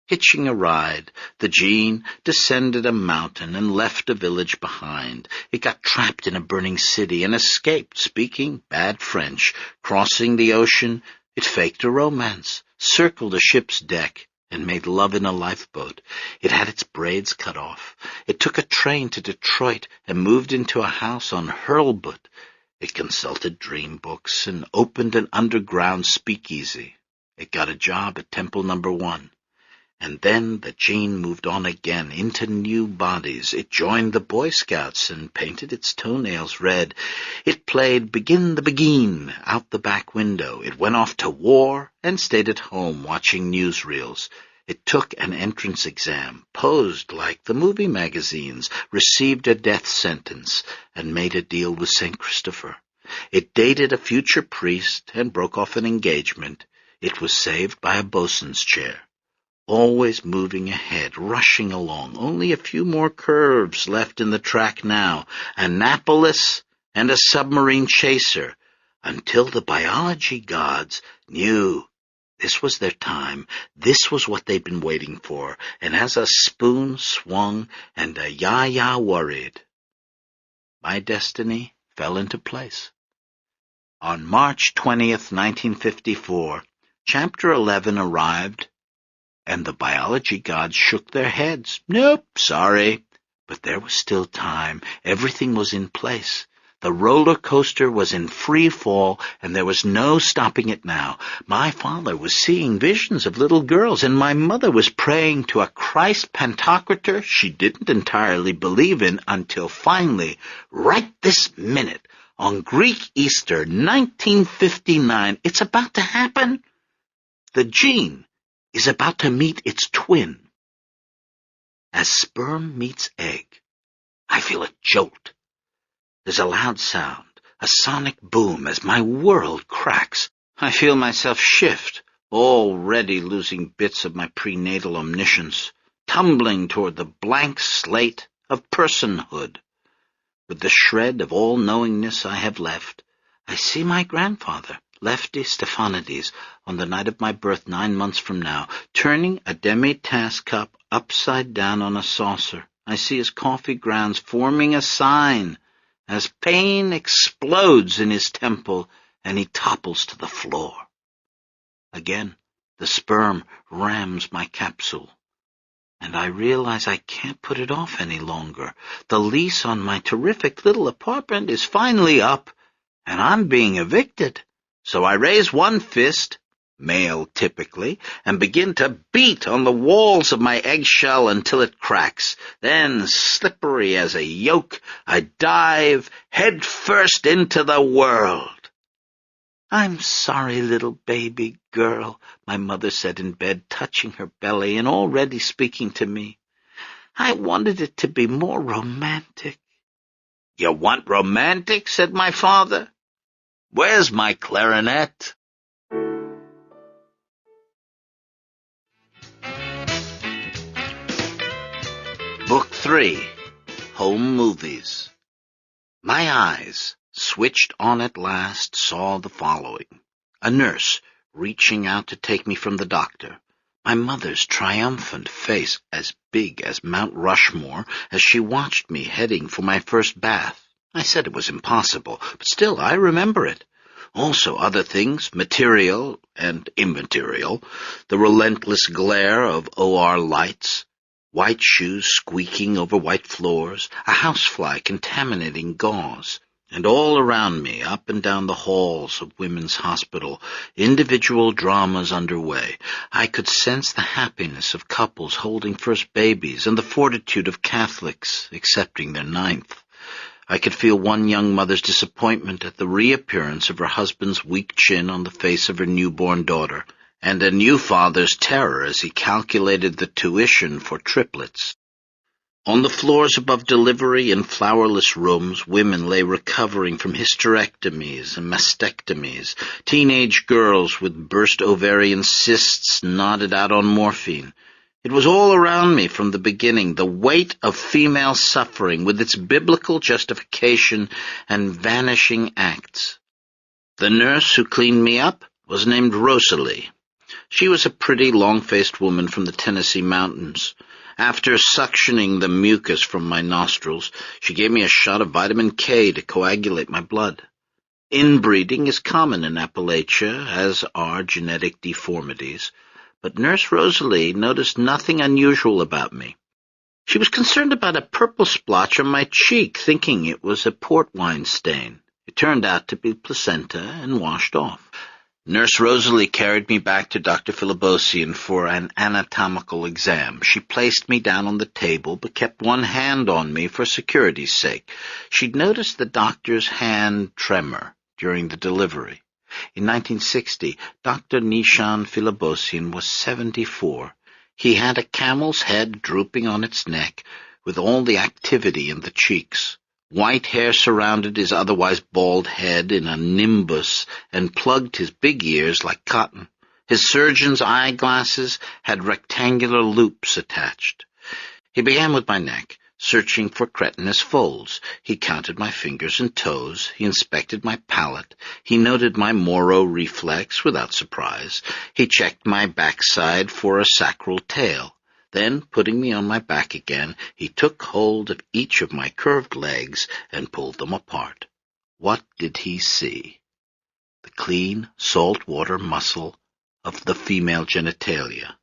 Hitching a ride, the gene descended a mountain and left a village behind. It got trapped in a burning city and escaped, speaking bad French. Crossing the ocean, It faked a romance, circled a ship's deck, and made love in a lifeboat. It had its braids cut off. It took a train to Detroit and moved into a house on Hurlbut. It consulted dream books and opened an underground speakeasy. It got a job at Temple No. 1. And then the gene moved on again into new bodies. It joined the Boy Scouts and painted its toenails red. It played Begin the Beguine out the back window. It went off to war and stayed at home watching newsreels. It took an entrance exam, posed like the movie magazines, received a death sentence, and made a deal with St. Christopher. It dated a future priest and broke off an engagement. It was saved by a bosun's chair. Always moving ahead, rushing along, only a few more curves left in the track now, Annapolis and a submarine chaser, until the biology gods knew this was their time, this was what they'd been waiting for, and as a spoon swung and a yah-yah worried, my destiny fell into place. On March 20th, 1954, Chapter 11 arrived, and the biology gods shook their heads. Nope, sorry. But there was still time. Everything was in place. The roller coaster was in free fall, and there was no stopping it now. My father was seeing visions of little girls, and my mother was praying to a Christ Pantocrator she didn't entirely believe in until finally, right this minute, on Greek Easter 1959, it's about to happen. The gene is about to meet its twin. As sperm meets egg, I feel a jolt. There's a loud sound, a sonic boom as my world cracks. I feel myself shift, already losing bits of my prenatal omniscience, tumbling toward the blank slate of personhood. With the shred of all-knowingness I have left, I see my grandfather, Lefty Stephanides, on the night of my birth 9 months from now, turning a demi-tasse cup upside down on a saucer. I see his coffee grounds forming a sign as pain explodes in his temple and he topples to the floor. Again, the sperm rams my capsule, and I realize I can't put it off any longer. The lease on my terrific little apartment is finally up, and I'm being evicted. So I raise one fist, male typically, and begin to beat on the walls of my eggshell until it cracks. Then, slippery as a yoke, I dive head first into the world. I'm sorry, little baby girl, my mother said in bed, touching her belly and already speaking to me. I wanted it to be more romantic. You want romantic? Said my father. Where's my clarinet? Book 3, Home Movies. My eyes, switched on at last, saw the following. A nurse reaching out to take me from the doctor. My mother's triumphant face as big as Mount Rushmore as she watched me heading for my first bath. I said it was impossible, but still I remember it. Also other things, material and immaterial, the relentless glare of OR lights, white shoes squeaking over white floors, a housefly contaminating gauze, and all around me, up and down the halls of Women's Hospital, individual dramas underway. I could sense the happiness of couples holding first babies and the fortitude of Catholics accepting their 9th. I could feel one young mother's disappointment at the reappearance of her husband's weak chin on the face of her newborn daughter, and a new father's terror as he calculated the tuition for triplets. On the floors above delivery in flowerless rooms, women lay recovering from hysterectomies and mastectomies, teenage girls with burst ovarian cysts nodded out on morphine. It was all around me from the beginning, the weight of female suffering with its biblical justification and vanishing acts. The nurse who cleaned me up was named Rosalie. She was a pretty, long-faced woman from the Tennessee mountains. After suctioning the mucus from my nostrils, she gave me a shot of vitamin K to coagulate my blood. Inbreeding is common in Appalachia, as are genetic deformities, but Nurse Rosalie noticed nothing unusual about me. She was concerned about a purple splotch on my cheek, thinking it was a port wine stain. It turned out to be placenta and washed off. Nurse Rosalie carried me back to Dr. Philibosian for an anatomical exam. She placed me down on the table, but kept one hand on me for security's sake. She'd noticed the doctor's hand tremor during the delivery. In 1960, Dr. Nishan Philibosian was 74. He had a camel's head drooping on its neck, with all the activity in the cheeks. White hair surrounded his otherwise bald head in a nimbus and plugged his big ears like cotton. His surgeon's eyeglasses had rectangular loops attached. He began with my neck, searching for cretinous folds. He counted my fingers and toes. He inspected my palate. He noted my Moro reflex without surprise. He checked my backside for a sacral tail. Then, putting me on my back again, he took hold of each of my curved legs and pulled them apart. What did he see? The clean, salt-water muscle of the female genitalia.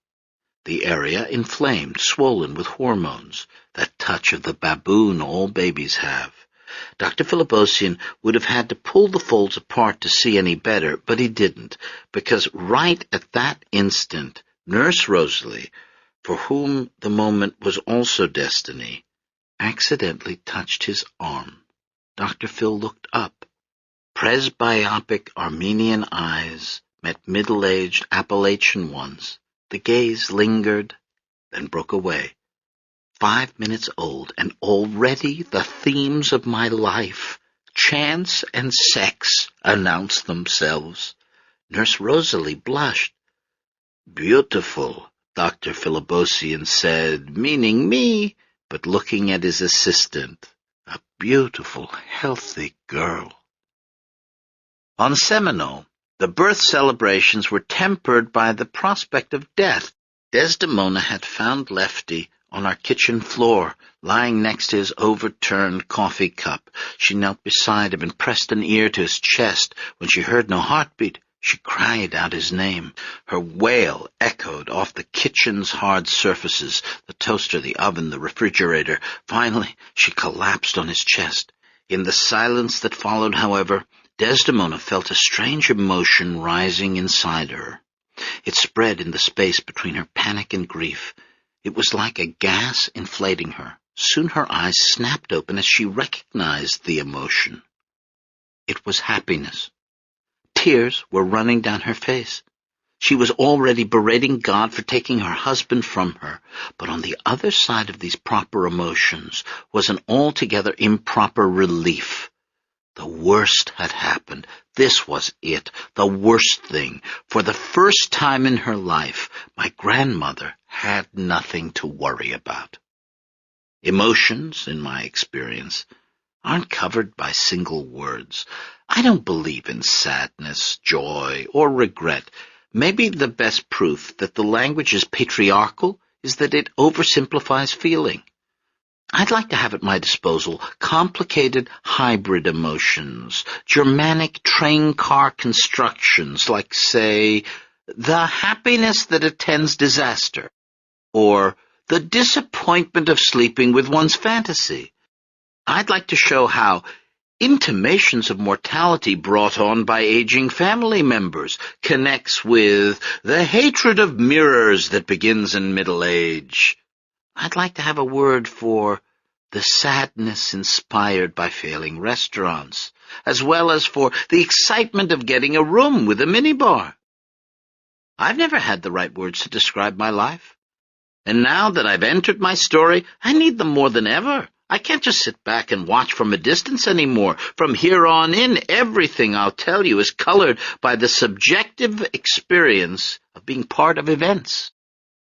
The area inflamed, swollen with hormones, that touch of the baboon all babies have. Dr. Philibosian would have had to pull the folds apart to see any better, but he didn't, because right at that instant, Nurse Rosalie, for whom the moment was also destiny, accidentally touched his arm. Dr. Phil looked up. Presbyopic Armenian eyes met middle-aged Appalachian ones. The gaze lingered, then broke away. 5 minutes old, and already the themes of my life, chance and sex, announced themselves. Nurse Rosalie blushed. "Beautiful," Dr. Philibosian said, meaning me, but looking at his assistant. "A beautiful, healthy girl." On Seminole, the birth celebrations were tempered by the prospect of death. Desdemona had found Lefty on our kitchen floor, lying next to his overturned coffee cup. She knelt beside him and pressed an ear to his chest. When she heard no heartbeat, she cried out his name. Her wail echoed off the kitchen's hard surfaces, the toaster, the oven, the refrigerator. Finally, she collapsed on his chest. In the silence that followed, however, Desdemona felt a strange emotion rising inside her. It spread in the space between her panic and grief. It was like a gas inflating her. Soon her eyes snapped open as she recognized the emotion. It was happiness. Tears were running down her face. She was already berating God for taking her husband from her, but on the other side of these proper emotions was an altogether improper relief. The worst had happened. This was it, the worst thing. For the first time in her life, my grandmother had nothing to worry about. Emotions, in my experience, aren't covered by single words. I don't believe in sadness, joy, or regret. Maybe the best proof that the language is patriarchal is that it oversimplifies feeling. I'd like to have at my disposal complicated hybrid emotions, Germanic train car constructions, like, say, the happiness that attends disaster, or the disappointment of sleeping with one's fantasy. I'd like to show how intimations of mortality brought on by aging family members connects with the hatred of mirrors that begins in middle age. I'd like to have a word for the sadness inspired by failing restaurants, as well as for the excitement of getting a room with a minibar. I've never had the right words to describe my life, and now that I've entered my story, I need them more than ever. I can't just sit back and watch from a distance anymore. From here on in, everything I'll tell you is colored by the subjective experience of being part of events.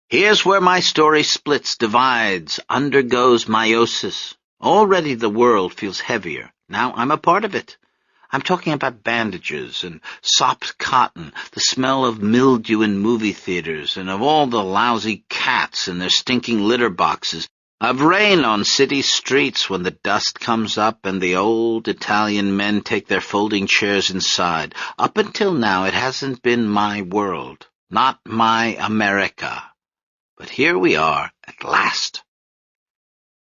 Here's where my story splits, divides, undergoes meiosis. Already the world feels heavier. Now I'm a part of it. I'm talking about bandages and sopped cotton, the smell of mildew in movie theaters, and of all the lousy cats and their stinking litter boxes. of rain on city streets when the dust comes up and the old Italian men take their folding chairs inside. Up until now, it hasn't been my world, not my America. But here we are, at last.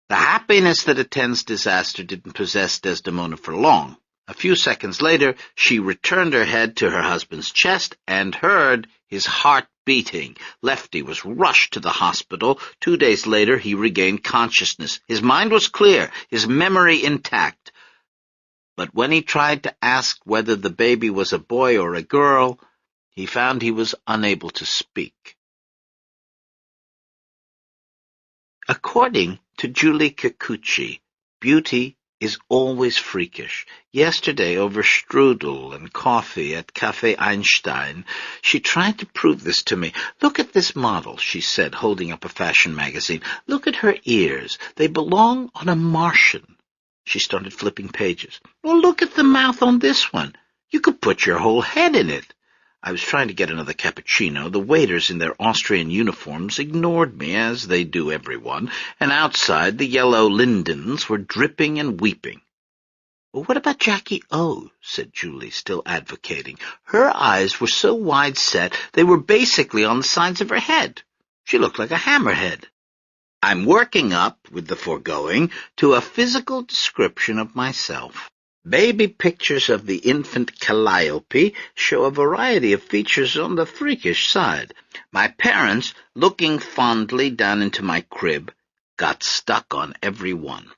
The happiness that attends disaster didn't possess Desdemona for long. A few seconds later, she returned her head to her husband's chest and heard his heart beating. Lefty was rushed to the hospital. 2 days later, he regained consciousness. His mind was clear, his memory intact. But when he tried to ask whether the baby was a boy or a girl, he found he was unable to speak. According to Julie Kikuchi, beauty is always freakish. Yesterday, over strudel and coffee at Café Einstein, she tried to prove this to me. "Look at this model," she said, holding up a fashion magazine. "Look at her ears. They belong on a Martian." She started flipping pages. "Well, look at the mouth on this one. You could put your whole head in it." I was trying to get another cappuccino. The waiters in their Austrian uniforms ignored me, as they do everyone, and outside the yellow lindens were dripping and weeping. "Well, what about Jackie O?" said Julie, still advocating. "Her eyes were so wide-set they were basically on the sides of her head. She looked like a hammerhead." I'm working up, with the foregoing, to a physical description of myself. Baby pictures of the infant Calliope show a variety of features on the freakish side. My parents, looking fondly down into my crib, got stuck on every one.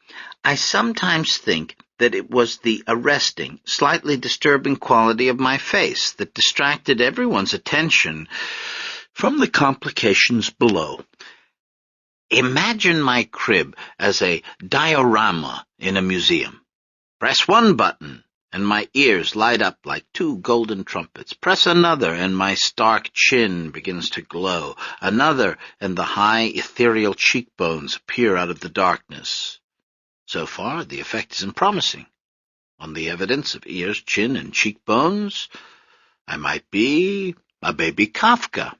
I sometimes think that it was the arresting, slightly disturbing quality of my face that distracted everyone's attention from the complications below. Imagine my crib as a diorama in a museum. Press one button, and my ears light up like two golden trumpets. Press another, and my stark chin begins to glow. Another, and the high, ethereal cheekbones appear out of the darkness. So far, the effect isn't promising. On the evidence of ears, chin, and cheekbones, I might be a baby Kafka.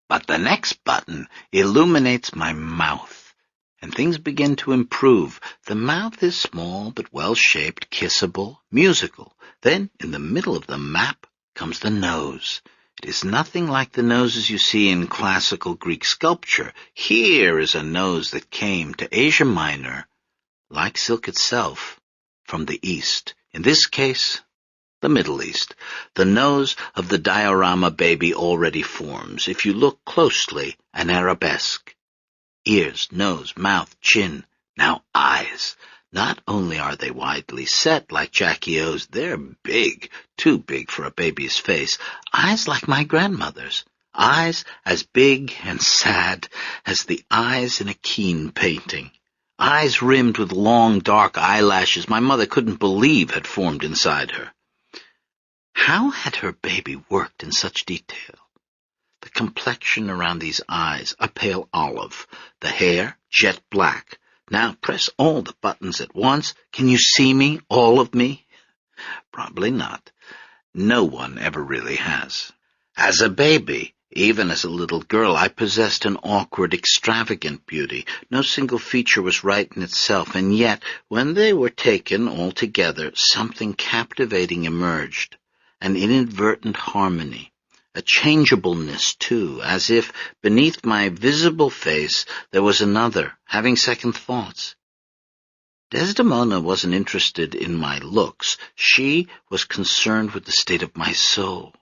But the next button illuminates my mouth, and things begin to improve. The mouth is small but well-shaped, kissable, musical. Then, in the middle of the map, comes the nose. It is nothing like the noses you see in classical Greek sculpture. Here is a nose that came to Asia Minor, like silk itself, from the East. In this case, the Middle East. The nose of the diorama baby already forms, if you look closely, an arabesque. Ears, nose, mouth, chin, now eyes. Not only are they widely set like Jackie O's, they're big, too big for a baby's face. Eyes like my grandmother's. Eyes as big and sad as the eyes in a Keane painting. Eyes rimmed with long, dark eyelashes my mother couldn't believe had formed inside her. How had her baby worked in such detail? The complexion around these eyes, a pale olive. The hair, jet black. Now press all the buttons at once. Can you see me, all of me? Probably not. No one ever really has. As a baby, even as a little girl, I possessed an awkward, extravagant beauty. No single feature was right in itself, and yet, when they were taken all together, something captivating emerged. An inadvertent harmony. A changeableness, too, as if beneath my visible face there was another, having second thoughts. Desdemona wasn't interested in my looks. She was concerned with the state of my soul.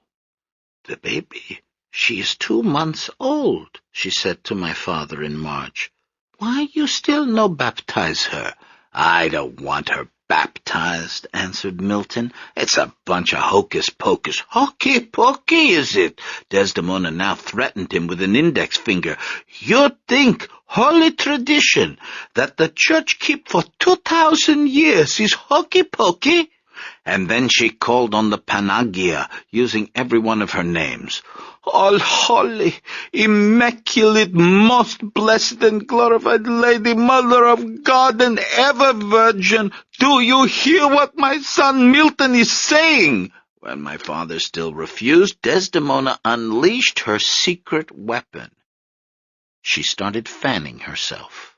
"The baby, she is 2 months old," she said to my father in March. "Why you still no baptize her?" "I don't want her baptized," answered Milton. "It's a bunch of hocus-pocus." "Hokey-pokey, is it?" Desdemona now threatened him with an index finger. "You think holy tradition that the church keep for 2,000 years is hokey-pokey?" And then she called on the Panagia, using every one of her names. "All holy, immaculate, most blessed and glorified Lady, Mother of God and ever Virgin, do you hear what my son Milton is saying?" When my father still refused, Desdemona unleashed her secret weapon. She started fanning herself.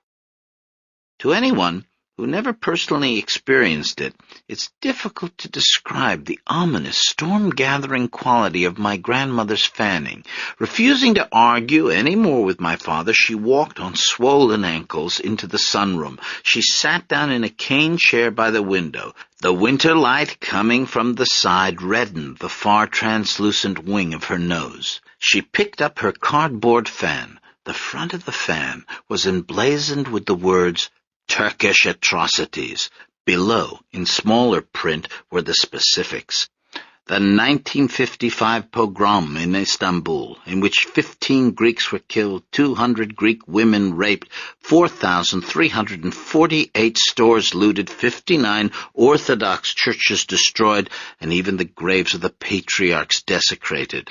To anyone who never personally experienced it, it's difficult to describe the ominous, storm-gathering quality of my grandmother's fanning. Refusing to argue any more with my father, she walked on swollen ankles into the sunroom. She sat down in a cane chair by the window. The winter light coming from the side reddened the far translucent wing of her nose. She picked up her cardboard fan. The front of the fan was emblazoned with the words, "Turkish atrocities." Below, in smaller print, were the specifics. The 1955 pogrom in Istanbul, in which 15 Greeks were killed, 200 Greek women raped, 4,348 stores looted, 59 Orthodox churches destroyed, and even the graves of the patriarchs desecrated.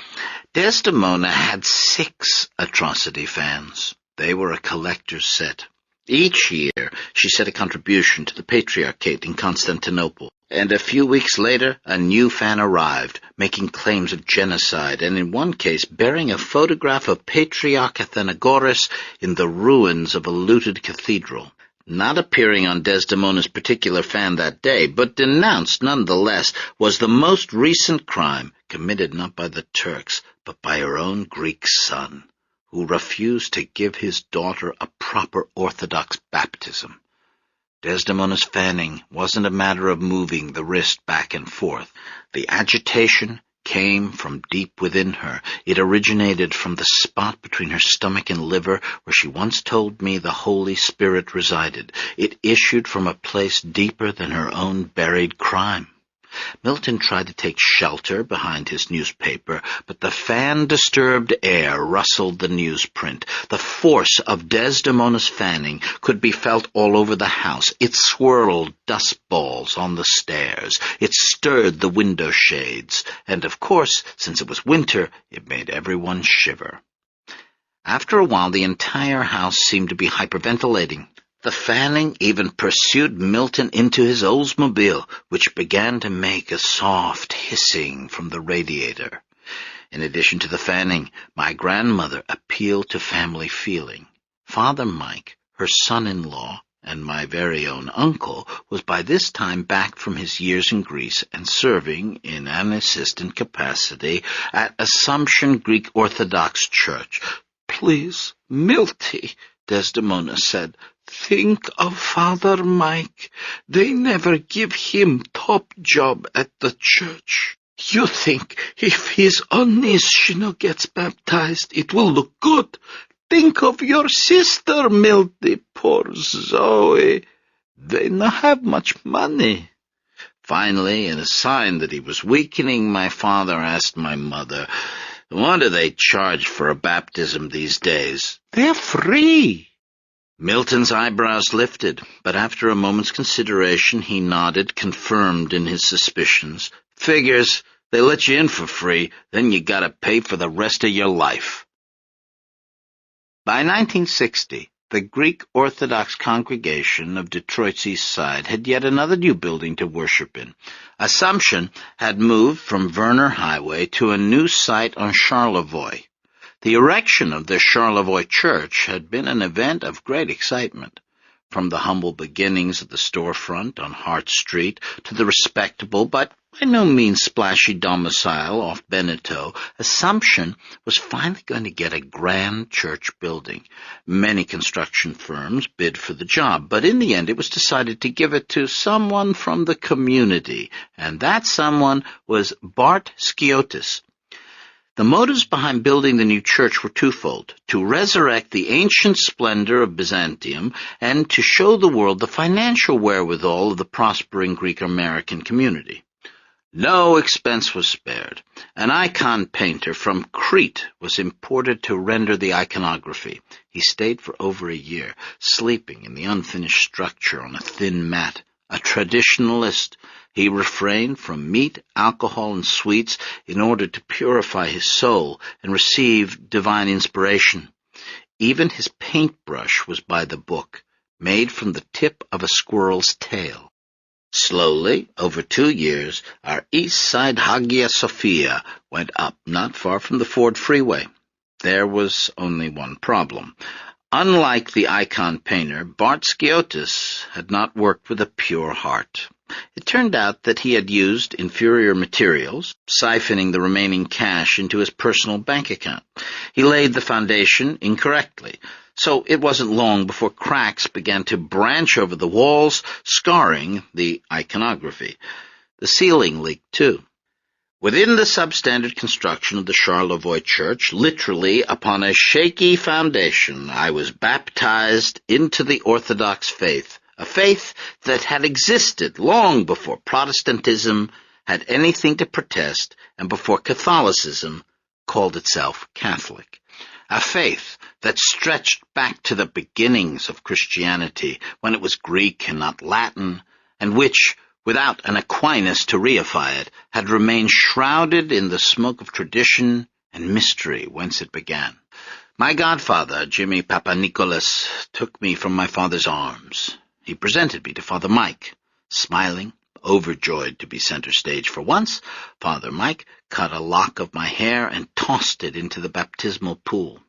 Desdemona had 6 atrocity fans. They were a collector's set. Each year, she set a contribution to the Patriarchate in Constantinople, and a few weeks later, a new fan arrived, making claims of genocide, and in one case bearing a photograph of Patriarch Athenagoras in the ruins of a looted cathedral. Not appearing on Desdemona's particular fan that day, but denounced nonetheless, was the most recent crime committed not by the Turks, but by her own Greek son, who refused to give his daughter a proper Orthodox baptism. Desdemona's fanning wasn't a matter of moving the wrist back and forth. The agitation came from deep within her. It originated from the spot between her stomach and liver where she once told me the Holy Spirit resided. It issued from a place deeper than her own buried crime. Milton tried to take shelter behind his newspaper, but the fan-disturbed air rustled the newsprint. The force of Desdemona's fanning could be felt all over the house. It swirled dust balls on the stairs. It stirred the window shades. And, of course, since it was winter, it made everyone shiver. After a while, the entire house seemed to be hyperventilating. The fanning even pursued Milton into his Oldsmobile, which began to make a soft hissing from the radiator. In addition to the fanning, my grandmother appealed to family feeling. Father Mike, her son-in-law, and my very own uncle, was by this time back from his years in Greece and serving in an assistant capacity at Assumption Greek Orthodox Church. "Please, Milty," Desdemona said, "think of Father Mike. They never give him top job at the church. You think if his Onishino gets baptized, it will look good. Think of your sister, Milty, poor Zoe. They not have much money." Finally, in a sign that he was weakening, my father asked my mother, "What do they charge for a baptism these days?" "They're free." Milton's eyebrows lifted, but after a moment's consideration he nodded, confirmed in his suspicions. "Figures. They let you in for free, then you gotta pay for the rest of your life." By 1960, the Greek Orthodox congregation of Detroit's East Side had yet another new building to worship in. Assumption had moved from Werner Highway to a new site on Charlevoix. The erection of the Charlevoix Church had been an event of great excitement. From the humble beginnings of the storefront on Hart Street to the respectable but by no means splashy domicile off Beneteau, Assumption was finally going to get a grand church building. Many construction firms bid for the job, but in the end it was decided to give it to someone from the community, and that someone was Bart Skiotis. The motives behind building the new church were twofold: to resurrect the ancient splendor of Byzantium and to show the world the financial wherewithal of the prospering Greek-American community. No expense was spared. An icon painter from Crete was imported to render the iconography. He stayed for over a year, sleeping in the unfinished structure on a thin mat. A traditionalist, he refrained from meat, alcohol, and sweets in order to purify his soul and receive divine inspiration. Even his paintbrush was by the book, made from the tip of a squirrel's tail. Slowly, over 2 years, our East Side Hagia Sophia went up not far from the Ford Freeway. There was only one problem. Unlike the icon painter, Bart Sciotus had not worked with a pure heart. It turned out that he had used inferior materials, siphoning the remaining cash into his personal bank account. He laid the foundation incorrectly, so it wasn't long before cracks began to branch over the walls, scarring the iconography. The ceiling leaked, too. Within the substandard construction of the Charlevoix Church, literally upon a shaky foundation, I was baptized into the Orthodox faith, a faith that had existed long before Protestantism had anything to protest and before Catholicism called itself Catholic. A faith that stretched back to the beginnings of Christianity, when it was Greek and not Latin, and which, without an Aquinas to reify it, had remained shrouded in the smoke of tradition and mystery whence it began. My godfather, Jimmy Papanikolaos, took me from my father's arms. He presented me to Father Mike. Smiling, overjoyed to be center stage for once, Father Mike cut a lock of my hair and tossed it into the baptismal pool.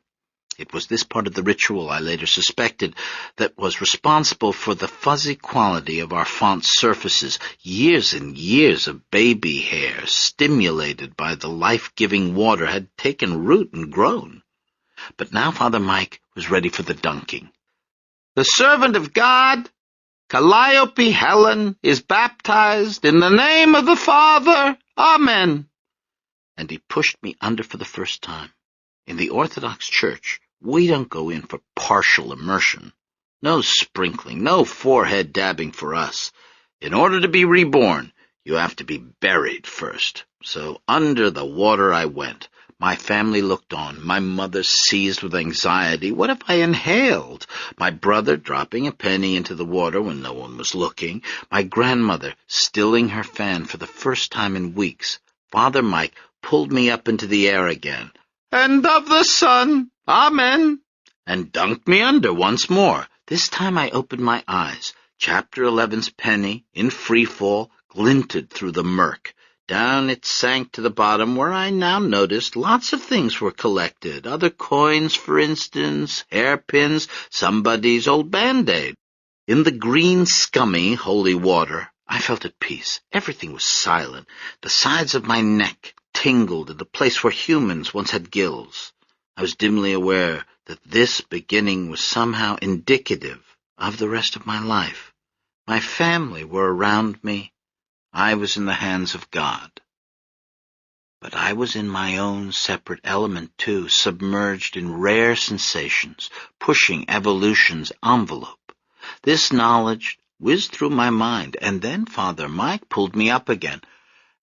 It was this part of the ritual, I later suspected, that was responsible for the fuzzy quality of our font surfaces, years and years of baby hair stimulated by the life-giving water had taken root and grown. But now Father Mike was ready for the dunking. "The servant of God, Calliope Helen, is baptized in the name of the Father. Amen." And he pushed me under for the first time. In the Orthodox Church, we don't go in for partial immersion. No sprinkling, no forehead dabbing for us. In order to be reborn, you have to be buried first. So under the water I went. My family looked on, my mother seized with anxiety. What if I inhaled? My brother dropping a penny into the water when no one was looking. My grandmother stilling her fan for the first time in weeks. Father Mike pulled me up into the air again. "And of the Son, Amen," and dunked me under once more. This time I opened my eyes. Chapter 11's penny, in free fall, glinted through the murk. Down it sank to the bottom, where I now noticed lots of things were collected. Other coins, for instance, hairpins, somebody's old Band-Aid. In the green, scummy, holy water, I felt at peace. Everything was silent. The sides of my neck tingled at the place where humans once had gills. I was dimly aware that this beginning was somehow indicative of the rest of my life. My family were around me. I was in the hands of God. But I was in my own separate element, too, submerged in rare sensations, pushing evolution's envelope. This knowledge whizzed through my mind, and then Father Mike pulled me up again.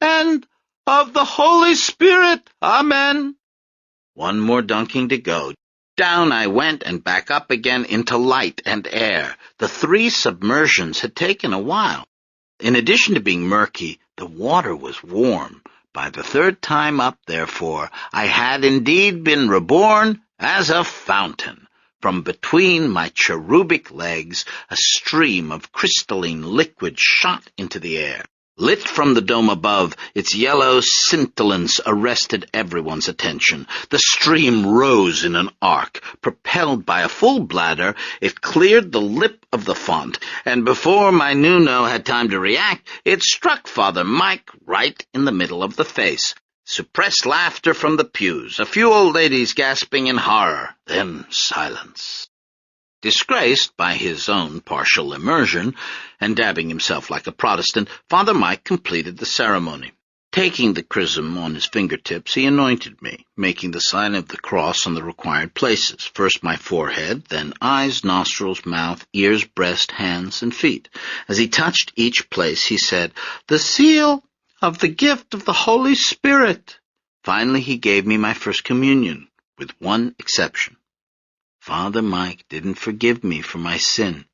"And of the Holy Spirit, Amen." One more dunking to go. Down I went and back up again into light and air. The 3 submersions had taken a while. In addition to being murky, the water was warm. By the 3rd time up, therefore, I had indeed been reborn as a fountain. From between my cherubic legs, a stream of crystalline liquid shot into the air. Lit from the dome above, its yellow scintillance arrested everyone's attention. The stream rose in an arc. Propelled by a full bladder, it cleared the lip of the font, and before my Nuno had time to react, it struck Father Mike right in the middle of the face. Suppressed laughter from the pews, a few old ladies gasping in horror, then silence. Disgraced by his own partial immersion, and dabbing himself like a Protestant, Father Mike completed the ceremony. Taking the chrism on his fingertips, he anointed me, making the sign of the cross on the required places, first my forehead, then eyes, nostrils, mouth, ears, breast, hands, and feet. As he touched each place, he said, "The seal of the gift of the Holy Spirit." Finally, he gave me my first communion, with one exception. Father Mike didn't forgive me for my sin.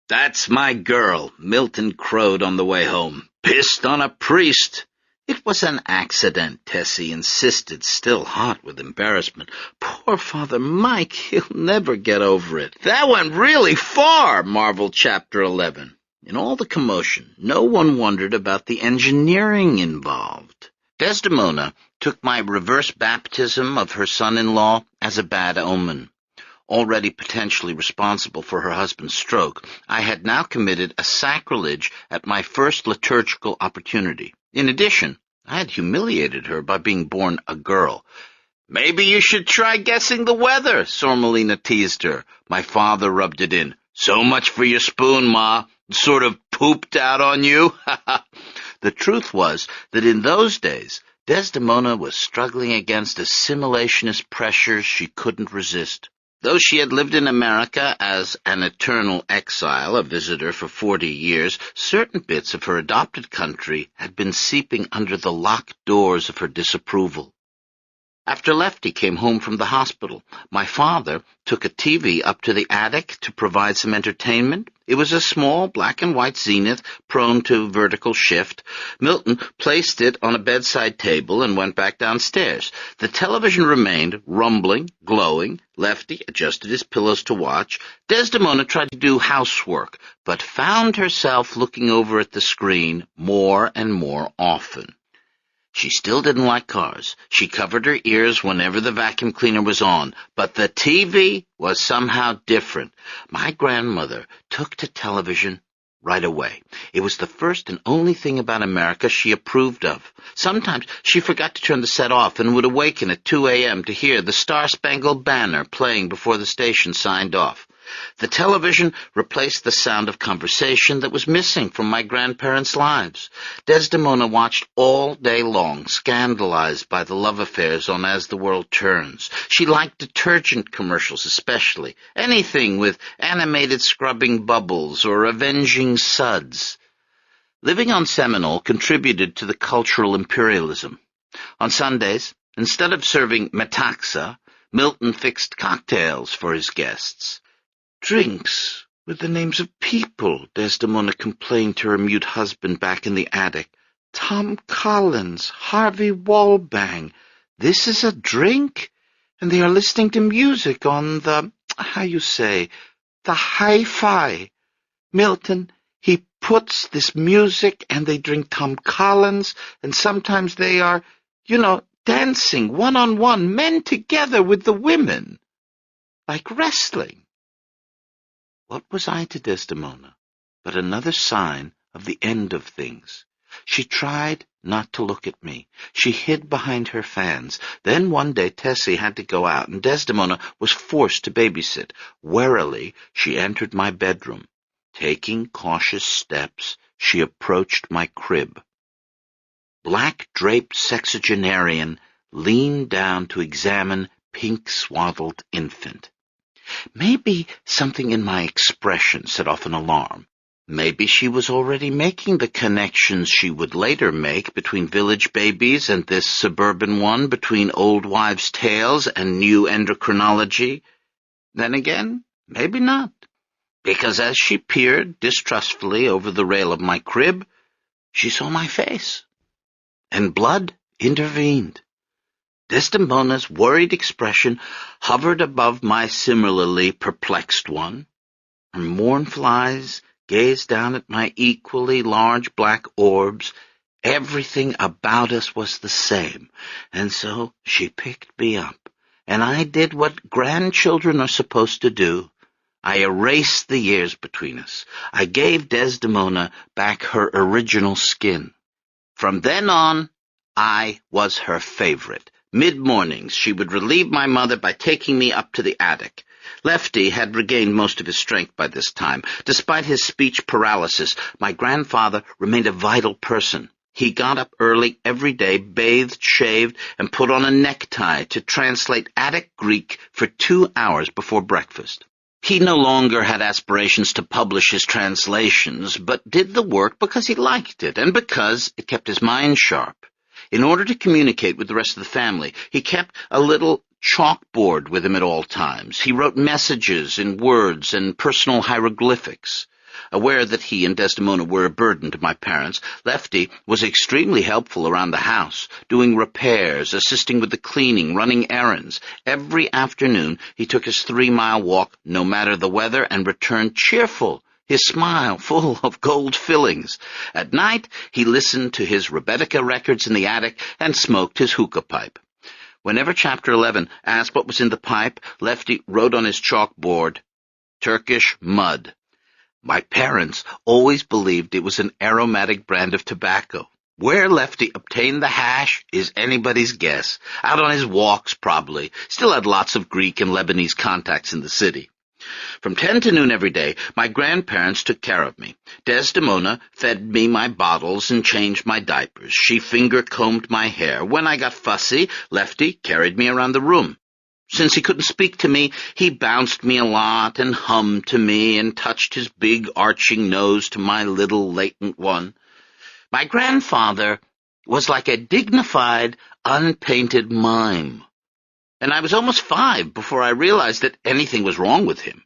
"That's my girl," Milton crowed on the way home. "Pissed on a priest." "It was an accident," Tessie insisted, still hot with embarrassment. "Poor Father Mike, he'll never get over it." "That went really far," marveled Chapter 11. In all the commotion, no one wondered about the engineering involved. Desdemona took my reverse baptism of her son-in-law as a bad omen. already potentially responsible for her husband's stroke, I had now committed a sacrilege at my first liturgical opportunity. In addition, I had humiliated her by being born a girl. "Maybe you should try guessing the weather," Sormelina teased her. My father rubbed it in. "So much for your spoon, Ma. Sort of pooped out on you." The truth was that in those days, Desdemona was struggling against assimilationist pressures she couldn't resist. Though she had lived in America as an eternal exile, a visitor for 40 years, certain bits of her adopted country had been seeping under the locked doors of her disapproval. After Lefty came home from the hospital, my father took a TV up to the attic to provide some entertainment. It was a small black-and-white Zenith prone to vertical shift. Milton placed it on a bedside table and went back downstairs. The television remained, rumbling, glowing. Lefty adjusted his pillows to watch. Desdemona tried to do housework, but found herself looking over at the screen more and more often. She still didn't like cars. She covered her ears whenever the vacuum cleaner was on, but the TV was somehow different. My grandmother took to television right away. It was the first and only thing about America she approved of. Sometimes she forgot to turn the set off and would awaken at 2 a.m. to hear the Star-Spangled Banner playing before the station signed off. The television replaced the sound of conversation that was missing from my grandparents' lives. Desdemona watched all day long, scandalized by the love affairs on As the World Turns. She liked detergent commercials especially, anything with animated scrubbing bubbles or avenging suds. Living on Seminole contributed to the cultural imperialism. On Sundays, instead of serving metaxa, Milton fixed cocktails for his guests. "Drinks with the names of people," Desdemona complained to her mute husband back in the attic. "Tom Collins, Harvey Wallbang. This is a drink? And they are listening to music on the, the hi-fi. Milton, he puts this music and they drink Tom Collins, and sometimes they are, dancing one-on-one, men together with the women, like wrestling." What was I to Desdemona but another sign of the end of things? She tried not to look at me. She hid behind her fans. Then one day Tessie had to go out, and Desdemona was forced to babysit. Warily, she entered my bedroom. Taking cautious steps, she approached my crib. Black-draped sexagenarian leaned down to examine pink-swaddled infant. Maybe something in my expression set off an alarm. Maybe she was already making the connections she would later make between village babies and this suburban one, between old wives' tales and new endocrinology. Then again, maybe not, because as she peered distrustfully over the rail of my crib, she saw my face, and blood intervened. Desdemona's worried expression hovered above my similarly perplexed one. Her mournful eyes gazed down at my equally large black orbs. Everything about us was the same, and so she picked me up, and I did what grandchildren are supposed to do. I erased the years between us. I gave Desdemona back her original skin. From then on, I was her favorite. Mid-mornings, she would relieve my mother by taking me up to the attic. Lefty had regained most of his strength by this time. Despite his speech paralysis, my grandfather remained a vital person. He got up early every day, bathed, shaved, and put on a necktie to translate Attic Greek for 2 hours before breakfast. He no longer had aspirations to publish his translations, but did the work because he liked it and because it kept his mind sharp. In order to communicate with the rest of the family, he kept a little chalkboard with him at all times. He wrote messages in words and personal hieroglyphics. Aware that he and Desdemona were a burden to my parents, Lefty was extremely helpful around the house, doing repairs, assisting with the cleaning, running errands. Every afternoon he took his 3-mile walk, no matter the weather, and returned cheerful, his smile full of gold fillings. At night he listened to his Rebecca records in the attic and smoked his hookah pipe. Whenever Chapter 11 asked what was in the pipe, Lefty wrote on his chalkboard, Turkish mud. My parents always believed it was an aromatic brand of tobacco. Where Lefty obtained the hash is anybody's guess. Out on his walks, probably. Still had lots of Greek and Lebanese contacts in the city. From 10 to noon every day, my grandparents took care of me. Desdemona fed me my bottles and changed my diapers. She finger-combed my hair. When I got fussy, Lefty carried me around the room. Since he couldn't speak to me, he bounced me a lot and hummed to me and touched his big arching nose to my little latent one. My grandfather was like a dignified, unpainted mime, and I was almost 5 before I realized that anything was wrong with him.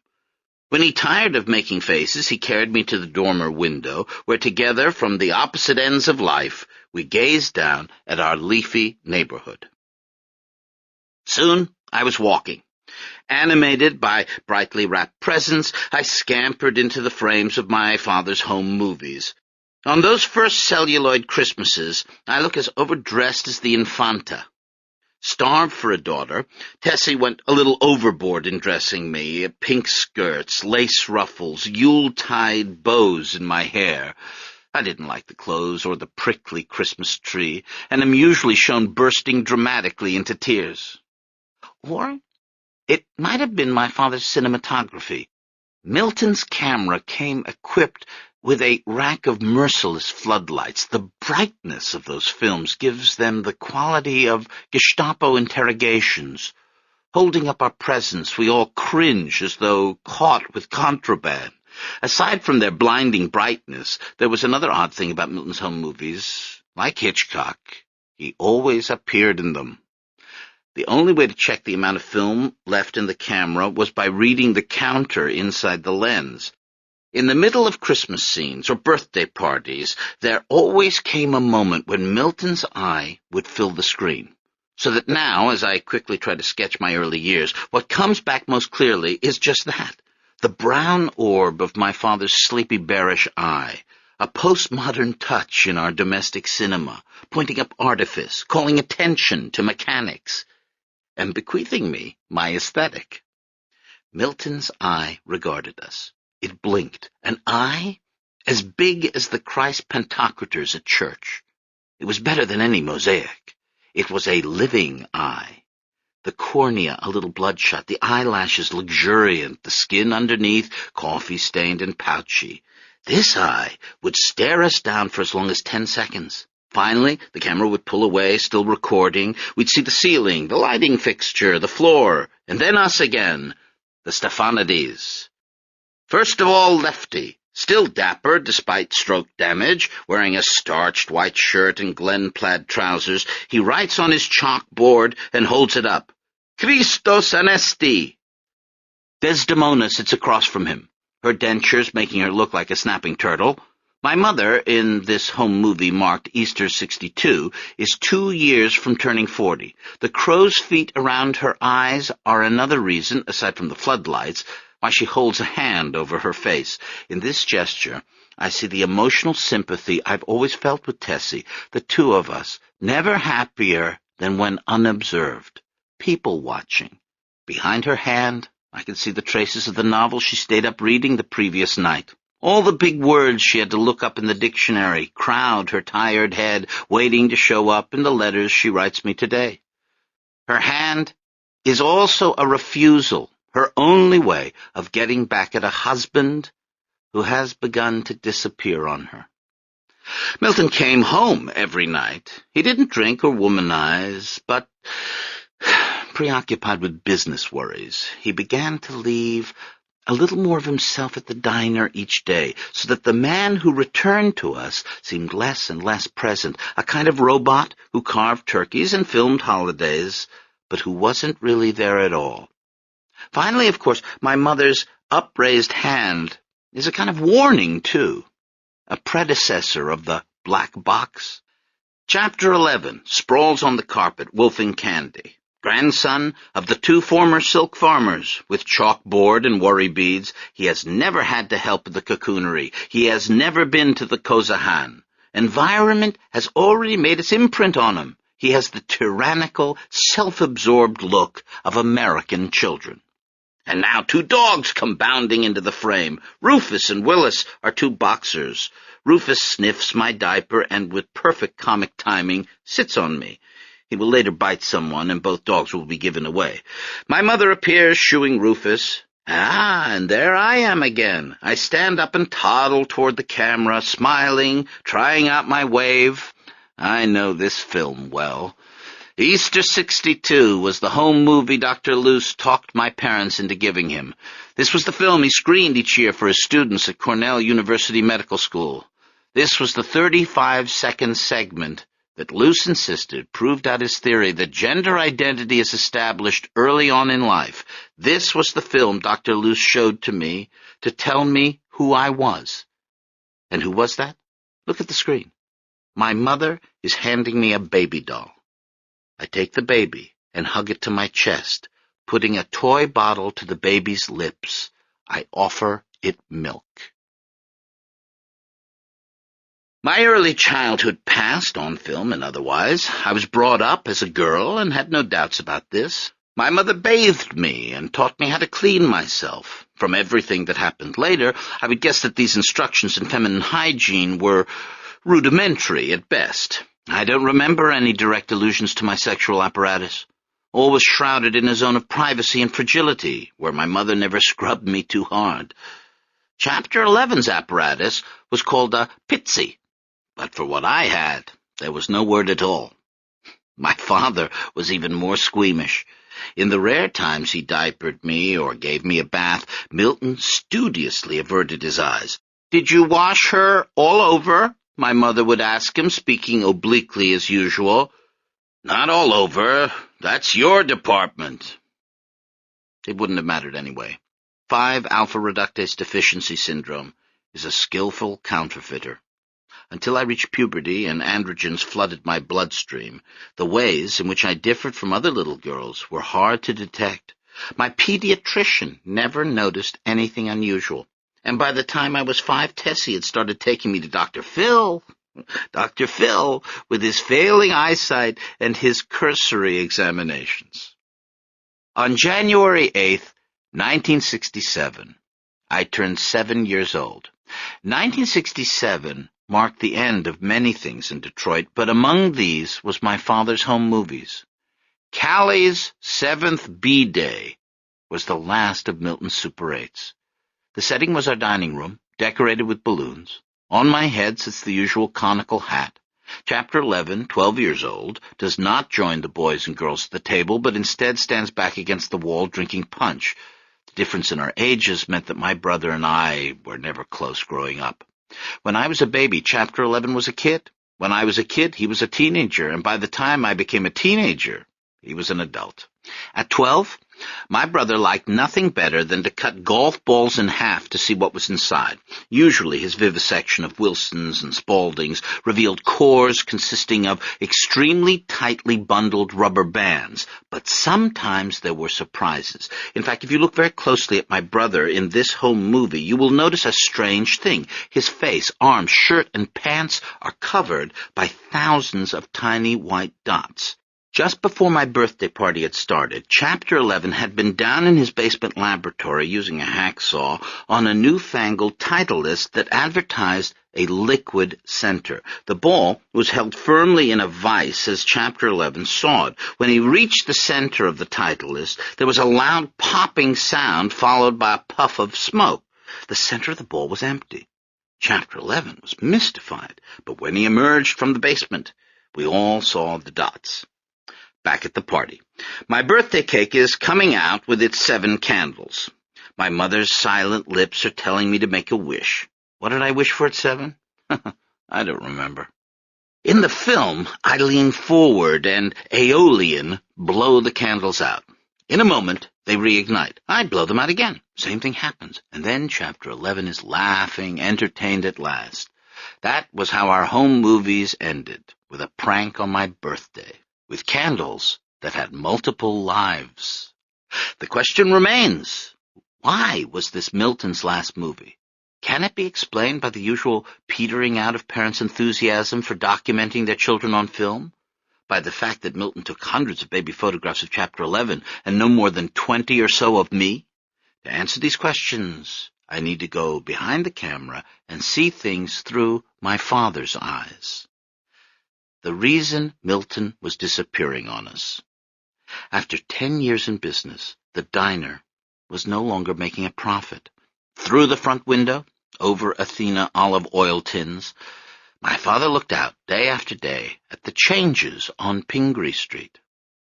When he tired of making faces, he carried me to the dormer window, where together, from the opposite ends of life, we gazed down at our leafy neighborhood. Soon I was walking. Animated by brightly wrapped presents, I scampered into the frames of my father's home movies. On those first celluloid Christmases, I look as overdressed as the Infanta. Starved for a daughter, Tessie went a little overboard in dressing me, pink skirts, lace ruffles, Yule-tide bows in my hair. I didn't like the clothes or the prickly Christmas tree, and am usually shown bursting dramatically into tears. Or it might have been my father's cinematography. Milton's camera came equipped with a rack of merciless floodlights. The brightness of those films gives them the quality of Gestapo interrogations. Holding up our presents, we all cringe as though caught with contraband. Aside from their blinding brightness, there was another odd thing about Milton's home movies. Like Hitchcock, he always appeared in them. The only way to check the amount of film left in the camera was by reading the counter inside the lens. In the middle of Christmas scenes or birthday parties, there always came a moment when Milton's eye would fill the screen. So that now, as I quickly try to sketch my early years, what comes back most clearly is just that, the brown orb of my father's sleepy bearish eye, a postmodern touch in our domestic cinema, pointing up artifice, calling attention to mechanics, and bequeathing me my aesthetic. Milton's eye regarded us. It blinked, an eye as big as the Christ Pantocrators at church. It was better than any mosaic. It was a living eye. The cornea a little bloodshot, the eyelashes luxuriant, the skin underneath coffee-stained and pouchy. This eye would stare us down for as long as 10 seconds. Finally, the camera would pull away, still recording. We'd see the ceiling, the lighting fixture, the floor, and then us again, the Stephanides. First of all, Lefty, still dapper despite stroke damage, wearing a starched white shirt and Glen plaid trousers, he writes on his chalkboard and holds it up. Christos Anesti. Desdemona sits across from him, her dentures making her look like a snapping turtle. My mother, in this home movie marked Easter 62, is 2 years from turning 40. The crow's feet around her eyes are another reason, aside from the floodlights, why she holds a hand over her face. In this gesture, I see the emotional sympathy I've always felt with Tessie, the two of us, never happier than when unobserved, people watching. Behind her hand, I can see the traces of the novel she stayed up reading the previous night. All the big words she had to look up in the dictionary crowd her tired head, waiting to show up in the letters she writes me today. Her hand is also a refusal, her only way of getting back at a husband who has begun to disappear on her. Milton came home every night. He didn't drink or womanize, but preoccupied with business worries, he began to leave a little more of himself at the diner each day, so that the man who returned to us seemed less and less present, a kind of robot who carved turkeys and filmed holidays, but who wasn't really there at all. Finally, of course, my mother's upraised hand is a kind of warning, too, a predecessor of the black box. Chapter 11 sprawls on the carpet, wolfing candy. Grandson of the 2 former silk farmers, with chalkboard and worry beads, he has never had to help at the cocoonery. He has never been to the Kozahan. Environment has already made its imprint on him. He has the tyrannical, self-absorbed look of American children. And now 2 dogs come bounding into the frame. Rufus and Willis are 2 boxers. Rufus sniffs my diaper and, with perfect comic timing, sits on me. He will later bite someone, and both dogs will be given away. My mother appears, shooing Rufus. And there I am again. I stand up and toddle toward the camera, smiling, trying out my wave. I know this film well. Easter '62 was the home movie Dr. Luce talked my parents into giving him. This was the film he screened each year for his students at Cornell University Medical School. This was the 35-second segment that Luce insisted proved out his theory that gender identity is established early on in life. This was the film Dr. Luce showed to me to tell me who I was. And who was that? Look at the screen. My mother is handing me a baby doll. I take the baby and hug it to my chest, putting a toy bottle to the baby's lips. I offer it milk. My early childhood passed, on film and otherwise. I was brought up as a girl and had no doubts about this. My mother bathed me and taught me how to clean myself. From everything that happened later, I would guess that these instructions in feminine hygiene were rudimentary at best. I don't remember any direct allusions to my sexual apparatus. All was shrouded in a zone of privacy and fragility, where my mother never scrubbed me too hard. Chapter 11's apparatus was called a pitsy, but for what I had, there was no word at all. My father was even more squeamish. In the rare times he diapered me or gave me a bath, Milton studiously averted his eyes. "Did you wash her all over?" my mother would ask him, speaking obliquely as usual. "Not all over. That's your department." It wouldn't have mattered anyway. 5-alpha reductase deficiency syndrome is a skillful counterfeiter. Until I reached puberty and androgens flooded my bloodstream, the ways in which I differed from other little girls were hard to detect. My pediatrician never noticed anything unusual. And by the time I was 5, Tessie had started taking me to Dr. Phil. Dr. Phil, with his failing eyesight and his cursory examinations. On January 8th, 1967, I turned 7 years old. 1967 marked the end of many things in Detroit, but among these was my father's home movies. Callie's 7th B-Day was the last of Milton's Super 8s. The setting was our dining room, decorated with balloons. On my head sits the usual conical hat. Chapter 11, 12 years old, does not join the boys and girls at the table, but instead stands back against the wall drinking punch. The difference in our ages meant that my brother and I were never close growing up. When I was a baby, Chapter 11 was a kid. When I was a kid, he was a teenager, and by the time I became a teenager, he was an adult. At 12, my brother liked nothing better than to cut golf balls in half to see what was inside. Usually his vivisection of Wilsons and Spauldings revealed cores consisting of extremely tightly bundled rubber bands, but sometimes there were surprises. In fact, if you look very closely at my brother in this home movie, you will notice a strange thing. His face, arms, shirt, and pants are covered by thousands of tiny white dots. Just before my birthday party had started, Chapter 11 had been down in his basement laboratory using a hacksaw on a newfangled title list that advertised a liquid center. The ball was held firmly in a vise as Chapter 11 saw it. When he reached the center of the title list, there was a loud popping sound followed by a puff of smoke. The center of the ball was empty. Chapter 11 was mystified, but when he emerged from the basement, we all saw the dots. Back at the party. My birthday cake is coming out with its 7 candles. My mother's silent lips are telling me to make a wish. What did I wish for at 7? I don't remember. In the film, I lean forward and Aeolian blow the candles out. In a moment, they reignite. I blow them out again. Same thing happens. And then Chapter 11 is laughing, entertained at last. That was how our home movies ended, with a prank on my birthday, with candles that had multiple lives. The question remains, why was this Milton's last movie? Can it be explained by the usual petering out of parents' enthusiasm for documenting their children on film? by the fact that Milton took hundreds of baby photographs of Chapter 11 and no more than 20 or so of me? To answer these questions, I need to go behind the camera and see things through my father's eyes. The reason Milton was disappearing on us. After 10 years in business, the diner was no longer making a profit. Through the front window, over Athena olive oil tins, my father looked out day after day at the changes on Pingree Street.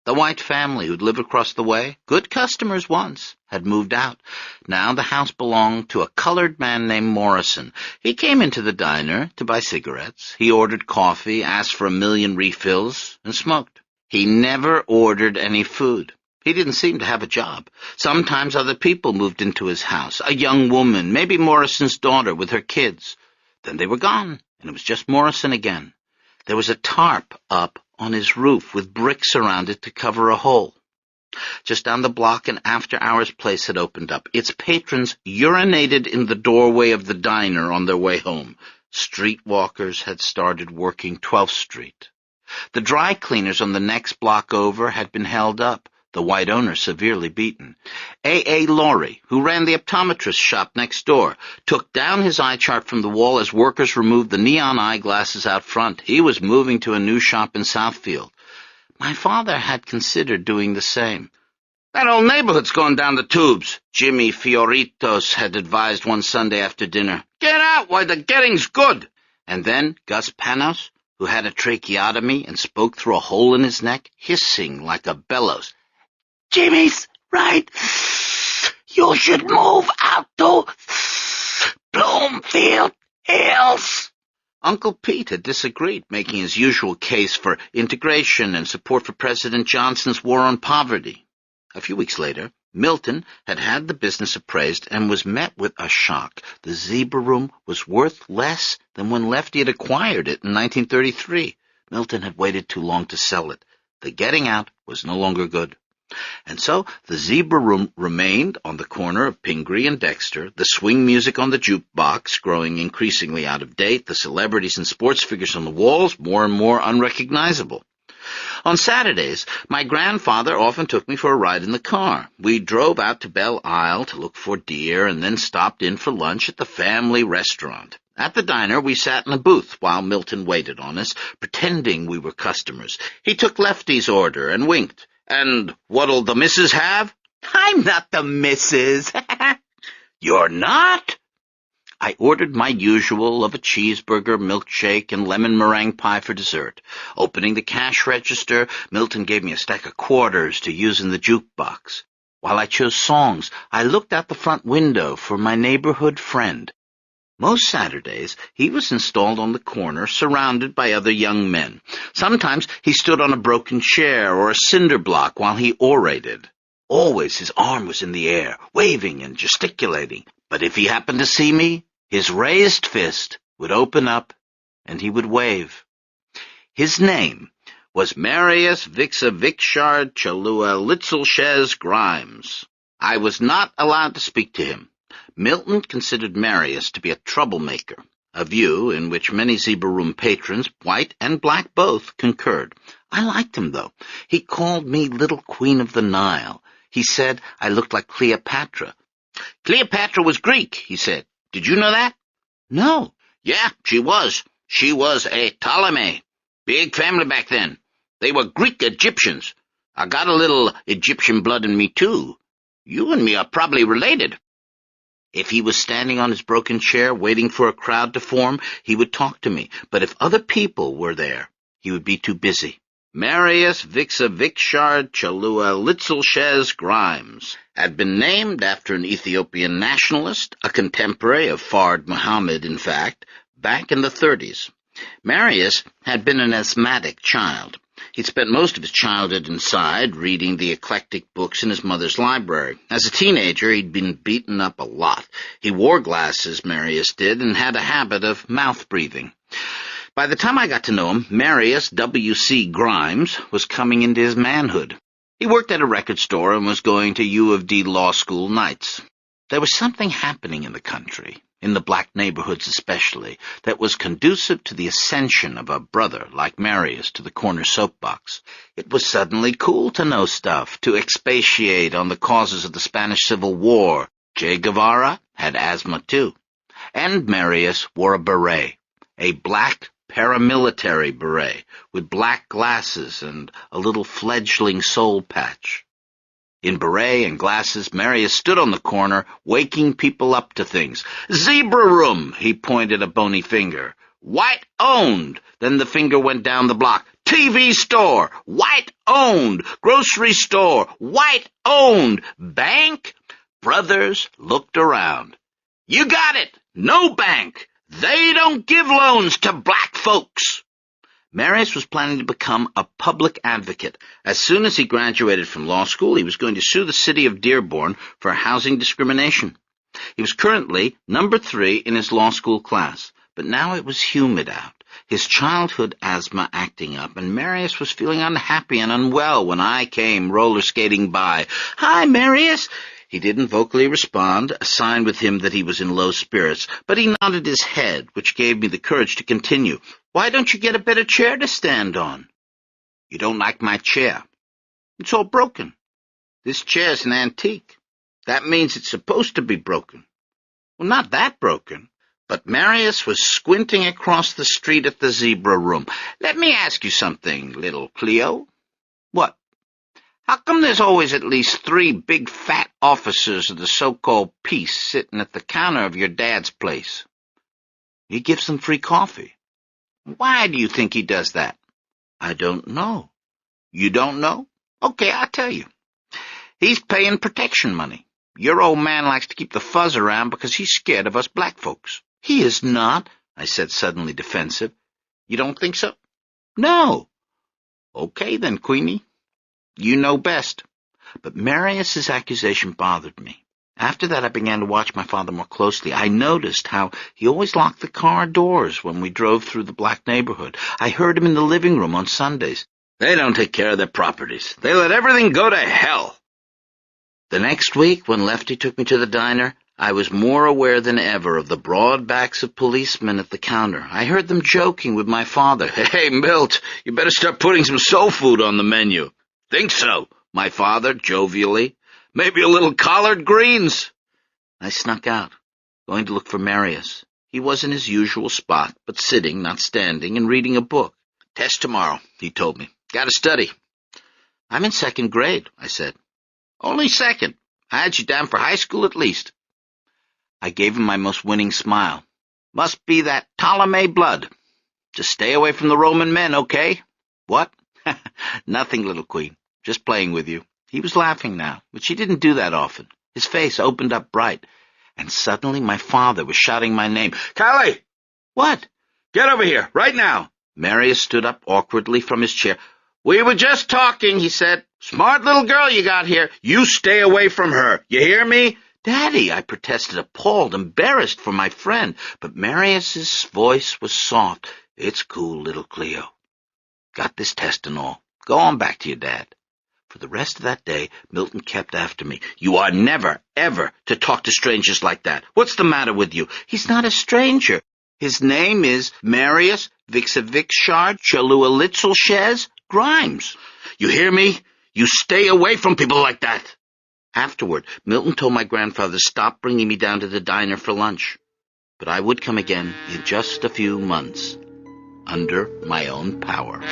The White family who'd lived across the way, good customers once, had moved out. Now the house belonged to a colored man named Morrison. He came into the diner to buy cigarettes. He ordered coffee, asked for 1,000,000 refills, and smoked. He never ordered any food. He didn't seem to have a job. Sometimes other people moved into his house, a young woman, maybe Morrison's daughter with her kids. Then they were gone, and it was just Morrison again. There was a tarp up on his roof with bricks around it to cover a hole. Just down the block, an after-hours place had opened up. Its patrons urinated in the doorway of the diner on their way home. Streetwalkers had started working 12th Street. The dry cleaners on the next block over had been held up, the white owner severely beaten. A. Laurie, who ran the optometrist shop next door, took down his eye chart from the wall as workers removed the neon eyeglasses out front. He was moving to a new shop in Southfield. My father had considered doing the same. "That old neighborhood's going down the tubes," Jimmy Fioritos had advised one Sunday after dinner. "Get out while the getting's good." And then Gus Panos, who had a tracheotomy and spoke through a hole in his neck, hissing like a bellows. "Jimmy's right. You should move out to Bloomfield Hills." Uncle Pete had disagreed, making his usual case for integration and support for President Johnson's war on poverty. A few weeks later, Milton had had the business appraised and was met with a shock. The Zebra Room was worth less than when Lefty had acquired it in 1933. Milton had waited too long to sell it. The getting out was no longer good. And so the Zebra Room remained on the corner of Pingree and Dexter, the swing music on the jukebox growing increasingly out of date, the celebrities and sports figures on the walls more and more unrecognizable. On Saturdays, my grandfather often took me for a ride in the car. We drove out to Belle Isle to look for deer and then stopped in for lunch at the family restaurant. At the diner, we sat in a booth while Milton waited on us, pretending we were customers. He took Lefty's order and winked. "And what'll the missus have?" "I'm not the missus." "You're not?" I ordered my usual of a cheeseburger, milkshake, and lemon meringue pie for dessert. Opening the cash register, Milton gave me a stack of quarters to use in the jukebox. While I chose songs, I looked out the front window for my neighborhood friend. Most Saturdays, he was installed on the corner, surrounded by other young men. Sometimes he stood on a broken chair or a cinder block while he orated. Always his arm was in the air, waving and gesticulating. But if he happened to see me, his raised fist would open up and he would wave. His name was Marius Vixavikshard Chalua Litzelshez Grimes. I was not allowed to speak to him. Milton considered Marius to be a troublemaker, a view in which many Zebra Room patrons, white and black both, concurred. I liked him, though. He called me Little Queen of the Nile. He said I looked like Cleopatra. "Cleopatra was Greek," he said. "Did you know that?" "No." "Yeah, she was. She was a Ptolemy. Big family back then. They were Greek Egyptians. I got a little Egyptian blood in me, too. You and me are probably related." If he was standing on his broken chair waiting for a crowd to form, he would talk to me, but if other people were there, he would be too busy. Marius Vixavikshard Chalua Litzelshez Grimes had been named after an Ethiopian nationalist, a contemporary of Fard Muhammad, in fact, back in the 30s. Marius had been an asthmatic child. He'd spent most of his childhood inside, reading the eclectic books in his mother's library. As a teenager, he'd been beaten up a lot. He wore glasses, Marius did, and had a habit of mouth-breathing. By the time I got to know him, Marius W.C. Grimes was coming into his manhood. He worked at a record store and was going to U of D law school nights. There was something happening in the country. in the black neighborhoods especially, that was conducive to the ascension of a brother like Marius to the corner soapbox. It was suddenly cool to know stuff, to expatiate on the causes of the Spanish Civil War. Che Guevara had asthma too. And Marius wore a beret, a black paramilitary beret, with black glasses and a little fledgling soul patch. In beret and glasses, Marius stood on the corner, waking people up to things. "Zebra room," he pointed a bony finger. "White-owned." Then the finger went down the block. "TV store, white-owned. Grocery store, white-owned. Bank?" Brothers looked around. "You got it. No bank. They don't give loans to black folks." Marius was planning to become a public advocate. As soon as he graduated from law school, he was going to sue the city of Dearborn for housing discrimination. He was currently number 3 in his law school class, but now it was humid out, his childhood asthma acting up, and Marius was feeling unhappy and unwell when I came roller skating by. "Hi, Marius." He didn't vocally respond, a sign with him that he was in low spirits, but he nodded his head, which gave me the courage to continue. "Why don't you get a better chair to stand on?" "You don't like my chair?" "It's all broken." "This chair's an antique." "That means it's supposed to be broken." "Well, not that broken." But Marius was squinting across the street at the zebra room. "Let me ask you something, little Cleo." "What?" "How come there's always at least 3 big fat officers of the so-called peace sitting at the counter of your dad's place?" "He gives them free coffee." "Why do you think he does that?" "I don't know." "You don't know? Okay, I'll tell you. He's paying protection money. Your old man likes to keep the fuzz around because he's scared of us black folks." "He is not," I said, suddenly defensive. "You don't think so?" "No." "Okay then, Queenie. You know best." But Marius's accusation bothered me. After that I began to watch my father more closely. I noticed how he always locked the car doors when we drove through the black neighborhood. I heard him in the living room on Sundays. "They don't take care of their properties. They let everything go to hell." The next week, when Lefty took me to the diner, I was more aware than ever of the broad backs of policemen at the counter. I heard them joking with my father. "Hey, Milt, you better start putting some soul food on the menu." "Think so," my father, jovially. "Maybe a little collard greens." I snuck out, going to look for Marius. He was in his usual spot, but sitting, not standing, and reading a book. "Test tomorrow," he told me. "Gotta study." "I'm in 2nd grade," I said. "Only 2nd. I had you down for high school at least." I gave him my most winning smile. "Must be that Ptolemy blood. Just stay away from the Roman men, okay?" "What?" "Nothing, little queen. Just playing with you." He was laughing now, which he didn't do that often. His face opened up bright, and suddenly my father was shouting my name. "Callie!" "What?" "Get over here, right now." Marius stood up awkwardly from his chair. "We were just talking," he said. "Smart little girl you got here. You stay away from her. You hear me?" "Daddy," I protested, appalled, embarrassed for my friend. But Marius's voice was soft. "It's cool, little Cleo. Got this test and all. Go on back to your dad." For the rest of that day, Milton kept after me. "You are never, ever to talk to strangers like that. What's the matter with you?" "He's not a stranger. His name is Marius Vixavikshard Chalualitzelchez Grimes. You hear me? You stay away from people like that." Afterward, Milton told my grandfather to stop bringing me down to the diner for lunch. But I would come again in just a few months, under my own power.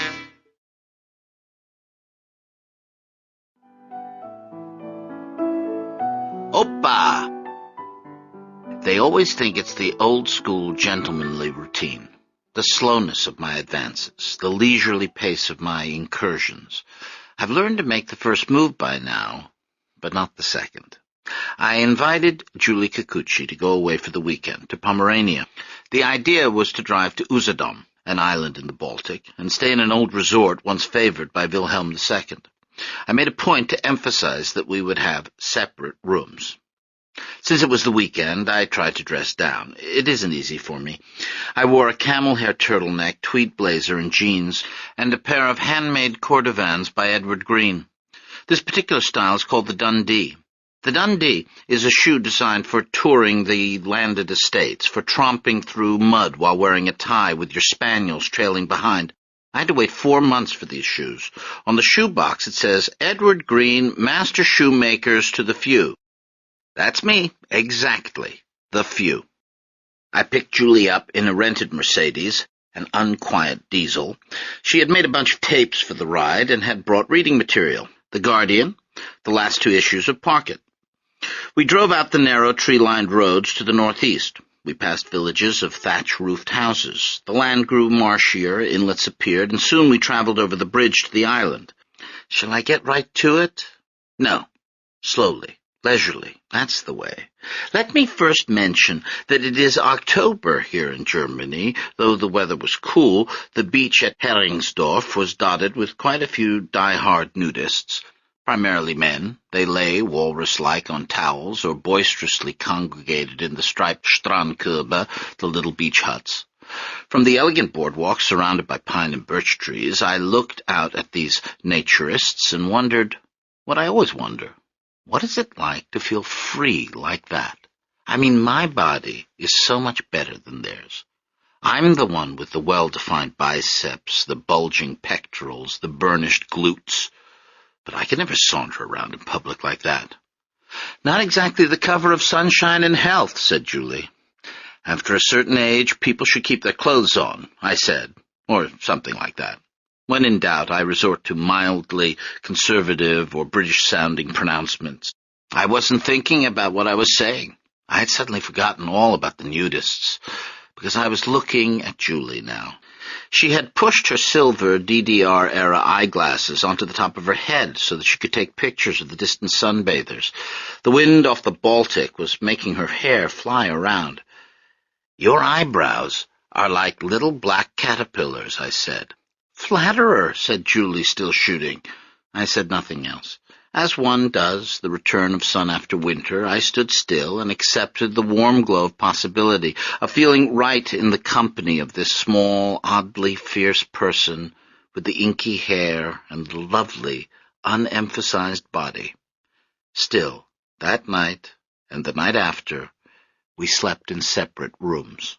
Oppa! They always think it's the old-school gentlemanly routine, the slowness of my advances, the leisurely pace of my incursions. I've learned to make the first move by now, but not the second. I invited Julie Kikuchi to go away for the weekend to Pomerania. The idea was to drive to Usedom, an island in the Baltic, and stay in an old resort once favored by Wilhelm II. I made a point to emphasize that we would have separate rooms. Since it was the weekend, I tried to dress down. It isn't easy for me. I wore a camel-hair turtleneck, tweed blazer and jeans, and a pair of handmade cordovans by Edward Green. This particular style is called the Dundee. The Dundee is a shoe designed for touring the landed estates, for tromping through mud while wearing a tie with your spaniels trailing behind. I had to wait 4 months for these shoes. On the shoe box it says, Edward Green, Master Shoemakers to the Few. That's me, exactly, the few. I picked Julie up in a rented Mercedes, an unquiet diesel. She had made a bunch of tapes for the ride and had brought reading material, The Guardian, the last 2 issues of Parket. We drove out the narrow tree-lined roads to the northeast. We passed villages of thatch-roofed houses. The land grew marshier, inlets appeared, and soon we traveled over the bridge to the island. Shall I get right to it? No. Slowly, leisurely. That's the way. Let me first mention that it is October here in Germany. Though the weather was cool, the beach at Heringsdorf was dotted with quite a few die-hard nudists. Primarily men, they lay walrus-like on towels or boisterously congregated in the striped Strandkörbe, the little beach huts. From the elegant boardwalk surrounded by pine and birch trees, I looked out at these naturists and wondered what I always wonder. What is it like to feel free like that? I mean, my body is so much better than theirs. I'm the one with the well-defined biceps, the bulging pectorals, the burnished glutes. But I could never saunter around in public like that. Not exactly the cover of Sunshine and Health, said Julie. After a certain age, people should keep their clothes on, I said, or something like that. When in doubt, I resort to mildly conservative or British-sounding pronouncements. I wasn't thinking about what I was saying. I had suddenly forgotten all about the nudists, because I was looking at Julie now. She had pushed her silver DDR-era eyeglasses onto the top of her head so that she could take pictures of the distant sunbathers. The wind off the Baltic was making her hair fly around. Your eyebrows are like little black caterpillars, I said. Flatterer, said Julie, still shooting. I said nothing else. As one does the return of sun after winter, I stood still and accepted the warm glow of possibility, of feeling right in the company of this small, oddly fierce person with the inky hair and the lovely, unemphasized body. Still, that night and the night after, we slept in separate rooms.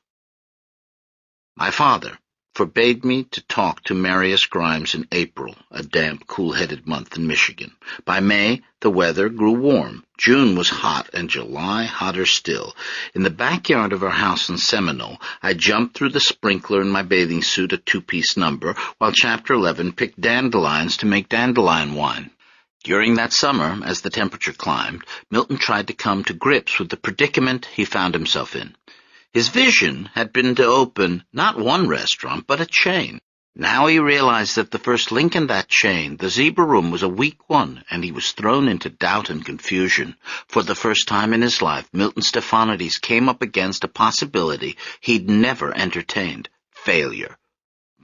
My father forbade me to talk to Marius Grimes in April, a damp, cool-headed month in Michigan. By May, the weather grew warm. June was hot, and July hotter still. In the backyard of our house in Seminole, I jumped through the sprinkler in my bathing suit, a 2-piece number, while Chapter 11 picked dandelions to make dandelion wine. During that summer, as the temperature climbed, Milton tried to come to grips with the predicament he found himself in. His vision had been to open not one restaurant, but a chain. Now he realized that the first link in that chain, the Zebra Room, was a weak one, and he was thrown into doubt and confusion. For the first time in his life, Milton Stephanides came up against a possibility he'd never entertained: failure.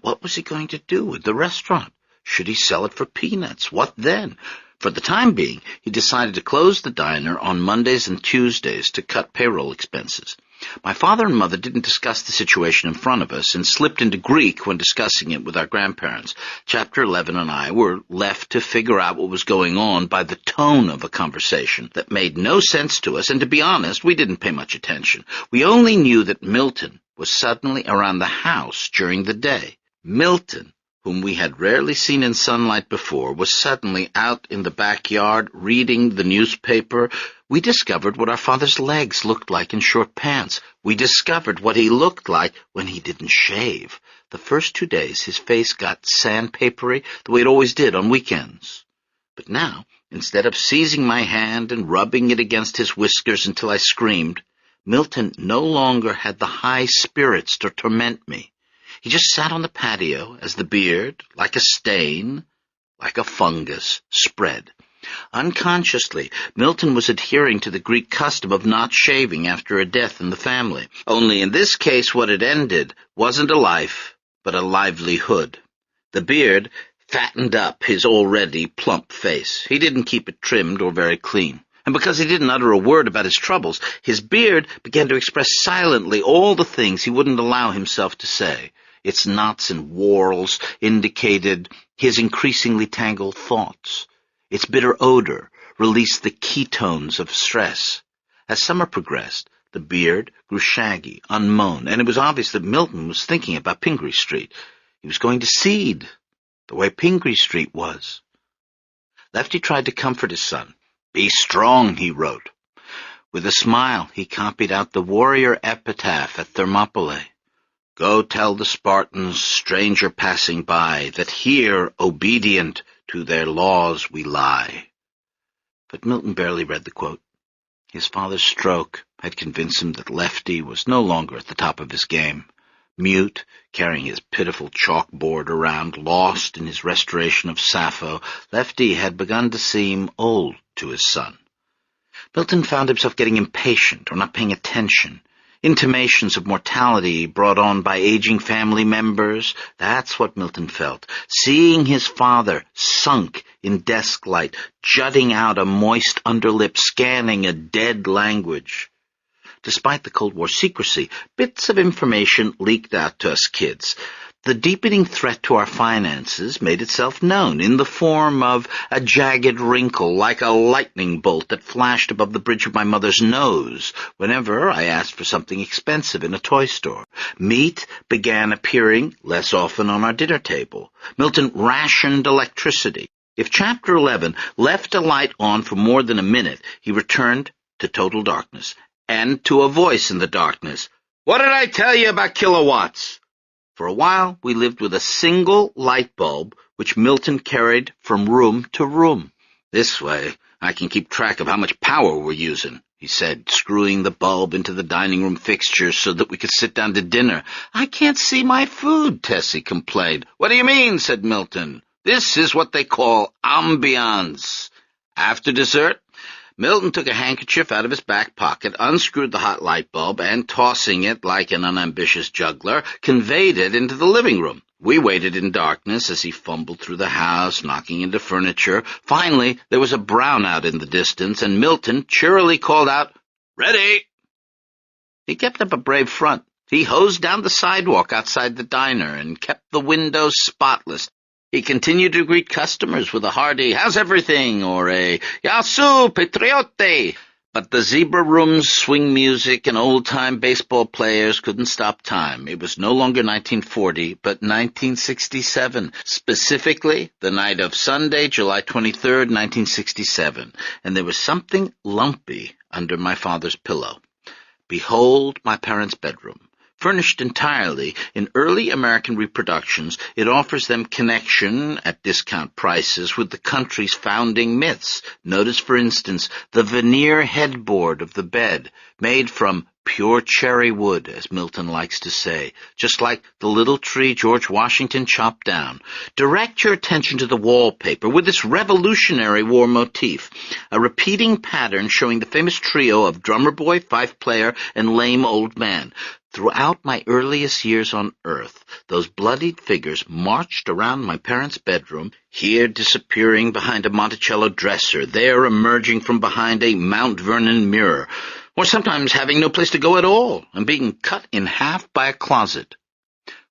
What was he going to do with the restaurant? Should he sell it for peanuts? What then? For the time being, he decided to close the diner on Mondays and Tuesdays to cut payroll expenses. My father and mother didn't discuss the situation in front of us and slipped into Greek when discussing it with our grandparents. Chapter 11 and I were left to figure out what was going on by the tone of a conversation that made no sense to us, and to be honest, we didn't pay much attention. We only knew that Milton was suddenly around the house during the day. Milton, whom we had rarely seen in sunlight before, was suddenly out in the backyard reading the newspaper. We discovered what our father's legs looked like in short pants. We discovered what he looked like when he didn't shave. The first 2 days his face got sandpapery the way it always did on weekends. But now, instead of seizing my hand and rubbing it against his whiskers until I screamed, Milton no longer had the high spirits to torment me. He just sat on the patio as the beard, like a stain, like a fungus, spread. Unconsciously, Milton was adhering to the Greek custom of not shaving after a death in the family. Only in this case what had ended wasn't a life, but a livelihood. The beard fattened up his already plump face. He didn't keep it trimmed or very clean. And because he didn't utter a word about his troubles, his beard began to express silently all the things he wouldn't allow himself to say. Its knots and whorls indicated his increasingly tangled thoughts. Its bitter odor released the ketones of stress. As summer progressed, the beard grew shaggy, unmown, and it was obvious that Milton was thinking about Pingree Street. He was going to seed, the way Pingree Street was. Lefty tried to comfort his son. "Be strong," he wrote. With a smile, he copied out the warrior epitaph at Thermopylae. "Go tell the Spartans, stranger passing by, that here, obedient to their laws, we lie." But Milton barely read the quote. His father's stroke had convinced him that Lefty was no longer at the top of his game. Mute, carrying his pitiful chalkboard around, lost in his restoration of Sappho, Lefty had begun to seem old to his son. Milton found himself getting impatient or not paying attention. Intimations of mortality brought on by aging family members, that's what Milton felt. Seeing his father sunk in desk light, jutting out a moist underlip, scanning a dead language. Despite the Cold War secrecy, bits of information leaked out to us kids. The deepening threat to our finances made itself known in the form of a jagged wrinkle like a lightning bolt that flashed above the bridge of my mother's nose whenever I asked for something expensive in a toy store. Meat began appearing less often on our dinner table. Milton rationed electricity. If Chapter 11 left a light on for more than a minute, he returned to total darkness, and to a voice in the darkness. "What did I tell you about kilowatts?" For a while, we lived with a single light bulb, which Milton carried from room to room. "This way, I can keep track of how much power we're using," he said, screwing the bulb into the dining room fixture so that we could sit down to dinner. "I can't see my food," Tessie complained. "What do you mean?" said Milton. "This is what they call ambiance." After dessert, Milton took a handkerchief out of his back pocket, unscrewed the hot light bulb, and, tossing it like an unambitious juggler, conveyed it into the living room. We waited in darkness as he fumbled through the house, knocking into furniture. Finally, there was a brownout in the distance, and Milton cheerily called out, "Ready!" He kept up a brave front. He hosed down the sidewalk outside the diner and kept the windows spotless. He continued to greet customers with a hearty, "How's everything?" or a "Yasu, patriote." But the zebra room's swing music and old-time baseball players couldn't stop time. It was no longer 1940, but 1967, specifically the night of Sunday, July 23rd, 1967, and there was something lumpy under my father's pillow. Behold my parents' bedroom. Furnished entirely in early American reproductions, it offers them connection at discount prices with the country's founding myths. Notice, for instance, the veneer headboard of the bed, made from pure cherry wood, as Milton likes to say, just like the little tree George Washington chopped down. Direct your attention to the wallpaper with its Revolutionary War motif, a repeating pattern showing the famous trio of drummer boy, fife player, and lame old man. Throughout my earliest years on earth, those bloodied figures marched around my parents' bedroom, here disappearing behind a Monticello dresser, there emerging from behind a Mount Vernon mirror, or sometimes having no place to go at all and being cut in half by a closet.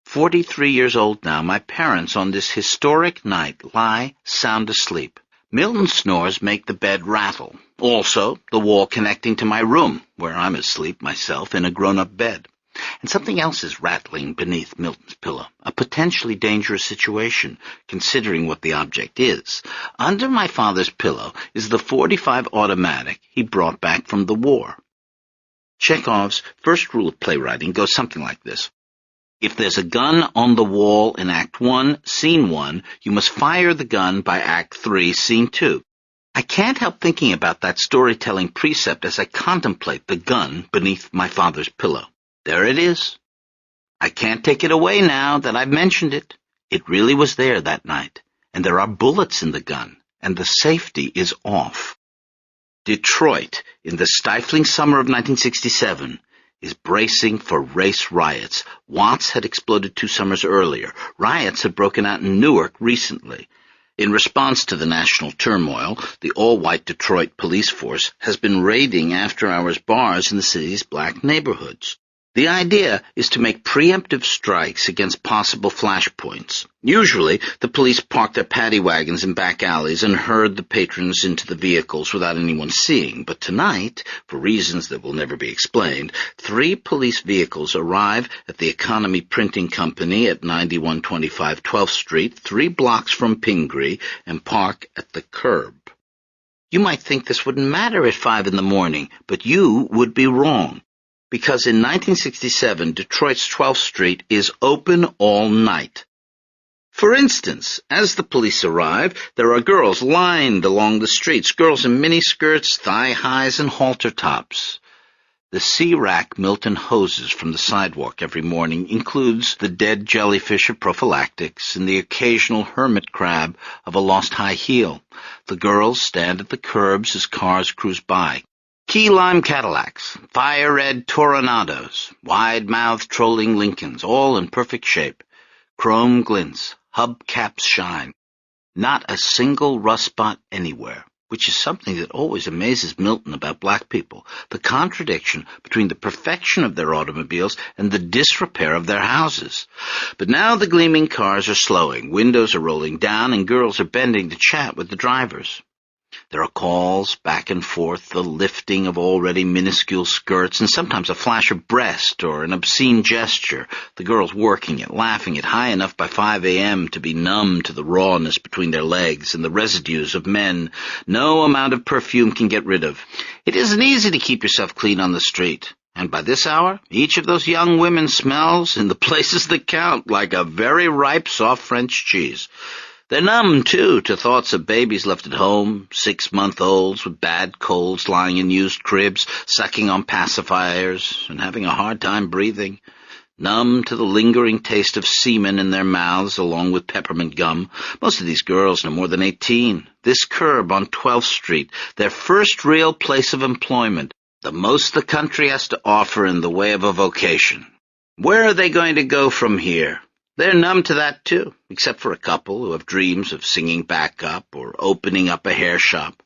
43 years old now, my parents on this historic night lie sound asleep. Milton's snores make the bed rattle. Also, the wall connecting to my room, where I'm asleep myself in a grown-up bed. And something else is rattling beneath Milton's pillow, a potentially dangerous situation, considering what the object is. Under my father's pillow is the .45 automatic he brought back from the war. Chekhov's first rule of playwriting goes something like this. If there's a gun on the wall in Act 1, Scene 1, you must fire the gun by Act 3, Scene 2. I can't help thinking about that storytelling precept as I contemplate the gun beneath my father's pillow. There it is. I can't take it away now that I've mentioned it. It really was there that night, and there are bullets in the gun, and the safety is off. Detroit, in the stifling summer of 1967, is bracing for race riots. Watts had exploded 2 summers earlier. Riots had broken out in Newark recently. In response to the national turmoil, the all-white Detroit police force has been raiding after-hours bars in the city's black neighborhoods. The idea is to make preemptive strikes against possible flashpoints. Usually, the police park their paddy wagons in back alleys and herd the patrons into the vehicles without anyone seeing. But tonight, for reasons that will never be explained, 3 police vehicles arrive at the Economy Printing Company at 9125 12th Street, 3 blocks from Pingree, and park at the curb. You might think this wouldn't matter at 5 in the morning, but you would be wrong. Because in 1967, Detroit's 12th Street is open all night. For instance, as the police arrive, there are girls lined along the streets, girls in miniskirts, thigh-highs, and halter tops. The C-rack Milton hoses from the sidewalk every morning includes the dead jellyfish of prophylactics and the occasional hermit crab of a lost high heel. The girls stand at the curbs as cars cruise by. Key lime Cadillacs, fire-red Toronados, wide-mouthed trolling Lincolns, all in perfect shape. Chrome glints, hubcaps shine. Not a single rust spot anywhere, which is something that always amazes Milton about black people, the contradiction between the perfection of their automobiles and the disrepair of their houses. But now the gleaming cars are slowing, windows are rolling down, and girls are bending to chat with the drivers. There are calls back and forth, the lifting of already minuscule skirts, and sometimes a flash of breast or an obscene gesture, the girls working it, laughing it high enough by 5 a.m. to be numb to the rawness between their legs and the residues of men no amount of perfume can get rid of. It isn't easy to keep yourself clean on the street, and by this hour, each of those young women smells, in the places that count, like a very ripe, soft French cheese. They're numb, too, to thoughts of babies left at home, 6-month-olds with bad colds lying in used cribs, sucking on pacifiers, and having a hard time breathing. Numb to the lingering taste of semen in their mouths along with peppermint gum. Most of these girls are no more than 18. This curb on 12th Street, their first real place of employment, the most the country has to offer in the way of a vocation. Where are they going to go from here? They're numb to that, too, except for a couple who have dreams of singing backup or opening up a hair shop.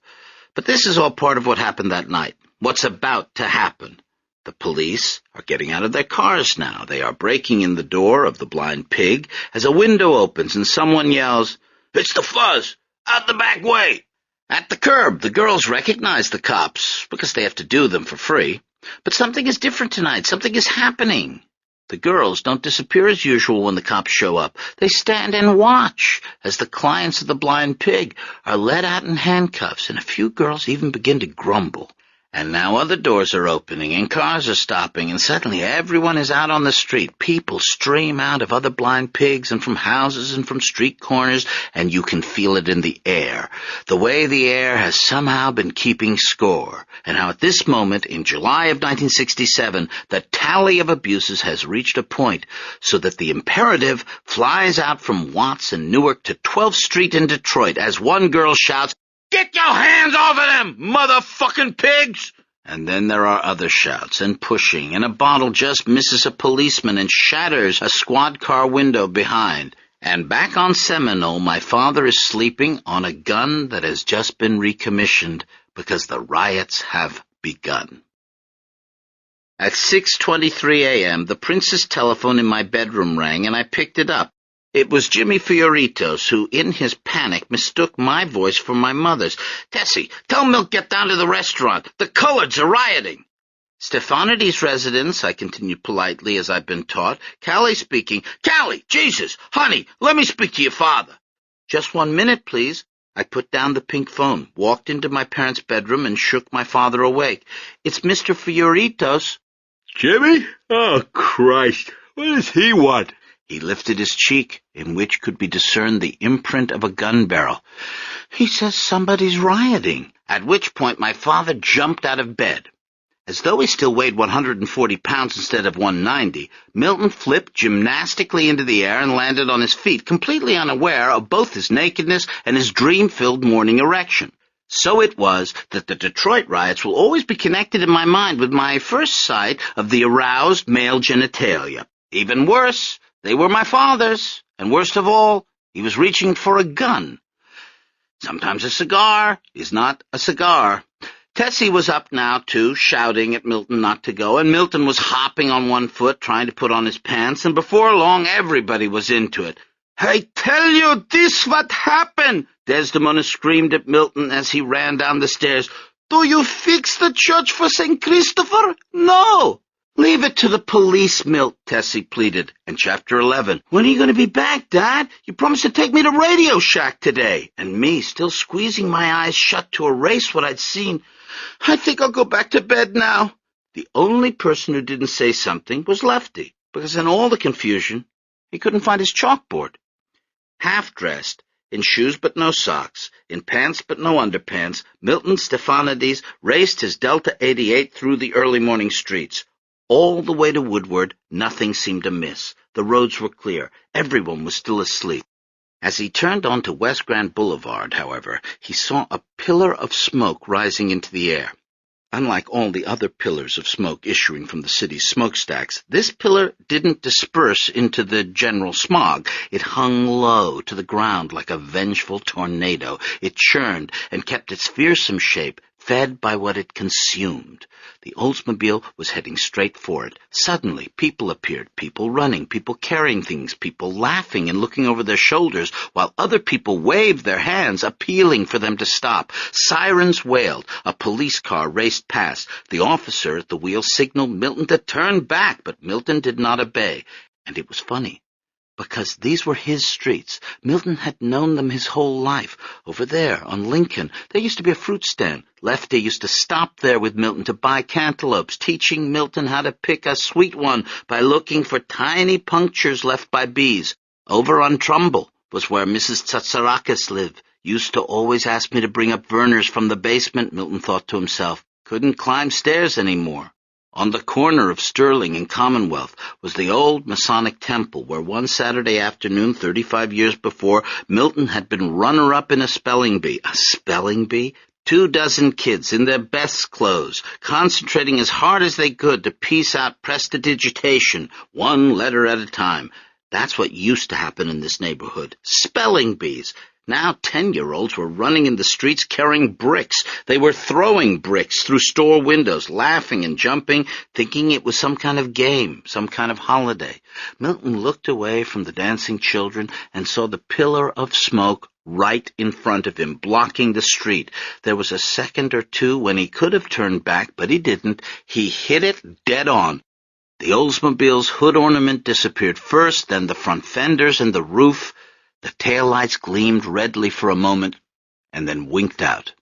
But this is all part of what happened that night, what's about to happen. The police are getting out of their cars now. They are breaking in the door of the Blind Pig as a window opens and someone yells, "It's the Fuzz! Out the back way!" At the curb, the girls recognize the cops, because they have to do them for free. But something is different tonight. Something is happening. The girls don't disappear as usual when the cops show up. They stand and watch as the clients of the Blind Pig are led out in handcuffs, and a few girls even begin to grumble. And now other doors are opening, and cars are stopping, and suddenly everyone is out on the street. People stream out of other blind pigs and from houses and from street corners, and you can feel it in the air. The way the air has somehow been keeping score, and how at this moment, in July of 1967, the tally of abuses has reached a point so that the imperative flies out from Watts and Newark to 12th Street in Detroit as one girl shouts, "Get your hands off of them, motherfucking pigs!" And then there are other shouts and pushing, and a bottle just misses a policeman and shatters a squad car window behind. And back on Seminole, my father is sleeping on a gun that has just been recommissioned because the riots have begun. At 6:23 a.m., the Prince's telephone in my bedroom rang, and I picked it up. It was Jimmy Fioritos, who, in his panic, mistook my voice for my mother's. "Tessie, tell Milt get down to the restaurant. The coloreds are rioting." "Stefanides' residence," I continued politely as I've been taught. "Callie speaking." "Callie! Jesus! Honey, let me speak to your father." "Just 1 minute, please." I put down the pink phone, walked into my parents' bedroom, and shook my father awake. "It's Mr. Fioritos." "Jimmy? Oh, Christ! What does he want?" He lifted his cheek, in which could be discerned the imprint of a gun barrel. "He says somebody's rioting." At which point my father jumped out of bed. As though he still weighed 140 pounds instead of 190, Milton flipped gymnastically into the air and landed on his feet, completely unaware of both his nakedness and his dream-filled morning erection. So it was that the Detroit riots will always be connected in my mind with my first sight of the aroused male genitalia. Even worse, they were my father's, and worst of all, he was reaching for a gun. Sometimes a cigar is not a cigar. Tessie was up now, too, shouting at Milton not to go, and Milton was hopping on one foot, trying to put on his pants, and before long everybody was into it. "I tell you, this what happened!" Desdemona screamed at Milton as he ran down the stairs. "Do you fix the church for St. Christopher? No!" "Leave it to the police, Milt," Tessie pleaded. And Chapter 11. "When are you going to be back, Dad? You promised to take me to Radio Shack today." And me, still squeezing my eyes shut to erase what I'd seen. "I think I'll go back to bed now." The only person who didn't say something was Lefty, because in all the confusion, he couldn't find his chalkboard. Half-dressed, in shoes but no socks, in pants but no underpants, Milton Stephanides raced his Delta 88 through the early morning streets. All the way to Woodward, nothing seemed amiss. The roads were clear. Everyone was still asleep. As he turned onto West Grand Boulevard, however, he saw a pillar of smoke rising into the air. Unlike all the other pillars of smoke issuing from the city's smokestacks, this pillar didn't disperse into the general smog. It hung low to the ground like a vengeful tornado. It churned and kept its fearsome shape, fed by what it consumed. The Oldsmobile was heading straight for it. Suddenly, people appeared, people running, people carrying things, people laughing and looking over their shoulders, while other people waved their hands, appealing for them to stop. Sirens wailed. A police car raced past. The officer at the wheel signaled Milton to turn back, but Milton did not obey. And it was funny, because these were his streets. Milton had known them his whole life. Over there, on Lincoln, there used to be a fruit stand. Lefty used to stop there with Milton to buy cantaloupes, teaching Milton how to pick a sweet one by looking for tiny punctures left by bees. Over on Trumbull was where Mrs. Tsatsarakis lived. Used to always ask me to bring up Verners from the basement, Milton thought to himself. Couldn't climb stairs anymore. On the corner of Sterling and Commonwealth was the old Masonic temple, where one Saturday afternoon, 35 years before, Milton had been runner-up in a spelling bee. A spelling bee? 24 kids in their best clothes, concentrating as hard as they could to piece out prestidigitation, one letter at a time. That's what used to happen in this neighborhood. Spelling bees. Now 10-year-olds were running in the streets carrying bricks. They were throwing bricks through store windows, laughing and jumping, thinking it was some kind of game, some kind of holiday. Milton looked away from the dancing children and saw the pillar of smoke right in front of him, blocking the street. There was a second or two when he could have turned back, but he didn't. He hit it dead on. The Oldsmobile's hood ornament disappeared first, then the front fenders and the roof. The taillights gleamed redly for a moment, and then winked out.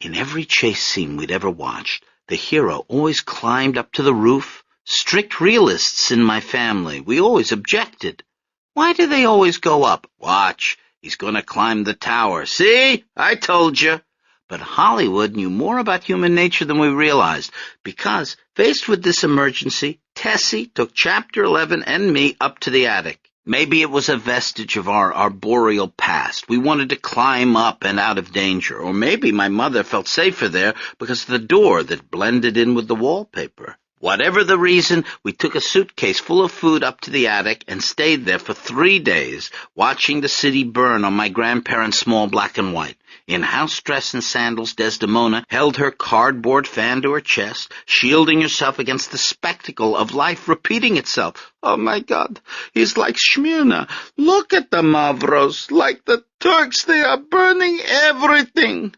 In every chase scene we'd ever watched, the hero always climbed up to the roof. Strict realists in my family, we always objected. Why do they always go up? Watch, he's going to climb the tower. See? I told you. But Hollywood knew more about human nature than we realized, because, faced with this emergency, Tessie took Chapter 11 and me up to the attic. Maybe it was a vestige of our arboreal past. We wanted to climb up and out of danger. Or maybe my mother felt safer there because of the door that blended in with the wallpaper. Whatever the reason, we took a suitcase full of food up to the attic and stayed there for 3 days, watching the city burn on my grandparents' small black and white. In house dress and sandals, Desdemona held her cardboard fan to her chest, shielding herself against the spectacle of life repeating itself. Oh, my God, he's like Smyrna. Look at the Mavros. Like the Turks, they are burning everything.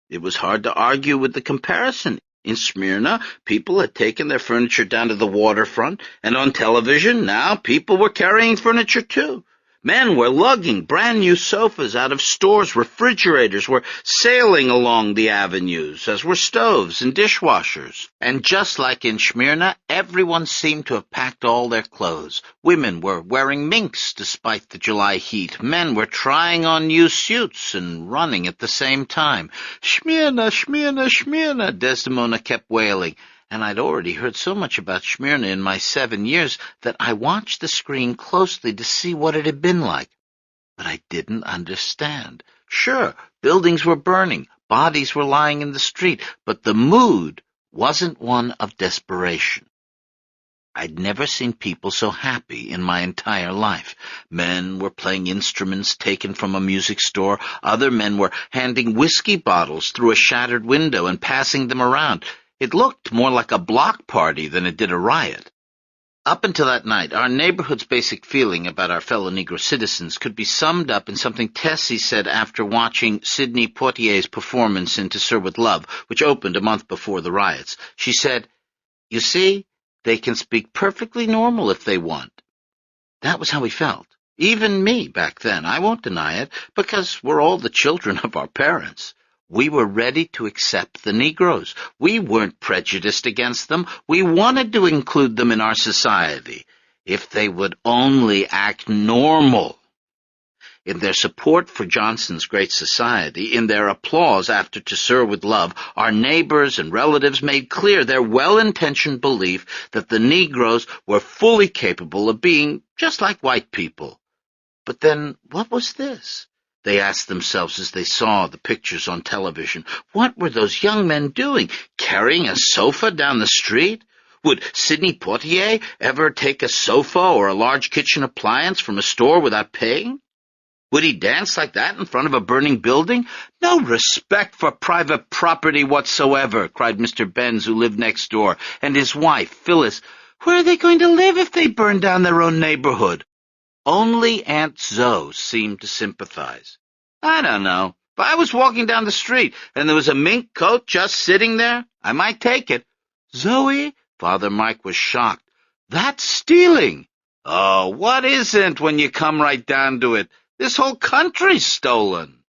It was hard to argue with the comparison. In Smyrna, people had taken their furniture down to the waterfront, and on television, now people were carrying furniture too. Men were lugging brand-new sofas out of stores. Refrigerators were sailing along the avenues, as were stoves and dishwashers. And just like in Smyrna, everyone seemed to have packed all their clothes. Women were wearing minks despite the July heat. Men were trying on new suits and running at the same time. Smyrna, Smyrna, Smyrna, Desdemona kept wailing. And I'd already heard so much about Smyrna in my 7 years that I watched the screen closely to see what it had been like. But I didn't understand. Sure, buildings were burning, bodies were lying in the street, but the mood wasn't one of desperation. I'd never seen people so happy in my entire life. Men were playing instruments taken from a music store. Other men were handing whiskey bottles through a shattered window and passing them around. It looked more like a block party than it did a riot. Up until that night, our neighborhood's basic feeling about our fellow Negro citizens could be summed up in something Tessie said after watching Sidney Poitier's performance in To Sir With Love, which opened a month before the riots. She said, "You see, they can speak perfectly normal if they want." That was how we felt. Even me back then. I won't deny it, because we're all the children of our parents. We were ready to accept the Negroes. We weren't prejudiced against them. We wanted to include them in our society, if they would only act normal. In their support for Johnson's Great Society, in their applause after To Sir With Love, our neighbors and relatives made clear their well-intentioned belief that the Negroes were fully capable of being just like white people. But then, what was this? They asked themselves as they saw the pictures on television. What were those young men doing? Carrying a sofa down the street? Would Sidney Poitier ever take a sofa or a large kitchen appliance from a store without paying? Would he dance like that in front of a burning building? No respect for private property whatsoever, cried Mr. Benz, who lived next door, and his wife, Phyllis. Where are they going to live if they burn down their own neighborhood? Only Aunt Zoe seemed to sympathize. I don't know. If I was walking down the street and there was a mink coat just sitting there, I might take it. Zoe? Father Mike was shocked. That's stealing. Oh, what isn't when you come right down to it? This whole country's stolen.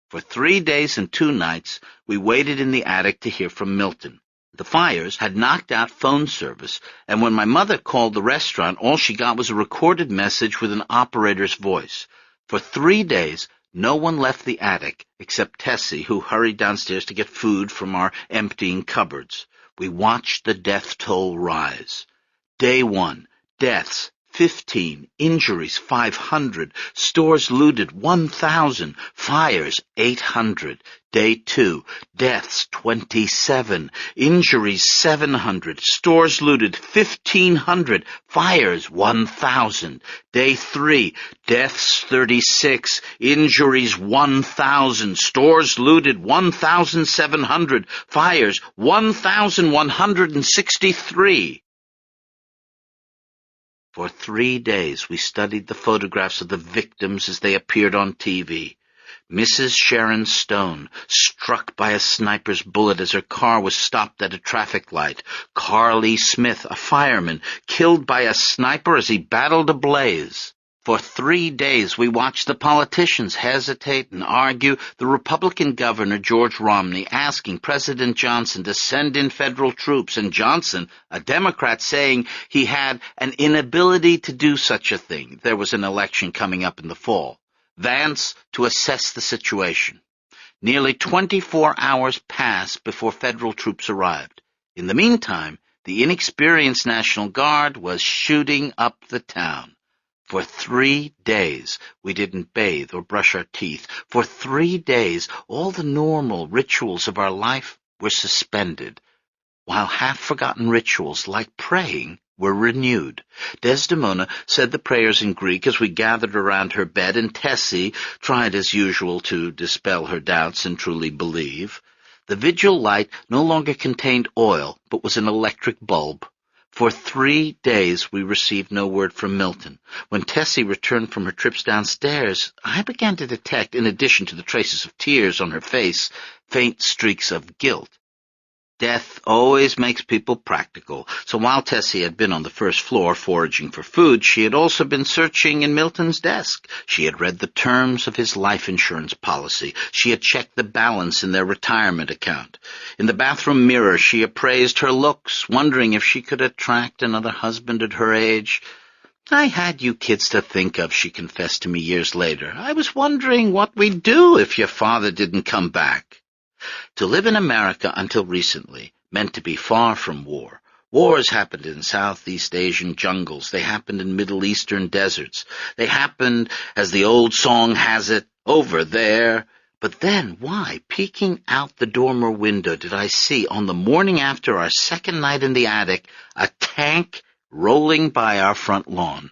For 3 days and 2 nights, we waited in the attic to hear from Milton. The fires had knocked out phone service, and when my mother called the restaurant, all she got was a recorded message with an operator's voice. For 3 days, no one left the attic except Tessie, who hurried downstairs to get food from our emptying cupboards. We watched the death toll rise. Day 1, deaths 15, injuries 500, stores looted 1,000, fires 800. Day 2, deaths 27, injuries 700, stores looted 1,500, fires 1,000. Day 3, deaths 36, injuries 1,000, stores looted 1,700, fires 1,163. For 3 days we studied the photographs of the victims as they appeared on TV. Mrs. Sharon Stone, struck by a sniper's bullet as her car was stopped at a traffic light. Carly Smith, a fireman, killed by a sniper as he battled a blaze. For 3 days we watched the politicians hesitate and argue, the Republican governor, George Romney, asking President Johnson to send in federal troops, and Johnson, a Democrat, saying he had an inability to do such a thing. There was an election coming up in the fall. Vance to assess the situation. Nearly 24 hours passed before federal troops arrived. In the meantime, the inexperienced National Guard was shooting up the town. For 3 days, we didn't bathe or brush our teeth. For 3 days, all the normal rituals of our life were suspended, while half-forgotten rituals like praying were renewed. Desdemona said the prayers in Greek as we gathered around her bed, and Tessie tried as usual to dispel her doubts and truly believe. The vigil light no longer contained oil, but was an electric bulb. For 3 days we received no word from Milton. When Tessie returned from her trips downstairs, I began to detect, in addition to the traces of tears on her face, faint streaks of guilt. Death always makes people practical, so while Tessie had been on the first floor foraging for food, she had also been searching in Milton's desk. She had read the terms of his life insurance policy. She had checked the balance in their retirement account. In the bathroom mirror, she appraised her looks, wondering if she could attract another husband at her age. I had you kids to think of, she confessed to me years later. I was wondering what we'd do if your father didn't come back. To live in America until recently meant to be far from war. Wars happened in Southeast Asian jungles. They happened in Middle Eastern deserts. They happened, as the old song has it, over there. But then, why, peeking out the dormer window, did I see, on the morning after our second night in the attic, a tank rolling by our front lawn.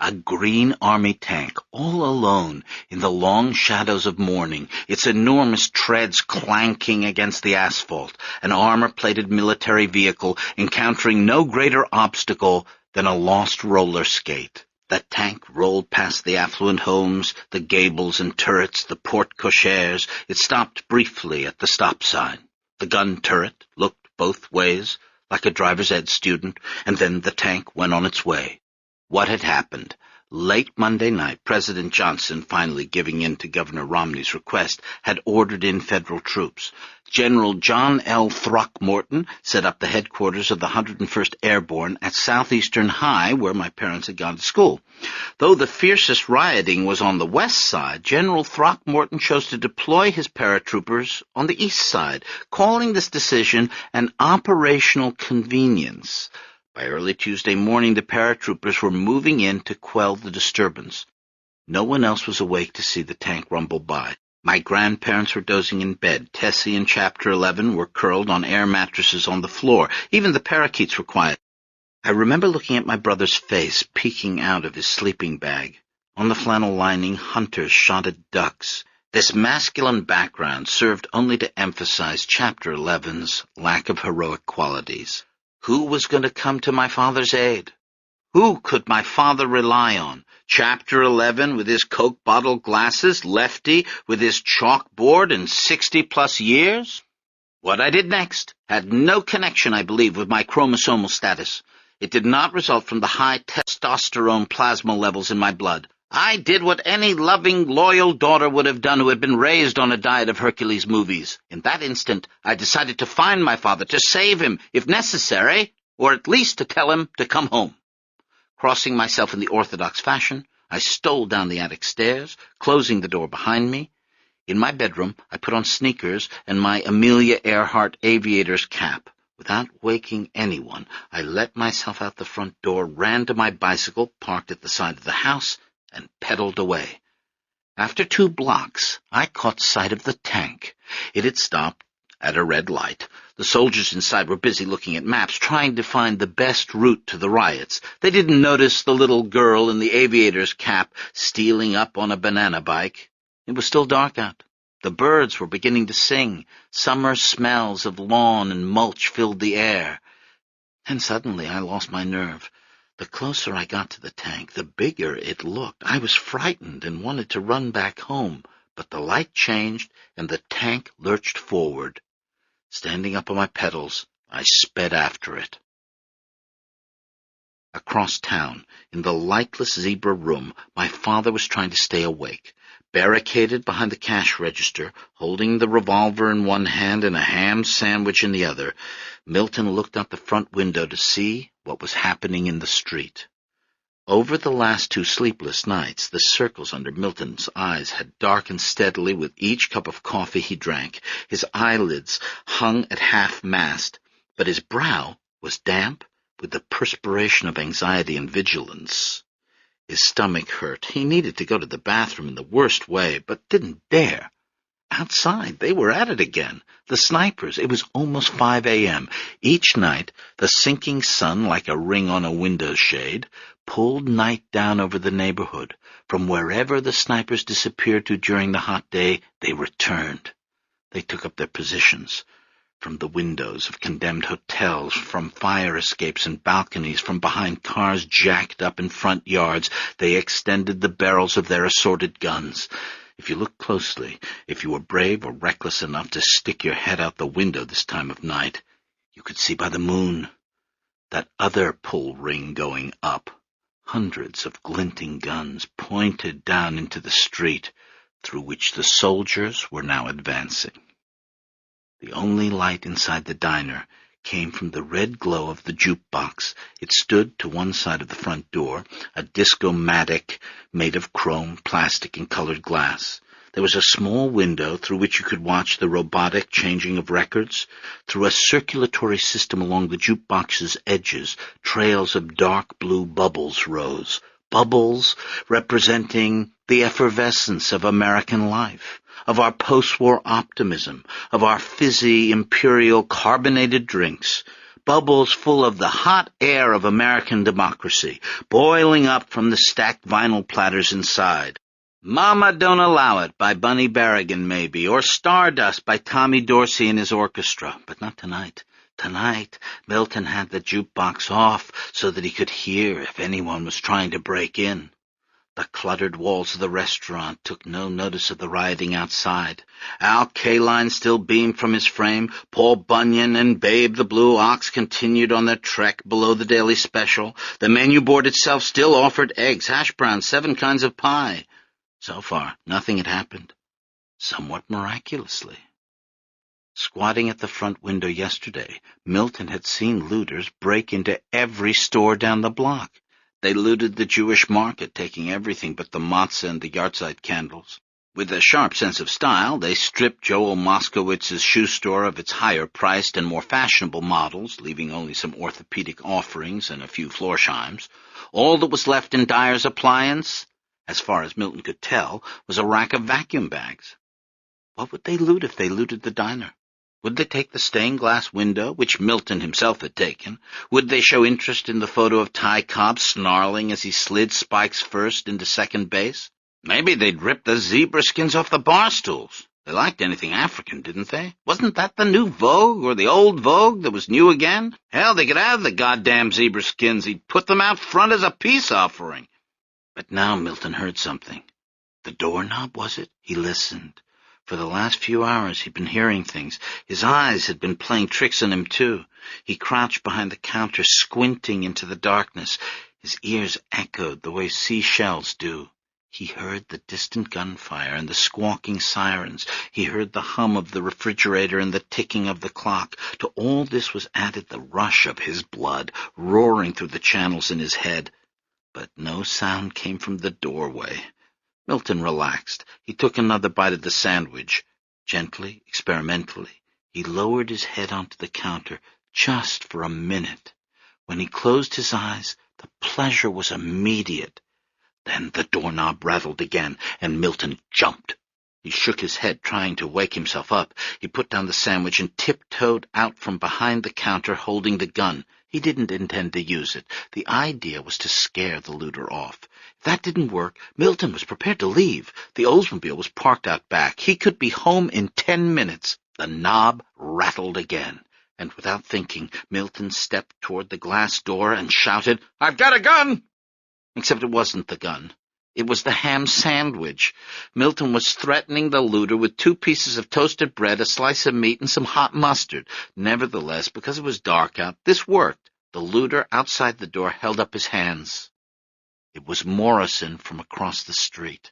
A green army tank, all alone in the long shadows of morning, its enormous treads clanking against the asphalt, an armor-plated military vehicle encountering no greater obstacle than a lost roller skate. That tank rolled past the affluent homes, the gables and turrets, the porte-cocheres. It stopped briefly at the stop sign. The gun turret looked both ways, like a driver's ed student, and then the tank went on its way. What had happened? Late Monday night, President Johnson, finally giving in to Governor Romney's request, had ordered in federal troops. General John L. Throckmorton set up the headquarters of the 101st Airborne at Southeastern High, where my parents had gone to school. Though the fiercest rioting was on the west side, General Throckmorton chose to deploy his paratroopers on the east side, calling this decision an operational convenience. By early Tuesday morning, the paratroopers were moving in to quell the disturbance. No one else was awake to see the tank rumble by. My grandparents were dozing in bed. Tessie and Chapter 11 were curled on air mattresses on the floor. Even the parakeets were quiet. I remember looking at my brother's face peeking out of his sleeping bag. On the flannel lining, hunters shot at ducks. This masculine background served only to emphasize Chapter 11's lack of heroic qualities. Who was going to come to my father's aid? Who could my father rely on? Chapter 11 with his Coke bottle glasses, Lefty with his chalkboard and 60-plus years? What I did next had no connection, I believe, with my chromosomal status. It did not result from the high testosterone plasma levels in my blood. I did what any loving, loyal daughter would have done who had been raised on a diet of Hercules movies. In that instant, I decided to find my father, to save him, if necessary, or at least to tell him to come home. Crossing myself in the orthodox fashion, I stole down the attic stairs, closing the door behind me. In my bedroom, I put on sneakers and my Amelia Earhart aviator's cap. Without waking anyone, I let myself out the front door, ran to my bicycle, parked at the side of the house, and pedaled away. After 2 blocks, I caught sight of the tank. It had stopped at a red light. The soldiers inside were busy looking at maps, trying to find the best route to the riots. They didn't notice the little girl in the aviator's cap stealing up on a banana bike. It was still dark out. The birds were beginning to sing. Summer smells of lawn and mulch filled the air. And suddenly I lost my nerve. The closer I got to the tank, the bigger it looked. I was frightened and wanted to run back home, but the light changed and the tank lurched forward. Standing up on my pedals, I sped after it. Across town, in the lightless zebra room, my father was trying to stay awake. Barricaded behind the cash register, holding the revolver in one hand and a ham sandwich in the other, Milton looked out the front window to see what was happening in the street. Over the last 2 sleepless nights, the circles under Milton's eyes had darkened steadily with each cup of coffee he drank. His eyelids hung at half-mast, but his brow was damp with the perspiration of anxiety and vigilance. His stomach hurt. He needed to go to the bathroom in the worst way, but didn't dare. Outside, they were at it again. The snipers. It was almost 5 a.m. Each night, the sinking sun, like a ring on a window shade, pulled night down over the neighborhood. From wherever the snipers disappeared to during the hot day, they returned. They took up their positions. From the windows of condemned hotels, from fire escapes and balconies, from behind cars jacked up in front yards, they extended the barrels of their assorted guns. If you looked closely, if you were brave or reckless enough to stick your head out the window this time of night, you could see by the moon that other pull ring going up. Hundreds of glinting guns pointed down into the street through which the soldiers were now advancing. The only light inside the diner came from the red glow of the jukebox. It stood to one side of the front door, a disco-matic made of chrome, plastic, and colored glass. There was a small window through which you could watch the robotic changing of records. Through a circulatory system along the jukebox's edges, trails of dark blue bubbles rose. Bubbles representing the effervescence of American life, of our post-war optimism, of our fizzy imperial carbonated drinks. bubbles full of the hot air of American democracy, boiling up from the stacked vinyl platters inside. Mama Don't Allow It by Bunny Berrigan, maybe, or Stardust by Tommy Dorsey and his orchestra, but not tonight. Tonight, Milton had the jukebox off so that he could hear if anyone was trying to break in. The cluttered walls of the restaurant took no notice of the rioting outside. Al Kaline still beamed from his frame. Paul Bunyan and Babe the Blue Ox continued on their trek below the daily special. The menu board itself still offered eggs, hash browns, 7 kinds of pie. So far, nothing had happened, somewhat miraculously. Squatting at the front window yesterday, Milton had seen looters break into every store down the block. They looted the Jewish market, taking everything but the matzah and the yahrzeit candles. With a sharp sense of style, they stripped Joel Moskowitz's shoe store of its higher-priced and more fashionable models, leaving only some orthopedic offerings and a few Florsheim's. All that was left in Dyer's appliance, as far as Milton could tell, was a rack of vacuum bags. What would they loot if they looted the diner? Would they take the stained-glass window, which Milton himself had taken? Would they show interest in the photo of Ty Cobb snarling as he slid spikes first into second base? Maybe they'd rip the zebra skins off the bar stools. They liked anything African, didn't they? Wasn't that the new Vogue, or the old Vogue that was new again? Hell, they could have the goddamn zebra skins. He'd put them out front as a peace offering. But now Milton heard something. The doorknob, was it? He listened. For the last few hours he'd been hearing things. His eyes had been playing tricks on him, too. He crouched behind the counter, squinting into the darkness. His ears echoed the way seashells do. He heard the distant gunfire and the squawking sirens. He heard the hum of the refrigerator and the ticking of the clock. To all this was added the rush of his blood, roaring through the channels in his head. But no sound came from the doorway. Milton relaxed. He took another bite of the sandwich. Gently, experimentally, he lowered his head onto the counter just for a minute. When he closed his eyes, the pleasure was immediate. Then the doorknob rattled again, and Milton jumped. He shook his head, trying to wake himself up. He put down the sandwich and tiptoed out from behind the counter, holding the gun. He didn't intend to use it. The idea was to scare the looter off. If that didn't work, Milton was prepared to leave. The Oldsmobile was parked out back. He could be home in 10 minutes. The knob rattled again, and without thinking, Milton stepped toward the glass door and shouted, "I've got a gun!" Except it wasn't the gun. It was the ham sandwich. Milton was threatening the looter with 2 pieces of toasted bread, a slice of meat, and some hot mustard. Nevertheless, because it was dark out, this worked. The looter outside the door held up his hands. It was Morrison from across the street.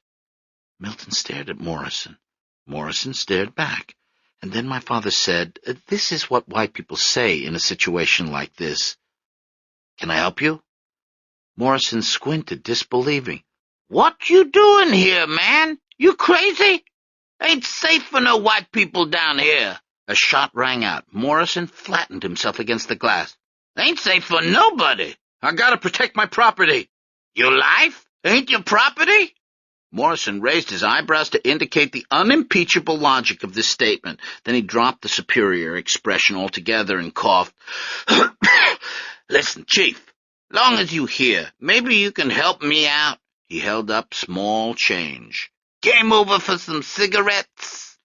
Milton stared at Morrison. Morrison stared back. And then my father said, "This is what white people say in a situation like this. Can I help you?" Morrison squinted, disbelieving. "What you doing here, man? You crazy? Ain't safe for no white people down here." A shot rang out. Morrison flattened himself against the glass. "Ain't safe for nobody. I gotta protect my property." "Your life ain't your property?" Morrison raised his eyebrows to indicate the unimpeachable logic of this statement. Then he dropped the superior expression altogether and coughed. "Listen, Chief, long as you here, maybe you can help me out." He held up small change. "Game over for some cigarettes?"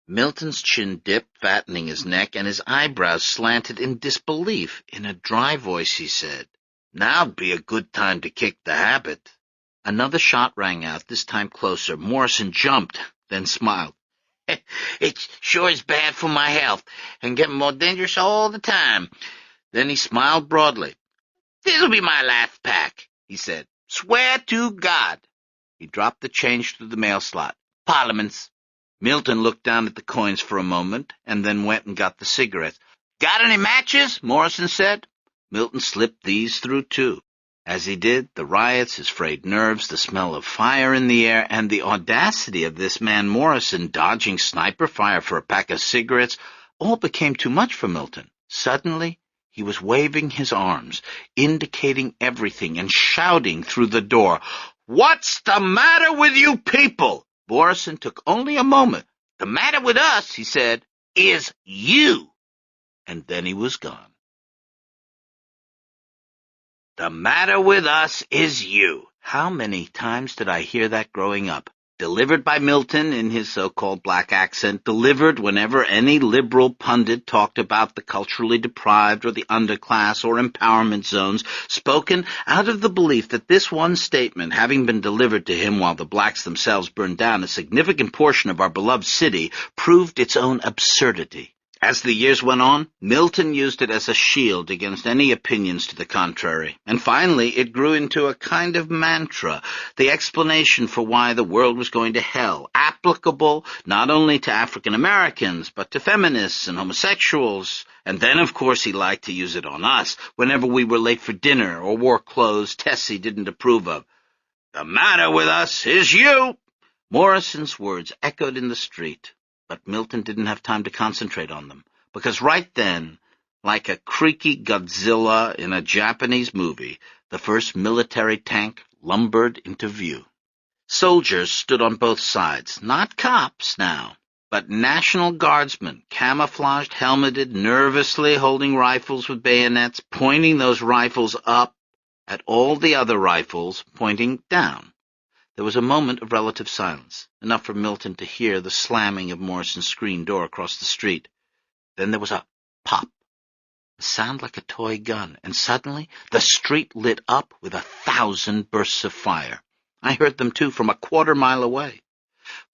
Milton's chin dipped, fattening his neck, and his eyebrows slanted in disbelief. In a dry voice he said, "Now'd be a good time to kick the habit." Another shot rang out, this time closer. Morrison jumped, then smiled. "It sure is bad for my health, and getting more dangerous all the time." Then he smiled broadly. "This'll be my last pack," he said. "Swear to God." He dropped the change through the mail slot. "Parliaments." Milton looked down at the coins for a moment, and then went and got the cigarettes. "Got any matches?" Morrison said. Milton slipped these through, too. As he did, the riots, his frayed nerves, the smell of fire in the air, and the audacity of this man Morrison dodging sniper fire for a pack of cigarettes, all became too much for Milton. Suddenly, he was waving his arms, indicating everything, and shouting through the door, "What's the matter with you people?" Morrison took only a moment. "The matter with us," he said, "is you." And then he was gone. The matter with us is you. How many times did I hear that growing up? Delivered by Milton in his so-called black accent, delivered whenever any liberal pundit talked about the culturally deprived or the underclass or empowerment zones, spoken out of the belief that this one statement, having been delivered to him while the blacks themselves burned down a significant portion of our beloved city, proved its own absurdity. As the years went on, Milton used it as a shield against any opinions to the contrary, and finally it grew into a kind of mantra, the explanation for why the world was going to hell, applicable not only to African Americans, but to feminists and homosexuals. And then, of course, he liked to use it on us, whenever we were late for dinner or wore clothes Tessie didn't approve of. The matter with us is you. Morrison's words echoed in the street. But Milton didn't have time to concentrate on them, because right then, like a creaky Godzilla in a Japanese movie, the first military tank lumbered into view. Soldiers stood on both sides, not cops now, but National Guardsmen, camouflaged, helmeted, nervously holding rifles with bayonets, pointing those rifles up at all the other rifles pointing down. There was a moment of relative silence, enough for Milton to hear the slamming of Morrison's screen door across the street. Then there was a pop, a sound like a toy gun, and suddenly the street lit up with 1,000 bursts of fire. I heard them, too, from a quarter-mile away.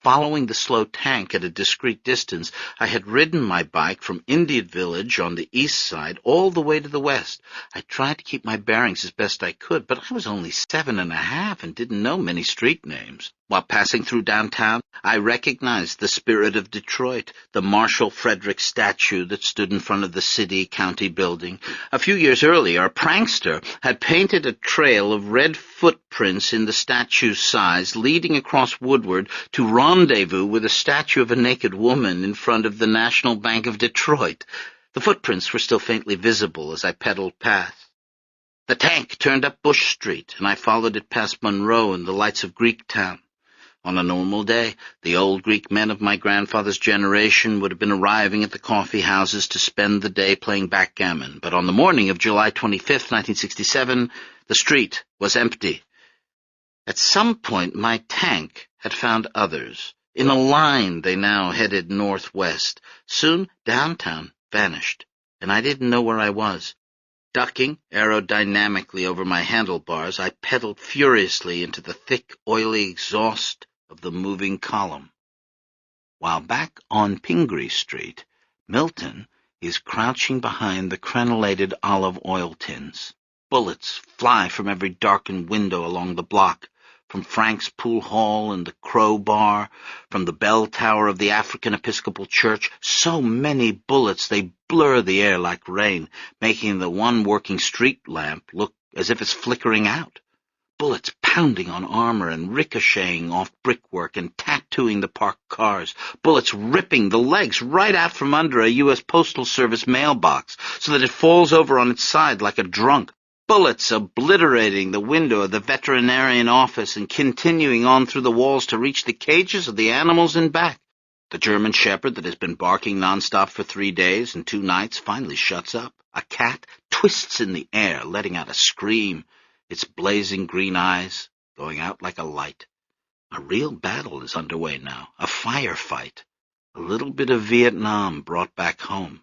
Following the slow tank at a discreet distance, I had ridden my bike from Indian Village on the east side all the way to the west. I tried to keep my bearings as best I could, but I was only 7.5 and didn't know many street names. While passing through downtown, I recognized the spirit of Detroit, the Marshall Frederick statue that stood in front of the city-county building. A few years earlier, a prankster had painted a trail of red footprints in the statue's size, leading across Woodward to rendezvous with a statue of a naked woman in front of the National Bank of Detroit. The footprints were still faintly visible as I pedaled past. The tank turned up Bush Street, and I followed it past Monroe and the lights of Greektown. On a normal day, the old Greek men of my grandfather's generation would have been arriving at the coffee houses to spend the day playing backgammon, but on the morning of July 25th, 1967, the street was empty. At some point, my tank had found others. In a line, they now headed northwest. Soon, downtown vanished, and I didn't know where I was. Ducking aerodynamically over my handlebars, I pedaled furiously into the thick, oily exhaust of the moving column. While back on Pingree Street, Milton is crouching behind the crenellated olive oil tins. Bullets fly from every darkened window along the block, from Frank's Pool Hall and the Crow Bar, from the bell tower of the African Episcopal Church. So many bullets they blur the air like rain, making the one working street lamp look as if it's flickering out. Bullets pounding on armor and ricocheting off brickwork and tattooing the parked cars. Bullets ripping the legs right out from under a U.S. Postal Service mailbox so that it falls over on its side like a drunk. Bullets obliterating the window of the veterinarian office and continuing on through the walls to reach the cages of the animals in back. The German shepherd that has been barking nonstop for 3 days and 2 nights finally shuts up. A cat twists in the air, letting out a scream, its blazing green eyes going out like a light. A real battle is underway now, a firefight, a little bit of Vietnam brought back home.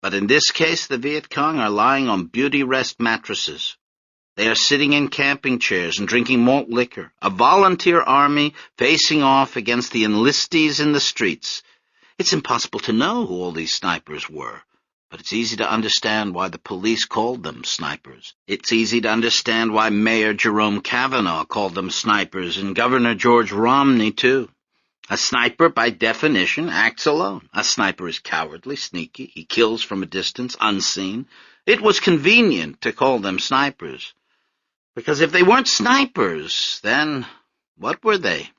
But in this case, the Viet Cong are lying on beauty rest mattresses. They are sitting in camping chairs and drinking malt liquor, a volunteer army facing off against the enlistees in the streets. It's impossible to know who all these snipers were, but it's easy to understand why the police called them snipers. It's easy to understand why Mayor Jerome Kavanaugh called them snipers, and Governor George Romney, too. A sniper, by definition, acts alone. A sniper is cowardly, sneaky. He kills from a distance, unseen. It was convenient to call them snipers, because if they weren't snipers, then what were they?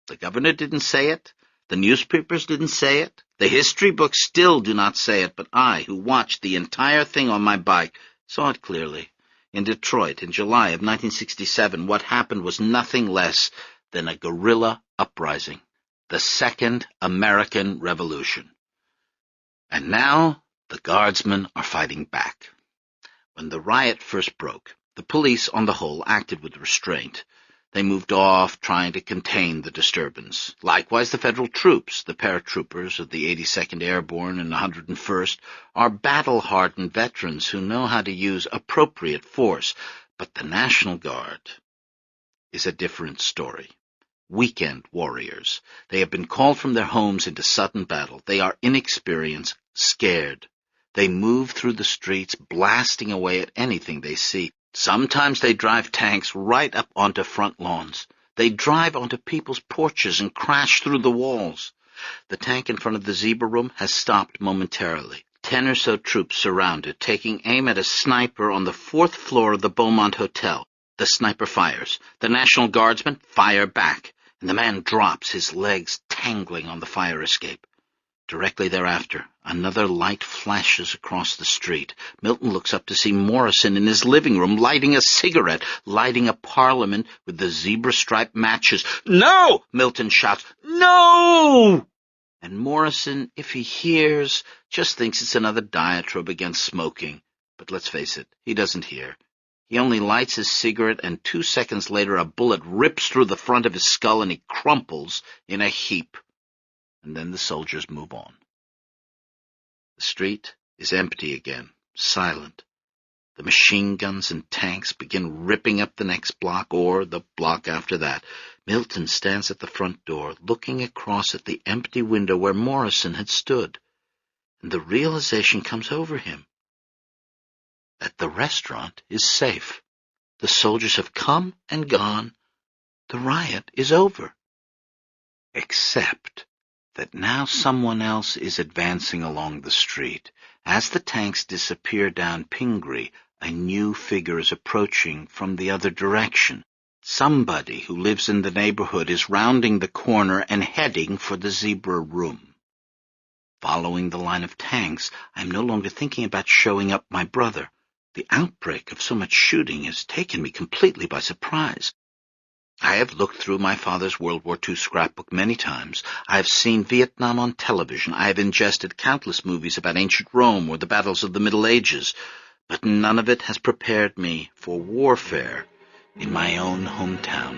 The governor didn't say it. The newspapers didn't say it. The history books still do not say it, but I, who watched the entire thing on my bike, saw it clearly. In Detroit, in July of 1967, what happened was nothing less than a guerrilla uprising. The Second American Revolution. And now the Guardsmen are fighting back. When the riot first broke, The police, on the whole, acted with restraint. They moved off, trying to contain the disturbance. Likewise, the federal troops, the paratroopers of the 82nd Airborne and 101st, are battle-hardened veterans who know how to use appropriate force. But the National Guard is a different story. Weekend warriors. They have been called from their homes into sudden battle. They are inexperienced, scared. They move through the streets, blasting away at anything they see. Sometimes they drive tanks right up onto front lawns. They drive onto people's porches and crash through the walls. The tank in front of the zebra room has stopped momentarily. 10 or so troops surround it, taking aim at a sniper on the 4th floor of the Beaumont Hotel. The sniper fires. The National Guardsmen fire back, and the man drops, his legs tangling on the fire escape. Directly thereafter, another light flashes across the street. Milton looks up to see Morrison in his living room, lighting a cigarette, lighting a Parliament with the zebra-striped matches. "No!" Milton shouts. "No!" And Morrison, if he hears, just thinks it's another diatribe against smoking. But let's face it, he doesn't hear. He only lights his cigarette, and 2 seconds later a bullet rips through the front of his skull and he crumples in a heap. And then the soldiers move on. The street is empty again, silent. The machine guns and tanks begin ripping up the next block, or the block after that. Milton stands at the front door, looking across at the empty window where Morrison had stood. And the realization comes over him that the restaurant is safe. The soldiers have come and gone. The riot is over. Except that now someone else is advancing along the street. As the tanks disappear down Pingree, a new figure is approaching from the other direction. Somebody who lives in the neighborhood is rounding the corner and heading for the zebra room. Following the line of tanks, I am no longer thinking about showing up my brother. The outbreak of so much shooting has taken me completely by surprise. I have looked through my father's World War II scrapbook many times. I have seen Vietnam on television. I have ingested countless movies about ancient Rome or the battles of the Middle Ages, but none of it has prepared me for warfare in my own hometown.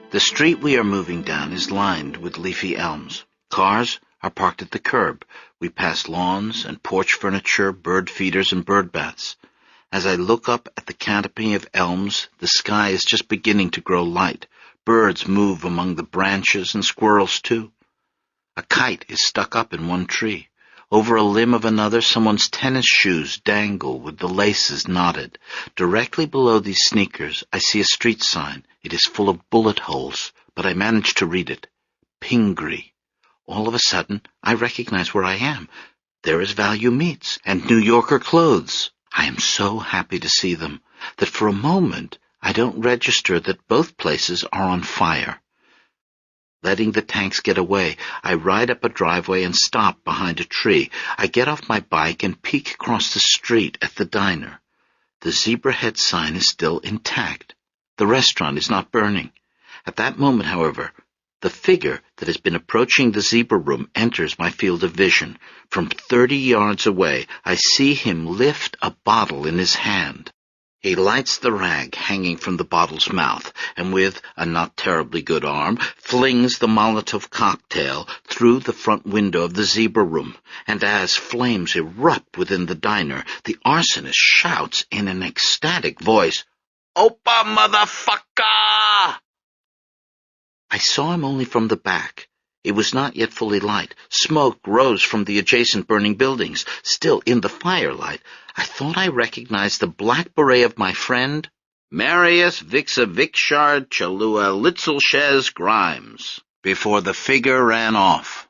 The street we are moving down is lined with leafy elms. Cars are parked at the curb. We pass lawns and porch furniture, bird feeders, and bird baths. As I look up at the canopy of elms, the sky is just beginning to grow light. Birds move among the branches, and squirrels too. A kite is stuck up in one tree. Over a limb of another, someone's tennis shoes dangle with the laces knotted. Directly below these sneakers, I see a street sign. It is full of bullet holes, but I manage to read it. Pingree. All of a sudden, I recognize where I am. There is Value Meats and New Yorker Clothes. I am so happy to see them that for a moment I don't register that both places are on fire. Letting the tanks get away, I ride up a driveway and stop behind a tree. I get off my bike and peek across the street at the diner. The zebra head sign is still intact. The restaurant is not burning. At that moment, however, the figure that has been approaching the zebra room enters my field of vision. From 30 yards away, I see him lift a bottle in his hand. He lights the rag hanging from the bottle's mouth, and with a not terribly good arm, flings the Molotov cocktail through the front window of the zebra room. And as flames erupt within the diner, the arsonist shouts in an ecstatic voice, "Opa, motherfucker!" I saw him only from the back. It was not yet fully light. Smoke rose from the adjacent burning buildings. Still, in the firelight, I thought I recognized the black beret of my friend, Marius Vixavikshard Chalua Litzelshez Grimes, before the figure ran off.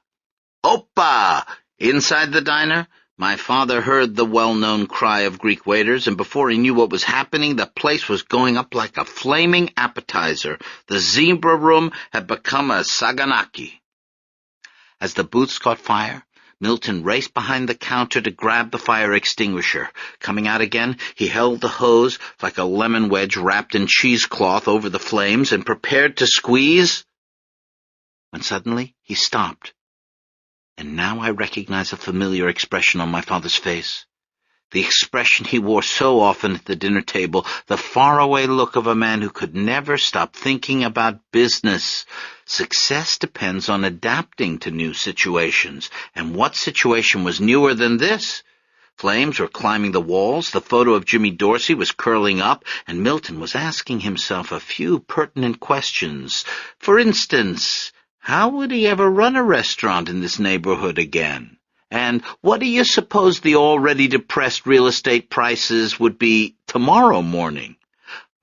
"Opa!" Inside the diner, my father heard the well-known cry of Greek waiters, and before he knew what was happening, the place was going up like a flaming appetizer. The zebra room had become a saganaki. As the booths caught fire, Milton raced behind the counter to grab the fire extinguisher. Coming out again, he held the hose like a lemon wedge wrapped in cheesecloth over the flames and prepared to squeeze, when suddenly he stopped. And now I recognize a familiar expression on my father's face. The expression he wore so often at the dinner table, the faraway look of a man who could never stop thinking about business. Success depends on adapting to new situations, and what situation was newer than this? Flames were climbing the walls, the photo of Jimmy Dorsey was curling up, and Milton was asking himself a few pertinent questions. For instance, how would he ever run a restaurant in this neighborhood again? And what do you suppose the already depressed real estate prices would be tomorrow morning?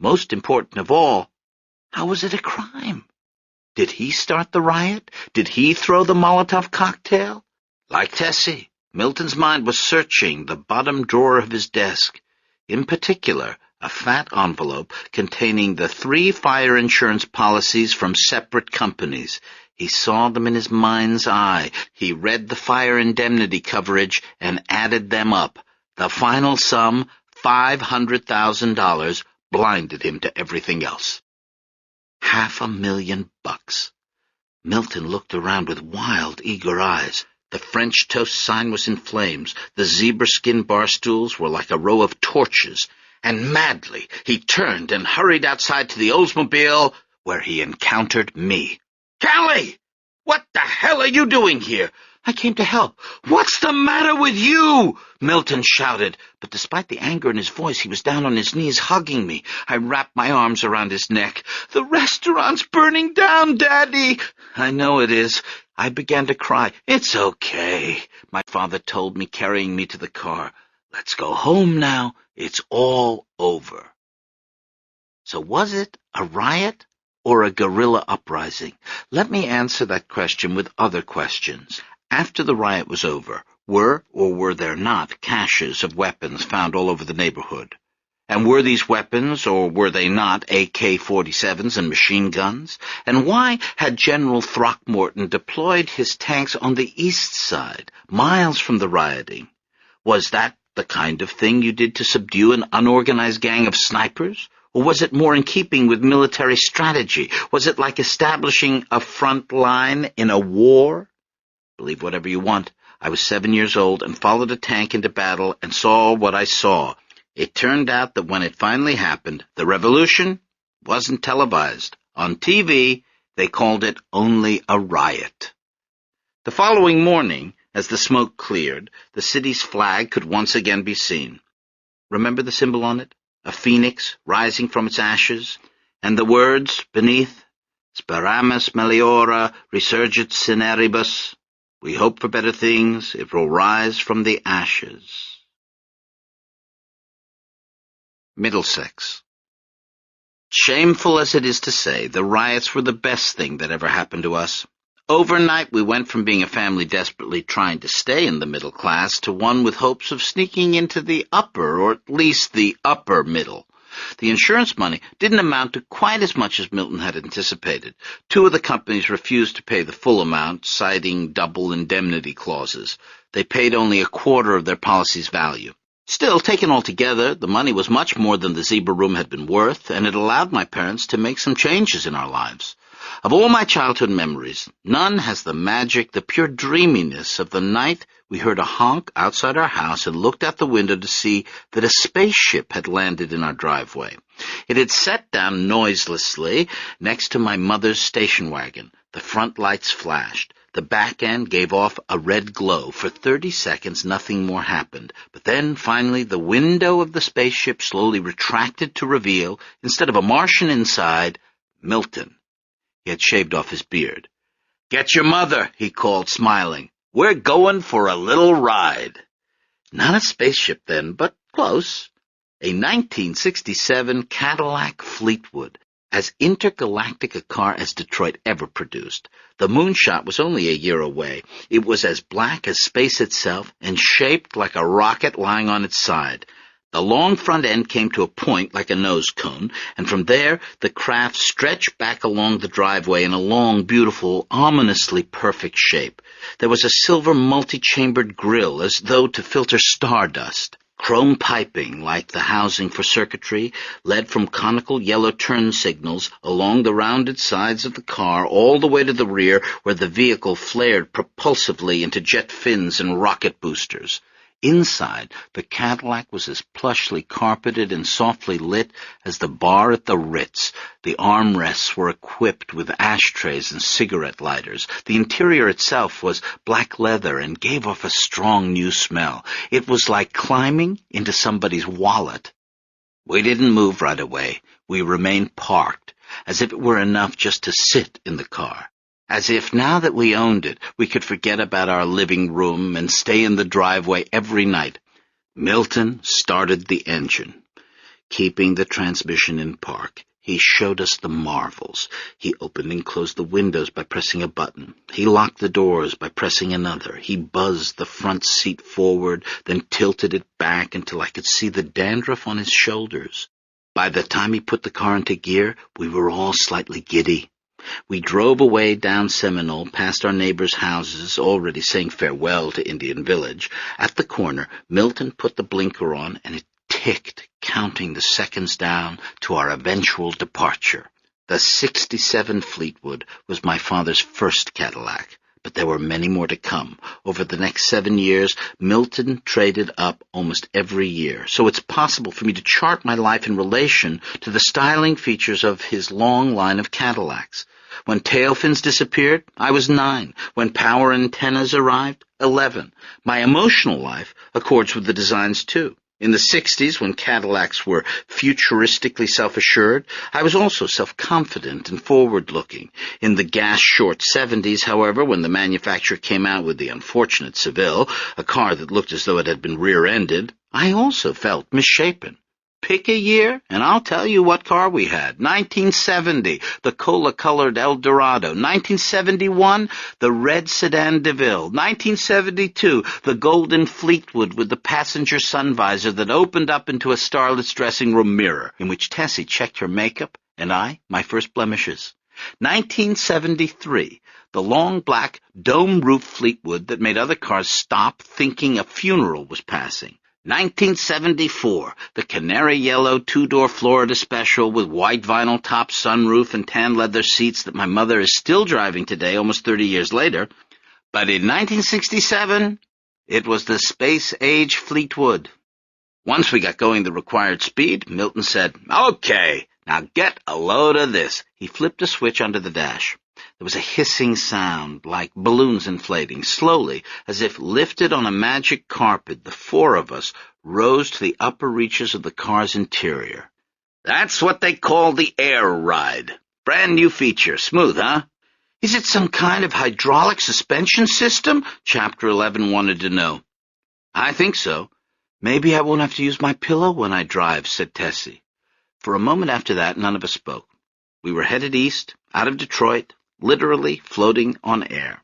Most important of all, how was it a crime? Did he start the riot? Did he throw the Molotov cocktail? Like Tessie, Milton's mind was searching the bottom drawer of his desk. In particular, a fat envelope containing the 3 fire insurance policies from separate companies. He saw them in his mind's eye. He read the fire indemnity coverage and added them up. The final sum, $500,000, blinded him to everything else. $500,000. Milton looked around with wild, eager eyes. The French toast sign was in flames. The zebra-skin bar stools were like a row of torches. And madly, he turned and hurried outside to the Oldsmobile, where he encountered me. "Callie! What the hell are you doing here?" "I came to help." "What's the matter with you?" Milton shouted, but despite the anger in his voice, he was down on his knees hugging me. I wrapped my arms around his neck. "The restaurant's burning down, Daddy." "I know it is." I began to cry. "It's okay," my father told me, carrying me to the car. "Let's go home now. It's all over." So was it a riot or a guerrilla uprising? Let me answer that question with other questions. After the riot was over, were or were there not caches of weapons found all over the neighborhood? And were these weapons, or were they not, AK-47s and machine guns? And why had General Throckmorton deployed his tanks on the east side, miles from the rioting? Was that the kind of thing you did to subdue an unorganized gang of snipers? Or was it more in keeping with military strategy? Was it like establishing a front line in a war? Believe whatever you want. I was 7 years old and followed a tank into battle and saw what I saw. It turned out that when it finally happened, the revolution wasn't televised. On TV, they called it only a riot. The following morning, as the smoke cleared, the city's flag could once again be seen. Remember the symbol on it? A phoenix rising from its ashes, and the words beneath, "Speramus meliora resurgit cineribus." We hope for better things, it will rise from the ashes. Middlesex. Shameful as it is to say, the riots were the best thing that ever happened to us. Overnight, we went from being a family desperately trying to stay in the middle class to one with hopes of sneaking into the upper, or at least the upper middle. The insurance money didn't amount to quite as much as Milton had anticipated. 2 of the companies refused to pay the full amount, citing double indemnity clauses. They paid only a quarter of their policy's value. Still, taken all together, the money was much more than the zebra room had been worth, and it allowed my parents to make some changes in our lives. Of all my childhood memories, none has the magic, the pure dreaminess of the night we heard a honk outside our house and looked out the window to see that a spaceship had landed in our driveway. It had set down noiselessly next to my mother's station wagon. The front lights flashed. The back end gave off a red glow. For 30 seconds, nothing more happened. But then, finally, the window of the spaceship slowly retracted to reveal, instead of a Martian inside, Milton. He had shaved off his beard. "Get your mother," he called, smiling. "We're going for a little ride." Not a spaceship then, but close. A 1967 Cadillac Fleetwood, as intergalactic a car as Detroit ever produced. The moonshot was only a year away. It was as black as space itself and shaped like a rocket lying on its side. The long front end came to a point like a nose cone, and from there the craft stretched back along the driveway in a long, beautiful, ominously perfect shape. There was a silver multi-chambered grill, as though to filter stardust. Chrome piping, like the housing for circuitry, led from conical yellow turn signals along the rounded sides of the car all the way to the rear, where the vehicle flared propulsively into jet fins and rocket boosters. Inside, the Cadillac was as plushly carpeted and softly lit as the bar at the Ritz. The armrests were equipped with ashtrays and cigarette lighters. The interior itself was black leather and gave off a strong new smell. It was like climbing into somebody's wallet. We didn't move right away. We remained parked, as if it were enough just to sit in the car. As if now that we owned it, we could forget about our living room and stay in the driveway every night. Milton started the engine. Keeping the transmission in park, he showed us the marvels. He opened and closed the windows by pressing a button. He locked the doors by pressing another. He buzzed the front seat forward, then tilted it back until I could see the dandruff on his shoulders. By the time he put the car into gear, we were all slightly giddy. We drove away down Seminole, past our neighbors' houses, already saying farewell to Indian Village. At the corner, Milton put the blinker on, and it ticked, counting the seconds down to our eventual departure. The '67 Fleetwood was my father's first Cadillac, but there were many more to come. Over the next 7 years, Milton traded up almost every year, so it's possible for me to chart my life in relation to the styling features of his long line of Cadillacs. When tail fins disappeared, I was 9. When power antennas arrived, 11. My emotional life accords with the designs, too. In the '60s, when Cadillacs were futuristically self-assured, I was also self-confident and forward-looking. In the gas-short '70s, however, when the manufacturer came out with the unfortunate Seville, a car that looked as though it had been rear-ended, I also felt misshapen. Pick a year, and I'll tell you what car we had. 1970, the cola-colored Eldorado. 1971, the red sedan DeVille. 1972, the golden Fleetwood with the passenger sun visor that opened up into a starlet's dressing room mirror, in which Tessie checked her makeup, and I, my first blemishes. 1973, the long black dome-roof Fleetwood that made other cars stop thinking a funeral was passing. 1974, the canary yellow two-door Florida Special with white vinyl top sunroof and tan leather seats that my mother is still driving today, almost 30 years later. But in 1967, it was the space-age Fleetwood. Once we got going the required speed, Milton said, "Okay, now get a load of this." He flipped a switch under the dash. There was a hissing sound, like balloons inflating. Slowly, as if lifted on a magic carpet, the 4 of us rose to the upper reaches of the car's interior. That's what they call the air ride. Brand new feature. Smooth, huh? Is it some kind of hydraulic suspension system? Chapter 11 wanted to know. I think so. Maybe I won't have to use my pillow when I drive, said Tessie. For a moment after that, none of us spoke. We were headed east, out of Detroit, literally floating on air.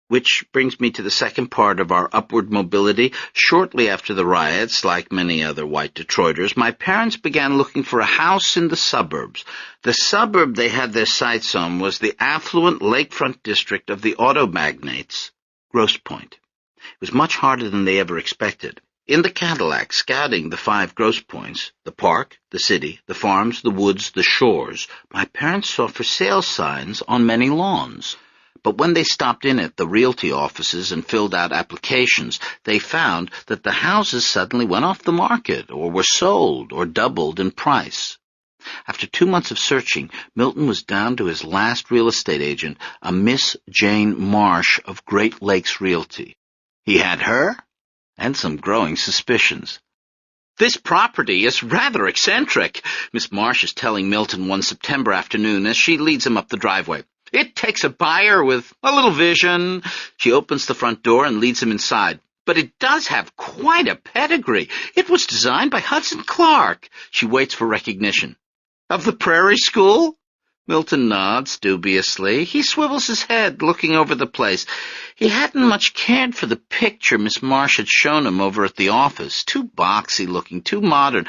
Which brings me to the second part of our upward mobility. Shortly after the riots, like many other white Detroiters, my parents began looking for a house in the suburbs. The suburb they had their sights on was the affluent lakefront district of the auto magnates, Grosse Pointe. It was much harder than they ever expected. In the Cadillac, scouting the 5 Grosse Pointes, the park, the city, the farms, the woods, the shores, my parents saw for sale signs on many lawns. But when they stopped in at the realty offices and filled out applications, they found that the houses suddenly went off the market or were sold or doubled in price. After 2 months of searching, Milton was down to his last real estate agent, a Miss Jane Marsh of Great Lakes Realty. He had her and some growing suspicions. "This property is rather eccentric," Miss Marsh is telling Milton one September afternoon as she leads him up the driveway. "It takes a buyer with a little vision." She opens the front door and leads him inside. "But it does have quite a pedigree. It was designed by Hudson Clark." She waits for recognition. "Of the Prairie School?" Milton nods dubiously. He swivels his head, looking over the place. He hadn't much cared for the picture Miss Marsh had shown him over at the office. Too boxy-looking, too modern.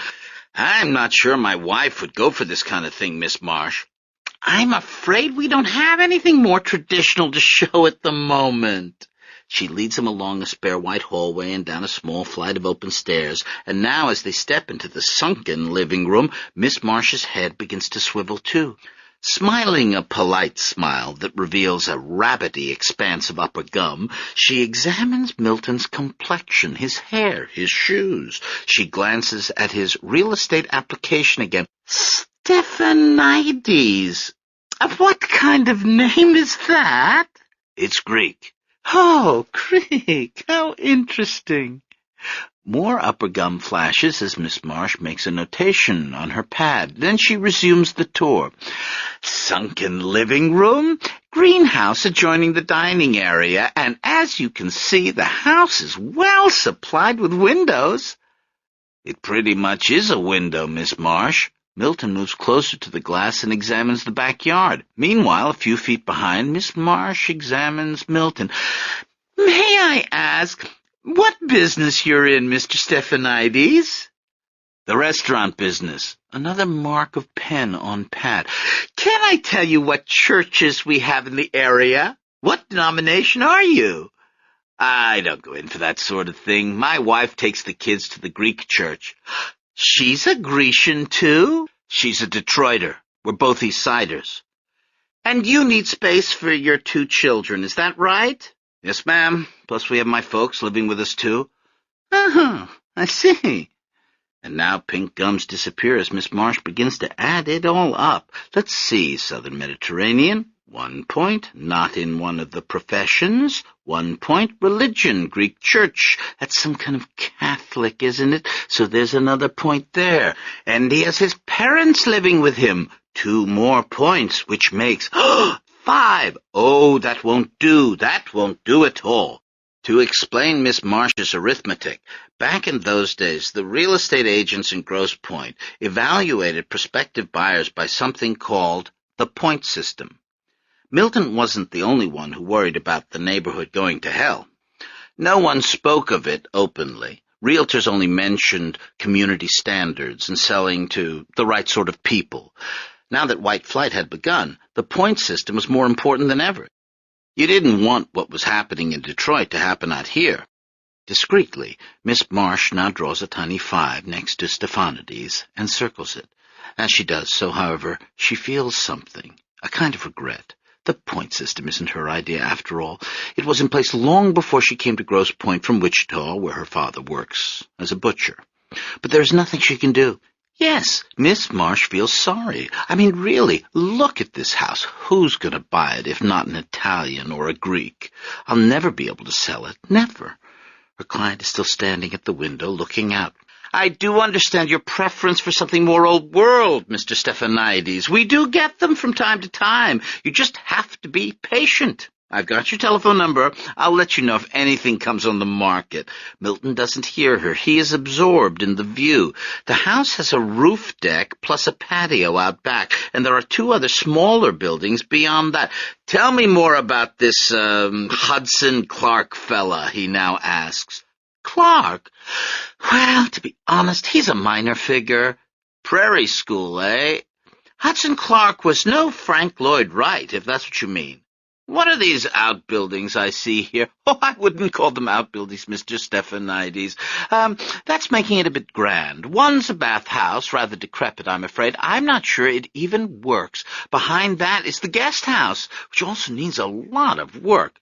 "I'm not sure my wife would go for this kind of thing, Miss Marsh." "I'm afraid we don't have anything more traditional to show at the moment." She leads him along a spare white hallway and down a small flight of open stairs, and now as they step into the sunken living room, Miss Marsh's head begins to swivel too. Smiling a polite smile that reveals a rabbity expanse of upper gum, she examines Milton's complexion, his hair, his shoes. She glances at his real estate application again. Stephanides! What kind of name is that? It's Greek. Oh, Greek! How interesting! More upper gum flashes as Miss Marsh makes a notation on her pad. Then she resumes the tour. Sunken living room, greenhouse adjoining the dining area, and as you can see, the house is well supplied with windows. It pretty much is a window, Miss Marsh. Milton moves closer to the glass and examines the backyard. Meanwhile, a few feet behind, Miss Marsh examines Milton. May I ask what business you're in, Mr. Stephanides? The restaurant business. Another mark of pen on pad. Can I tell you what churches we have in the area? What denomination are you? I don't go in for that sort of thing. My wife takes the kids to the Greek church. She's a Grecian, too? She's a Detroiter. We're both East Siders. And you need space for your 2 children, is that right? Yes, ma'am. Plus we have my folks living with us, too. Uh-huh, I see. And now pink gums disappear as Miss Marsh begins to add it all up. Let's see, Southern Mediterranean, 1 point, not in one of the professions, 1 point, religion, Greek church. That's some kind of Catholic, isn't it? So there's another point there. And he has his parents living with him. 2 more points, which makes 5. Oh, that won't do. That won't do at all. To explain Miss Marsh's arithmetic, back in those days, the real estate agents in Grosse Pointe evaluated prospective buyers by something called the point system. Milton wasn't the only one who worried about the neighborhood going to hell. No one spoke of it openly. Realtors only mentioned community standards and selling to the right sort of people. Now that white flight had begun, the point system was more important than ever. You didn't want what was happening in Detroit to happen out here. Discreetly, Miss Marsh now draws a tiny 5 next to Stephanides and circles it. As she does so, however, she feels something, a kind of regret. The point system isn't her idea, after all. It was in place long before she came to Grosse Pointe from Wichita, where her father works as a butcher. But there's nothing she can do. Yes, Miss Marsh feels sorry. I mean, really, look at this house. Who's going to buy it if not an Italian or a Greek? I'll never be able to sell it. Never. Her client is still standing at the window, looking out. I do understand your preference for something more old world, Mr. Stephanides. We do get them from time to time. You just have to be patient. I've got your telephone number. I'll let you know if anything comes on the market. Milton doesn't hear her. He is absorbed in the view. The house has a roof deck plus a patio out back, and there are 2 other smaller buildings beyond that. Tell me more about this Hudson Clark fella, he now asks. Clark? Well, to be honest, he's a minor figure. Prairie school, eh? Hudson Clark was no Frank Lloyd Wright, if that's what you mean. What are these outbuildings I see here? Oh, I wouldn't call them outbuildings, Mr. Stephanides. That's making it a bit grand. One's a bathhouse, rather decrepit, I'm afraid. I'm not sure it even works. Behind that is the guest house, which also needs a lot of work.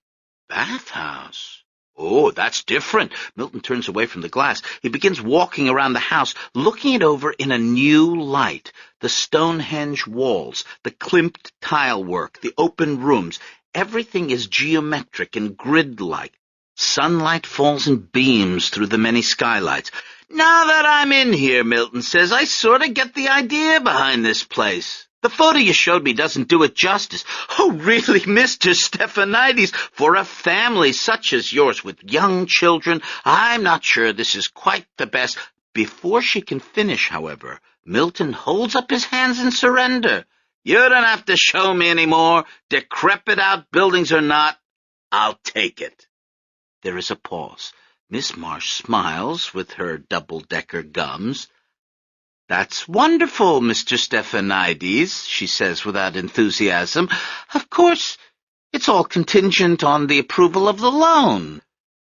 Bathhouse? Oh, that's different. Milton turns away from the glass. He begins walking around the house, looking it over in a new light. The Stonehenge walls, the klimped tile work, the open rooms. Everything is geometric and grid-like. Sunlight falls in beams through the many skylights. Now that I'm in here, Milton says, I sort of get the idea behind this place. The photo you showed me doesn't do it justice. Oh, really, Mr. Stephanides, for a family such as yours with young children, I'm not sure this is quite the best. Before she can finish, however, Milton holds up his hands in surrender. You don't have to show me any more. Decrepit outbuildings or not, I'll take it. There is a pause. Miss Marsh smiles with her double-decker gums. That's wonderful, Mr. Stephanides, she says without enthusiasm. Of course, It's all contingent on the approval of the loan.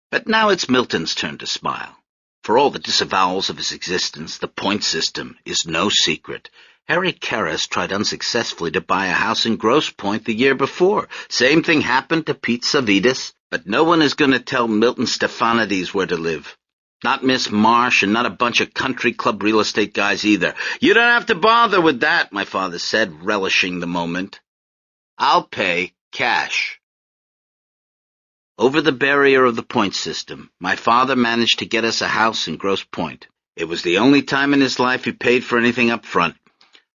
But now it's Milton's turn to smile. For all the disavowals of his existence, the point system is no secret. Harry Karras tried unsuccessfully to buy a house in Grosse Pointe the year before. Same thing happened to Pete Savides. But no one is going to tell Milton Stephanides where to live. Not Miss Marsh, and not a bunch of country club real estate guys either. You don't have to bother with that, my father said, relishing the moment. I'll pay cash. Over the barrier of the point system, my father managed to get us a house in Grosse Pointe. It was the only time in his life he paid for anything up front.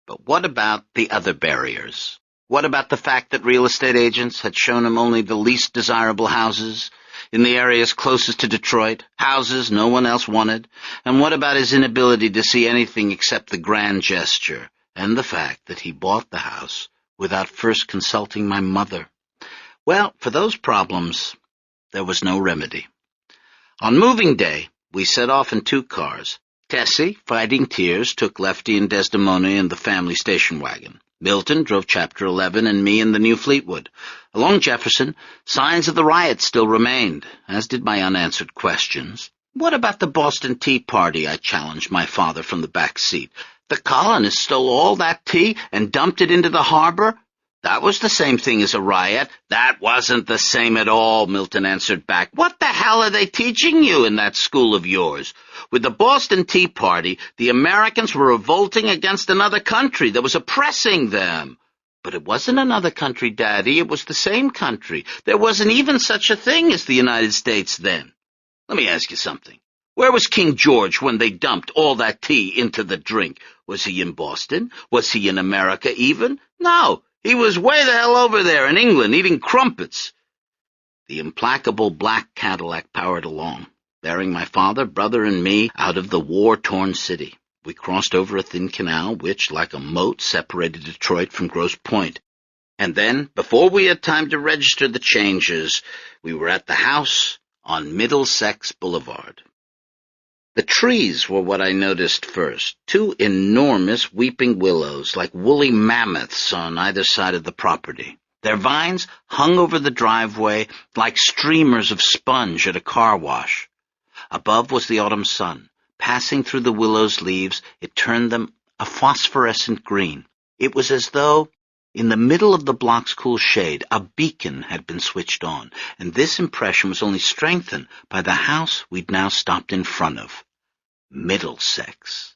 But what about the other barriers? What about the fact that real estate agents had shown him only the least desirable houses in the areas closest to Detroit, houses no one else wanted? And what about his inability to see anything except the grand gesture, and the fact that he bought the house without first consulting my mother? Well, for those problems, there was no remedy. On moving day, we set off in 2 cars. Tessie, fighting tears, took Lefty and Desdemona in the family station wagon. Milton drove Chapter 11 and me in the new Fleetwood. Along Jefferson, signs of the riot still remained, as did my unanswered questions. What about the Boston Tea Party? I challenged my father from the back seat. The colonists stole all that tea and dumped it into the harbor? That was the same thing as a riot. That wasn't the same at all, Milton answered back. What the hell are they teaching you in that school of yours? With the Boston Tea Party, the Americans were revolting against another country that was oppressing them. But it wasn't another country, Daddy. It was the same country. There wasn't even such a thing as the United States then. Let me ask you something. Where was King George when they dumped all that tea into the drink? Was he in Boston? Was he in America even? No. He was way the hell over there in England eating crumpets. The implacable black Cadillac powered along, bearing my father, brother, and me out of the war-torn city. We crossed over a thin canal which, like a moat, separated Detroit from Grosse Pointe. And then, before we had time to register the changes, we were at the house on Middlesex Boulevard. The trees were what I noticed first. 2 enormous weeping willows, like woolly mammoths on either side of the property. Their vines hung over the driveway like streamers of sponge at a car wash. Above was the autumn sun. Passing through the willow's leaves, it turned them a phosphorescent green. It was as though, in the middle of the block's cool shade, a beacon had been switched on, and this impression was only strengthened by the house we'd now stopped in front of. Middlesex.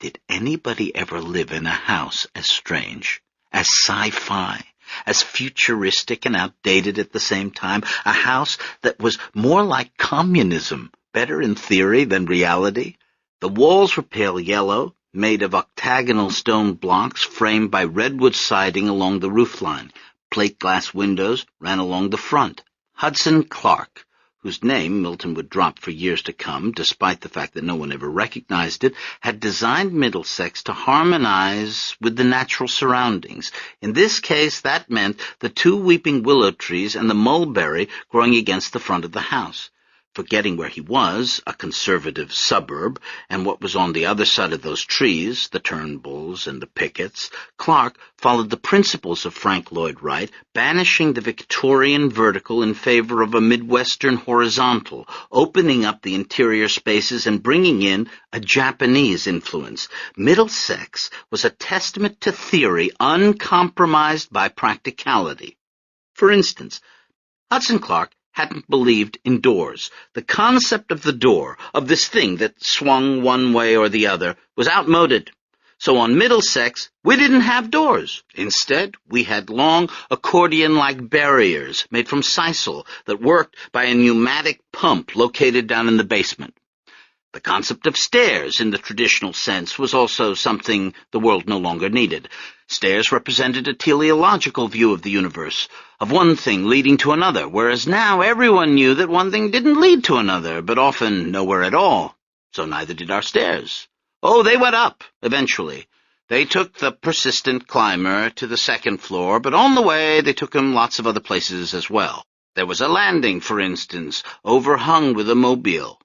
Did anybody ever live in a house as strange, as sci-fi, as futuristic and outdated at the same time? A house that was more like communism, better in theory than reality? The walls were pale yellow, made of octagonal stone blocks framed by redwood siding along the roofline. Plate glass windows ran along the front. Hudson Clark, whose name Milton would drop for years to come, despite the fact that no one ever recognized it, had designed Middlesex to harmonize with the natural surroundings. In this case, that meant the 2 weeping willow trees and the mulberry growing against the front of the house. Forgetting where he was, a conservative suburb, and what was on the other side of those trees, the Turnbulls and the pickets, Clark followed the principles of Frank Lloyd Wright, banishing the Victorian vertical in favor of a Midwestern horizontal, opening up the interior spaces and bringing in a Japanese influence. Middlesex was a testament to theory uncompromised by practicality. For instance, Hudson Clark hadn't believed in doors. The concept of the door, of this thing that swung one way or the other, was outmoded. So on Middlesex, we didn't have doors. Instead, we had long accordion-like barriers made from sisal that worked by a pneumatic pump located down in the basement. The concept of stairs, in the traditional sense, was also something the world no longer needed. Stairs represented a teleological view of the universe, of one thing leading to another, whereas now everyone knew that one thing didn't lead to another, but often nowhere at all. So neither did our stairs. Oh, they went up, eventually. They took the persistent climber to the 2nd floor, but on the way they took him lots of other places as well. There was a landing, for instance, overhung with a mobile.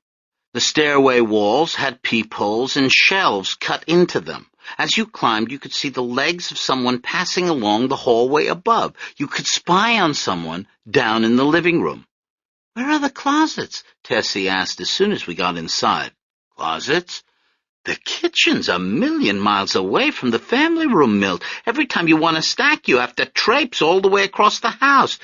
The stairway walls had peepholes and shelves cut into them. As you climbed, you could see the legs of someone passing along the hallway above. You could spy on someone down in the living room. "Where are the closets?" Tessie asked as soon as we got inside. "Closets? The kitchen's a million miles away from the family room, Milt. Every time you want a snack, you have to traipse all the way across the house."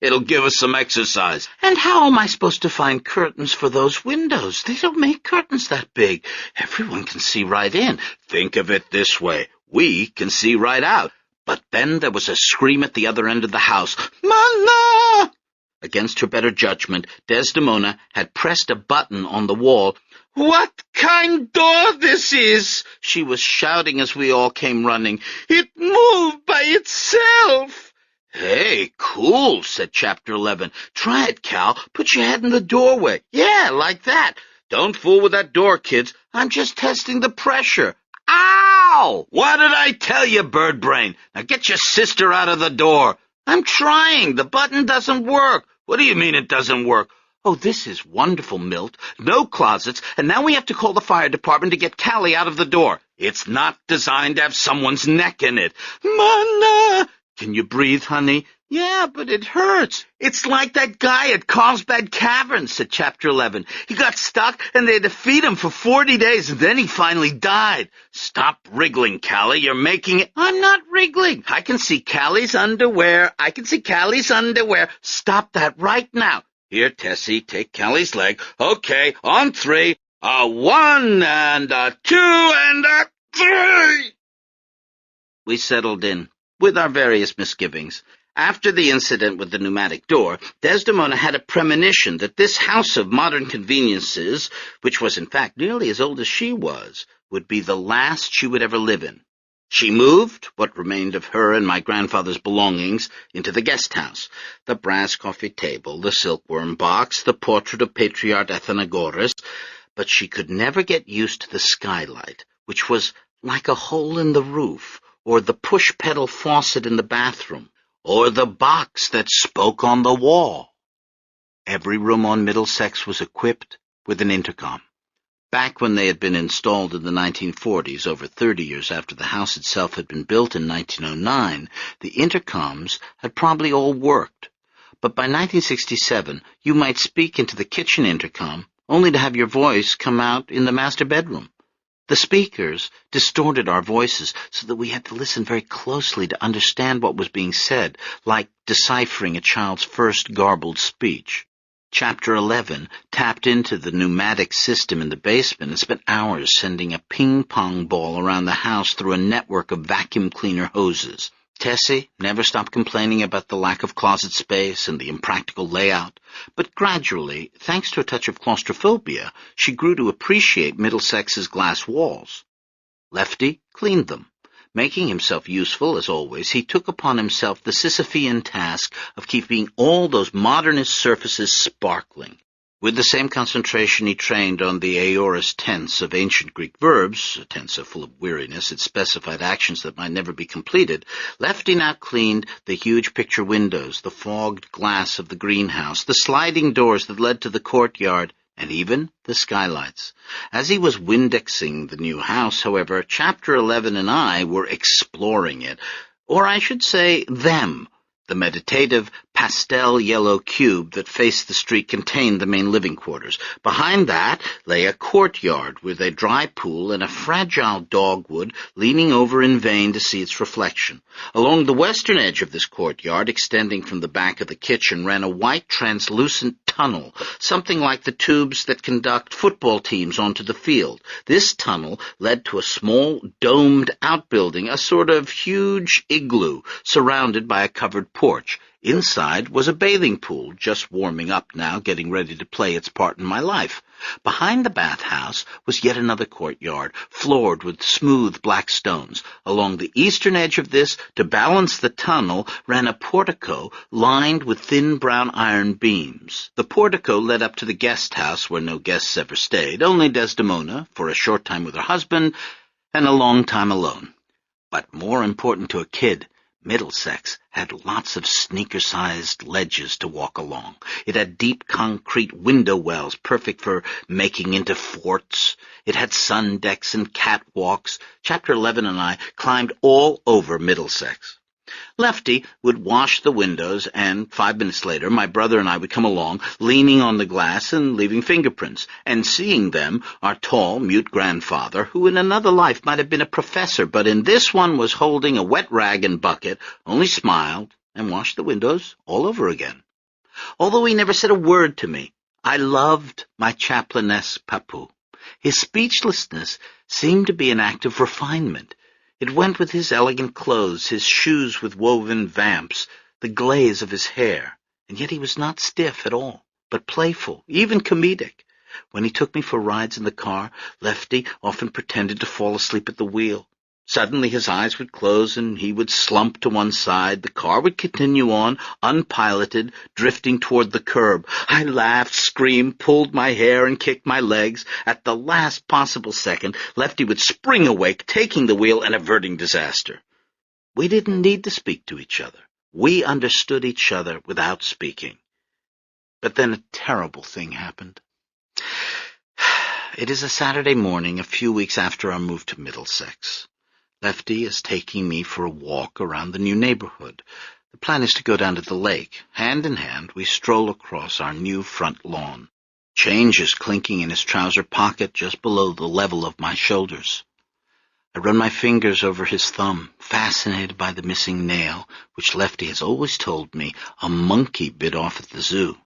It'll give us some exercise. "And how am I supposed to find curtains for those windows? They don't make curtains that big. Everyone can see right in." Think of it this way. We can see right out. But then there was a scream at the other end of the house. "Mama!" Against her better judgment, Desdemona had pressed a button on the wall. "What kind door this is?" she was shouting as we all came running. "It moved by itself." "Hey, cool," said Chapter 11. "Try it, Cal. Put your head in the doorway. Yeah, like that. Don't fool with that door, kids. I'm just testing the pressure." "Ow! What did I tell you, bird brain? Now get your sister out of the door." "I'm trying. The button doesn't work." "What do you mean it doesn't work?" "Oh, this is wonderful, Milt. No closets, and now we have to call the fire department to get Callie out of the door." "It's not designed to have someone's neck in it." "Mana!" "Can you breathe, honey?" "Yeah, but it hurts. It's like that guy at Carlsbad Caverns," said Chapter 11. "He got stuck, and they had to feed him for 40 days, and then he finally died." "Stop wriggling, Callie. You're making it—" "I'm not wriggling. I can see Callie's underwear. I can see Callie's underwear." "Stop that right now." "Here, Tessie, take Callie's leg. Okay, on 3. A 1 and a 2 and a 3. We settled in, with our various misgivings. After the incident with the pneumatic door, Desdemona had a premonition that this house of modern conveniences, which was in fact nearly as old as she was, would be the last she would ever live in. She moved what remained of her and my grandfather's belongings into the guest house, the brass coffee table, the silkworm box, the portrait of Patriarch Athenagoras, but she could never get used to the skylight, which was like a hole in the roof, or the push-pedal faucet in the bathroom, or the box that spoke on the wall. Every room on Middlesex was equipped with an intercom. Back when they had been installed in the 1940s, over 30 years after the house itself had been built in 1909, the intercoms had probably all worked. But by 1967, you might speak into the kitchen intercom, only to have your voice come out in the master bedroom. The speakers distorted our voices so that we had to listen very closely to understand what was being said, like deciphering a child's first garbled speech. Chapter 11 tapped into the pneumatic system in the basement and spent hours sending a ping-pong ball around the house through a network of vacuum cleaner hoses. Tessie never stopped complaining about the lack of closet space and the impractical layout, but gradually, thanks to a touch of claustrophobia, she grew to appreciate Middlesex's glass walls. Lefty cleaned them. Making himself useful, as always, he took upon himself the Sisyphean task of keeping all those modernist surfaces sparkling. With the same concentration he trained on the aorist tense of ancient Greek verbs, a tense so full of weariness it specified actions that might never be completed, Lefty now cleaned the huge picture windows, the fogged glass of the greenhouse, the sliding doors that led to the courtyard, and even the skylights. As he was Windexing the new house, however, Chapter 11 and I were exploring it, or I should say them. The meditative pastel yellow cube that faced the street contained the main living quarters. Behind that lay a courtyard with a dry pool and a fragile dogwood leaning over in vain to see its reflection. Along the western edge of this courtyard, extending from the back of the kitchen, ran a white translucent tunnel, something like the tubes that conduct football teams onto the field. This tunnel led to a small domed outbuilding, a sort of huge igloo, surrounded by a covered porch. Inside was a bathing pool, just warming up now, getting ready to play its part in my life. Behind the bathhouse was yet another courtyard, floored with smooth black stones. Along the eastern edge of this, to balance the tunnel, ran a portico lined with thin brown iron beams. The portico led up to the guest house, where no guests ever stayed, only Desdemona, for a short time with her husband, and a long time alone. But more important to a kid, Middlesex had lots of sneaker-sized ledges to walk along. It had deep concrete window wells, perfect for making into forts. It had sun decks and catwalks. Chapter 11 and I climbed all over Middlesex. Lefty would wash the windows, and 5 minutes later my brother and I would come along, leaning on the glass and leaving fingerprints, and seeing them, our tall, mute grandfather, who in another life might have been a professor, but in this one was holding a wet rag and bucket, only smiled and washed the windows all over again. Although he never said a word to me, I loved my chaplainess Papu. His speechlessness seemed to be an act of refinement. It went with his elegant clothes, his shoes with woven vamps, the glaze of his hair, and yet he was not stiff at all, but playful, even comedic. When he took me for rides in the car, Lefty often pretended to fall asleep at the wheel. Suddenly his eyes would close and he would slump to one side. The car would continue on, unpiloted, drifting toward the curb. I laughed, screamed, pulled my hair, and kicked my legs. At the last possible second, Lefty would spring awake, taking the wheel and averting disaster. We didn't need to speak to each other. We understood each other without speaking. But then a terrible thing happened. It is a Saturday morning, a few weeks after our move to Middlesex. Lefty is taking me for a walk around the new neighborhood. The plan is to go down to the lake. Hand in hand, we stroll across our new front lawn. Change is clinking in his trouser pocket just below the level of my shoulders. I run my fingers over his thumb, fascinated by the missing nail, which Lefty has always told me a monkey bit off at the zoo.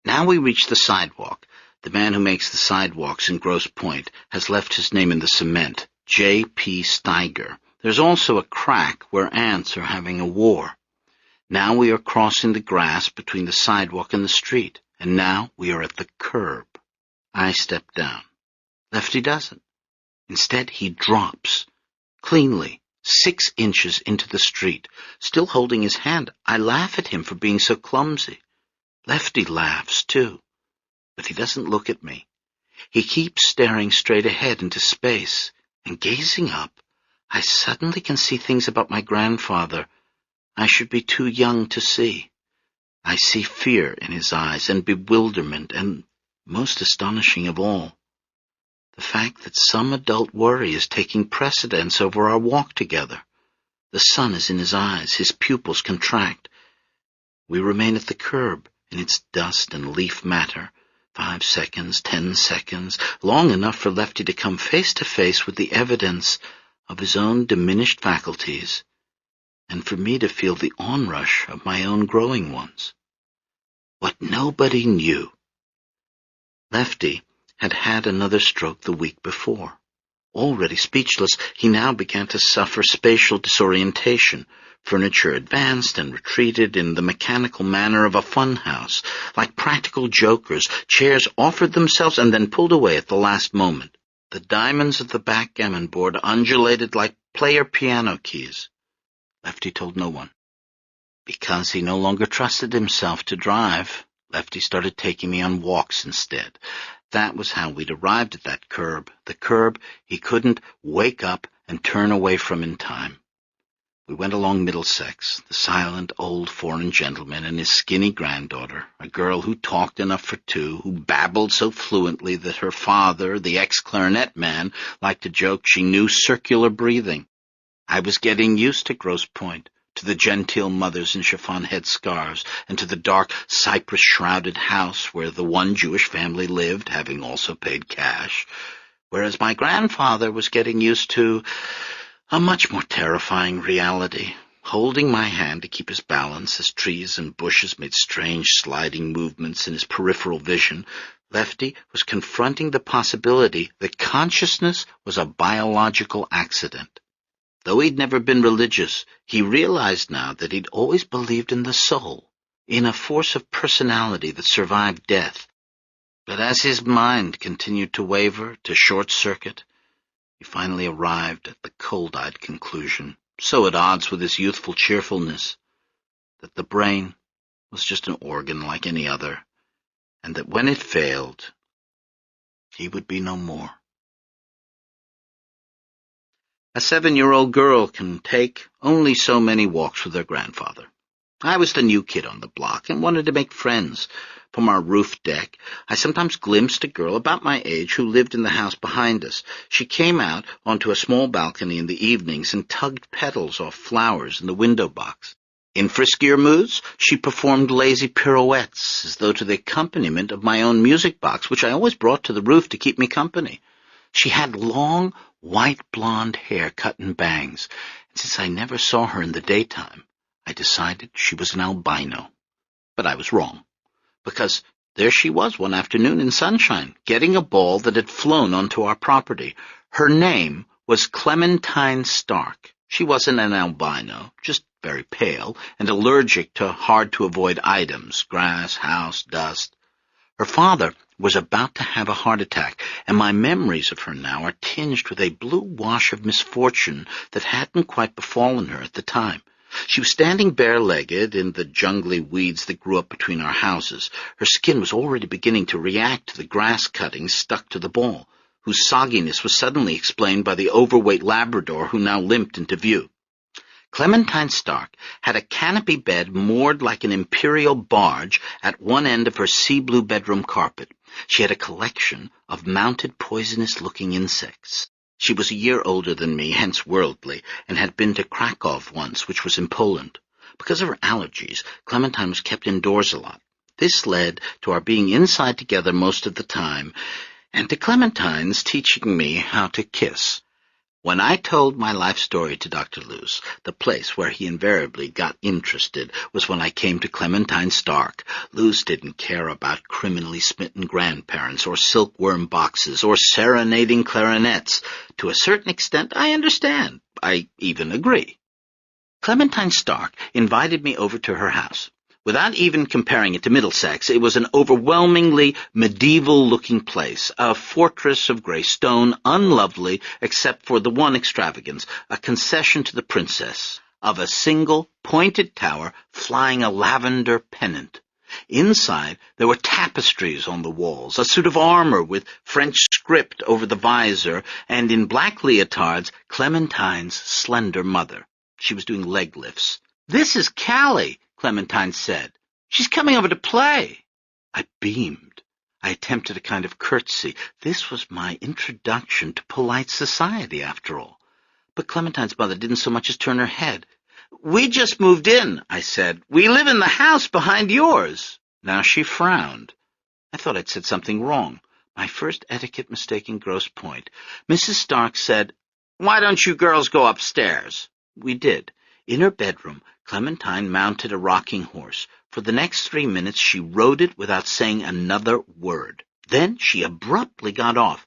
Now we reach the sidewalk. The man who makes the sidewalks in Grosse Pointe has left his name in the cement. J.P. Steiger. There's also a crack where ants are having a war. Now we are crossing the grass between the sidewalk and the street, and now we are at the curb. I step down. Lefty doesn't. Instead, he drops, cleanly, 6 inches into the street, still holding his hand. I laugh at him for being so clumsy. Lefty laughs, too, but he doesn't look at me. He keeps staring straight ahead into space. And gazing up, I suddenly can see things about my grandfather I should be too young to see. I see fear in his eyes and bewilderment, and, most astonishing of all, the fact that some adult worry is taking precedence over our walk together. The sun is in his eyes, his pupils contract. We remain at the curb in its dust and leaf matter. 5 seconds, 10 seconds, long enough for Lefty to come face to face with the evidence of his own diminished faculties, and for me to feel the onrush of my own growing ones. What nobody knew. Lefty had had another stroke the week before. Already speechless, he now began to suffer spatial disorientation. Furniture advanced and retreated in the mechanical manner of a funhouse. Like practical jokers, chairs offered themselves and then pulled away at the last moment. The diamonds of the backgammon board undulated like player piano keys. Lefty told no one. Because he no longer trusted himself to drive, Lefty started taking me on walks instead. That was how we'd arrived at that curb, the curb he couldn't wake up and turn away from in time. We went along Middlesex, the silent old foreign gentleman and his skinny granddaughter, a girl who talked enough for two, who babbled so fluently that her father, the ex-clarinet man, liked to joke she knew circular breathing. I was getting used to Grosse Pointe, to the genteel mothers in chiffon headscarves, and to the dark cypress-shrouded house where the one Jewish family lived, having also paid cash, whereas my grandfather was getting used to a much more terrifying reality, holding my hand to keep his balance as trees and bushes made strange sliding movements in his peripheral vision. Lefty was confronting the possibility that consciousness was a biological accident. Though he'd never been religious, he realized now that he'd always believed in the soul, in a force of personality that survived death. But as his mind continued to waver, to short-circuit, he finally arrived at the cold-eyed conclusion, so at odds with his youthful cheerfulness, that the brain was just an organ like any other, and that when it failed, he would be no more. A 7-year-old girl can take only so many walks with her grandfather. I was the new kid on the block and wanted to make friends. From our roof deck, I sometimes glimpsed a girl about my age who lived in the house behind us. She came out onto a small balcony in the evenings and tugged petals off flowers in the window box. In friskier moods, she performed lazy pirouettes, as though to the accompaniment of my own music box, which I always brought to the roof to keep me company. She had long, white blonde hair cut in bangs, and since I never saw her in the daytime, I decided she was an albino. But I was wrong, because there she was one afternoon in sunshine, getting a ball that had flown onto our property. Her name was Clementine Stark. She wasn't an albino, just very pale and allergic to hard-to-avoid items, grass, house, dust. Her father was about to have a heart attack, and my memories of her now are tinged with a blue wash of misfortune that hadn't quite befallen her at the time. She was standing bare-legged in the jungly weeds that grew up between our houses. Her skin was already beginning to react to the grass cuttings stuck to the ball, whose sogginess was suddenly explained by the overweight Labrador who now limped into view. Clementine Stark had a canopy bed moored like an imperial barge at one end of her sea-blue bedroom carpet. She had a collection of mounted poisonous-looking insects. She was a year older than me, hence worldly, and had been to Krakow once, which was in Poland. Because of her allergies, Clementine was kept indoors a lot. This led to our being inside together most of the time, and to Clementine's teaching me how to kiss. When I told my life story to Dr. Luce, the place where he invariably got interested was when I came to Clementine Stark. Luce didn't care about criminally smitten grandparents or silkworm boxes or serenading clarinets. To a certain extent, I understand. I even agree. Clementine Stark invited me over to her house. Without even comparing it to Middlesex, it was an overwhelmingly medieval-looking place, a fortress of grey stone, unlovely except for the one extravagance, a concession to the princess, of a single pointed tower flying a lavender pennant. Inside, there were tapestries on the walls, a suit of armor with French script over the visor, and in black leotards, Clementine's slender mother. She was doing leg lifts. "This is Callie," Clementine said. "She's coming over to play." I beamed. I attempted a kind of curtsy. This was my introduction to polite society, after all. But Clementine's mother didn't so much as turn her head. "We just moved in," I said. "We live in the house behind yours." Now she frowned. I thought I'd said something wrong. My first etiquette mistake in Grosse Pointe. Mrs. Stark said, "Why don't you girls go upstairs?" We did. In her bedroom, Clementine mounted a rocking horse. For the next 3 minutes she rode it without saying another word. Then she abruptly got off.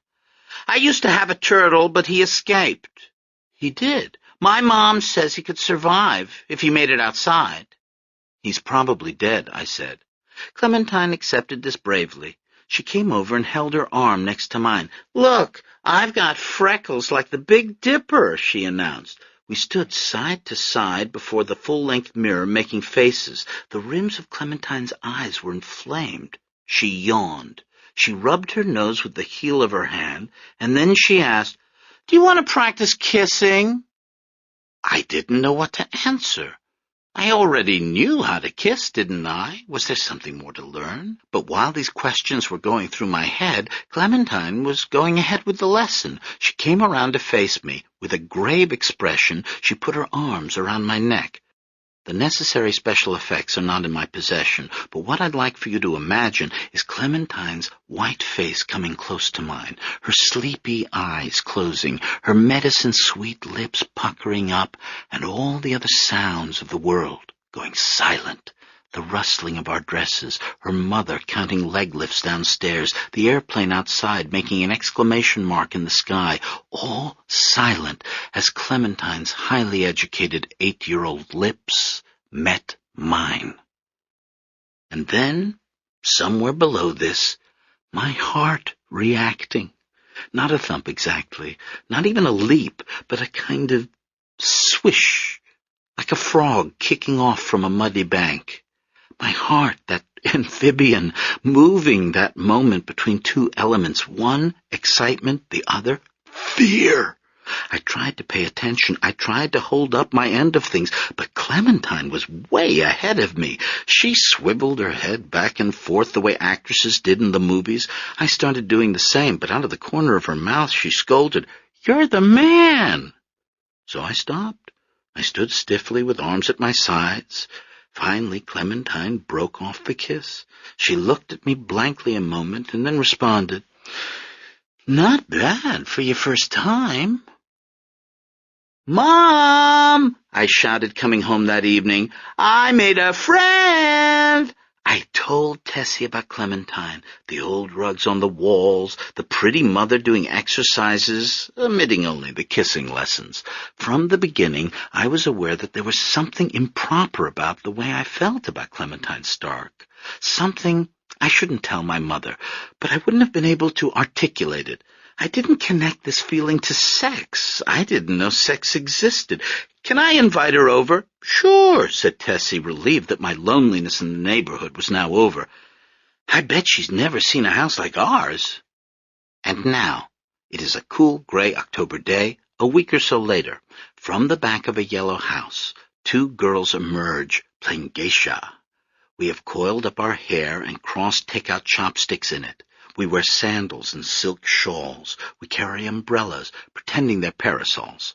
"I used to have a turtle, but he escaped." "He did. My mom says he could survive if he made it outside." "He's probably dead," I said. Clementine accepted this bravely. She came over and held her arm next to mine. "Look, I've got freckles like the Big Dipper," she announced. We stood side to side before the full-length mirror, making faces. The rims of Clementine's eyes were inflamed. She yawned. She rubbed her nose with the heel of her hand, and then she asked, "Do you want to practice kissing?" I didn't know what to answer. I already knew how to kiss, didn't I? Was there something more to learn? But while these questions were going through my head, Clementine was going ahead with the lesson. She came around to face me. With a grave expression, she put her arms around my neck. The necessary special effects are not in my possession, but what I'd like for you to imagine is Clementine's white face coming close to mine, her sleepy eyes closing, her medicine-sweet lips puckering up, and all the other sounds of the world going silent. The rustling of our dresses, her mother counting leg lifts downstairs, the airplane outside making an exclamation mark in the sky, all silent as Clementine's highly educated 8-year-old lips met mine. And then, somewhere below this, my heart reacting. Not a thump exactly, not even a leap, but a kind of swish, like a frog kicking off from a muddy bank. My heart, that amphibian, moving that moment between two elements, one excitement, the other fear. I tried to pay attention. I tried to hold up my end of things, but Clementine was way ahead of me. She swiveled her head back and forth the way actresses did in the movies. I started doing the same, but out of the corner of her mouth she scolded, "You're the man!" So I stopped. I stood stiffly with arms at my sides. Finally, Clementine broke off the kiss. She looked at me blankly a moment and then responded, "Not bad for your first time." "Mom!" I shouted coming home that evening. "I made a friend!" I told Tessie about Clementine, the old rugs on the walls, the pretty mother doing exercises, omitting only the kissing lessons. From the beginning, I was aware that there was something improper about the way I felt about Clementine Stark. Something I shouldn't tell my mother, but I wouldn't have been able to articulate it. I didn't connect this feeling to sex. I didn't know sex existed. "Can I invite her over?" "Sure," said Tessie, relieved that my loneliness in the neighborhood was now over. "I bet she's never seen a house like ours." And now, it is a cool gray October day, a week or so later. From the back of a yellow house, two girls emerge, playing geisha. We have coiled up our hair and crossed take-out chopsticks in it. We wear sandals and silk shawls. We carry umbrellas, pretending they're parasols.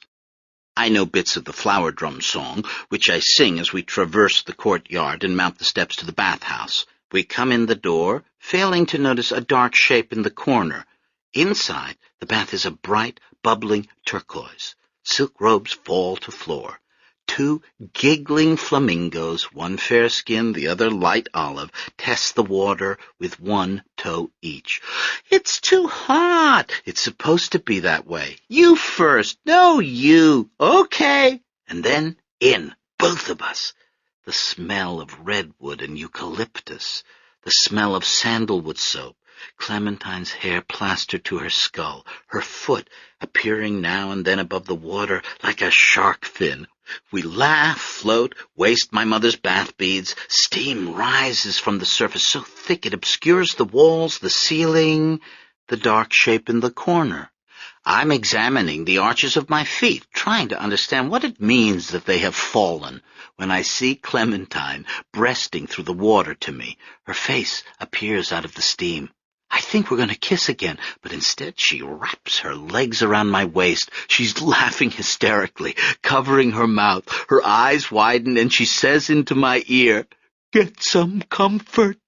I know bits of the Flower Drum song, which I sing as we traverse the courtyard and mount the steps to the bathhouse. We come in the door, failing to notice a dark shape in the corner. Inside, the bath is a bright, bubbling turquoise. Silk robes fall to floor. Two giggling flamingos, one fair-skinned, the other light olive, test the water with one toe each. "It's too hot." "It's supposed to be that way." "You first." "No, you." "Okay." And then in, both of us. The smell of redwood and eucalyptus. The smell of sandalwood soap. Clementine's hair plastered to her skull, her foot appearing now and then above the water like a shark fin. We laugh, float, waste my mother's bath beads. Steam rises from the surface so thick it obscures the walls, the ceiling, the dark shape in the corner. I'm examining the arches of my feet, trying to understand what it means that they have fallen, when I see Clementine breasting through the water to me. Her face appears out of the steam. I think we're going to kiss again, but instead she wraps her legs around my waist. She's laughing hysterically, covering her mouth. Her eyes widen, and she says into my ear, "Get some comfort."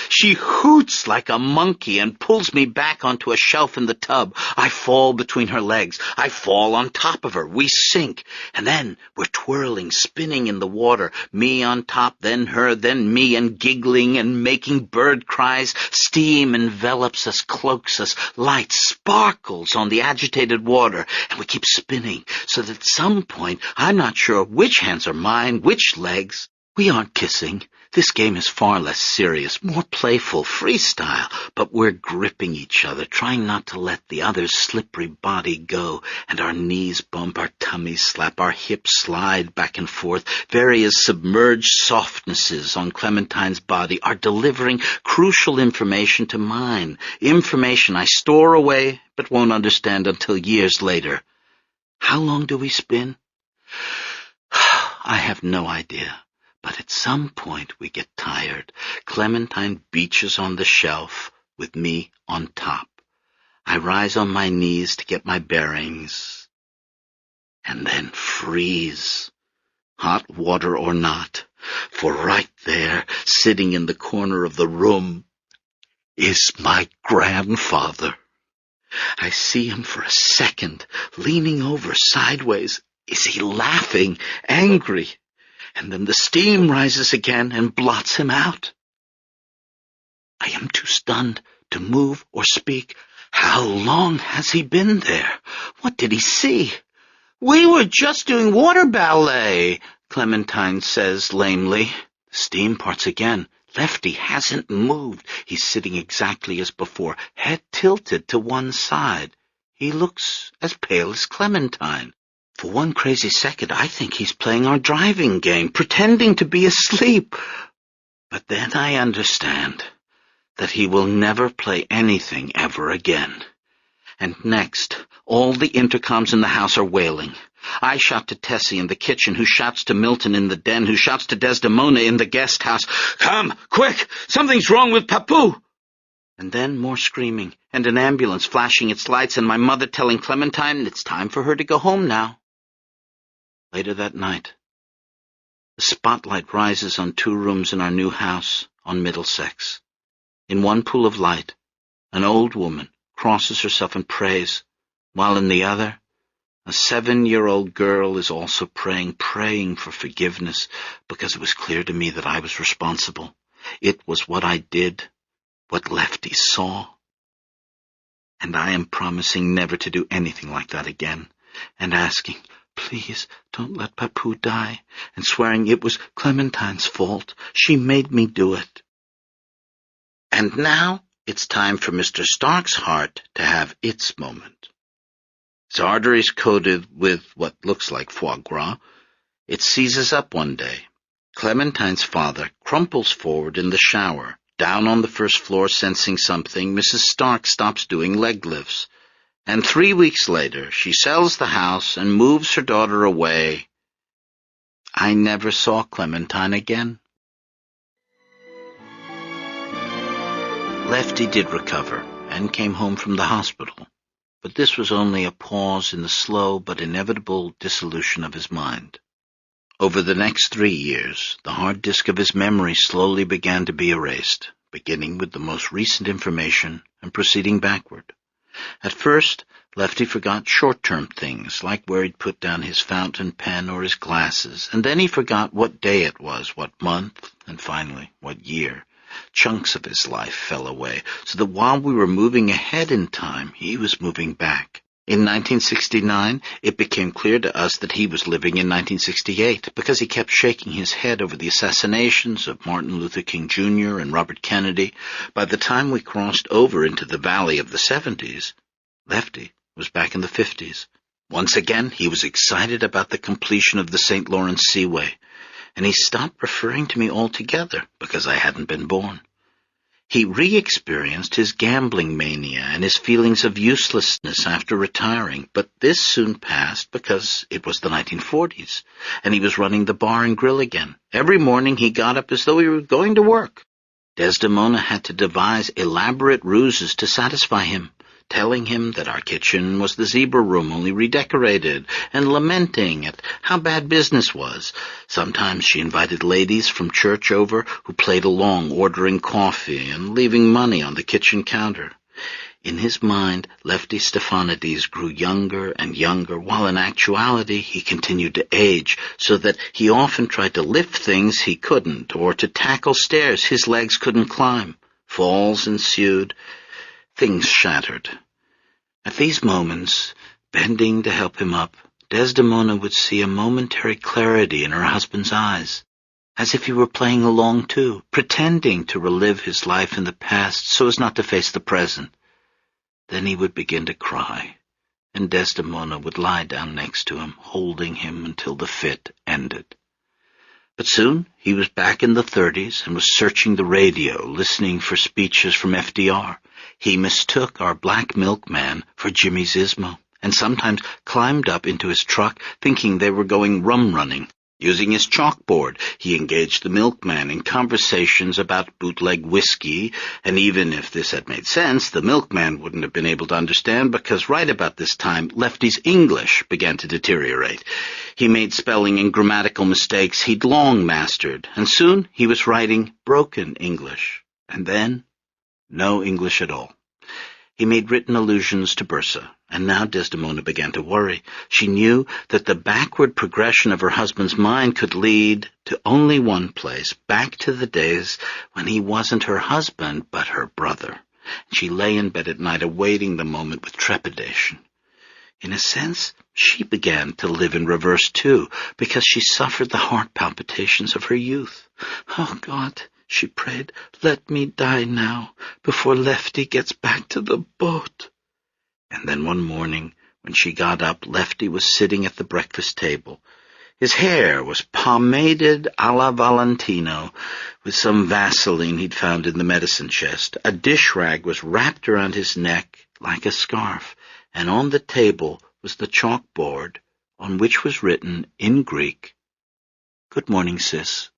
She hoots like a monkey and pulls me back onto a shelf in the tub. I fall between her legs. I fall on top of her. We sink. And then we're twirling, spinning in the water. Me on top, then her, then me, and giggling and making bird cries. Steam envelops us, cloaks us. Light sparkles on the agitated water. And we keep spinning, so that at some point I'm not sure which hands are mine, which legs. We aren't kissing. This game is far less serious, more playful, freestyle, but we're gripping each other, trying not to let the other's slippery body go, and our knees bump, our tummies slap, our hips slide back and forth. Various submerged softnesses on Clementine's body are delivering crucial information to mine, information I store away but won't understand until years later. How long do we spin? I have no idea. But at some point we get tired. Clementine beaches on the shelf, with me on top. I rise on my knees to get my bearings, and then freeze, hot water or not, for right there, sitting in the corner of the room, is my grandfather. I see him for a second, leaning over sideways. Is he laughing, angry? And then the steam rises again and blots him out. I am too stunned to move or speak. How long has he been there? What did he see? "We were just doing water ballet," Clementine says lamely. The steam parts again. Lefty hasn't moved. He's sitting exactly as before, head tilted to one side. He looks as pale as Clementine. For one crazy second, I think he's playing our driving game, pretending to be asleep. But then I understand that he will never play anything ever again. And next, All the intercoms in the house are wailing. I shout to Tessie in the kitchen, who shouts to Milton in the den, who shouts to Desdemona in the guest house, "Come, quick! Something's wrong with Papou!" And then more screaming, and an ambulance flashing its lights, and my mother telling Clementine it's time for her to go home now. Later that night, the spotlight rises on 2 rooms in our new house on Middlesex. In one pool of light, an old woman crosses herself and prays, while in the other, a 7-year-old girl is also praying for forgiveness, because it was clear to me that I was responsible. It was what I did, what Lefty saw. And I am promising never to do anything like that again, and asking, please don't let Papou die, and swearing it was Clementine's fault. She made me do it. And now it's time for Mr. Stark's heart to have its moment. His arteries coated with what looks like foie gras, it seizes up one day. Clementine's father crumples forward in the shower. Down on the first floor, sensing something, Mrs. Stark stops doing leg lifts. And 3 weeks later, she sells the house and moves her daughter away. I never saw Clementine again. Lefty did recover and came home from the hospital, but this was only a pause in the slow but inevitable dissolution of his mind. Over the next 3 years, the hard disk of his memory slowly began to be erased, beginning with the most recent information and proceeding backward. At first, Lefty forgot short-term things, like where he'd put down his fountain pen or his glasses, and then he forgot what day it was, what month, and finally, what year. Chunks of his life fell away, so that while we were moving ahead in time, he was moving back. In 1969, it became clear to us that he was living in 1968, because he kept shaking his head over the assassinations of Martin Luther King Jr. and Robert Kennedy. By the time we crossed over into the valley of the 70s, Lefty was back in the 50s. Once again, he was excited about the completion of the St. Lawrence Seaway, and he stopped referring to me altogether because I hadn't been born. He re-experienced his gambling mania and his feelings of uselessness after retiring, but this soon passed because it was the 1940s, and he was running the bar and grill again. Every morning he got up as though he were going to work. Desdemona had to devise elaborate ruses to satisfy him, telling him that our kitchen was the zebra room, only redecorated, and lamenting at how bad business was. Sometimes she invited ladies from church over who played along, ordering coffee and leaving money on the kitchen counter. In his mind, Lefty Stephanides grew younger and younger, while in actuality he continued to age, so that he often tried to lift things he couldn't, or to tackle stairs his legs couldn't climb. Falls ensued. Things shattered. At these moments, bending to help him up, Desdemona would see a momentary clarity in her husband's eyes, as if he were playing along too, pretending to relive his life in the past so as not to face the present. Then he would begin to cry, and Desdemona would lie down next to him, holding him until the fit ended. But soon he was back in the 30s and was searching the radio, listening for speeches from FDR. He mistook our black milkman for Jimmy Zismo, and sometimes climbed up into his truck thinking they were going rum-running. Using his chalkboard, he engaged the milkman in conversations about bootleg whiskey, and even if this had made sense, the milkman wouldn't have been able to understand, because right about this time, Lefty's English began to deteriorate. He made spelling and grammatical mistakes he'd long mastered, and soon he was writing broken English, and then no English at all. He made written allusions to Bursa, and now Desdemona began to worry. She knew that the backward progression of her husband's mind could lead to only one place, back to the days when he wasn't her husband, but her brother. She lay in bed at night awaiting the moment with trepidation. In a sense, she began to live in reverse too, because she suffered the heart palpitations of her youth. Oh, God, she prayed, let me die now, before Lefty gets back to the boat. And then one morning, when she got up, Lefty was sitting at the breakfast table. His hair was pomaded a la Valentino, with some Vaseline he'd found in the medicine chest. A dish rag was wrapped around his neck like a scarf, and on the table was the chalkboard on which was written in Greek, "Good morning, sis."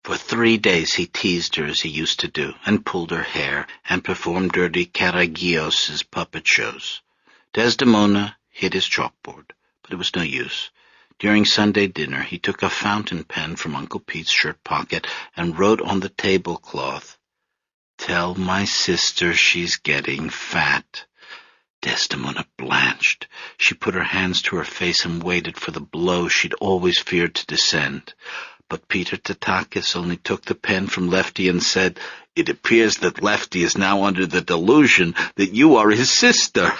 For 3 days he teased her as he used to do, and pulled her hair, and performed dirty Karagios's puppet shows. Desdemona hid his chalkboard, but it was no use. During Sunday dinner he took a fountain pen from Uncle Pete's shirt pocket and wrote on the tablecloth, "Tell my sister she's getting fat." Desdemona blanched. She put her hands to her face and waited for the blow she'd always feared to descend. But Peter Tatakis only took the pen from Lefty and said, "It appears that Lefty is now under the delusion that you are his sister."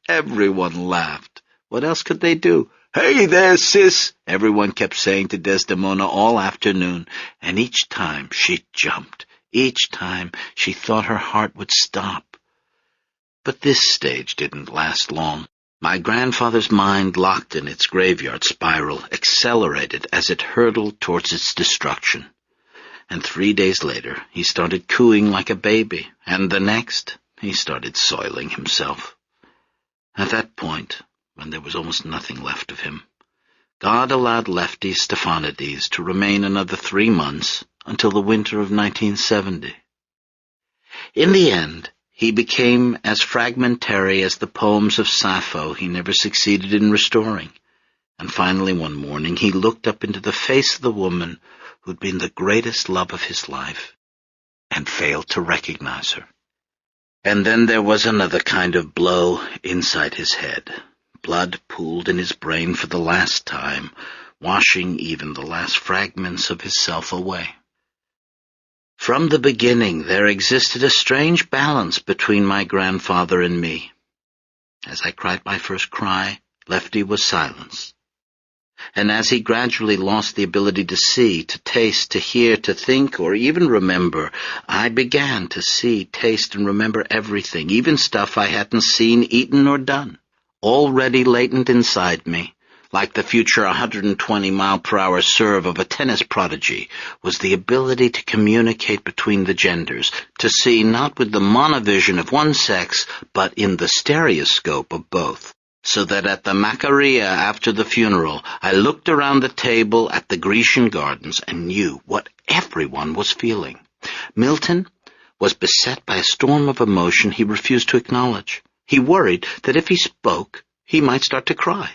Everyone laughed. What else could they do? "Hey there, sis," everyone kept saying to Desdemona all afternoon, and each time she jumped. Each time she thought her heart would stop. But this stage didn't last long. My grandfather's mind, locked in its graveyard spiral, accelerated as it hurtled towards its destruction. And 3 days later, he started cooing like a baby, and the next, he started soiling himself. At that point, when there was almost nothing left of him, God allowed Lefty Stephanides to remain another 3 months until the winter of 1970. In the end, he became as fragmentary as the poems of Sappho he never succeeded in restoring. And finally one morning he looked up into the face of the woman who'd been the greatest love of his life, and failed to recognize her. And then there was another kind of blow inside his head. Blood pooled in his brain for the last time, washing even the last fragments of his self away. From the beginning there existed a strange balance between my grandfather and me. As I cried my first cry, Lefty was silenced. And as he gradually lost the ability to see, to taste, to hear, to think, or even remember, I began to see, taste, and remember everything, even stuff I hadn't seen, eaten, or done. Already latent inside me, like the future 120-mile-per-hour serve of a tennis prodigy, was the ability to communicate between the genders, to see not with the monovision of one sex, but in the stereoscope of both. So that at the Macaria after the funeral, I looked around the table at the Grecian gardens and knew what everyone was feeling. Milton was beset by a storm of emotion he refused to acknowledge. He worried that if he spoke, he might start to cry,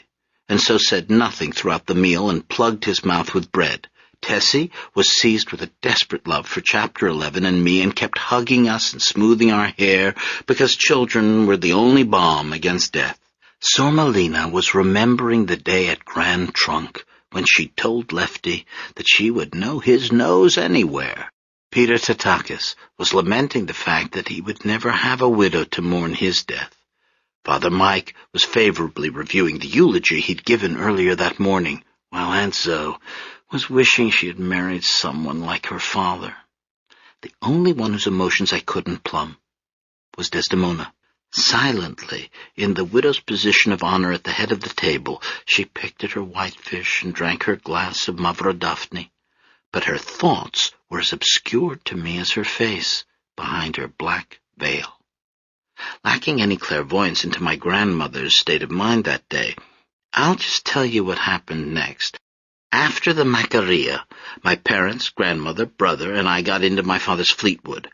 and so said nothing throughout the meal and plugged his mouth with bread. Tessie was seized with a desperate love for Chapter 11 and me and kept hugging us and smoothing our hair because children were the only balm against death. Sormelina was remembering the day at Grand Trunk when she told Lefty that she would know his nose anywhere. Peter Tatakis was lamenting the fact that he would never have a widow to mourn his death. Father Mike was favorably reviewing the eulogy he'd given earlier that morning, while Aunt Zoe was wishing she had married someone like her father. The only one whose emotions I couldn't plumb was Desdemona. Silently, in the widow's position of honor at the head of the table, she picked at her whitefish and drank her glass of Mavrodaphne. But her thoughts were as obscured to me as her face behind her black veil. Lacking any clairvoyance into my grandmother's state of mind that day, I'll just tell you what happened next. After the Macaria, my parents, grandmother, brother, and I got into my father's Fleetwood.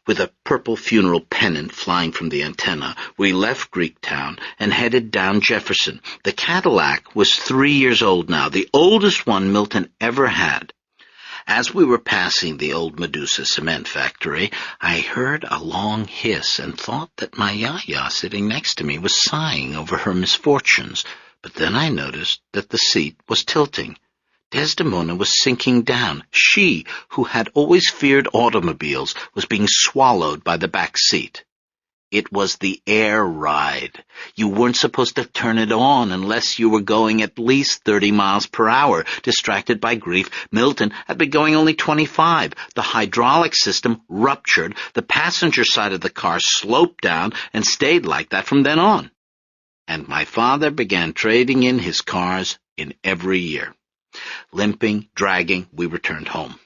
With a purple funeral pennant flying from the antenna, we left Greektown and headed down Jefferson. The Cadillac was 3 years old now, the oldest one Milton ever had. As we were passing the old Medusa cement factory, I heard a long hiss and thought that my Yaya sitting next to me was sighing over her misfortunes, but then I noticed that the seat was tilting. Desdemona was sinking down. She, who had always feared automobiles, was being swallowed by the back seat. It was the air ride. You weren't supposed to turn it on unless you were going at least 30 miles per hour. Distracted by grief, Milton had been going only 25. The hydraulic system ruptured. The passenger side of the car sloped down and stayed like that from then on. And my father began trading in his cars in every year. Limping, dragging, we returned home.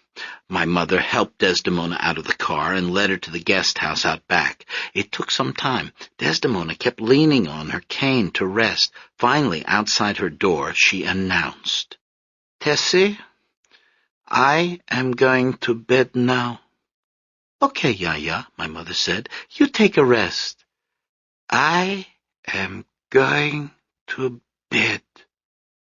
My mother helped Desdemona out of the car and led her to the guest house out back. It took some time. Desdemona kept leaning on her cane to rest. Finally, outside her door, she announced, "Tessie, I am going to bed now." "Okay, Yaya," my mother said. "You take a rest." "I am going to bed,"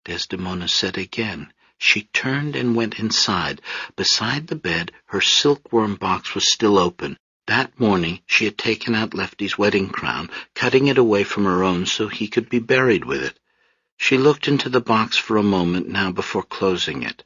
Desdemona said again. She turned and went inside. Beside the bed, her silkworm box was still open. That morning she had taken out Lefty's wedding crown, cutting it away from her own so he could be buried with it. She looked into the box for a moment now before closing it.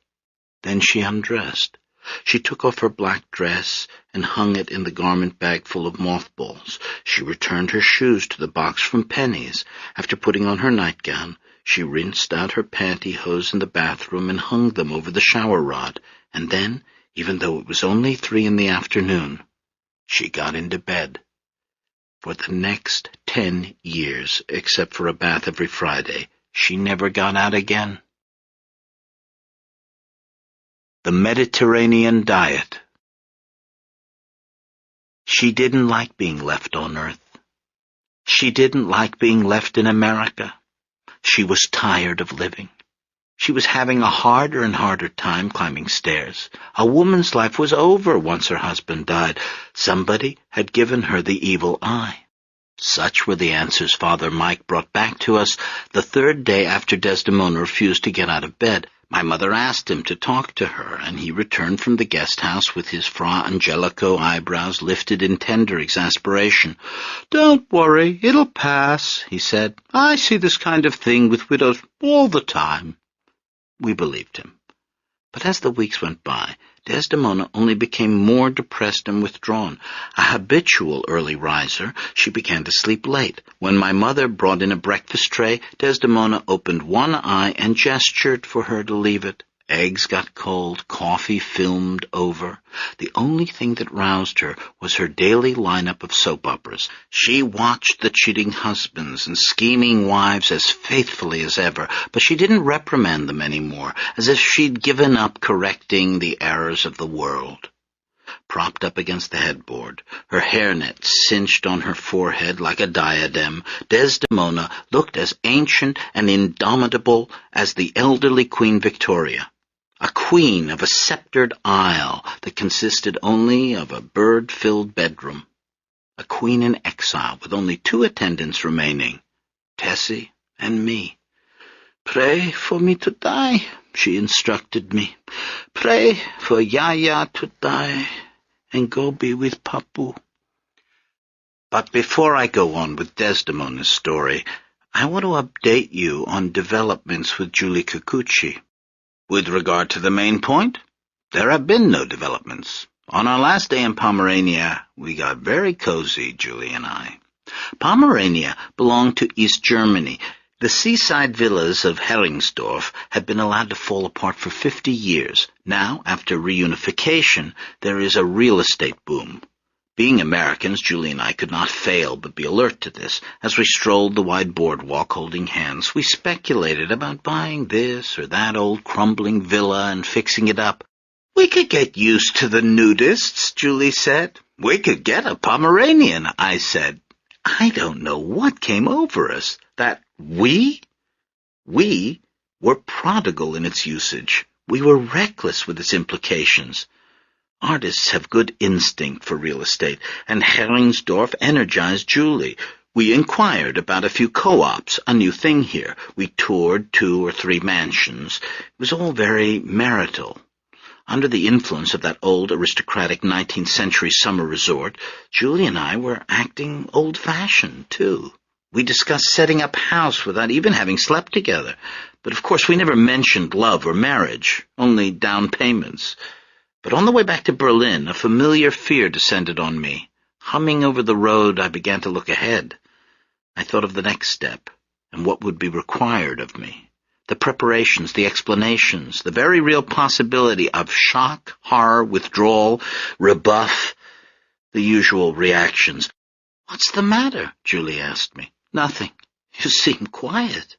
Then she undressed. She took off her black dress and hung it in the garment bag full of mothballs. She returned her shoes to the box from Penny's. After putting on her nightgown, she rinsed out her pantyhose in the bathroom and hung them over the shower rod. And then, even though it was only 3 p.m, she got into bed. For the next 10 years, except for a bath every Friday, she never got out again. The Mediterranean Diet. She didn't like being left on Earth. She didn't like being left in America. She was tired of living. She was having a harder and harder time climbing stairs. A woman's life was over once her husband died. Somebody had given her the evil eye. Such were the answers Father Mike brought back to us the 3rd day after Desdemona refused to get out of bed. My mother asked him to talk to her, and he returned from the guest house with his Fra Angelico eyebrows lifted in tender exasperation. "Don't worry, it'll pass," he said. "I see this kind of thing with widows all the time." We believed him. But as the weeks went by, Desdemona only became more depressed and withdrawn. A habitual early riser, she began to sleep late. When my mother brought in a breakfast tray, Desdemona opened one eye and gestured for her to leave it. Eggs got cold, coffee filmed over. The only thing that roused her was her daily lineup of soap operas. She watched the cheating husbands and scheming wives as faithfully as ever, but she didn't reprimand them anymore, as if she'd given up correcting the errors of the world. Propped up against the headboard, her hairnet cinched on her forehead like a diadem, Desdemona looked as ancient and indomitable as the elderly Queen Victoria. A queen of a sceptred isle that consisted only of a bird-filled bedroom. A queen in exile with only 2 attendants remaining, Tessie and me. "Pray for me to die," she instructed me. "Pray for Yaya to die and go be with Papu." But before I go on with Desdemona's story, I want to update you on developments with Julie Kikuchi. With regard to the main point, there have been no developments. On our last day in Pomerania, we got very cozy, Julie and I. Pomerania belonged to East Germany. The seaside villas of Heringsdorf had been allowed to fall apart for 50 years. Now, after reunification, there is a real estate boom. Being Americans, Julie and I could not fail but be alert to this. As we strolled the wide boardwalk holding hands, we speculated about buying this or that old crumbling villa and fixing it up. "We could get used to the nudists," Julie said. "We could get a Pomeranian," I said. I don't know what came over us. That we were prodigal in its usage. We were reckless with its implications. Artists have good instinct for real estate, and Heringsdorf energized Julie. We inquired about a few co-ops, a new thing here. We toured 2 or 3 mansions. It was all very marital. Under the influence of that old aristocratic 19th century summer resort, Julie and I were acting old-fashioned, too. We discussed setting up house without even having slept together. But of course we never mentioned love or marriage, only down payments. But on the way back to Berlin, a familiar fear descended on me. Humming over the road, I began to look ahead. I thought of the next step, and what would be required of me. The preparations, the explanations, the very real possibility of shock, horror, withdrawal, rebuff, the usual reactions. "What's the matter?" Julie asked me. "Nothing. You seem quiet."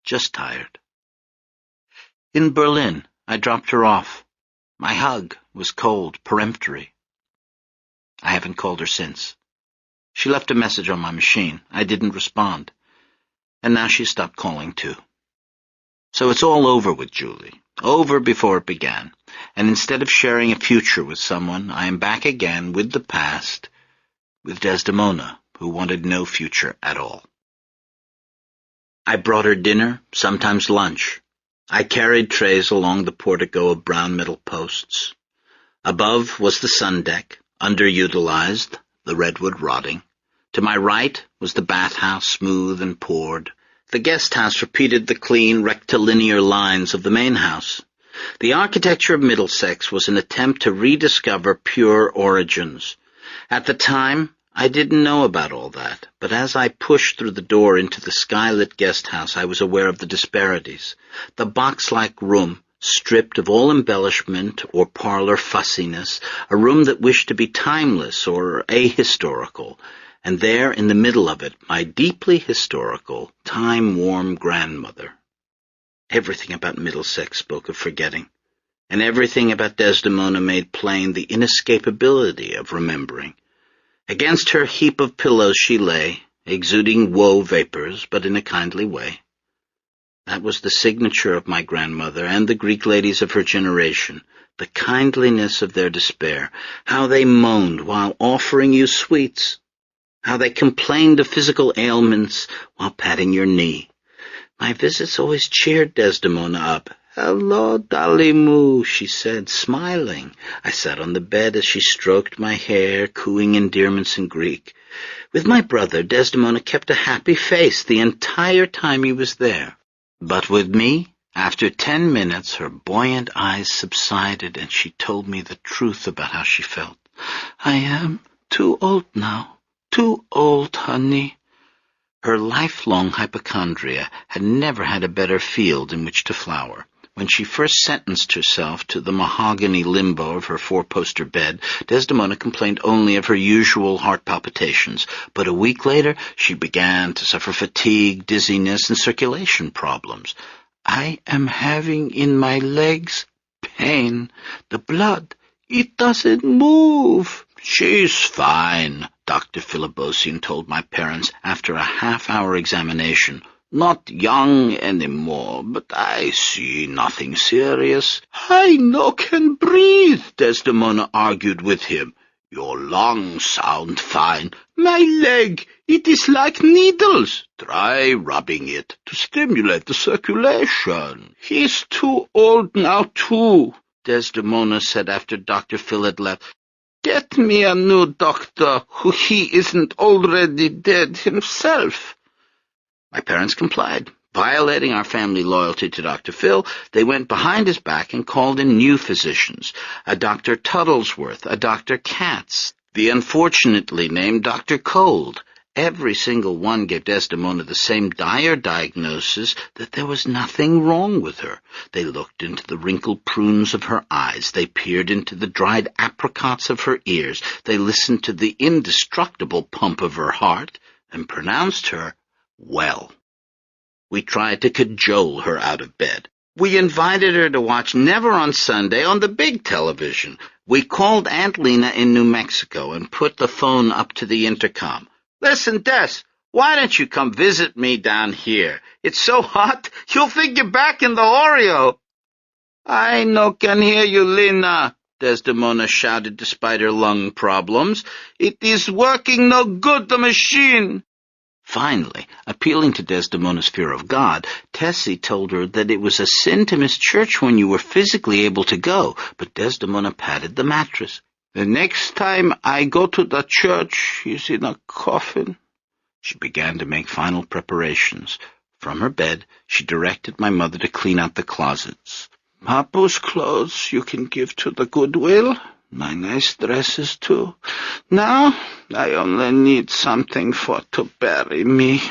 "Just tired." In Berlin, I dropped her off. My hug was cold, peremptory. I haven't called her since. She left a message on my machine. I didn't respond. And now she stopped calling too. So it's all over with Julie. Over before it began. And instead of sharing a future with someone, I am back again with the past, with Desdemona, who wanted no future at all. I brought her dinner, sometimes lunch. I carried trays along the portico of brown metal posts. Above was the sun deck, underutilized, the redwood rotting. To my right was the bathhouse, smooth and poured. The guest house repeated the clean, rectilinear lines of the main house. The architecture of Middlesex was an attempt to rediscover pure origins. At the time, I didn't know about all that, but as I pushed through the door into the skylit guest house, I was aware of the disparities. The box-like room, stripped of all embellishment or parlor fussiness, a room that wished to be timeless or ahistorical, and there in the middle of it, my deeply historical, time-warm grandmother. Everything about Middlesex spoke of forgetting, and everything about Desdemona made plain the inescapability of remembering. Against her heap of pillows she lay, exuding woe vapors, but in a kindly way. That was the signature of my grandmother and the Greek ladies of her generation, the kindliness of their despair, how they moaned while offering you sweets, how they complained of physical ailments while patting your knee. My visits always cheered Desdemona up. "Hello, Dalimu," she said, smiling. I sat on the bed as she stroked my hair, cooing endearments in Greek. With my brother, Desdemona kept a happy face the entire time he was there. But with me, after 10 minutes, her buoyant eyes subsided and she told me the truth about how she felt. "I am too old now. Too old, honey." Her lifelong hypochondria had never had a better field in which to flower. When she first sentenced herself to the mahogany limbo of her four-poster bed, Desdemona complained only of her usual heart palpitations, but a week later she began to suffer fatigue, dizziness, and circulation problems. "I am having in my legs pain. The blood, it doesn't move." "She's fine," Dr. Philibosian told my parents after a half-hour examination. "Not young anymore, but I see nothing serious." "I no can breathe," Desdemona argued with him. "Your lungs sound fine. My leg, it is like needles. Try rubbing it to stimulate the circulation." "He's too old now, too," Desdemona said after Dr. Phil had left. "Get me a new doctor who he isn't already dead himself." My parents complied. Violating our family loyalty to Dr. Phil, they went behind his back and called in new physicians, a Dr. Tuttlesworth, a Dr. Katz, the unfortunately named Dr. Cold. Every single one gave Desdemona the same dire diagnosis that there was nothing wrong with her. They looked into the wrinkled prunes of her eyes. They peered into the dried apricots of her ears. They listened to the indestructible pump of her heart and pronounced her well. We tried to cajole her out of bed. We invited her to watch Never on Sunday on the big television. We called Aunt Lena in New Mexico and put the phone up to the intercom. "Listen, Des, why don't you come visit me down here? It's so hot, you'll think you're back in the Oreo." "I no can hear you, Lena," Desdemona shouted despite her lung problems. "It is working no good, the machine." Finally, appealing to Desdemona's fear of God, Tessie told her that it was a sin to miss church when you were physically able to go, but Desdemona patted the mattress. "The next time I go to the church, he's in a coffin." She began to make final preparations. From her bed, she directed my mother to clean out the closets. "Papu's clothes you can give to the Goodwill. My nice dresses, too. Now I only need something for to bury me."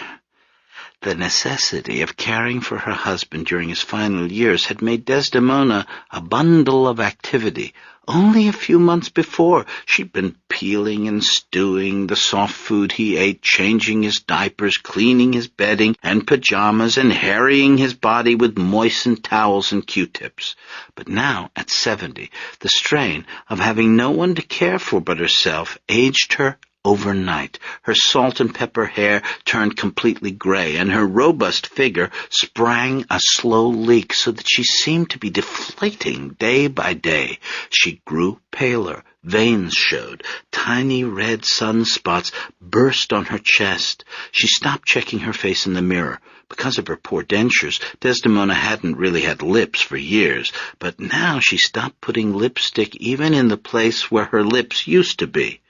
The necessity of caring for her husband during his final years had made Desdemona a bundle of activity. Only a few months before, she'd been peeling and stewing the soft food he ate, changing his diapers, cleaning his bedding and pajamas, and harrying his body with moistened towels and Q-tips. But now, at 70, the strain of having no one to care for but herself aged her overnight. Her salt and pepper hair turned completely gray, and her robust figure sprang a slow leak so that she seemed to be deflating day by day. She grew paler. Veins showed. Tiny red sunspots burst on her chest. She stopped checking her face in the mirror. Because of her poor dentures, Desdemona hadn't really had lips for years, but now she stopped putting lipstick even in the place where her lips used to be.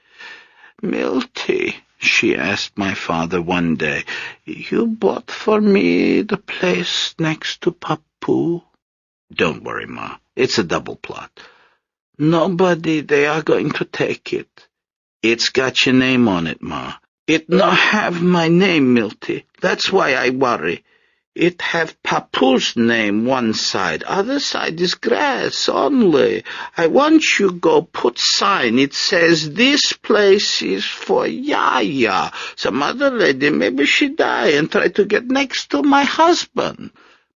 "Milty," she asked my father one day, "you bought for me the place next to Papu?" "Don't worry, Ma. It's a double plot." "Nobody, they are going to take it." "It's got your name on it, Ma." "It not have my name, Milty. That's why I worry. It have Papu's name one side, other side is grass only. I want you go put sign. It says this place is for Yaya. Some other lady, maybe she die and try to get next to my husband."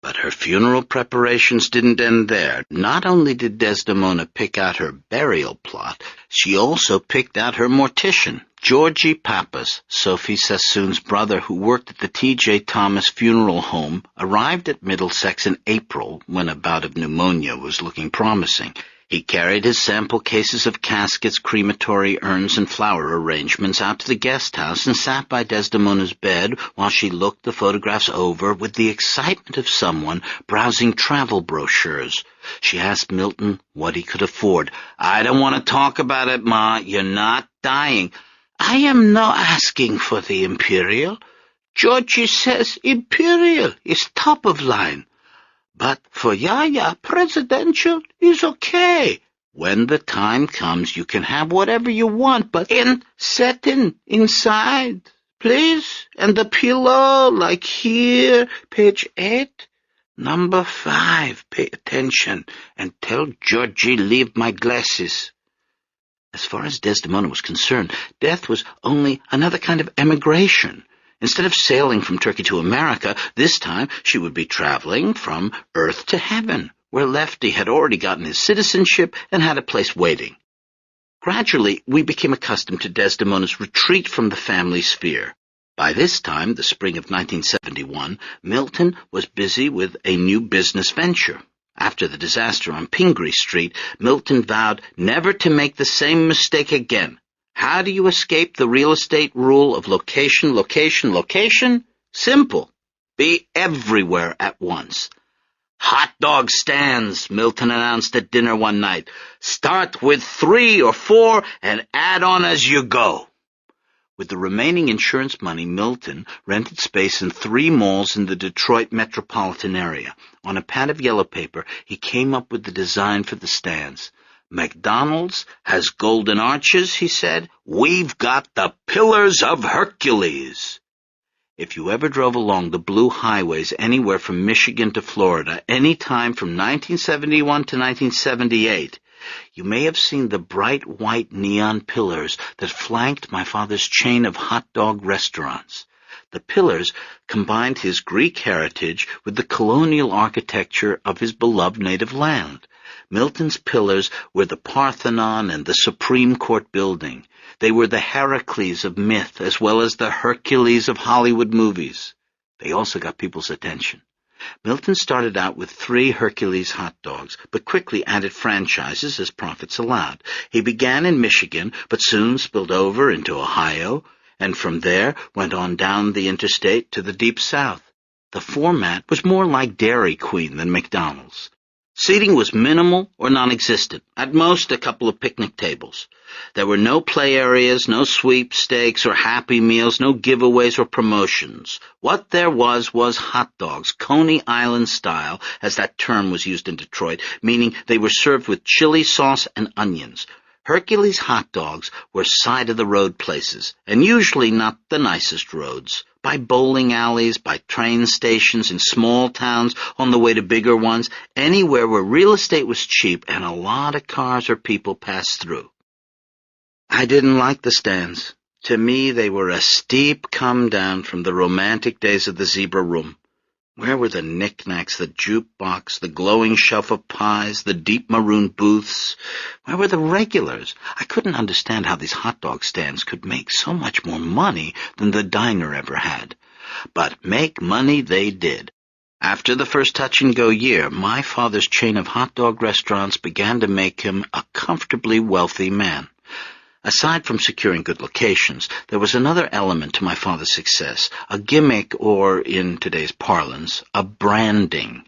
But her funeral preparations didn't end there. Not only did Desdemona pick out her burial plot, she also picked out her mortician. Georgie Pappas, Sophie Sassoon's brother who worked at the T.J. Thomas Funeral Home, arrived at Middlesex in April when a bout of pneumonia was looking promising. He carried his sample cases of caskets, crematory urns, and flower arrangements out to the guest house and sat by Desdemona's bed while she looked the photographs over with the excitement of someone browsing travel brochures. She asked Milton what he could afford. "I don't want to talk about it, Ma. You're not dying." "I am not asking for the Imperial. Georgie says Imperial is top of line. But for Yaya, presidential is okay. When the time comes, you can have whatever you want, but setting inside, please. And the pillow, like here, page 8. Number 5, pay attention, and tell Georgie leave my glasses." As far as Desdemona was concerned, death was only another kind of emigration. Instead of sailing from Turkey to America, this time she would be traveling from Earth to Heaven, where Lefty had already gotten his citizenship and had a place waiting. Gradually, we became accustomed to Desdemona's retreat from the family sphere. By this time, the spring of 1971, Milton was busy with a new business venture. After the disaster on Pingree Street, Milton vowed never to make the same mistake again. How do you escape the real estate rule of location, location, location? Simple. Be everywhere at once. "Hot dog stands," Milton announced at dinner one night. "Start with 3 or 4 and add on as you go." With the remaining insurance money, Milton rented space in 3 malls in the Detroit metropolitan area. On a pad of yellow paper, he came up with the design for the stands. "McDonald's has golden arches," he said. "We've got the Pillars of Hercules." If you ever drove along the blue highways anywhere from Michigan to Florida, any time from 1971 to 1978, you may have seen the bright white neon pillars that flanked my father's chain of hot dog restaurants. The pillars combined his Greek heritage with the colonial architecture of his beloved native land. Milton's pillars were the Parthenon and the Supreme Court building. They were the Heracles of myth as well as the Hercules of Hollywood movies. They also got people's attention. Milton started out with 3 Hercules hot dogs, but quickly added franchises as profits allowed. He began in Michigan, but soon spilled over into Ohio, and from there went on down the interstate to the Deep South. The format was more like Dairy Queen than McDonald's. Seating was minimal or non-existent, at most a couple of picnic tables. There were no play areas, no sweepstakes or happy meals, no giveaways or promotions. What there was hot dogs, Coney Island style, as that term was used in Detroit, meaning they were served with chili sauce and onions. Hercules hot dogs were side-of-the-road places, and usually not the nicest roads. by bowling alleys, by train stations, in small towns, on the way to bigger ones, anywhere where real estate was cheap and a lot of cars or people passed through. I didn't like the stands. To me, they were a steep come down from the romantic days of the Zebra Room. Where were the knickknacks, the jukebox, the glowing shelf of pies, the deep maroon booths? Where were the regulars? I couldn't understand how these hot dog stands could make so much more money than the diner ever had. But make money they did. After the first touch-and-go year, my father's chain of hot dog restaurants began to make him a comfortably wealthy man. Aside from securing good locations, there was another element to my father's success, a gimmick, or, in today's parlance, a branding.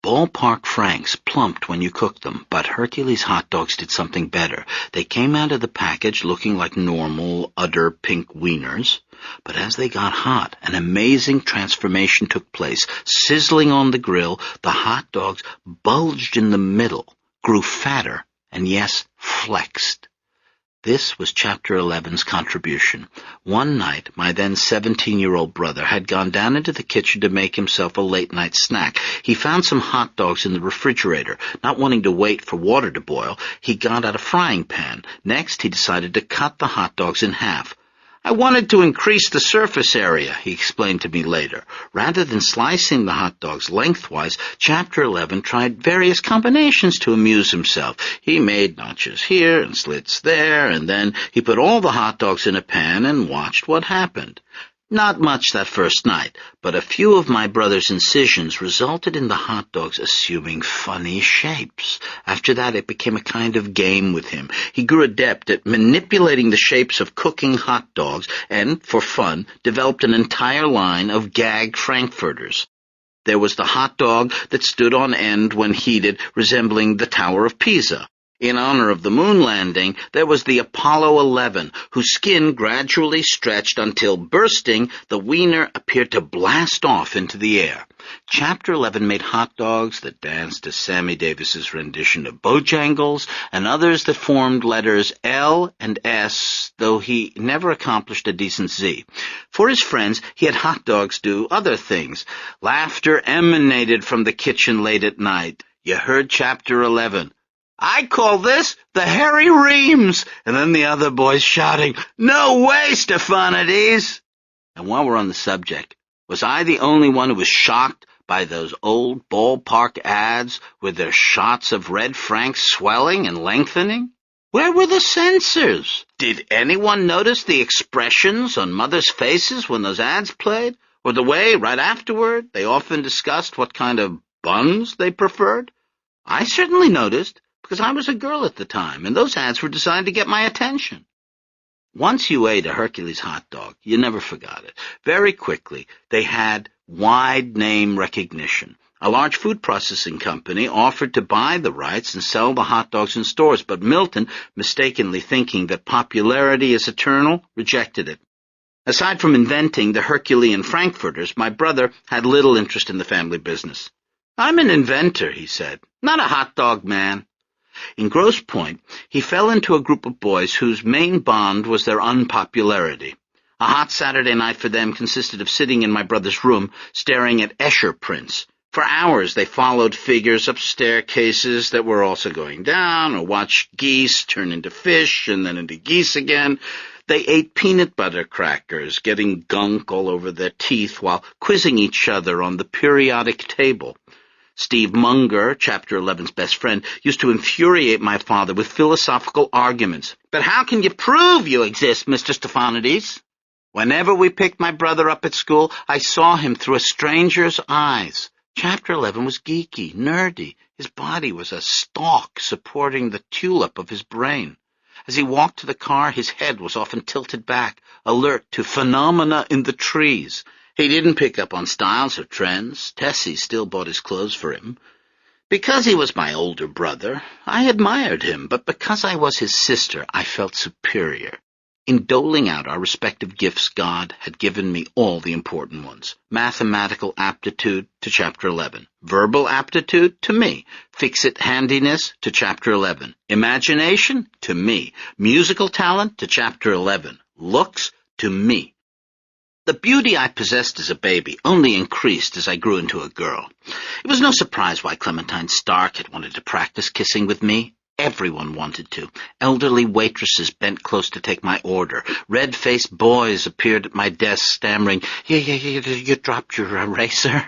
Ballpark Franks plumped when you cooked them, but Hercules hot dogs did something better. They came out of the package looking like normal, udder pink wieners, but as they got hot, an amazing transformation took place. Sizzling on the grill, the hot dogs bulged in the middle, grew fatter, and yes, flexed. This was Chapter 11's contribution. One night, my then 17-year-old brother had gone down into the kitchen to make himself a late-night snack. He found some hot dogs in the refrigerator. Not wanting to wait for water to boil, he got out a frying pan. Next, he decided to cut the hot dogs in half. I wanted to increase the surface area, he explained to me later. Rather than slicing the hot dogs lengthwise, Chapter 11 tried various combinations to amuse himself. He made notches here and slits there, and then he put all the hot dogs in a pan and watched what happened. Not much that first night, but a few of my brother's incisions resulted in the hot dogs assuming funny shapes. After that, it became a kind of game with him. He grew adept at manipulating the shapes of cooking hot dogs and, for fun, developed an entire line of gag frankfurters. There was the hot dog that stood on end when heated, resembling the Tower of Pisa. In honor of the moon landing, there was the Apollo 11, whose skin gradually stretched until, bursting, the wiener appeared to blast off into the air. Chapter 11 made hot dogs that danced to Sammy Davis's rendition of Bojangles, and others that formed letters L and S, though he never accomplished a decent Z. For his friends, he had hot dogs do other things. Laughter emanated from the kitchen late at night. You heard Chapter 11. I call this the Harry Reams, and then the other boys shouting, No way, Stephanides! And while we're on the subject, was I the only one who was shocked by those old ballpark ads with their shots of Red Franks swelling and lengthening? Where were the censors? Did anyone notice the expressions on mothers' faces when those ads played? Or the way, right afterward, they often discussed what kind of buns they preferred? I certainly noticed, because I was a girl at the time, and those ads were designed to get my attention. Once you ate a Hercules hot dog, you never forgot it. Very quickly, they had wide name recognition. A large food processing company offered to buy the rights and sell the hot dogs in stores, but Milton, mistakenly thinking that popularity is eternal, rejected it. Aside from inventing the Herculean frankfurters, my brother had little interest in the family business. I'm an inventor, he said, not a hot dog man. In Grosse Pointe, he fell into a group of boys whose main bond was their unpopularity. A hot Saturday night for them consisted of sitting in my brother's room, staring at Escher prints. For hours they followed figures up staircases that were also going down, or watched geese turn into fish and then into geese again. They ate peanut butter crackers, getting gunk all over their teeth while quizzing each other on the periodic table. Steve Munger, Chapter 11's best friend, used to infuriate my father with philosophical arguments. But how can you prove you exist, Mr. Stephanides? Whenever we picked my brother up at school, I saw him through a stranger's eyes. Chapter 11 was geeky, nerdy. His body was a stalk supporting the tulip of his brain. As he walked to the car, his head was often tilted back, alert to phenomena in the trees. He didn't pick up on styles or trends. Tessie still bought his clothes for him. Because he was my older brother, I admired him, but because I was his sister, I felt superior. In doling out our respective gifts, God had given me all the important ones. Mathematical aptitude to Chapter 11. Verbal aptitude to me. Fix-it handiness to Chapter 11. Imagination to me. Musical talent to Chapter 11. Looks to me. The beauty I possessed as a baby only increased as I grew into a girl. It was no surprise why Clementine Stark had wanted to practice kissing with me. Everyone wanted to. Elderly waitresses bent close to take my order. Red-faced boys appeared at my desk stammering, You dropped your eraser.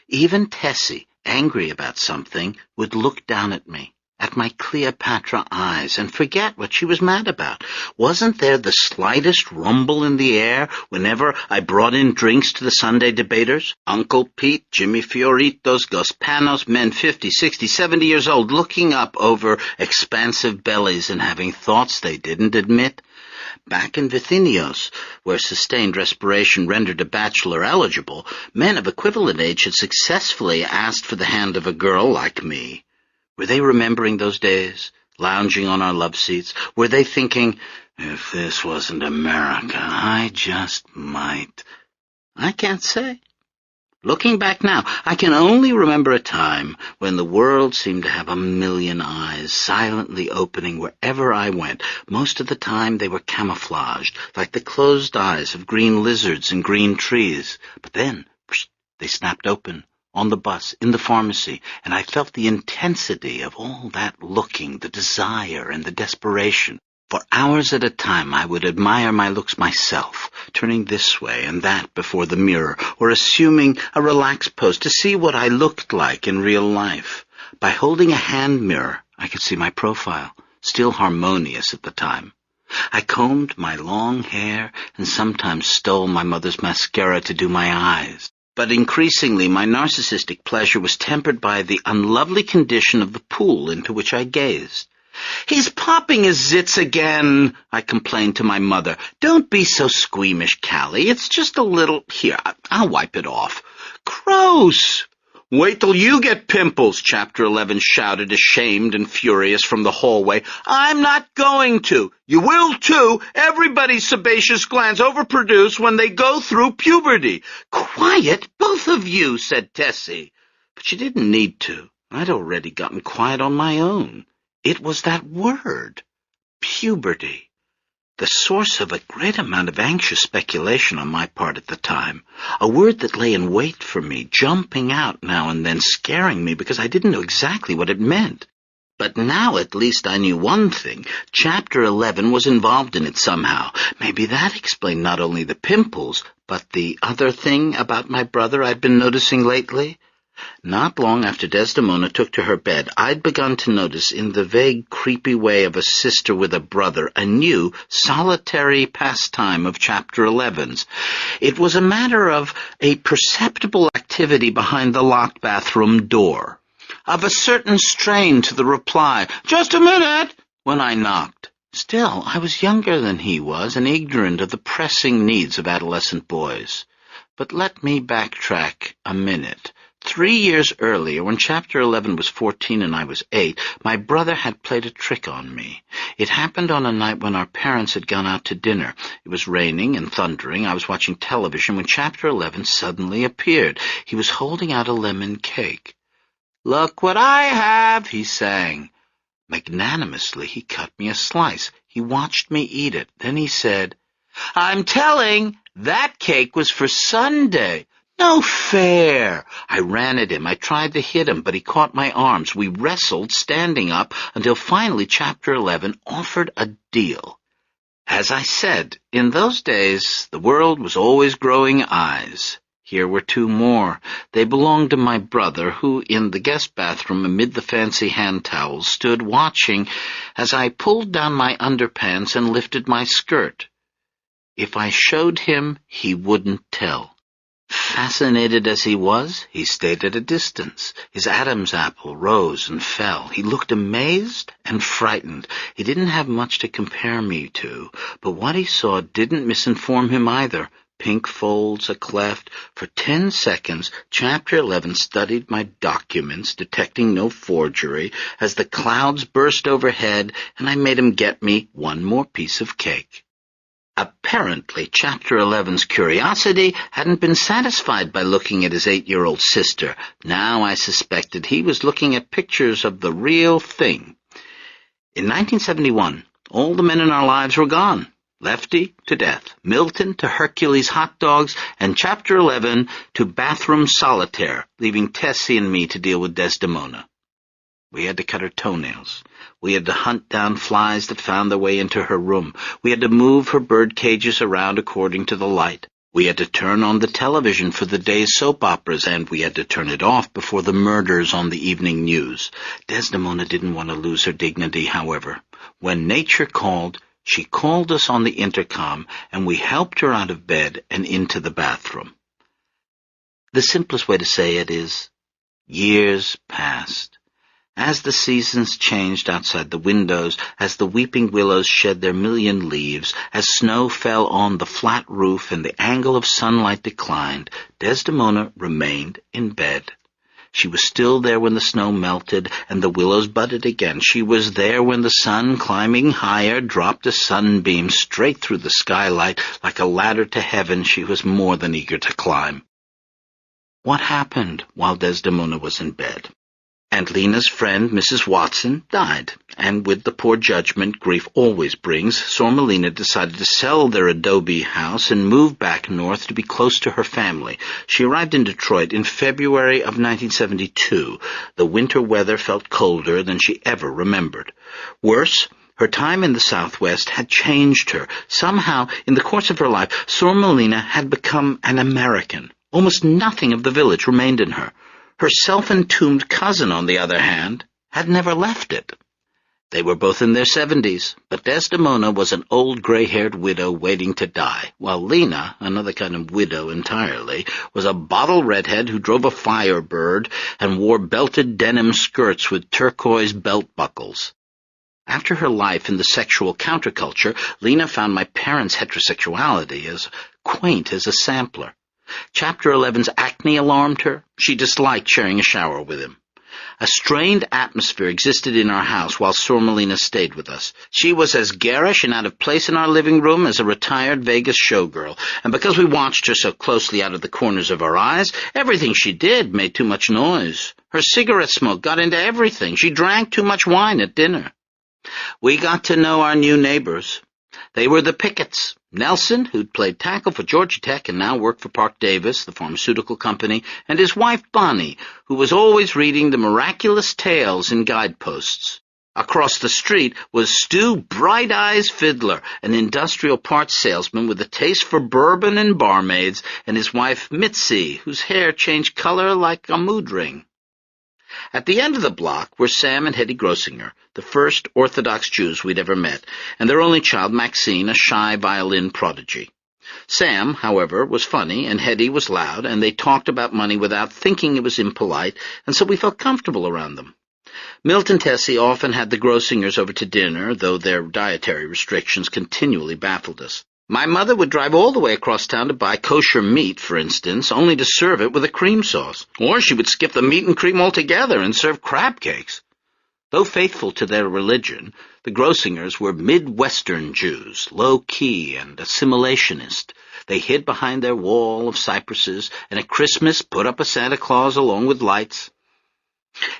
Even Tessie, angry about something, would look down at me, at my Cleopatra eyes, and forget what she was mad about. Wasn't there the slightest rumble in the air whenever I brought in drinks to the Sunday debaters? Uncle Pete, Jimmy Fioritos, Gus Panos, men 50, 60, 70 years old, looking up over expansive bellies and having thoughts they didn't admit. Back in Vithinios, where sustained respiration rendered a bachelor eligible, men of equivalent age had successfully asked for the hand of a girl like me. Were they remembering those days, lounging on our love seats? Were they thinking, if this wasn't America, I just might? I can't say. Looking back now, I can only remember a time when the world seemed to have a million eyes, silently opening wherever I went. Most of the time they were camouflaged, like the closed eyes of green lizards and green trees. But then, they snapped open. On the bus, in the pharmacy, and I felt the intensity of all that looking, the desire and the desperation. For hours at a time I would admire my looks myself, turning this way and that before the mirror, or assuming a relaxed pose to see what I looked like in real life. By holding a hand mirror, I could see my profile, still harmonious at the time. I combed my long hair and sometimes stole my mother's mascara to do my eyes. But increasingly my narcissistic pleasure was tempered by the unlovely condition of the pool into which I gazed. "He's popping his zits again," I complained to my mother. "Don't be so squeamish, Callie. It's just a little... Here, I'll wipe it off." "Gross!" "Wait till you get pimples," Chapter 11 shouted, ashamed and furious from the hallway. "I'm not going to. You will, too. Everybody's sebaceous glands overproduce when they go through puberty." "Quiet, both of you," said Tessie. But she didn't need to. I'd already gotten quiet on my own. It was that word, puberty. The source of a great amount of anxious speculation on my part at the time, a word that lay in wait for me, jumping out now and then, scaring me because I didn't know exactly what it meant. But now at least I knew one thing. Chapter 11 was involved in it somehow. Maybe that explained not only the pimples, but the other thing about my brother I'd been noticing lately. Not long after Desdemona took to her bed, I'd begun to notice, in the vague, creepy way of a sister with a brother, a new, solitary pastime of Chapter 11's. It was a matter of a perceptible activity behind the locked bathroom door, of a certain strain to the reply, "Just a minute," when I knocked. Still, I was younger than he was and ignorant of the pressing needs of adolescent boys. But let me backtrack a minute. 3 years earlier, when Chapter 11 was 14 and I was 8, my brother had played a trick on me. It happened on a night when our parents had gone out to dinner. It was raining and thundering. I was watching television when Chapter 11 suddenly appeared. He was holding out a lemon cake. "Look what I have," he sang. Magnanimously, he cut me a slice. He watched me eat it. Then he said, "I'm telling, that cake was for Sunday." "No fair!" I ran at him. I tried to hit him, but he caught my arms. We wrestled, standing up, until finally Chapter 11 offered a deal. As I said, in those days, the world was always growing eyes. Here were 2 more. They belonged to my brother, who, in the guest bathroom amid the fancy hand towels, stood watching as I pulled down my underpants and lifted my skirt. If I showed him, he wouldn't tell. Fascinated as he was, he stayed at a distance. His Adam's apple rose and fell. He looked amazed and frightened. He didn't have much to compare me to, but what he saw didn't misinform him either. Pink folds, a cleft. For 10 seconds, Chapter 11 studied my documents, detecting no forgery, as the clouds burst overhead, and I made him get me one more piece of cake. Apparently, Chapter 11's curiosity hadn't been satisfied by looking at his 8-year-old sister. Now I suspected he was looking at pictures of the real thing. In 1971, all the men in our lives were gone. Lefty to death, Milton to Hercules hot dogs, and Chapter 11 to bathroom solitaire, leaving Tessie and me to deal with Desdemona. We had to cut her toenails. We had to hunt down flies that found their way into her room. We had to move her bird cages around according to the light. We had to turn on the television for the day's soap operas, and we had to turn it off before the murders on the evening news. Desdemona didn't want to lose her dignity, however. When nature called, she called us on the intercom, and we helped her out of bed and into the bathroom. The simplest way to say it is, years passed. As the seasons changed outside the windows, as the weeping willows shed their million leaves, as snow fell on the flat roof and the angle of sunlight declined, Desdemona remained in bed. She was still there when the snow melted and the willows budded again. She was there when the sun, climbing higher, dropped a sunbeam straight through the skylight. Like a ladder to heaven, she was more than eager to climb. What happened while Desdemona was in bed? Aunt Lena's friend, Mrs. Watson, died, and with the poor judgment grief always brings, Sormelina decided to sell their adobe house and move back north to be close to her family. She arrived in Detroit in February of 1972. The winter weather felt colder than she ever remembered. Worse, her time in the Southwest had changed her. Somehow, in the course of her life, Sormelina had become an American. Almost nothing of the village remained in her. Her self-entombed cousin, on the other hand, had never left it. They were both in their 70s, but Desdemona was an old gray-haired widow waiting to die, while Lena, another kind of widow entirely, was a bottle redhead who drove a Firebird and wore belted denim skirts with turquoise belt buckles. After her life in the sexual counterculture, Lena found my parents' heterosexuality as quaint as a sampler. Chapter 11's acne alarmed her. She disliked sharing a shower with him. A strained atmosphere existed in our house while Sormelina stayed with us. She was as garish and out of place in our living room as a retired Vegas showgirl, and because we watched her so closely out of the corners of our eyes, everything she did made too much noise. Her cigarette smoke got into everything. She drank too much wine at dinner. We got to know our new neighbors. They were the Picketts. Nelson, who'd played tackle for Georgia Tech and now worked for Park Davis, the pharmaceutical company, and his wife Bonnie, who was always reading the miraculous tales in guideposts. Across the street was Stu Bright Eyes Fiddler, an industrial parts salesman with a taste for bourbon and barmaids, and his wife Mitzi, whose hair changed color like a mood ring. At the end of the block were Sam and Hetty Grossinger, the first Orthodox Jews we'd ever met, and their only child, Maxine, a shy violin prodigy. Sam, however, was funny, and Hetty was loud, and they talked about money without thinking it was impolite, and so we felt comfortable around them. Milt and Tessie often had the Grossingers over to dinner, though their dietary restrictions continually baffled us. My mother would drive all the way across town to buy kosher meat, for instance, only to serve it with a cream sauce. Or she would skip the meat and cream altogether and serve crab cakes. Though faithful to their religion, the Grossingers were Midwestern Jews, low-key and assimilationist. They hid behind their wall of cypresses, and at Christmas put up a Santa Claus along with lights.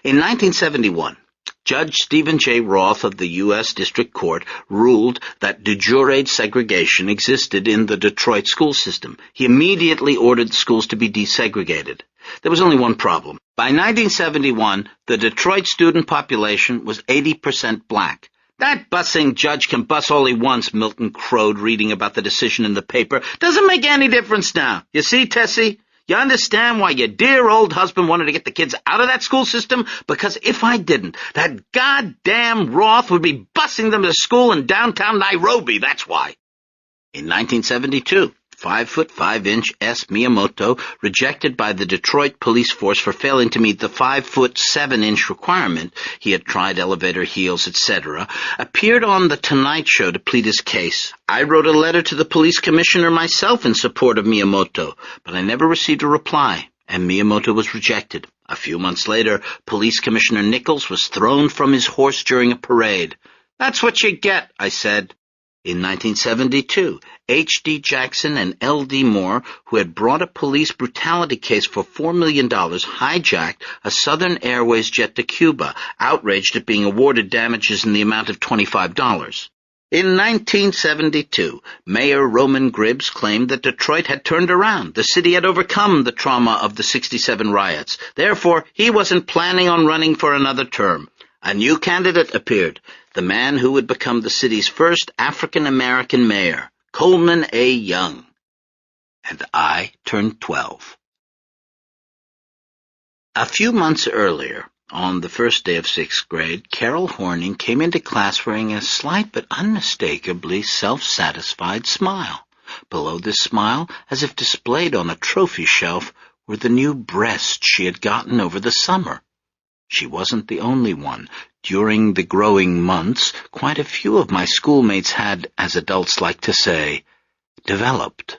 In 1971, Judge Stephen J. Roth of the U.S. District Court ruled that de jure segregation existed in the Detroit school system. He immediately ordered the schools to be desegregated. There was only one problem. By 1971, the Detroit student population was 80% black. That busing judge can bus all he wants, Milton crowed, reading about the decision in the paper. Doesn't make any difference now. You see, Tessie? You understand why your dear old husband wanted to get the kids out of that school system? Because if I didn't, that goddamn Roth would be busing them to school in downtown Nairobi, that's why. In 1972, 5'5" S. Miyamoto, rejected by the Detroit police force for failing to meet the 5'7" requirement, he had tried elevator heels, etc., appeared on The Tonight Show to plead his case. I wrote a letter to the police commissioner myself in support of Miyamoto, but I never received a reply, and Miyamoto was rejected. A few months later, Police Commissioner Nichols was thrown from his horse during a parade. That's what you get, I said. In 1972, H.D. Jackson and L.D. Moore, who had brought a police brutality case for $4 million, hijacked a Southern Airways jet to Cuba, outraged at being awarded damages in the amount of $25. In 1972, Mayor Roman Gribbs claimed that Detroit had turned around. The city had overcome the trauma of the '67 riots. Therefore, he wasn't planning on running for another term. A new candidate appeared, the man who would become the city's first African-American mayor, Coleman A. Young. And I turned 12. A few months earlier, on the first day of 6th grade, Carol Horning came into class wearing a slight but unmistakably self-satisfied smile. Below this smile, as if displayed on a trophy shelf, were the new breasts she had gotten over the summer. She wasn't the only one. During the growing months, quite a few of my schoolmates had, as adults like to say, developed.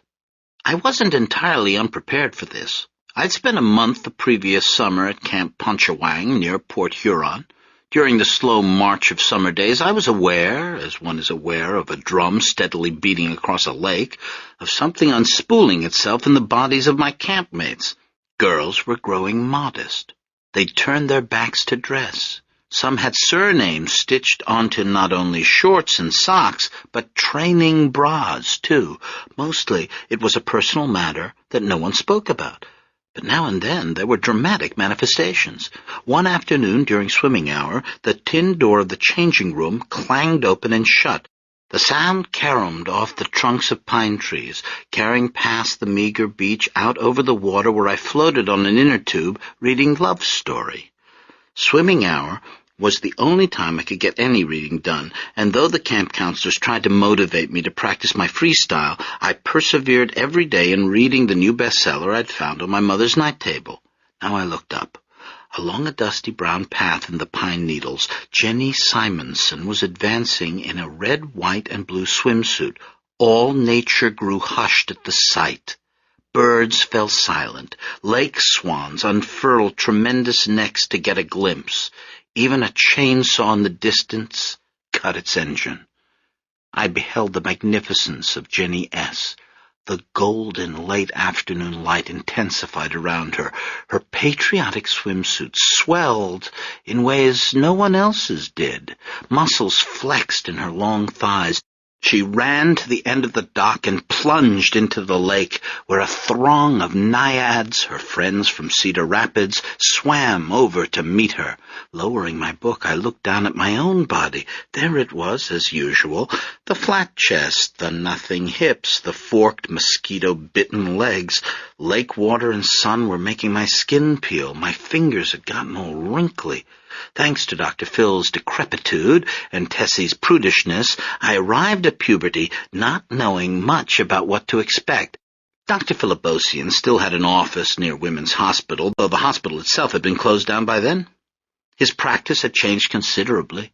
I wasn't entirely unprepared for this. I'd spent a month the previous summer at Camp Punchawang near Port Huron. During the slow march of summer days, I was aware, as one is aware of a drum steadily beating across a lake, of something unspooling itself in the bodies of my campmates. Girls were growing modest. They'd turned their backs to dress. Some had surnames stitched onto not only shorts and socks, but training bras, too. Mostly it was a personal matter that no one spoke about. But now and then there were dramatic manifestations. One afternoon during swimming hour, the tin door of the changing room clanged open and shut. The sound caromed off the trunks of pine trees, carrying past the meager beach out over the water where I floated on an inner tube reading Love Story. Swimming hour was the only time I could get any reading done, and though the camp counselors tried to motivate me to practice my freestyle, I persevered every day in reading the new bestseller I'd found on my mother's night table. Now I looked up. Along a dusty brown path in the pine needles, Jenny Simonson was advancing in a red, white, and blue swimsuit. All nature grew hushed at the sight. Birds fell silent. Lake swans unfurled tremendous necks to get a glimpse. Even a chainsaw in the distance cut its engine. I beheld the magnificence of Jenny S. The golden late afternoon light intensified around her. Her patriotic swimsuit swelled in ways no one else's did. Muscles flexed in her long thighs. She ran to the end of the dock and plunged into the lake, where a throng of naiads, her friends from Cedar Rapids, swam over to meet her. Lowering my book, I looked down at my own body. There it was, as usual, the flat chest, the nothing hips, the forked mosquito-bitten legs. Lake water and sun were making my skin peel. My fingers had gotten all wrinkly. Thanks to Dr. Phil's decrepitude and Tessie's prudishness, I arrived at puberty not knowing much about what to expect. Dr. Philibosian still had an office near Women's Hospital, though the hospital itself had been closed down by then. His practice had changed considerably.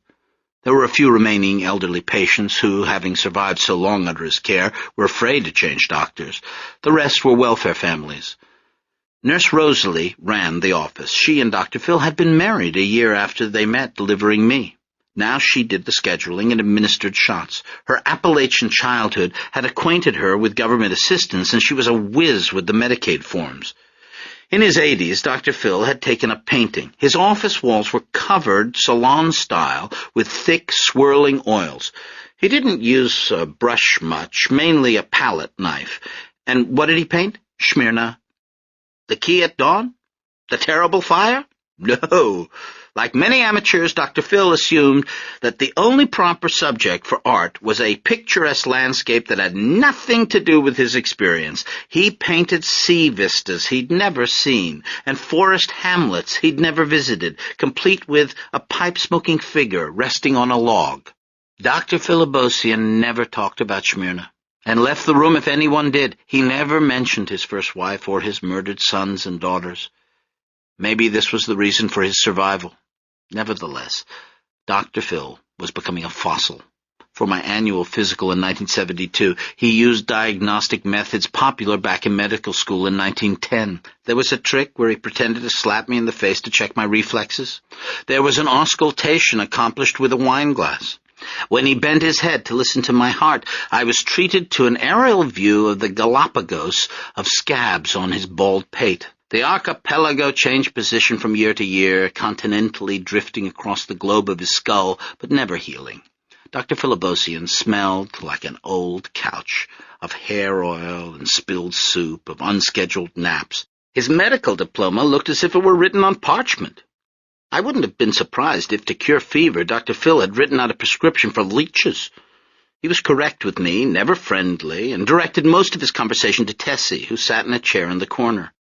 There were a few remaining elderly patients who, having survived so long under his care, were afraid to change doctors. The rest were welfare families. Nurse Rosalie ran the office. She and Dr. Phil had been married a year after they met, delivering me. Now she did the scheduling and administered shots. Her Appalachian childhood had acquainted her with government assistance, and she was a whiz with the Medicaid forms. In his 80s, Dr. Phil had taken up painting. His office walls were covered, salon-style, with thick, swirling oils. He didn't use a brush much, mainly a palette knife. And what did he paint? Smyrna. The Key at Dawn? The Terrible Fire? No. Like many amateurs, Dr. Phil assumed that the only proper subject for art was a picturesque landscape that had nothing to do with his experience. He painted sea vistas he'd never seen, and forest hamlets he'd never visited, complete with a pipe-smoking figure resting on a log. Dr. Philibosian never talked about Smyrna, and left the room if anyone did. He never mentioned his first wife or his murdered sons and daughters. Maybe this was the reason for his survival. Nevertheless, Dr. Phil was becoming a fossil. For my annual physical in 1972, he used diagnostic methods popular back in medical school in 1910. There was a trick where he pretended to slap me in the face to check my reflexes. There was an auscultation accomplished with a wine glass. When he bent his head to listen to my heart, I was treated to an aerial view of the Galapagos of scabs on his bald pate. The archipelago changed position from year to year, continentally drifting across the globe of his skull, but never healing. Dr. Philibosian smelled like an old couch, of hair oil and spilled soup, of unscheduled naps. His medical diploma looked as if it were written on parchment. I wouldn't have been surprised if, to cure fever, Dr. Phil had written out a prescription for leeches. He was correct with me, never friendly, and directed most of his conversation to Tessie, who sat in a chair in the corner.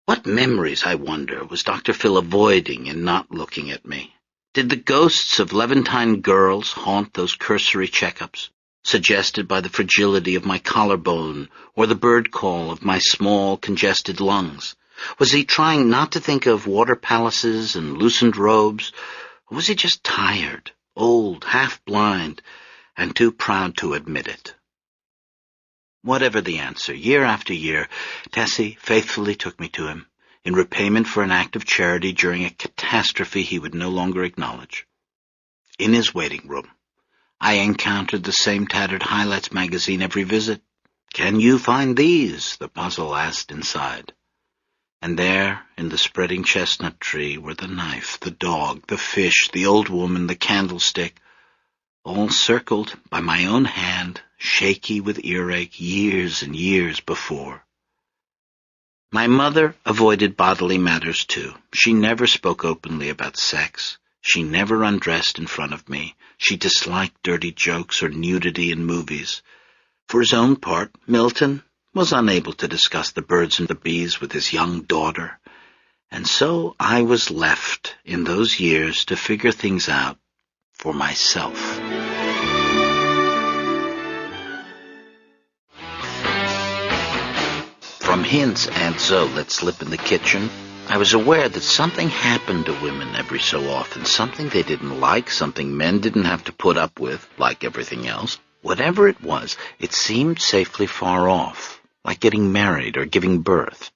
What memories, I wonder, was Dr. Phil avoiding in not looking at me? Did the ghosts of Levantine girls haunt those cursory checkups, suggested by the fragility of my collarbone or the bird call of my small, congested lungs? Was he trying not to think of water palaces and loosened robes, or was he just tired, old, half-blind, and too proud to admit it? Whatever the answer, year after year, Tessie faithfully took me to him, in repayment for an act of charity during a catastrophe he would no longer acknowledge. In his waiting room, I encountered the same tattered Highlights magazine every visit. "Can you find these?" the puzzle asked inside. And there, in the spreading chestnut tree, were the knife, the dog, the fish, the old woman, the candlestick, all circled by my own hand, shaky with earache years and years before. My mother avoided bodily matters, too. She never spoke openly about sex. She never undressed in front of me. She disliked dirty jokes or nudity in movies. For his own part, Milton was unable to discuss the birds and the bees with his young daughter. And so I was left, in those years, to figure things out for myself. From hints Aunt Zoe let slip in the kitchen, I was aware that something happened to women every so often, something they didn't like, something men didn't have to put up with, like everything else. Whatever it was, it seemed safely far off, like getting married or giving birth.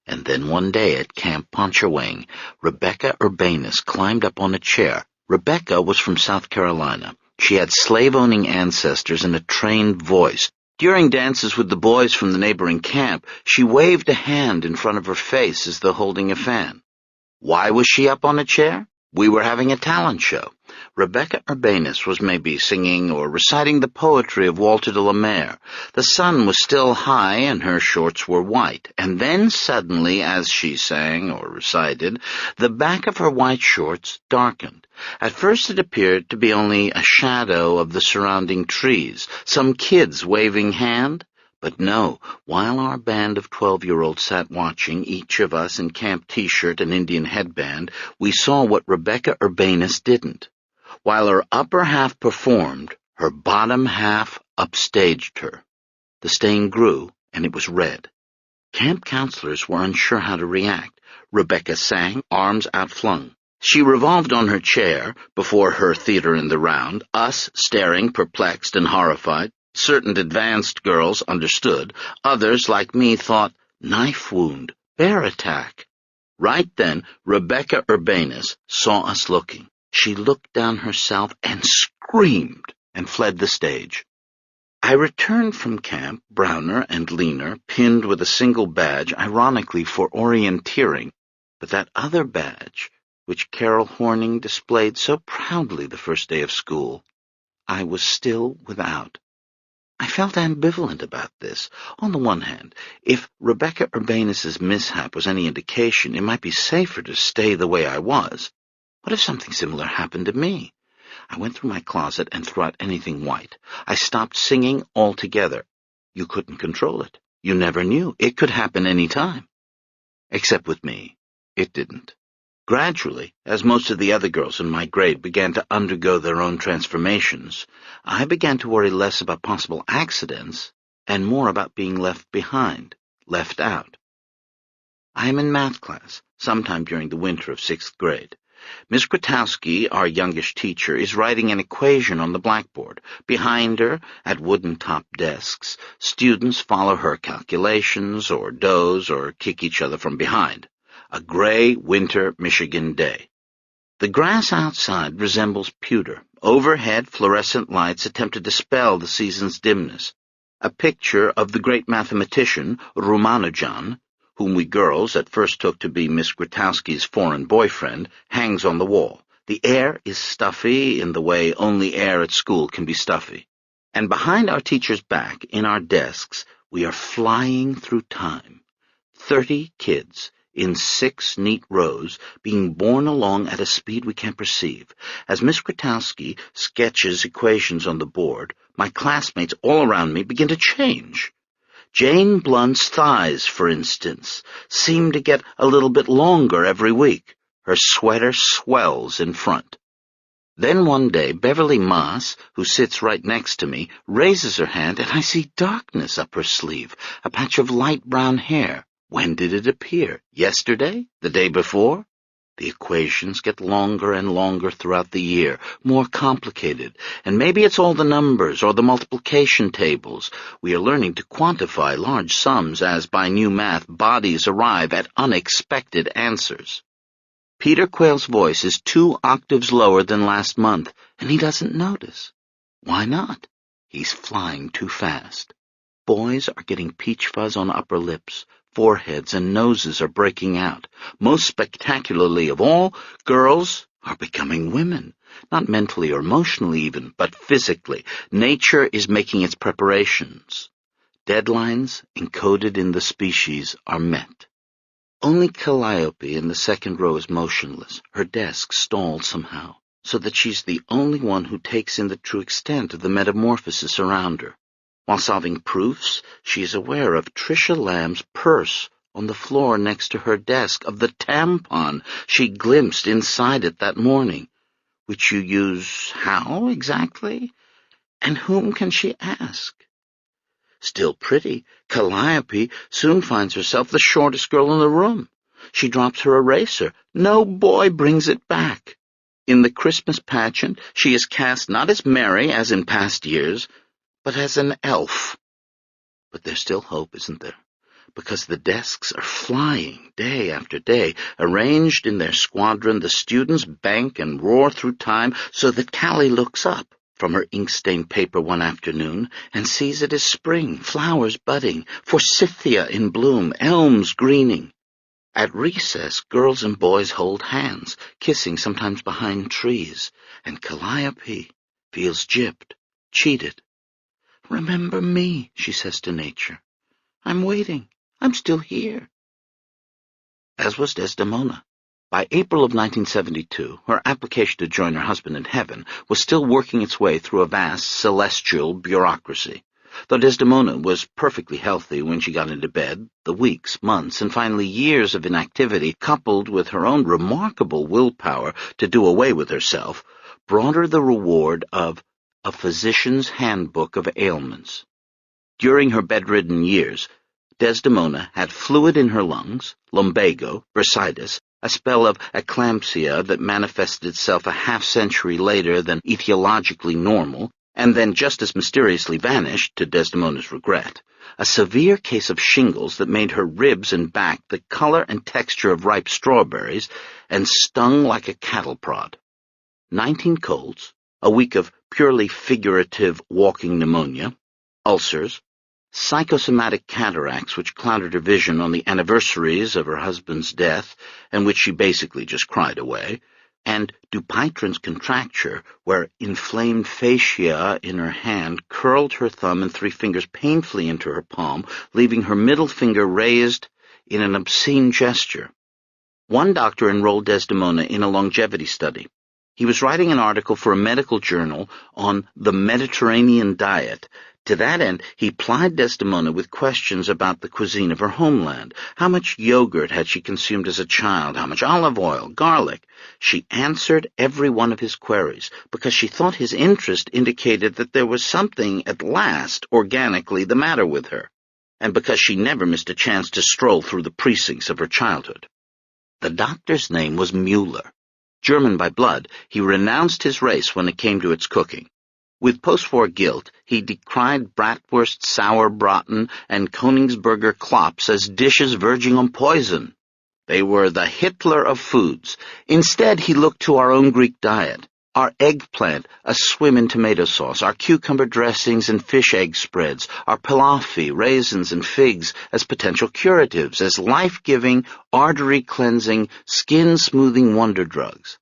And then one day at Camp Pontchartrain, Rebecca Urbanus climbed up on a chair. Rebecca was from South Carolina. She had slave-owning ancestors and a trained voice. During dances with the boys from the neighboring camp, she waved a hand in front of her face as though holding a fan. Why was she up on a chair? We were having a talent show. Rebecca Urbanus was maybe singing or reciting the poetry of Walter de la Mare. The sun was still high and her shorts were white. And then suddenly, as she sang or recited, the back of her white shorts darkened. At first it appeared to be only a shadow of the surrounding trees, some kid's waving hand. But no, while our band of 12-year-olds sat watching, each of us in camp T-shirt and Indian headband, we saw what Rebecca Urbanus didn't. While her upper half performed, her bottom half upstaged her. The stain grew, and it was red. Camp counselors were unsure how to react. Rebecca sang, arms outflung. She revolved on her chair, before her theater in the round, us staring, perplexed and horrified. Certain advanced girls understood. Others, like me, thought, knife wound, bear attack. Right then, Rebecca Urbanus saw us looking. She looked down herself and screamed and fled the stage. I returned from camp, browner and leaner, pinned with a single badge, ironically for orienteering, but that other badge, which Carol Horning displayed so proudly the first day of school, I was still without. I felt ambivalent about this. On the one hand, if Rebecca Urbanus's mishap was any indication, it might be safer to stay the way I was. What if something similar happened to me? I went through my closet and threw out anything white. I stopped singing altogether. You couldn't control it. You never knew. It could happen any time. Except with me, it didn't. Gradually, as most of the other girls in my grade began to undergo their own transformations, I began to worry less about possible accidents and more about being left behind, left out. I am in math class, sometime during the winter of 6th grade. Miss Kwiatkowski, our youngish teacher, is writing an equation on the blackboard. Behind her, at wooden-topped desks, students follow her calculations or doze or kick each other from behind. A gray winter Michigan day. The grass outside resembles pewter. Overhead, fluorescent lights attempt to dispel the season's dimness. A picture of the great mathematician, Ramanujan, whom we girls at first took to be Miss Kwiatkowski's foreign boyfriend, hangs on the wall. The air is stuffy in the way only air at school can be stuffy. And behind our teacher's back, in our desks, we are flying through time. 30 kids, in 6 neat rows, being borne along at a speed we can't perceive. As Miss Grotowski sketches equations on the board, my classmates all around me begin to change. Jane Blunt's thighs, for instance, seem to get a little bit longer every week. Her sweater swells in front. Then one day, Beverly Moss, who sits right next to me, raises her hand, and I see darkness up her sleeve, a patch of light brown hair. When did it appear? Yesterday? The day before? The equations get longer and longer throughout the year, more complicated, and maybe it's all the numbers or the multiplication tables. We are learning to quantify large sums as, by new math, bodies arrive at unexpected answers. Peter Quayle's voice is 2 octaves lower than last month, and he doesn't notice. Why not? He's flying too fast. Boys are getting peach fuzz on upper lips. Foreheads and noses are breaking out. Most spectacularly of all, girls are becoming women. Not mentally or emotionally even, but physically. Nature is making its preparations. Deadlines encoded in the species are met. Only Calliope in the second row is motionless, her desk stalled somehow, so that she's the only one who takes in the true extent of the metamorphosis around her. While solving proofs, she is aware of Tricia Lamb's purse on the floor next to her desk, of the tampon she glimpsed inside it that morning. Which you use how, exactly? And whom can she ask? Still pretty, Calliope soon finds herself the shortest girl in the room. She drops her eraser. No boy brings it back. In the Christmas pageant, she is cast not as Mary, as in past years, but as an elf. But there's still hope, isn't there? Because the desks are flying day after day. Arranged in their squadron, the students bank and roar through time so that Callie looks up from her ink-stained paper one afternoon and sees it as spring, flowers budding, forsythia in bloom, elms greening. At recess, girls and boys hold hands, kissing sometimes behind trees, and Calliope feels gypped, cheated. "Remember me," she says to nature. "I'm waiting. I'm still here." As was Desdemona. By April of 1972, her application to join her husband in heaven was still working its way through a vast celestial bureaucracy. Though Desdemona was perfectly healthy when she got into bed, the weeks, months, and finally years of inactivity, coupled with her own remarkable willpower to do away with herself, brought her the reward of a physician's handbook of ailments. During her bedridden years, Desdemona had fluid in her lungs, lumbago, bursitis, a spell of eclampsia that manifested itself a half-century later than etiologically normal, and then just as mysteriously vanished, to Desdemona's regret, a severe case of shingles that made her ribs and back the color and texture of ripe strawberries and stung like a cattle prod. 19 colds, a week of purely figurative walking pneumonia, ulcers, psychosomatic cataracts which clouded her vision on the anniversaries of her husband's death, and which she basically just cried away, and Dupuytren's contracture, where inflamed fascia in her hand curled her thumb and 3 fingers painfully into her palm, leaving her middle finger raised in an obscene gesture. One doctor enrolled Desdemona in a longevity study. He was writing an article for a medical journal on the Mediterranean diet. To that end, he plied Desdemona with questions about the cuisine of her homeland. How much yogurt had she consumed as a child? How much olive oil? Garlic? She answered every one of his queries, because she thought his interest indicated that there was something, at last, organically the matter with her, and because she never missed a chance to stroll through the precincts of her childhood. The doctor's name was Mueller. German by blood, he renounced his race when it came to its cooking. With post-war guilt, he decried bratwurst, sauerbraten, and Königsberger Klops as dishes verging on poison. They were the Hitler of foods. Instead, he looked to our own Greek diet, our eggplant, a swim in tomato sauce, our cucumber dressings and fish egg spreads, our pilaffi, raisins, and figs as potential curatives, as life-giving, artery-cleansing, skin-smoothing wonder drugs.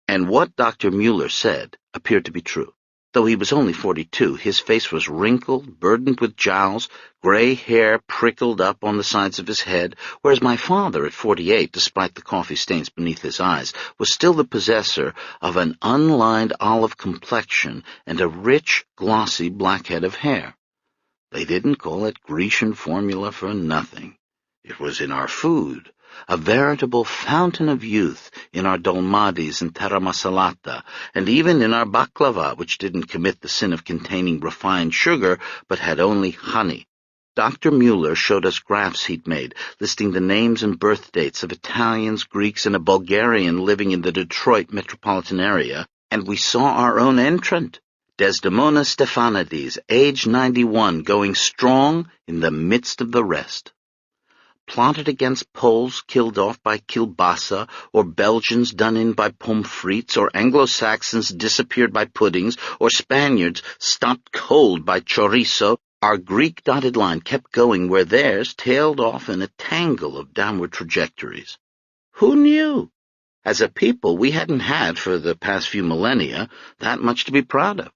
And what Dr. Mueller said appeared to be true. Though he was only 42, his face was wrinkled, burdened with jowls, gray hair prickled up on the sides of his head, whereas my father, at 48, despite the coffee stains beneath his eyes, was still the possessor of an unlined olive complexion and a rich, glossy black head of hair. They didn't call it Grecian formula for nothing. It was in our food, a veritable fountain of youth in our dolmadis and terra masalata, and even in our baklava, which didn't commit the sin of containing refined sugar, but had only honey. Dr. Mueller showed us graphs he'd made, listing the names and birth dates of Italians, Greeks, and a Bulgarian living in the Detroit metropolitan area, and we saw our own entrant, Desdemona Stephanides, age 91, going strong in the midst of the rest. Plotted against Poles killed off by kielbasa, or Belgians done in by pommes frites, or Anglo-Saxons disappeared by puddings, or Spaniards stopped cold by chorizo, our Greek dotted line kept going where theirs tailed off in a tangle of downward trajectories. Who knew? As a people, we hadn't had, for the past few millennia, that much to be proud of.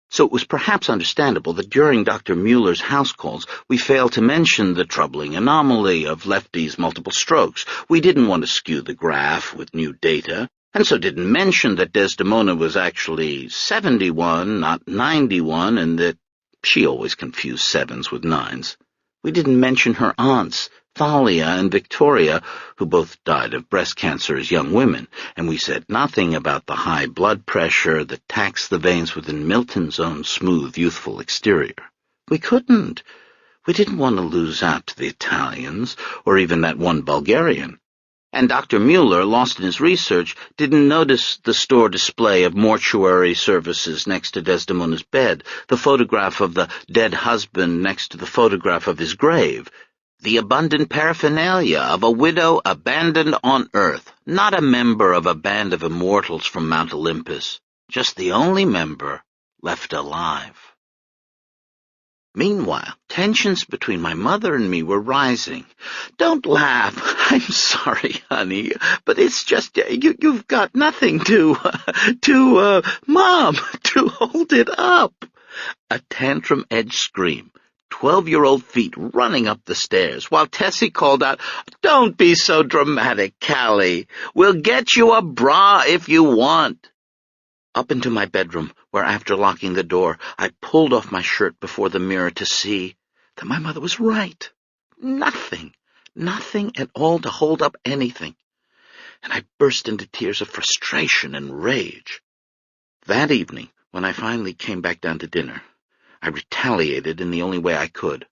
So it was perhaps understandable that during Dr. Mueller's house calls we failed to mention the troubling anomaly of Lefty's multiple strokes. We didn't want to skew the graph with new data, and so didn't mention that Desdemona was actually 71, not 91, and that she always confused sevens with nines. We didn't mention her aunts, Thalia and Victoria, who both died of breast cancer as young women, and we said nothing about the high blood pressure that taxed the veins within Milton's own smooth, youthful exterior. We couldn't. We didn't want to lose out to the Italians, or even that one Bulgarian. And Dr. Mueller, lost in his research, didn't notice the store display of mortuary services next to Desdemona's bed, the photograph of the dead husband next to the photograph of his grave, the abundant paraphernalia of a widow abandoned on earth, not a member of a band of immortals from Mount Olympus, just the only member left alive. Meanwhile, tensions between my mother and me were rising. Don't laugh. I'm sorry, honey, but it's just you've got nothing Mom, to hold it up. A tantrum-edged scream. 12-year-old feet running up the stairs, while Tessie called out, "Don't be so dramatic, Callie. We'll get you a bra if you want." Up into my bedroom, where after locking the door, I pulled off my shirt before the mirror to see that my mother was right. Nothing at all to hold up anything. And I burst into tears of frustration and rage. That evening, when I finally came back down to dinner, I retaliated in the only way I could.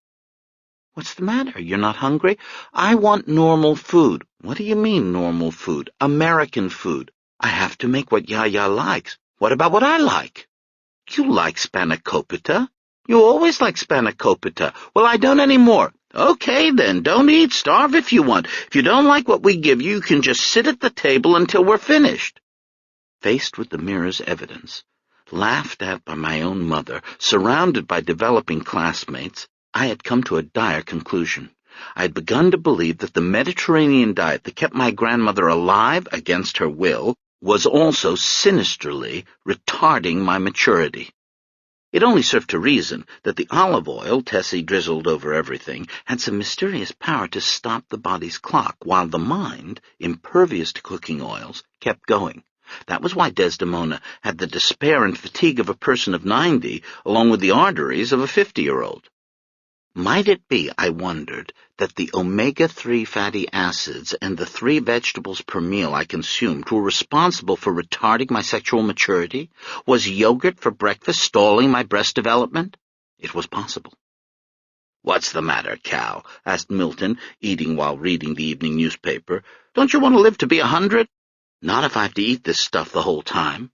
"What's the matter? You're not hungry?" "I want normal food." "What do you mean, normal food?" "American food. I have to make what Yaya likes." "What about what I like?" "You like spanakopita. You always like spanakopita." "Well, I don't anymore." "Okay, then, don't eat. Starve if you want. If you don't like what we give you, you can just sit at the table until we're finished." Faced with the mirror's evidence, laughed at by my own mother, surrounded by developing classmates, I had come to a dire conclusion. I had begun to believe that the Mediterranean diet that kept my grandmother alive against her will was also sinisterly retarding my maturity. It only served to reason that the olive oil Tessie drizzled over everything had some mysterious power to stop the body's clock, while the mind, impervious to cooking oils, kept going. That was why Desdemona had the despair and fatigue of a person of 90, along with the arteries of a 50-year-old. Might it be, I wondered, that the omega-3 fatty acids and the 3 vegetables per meal I consumed were responsible for retarding my sexual maturity? Was yogurt for breakfast stalling my breast development? It was possible. "What's the matter, Cal?" asked Milton, eating while reading the evening newspaper. "Don't you want to live to be 100? "Not if I have to eat this stuff the whole time."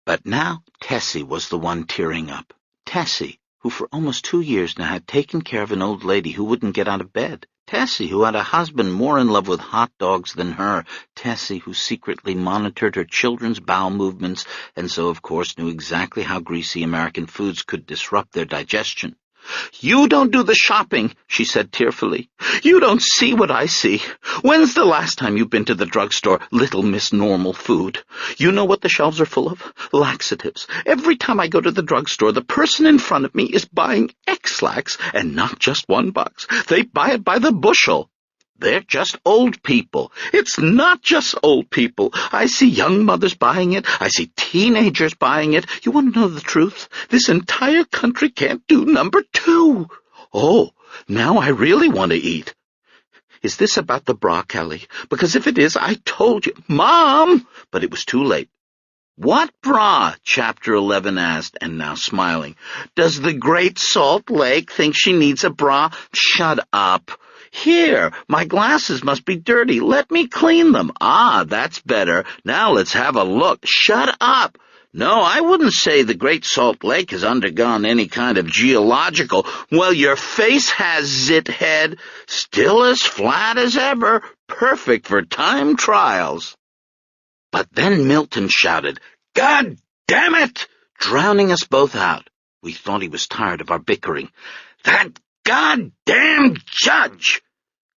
But now Tessie was the one tearing up. Tessie, who for almost 2 years now had taken care of an old lady who wouldn't get out of bed. Tessie, who had a husband more in love with hot dogs than her. Tessie, who secretly monitored her children's bowel movements, and so, of course, knew exactly how greasy American foods could disrupt their digestion. "You don't do the shopping," she said tearfully. "You don't see what I see. When's the last time you've been to the drugstore, little Miss Normal Food? You know what the shelves are full of? Laxatives. Every time I go to the drugstore, the person in front of me is buying X-Lax, and not just one box. They buy it by the bushel. They're just old people. It's not just old people. I see young mothers buying it. I see teenagers buying it. You want to know the truth? This entire country can't do number 2. Oh, now I really want to eat. Is this about the bra, Kelly? Because if it is, I told you. Mom! But it was too late. "What bra?" Chapter 11 asked, and now smiling. "Does the Great Salt Lake think she needs a bra?" "Shut up. Here, my glasses must be dirty. Let me clean them." "Ah, that's better. Now let's have a look." "Shut up. No, I wouldn't say the Great Salt Lake has undergone any kind of geological—" "Well, your face has, zithead. Still as flat as ever. Perfect for time trials." But then Milton shouted, "God damn it!" drowning us both out. We thought he was tired of our bickering. "That goddamn judge!"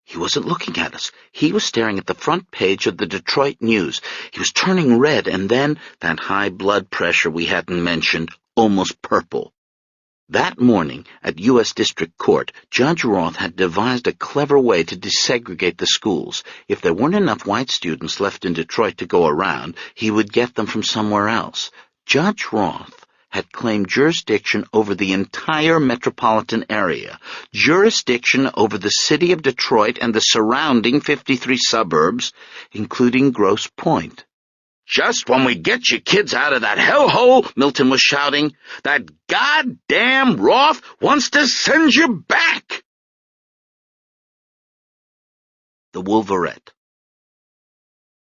He wasn't looking at us. He was staring at the front page of the Detroit News. He was turning red, and then, that high blood pressure we hadn't mentioned, almost purple. That morning, at U.S. District Court, Judge Roth had devised a clever way to desegregate the schools. If there weren't enough white students left in Detroit to go around, he would get them from somewhere else. Judge Roth had claimed jurisdiction over the entire metropolitan area, jurisdiction over the city of Detroit and the surrounding 53 suburbs, including Grosse Pointe. "Just when we get you kids out of that hellhole," Milton was shouting, "that goddamn Roth wants to send you back!" The Wolverette.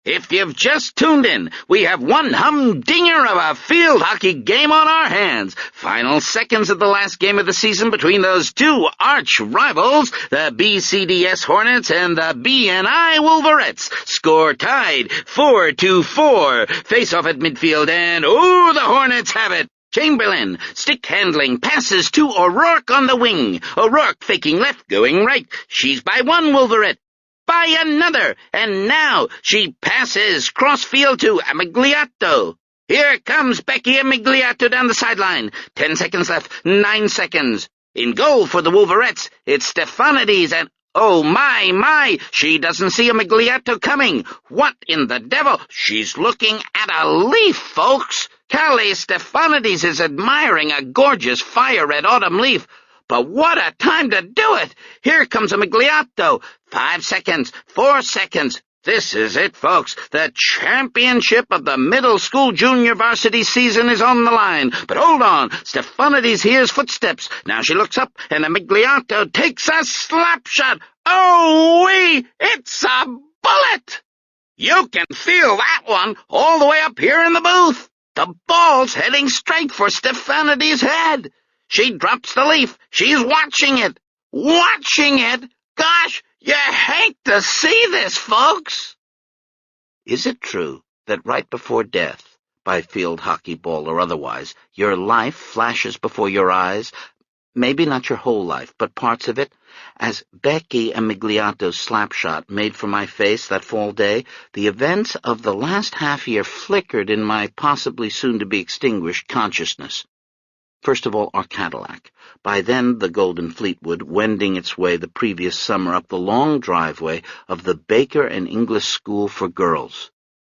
If you've just tuned in, we have one humdinger of a field hockey game on our hands. Final seconds of the last game of the season between those two arch rivals, the BCDS Hornets and the BNI Wolverettes. Score tied 4-4. Face-off at midfield, and the Hornets have it. Chamberlain, stick handling, passes to O'Rourke on the wing. O'Rourke faking left, going right. She's by one Wolverette. By another, and now she passes cross-field to Amigliato. Here comes Becky Amigliato down the sideline. 10 seconds left, 9 seconds. In goal for the Wolverettes, it's Stefanides, and oh my, she doesn't see Amigliato coming. What in the devil? She's looking at a leaf, folks. Callie Stefanides is admiring a gorgeous fire-red autumn leaf. But what a time to do it! Here comes Amigliato. 5 seconds, 4 seconds. This is it, folks. The championship of the middle school junior varsity season is on the line. But hold on. Stefanides hears footsteps. Now she looks up, and Amigliato takes a slap shot. Oh-wee! It's a bullet! You can feel that one all the way up here in the booth. The ball's heading straight for Stefanides' head. She drops the leaf. She's watching it. Watching it? Gosh, you hate to see this, folks. Is it true that right before death, by field hockey ball or otherwise, your life flashes before your eyes? Maybe not your whole life, but parts of it. As Becky Amigliato's slapshot made for my face that fall day, the events of the last half-year flickered in my possibly soon-to-be-extinguished consciousness. First of all, our Cadillac. By then, the Golden Fleetwood, wending its way the previous summer up the long driveway of the Baker and English School for Girls.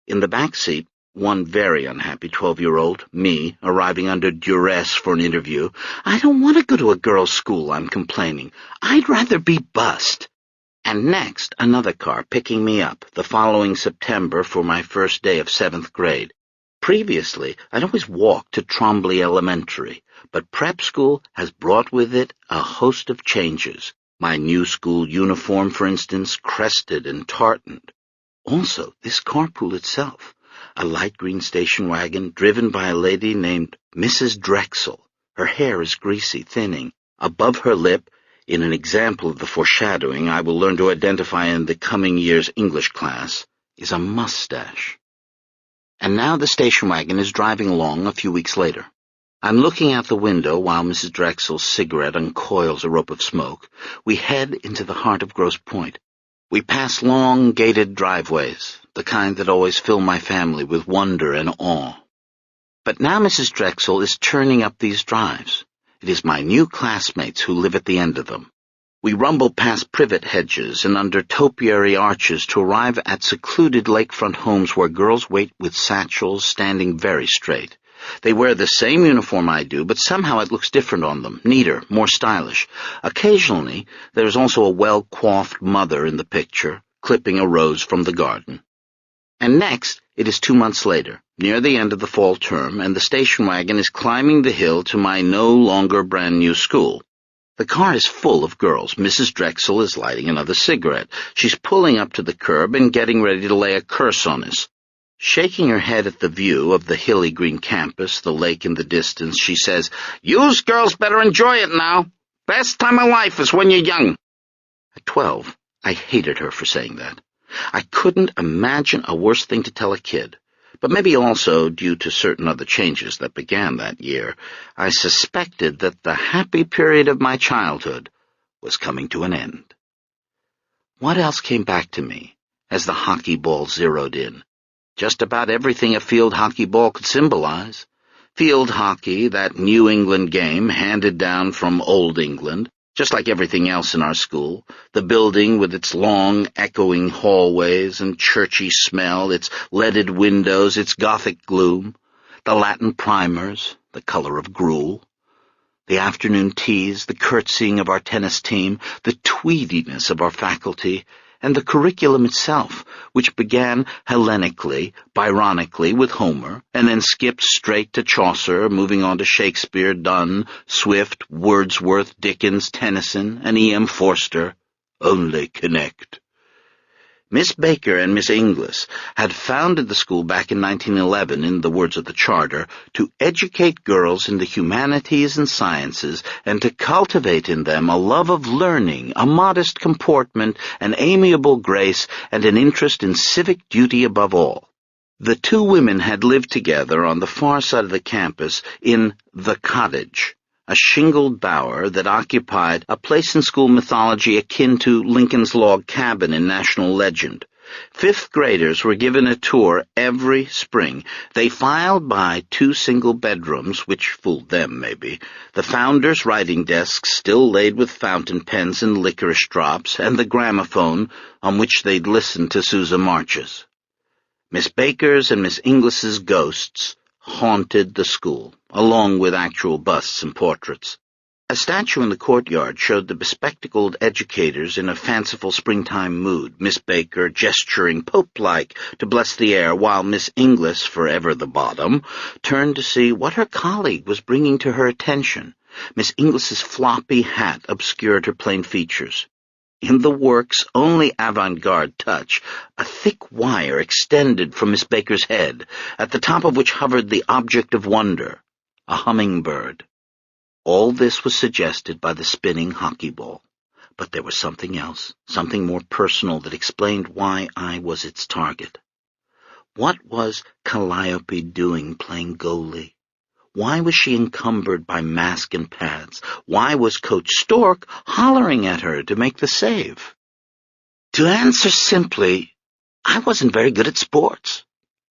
In the back seat, one very unhappy 12-year-old, me, arriving under duress for an interview. I don't want to go to a girls' school, I'm complaining. I'd rather be bussed. And next, another car picking me up the following September for my first day of 7th grade. Previously, I'd always walked to Trombley Elementary, but prep school has brought with it a host of changes. My new school uniform, for instance, crested and tartaned. Also, this carpool itself, a light green station wagon driven by a lady named Mrs. Drexel. Her hair is greasy, thinning. Above her lip, in an example of the foreshadowing I will learn to identify in the coming year's English class, is a mustache. And now the station wagon is driving along a few weeks later. I'm looking out the window while Mrs. Drexel's cigarette uncoils a rope of smoke. We head into the heart of Grosse Pointe. We pass long, gated driveways, the kind that always fill my family with wonder and awe. But now Mrs. Drexel is turning up these drives. It is my new classmates who live at the end of them. We rumble past privet hedges and under topiary arches to arrive at secluded lakefront homes where girls wait with satchels standing very straight. They wear the same uniform I do, but somehow it looks different on them, neater, more stylish. Occasionally, there is also a well-coiffed mother in the picture, clipping a rose from the garden. And next, it is 2 months later, near the end of the fall term, and the station wagon is climbing the hill to my no longer brand-new school. The car is full of girls. Mrs. Drexel is lighting another cigarette. She's pulling up to the curb and getting ready to lay a curse on us. Shaking her head at the view of the hilly green campus, the lake in the distance, she says, "Yous girls better enjoy it now. Best time of life is when you're young." At 12, I hated her for saying that. I couldn't imagine a worse thing to tell a kid. But maybe also, due to certain other changes that began that year, I suspected that the happy period of my childhood was coming to an end. What else came back to me as the hockey ball zeroed in? Just about everything a field hockey ball could symbolize. Field hockey, that New England game handed down from Old England, just like everything else in our school, the building with its long, echoing hallways and churchy smell, its leaded windows, its Gothic gloom, the Latin primers, the color of gruel, the afternoon teas, the curtsying of our tennis team, the tweediness of our faculty, and the curriculum itself, which began Hellenically, Byronically with Homer, and then skipped straight to Chaucer, moving on to Shakespeare, Donne, Swift, Wordsworth, Dickens, Tennyson, and E.M. Forster. Only connect. Miss Baker and Miss Inglis had founded the school back in 1911, in the words of the charter, to educate girls in the humanities and sciences and to cultivate in them a love of learning, a modest comportment, an amiable grace, and an interest in civic duty above all. The two women had lived together on the far side of the campus in the cottage, a shingled bower that occupied a place in school mythology akin to Lincoln's log cabin in national legend. Fifth graders were given a tour every spring. They filed by 2 single bedrooms, which fooled them, maybe, the founder's writing desks still laid with fountain pens and licorice drops, and the gramophone on which they'd listened to Sousa marches. Miss Baker's and Miss Inglis's ghosts haunted the school, along with actual busts and portraits. A statue in the courtyard showed the bespectacled educators in a fanciful springtime mood, Miss Baker gesturing Pope-like to bless the air, while Miss Inglis, forever the bottom, turned to see what her colleague was bringing to her attention. Miss Inglis's floppy hat obscured her plain features. In the work's only avant-garde touch, a thick wire extended from Miss Baker's head, at the top of which hovered the object of wonder, a hummingbird. All this was suggested by the spinning hockey ball, but there was something else, something more personal that explained why I was its target. What was Calliope doing playing goalie? Why was she encumbered by mask and pads? Why was Coach Stork hollering at her to make the save? To answer simply, I wasn't very good at sports.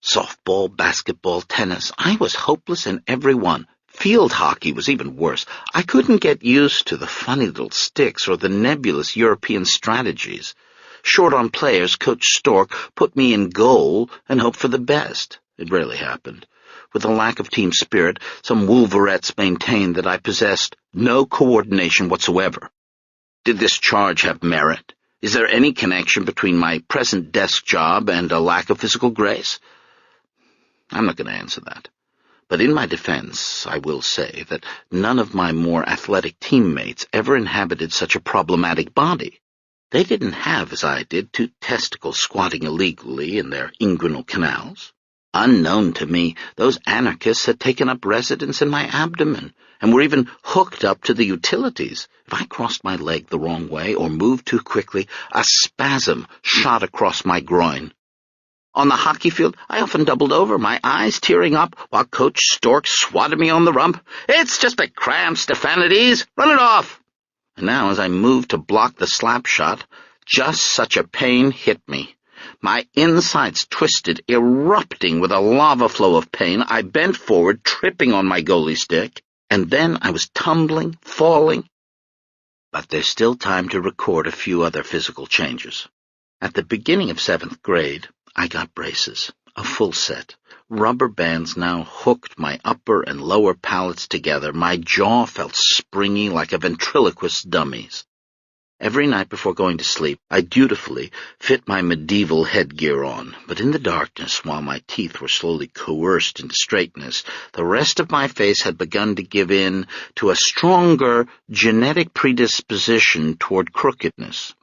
Softball, basketball, tennis, I was hopeless in every one. Field hockey was even worse. I couldn't get used to the funny little sticks or the nebulous European strategies. Short on players, Coach Stork put me in goal and hoped for the best. It rarely happened. With a lack of team spirit, some wolverettes maintained that I possessed no coordination whatsoever. Did this charge have merit? Is there any connection between my present desk job and a lack of physical grace? I'm not going to answer that. But in my defense, I will say that none of my more athletic teammates ever inhabited such a problematic body. They didn't have, as I did, 2 testicles squatting illegally in their inguinal canals. Unknown to me, those anarchists had taken up residence in my abdomen, and were even hooked up to the utilities. If I crossed my leg the wrong way or moved too quickly, a spasm shot across my groin. On the hockey field, I often doubled over, my eyes tearing up, while Coach Stork swatted me on the rump. "It's just a cramp, Stephanides! Run it off!" And now, as I moved to block the slap shot, just such a pain hit me. My insides twisted, erupting with a lava flow of pain. I bent forward, tripping on my goalie stick, and then I was tumbling, falling. But there's still time to record a few other physical changes. At the beginning of 7th grade, I got braces, a full set. Rubber bands now hooked my upper and lower palates together. My jaw felt springy like a ventriloquist's dummy's. Every night before going to sleep, I dutifully fit my medieval headgear on, but in the darkness, while my teeth were slowly coerced into straightness, the rest of my face had begun to give in to a stronger genetic predisposition toward crookedness.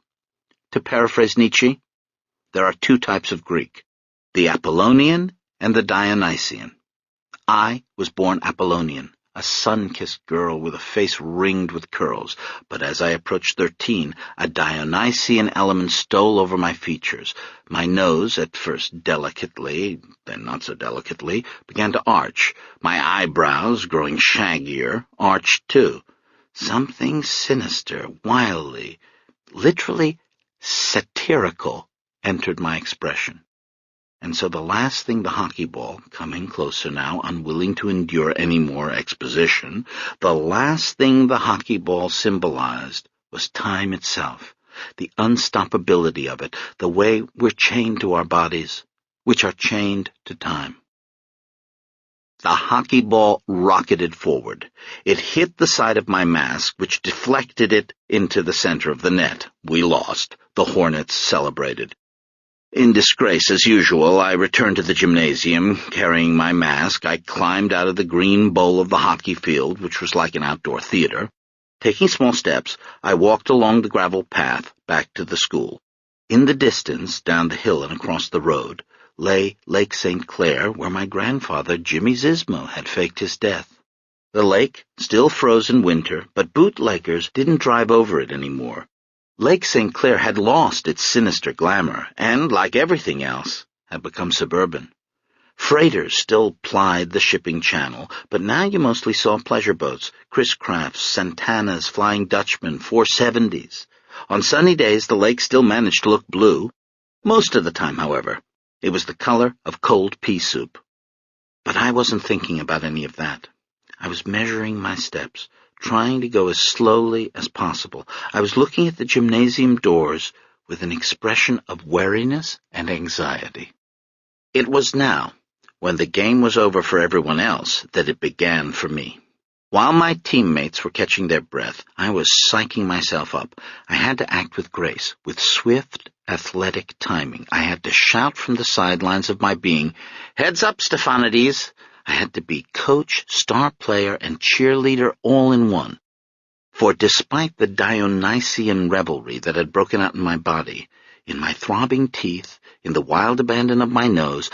To paraphrase Nietzsche, there are 2 types of Greek, the Apollonian and the Dionysian. I was born Apollonian, a sun-kissed girl with a face ringed with curls, but as I approached 13, a Dionysian element stole over my features. My nose, at first delicately, then not so delicately, began to arch. My eyebrows, growing shaggier, arched too. Something sinister, wildly, literally satirical entered my expression. And so the last thing the hockey ball, coming closer now, unwilling to endure any more exposition, the last thing the hockey ball symbolized was time itself, the unstoppability of it, the way we're chained to our bodies, which are chained to time. The hockey ball rocketed forward. It hit the side of my mask, which deflected it into the center of the net. We lost. The Hornets celebrated. In disgrace, as usual, I returned to the gymnasium, carrying my mask. I climbed out of the green bowl of the hockey field, which was like an outdoor theater. Taking small steps, I walked along the gravel path back to the school. In the distance, down the hill and across the road, lay Lake St. Clair, where my grandfather, Jimmy Zismo, had faked his death. The lake, still frozen winter, but bootleggers didn't drive over it anymore. Lake St. Clair had lost its sinister glamour, and, like everything else, had become suburban. Freighters still plied the shipping channel, but now you mostly saw pleasure boats, Chris Crafts, Santanas, Flying Dutchmen, 470s. On sunny days, the lake still managed to look blue. Most of the time, however, it was the color of cold pea soup. But I wasn't thinking about any of that. I was measuring my steps, trying to go as slowly as possible. I was looking at the gymnasium doors with an expression of wariness and anxiety. It was now, when the game was over for everyone else, that it began for me. While my teammates were catching their breath, I was psyching myself up. I had to act with grace, with swift, athletic timing. I had to shout from the sidelines of my being, "Heads up, Stephanides!" I had to be coach, star player, and cheerleader all in one. For despite the Dionysian revelry that had broken out in my body, in my throbbing teeth, in the wild abandon of my nose,